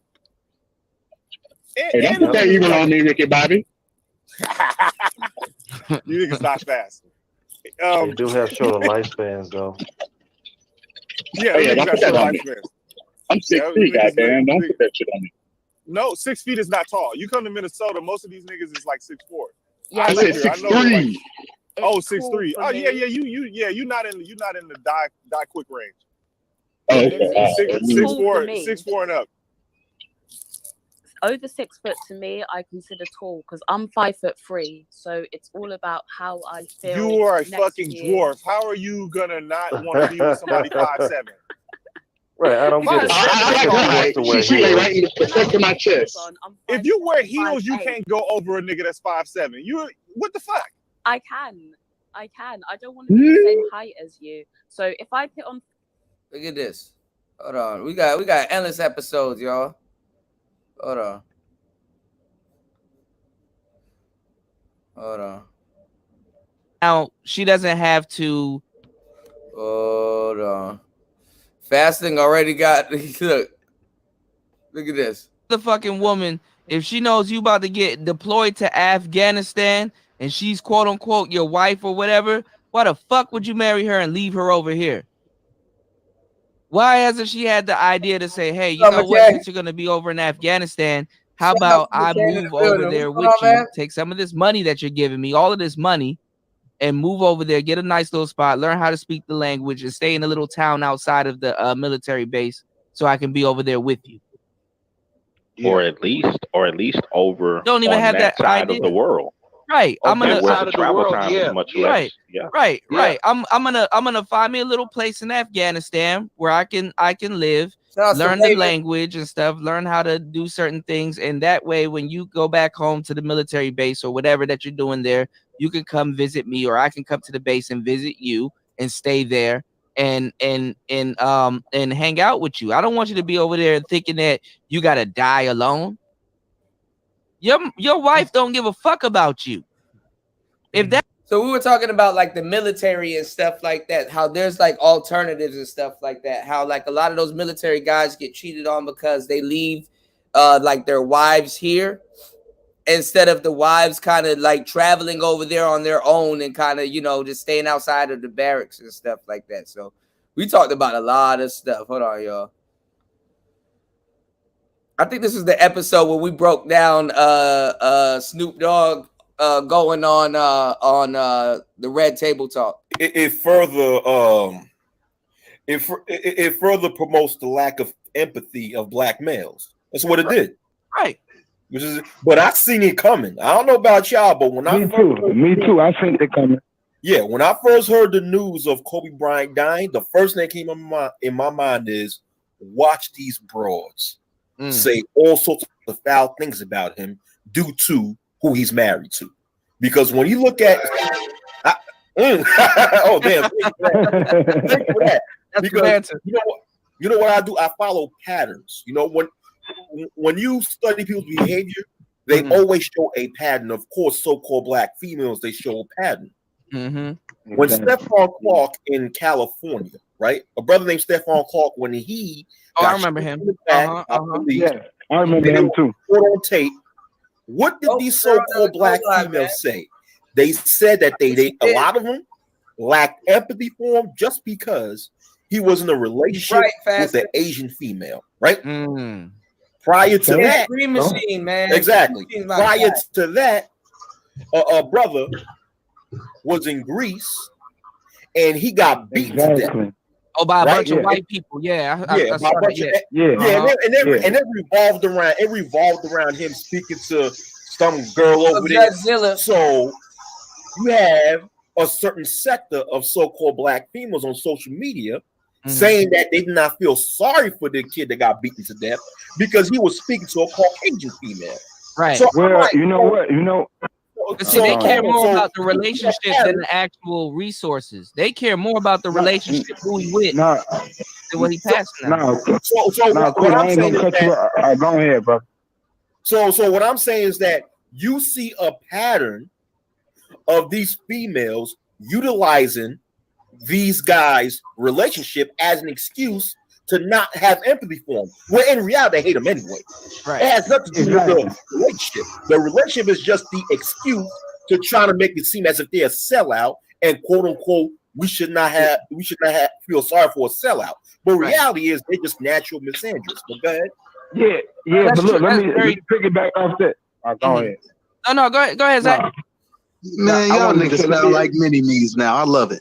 Hey, don't put that evil on me, Ricky Bobby. You niggas die fast. They do have shorter lifespans though. Yeah, Oh, yeah, niggas don't got put that short on me. lifespans. I'm 6 feet, niggas goddamn. look- Don't put that shit on me. No, 6 feet is not tall. You come to Minnesota, most of these niggas is like 6'4". Yeah, I I live said here. I know. 6'3". Like, oh, It's 6'3". cool Oh for yeah, me. yeah. You're not in the die quick range. Oh, It's, okay. it's, Six, it's six, cool four, for me. 6'4" and up. Over 6 foot to me, I consider tall because I'm 5'3", so it's all about how I feel. You are a next fucking to you. dwarf. How are you gonna not want to be with somebody 5'7"? Right, I don't get it. I like her height. She lay right in the center of my chest. If you wear heels, you can't go over a nigga that's 5'7". You what the fuck? I can. I don't want to be the same height as you. So if I put on, Look at this. Hold on. We got endless episodes, y'all. Hold on. Now she doesn't have to. Hold on. Fasting already got. Look at this. The fucking woman, if she knows you about to get deployed to Afghanistan and she's quote unquote your wife or whatever, why the fuck would you marry her and leave her over here? Why hasn't she had the idea to say, hey, you know what? Since you're gonna be over in Afghanistan, how about I move over there with you, take some of this money that you're giving me, all of this money, and move over there, get a nice little spot, learn how to speak the language, and stay in a little town outside of the military base so I can be over there with you. Or at least over Don't even on have that side idea. of the world. Right. I'm gonna where the travel time is much less. Right. I'm gonna find me a little place in Afghanistan where I can live, learn the language and stuff, learn how to do certain things, and that way when you go back home to the military base or whatever that you're doing there, you can come visit me, or I can come to the base and visit you and stay there and hang out with you. I don't want you to be over there thinking that you gotta die alone. Your wife don't give a fuck about you. If that So we were talking about like the military and stuff like that, how there's like alternatives and stuff like that, how like a lot of those military guys get cheated on because they leave like their wives here instead of the wives kind of like traveling over there on their own and kind of, you know, just staying outside of the barracks and stuff like that. So we talked about a lot of stuff. Hold on, y'all. I think this is the episode where we broke down Snoop Dogg going on the Red Table Talk. It further promotes the lack of empathy of black males. That's what it did. Right. But I seen it coming. I don't know about y'all, but when Me too. I seen it coming. Yeah, when I first heard the news of Kobe Bryant dying, the first thing that came in my mind is watch these broads say all sorts of foul things about him due to who he's married to. Because when you look at oh damn, thank you for that. Because you know what I do? I follow patterns. You know, when you study people's behavior, they always show a pattern. Of course, so-called black females, they show a pattern. When Stephon Clark in California, right? A brother named Stephon Clark, when he I remember him. Yeah, I remember him too. On tape. What did these so-called black females say? They said that they a lot of them lacked empathy for him just because he was in a relationship with an Asian female, right? Prior to that, machine, man. Exactly. Prior to that, a brother was in Greece and he got beaten to death. Oh, by a bunch of white people, and it revolved around him speaking to some girl over there. So you have a certain sector of so-called black females on social media saying that they did not feel sorry for the kid that got beaten to death because he was speaking to a Caucasian female. Right. So you know what? See, they care more about the relationship than the actual resources. They care more about the relationship who he with than what he passing. What I'm saying is that, go ahead, bro. So what I'm saying is that you see a pattern of these females utilizing these guys' relationship as an excuse to not have empathy for them. Well, in reality, they hate them anyway. Right. It has nothing to do with the relationship. The relationship is just the excuse to try to make it seem as if they're a sellout and quote unquote we should not feel sorry for a sellout. But reality is they're just natural misandries. But go ahead. Yeah, but look, let me pick it back off that. Go ahead. No, go ahead, Zach. Man, y'all niggas sound like mini-me's now. I love it.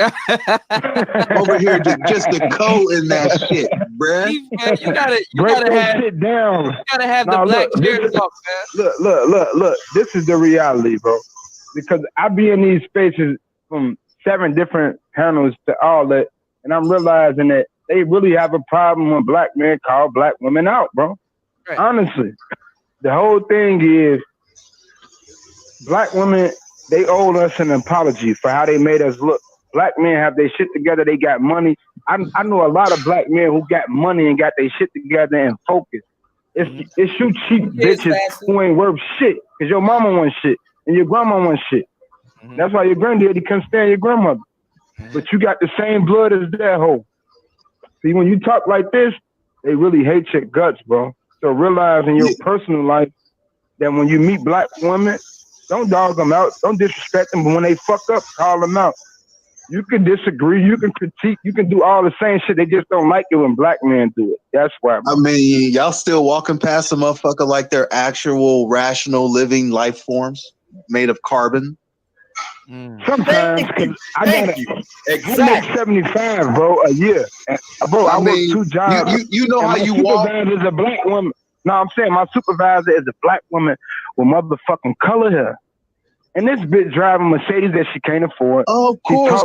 Over here, just the code in that shit, bruh. You gotta sit down. You gotta have the black chair talk, man. Look. This is the reality, bro. Because I be in these spaces from 7 different panels to all that, and I'm realizing that they really have a problem when black men call black women out, bro. Right. Honestly, the whole thing is black women, they owe us an apology for how they made us look. Black men have their shit together. They got money. I know a lot of black men who got money and got their shit together and focused. It's you cheap bitches who ain't worth shit because your mama wants shit and your grandma wants shit. That's why your granddaddy couldn't stand your grandmother. But you got the same blood as that hoe. See, when you talk like this, they really hate your guts, bro. So realize in your personal life that when you meet black women, don't dog them out. Don't disrespect them. But when they fuck up, call them out. You can disagree, you can critique, you can do all the same shit. They just don't like it when black men do it. That's why. I mean, y'all still walking past a motherfucker like they're actual rational living life forms made of carbon. Sometimes, cause I make 75, bro, a year. And, bro, I work 2 jobs. You know how you walk. My supervisor is a black woman. No, I'm saying my supervisor is a black woman with motherfucking color hair. And this bitch driving Mercedes that she can't afford. Oh, of course,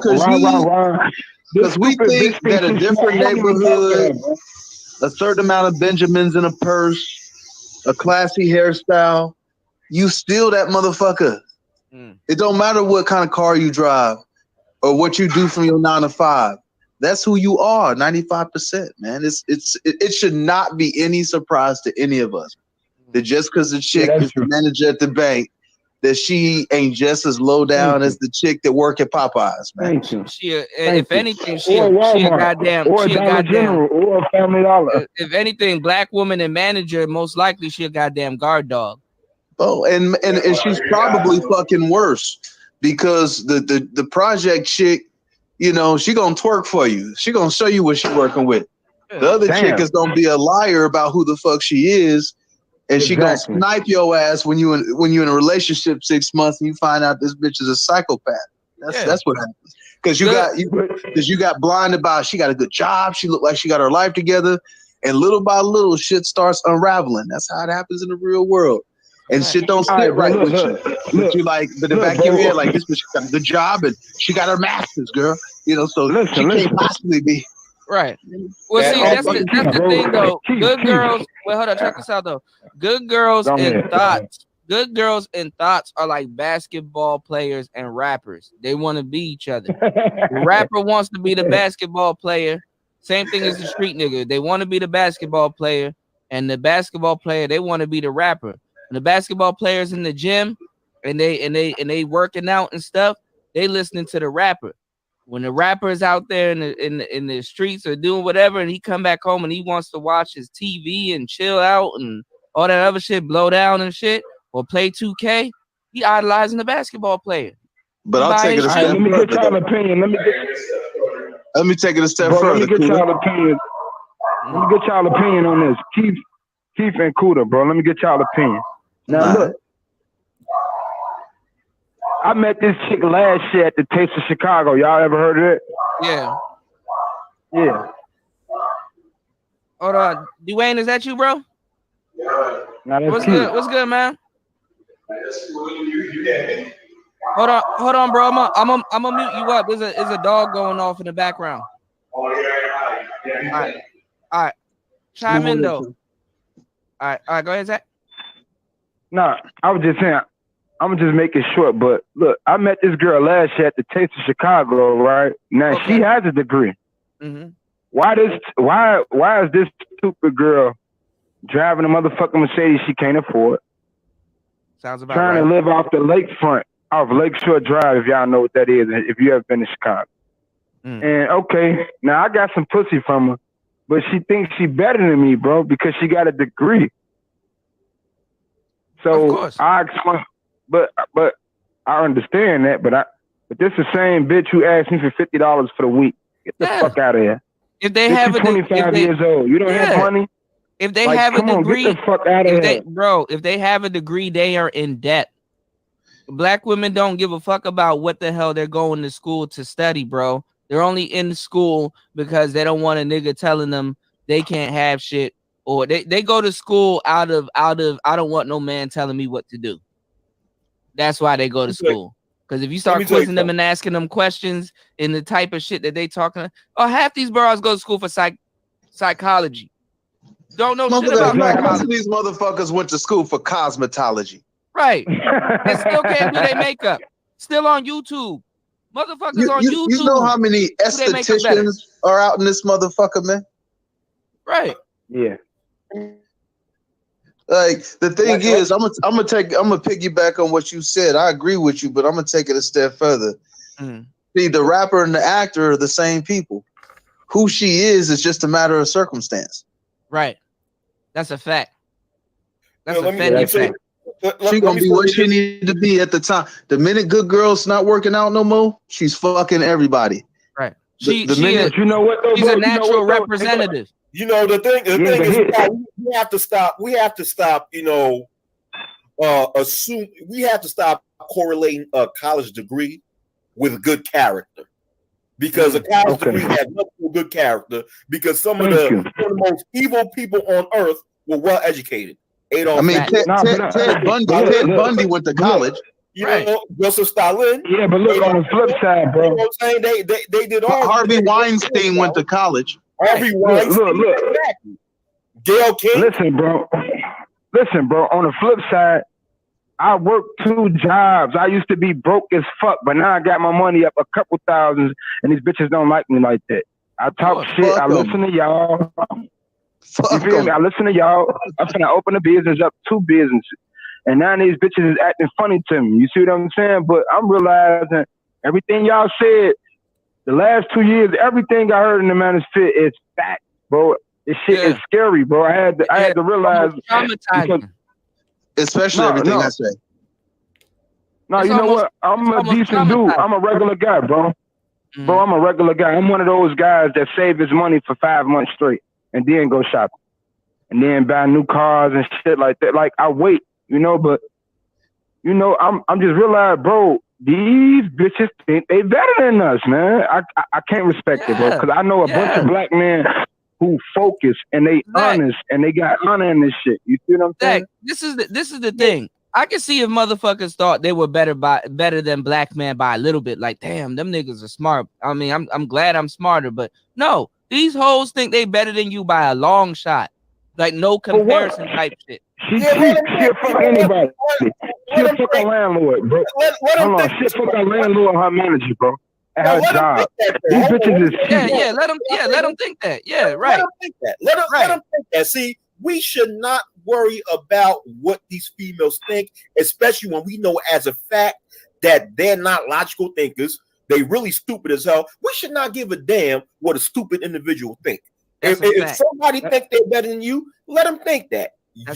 because we think that a different neighborhood, a certain amount of Benjamins in a purse, a classy hairstyle, you steal that motherfucker. It don't matter what kind of car you drive or what you do from your 9 to 5. That's who you are, 95%, man. It should not be any surprise to any of us that just because the chick is the manager at the bank, that she ain't just as low down as the chick that work at Popeyes, man. If anything, she a goddamn, or Dollar General, or Family Dollar. If anything, black woman and manager, most likely she a goddamn guard dog. Oh, and she's probably fucking worse because the project chick, you know, she gonna twerk for you. She gonna show you what she working with. The other chick is gonna be a liar about who the fuck she is. And she gonna snipe your ass when you in a relationship 6 months and you find out this bitch is a psychopath. That's what happens. Because you got blinded by she got a good job, she looked like she got her life together, and little by little shit starts unraveling. That's how it happens in the real world. And shit don't sit right with you. But you like, but the back of your head, like this bitch got a good job and she got her master's, girl. You know, so she can't possibly be. Right. Well, see, that's the thing, though. Good girls. Wait, hold on. Check this out, though. Good girls and thoughts. Good girls and thoughts are like basketball players and rappers. They want to be each other. The rapper wants to be the basketball player. Same thing as the street nigga. They want to be the basketball player, and the basketball player they want to be the rapper. And the basketball players in the gym, and they working out and stuff. They listening to the rapper. When the rapper is out there in the streets or doing whatever, and he come back home and he wants to watch his TV and chill out and all that other shit, blow down and shit, or play 2K, he idolizing the basketball player. But I'll take it a step further. Let me get y'all opinion. Let me take it a step further. Let me get y'all opinion. Let me get y'all opinion on this. Keith and Kuda, bro. Let me get y'all opinion. Now look. I met this chick last year at the Taste of Chicago. Y'all ever heard of it? Yeah. Yeah. Hold on. Dwayne, is that you, bro? Yeah. What's good? What's good, man? Hold on, bro. I'm gonna mute you up. There's a dog going off in the background. All right. Chime in though. All right. Go ahead, Zach. Nah, I was just saying. I'm gonna just make it short, but look, I met this girl last year at the Taste of Chicago, right? Now she has a degree. Mm-hmm. Why is this stupid girl driving a motherfucking Mercedes she can't afford? Sounds about trying to live off the lakefront, off Lakeshore Drive, if y'all know what that is, if you ever been to Chicago. And okay, now I got some pussy from her, but she thinks she better than me, bro, because she got a degree. So I explain. But I understand that. But this is the same bitch who asked me for $50 for the week. Get the fuck out of here. If they have 25 years old, you don't have money. If they have a degree, get the fuck out of here. If they have a degree, they are in debt. Black women don't give a fuck about what the hell they're going to school to study, bro. They're only in school because they don't want a nigga telling them they can't have shit, or they go to school out of I don't want no man telling me what to do. That's why they go to school. Because if you start quizzing them and asking them questions in the type of shit that they talking, half these bros go to school for psychology. Don't know shit about psychology. Most of these motherfuckers went to school for cosmetology. Right. And still can't do their makeup. Still on YouTube. Motherfuckers on YouTube. You know how many estheticians are out in this motherfucker, man? Right. Yeah. Like the thing is, I'm gonna piggyback on what you said. I agree with you, but I'm gonna take it a step further. See, the rapper and the actor are the same people. Who she is just a matter of circumstance. Right. That's a fact. That's a fact. She gonna be what she needed to be at the time. The minute good girl's not working out no more, she's fucking everybody. Right. You know what? Though, she's a natural representative. You know, the thing is, we have to stop. We have to stop. You know, assume we have to stop correlating a college degree with good character. Because a college degree has nothing to do with good character. Because some of the most evil people on earth were well educated. I mean, Ted Bundy went to college. You know, Joseph Stalin. Yeah, but look on the flip side, bro. You know what I'm saying? They did all. Harvey Weinstein went to college. Harvey Weinstein. Look. Gail King. Listen, bro. On the flip side, I worked 2 jobs. I used to be broke as fuck, but now I got my money up a couple thousands, and these bitches don't like me like that. I talk shit. I listen to y'all. You feel me? I listen to y'all. I'm finna open a business up, 2 businesses. And now these bitches is acting funny to me. You see what I'm saying? But I'm realizing everything y'all said the last 2 years, everything I heard in the Manosphere is fact, bro. This shit is scary, bro. I had to realize, especially everything I say. No, you know what? I'm a decent dude. I'm a regular guy, bro. Bro, I'm a regular guy. I'm one of those guys that save his money for 5 months straight and then go shopping and then buy new cars and shit like that. Like I wait, you know, but you know, I'm just realizing, bro, these bitches think they better than us, man. I can't respect it, bro, because I know a bunch of black men who focus and they honest and they got honor in this shit. You see what I'm saying? This is the thing. I can see if motherfuckers thought they were better than black men by a little bit. Like, damn, them niggas are smart. I mean, I'm glad I'm smarter, but no, these hoes think they better than you by a long shot. Like no comparison type shit. She'll fuck anybody. She'll fuck a landlord, bro. Hold on, she'll fuck a landlord and her manager, bro. At her job. These bitches is let them think that. Yeah, right. Let them think that. Let them think that. See, we should not worry about what these females think, especially when we know as a fact that they're not logical thinkers. They really stupid as hell. We should not give a damn what a stupid individual think. If somebody think they're better than you, let them think that. If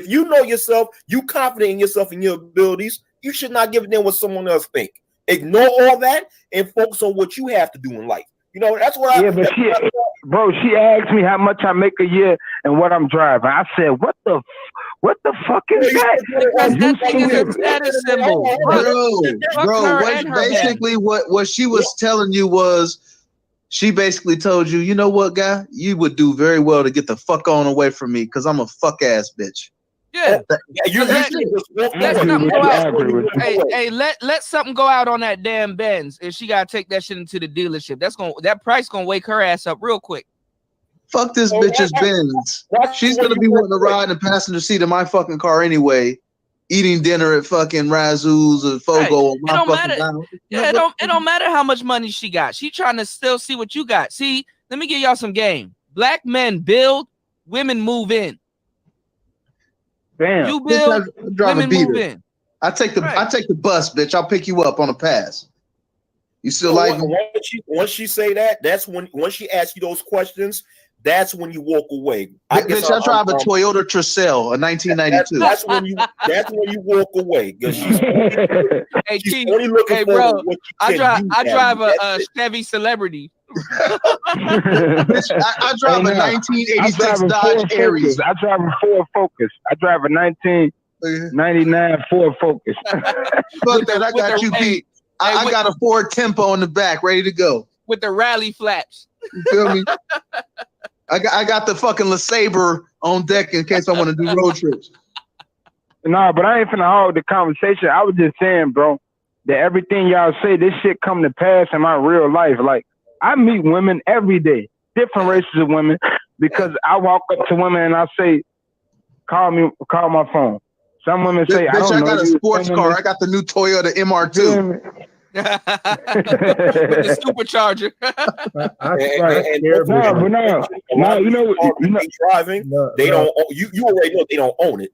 you know yourself, you confident in yourself and your abilities, you should not give a damn what someone else think. Ignore all that and focus on what you have to do in life. You know, that's what she asked me how much I make a year and what I'm driving. I said, what the fuck is that? Because that thing is a status symbol. Basically what she was telling you was, she basically told you, you know what, guy, you would do very well to get the fuck on away from me because I'm a fuck ass bitch. Yeah, let something go out on that damn Benz. If she gotta take that shit into the dealership, that price gonna wake her ass up real quick. Fuck this bitch's Benz. She's gonna be wanting to ride in the passenger seat of my fucking car anyway, eating dinner at fucking Razoo's or Fogo. It don't matter how much money she got. She trying to still see what you got. See, let me give y'all some game. Black men build, women move in. Damn. You build, women move in. I take the bus, bitch. I'll pick you up on a pass. You still like me? Once she say that, that's when once she asks you those questions, that's when you walk away. I drive a Toyota Tercel, a 1992. That's when you walk away because she's only looking for what you can I drive a Chevy Celebrity. I drive a 1986 Dodge Aries. I drive a Ford Focus. I drive a 1999 Ford Focus. Fuck that! I got you beat. I got a Ford Tempo in the back, ready to go with the rally flaps. You feel me? I got the fucking LeSabre on deck in case I want to do road trips. No, but I ain't finna hold the conversation. I was just saying, bro, that everything y'all say, this shit come to pass in my real life. Like, I meet women every day, different races of women, because I walk up to women and I say, call my phone. Some women say, I got a sports car. I got the new Toyota MR2. With the supercharger. You know, driving. They don't. You already know they don't own it.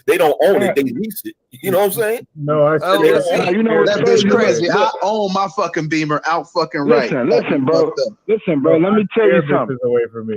They don't own it. They lease it. You know what I'm saying? No, that bitch crazy. I own my fucking Beamer out fucking right. Listen, bro. Let me tell you something. Away from me.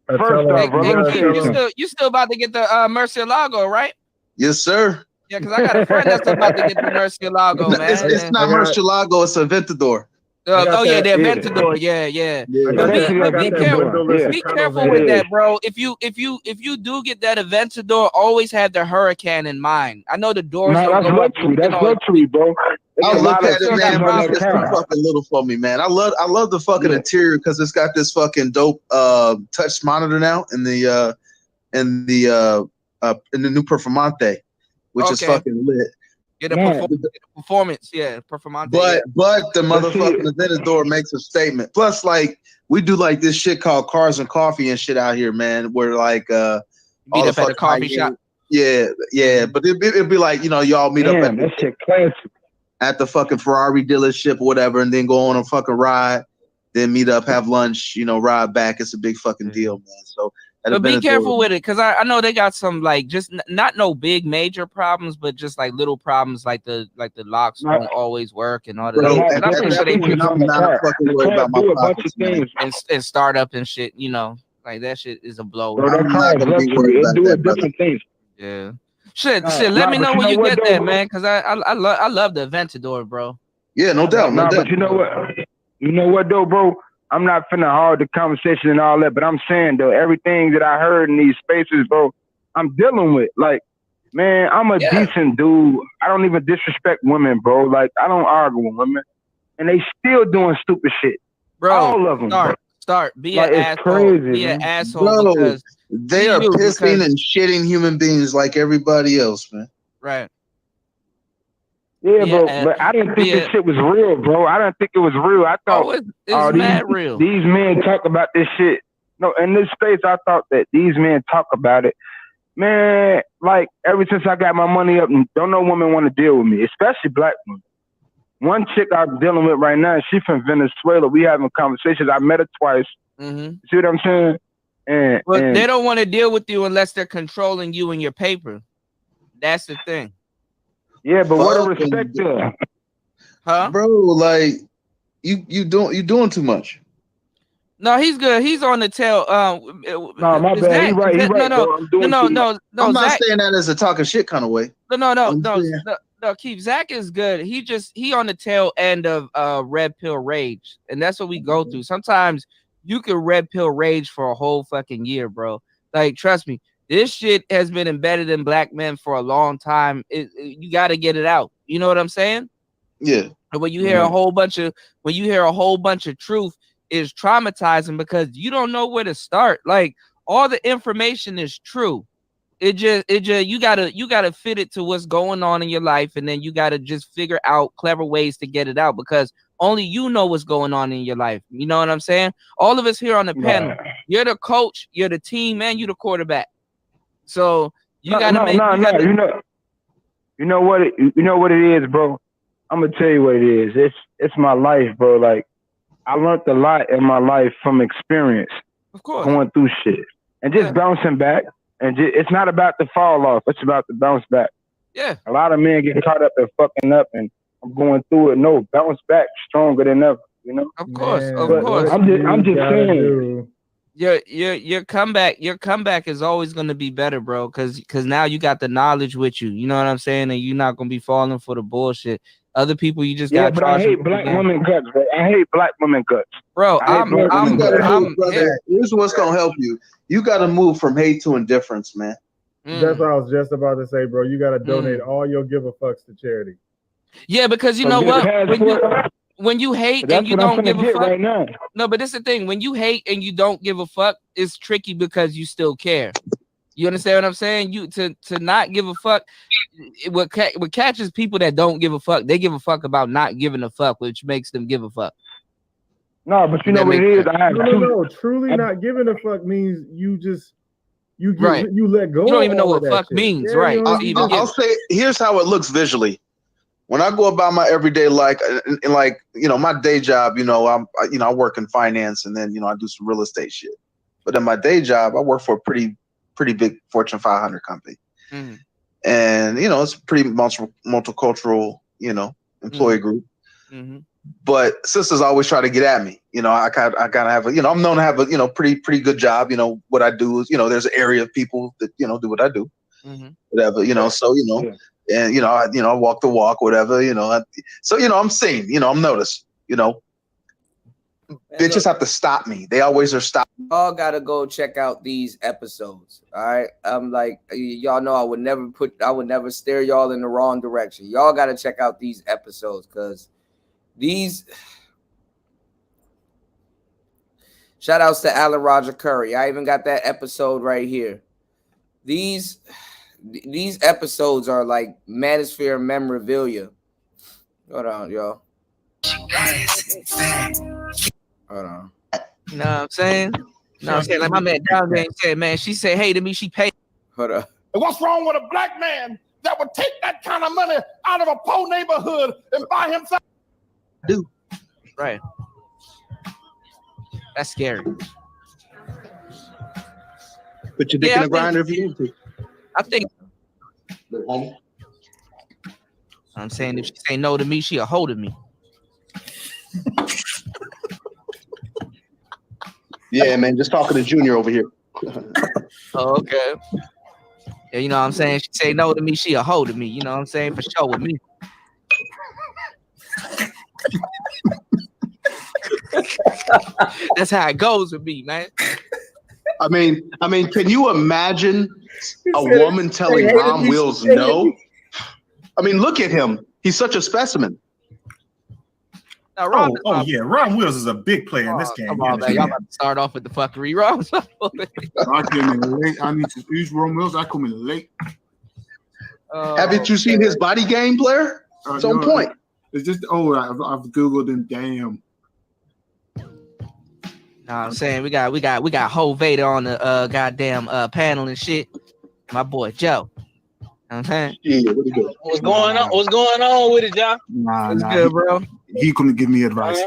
First off, bro, you still about to get the Murcielago, right? Yes, sir. Yeah, because I got a friend that's about to get the Murcielago, man. It's not Murcielago, it's a Aventador. Oh yeah, the Aventador. Yeah. But be careful with that, bro. If you do get that Aventador, always have the Hurricane in mind. I know the doors don't go up. That's luxury, bro. I look at it, man, but it's too fucking little for me, man. I love the fucking interior because it's got this fucking dope touch monitor now in the new Performante, which is fucking lit. Get a performance, Performante. But the motherfucking Aventador makes a statement. Plus, like, we do like this shit called Cars and Coffee and shit out here, man. Where like meet up at a coffee shop. Yeah. But it'd be like, y'all meet up at that shit classic. At the fucking Ferrari dealership or whatever, and then go on a fucking ride, then meet up, have lunch, ride back. It's a big fucking deal, man. So but be careful with it, because I know they got some like just not no big major problems, but just like little problems like the locks don't always work and all that. And I'm pretty sure they not fucking worried about my pockets, and startup and shit, like that shit is a blow. Bro, I'm not gonna be worried about that, different things. Yeah. Shit. Let me know when you get that, man, because I love the Aventador, bro. Yeah, no doubt. But you know what though, bro? I'm not finna hard the conversation and all that, but I'm saying though, everything that I heard in these spaces, bro, I'm dealing with. Like, man, I'm a decent dude. I don't even disrespect women, bro. Like, I don't argue with women, and they still doing stupid shit. Bro, all of them. Start. Be like, an asshole. Crazy, be an asshole. Bro, because they are pissing and shitting human beings like everybody else, man. Right. Yeah, bro, but I didn't think this shit was real, bro. I didn't think it was real. I thought it's mad real. These men talk about this shit. No, in this space, I thought that these men talk about it. Man, like, ever since I got my money up, don't no woman want to deal with me, especially black women. One chick I'm dealing with right now, she from Venezuela. We having conversations. I met her twice. Mm-hmm. See what I'm saying? And they don't want to deal with you unless they're controlling you and your paper. That's the thing. Yeah, but what a respect there. Huh? Bro, like you doing too much. No, he's good. He's on the tail. No, my bad. Zach, He right. No. I'm not Zach, saying that as a talking shit kind of way. No, Keith. Zach is good. He on the tail end of red pill rage, and that's what we go through. Sometimes you can red pill rage for a whole fucking year, bro. Like, trust me. This shit has been embedded in black men for a long time. You got to get it out. You know what I'm saying? Yeah. And when you hear a whole bunch of truth, is traumatizing because you don't know where to start. Like, all the information is true. It just you gotta fit it to what's going on in your life, and then you gotta just figure out clever ways to get it out because only you know what's going on in your life. You know what I'm saying? All of us here on the panel, you're the coach, you're the team, and you're the quarterback. So you gotta make. You know what it is, bro. I'm gonna tell you what it is. It's my life, bro. Like, I learned a lot in my life from experience, of course, going through shit and just bouncing back. And it's not about the fall off; it's about the bounce back. Yeah, a lot of men get caught up and fucking up, and I'm going through it. No, bounce back stronger than ever. You know, of course. I'm just saying. Your comeback is always gonna be better, bro. Because now you got the knowledge with you. You know what I'm saying, and you're not gonna be falling for the bullshit. Other people, you just got. But I hate black women guts, bro. I hate black women guts, bro. Here's what's gonna help you. You got to move from hate to indifference, man. That's what I was just about to say, bro. You got to donate all your give a fucks to charity. Yeah, because you know what? When you hate and you don't give a fuck. Right now. No, but this is the thing. When you hate and you don't give a fuck, it's tricky because you still care. You understand what I'm saying? You to not give a fuck. What catches people that don't give a fuck, they give a fuck about not giving a fuck, which makes them give a fuck. No, but you know what it is. No. Truly not giving a fuck means you let go. You don't even know what fuck means, right? I'll say here's how it looks visually. When I go about my everyday life, and like, my day job, I work in finance, and then I do some real estate shit. But in my day job, I work for a pretty big Fortune 500 company, and it's a pretty multicultural, employee group. Mm-hmm. But sisters always try to get at me. I kind of have I'm known to have a pretty good job. What I do is there's an area of people that do what I do, whatever. So and I walk the walk, whatever. So I'm seen. I'm noticed. They just have to stop me. They always are stopping. Y'all gotta go check out these episodes. All right. I'm like, y'all know I would never steer y'all in the wrong direction. Y'all gotta check out these episodes because these shout outs to Alan Roger Curry. I even got that episode right here. These episodes are like Manosphere memorabilia. Hold on, y'all. Hold on. You know what I'm saying? Like my man down there said, man, she said, hey to me, she paid. Hold on. What's wrong with a black man that would take that kind of money out of a poor neighborhood and buy himself? Do. Right. That's scary. Put your dick in a grinder if you need to. I think. I'm saying if she say no to me, she a hold of me. Yeah, man, just talking to Junior over here. Oh, okay. Yeah, you know what I'm saying? She say no to me, she a hold of me. You know what I'm saying? For sure with me. That's how it goes with me, man. I mean, can you imagine a woman telling Ron Wills no? I mean, look at him. He's such a specimen. Now, Ron, yeah, Ron Wills is a big player in this game. Come on, man. Y'all about to start off with the fuckery, Ron. I came in late. I need to use Ron Wills. I come in late. Haven't you seen his body game, Blair? It's on point. It's just I've googled him. Damn. I'm saying we got Ho Vader on the goddamn panel and shit. My boy Joe. You know what I'm saying? Yeah, what you What's going on? What's going on with it, y'all? What's good, bro? He couldn't give me advice.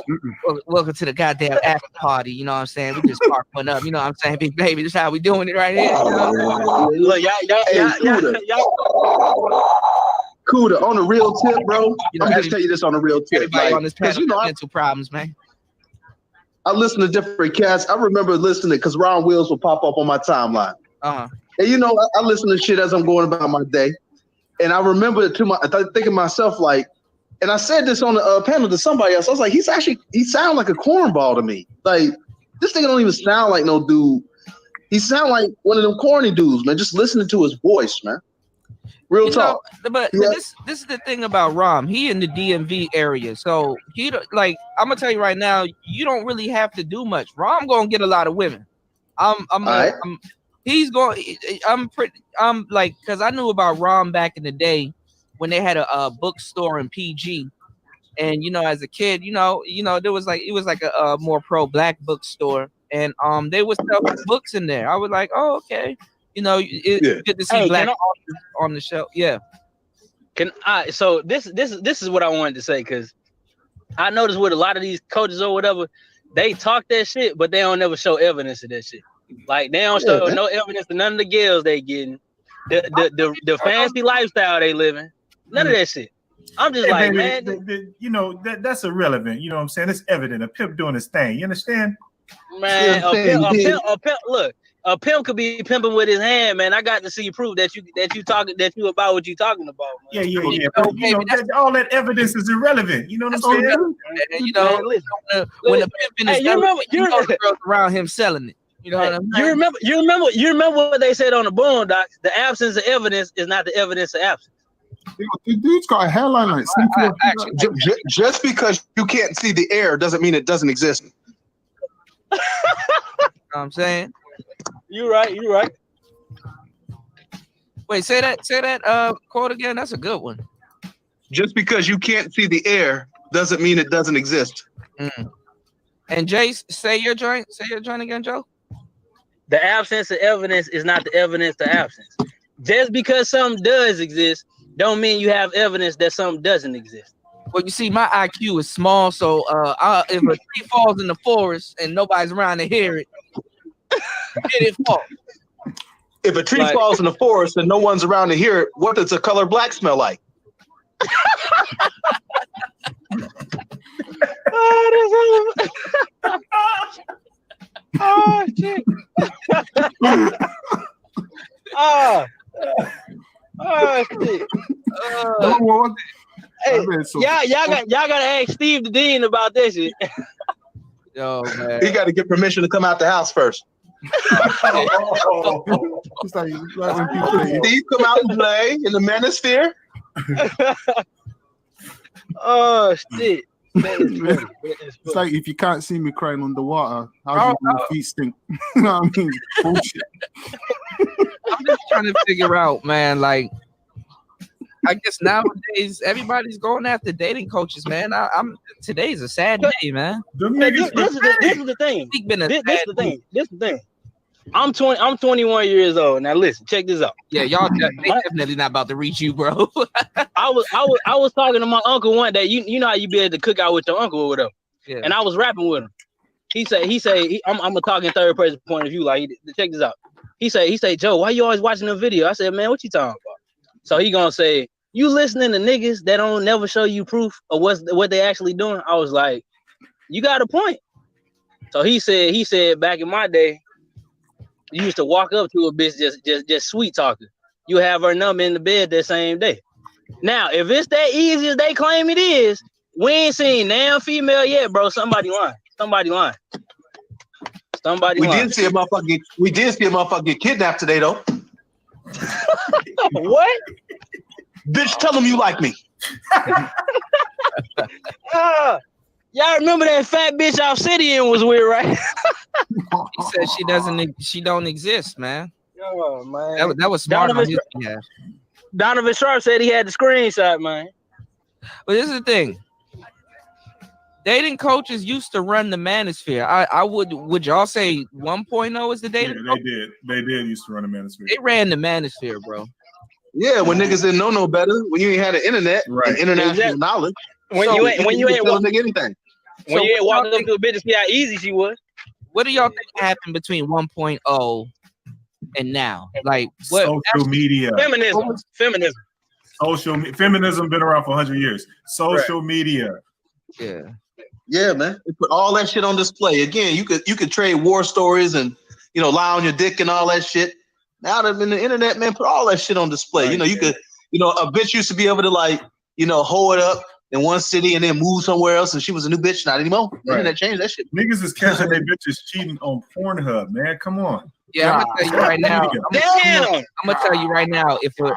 Welcome to the goddamn after party. You know what I'm saying? We just spark one up. You know what I'm saying? Big baby, this is how we doing it right here. Look, y'all. Cuda, on a real tip, bro. I'm just tell you this on a real tip. Everybody on this panel got mental problems, man. I listen to different cats. I remember listening because Ron Wills will pop up on my timeline. Uh-huh. And you know, I listen to shit as I'm going about my day. And I remember thinking to myself, like, and I said this on the panel to somebody else. I was like, he sounds like a cornball to me. Like, this nigga don't even sound like no dude. He sound like one of them corny dudes, man. Just listening to his voice, man. Real talk. But this is the thing about Rom. He in the DMV area, so he like. I'm gonna tell you right now, you don't really have to do much. Rom gonna get a lot of women. He's going. I'm like, because I knew about Rom back in the day when they had a bookstore in PG, and you know, as a kid, you know, there was like it was like a more pro black bookstore, and they would sell books in there. I was like, oh, okay. You know, it's good to see black authors on the show. Yeah. So this is what I wanted to say, because I noticed with a lot of these coaches or whatever, they talk that shit, but they don't never show evidence of that shit. Like, they don't show no evidence of none of the girls they getting, the fancy lifestyle they living, none of that shit. I'm just like, baby, man, you know, that's irrelevant. You know what I'm saying? It's evident. A pimp doing his thing. You understand? Man, a pimp, look. A pimp could be pimping with his hand, man. I got to see proof that you about what you talking about, man. Yeah. But, you know, all that evidence is irrelevant. You know what I'm saying? You know, when the pimping is you remember around him selling it. You know what I mean? You remember what they said on the Boondocks? The absence of evidence is not the evidence of absence. The dude's got a hairline like just because you can't see the air doesn't mean it doesn't exist. You know what I'm saying? You're right. Wait, say that quote again. That's a good one. Just because you can't see the air doesn't mean it doesn't exist. And Jace, say your joint again, Joe. The absence of evidence is not the evidence of absence. Just because something does exist, don't mean you have evidence that something doesn't exist. Well, you see, my IQ is small, so if a tree falls in the forest and nobody's around to hear it, did it fall? If a tree falls in the forest and no one's around to hear it, what does the color black smell like? Oh shit! Shit! Hey, y'all gotta ask Steve the Dean about this shit. Yo, man. He got to get permission to come out the house first. It's like when people Steve come out and play in the manosphere. Oh shit. It's like if you can't see me crying underwater, how do my feet stink? You know what I mean? Bullshit. I'm just trying to figure out, man. Like, I guess nowadays everybody's going after dating coaches, man. Today's a sad day, man. This is the thing. This is the thing. I'm 21 years old. Now listen, check this out. Yeah, y'all they definitely not about to reach you, bro. I was talking to my uncle one day. You know how you be able to cook out with your uncle or whatever. Yeah. And I was rapping with him. He say I'm gonna talk in third person point of view. Like, check this out. He say, Joe, why you always watching the video? I said, man, what you talking about? So he gonna say, you listening to niggas that don't never show you proof of what they actually doing? I was like, you got a point. So he said back in my day, you used to walk up to a bitch just sweet talking. You have her number in the bed that same day. Now, if it's that easy as they claim it is, we ain't seen damn female yet, bro. Somebody lying. We did see a motherfucker get kidnapped today, though. What? Bitch, tell them you like me. Y'all remember that fat bitch Obsidian was with, right? He said she don't exist, man. Oh man, that was smart on his behalf. Donovan Sharp said he had the screenshot, man. But this is the thing. Dating coaches used to run the manosphere. I would y'all say 1.0 is the dating? Yeah, they did used to run the manosphere. They ran the manosphere, bro. Yeah, when niggas didn't know no better, when you ain't had the internet, and international knowledge. When you ain't anything. When you ain't walking up to a bitch to see how easy she was. What do y'all think happened between 1.0 and now? Like what? Social media. Feminism. Feminism been around for 100 years. Social media. Yeah. Yeah, man. They put all that shit on display. Again, you could trade war stories and lie on your dick and all that shit. Now that in the internet, man, put all that shit on display. Right, you could, a bitch used to be able to hold it up in one city and then move somewhere else, and she was a new bitch. Not anymore. The internet changed that shit. Niggas is catching their bitches cheating on Pornhub, man. Come on. Yeah, I'm gonna tell you right now. I'm gonna tell you right now. If a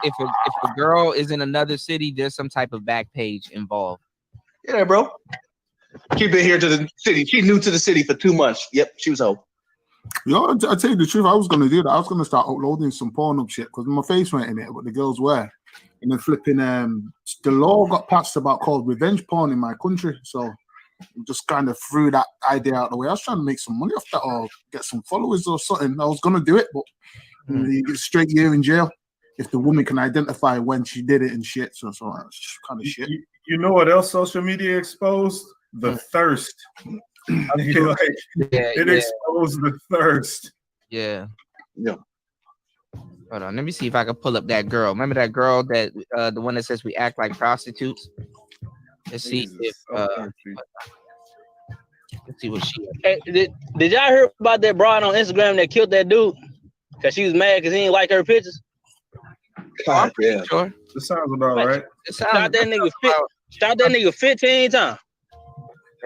girl is in another city, there's some type of back page involved. Yeah, bro. She been here to the city. She new to the city for 2 months. Yep, she was old. Yo, I tell you the truth, I was gonna do that. I was gonna start uploading some Pornhub shit because my face went in it, but the girls were. And then flipping, the law got passed about called revenge porn in my country, so just kind of threw that idea out of the way. I was trying to make some money off that or get some followers or something. I was gonna do it, but you get straight year in jail if the woman can identify when she did it and shit. So that's kind of shit. You know what else social media exposed? The thirst. It exposed the thirst. Yeah. Hold on, let me see if I can pull up that girl. Remember that girl that the one that says we act like prostitutes? Let's see if let's see what she is. Hey, did y'all hear about that broad on Instagram that killed that dude? Cause she was mad because he didn't like her pictures. God, yeah. Sure. It sounds about right. Shot that nigga 15 times.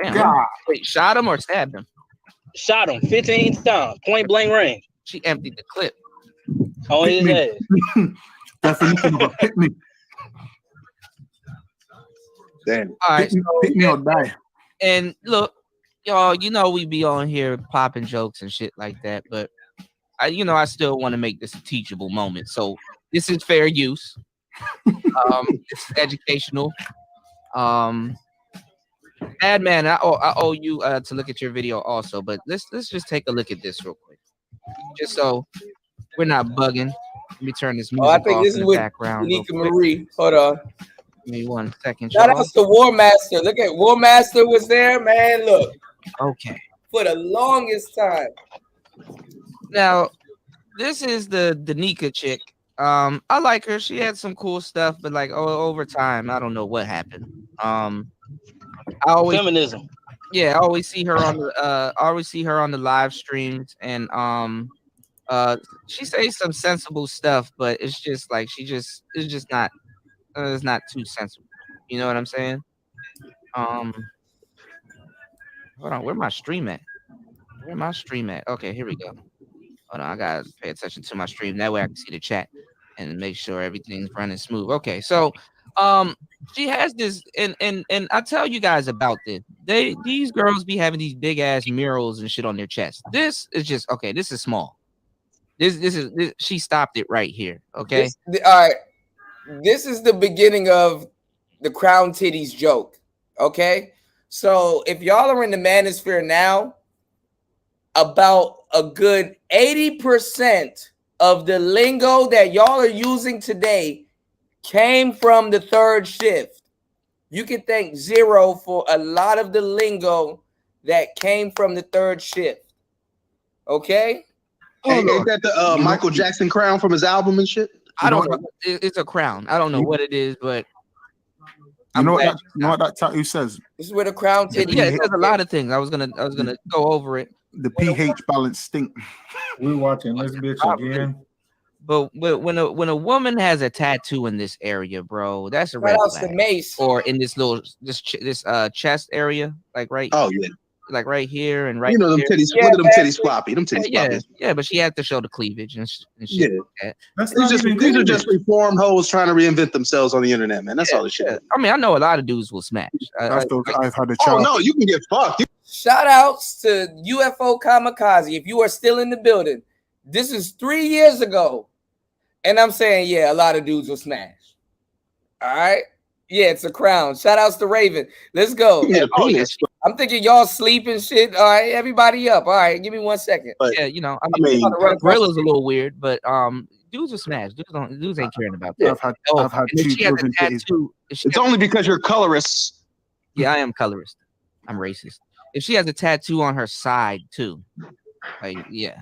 Damn. God. Wait, shot him or stabbed him? Shot him 15 times, point blank range. She emptied the clip. Oh, his ass. Definition of a picnic. Damn. All right. Pick me or die. And look, y'all, we be on here popping jokes and shit like that, but I still want to make this a teachable moment. So this is fair use. It's educational. Bad man, I owe you to look at your video also, but let's just take a look at this real quick, just so we're not bugging. Let me turn this music I think off this in is the with background. Nika Marie. Hold on. Give me 1 second. Shout out to War Master. Look at War Master was there, man. Look. Okay. For the longest time. Now, this is the Nika chick. I like her. She had some cool stuff, but over time, I don't know what happened. Feminism. Yeah, I always see her on the live streams, and she says some sensible stuff, but it's just not not too sensible. You know what I'm saying? Hold on, where my stream at? Where my stream at? Okay, here we go. Hold on, I gotta pay attention to my stream. That way I can see the chat and make sure everything's running smooth. Okay, so she has this, and I tell you guys about this. These girls be having these big ass murals and shit on their chest. This is just okay. This is small. This she stopped it right here. Okay. All right. This is the beginning of the crown titties joke. Okay. So if y'all are in the manosphere now, about a good 80% of the lingo that y'all are using today came from the third shift. You can thank Zero for a lot of the lingo that came from the third shift. Okay? Hey, ain't that the Michael Jackson crown from his album and shit? I don't know. It's a crown. I don't know what it is, but you know what that tattoo says? This is where the crown titties. Yeah, it says a lot of things. I was gonna go over it. The pH balance stink. We're watching this bitch again. But when a woman has a tattoo in this area, bro, that's a red flag. Mace. Or in this little chest area, like right. Oh yeah. Like right here and right. You know them here. titties. Yeah, look at them titties floppy. Them titties floppy. Yeah, but she had to show the cleavage and shit. Yeah. Like that. These are just reformed hoes trying to reinvent themselves on the internet, man. That's all this shit. Yeah. I mean, I know a lot of dudes will smash. I've had a child. Oh no, you can get fucked. Shout outs to UFO Kamikaze. If you are still in the building, this is 3 years ago. And I'm saying, yeah, a lot of dudes will smash. All right. Yeah, it's a crown. Shout outs to Raven. Let's go. Yeah, I'm thinking y'all sleep and shit. All right, everybody up. All right, give me 1 second. But, yeah, you know, I mean Gorilla's a little weird, but dudes will smash. Dudes ain't caring about that. I've had two children. It's only because you're colorist. Yeah, I am colorist. I'm racist. If she has a tattoo on her side too, like yeah,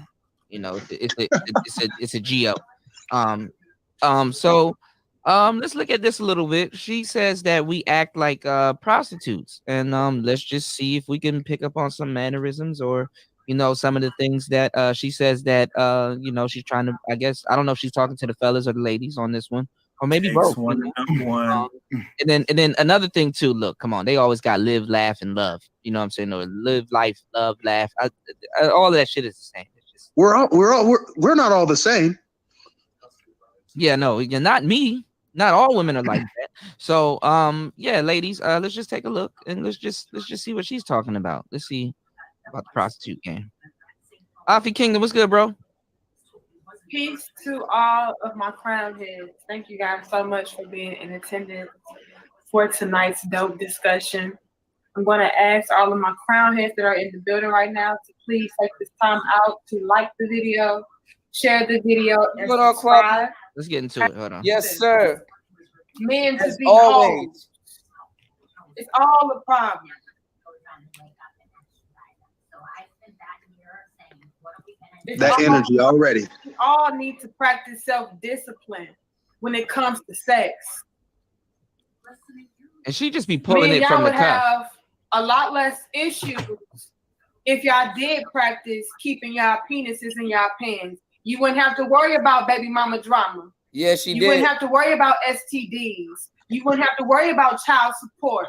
you know, it's a geo. So let's look at this a little bit. She says that we act like prostitutes, and let's just see if we can pick up on some mannerisms or you know some of the things that she says that you know she's trying to. I guess I don't know if she's talking to the fellas or the ladies on this one, or maybe both. One. And then another thing too. Look, come on, they always got live, laugh, and love. You know what I'm saying? Or live, life, love, laugh. All of that shit is the same. It's just, we're not all the same. Yeah, no, you're not me. Not all women are like that. So, yeah, ladies, let's just take a look and let's just see what she's talking about. Let's see about the prostitute game. Afi Kingdom, what's good, bro? Peace to all of my crown heads. Thank you guys so much for being in attendance for tonight's dope discussion. I'm going to ask all of my crown heads that are in the building right now to please take this time out to like the video, share the video, and subscribe. Let's get into it. Hold on. Yes, sir. Men to As be always. hoes. It's all a problem. That energy already. We all need to practice self-discipline when it comes to sex. And she just be pulling it y'all from the would cuff. have a lot less issues if y'all did practice keeping y'all penises in y'all pants. You wouldn't have to worry about baby mama drama. Yeah, she You did. wouldn't have to worry about STDs. You wouldn't have to worry about child support.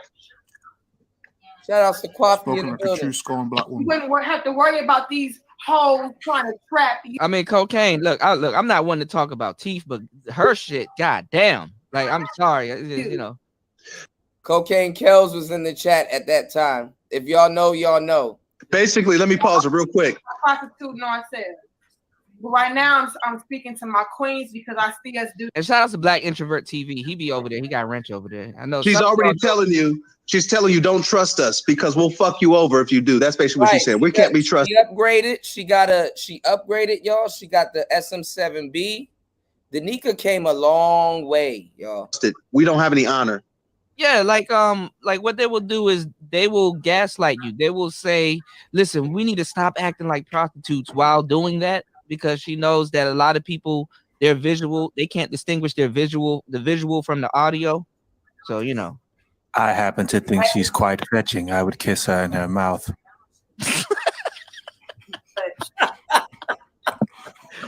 Shout outs to Quaffy in Spoken the like a building. true scorn black You woman. wouldn't have to worry about these hoes trying to trap you. I mean, cocaine. Look, I'm not one to talk about teeth, but her shit, goddamn. Like, I'm sorry, you know. Cocaine Kells was in the chat at that time. If y'all know, y'all know. Basically, let me pause it real quick. Prostitute ourselves. But right now, I'm speaking to my queens because I see us do. And shout out to Black Introvert TV. He be over there. He got wrench over there. I know. She's some already girls- telling you. She's telling you don't trust us because we'll fuck you over if you do. That's basically what she said. We can't be trusted. She upgraded. She upgraded, y'all. She got the SM7B. The Nika came a long way, y'all. We don't have any honor. Yeah, like what they will do is they will gaslight you. They will say, "Listen, we need to stop acting like prostitutes while doing that," because she knows that a lot of people, their visual, they can't distinguish the visual from the audio. So you know. I happen to think she's quite fetching. I would kiss her in her mouth.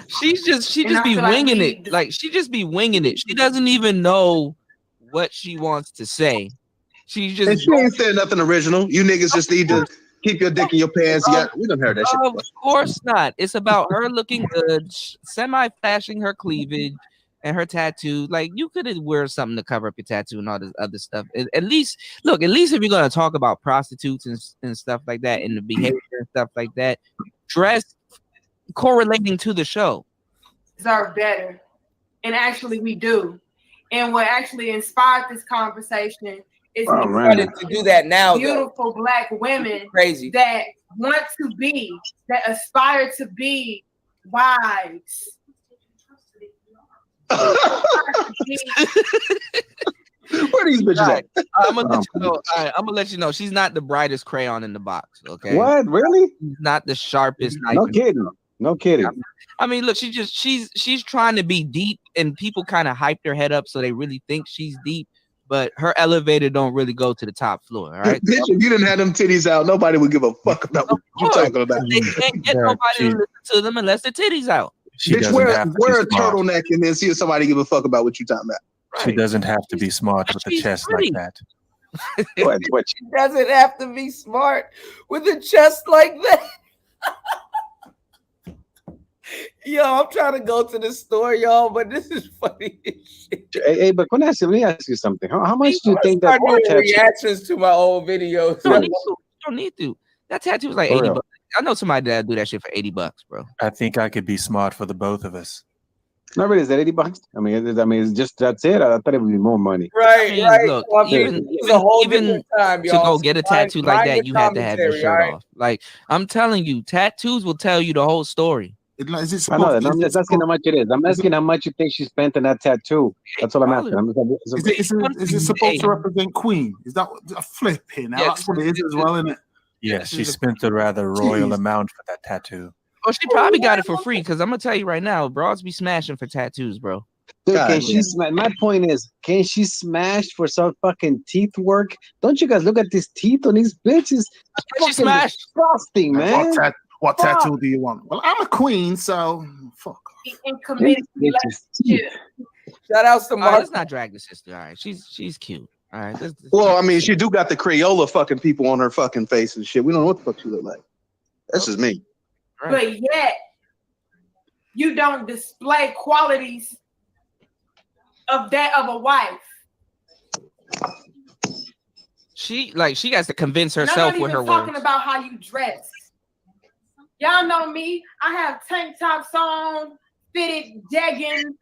She just be winging it. Like she just be winging it. She doesn't even know what she wants to say. She just And she ain't saying nothing original. You niggas just need to keep your dick in your pants. Yeah, we done heard that shit. Of course not. It's about her looking good, semi-flashing her cleavage and her tattoo. Like, you could wear something to cover up your tattoo and all this other stuff. At least if you're gonna talk about prostitutes and stuff like that, and the behavior and stuff like that, dress correlating to the show. Deserve better, and actually we do. And what actually inspired this conversation is to do that now. Beautiful Black women crazy that want to be, that aspire to be wives. Where these bitches at? I'm gonna let you know. All right, I'm gonna let you know. She's not the brightest crayon in the box. Okay. What? Really? She's not the sharpest. No kidding. No kidding. I mean, look, she's trying to be deep, and people kind of hyped her head up so they really think she's deep. But her elevator don't really go to the top floor. All right. Bitch, if you didn't have them titties out, nobody would give a fuck about what you're talking about. They can't get nobody to listen to them unless their titties out. Bitch, wear a turtleneck and then see if somebody give a fuck about what you talking about. She doesn't have to be smart with a chest like that. She doesn't have to be smart with a chest like that. Yo, I'm trying to go to the store, y'all, but this is funny as shit. Hey, but let me ask you something. How much do you think that reactions to my old videos? You don't need to. That tattoo was like $80. I know somebody that do that shit for $80, bro. I think I could be smart for the both of us. No, really, is that $80? I mean, it's just that's it. I thought it would be more money. Right, right. Look, even to go get a tattoo like that, you had to have your shirt off. Like, I'm telling you, tattoos will tell you the whole story. Is it I know that. I'm just asking how much it is. I'm asking how much you think she spent on that tattoo. That's all I'm asking. Is it supposed to represent Queen? Is that a flipping? Yeah, That's what it is as well, isn't it? Yeah, she spent a rather royal amount for that tattoo. Oh, she probably got it for free, because I'm gonna tell you right now, broads be smashing for tattoos, bro. Dude, my point is, can she smash for some fucking teeth work? Don't you guys look at these teeth on these bitches? She smashed. Disgusting, man. What tattoo do you want? Well, I'm a queen, so fuck off. And committed Shout out to Mark. Let's not drag the sister. All right, she's cute. All right. Well, I mean, she do got the Crayola fucking people on her fucking face and shit. We don't know what the fuck she look like. That's just me. But yet, you don't display qualities of a wife. She has to convince herself with her talking words. about how you dress. Y'all know me. I have tank tops on, fitted jeggings.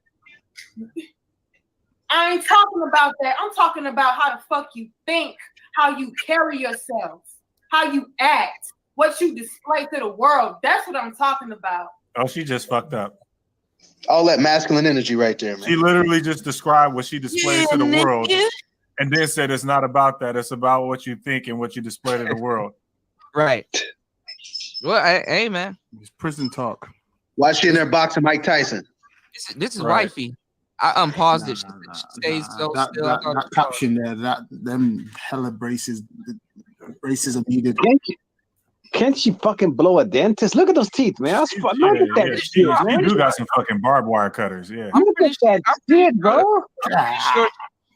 I ain't talking about that. I'm talking about how the fuck you think, how you carry yourself, how you act, what you display to the world. That's what I'm talking about. Oh, she just fucked up. All that masculine energy right there, man. She literally just described what she displays to the world and then said it's not about that. It's about what you think and what you display to the world. Right. Well, hey, man. It's prison talk. Why she in there boxing Mike Tyson? This is wifey. I unpaused it. She stays so that, still. That caption there, them hella braces are needed. Can't she fucking blow a dentist? Look at those teeth, man. Look at that She shit, man. do got some fucking barbed wire cutters. Yeah. Look at that shit, bro.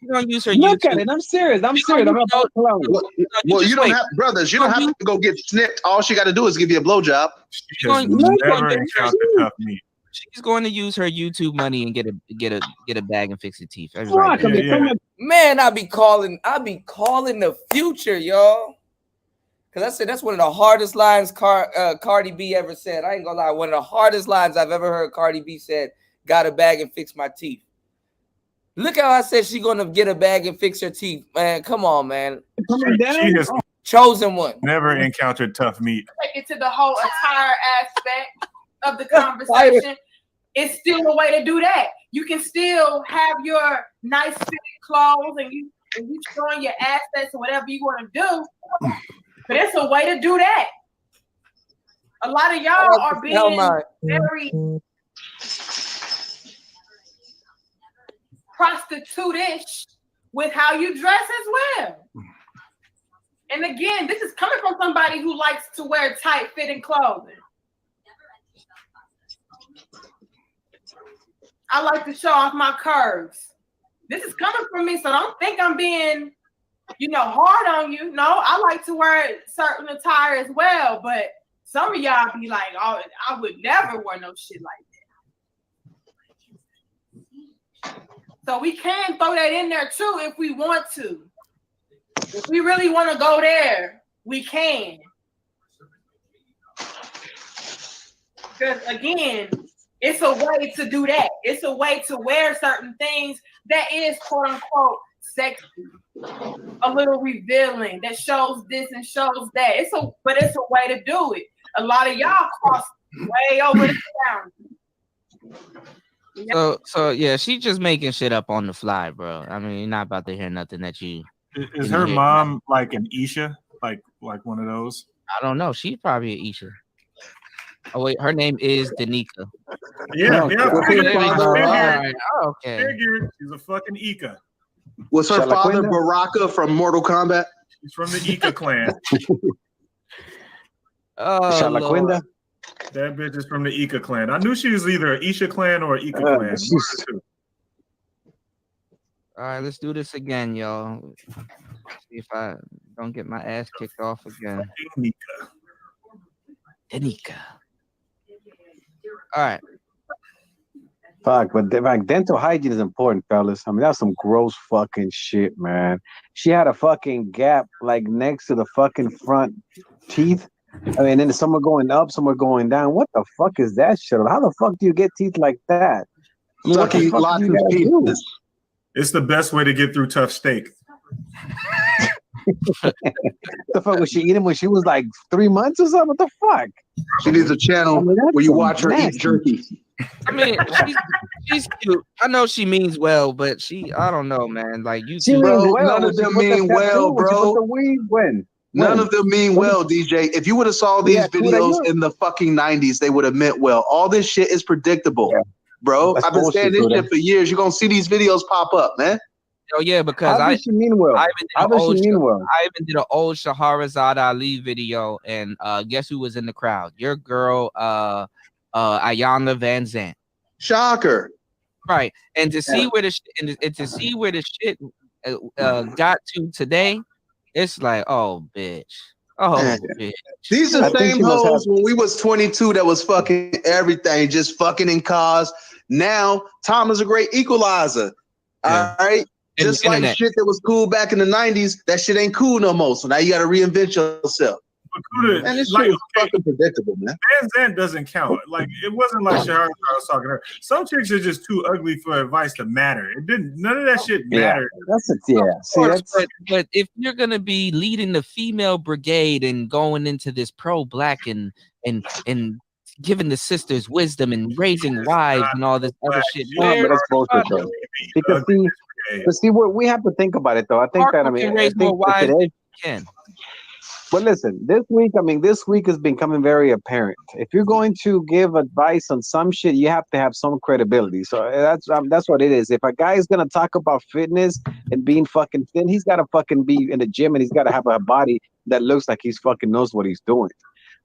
She's gonna use her Look YouTube. at it. I'm serious. I'm not Well, you don't have brothers. You don't have to go get snipped. All she got to do is give you a blowjob. She has never encountered tough meat. She's going to use her YouTube money and get a bag and fix her teeth. That's Fuck, right. Man, I be calling the future, y'all. Cause I said that's one of the hardest lines Cardi B ever said. I ain't gonna lie, one of the hardest lines I've ever heard Cardi B said. Got a bag and fix my teeth. Look how I said she gonna get a bag and fix her teeth, man. Come on, man. She has chosen one. Never encountered tough meat. Take it to the whole attire aspect of the conversation. It's still a way to do that. You can still have your nice fitted clothes and you showing your assets or whatever you want to do. But it's a way to do that. A lot of y'all are being very prostitute-ish with how you dress as well. And again, this is coming from somebody who likes to wear tight-fitting clothing. I like to show off my curves. This is coming from me, so don't think I'm being hard on you. No, I like to wear certain attire as well, but some of y'all be like, oh, I would never wear no shit like that. So we can throw that in there too if we want to. If we really want to go there, we can. Because again, it's a way to do that. It's a way to wear certain things that is quote unquote sexy, a little revealing, that shows this and shows that. But it's a way to do it. A lot of y'all cross way over the town. So yeah, she just making shit up on the fly, bro. I mean, you're not about to hear nothing that you. Is her mom like an Isha, like one of those? I don't know. She's probably an Isha. Oh wait, her name is Danica. Yeah. Right. Oh, okay. Figured she's a fucking Ika. Was her father Baraka from Mortal Kombat? She's from the Ika clan. Shalaquinda? That bitch is from the Ika clan. I knew she was either an Isha clan or an Ika clan. All right, let's do this again, y'all. See if I don't get my ass kicked off again. Danica. All right. Fuck, but like dental hygiene is important, fellas. I mean, that's some gross fucking shit, man. She had a fucking gap like next to the fucking front teeth. I mean, then some are going up, some are going down. What the fuck is that shit? How the fuck do you get teeth like that? I mean, Sucking lots of teeth. It's the best way to get through tough steak. The fuck was she eating when she was like 3 months or something? What the fuck? She needs a channel where you watch her eat jerky. I mean, she's cute. I know she means well, but I don't know, man. Like you, bro, none of them mean well, bro. None of them mean well, DJ. If you would have saw these videos in the fucking 90s, they would have meant well. All this shit is predictable, bro. I've been saying this shit for years. You're gonna see these videos pop up, man. Oh yeah, because I even did an old Shahrazad Ali video, and guess who was in the crowd? Your girl, Ayanna Van Zandt. Shocker, right? And to see where the shit got to today, it's like, oh bitch, bitch. These are the same hoes when we was 22 that was fucking everything, just fucking in cars. Now Tom is a great equalizer. Yeah. All right. Just like shit that was cool back in the 90s, that shit ain't cool no more. So now you got to reinvent yourself. And this shit is fucking predictable, man. Van Zandt doesn't count. Like it wasn't like Shahara was talking to her. Some chicks are just too ugly for advice to matter. It didn't. None of that shit mattered. But if you're gonna be leading the female brigade and going into this pro-black and giving the sisters wisdom and raising wives and all this other shit, but that's bullshit, though. Because we have to think about it, though. I think that But listen, this week is becoming very apparent. If you're going to give advice on some shit, you have to have some credibility. So that's what it is. If a guy is gonna talk about fitness and being fucking thin, he's gotta fucking be in the gym and he's gotta have a body that looks like he's fucking knows what he's doing.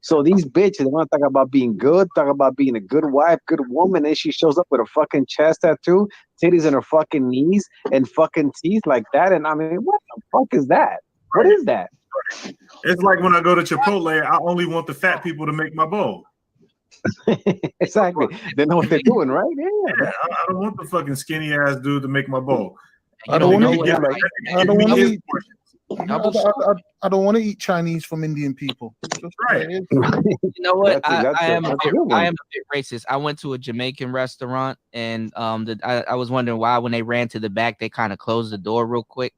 So these bitches, they want to talk about being good, talk about being a good wife, good woman, and she shows up with a fucking chest tattoo, titties in her fucking knees, and fucking teeth like that. And I mean, what the fuck is that? What is that? It's like when I go to Chipotle, I only want the fat people to make my bowl. Exactly. They know what they're doing, right? Yeah. I don't want the fucking skinny ass dude to make my bowl. I don't want to eat Chinese from Indian people. Just right. You know what? I am a bit racist. I went to a Jamaican restaurant, and I was wondering why when they ran to the back, they kind of closed the door real quick.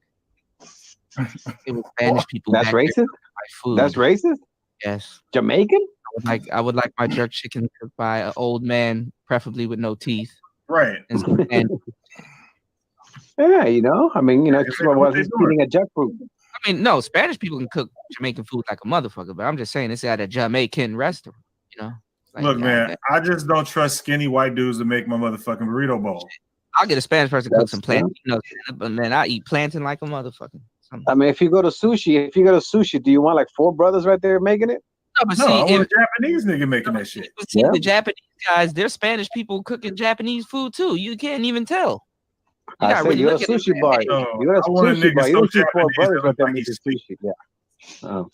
It was Spanish people. That's racist. That's racist. Yes. Jamaican. I would like my jerk chicken cooked by an old man, preferably with no teeth. Right. Yeah, you know, I mean, you know, I wasn't eating a jackfruit. I mean, no, Spanish people can cook Jamaican food like a motherfucker, but I'm just saying it's at a Jamaican restaurant, you know. Like, look, man, I just don't trust skinny white dudes to make my motherfucking burrito bowl. I'll get a Spanish person to cook some plantain, you know, but man, I eat plantain like a motherfucker. I mean, if you go to sushi, do you want like four brothers right there making it? No, I want a Japanese nigga making that shit. See, the Japanese guys, they're Spanish people cooking Japanese food too. You can't even tell. I said really you're a look at it. sushi bar. You're a I want a sushi nigga bar. You so don't see four Japanese brothers that with look them like with he's the sushi. Yeah. Oh.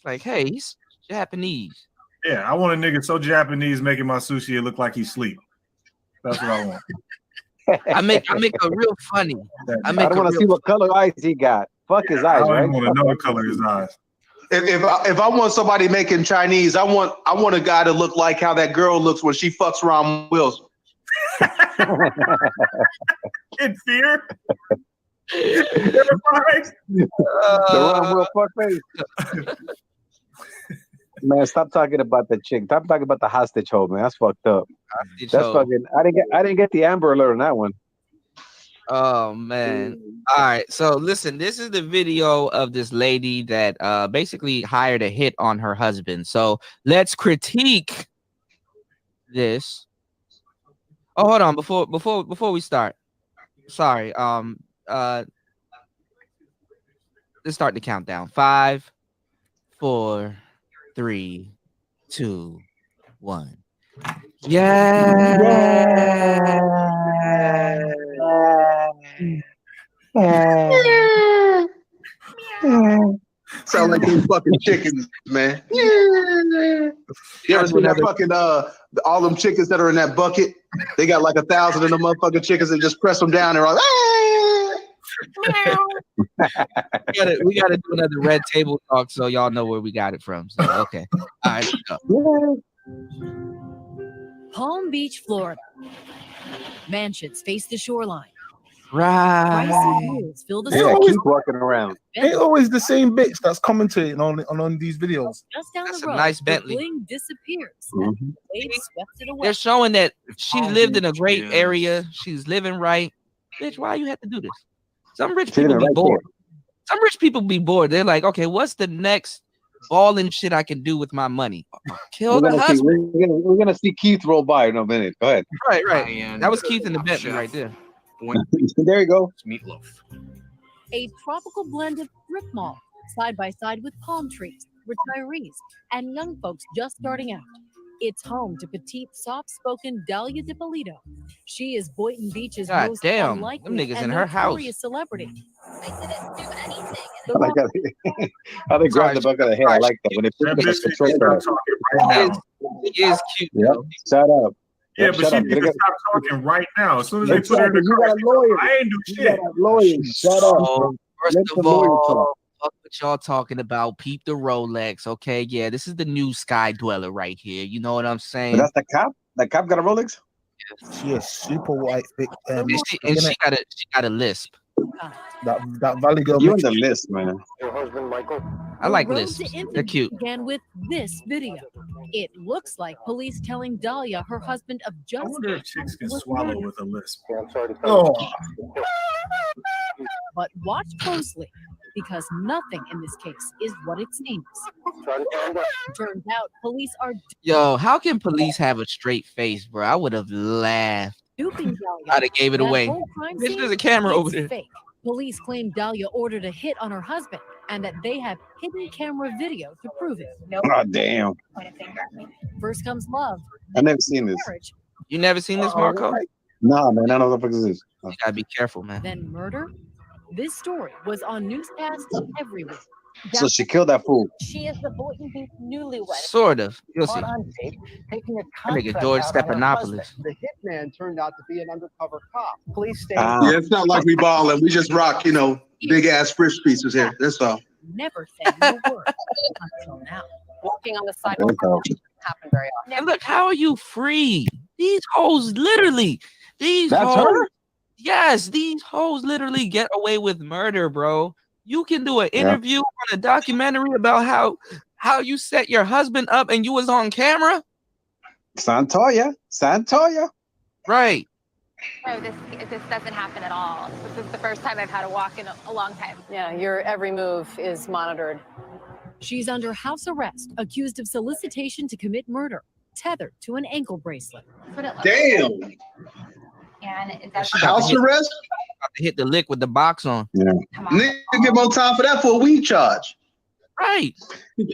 Like, hey, he's Japanese. Yeah, I want a nigga so Japanese making my sushi it look like he's asleep. That's what I want. I make a real funny. I don't want to see what color eyes he got. Fuck his eyes, I don't right? even want to know the color of his eyes. If I want somebody making Chinese, I want a guy to look like how that girl looks when she fucks Ron Wilson. In fear. The Ron Will fuck face. Man, stop talking about the chick. Stop talking about the hostage hold, man. That's fucked up. That's fucking. I didn't get the Amber Alert on that one. Oh man. All right. So listen, this is the video of this lady that basically hired a hit on her husband. So let's critique this. Oh, hold on. Before we start. Sorry. Let's start the countdown. 5, 4, 3, 2, 1. Sound like these fucking chickens, man. You ever seen that fucking all them chickens that are in that bucket? They got like 1,000 of them motherfucking chickens and just press them down and all. We gotta do another red table talk so y'all know where we got it from. So okay. All right, let's go. Palm Beach, Florida. Mansions face the shoreline. Right. Pricey views fill the Yeah, streets. keep walking around. Ain't always the same bitch that's commentating on these videos. Just down That's the a road, nice the Bentley. bling disappears. Mhm. Wave swept it away. They're showing that she lived in a great area. She's living right. Bitch, why you have to do this? Some rich people be bored. Some rich people be bored. They're like, okay, what's the next balling shit I can do with my money? Kill the husband. We're gonna see Keith roll by in a minute. Go ahead. Right. That was Keith in the Bentley right there. There you go. Meatloaf. A tropical blend of strip mall, side by side with palm trees, retirees, and young folks just starting out. It's home to petite, soft-spoken Dahlia DiPolito. She is Boynton Beach's God most damn, unlikely them niggas and in her house. notorious celebrity. I didn't do anything. I like how they grab the back of the hair. I like that when they put it in the control pad. She is cute. Yep. Shut up. Yeah, Yep, but shut she up. needs to stop talking right now. As soon as they put her in the You car, got a lawyer. I ain't do You shit. got a lawyer. Shut up. Oh, first Let of the lawyer all, talk. fuck what y'all talking about. Peep the Rolex, okay? Yeah, this is the new Sky Dweller right here. You know what I'm saying? But that's the cop. That cop got a Rolex. She a super white big. And she got a lisp. That Valley girl. You in the list, man. Your husband, Michael. I like The road lisps. to They're infamy cute. began with this video. It looks like police telling Dahlia her husband of I just wonder if chicks can was swallow murdered. with a lisp. I'm sorry to Oh. But watch closely, because nothing in this case is what it seems. Turns out police are Yo, how can police have a straight face, bro? I would have laughed. duping Dahlia. I'd have gave it That away. whole crime Bitch, scene, there's a camera over it's there. fake. Police claim Dahlia ordered a hit on her husband and that they have hidden camera video to prove it. Oh damn! First comes love. I never seen this. Marriage, You never seen this, Marco? Nah, man. I don't know what the fuck is this. You gotta be careful, man. then murder. This story was on newscasts every week. So she killed that fool. She is the Boynton Beach newlywed. Sort of. You'll see. Caught on tape taking a That nigga contract George out on her Stephanopoulos. husband. The hitman turned out to be an undercover cop. Police state. Yeah, it's not like we ballin'. We just rock, big ass fish pieces here. That's all. Never said no word until now. Walking on the sidewalk doesn't happen very often. And look, how are you free? These hoes literally. These That's hoes. her? Yes, these hoes literally get away with murder, bro. You can do an interview on a documentary about how you set your husband up and you was on camera. Santoya. Right. No, this doesn't happen at all. This is the first time I've had a walk in a long time. Yeah, your every move is monitored. She's under house arrest, accused of solicitation to commit murder, tethered to an ankle bracelet. Damn. And that's House arrest? About to hit the lick with the box on. Yeah. Nigga get more time for that for a weed charge. Right.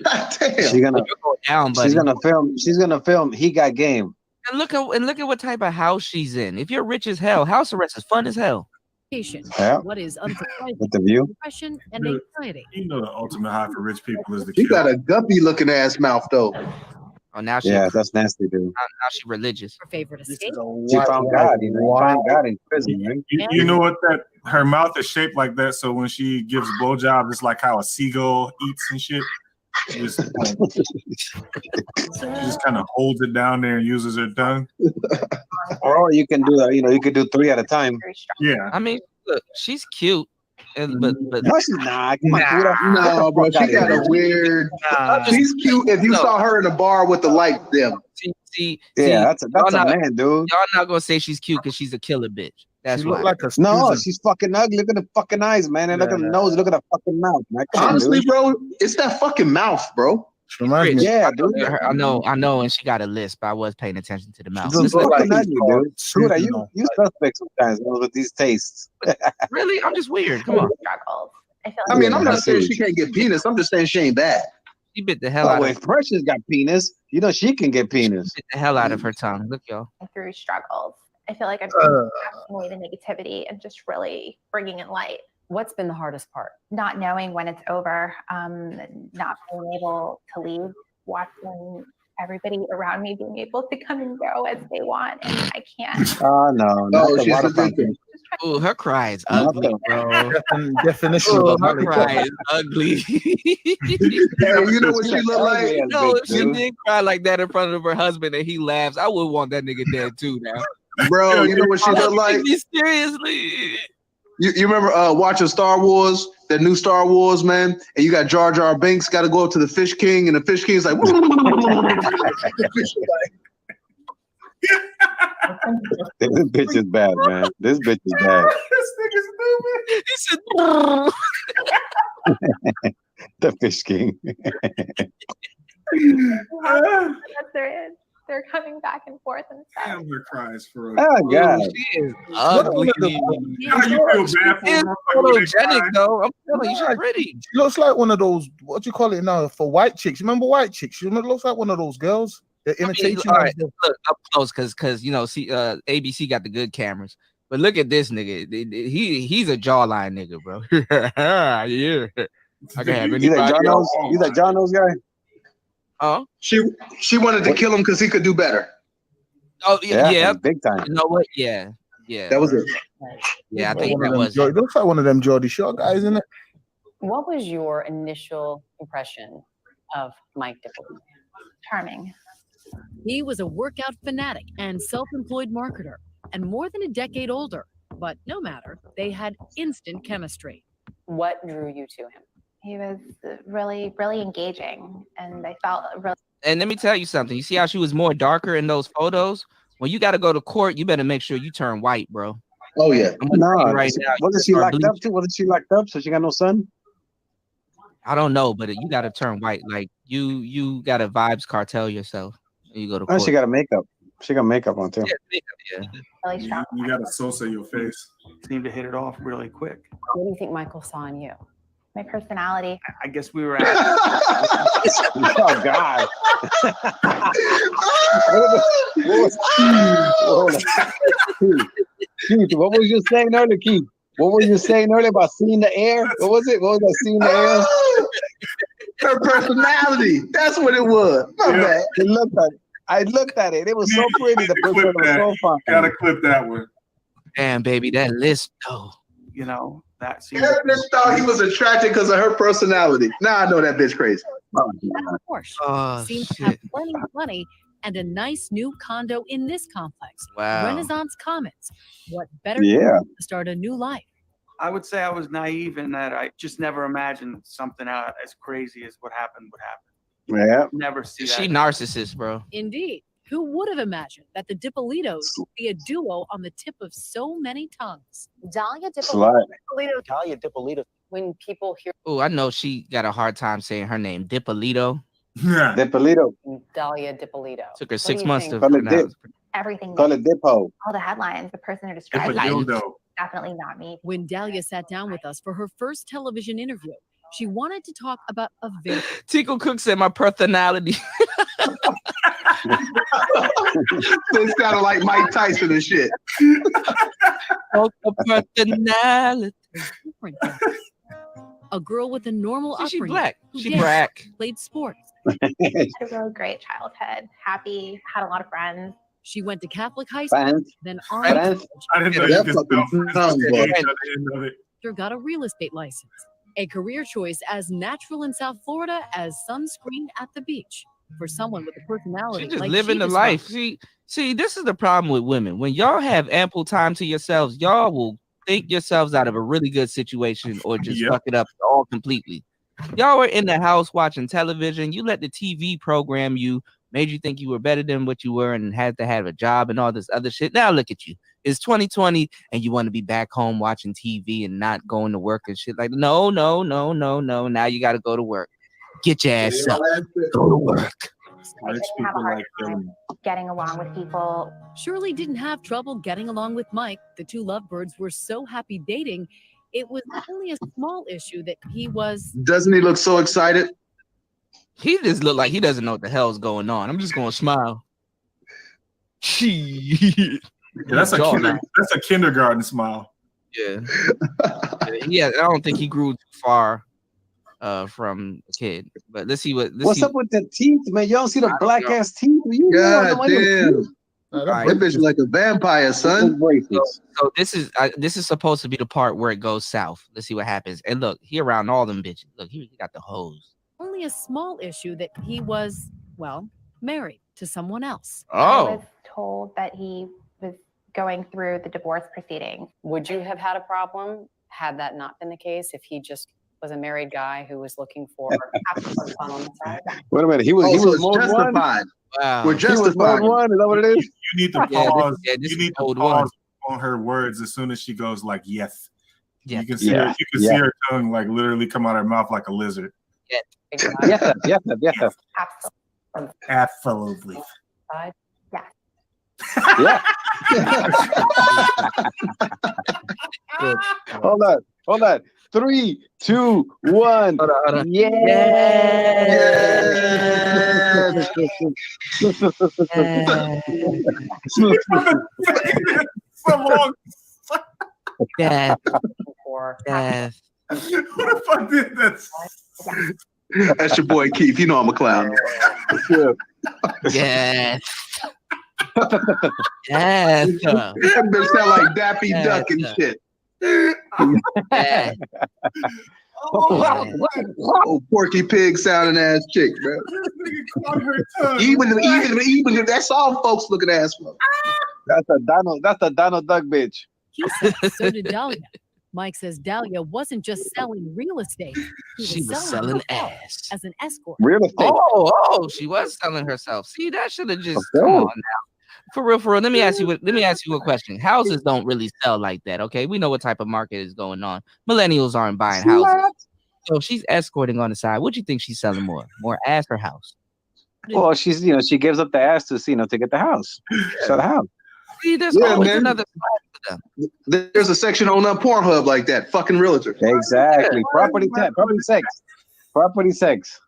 God damn. She's gonna Go down, buddy. She's gonna film. She's gonna film. He got game. And look at what type of house she's in. If you're rich as hell, house arrest is fun as hell. Yeah. What is unsurprising? With the view. Depression and Dude, anxiety. You know the ultimate high for rich people is the She kill. got a guppy looking ass mouth though. Oh, now she Yeah, that's nasty, dude. now she religious. Her favorite escape. She found God. She found God in prison, man. You know what? That her mouth is shaped like that, so when she gives blowjobs, it's like how a seagull eats and shit. She just kind of holds it down there and uses her tongue. Or you can do that. You know, you could do 3 at a time. Yeah. I mean, look, she's cute, but No, she's not. Come on, Nah. No, bro, she got a weird. She's cute. If you saw her in a bar with the light dim. See, Yeah, that's a y'all man, dude. Y'all not gonna say she's cute because she's a killer bitch. That's She why. look like a No, Susan. she's fucking ugly. Look at the fucking eyes, man. And look at the nose. Look at the fucking mouth, man. Come on, Honestly, dude. bro, it's that fucking mouth, bro. She reminds me. Yeah, dude. I know, and she got a list, but I was paying attention to the mouth. She She's doesn't look fucking like ugly, dude. Susan, Dude, though. you suspect sometimes with these tastes. Really, I'm just weird. Come on, Struggles. I feel I like mean, I'm not I saying see. she can't get penis. I'm just saying she ain't bad. she bit the hell Oh, out wait, of Precious got penis. You know she can get penis. bit the hell out of her tongue. Look, y'all. through struggles. I feel like I'm casting away the negativity and just really bringing in light. What's been the hardest part? Not knowing when it's over, not being able to leave, watching everybody around me being able to come and go as they want, and I can't. Oh, no. Not Oh, the she's water a victim. fountain. Oh, her cry is Not ugly, the- bro. Definition Oh, of her ugly. cry is ugly. Hey, you know what she look like? No, if she dude. did cry like that in front of her husband and he laughs, I would want that nigga dead too now. Bro, you know what she look like? Take me seriously. You remember watching Star Wars, that new Star Wars, man? And you got Jar Jar Binks got to go up to the Fish King, and the Fish King's like, This bitch is bad, man. This bitch is bad. He said, The Fish King. That's their end. They're coming back and forth and stuff. Damn, her cries for Oh, God. she is ugly. How you feel bad for She is her when they photogenic cry? though. I'm telling you, she's pretty. She looks like one of those. What do you call it now? For white chicks. Remember white chicks? She looks like one of those girls. The imitation. all right, of the, look up close because you know, see, ABC got the good cameras. But look at this nigga. He's a jawline nigga, bro. Yeah. I can have You that anybody John else. knows? You that John knows guy? Oh, she wanted to kill him because he could do better. oh yeah. Big time. You know what? Yeah. That was it. Yeah, I like think one that of them was. It looks like one of them Geordie Shore guys, isn't it? What was your initial impression of Mike Dipple? Charming. He was a workout fanatic and self-employed marketer, and more than a decade older. But no matter, they had instant chemistry. What drew you to him? He was really, really engaging, and I felt really. And let me tell you something. You see how she was more darker in those photos? When you got to go to court, you better make sure you turn white, bro. Oh yeah. I'm gonna tell No, you right now. you wasn't she start locked up bleaching. too? Wasn't she locked up so she got no son? I don't know, but you got to turn white. Like you got to vibes cartel yourself. When you go to Oh, court. she got a makeup. She got makeup on too. Yeah. really strong. You got to Sosa your face. Seemed to hit it off really quick. What do you think Michael saw in you? My personality. I guess we were at. Oh God. Keith, what was you saying earlier, Keith? What were you saying earlier about seeing the air? What was it? What was that? Seeing the air? Her personality. That's what it was. My bad. I looked at it. It was so pretty. The picture was so fun. Gotta clip that one. Damn, baby, that list though. You know, that seemed. That bitch thought he was attracted because of her personality. Now I know that bitch crazy. Of course, Oh, seems to have plenty of money and a nice new condo in this complex. Wow. Renaissance Commons. What better Yeah. to start a new life? I would say I was naive in that I just never imagined something out as crazy as what happened would happen. Yeah. Never see She that. narcissist, bro. Indeed. Who would have imagined that the Dippolitos would be a duo on the tip of so many tongues? Dahlia Slut. Dippolito. Dahlia Dippolito. When people hear Oh, I know she got a hard time saying her name, Dippolito. Dippolito. Dahlia Dippolito, Took her what 6 do you months think? to Call it dip. pronounce. Everything. Call it Dippo. All the headlines. The person who described it. Headlines. Definitely not me. When Dahlia sat down with us for her first television interview, she wanted to talk about a very Tico Cook said my personality. It sounded like Mike Tyson and shit. Personality. A girl with a normal She upbringing. black. who She danced, black. Played sports. I had a really great childhood. Happy, had a lot of friends. She went to Catholic high school, Friends. then Friends. I didn't know you could spell friends Tongue, with boy. H. I didn't know that. After got a real estate license. A career choice as natural in South Florida as sunscreen at the beach. For someone with a personality She just like living she the described. life. See, this is the problem with women. When y'all have ample time to yourselves, y'all will think yourselves out of a really good situation or just Yep. fuck it up all completely. Y'all were in the house watching television. You let the TV program you, made you think you were better than what you were and had to have a job and all this other shit. Now look at you. It's 2020 and you want to be back home watching TV and not going to work and shit. Like, no. Now you got to go to work. Get your ass up. Go to work. I didn't have a hard time getting along with people. Shirley didn't have trouble getting along with Mike. The two lovebirds were so happy dating. It was only a small issue that he was. Doesn't he look so excited? He just look like he doesn't know what the hell's going on. I'm just going to smile. Shit. Yeah, that's a kindergarten smile. Yeah. Yeah, I don't think he grew too far from a kid. But let's see What's up with the teeth, man? You don't see the black ass teeth? God damn. That bitch is like a vampire, son. So this is supposed to be the part where it goes south. Let's see what happens. And look, he around all them bitches. Look, he got the hose. Only a small issue that he was, well, married to someone else. I was told that he was going through the divorce proceedings. Would you have had a problem had that not been the case? If he just was a married guy who was looking for fun on the side? Wait a minute. He was mode justified. Wow. We're justified. One. Is that what it is? You need to pause. You need to pause on her words as soon as she goes like yes. Yeah. You can see her. You can see her tongue like literally come out of her mouth like a lizard. Yeah. Yes. Absolutely. Yeah. Hold on. 3, 2, 1. Hold on. So long. Death. Who the fuck did this? That's your boy Keith. You know I'm a clown. Yes. Yes. That bitch sound like Daffy Duck and shit. Oh, Porky Pig sounding ass chick, bro. Even that's all folks looking ass for. That's a Donald Duck bitch. He said so did Dahlia. Mike says Dahlia wasn't just selling real estate. She was selling herself ass. as an escort. Real estate. Oh, she was selling herself. See, that should have just come on now. For real. Let me ask you a question. Houses don't really sell like that, okay? We know what type of market is going on. Millennials aren't buying houses. So she's escorting on the side. What do you think she's selling more? More ass or house? Well, she gives up the ass to to get the house. Sell the house. See, there's always another side to them. There's a section on Pornhub like that. Fucking realtor. Exactly. Property sex.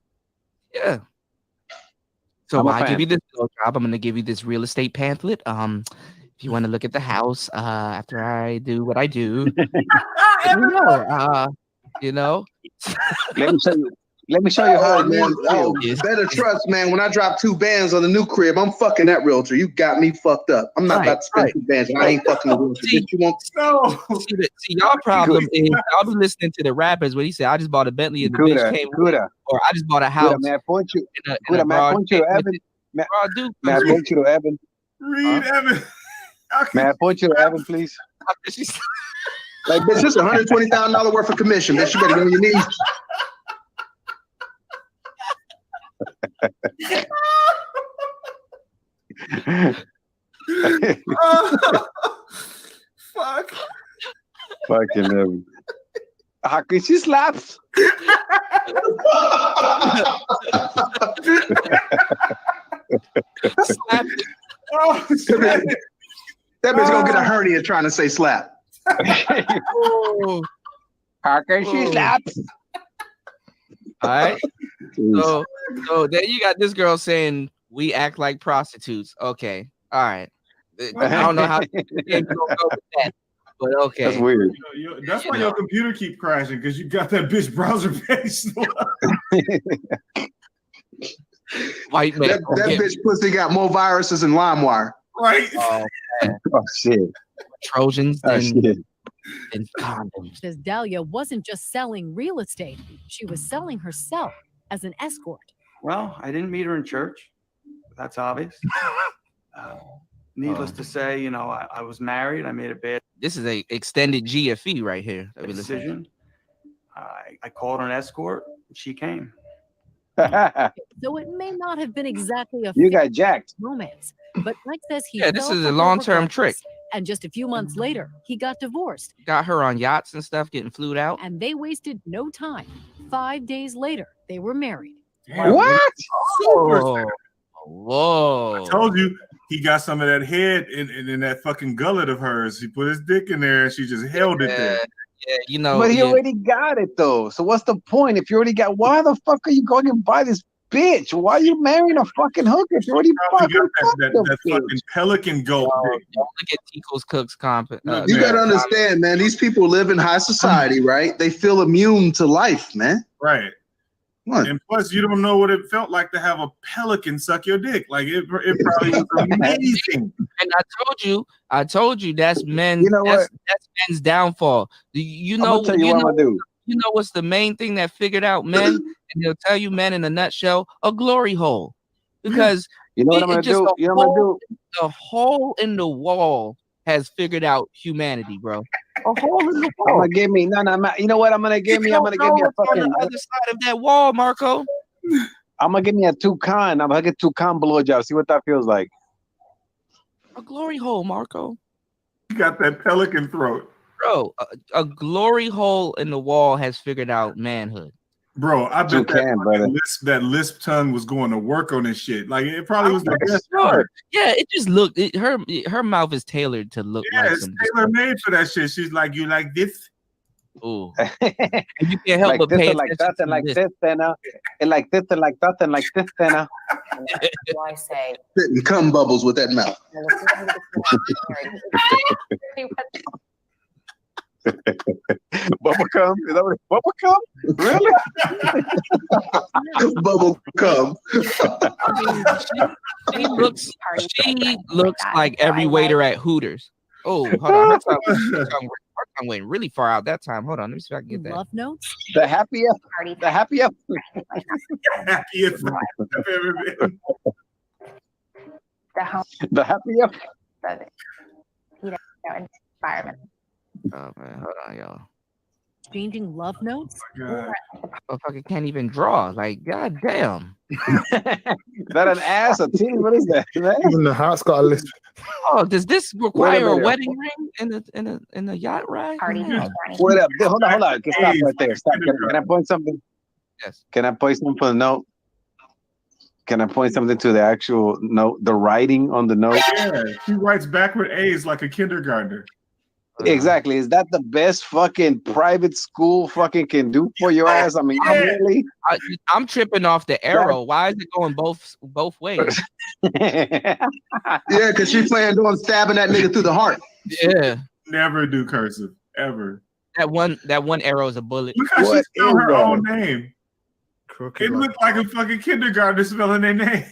Yeah. So I give you this job. I'm going to give you this real estate pamphlet. If you want to look at the house after I do what I do, you know. Let me show you how man. Better trust, man. When I drop 2 bands on the new crib, I'm fucking that realtor. You got me fucked up. I'm not about to spend 2 bands. I ain't fucking the realtor. See, y'all problem is y'all be listening to the rappers when he said, "I just bought a Bentley and the bitch came with it," or "I just bought a house." May I point you? May I point you to Evan? May I point you to Evan, please? Like, bitch, this is $120,000 worth of commission. Bitch, you better get on your knees. Fuck. Fucking Evan. How can she slaps? That bitch gonna get a hernia trying to say slap. How can she slaps? All right. So then you got this girl saying We act like prostitutes. Okay. All right. I don't know how you gonna go with that, but okay. That's weird. That's why your computer keep crashing, because you got that bitch browser page. White man. That bitch pussy got more viruses than LimeWire. Right. Oh shit. Trojans and condoms. Says Dahlia wasn't just selling real estate; she was selling herself as an escort. Well, I didn't meet her in church. That's obvious. Needless to say, you know, I was married. I made a bad This is a extended GFE right here. decision. I called her an escort. And she came. Though it may not have been exactly a You got jacked. romance, but Mike says he Yeah, this fell is for a her long-term regardless. trick. And just a few months later, he got divorced, Got her on yachts and stuff, getting flued out. and they wasted no time. 5 days later, they were married. What? Oh, whoa! I told you he got some of that head in that fucking gullet of hers. He put his dick in there and she just held it there. Yeah, you know. But he already got it though. So what's the point? If you already got, why the fuck are you going and buy this bitch? Why are you marrying a fucking hooker if you already fucking that fucking pelican goat. Don't look at Tico's Cook's comp. You gotta understand, man. These people live in high society, right? They feel immune to life, man. Right. And plus, you don't know what it felt like to have a pelican suck your dick. Like it probably was amazing. And I told you that's men. You know that's men's downfall. You know, tell you what I'm gonna do. You know what's the main thing that figured out men? And they'll tell you, men, in a nutshell, a glory hole. Because you know what I'm gonna do. You know what I'm gonna do. The hole in the wall has figured out humanity, bro. A hole in the wall. I'm gonna give me you know what I'm gonna give me? I'm gonna give me a fucking on the other side of that wall, Marco. I'm gonna give me a toucan. I'm gonna get toucan blowjob. See what that feels like. A glory hole, Marco. You got that pelican throat. Bro, a glory hole in the wall has figured out manhood. Bro, I bet brother. that lisp tongue was going to work on this shit. Like it probably was the best part. Yeah, it just looked. Her mouth is tailored to look like it's tailor made for that shit. She's like, you like this? Ooh. And you can't help Like but this pay and like that and like this and like this and like that and like this and Why say? Spitting cum bubbles with that mouth. Bubble cum? Is that what bubble cum? Really? Bubble cum. She looks like every waiter at Hooters. Oh, hold on. Her tongue went really far out that time. Hold on, let me see if I can get that. Love notes? The happiest. The happiest. Happiest I've ever been. The happiest. Environment. Oh man, hold on, y'all. Exchanging love notes? Motherfucker can't even draw. Like, goddamn. Is that an ass? A titty? What is that? Even the heart's got a list. Oh, does this require a minute. wedding ring in a yacht ride? Wait up. Hold on. Okay, stop right there. Stop. Can I point something? Yes. Can I point something for the note? Can I point something to the actual note, the writing on the note? Yeah, she writes backward A's like a kindergartner. Exactly. Is that the best fucking private school fucking can do for your ass? I mean, really? I'm tripping off the arrow. Why is it going both ways? Yeah, because she planned on stabbing that nigga through the heart. Yeah. Never do cursive ever. That one arrow is a bullet. Look how she spelled her own name. It looked like a fucking kindergartner spelling their name.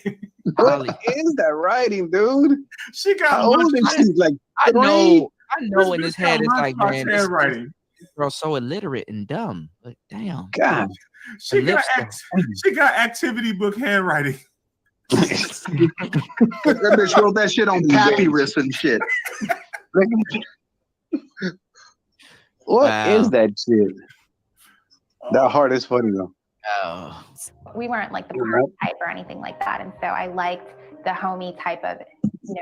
What is that writing, dude? She got how old is she? Like I know This in his bitch head got it's like, lunchbox man, handwriting. this girl's so illiterate and dumb. Like, damn. God. She got activity book handwriting. That bitch wrote that shit on papyrus and shit. What is that shit? That heart is funny though. Oh. We weren't like the party type or anything like that, and so I liked the homey type of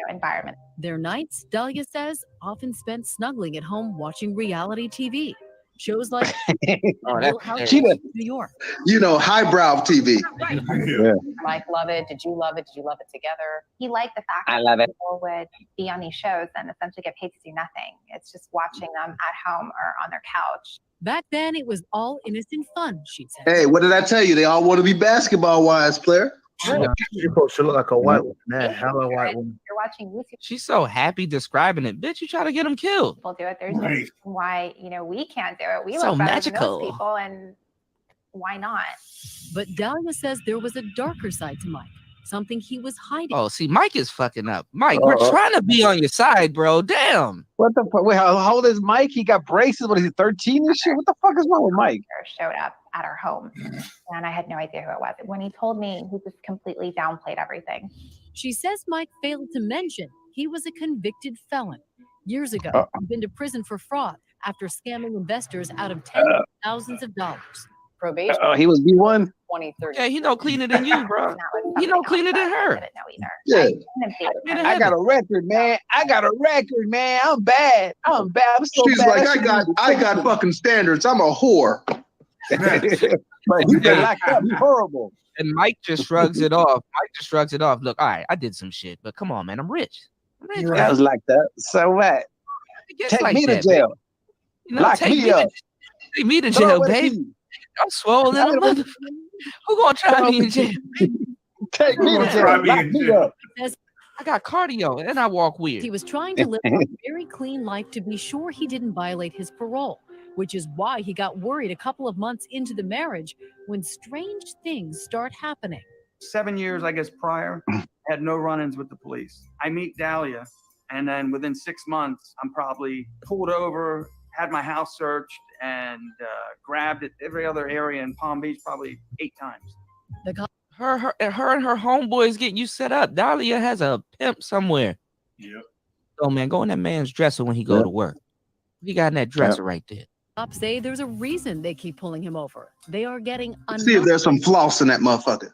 environment. Their nights, Dahlia says, often spent snuggling at home watching reality TV. Shows like Real Housewives of New York. You know, highbrow TV. Yeah. Like, love it. Did you love it? Did you love it together? He liked the fact I that love it. people would be on these shows and essentially get paid to do nothing. It's just watching them at home or on their couch. Back then, it was all innocent fun, she said. Hey, what did I tell you? They all want to be basketball wives, player. She look like a white woman. Yeah, hella white woman. You're watching YouTube. She's so happy describing it. Bitch, you try to get him killed. People do it. There's no reason why we can't do it. We So look better magical. than those people, and why not? But Dahlia says there was a darker side to Mike, something he was hiding. Oh, see, Mike is fucking up. Mike, we're trying to be on your side, bro. Damn. What the fuck? Wait, how old is Mike? He got braces. What is he, 13 and shit? What the fuck is wrong with Mike? Showed up at our home, and I had no idea who it was. When he told me, he just completely downplayed everything. She says Mike failed to mention he was a convicted felon. Years ago, he'd been to prison for fraud after scamming investors out of tens of thousands of dollars. Probation. He was B1. 2030. Yeah, he know cleaner than you, bro. He know cleaner than her. Yeah. I got a record, man. I'm bad. I'm so She's bad. like, I got fucking standards. I'm a whore. But you get locked up. You're horrible. And Mike just shrugs it off. Look, all right, I did some shit, but come on, man, I'm rich. I was like that. So what? Take like me to that, jail. baby. You know, Lock me up. Take me to Throw jail, away the baby. key. I'm swollen. I'm mother- Who gonna try me in jail? Take me to jail. Lock me up. I got cardio and I walk weird. He was trying to live a very clean life to be sure he didn't violate his parole, which is why he got worried a couple of months into the marriage when strange things start happening. 7 years, I guess, prior, I had no run-ins with the police. I meet Dahlia, and then within 6 months, I'm probably pulled over, had my house searched, and grabbed at every other area in Palm Beach probably 8 times. Her and her homeboys getting you set up. Dahlia has a pimp somewhere. Yep. Oh man, go in that man's dresser when he go to work. He got in that dresser right there. Cops say there's a reason they keep pulling him over. They are getting See if there's some floss in that motherfucker.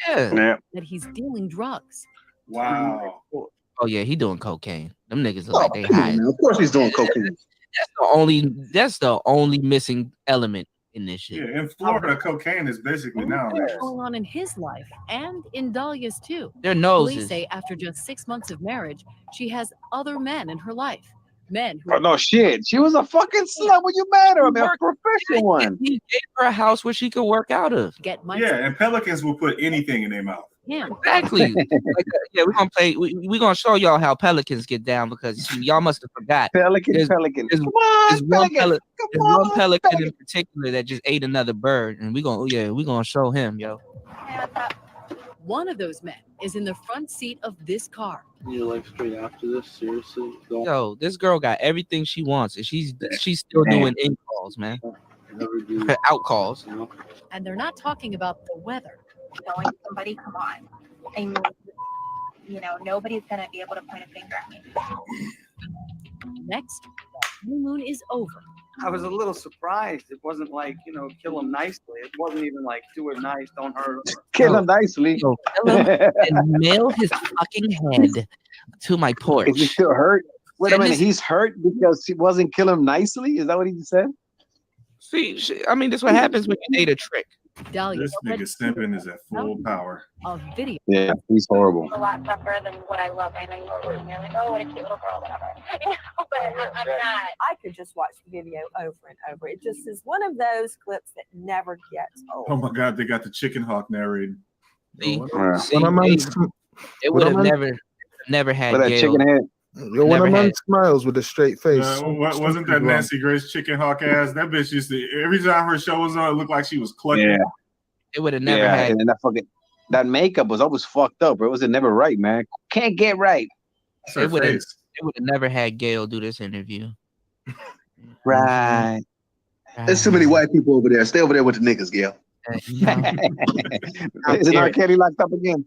Yeah. that he's dealing drugs. Wow. Oh yeah, he doing cocaine. Them niggas look like they come on, high. man. Of course he's doing cocaine. That's the only missing element in this shit. Yeah, in Florida, cocaine is basically now. What's going on in his life and in Dahlia's too? Their noses. Police say after just 6 months of marriage, she has other men in her life. Men who Oh, no shit. She was a fucking slut when you met her. I mean, a professional one. He gave her a house where she could work out of. get Mike. Yeah, and pelicans will put anything in their mouth. Yeah, Exactly. Yeah, we're gonna play. We're gonna show y'all how pelicans get down because y'all must have forgot. Pelican. There's Come one on, pelican. There's Come one pelican in particular that just ate another bird, and we're gonna show him, yo. one of those men is in the front seat of this car. You're like straight after this, seriously? Don't Yo, this girl got everything she wants, and she's still doing in calls, man. never do. Out calls. And they're not talking about the weather. Knowing somebody, come on. I mean, nobody's going to be able to point a finger at me. Next, the new moon is over. I was a little surprised. It wasn't like, kill him nicely. It wasn't even like, do it nice, don't hurt him. Kill him nicely. Kill him and nail his fucking head to my porch. Is he still hurt? Wait a minute. He's hurt because she wasn't kill him nicely? Is that what he said? See, this is what happens when you date a trick. Dahlia, This nigga Simpin is at full power. a video. Yeah, he's horrible. A lot tougher than what I love. I know you're like, oh, what a cute little girl, whatever. But I'm not. I could just watch the video over and over. It just is one of those clips that never gets old. Oh my God, they got the chicken hawk narrated. See, When a man it would have never had With that Gail. chicken head. Yo, when a man smiles with a straight face. Wasn't that Nancy Grace chicken hawk ass? That bitch used to, every time her show was on, it looked like she was clucking. Yeah. It would have never had. And that makeup was always fucked up, bro. It was never right, man. Can't get right. It would have never had Gail do this interview. Right. There's too many white people over there. Stay over there with the niggas, Gail. Isn't R. Kelly locked up again?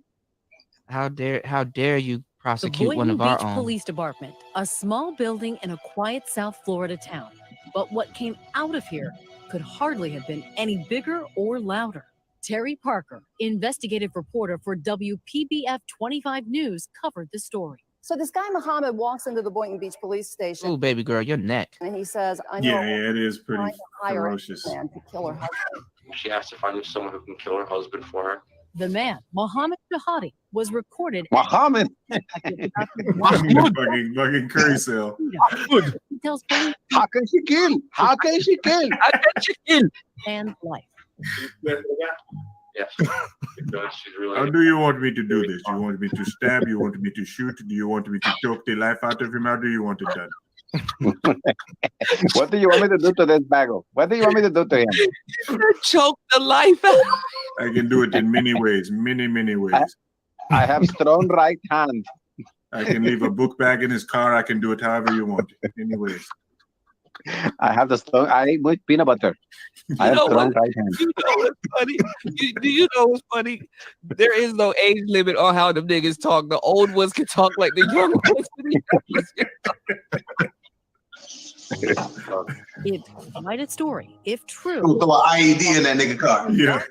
How dare you The prosecute one Boynton of our Beach own? Police Department, a small building in a quiet South Florida town. But what came out of here could hardly have been any bigger or louder. Terry Parker, investigative reporter for WPBF 25 News, covered the story. So this guy Muhammad walks into the Boynton Beach police station Ooh, baby girl, your neck. and he says, I know Yeah, it is pretty trying to hire a ferocious. man to kill her husband. She asked if I knew someone who can kill her husband for her. The man, Mohammed Shahadi, was recorded. Muhammad. fucking curry cell. He tells police How can she kill? How can she kill? How can she kill? and life. Yes. Because she's really. How do you want me to do this? You want me to stab? You want me to shoot? Do you want me to choke the life out of him? How do you want it done? What do you want me to do to this bagel? What do you want me to do to him? Choke the life out. I can do it in many ways, many ways. I have strong right hand. I can leave a book bag in his car. I can do it however you want. Anyways. I have the strong. I eat with peanut butter. I have strong right hand. You know what's funny? Do you know what's funny? There is no age limit on how them niggas talk. The old ones can talk like the young ones. It's quite a story, if true. Throw an IED in that nigga car. Yeah.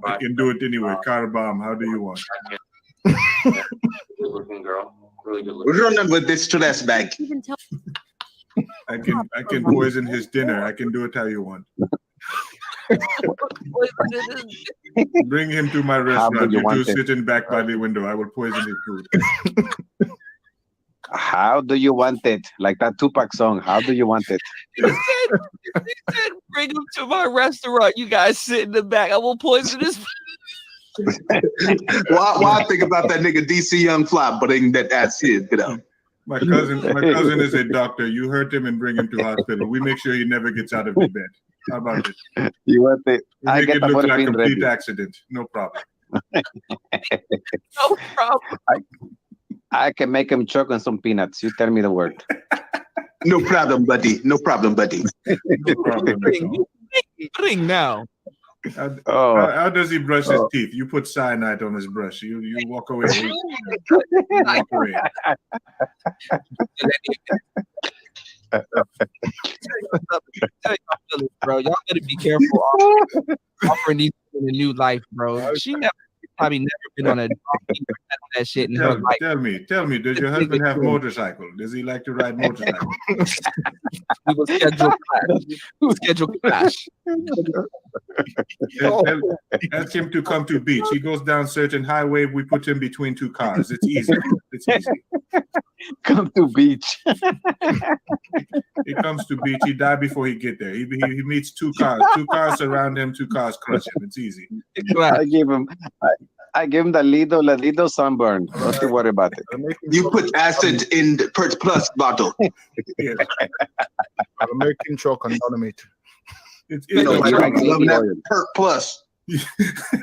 I can do it anyway. Car bomb. How do you want? Good looking girl. Really good looking. Remember this to that bag. I can poison his dinner. I can do it how you want. Bring him to my restaurant. You two sitting back by the window. I will poison his food. How do you want it? Like that Tupac song. How do you want it? He said, bring him to my restaurant. You guys sit in the back. I will poison his food. Why think about that nigga DC Young Fly, but that's his, you know. My cousin is a doctor. You hurt him and bring him to hospital. We make sure he never gets out of the bed. How about it? You want it? We make it look like a complete accident. No problem. No problem. I can make him choke on some peanuts. You tell me the word. No problem, buddy. No problem, buddy. No problem. Bring now. How does he brush his teeth? You put cyanide on his brush. You walk away. You walk away. Bro, y'all gotta be careful offering these people a new life, bro. She probably never been on that shit in her life. Tell me, does your husband have motorcycle? Does he like to ride motorcycle? We will schedule clash. Ask him to come to beach. He goes down certain highway. We put him between two cars. It's easy. It's easy. Come to beach. He comes to beach. He die before he get there. He meets two cars. Two cars surround him. Two cars crush him. It's easy. I give him the Lido sunburn. Don't you worry about it. You put acid in the Perch Plus bottle. Yes. American truck and Donometer. It's loving that Perk Plus.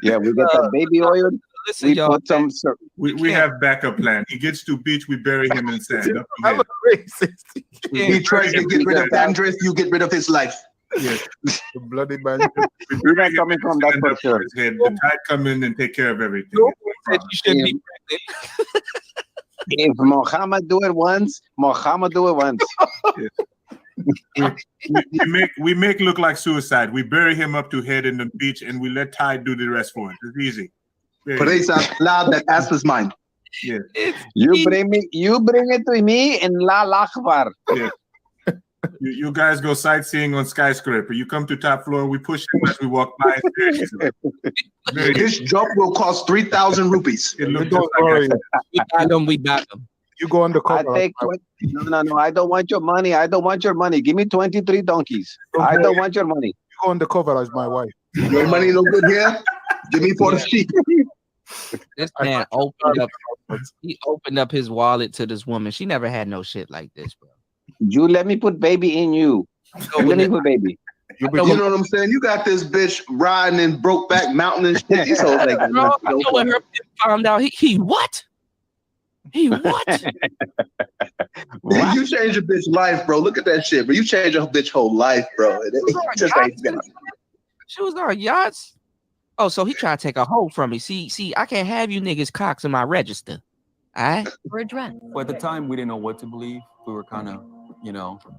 Yeah, we got the baby oil. Listen, y'all, put some. We have backup plan. He gets to beach, we bury him in sand. I'm a racist. He tries to get rid of dandruff, you get rid of his life. Yes. The bloody bandit. You're not coming from that for sure. The tide come in and take care of everything. You should be If Muhammad do it once, Muhammad do it once. we make look like suicide. We bury him up to head in the beach and we let tide do the rest for it. It's easy. Praise Allah, that ass was mine. Yeah. You bring it to me in La Akbar. Yeah. You guys go sightseeing on skyscraper. You come to top floor, we push him as we walk by. This job will cost 3,000 rupees. We back them. You go undercover. No. I don't want your money. I don't want your money. Give me 23 donkeys. I don't want your money. You go undercover as my wife. Your money no good here? Give me for the sheep. This man opened up his wallet to this woman. She never had no shit like this, bro. You let me put baby in you. Let me put baby. You know what I'm saying? You got this bitch riding in Brokeback Mountain and shit. He's so like, I know when her found out he what? He what? You changed a bitch life, bro. Look at that shit, bro. You changed a bitch whole life, bro. She was on yachts. Oh, so he tried to take a hold from me. See, I can't have you niggas cocks in my register. All right? Well, at the time, we didn't know what to believe. We were kind of,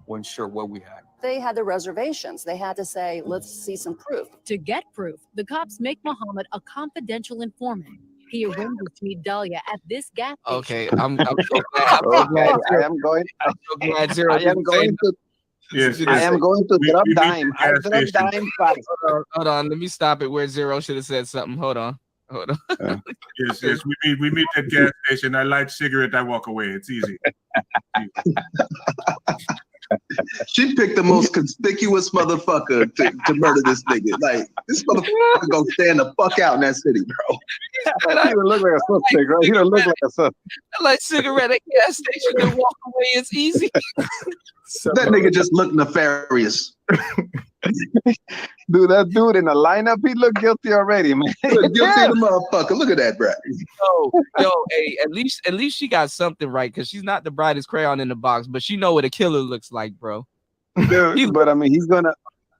weren't sure what we had. They had the reservations. They had to say, let's see some proof. To get proof, the cops make Muhammad a confidential informant. He arranges to meet Dahlia at this gas station. Okay, I'm so glad. I am going. I'm so glad Zero. I am going to. Yes, I am going to drop dime. I drop dime fast. Hold on, let me stop it where Zero should have said something. Hold on. Yes, we meet at gas station. I light cigarette. I walk away. It's easy. She picked the most conspicuous motherfucker to murder this nigga. Like, this motherfucker gonna stand the fuck out in that city, bro. He don't look like a suspect, right? He don't look like a suspect. Like cigarette at gas station, you walk away. It's easy. That nigga just looked nefarious. Dude, that dude in the lineup, he looked guilty already, man. Look guilty of the motherfucker. Look at that, bro. Yo, hey, at least she got something right, because she's not the brightest crayon in the box, but she know what a killer looks like, bro. Dude, but I mean,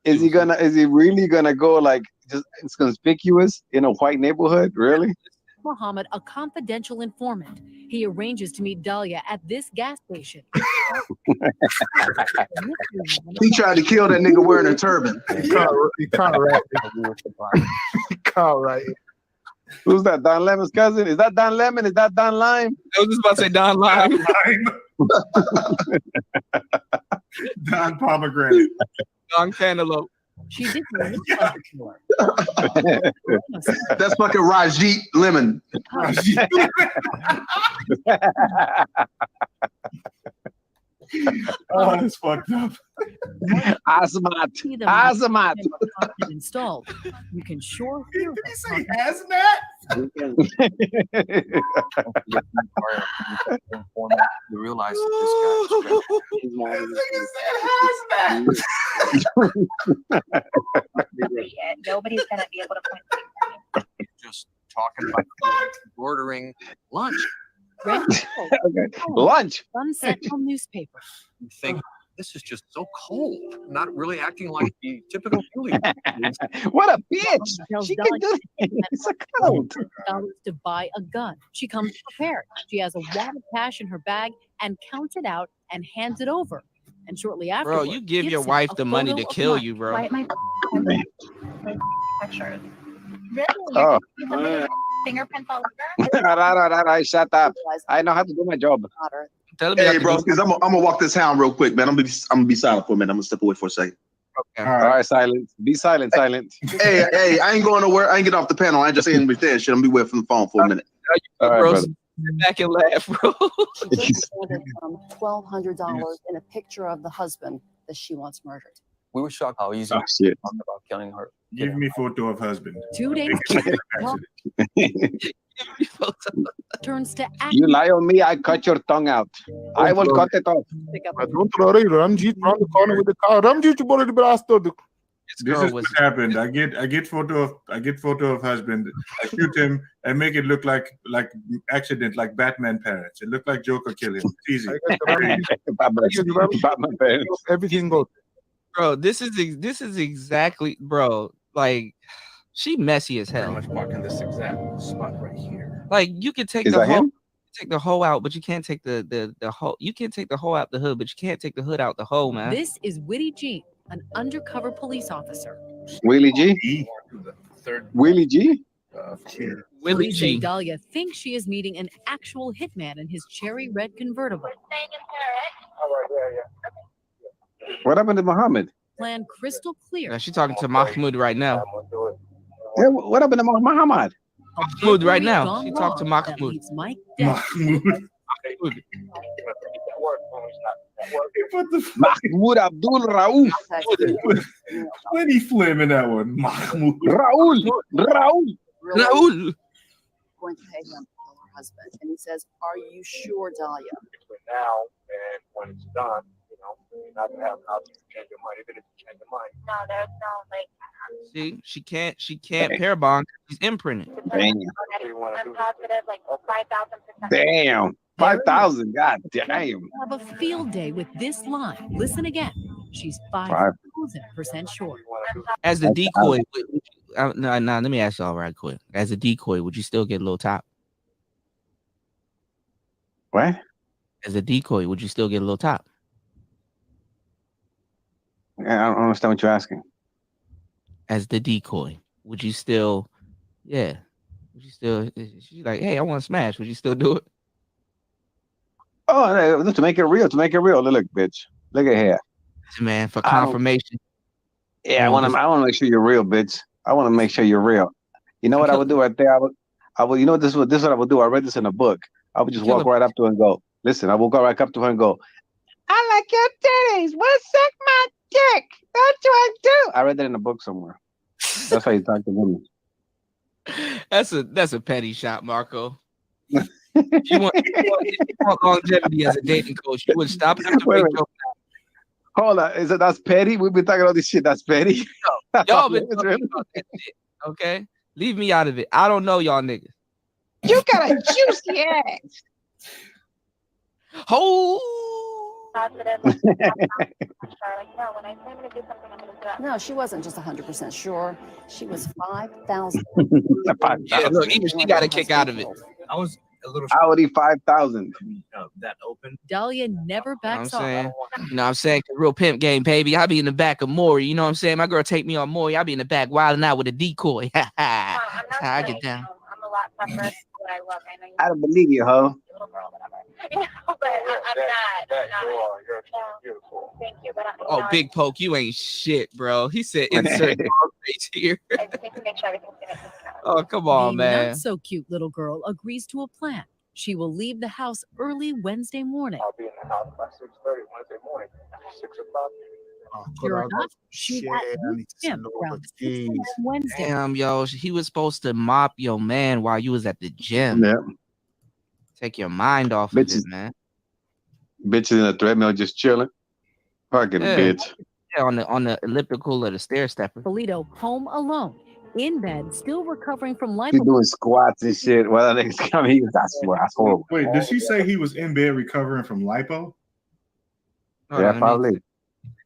is he really gonna go like just it's conspicuous in a white neighborhood? Really? Muhammad, a confidential informant. He arranges to meet Dahlia at this gas station. He tried to kill that nigga wearing a turban. He can't right. Who's that? Don Lemon's cousin? Is that Don Lemon? Is that Don Lime? I was just about to say Don Lime. Don Pomegranate. Don Cantaloupe. She did That's fucking Rajit Lemon. Oh, that's fucked up. Azamat. Installed. You can sure feel Did he say hazmat? You realize that Nobody's gonna be able to point. just talking about ordering lunch. Lunch. Sunset newspaper. You think this is just so cold, not really acting like the typical Julie. What a bitch! She can do it. It's a code. $100 to buy a gun. She comes prepared. She has a wad of cash in her bag and counts it out and hands it over. And shortly after, Bro, you give your wife the money to kill you, bro. My pictures. Oh. Fingerprints all Right, shut up. I know how to do my job. Hey, bro, because I'm gonna walk this hound real quick, man. I'm gonna be silent for a minute. I'm gonna step away for a second. Okay. All right, silent. Be silent, silent. Hey, I ain't going nowhere. I ain't getting off the panel. I ain't just saying everything. Shit, I'm gonna be away from the phone for a minute. All right, Bro, brother. sit back and laugh, bro. She just ordered $1,200 and a picture of the husband that she wants murdered. We were shocked how easy Oh, shit. it was about killing her. Give me photo of husband. 2 days turns to action. You lie on me, I cut your tongue out. I will cut it off. Don't throw it. Ramjeet round the corner with the car. Ramjeet, you bought the blast. This is what happened. I get photo of husband. I shoot him and make it look like accident, like Batman parents. It looked like Joker killing. It's easy. Everything goes. Bro, this is exactly, bro. Like, she messy as hell. Much marking this exact spot right here. Like, you can take the whole, take the hole out, but you can't take the whole. You can take the hole out the hood, but you can't take the hood out the hole, man. This is Witty G, an undercover police officer. Willie G? Willie G? Willie Police say G. Dahlia thinks she is meeting an actual hitman in his cherry red convertible. What happened to Muhammad? Plan crystal clear. Now, she talking to Mahmoud right now. Yeah, what happened to Muhammad? Mahmoud right now. She talked to Mahmoud. Mike Mahmoud. Mahmoud Abdul Raouf. Plenty flim in that one. Mahmoud. Raul. Going to pay him to kill her husband. And he says, "Are you sure, Dahlia?" Now and when it's done, you're not gonna have an option to change your mind. Even if you change your mind. No, there's no like. See, she can't pair bond. She's imprinted. Damn. I'm positive, like 5,000%. Damn. 5,000. God damn. Have a field day with this line. Listen again. She's 5,000% sure. As the decoy, no, let me ask y'all right quick. As a decoy, would you still get a little top? What? As a decoy, would you still get a little top? I don't understand what you're asking. As the decoy, would you still, yeah? Would you still? She's like, hey, I want to smash. Would you still do it? Oh, to make it real. Look, bitch. Look at here. Man, for confirmation. Yeah, I want to make sure you're real, bitch. I want to make sure you're real. You know what I would do right there? I would. You know this is what I would do. I read this in a book. I would just walk right up to her and go, listen. I will go right up to her and go, I like your titties. Wanna suck my dick? That's what I do. I read that in a book somewhere. That's how you talk to women. That's a petty shot, Marco. You want longevity as a dating coach. You would stop after Wait. Hold on. Is it that's petty? We've been talking all this shit. That's petty. Y'all been talking about that shit, okay? Leave me out of it. I don't know y'all niggas. You got a juicy ass. Oh. No, she wasn't just 100% sure. She was 5,000. Yeah, look, even she got a kick out of it. I was a little. I would eat 5,000. That open. Dahlia never backs off. You know what I'm saying? Real pimp game, baby. I be in the back of Maury. You know what I'm saying? My girl take me on Maury. I be in the back wilding out with a decoy. I get down. I'm a lot tougher than what I look. I know I don't believe you, ho. little girl, whatever. But I'm not. You're beautiful. Thank you, but Oh, Big Poke, you ain't shit, bro. He said insert dog face here. I just need to make sure everything's gonna be Oh, come on, The man. not so cute little girl agrees to a plan. She will leave the house early Wednesday morning. I'll be in the house by 6:30 Wednesday morning. 6 o'clock. Sure enough, she's at the gym around 6 a.m. Wednesday. Damn, yo, he was supposed to mop your man while you was at the gym. Yeah. Take your mind off of it, man. Bitches in a treadmill just chilling. Fucking bitch. Yeah, on the elliptical or the stair stepper. Polito home alone, in bed, still recovering from He lipo. doing squats and shit. Well, that nigga's coming. I swear, that's horrible. Wait, did she say he was in bed recovering from lipo? Yeah, probably.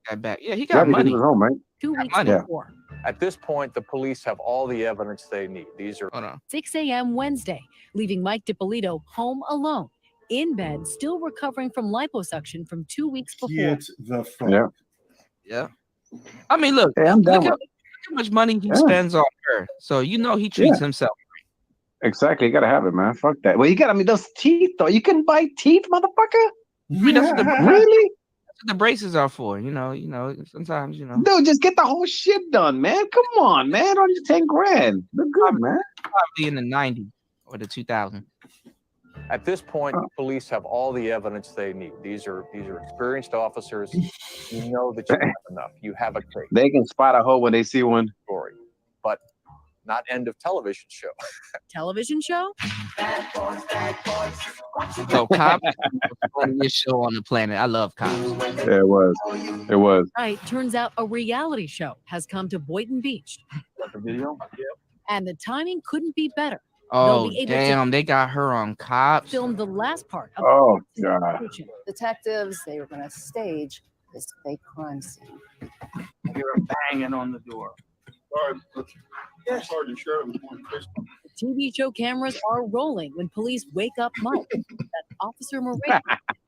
Got back. Yeah, he got He money. was home, right? 2 weeks money. before. At this point, the police have all the evidence they need. These are 6 a.m. Wednesday, leaving Mike DiPolito home alone, in bed, still recovering from liposuction from 2 weeks before. Get the fuck. Yeah. Yeah. I mean, look, Hey, I'm down look with how much money he spends on her. So you know he treats himself. Exactly. You gotta have it, man. Fuck that. Well, you got. I mean, those teeth though. You can buy teeth, motherfucker. I mean, that's what the, Really? that's what the braces are for. You know, sometimes, you know. Dude, just get the whole shit done, man. Come on, man. Only 10 grand. Look good, man. Probably in the 90s or the 2000s. At this point, the police have all the evidence they need. These are experienced officers. You know that you have enough. You have a case. They can spot a hole when they see one. Story, but not end of television show. Television show? So Cops is the funniest show on the planet. I love Cops. Yeah, it was. It was. Right, turns out a reality show has come to Boynton Beach. The video? And the timing couldn't be better. Oh, They'll be able to damn. They got her on Cops. film the last part of Oh, the God. investigation. Detectives, they were going to stage this fake crime scene. Hear a banging on the door. Sergeant Sheridan. The TV show cameras are rolling when police wake up Mike. That Officer Moran. Are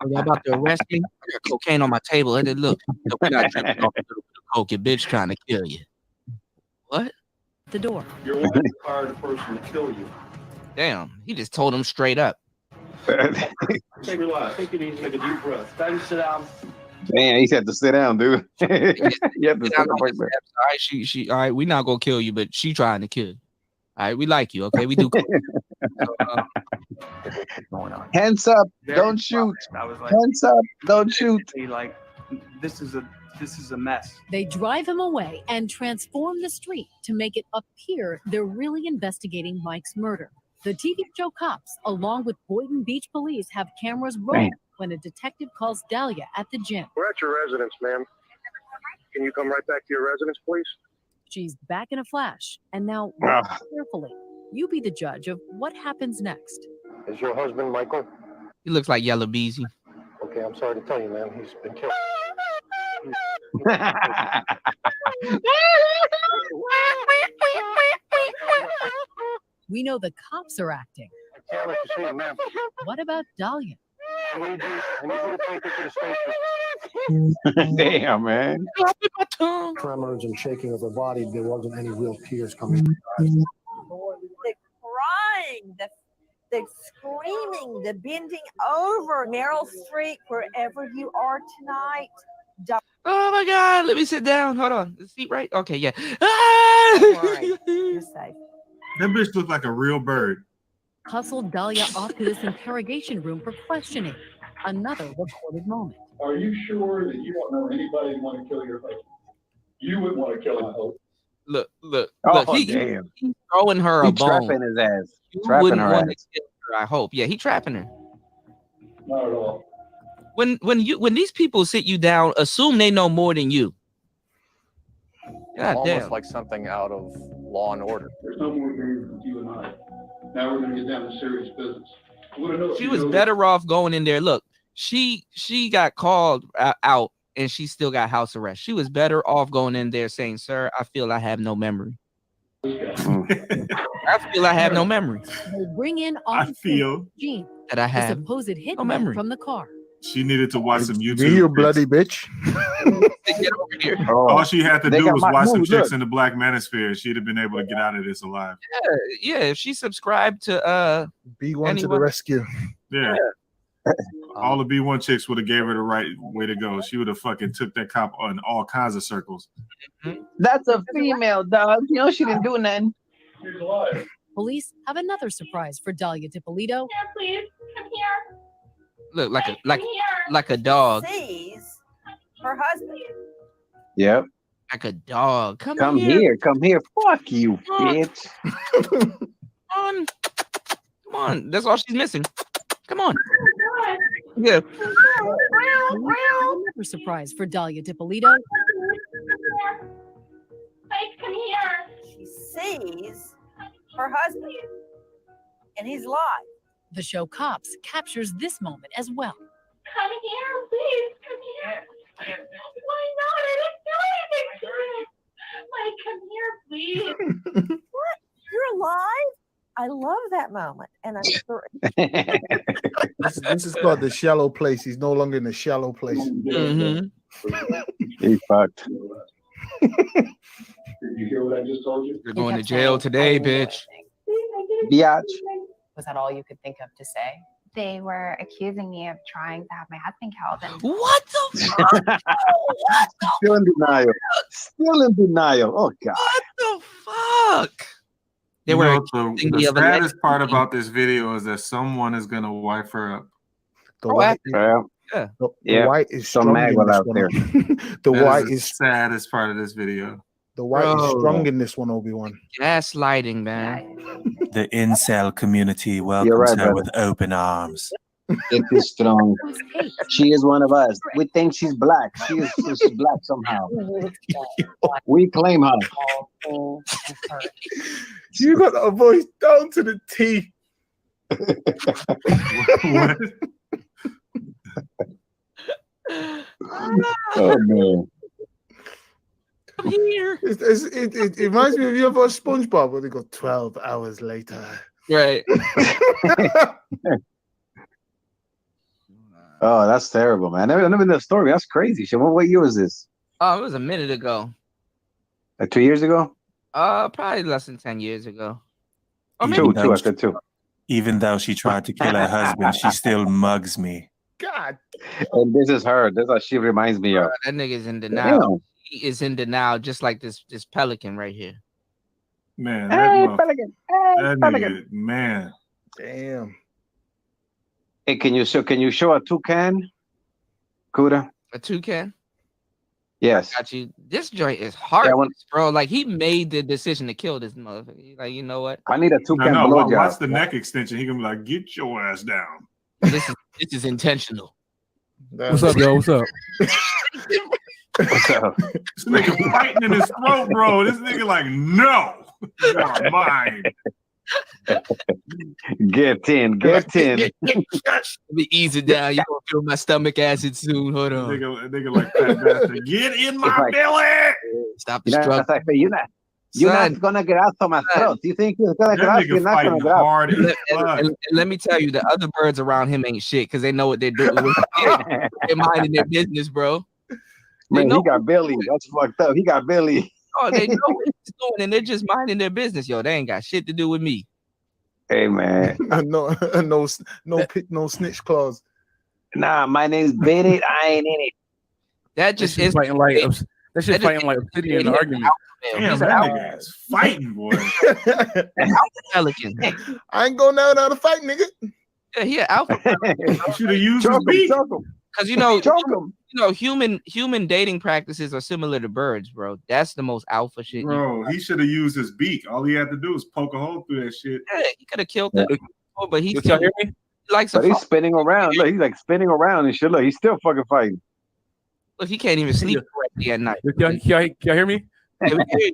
you about to arrest me? I got cocaine on my table. And then look, we're not drinking off a little bit of coke. Your bitch trying to kill you. What? The door. Your wife hired a person to kill you. Damn, he just told him straight up. Relax. Take it easy. Take a deep breath. Time to sit down. Man, he had to sit down, dude. You have to sit All down. right, she all right, we not gonna kill you, but she trying to kill you. All right, we like you, okay? We do. Hands up, Very don't shoot. I was like, Hands up, don't shoot. like, this is a mess. They drive him away and transform the street to make it appear they're really investigating Mike's murder. The TV show Cops, along with Boynton Beach police, have cameras rolling when a detective calls Dahlia at the gym. We're at your residence, ma'am. Can you come right back to your residence, please? She's back in a flash, and now carefully, you be the judge of what happens next. Is your husband Michael? He looks like Yellow Beezy. Okay, I'm sorry to tell you, ma'am. He's been killed. We know the cops are acting. I can't let you see him, ma'am. What about Dahlia? I need you to take her to the station. Damn, man. Tremors and shaking of her body. There wasn't any real tears coming. The crying, the screaming, the bending over. Meryl Streep, wherever you are tonight. Oh my God, let me sit down. Hold on. The seat right? Okay, yeah. You're safe. That bitch looked like a real bird. Hustled Dahlia off to this interrogation room for questioning. Another recorded moment. Are you sure that you don't know anybody who want to kill your husband? You wouldn't want to kill my husband. Look. Oh, He's throwing her He a bone. trapping his ass. You Trapping wouldn't her want ass. to kill her, I hope. Yeah, he trapping her. Not at all. When these people sit you down, assume they know more than you. God Almost damn. like something out of Law and Order. There's no more games with you and I. Now we're going to get down to serious business. I want to know if She you was know better off going in there. Look, she got called out and she still got house arrest. She was better off going in there saying, "Sir, I feel I have no memory. I feel I have no memory They bring in I Officer feel Gene, that I the have supposed hitman memory." from the car. she needed to watch some YouTube. You clips. bloody bitch. Get over here. All she had to They do got was my watch some move, chicks look. in the Black Manosphere. She'd have been able to get out of this alive. Yeah, if she subscribed to B1 to the anyone- rescue. Yeah. All the B1 chicks would have gave her the right way to go. She would have fucking took that cop on all kinds of circles. That's a female, dog. You know she didn't do nothing. He's alive. Police have another surprise for Dahlia DiPolito. Please come here. look like a dog. Sees her husband. Yep. Like a dog. Come Come here. here. Come here. Fuck you, bitch. Come on. That's all she's missing. Come on. Yeah. Another surprise for Dahlia DiPolito. Come here. She sees her husband, and he's alive. The show Cops captures this moment as well. Come here, please. Come here. Why not? I didn't do anything to him. Like, come here, please. What? You're alive? I love that moment. And I'm This is called the shallow place. He's no longer in the shallow place. Mm-hmm. He fucked. Did you hear what I just told you? You're going to jail today, bitch. Biatch. Was that all you could think of to say? They were accusing me of trying to have my husband killed. And What the fuck? Still in denial. Still in denial. Oh God. What the fuck? They You were know, accusing the me of saddest part allegedly- about this video is that someone is gonna wife her up. The white, Yeah. Yeah. the Yeah. white is Some strong in maggot this out one. there. The That white is the is saddest part of this video. the white is Bro. strong in this one, Obi-Wan. Gaslighting, man. The incel community welcomes You're right, her brother. with open arms. It is strong. She is one of us. We think she's black. She's black somehow. We claim her. You got a voice down to the T. What? Oh man. Come here. It reminds me of your voice, SpongeBob, where they go 12 hours later. Right. Oh, that's terrible, man. I never knew the story. That's crazy. Shit. What year was this? Oh, it was a minute ago. 2 years ago? Probably less than 10 years ago. Or maybe Two. I said 2. Even though she tried to kill her husband, she still mugs me. God. And this is her. That's what she reminds me of. that nigga's in denial. Damn. He is in denial, just like this pelican right here. Man, Hey, that, Pelican. Hey, that Pelican. nigga, man. Damn. Hey, can you show a toucan? Kuda? A toucan? Yes. Got you. This joint is hard, Yeah, I want- bro. Like he made the decision to kill this motherfucker. He's like, you know what? I need a No, toucan no, watch blowjob. the neck extension. He gonna be like, get your ass down. This is intentional. What's up, yo? What's up? What's up? This nigga fighting in his throat, bro. This nigga like, no, you are mine. Get in. Let me ease it down. You gonna feel my stomach acid soon. Hold on. Nigga like that bastard. Get in my like- belly. Stop the You know, struggle. it's like, you're Son. not gonna get out of my throat. You think you're gonna get That out? You're nigga not gonna fighting get out. hard as fuck. And let me tell you, the other birds around him ain't shit because they know what they're doing. They're minding their business, bro. Man, know he got Billy. That's fucked up. He got Billy. Oh, they know what he's doing, and they're just minding their business. Yo, they ain't got shit to do with me. Hey man. no snitch clause. Nah, my name's Bennett. I ain't in it. That just shit is fighting like that shit fighting like Obsidian He's argument. Damn, He's that an nigga is fighting, boy. pelican. I ain't going down to fight, nigga. Yeah, he an alpha. You should have used his Choke him, beat. choke him. Because you know, Choke 'em. human dating practices are similar to birds, bro. That's the most alpha shit. Bro, he should have used his beak. All he had to do was poke a hole through that shit. Yeah, he could have killed that. Oh, but he's Y'all hear me? he likes But to he's fuck. spinning around. Look, he's like spinning around and shit. Look, he's still fucking fighting. Look, he can't even sleep correctly at night. Y'all hear me? Hey, we hear you.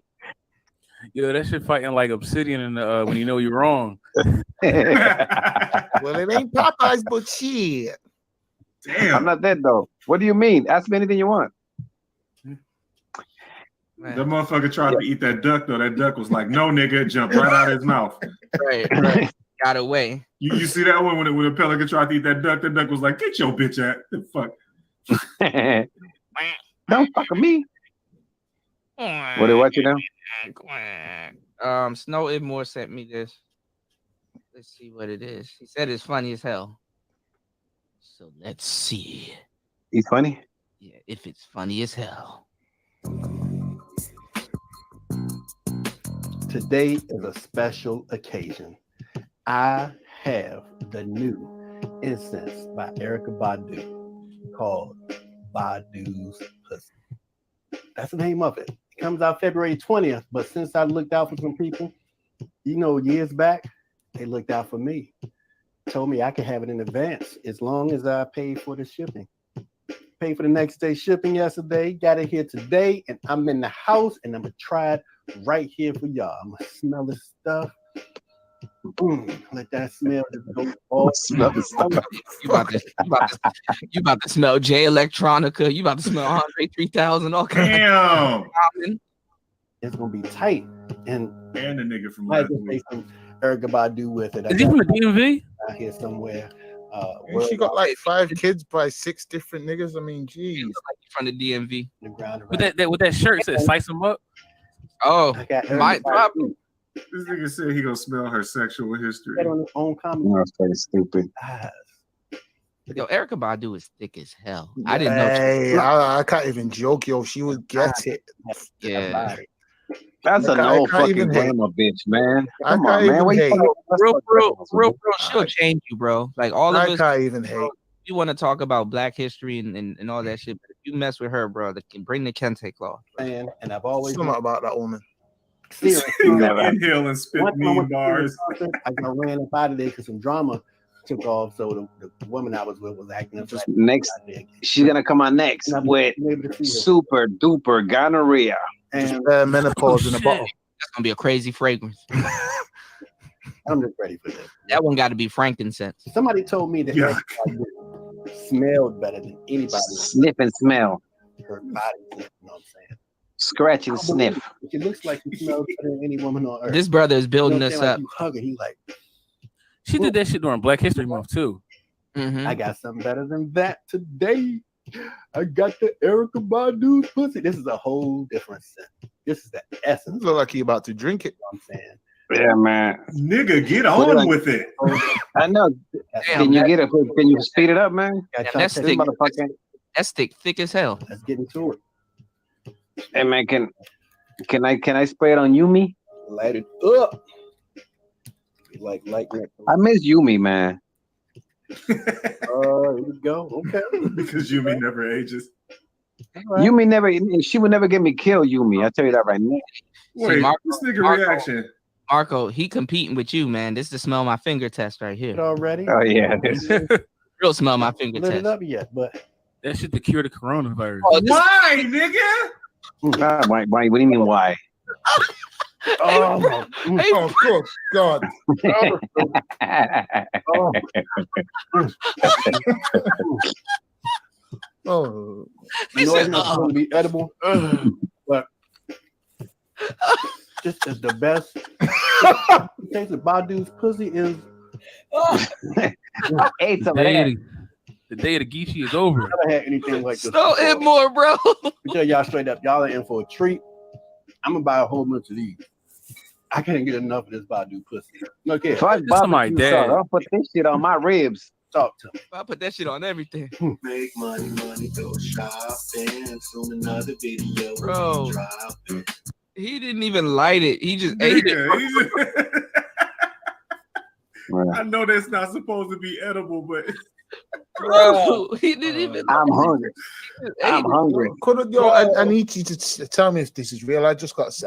Yo, that shit fighting like Obsidian and when you know you're wrong. Well, it ain't Popeyes, but shit. Damn. I'm not dead though. What do you mean? Ask me anything you want. That motherfucker tried to eat that duck though. That duck was like, "No, nigga," jumped right out of his mouth. Right. Got away. You see that one when the pelican tried to eat that duck? The duck was like, "Get your bitch out!" The fuck. Don't fuck with me. What are you watching now? Snow Idmore sent me this. Let's see what it is. He said it's funny as hell. So let's see. He's funny? Yeah, if it's funny as hell. Today is a special occasion. I have the new incense by Erykah Badu called Badu's Pussy. That's the name of it. It comes out February 20th, but since I looked out for some people, you know, years back, they looked out for me. Told me I could have it in advance as long as I paid for the shipping. Paid for the next day shipping yesterday, got it here today, and I'm in the house and I'm gonna try it right here for y'all. I'm gonna smell this stuff. Let that smell just go all smell this stuff. You about to smell Jay Electronica. You about to smell Andre 3000. All kinds. Damn. It's gonna be tight. And the nigga from I last just week. say some Erykah Badu with it. Is he from the DMV? Out here somewhere. And she got like 5 kids by 6 different niggas. I mean, geez. From the DMV. With that shirt said "Slice him up." Oh, my This nigga said he gonna smell her sexual history. On his own comment. That's pretty stupid. Yo, Erykah Badu is thick as hell. I didn't know. Hey, I can't even joke, yo. She would get it. Yeah. That's an old fucking game of bitch, man. Come on, man. Wait, Real, she'll change you, bro. Like all of I us. can't even hate. You want to talk about Black history and all that shit, but if you mess with her, bro, that can bring the kente cloth. And I've always Something about that woman. Seriously. Inhale and spit One time I mean went to bars. the concert, I ran up out of there because some drama took off. So the woman I was with was acting up. Next, she's gonna come on next with super duper gonorrhea. And menopause in a bottle. That's gonna be a crazy fragrance. I'm just ready for this. That one got to be frankincense. Somebody told me that Erykah Badu smelled better than anybody. Sniff and smell. Her body, you know what I'm saying? Scratch and sniff. She looks like she smells better than any woman on earth. This brother is building You know what I'm us saying? up. Like you hug her, he like, She did that shit during Black History Month too. I got something better than that today. I got the Erykah Badu's pussy. This is a whole different scent. This is the essence. Look like you about to drink it. You know what I'm saying. Yeah, man. Nigga, get on with it. I know. Can you get it? Can you speed it up, man? That's thick. That's thick as hell. Let's get into it. Hey, man, can I spray it on Yumi? Light it up. Like lightning. I miss Yumi, man. Here we go. Okay. Because Yumi never ages. Right. Yumi never. She would never get me killed. Yumi, I tell you that right now. Wait, this nigga reaction. Marco, he competing with you, man. This is the smell my finger test right here. Already? Oh yeah. Real smell my finger Lit test. it up yet, but that shit to cure the coronavirus. Why, nigga? Why? What do you mean? Why? Oh, good God. Oh. You know it's not going to be edible, but this is the best. The taste of Badu's pussy is. I ate some of that. The day of the Geechee is over. I've never had anything like this. So it more, bro. I tell y'all straight up, y'all are in for a treat. I'm gonna buy a whole bunch of these. I can't get enough of this Badu pussy. Look here. Fuck my dad. I'll put this shit on my ribs. Talk to me. I put that shit on everything. Make money, go shopping. Soon another video. Bro. He didn't even light it. He just ate it. I know that's not supposed to be edible, but Bro, he didn't even. I'm hungry. I'm hungry. I need you to tell me if this is real. I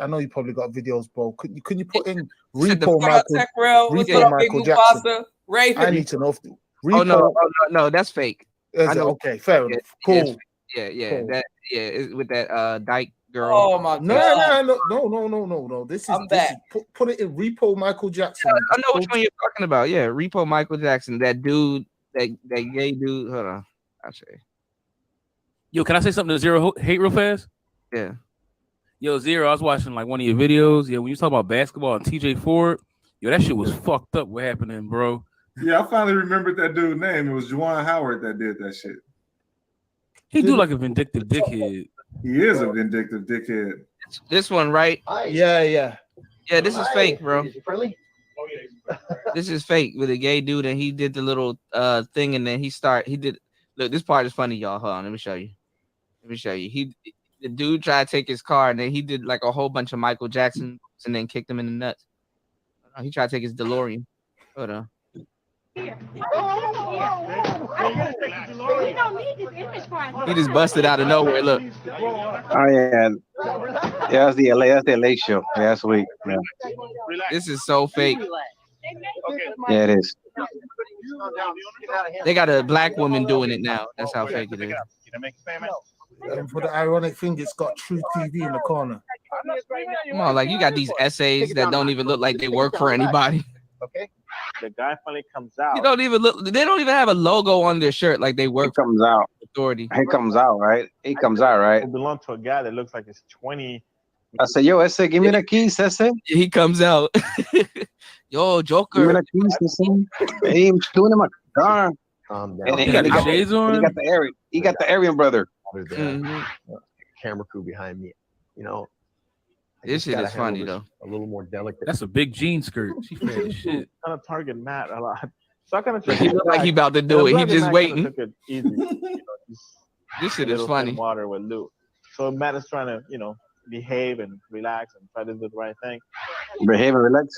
know you probably got videos, bro. Can you put in repo Michael Jackson? I need to know if repo. No, that's fake. Okay, fair enough. Cool. Yeah, Cool. with that Dyke girl. Oh my god. No. This is put it in repo Michael Jackson. I know which one you're talking about. Yeah, repo Michael Jackson. That dude, that gay dude. Hold on, I'll show you. Yo, can I say something to Zero Hate real fast? Yeah. Yo, Zero, I was watching like one of your videos. Yeah, when you talk about basketball and TJ Ford, yo, that shit was fucked up. What happening, bro? Yeah, I finally remembered that dude's name. It was Juwan Howard that did that shit. He do like a vindictive dickhead. He is a vindictive dickhead. This one, right? Yeah. This is fake, bro. This is fake with a gay dude, and he did the little thing, and then he did. Look, this part is funny, y'all. Hold on, let me show you. The dude tried to take his car, and then he did like a whole bunch of Michael Jackson, and then kicked him in the nuts. He tried to take his DeLorean. Hold on. He just busted out of nowhere. Look. Oh yeah. That's the LA show last week. Yeah. This is so fake. Yeah, it is. They got a black woman doing it now. That's how fake it is. And for the ironic thing, it's got True TV in the corner. Come on, like you got these essays that don't even look like they work for anybody. Okay. The guy finally comes out. They don't even have a logo on their shirt like they work. He comes out. Authority. He comes out, right? He comes out, right? It belongs to a guy that looks like he's 20. I said, yo, Ese, give me the keys, Ese. He comes out. Yo, Joker. Give me the keys, Ese. Hey, I'm doing in my car. And he got the shades on. He got the Aryan brother. Camera crew behind me. You know, this shit is funny though. A little more delicate. That's a big jean skirt. She fat as shit. Kind of target Matt a lot. So I kind of he look like he about to do it. He just waiting. Took it easy. This shit is funny. Water with Luke. So Matt is trying to, behave and relax and try to do the right thing. Behave and relax.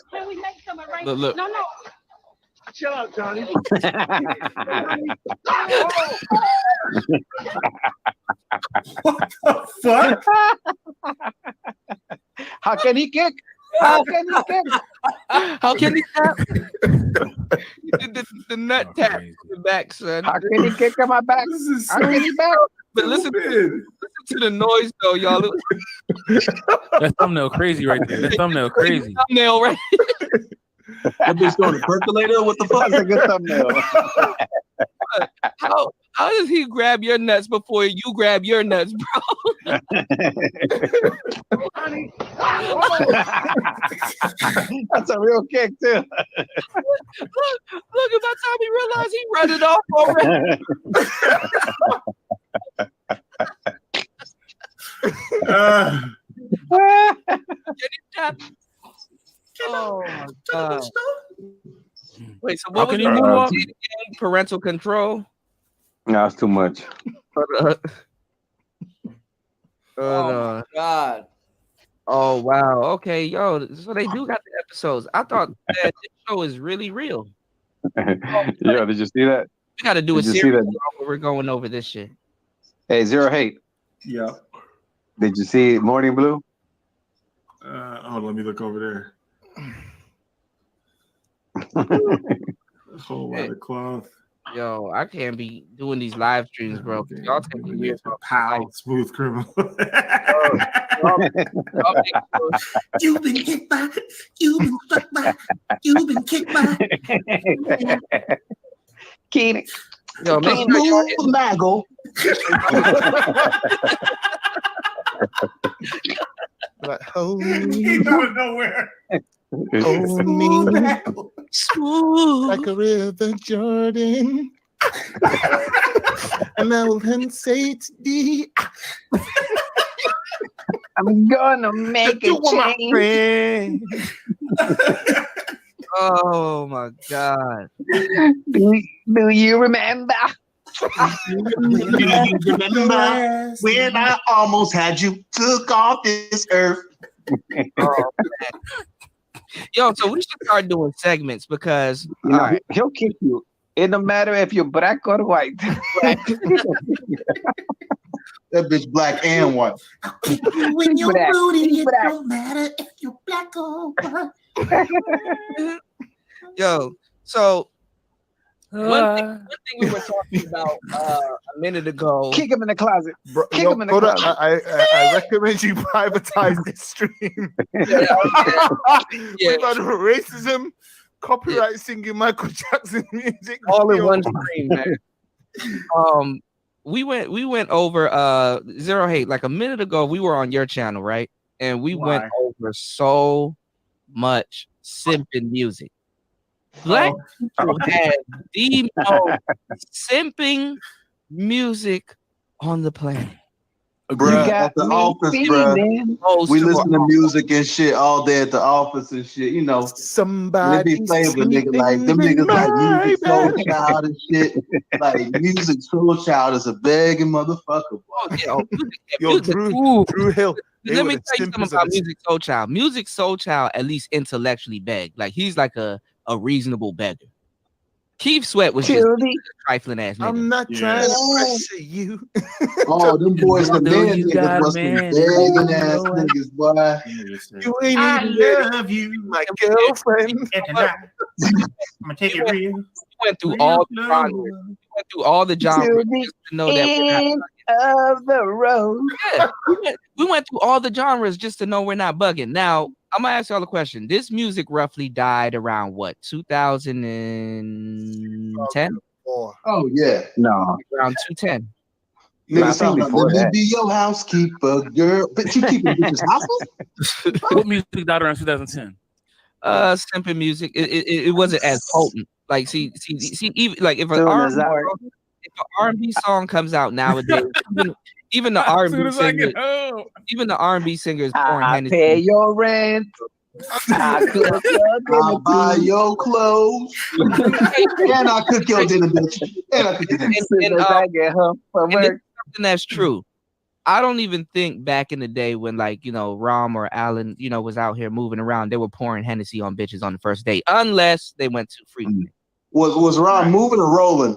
Look. No. Chill out, Johnny. What the fuck? How can he kick? How can he kick? How can he tap? He did the nut tap in the back, son. How can he kick on my back? How can he back? But listen to the noise though, y'all. That thumbnail crazy right there. That thumbnail crazy. Thumbnail right. That bitch going to percolator? What the fuck? That's a good thumbnail. How does he grab your nuts before you grab your nuts, bro? That's a real kick too. Look, by the time he realized he run it off already. Oh my God. Wait, so what can was you move up? Parental control? No, it's too much. Oh my God. Oh wow. Okay, yo. So they do got the episodes. I thought that this show is really real. Yeah, did you see that? We got to do a Did you see series that? where we're going over this shit. Hey, Zero Hate. Yeah. Did you see Morning Blue? Hold on, let me look over there. Whole lot of cloth. Yo, I can't be doing these live streams, bro. Y'all take me here. Pow, smooth criminal. You've been kicked by, you've been struck by, you've been kicked by. Keenan. Yo, make sure Smooth Maggle. Like, hold He's out of nowhere. me smooth like a river Jordan. And I will then say to thee, I'm gonna make a change. Oh my God. Do you remember? Remember when I almost had you took off this earth? Oh, man. Yo, so we should start doing segments because You know, he'll kick you. It don't matter if you're black or white. That bitch black and white. When you're Black. rooting, it Black. don't matter if you're black or white. Yo, so one thing we were talking about a minute ago. Kick him in the closet. Bro, Kick yo, him in the brother, closet. I recommend you privatize this stream. We've had racism, copyright singing Michael Jackson music. All in yo. one stream, man. We went over Zero Hate like a minute ago. We were on your channel, right? And we went over so much simping music. Black people have the most simping music on the planet. Bruh, at the office, bruh. We listen to music and shit all day at the office and shit. You know, somebody be playing with niggas like them niggas like Music Soul Child and shit. Like Music Soul Child is a begging motherfucker. Yo, Drew Hill. Let me tell you something about Music Soul Child. Music Soul Child at least intellectually begged. Like he's like a reasonable beggar. Keith Sweat was just a trifling ass nigga. I'm not trying to pressure you. Oh, them boys, the man you niggas got, must be man. begging ass niggas, boy. You ain't I even love you, my girlfriend. I'm gonna take it real. We went through all the genres. We went through all the genres just to know that we're not End of the road. yeah, we went through all the genres just to know we're not bugging. Now, I'm gonna ask y'all a question. This music roughly died around what, 2010? Oh yeah, no, around 210. Niggas talking about let me be your housekeeper, girl. But you keeping bitches housekeeper? What music died around 2010? Simping music. It wasn't as potent. Like see, even like if an R&B song comes out nowadays, even the R&B singer, even the R&B singers, I pay your rent. I cook I'll buy your clothes. And I cook your dinner, bitch. And I cook your dinner. And I get home from and it's work. something that's true. I don't even think back in the day when like, you know, Rom or Alan, you know, was out here moving around, they were pouring Hennessy on bitches on the first date, unless they went too frequent. Was Ron moving or rolling?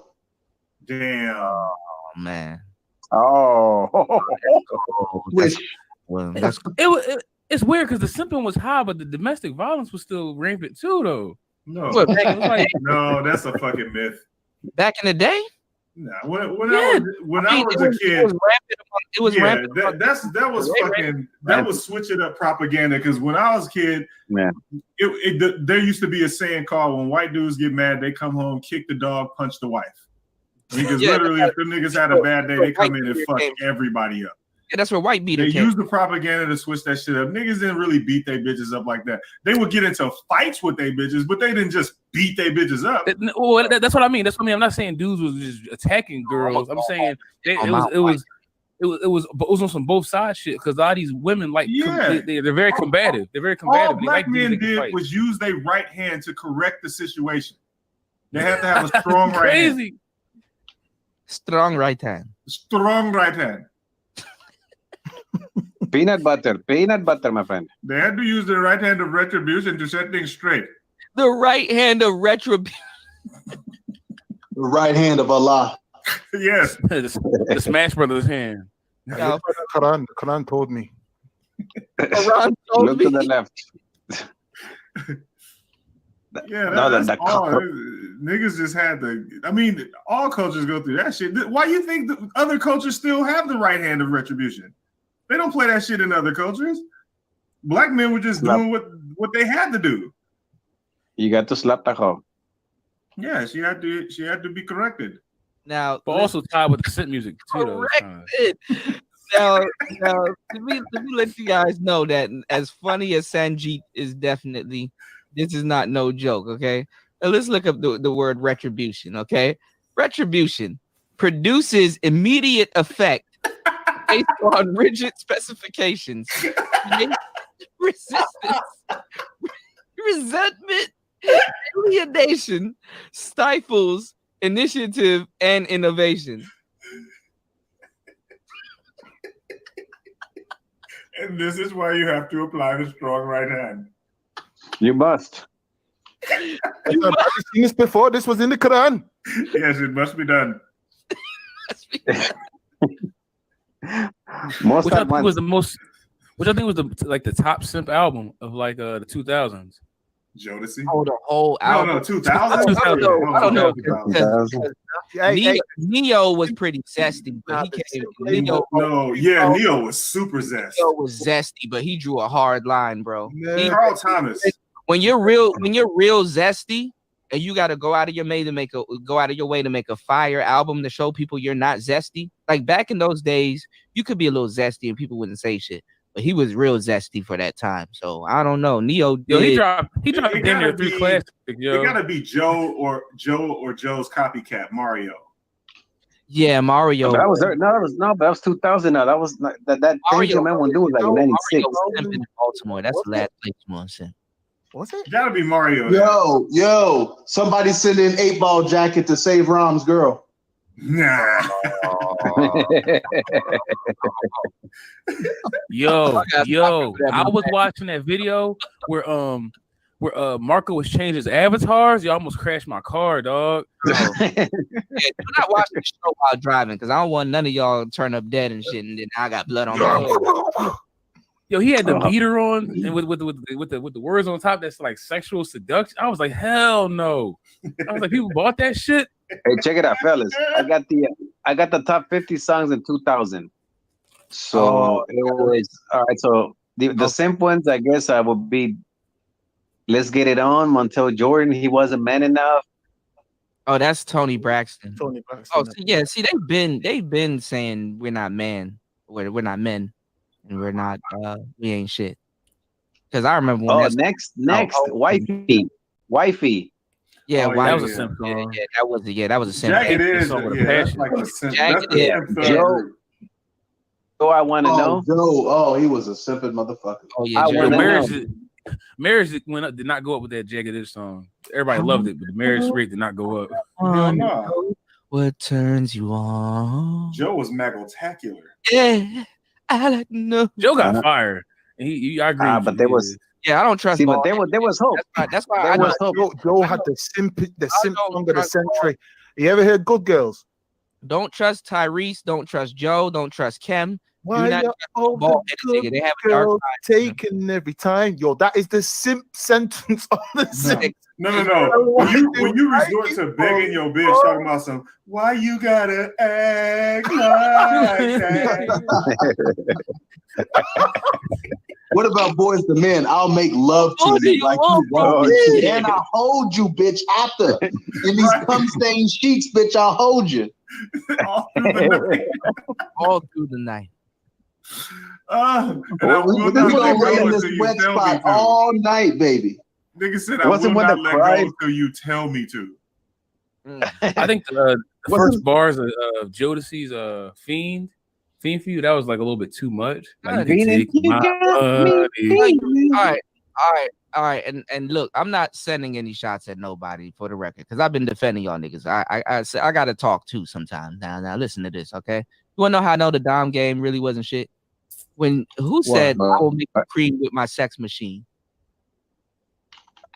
Damn. Oh man. Oh. It's weird because the simping was high, but the domestic violence was still rampant too, though. No, What, no, that's a fucking myth. back in the day? Nah, when I was a kid, it was rampant. That was switch it up propaganda. Because when I was a kid, man, there used to be a saying called when white dudes get mad, they come home, kick the dog, punch the wife. Because literally, if the niggas had a bad day, they come in and fuck everybody up. Yeah, that's where white beater They came. used the propaganda to switch that shit up. Niggas didn't really beat their bitches up like that. They would get into fights with their bitches, but they didn't just beat their bitches up. That's what I mean. That's what I mean. I'm not saying dudes was just attacking girls. I'm saying it was on some both sides shit because a lot of these women they're very combative. They're very combative. All black men did was use their right hand to correct the situation. They have to have a strong right hand. Strong right hand. Strong right hand. Peanut butter, my friend. They had to use their right hand of retribution to set things straight. The right hand of retribution. The right hand of Allah. Yes. The Smash Brothers hand. Yeah, Quran told me. Quran told Look me. to the left. Yeah, No, that's that all. Niggas just had I mean, all cultures go through that shit. Why you think the other cultures still have the right hand of retribution? They don't play that shit in other cultures. Black men were just doing what they had to do. You got to slap the hoe. Yeah, she had to be corrected. Now, but also tied with the synth music too. Corrected. Now, let me let you guys know that as funny as Sanjeet is, definitely, this is not no joke. Okay, now let's look up the word retribution. Okay, retribution produces immediate effect based on rigid specifications, resistance, resentment, alienation, stifles initiative and innovation. And this is why you have to apply the strong right hand. You must. I've seen this before. This was in the Quran. Yes, it must be done. Most Which I at think once. was the most. Which I think was the top simp album of like the 2000s. Jodeci. Oh, the whole album. No, 2000. I don't know. 2000. Neo was pretty zesty, but he came. Neo was super zesty. Neo was zesty, but he drew a hard line, bro. Carl Thomas. When you're real zesty, and you got to go out of your way to make a fire album to show people you're not zesty. Like back in those days, you could be a little zesty and people wouldn't say shit. But he was real zesty for that time. So I don't know. Neo did. He dropped damn near 3 classics. Yo. It gotta be Joe or Joe's copycat, Mario. Yeah, Mario. But that was 2000. Now that was that thing you man was doing like 96. In Baltimore. That's the last place you want to send. What's it? Gotta be Mario. Yo, somebody send in 8-Ball Jacket to save Rom's girl. Nah. Yo, I was watching that video where Marco was changing his avatars. You almost crashed my car, dog. Yeah, do not watch the show while driving, because I don't want none of y'all to turn up dead and shit, and then I got blood on my head. Yo, he had the beater on and with the words on top that's like sexual seduction. I was like, hell no. I was like, people bought that shit. Hey, check it out, fellas. I got the top 50 songs in 2000. So it was all right. So the simple ones, I guess, I would be "Let's Get It On," Montel Jordan. He wasn't man enough. Oh, that's Tony Braxton. Tony Braxton. Oh, see, they've been saying we're not men, we're not men, and we're not we ain't shit. Because I remember when next, wifey. Yeah, that was a simp song. That was a simp. Jagged is that's like a simp. So I want to know. Joe, he was a simping motherfucker. Oh yeah, Marriage went up, did not go up with that Jagged Edge song. Everybody loved it, but the marriage rate did not go up. What turns you on? Joe was magotacular. Yeah, I like to know. Joe got fired. I agree. But there was. Yeah, I don't trust. See, but there was hope. That's why I know. Joe had the simp song of the century. You ever heard "Good Girls"? Don't trust Tyrese. Don't trust Joe. Don't trust Kim. Why they have a dark side. Taken every time. Yo, that is the simp sentence of the six. No. When you resort to begging your bitch, talking about some, why you gotta act like that? What about Boys the Men? I'll make love to you like you want me to, and I'll hold you, bitch, after. In these cum-stained sheets, bitch, I'll hold you. All through the night. All through the night. We're gonna lay in this wet spot all night, baby. Nigga said I will not let go until you tell me to. I think the first bars of Jodeci's Fiend for You, that was like a little bit too much. Like, all right, and look, I'm not sending any shots at nobody for the record, because I've been defending y'all niggas. I gotta talk too sometimes. Now listen to this, okay? You wanna know how I know the Dom game really wasn't shit? Who said I will make cream with my sex machine?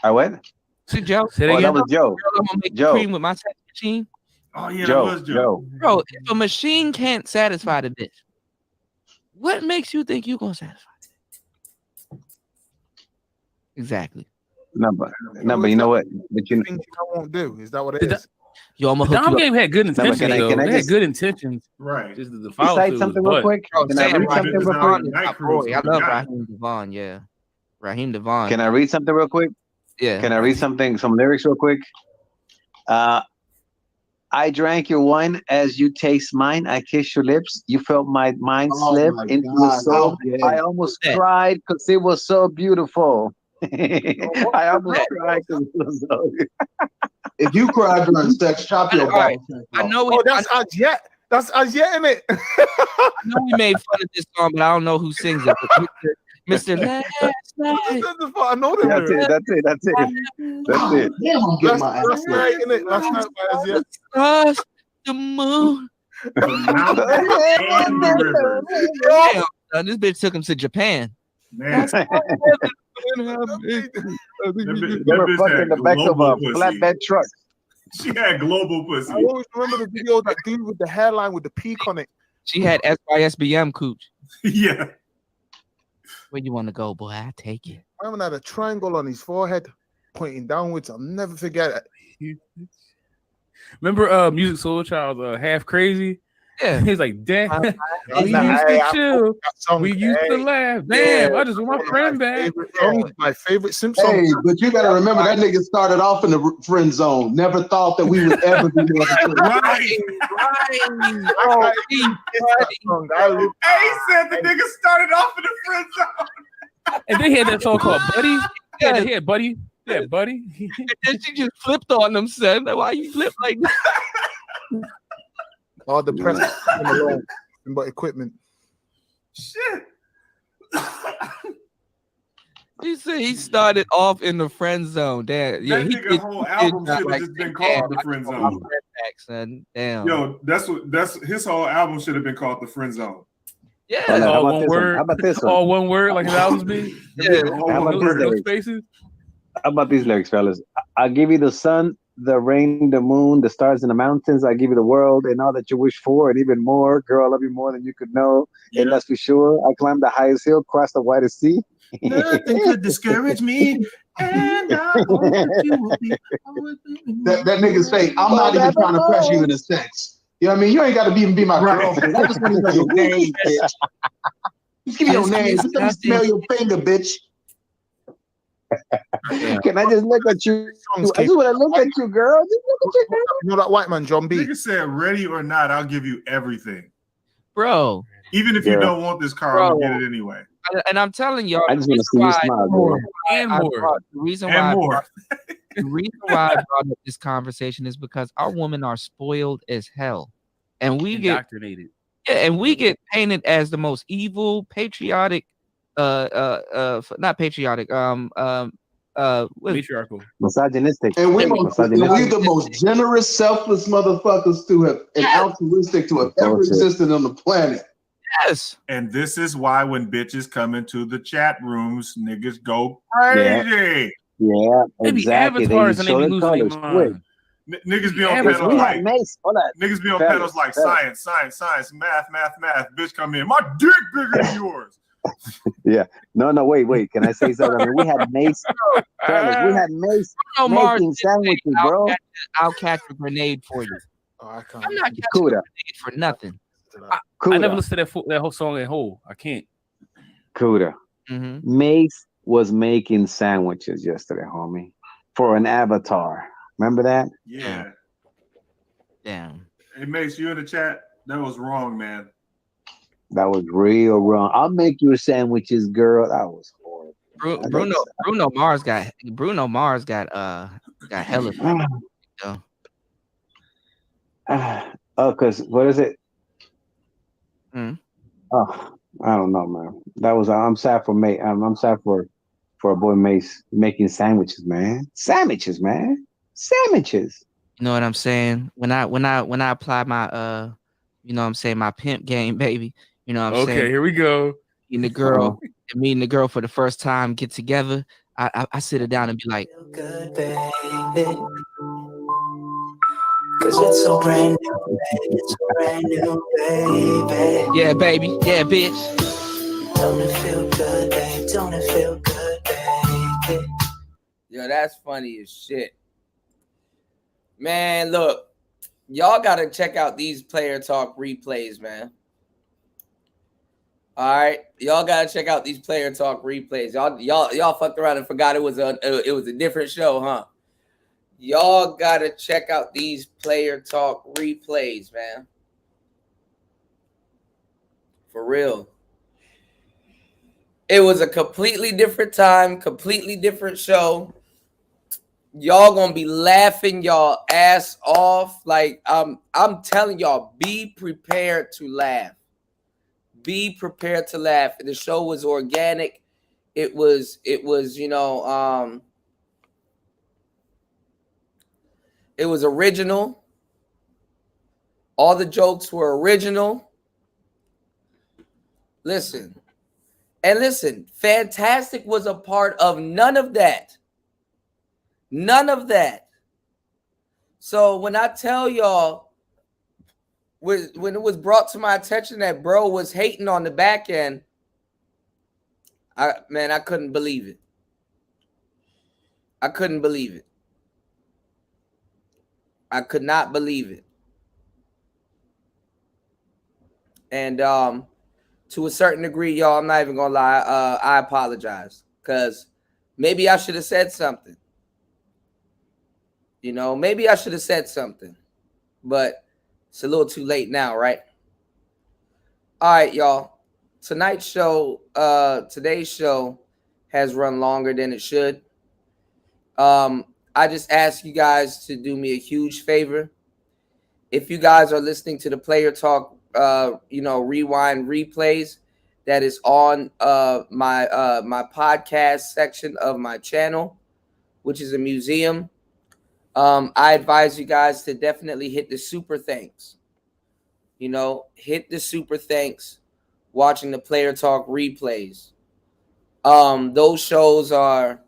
I what? See, Joe? That was Joe. I'm gonna make cream with my sex machine. Oh yeah, that was Joe. Bro, if a machine can't satisfy the bitch, what makes you think you're gonna satisfy it? Exactly. No, but you know what? But you things I won't do. Is that what it is? Yo, I'm the Dom game had good intentions. They had good intentions. Right. Just the follow through. Something real quick. Can I read something real quick? I love Raheem Devon. Yeah, Raheem Devon. Can I read something real quick? Yeah. Can I read some lyrics real quick? I drank your wine as you taste mine. I kissed your lips. You felt my mind slip into your soul. I almost cried because it was so beautiful. I almost cried because it was so beautiful. If you cry during sex, chop your balls. I know. That's Ajit. That's Ajit, isn't it? I know we made fun of this song, but I don't know who sings it. Mr. Last Night. I know that. That's it. Damn, I'm getting my ass. Last night, innit? Last night by Ajit. Stars, the moon. The river. Damn, this bitch took him to Japan. Man. They were fucking in the back of a flatbed truck. She had global pussy. I always remember the video of that dude with the hairline with the peak on it. She had SYSBM cooch. Yeah. Where you want to go, boy? I take it. I haven't had a triangle on his forehead pointing downwards. I'll never forget it. Remember Music Soul Child's Half Crazy? Yeah. He's like, damn, we used to chill. We used to laugh. Damn, I just want my friend back. My favorite Simpsons. Hey, but you gotta remember that nigga started off in the friend zone. Never thought that we would ever be together. Right. Hey, he said the nigga started off in the friend zone. And they had that song called Buddy. Yeah, they had Buddy. Yeah, Buddy. And then she just flipped on them, son. Like, why you flip like that? All the press alone, but equipment. Shit. He said he started off in the friend zone. Damn. Yeah, That nigga whole album should have just been called The Friend Zone. Son. Damn. Yo, that's his whole album should have been called The Friend Zone. Yeah. All one word. How about this one? All one word, like his albums be. Yeah. How about these No lyrics? spaces. How about these lyrics, fellas? I'll give you the sun, the rain, the moon, the stars, and the mountains. I give you the world and all that you wish for, and even more. Girl, I love you more than you could know. And let's be sure, I climbed the highest hill, crossed the widest sea. Nothing could discourage me. And I hope that you will be. That nigga say, I'm not even trying to press you into sex. You know what I mean? You ain't got to even be my girlfriend. I just want to know your name, bitch. Just give me your name. Just let me smell your finger, bitch. Can I just look at you? I just want to look at you, girl. Just look at you, girl. You know that white man, John B. Nigga said, ready or not, I'll give you everything. Bro. Even if you don't want this car, I'll get it anyway. And I'm telling y'all, I just want to see you smile, girl. And more. The reason why I brought up this conversation is because our women are spoiled as hell. And we Indoctrinated. and we get painted as the most evil, patriotic, not patriotic, matriarchal, misogynistic, and we're the most generous, selfless motherfuckers to have and altruistic to have ever existed on the planet. Yes. And this is why when bitches come into the chat rooms, niggas go crazy. Yeah, They be exactly. avatars and they be losing their mind. Niggas be on Yeah, pedals we like had niggas be on pedals like science, math. Bitch come in, my dick bigger than yours. Yeah. No, wait. Can I say something? I mean, we had Mace. Fellas, we had Mace making sandwiches, bro. I'll catch a grenade for you. Oh, I can't. I'm not catching a Cuda. grenade for nothing. I never listened to that whole song in whole. I can't. Cuda. Mace was making sandwiches yesterday, homie, for an avatar. Remember that? Yeah. Damn. Hey Mace, you in the chat? That was wrong, man. That was real wrong. I'll make you sandwiches, girl. That was horrible. Bruno Mars got hella. Oh, because what is it? Mm. Oh, I don't know, man. That was I'm sad for Mace. I'm sad for a boy Mace making sandwiches, man. Sandwiches. You know what I'm saying? When I apply my you know what I'm saying, my pimp game, baby. You know what I'm saying? Okay, here we go. Meeting the girl for the first time, get together. I sit her down and be like, Good, baby. Cause it's so brand new, it's so brand new, baby. yeah, baby, yeah, bitch. Don't it feel good, babe? Don't it feel good, baby? Yo, that's funny as shit. Man, look, y'all gotta check out these player talk replays, man. All right, y'all gotta check out these player talk replays. Y'all fucked around and forgot it was a different show, huh? Y'all gotta check out these player talk replays, man. For real. It was a completely different time, completely different show. Y'all gonna be laughing y'all ass off. Like I'm telling y'all, be prepared to laugh. Be prepared to laugh. The show was organic. It was, you know, it was original. All the jokes were original. Listen, And listen, Fantastic was a part of none of that. None of that. So when I tell y'all, when it was brought to my attention that bro was hating on the back end, I couldn't believe it. I couldn't believe it. I could not believe it. And to a certain degree, y'all, I'm not even gonna lie, I apologize, because maybe I should have said something. You know, maybe I should have said something, but it's a little too late now, right? All right, y'all. Today's show has run longer than it should. I just ask you guys to do me a huge favor. If you guys are listening to the Player Talk, rewind replays that is on my podcast section of my channel, which is a museum, I advise you guys to definitely hit the super thanks. You know, hit the super thanks watching the Player Talk replays. Those shows are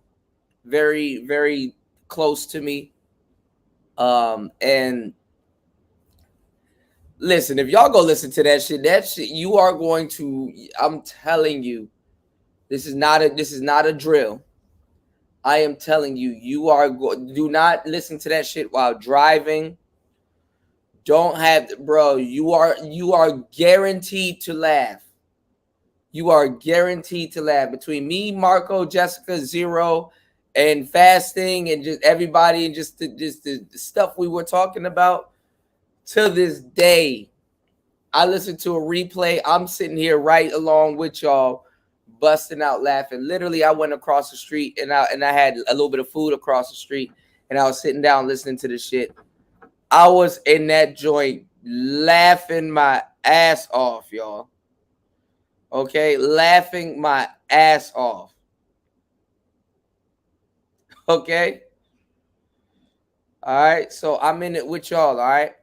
very, very close to me. And listen, if y'all go listen to that shit, you are going to, I'm telling you, this is not a drill. I am telling you, do not listen to that shit while driving. Don't have, bro, you are guaranteed to laugh. You are guaranteed to laugh. Between me, Marco, Jessica, Zero, and Fasting, and just everybody, and just the stuff we were talking about, to this day, I listen to a replay. I'm sitting here right along with y'all, busting out laughing. Literally, I went across the street and I had a little bit of food across the street, and I was sitting down listening to the shit. I was in that joint laughing my ass off, y'all. Okay, laughing my ass off. Okay. All right, so I'm in it with y'all. All right.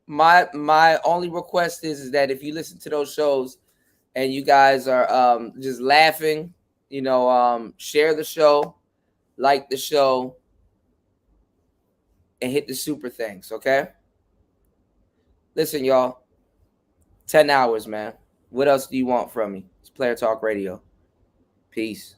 My only request is that if you listen to those shows and you guys are just laughing, share the show, like the show, and hit the super thanks, okay? Listen, y'all, 10 hours, man. What else do you want from me? It's Player Talk Radio. Peace.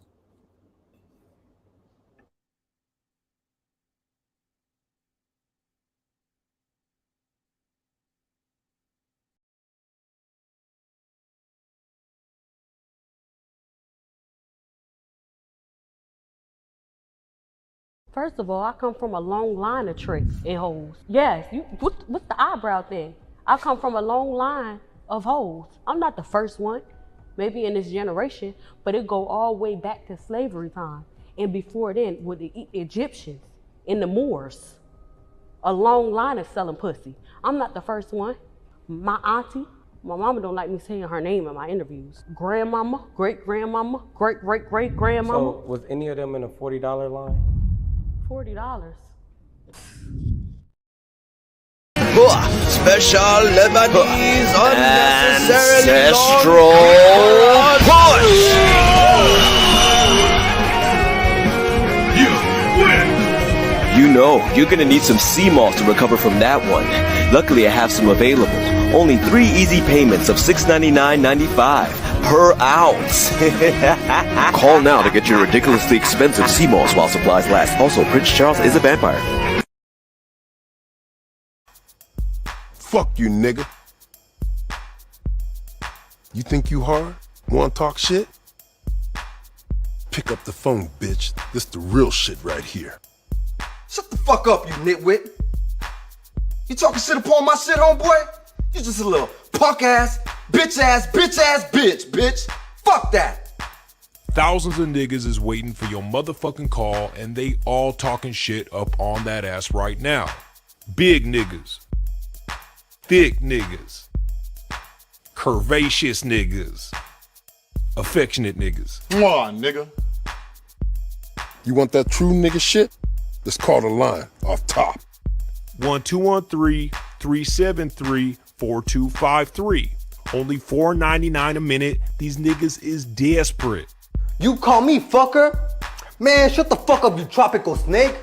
First of all, I come from a long line of tricks and hoes. Yes, what's the eyebrow thing? I come from a long line of hoes. I'm not the first one, maybe in this generation, but it go all the way back to slavery time. And before then, with the Egyptians and the Moors, a long line of selling pussy. I'm not the first one. My auntie, my mama don't like me saying her name in my interviews. Grandmama, great-grandmama, great-great-great-grandmama. So was any of them in a $40 line? $40. Special Lebanese Ancestral push. You know, you're gonna need some sea moss to recover from that one. Luckily, I have some available. Only 3 easy payments of $699.95 per ounce. Call now to get your ridiculously expensive sea moss while supplies last. Also, Prince Charles is a vampire. Fuck you, nigga. You think you hard? Wanna talk shit? Pick up the phone, bitch. This the real shit right here. Shut the fuck up, you nitwit. You talking shit upon my shit, homeboy? You just a little punk ass, bitch. Fuck that. Thousands of niggas is waiting for your motherfucking call, and they all talking shit up on that ass right now. Big niggas. Thick niggas. Curvaceous niggas. Affectionate niggas. Mwah, nigga. You want that true nigga shit? Let's call the line off top. 1213-373-4253. Only $4.99 a minute. These niggas is desperate. You call me fucker? Man, shut the fuck up, you tropical snake.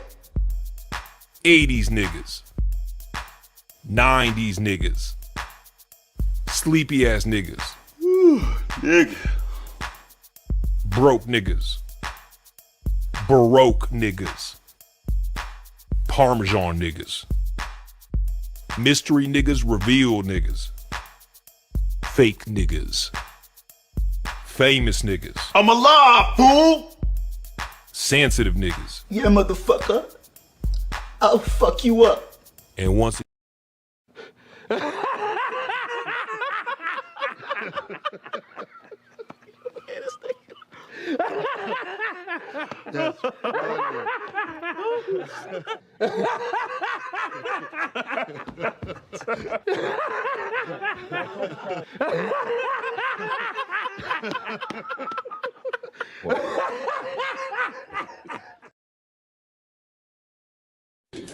80s niggas. 90s niggas. Sleepy ass niggas. Nigga. Broke niggas. Baroque niggas. Parmesan niggas. Mystery niggas, revealed niggas. Fake niggas. Famous niggas. I'm alive, fool! Sensitive niggas. Yeah, motherfucker. I'll fuck you up. And once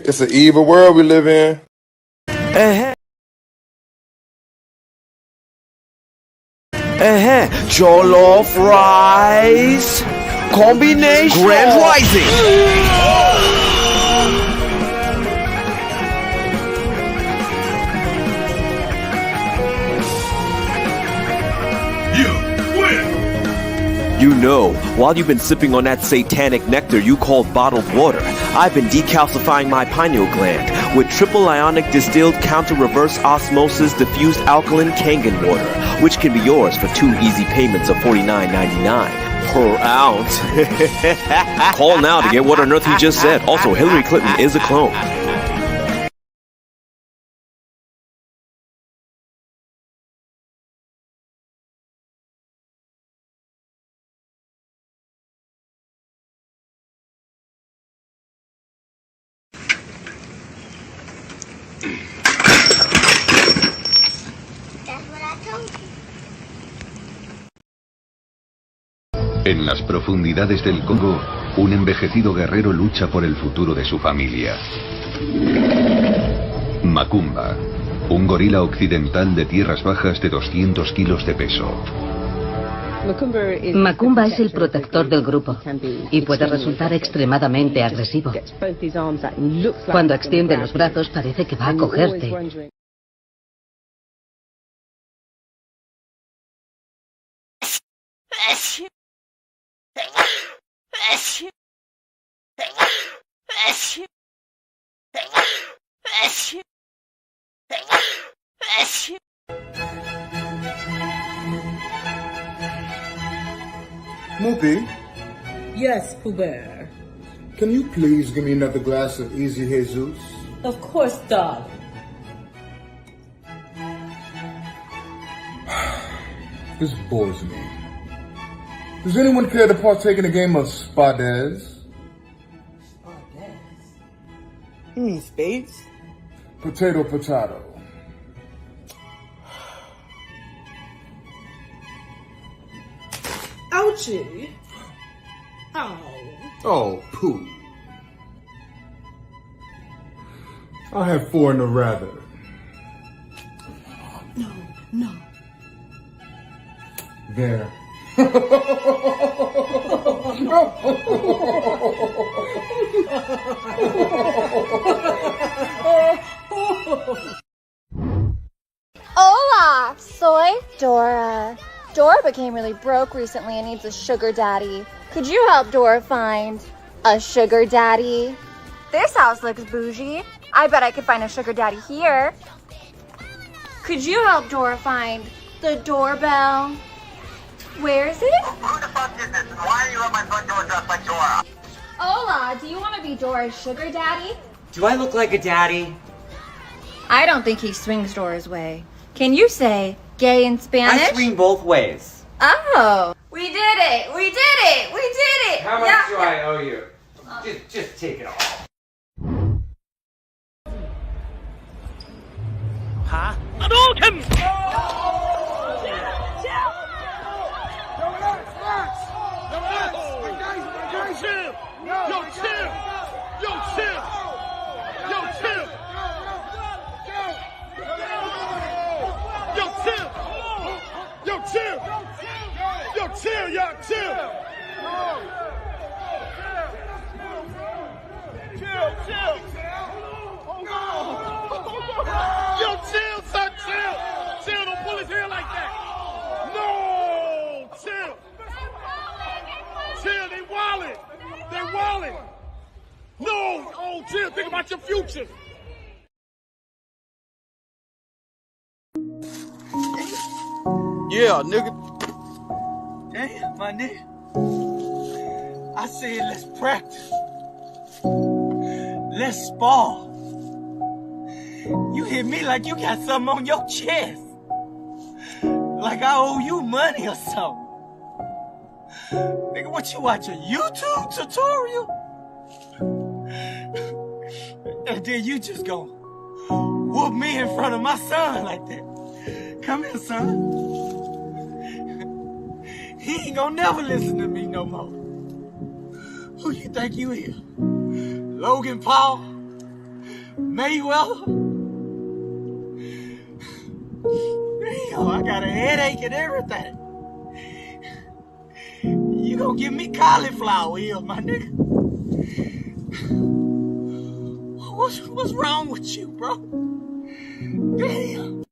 It's an evil world we live in. Jollof rice combination. Grand Rising. You know, while you've been sipping on that satanic nectar you call bottled water, I've been decalcifying my pineal gland with triple ionic distilled counter reverse osmosis diffused alkaline Kangen water, which can be yours for 2 easy payments of $49.99 per ounce. Call now to get what on earth he just said. Also, Hillary Clinton is a clone. En las profundidades del Congo, un envejecido guerrero lucha por el futuro de su familia. Macumba, un gorila occidental de tierras bajas de 200 kilos de peso. Macumba es el protector del grupo y puede resultar extremadamente agresivo. Cuando extiende los brazos parece que va a cogerte. Moopy, Yes, Pooh Bear. can you please give me another glass of Easy Jesus? Of course, darling. This bores me. Does anyone care to partake in a game of Spades? You mean spades? Potato, potato. Ouchie. Ow. Oh, poo. I'll have 4 in the rather. No. There. Hola, soy Dora. Dora became really broke recently and needs a sugar daddy. Could you help Dora find a sugar daddy? This house looks bougie. I bet I could find a sugar daddy here. Could you help Dora find the doorbell? Where is it? Who the fuck is this? Why are you at my front door dressed like Dora? Hola, do you want to be Dora's sugar daddy? Do I look like a daddy? I don't think he swings Dora's way. Can you say gay in Spanish? I swing both ways. Oh, we did it! We did it! We did it! How much do I owe you? Just take it all. Huh? Hadouken! falling. No, oh, chill. Think about your future. Yeah, nigga. Damn, my nigga. I said let's practice. Let's spar. You hit me like you got something on your chest. Like I owe you money or something. Nigga, what you watch, a YouTube tutorial? And then you just gon' whoop me in front of my son like that. Come here, son. He ain't gonna never listen to me no more. Who you think you is? Logan Paul? Mayweather? Damn, I got a headache and everything. You gonna give me cauliflower ears, my nigga? What's wrong with you, bro? Damn.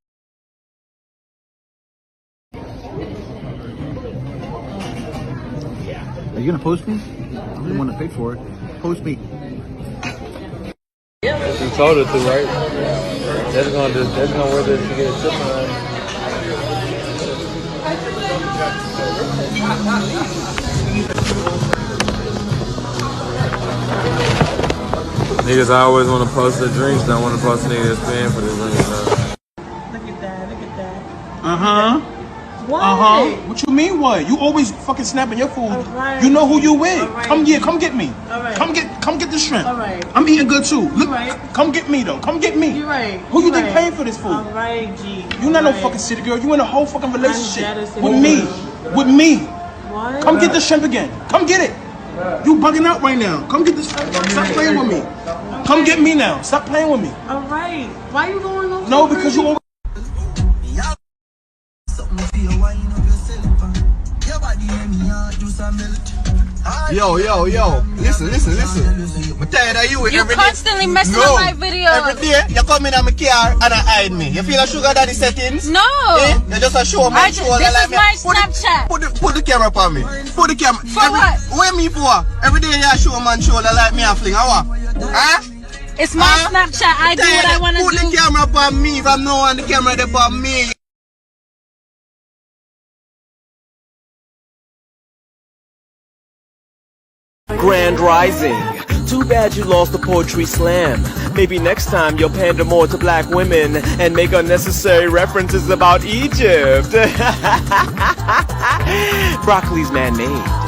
Are you gonna post me? I'm the one that paid for it. Post me. You told her to, right? That's gonna work to get a tip on. Niggas always want to post the drinks, don't want to post niggas paying for the drinks. Look at that, look at that. Uh-huh. What? What you mean what? You always fucking snapping your food. Right. You know who you with. Right. Come get me. Right. Come get the shrimp. Right. I'm eating good too. Look, Right. come get me though. Come get me. You're right. Who you You're think right. paying for this food? Alright, G. You not no Right. fucking city girl. You in a whole fucking relationship jealous of with you. me. With me. What? Come get the shrimp again. Come get it. You bugging out right now. Come get this. Stop playing with me. Come get me now. Stop playing with me. Alright. Why you going on? No, because you always. Yo, listen. I'm tired of you You every day. constantly messing No. up my videos. Every day, you come in my car and I hide me. You feel a sugar daddy settings? No. Eh? You just a show my shoulder This like is me. my Snapchat. Put the camera upon me. Put the camera. For what? Where me for? Every day you show man shoulder like me a fling. How? Huh? It's my Snapchat. I do what I want to do. Put the camera upon me. From now on, the camera upon me. Grand Rising. Too bad you lost the poetry slam. Maybe next time you'll pander more to black women and make unnecessary references about Egypt. Broccoli's man-made.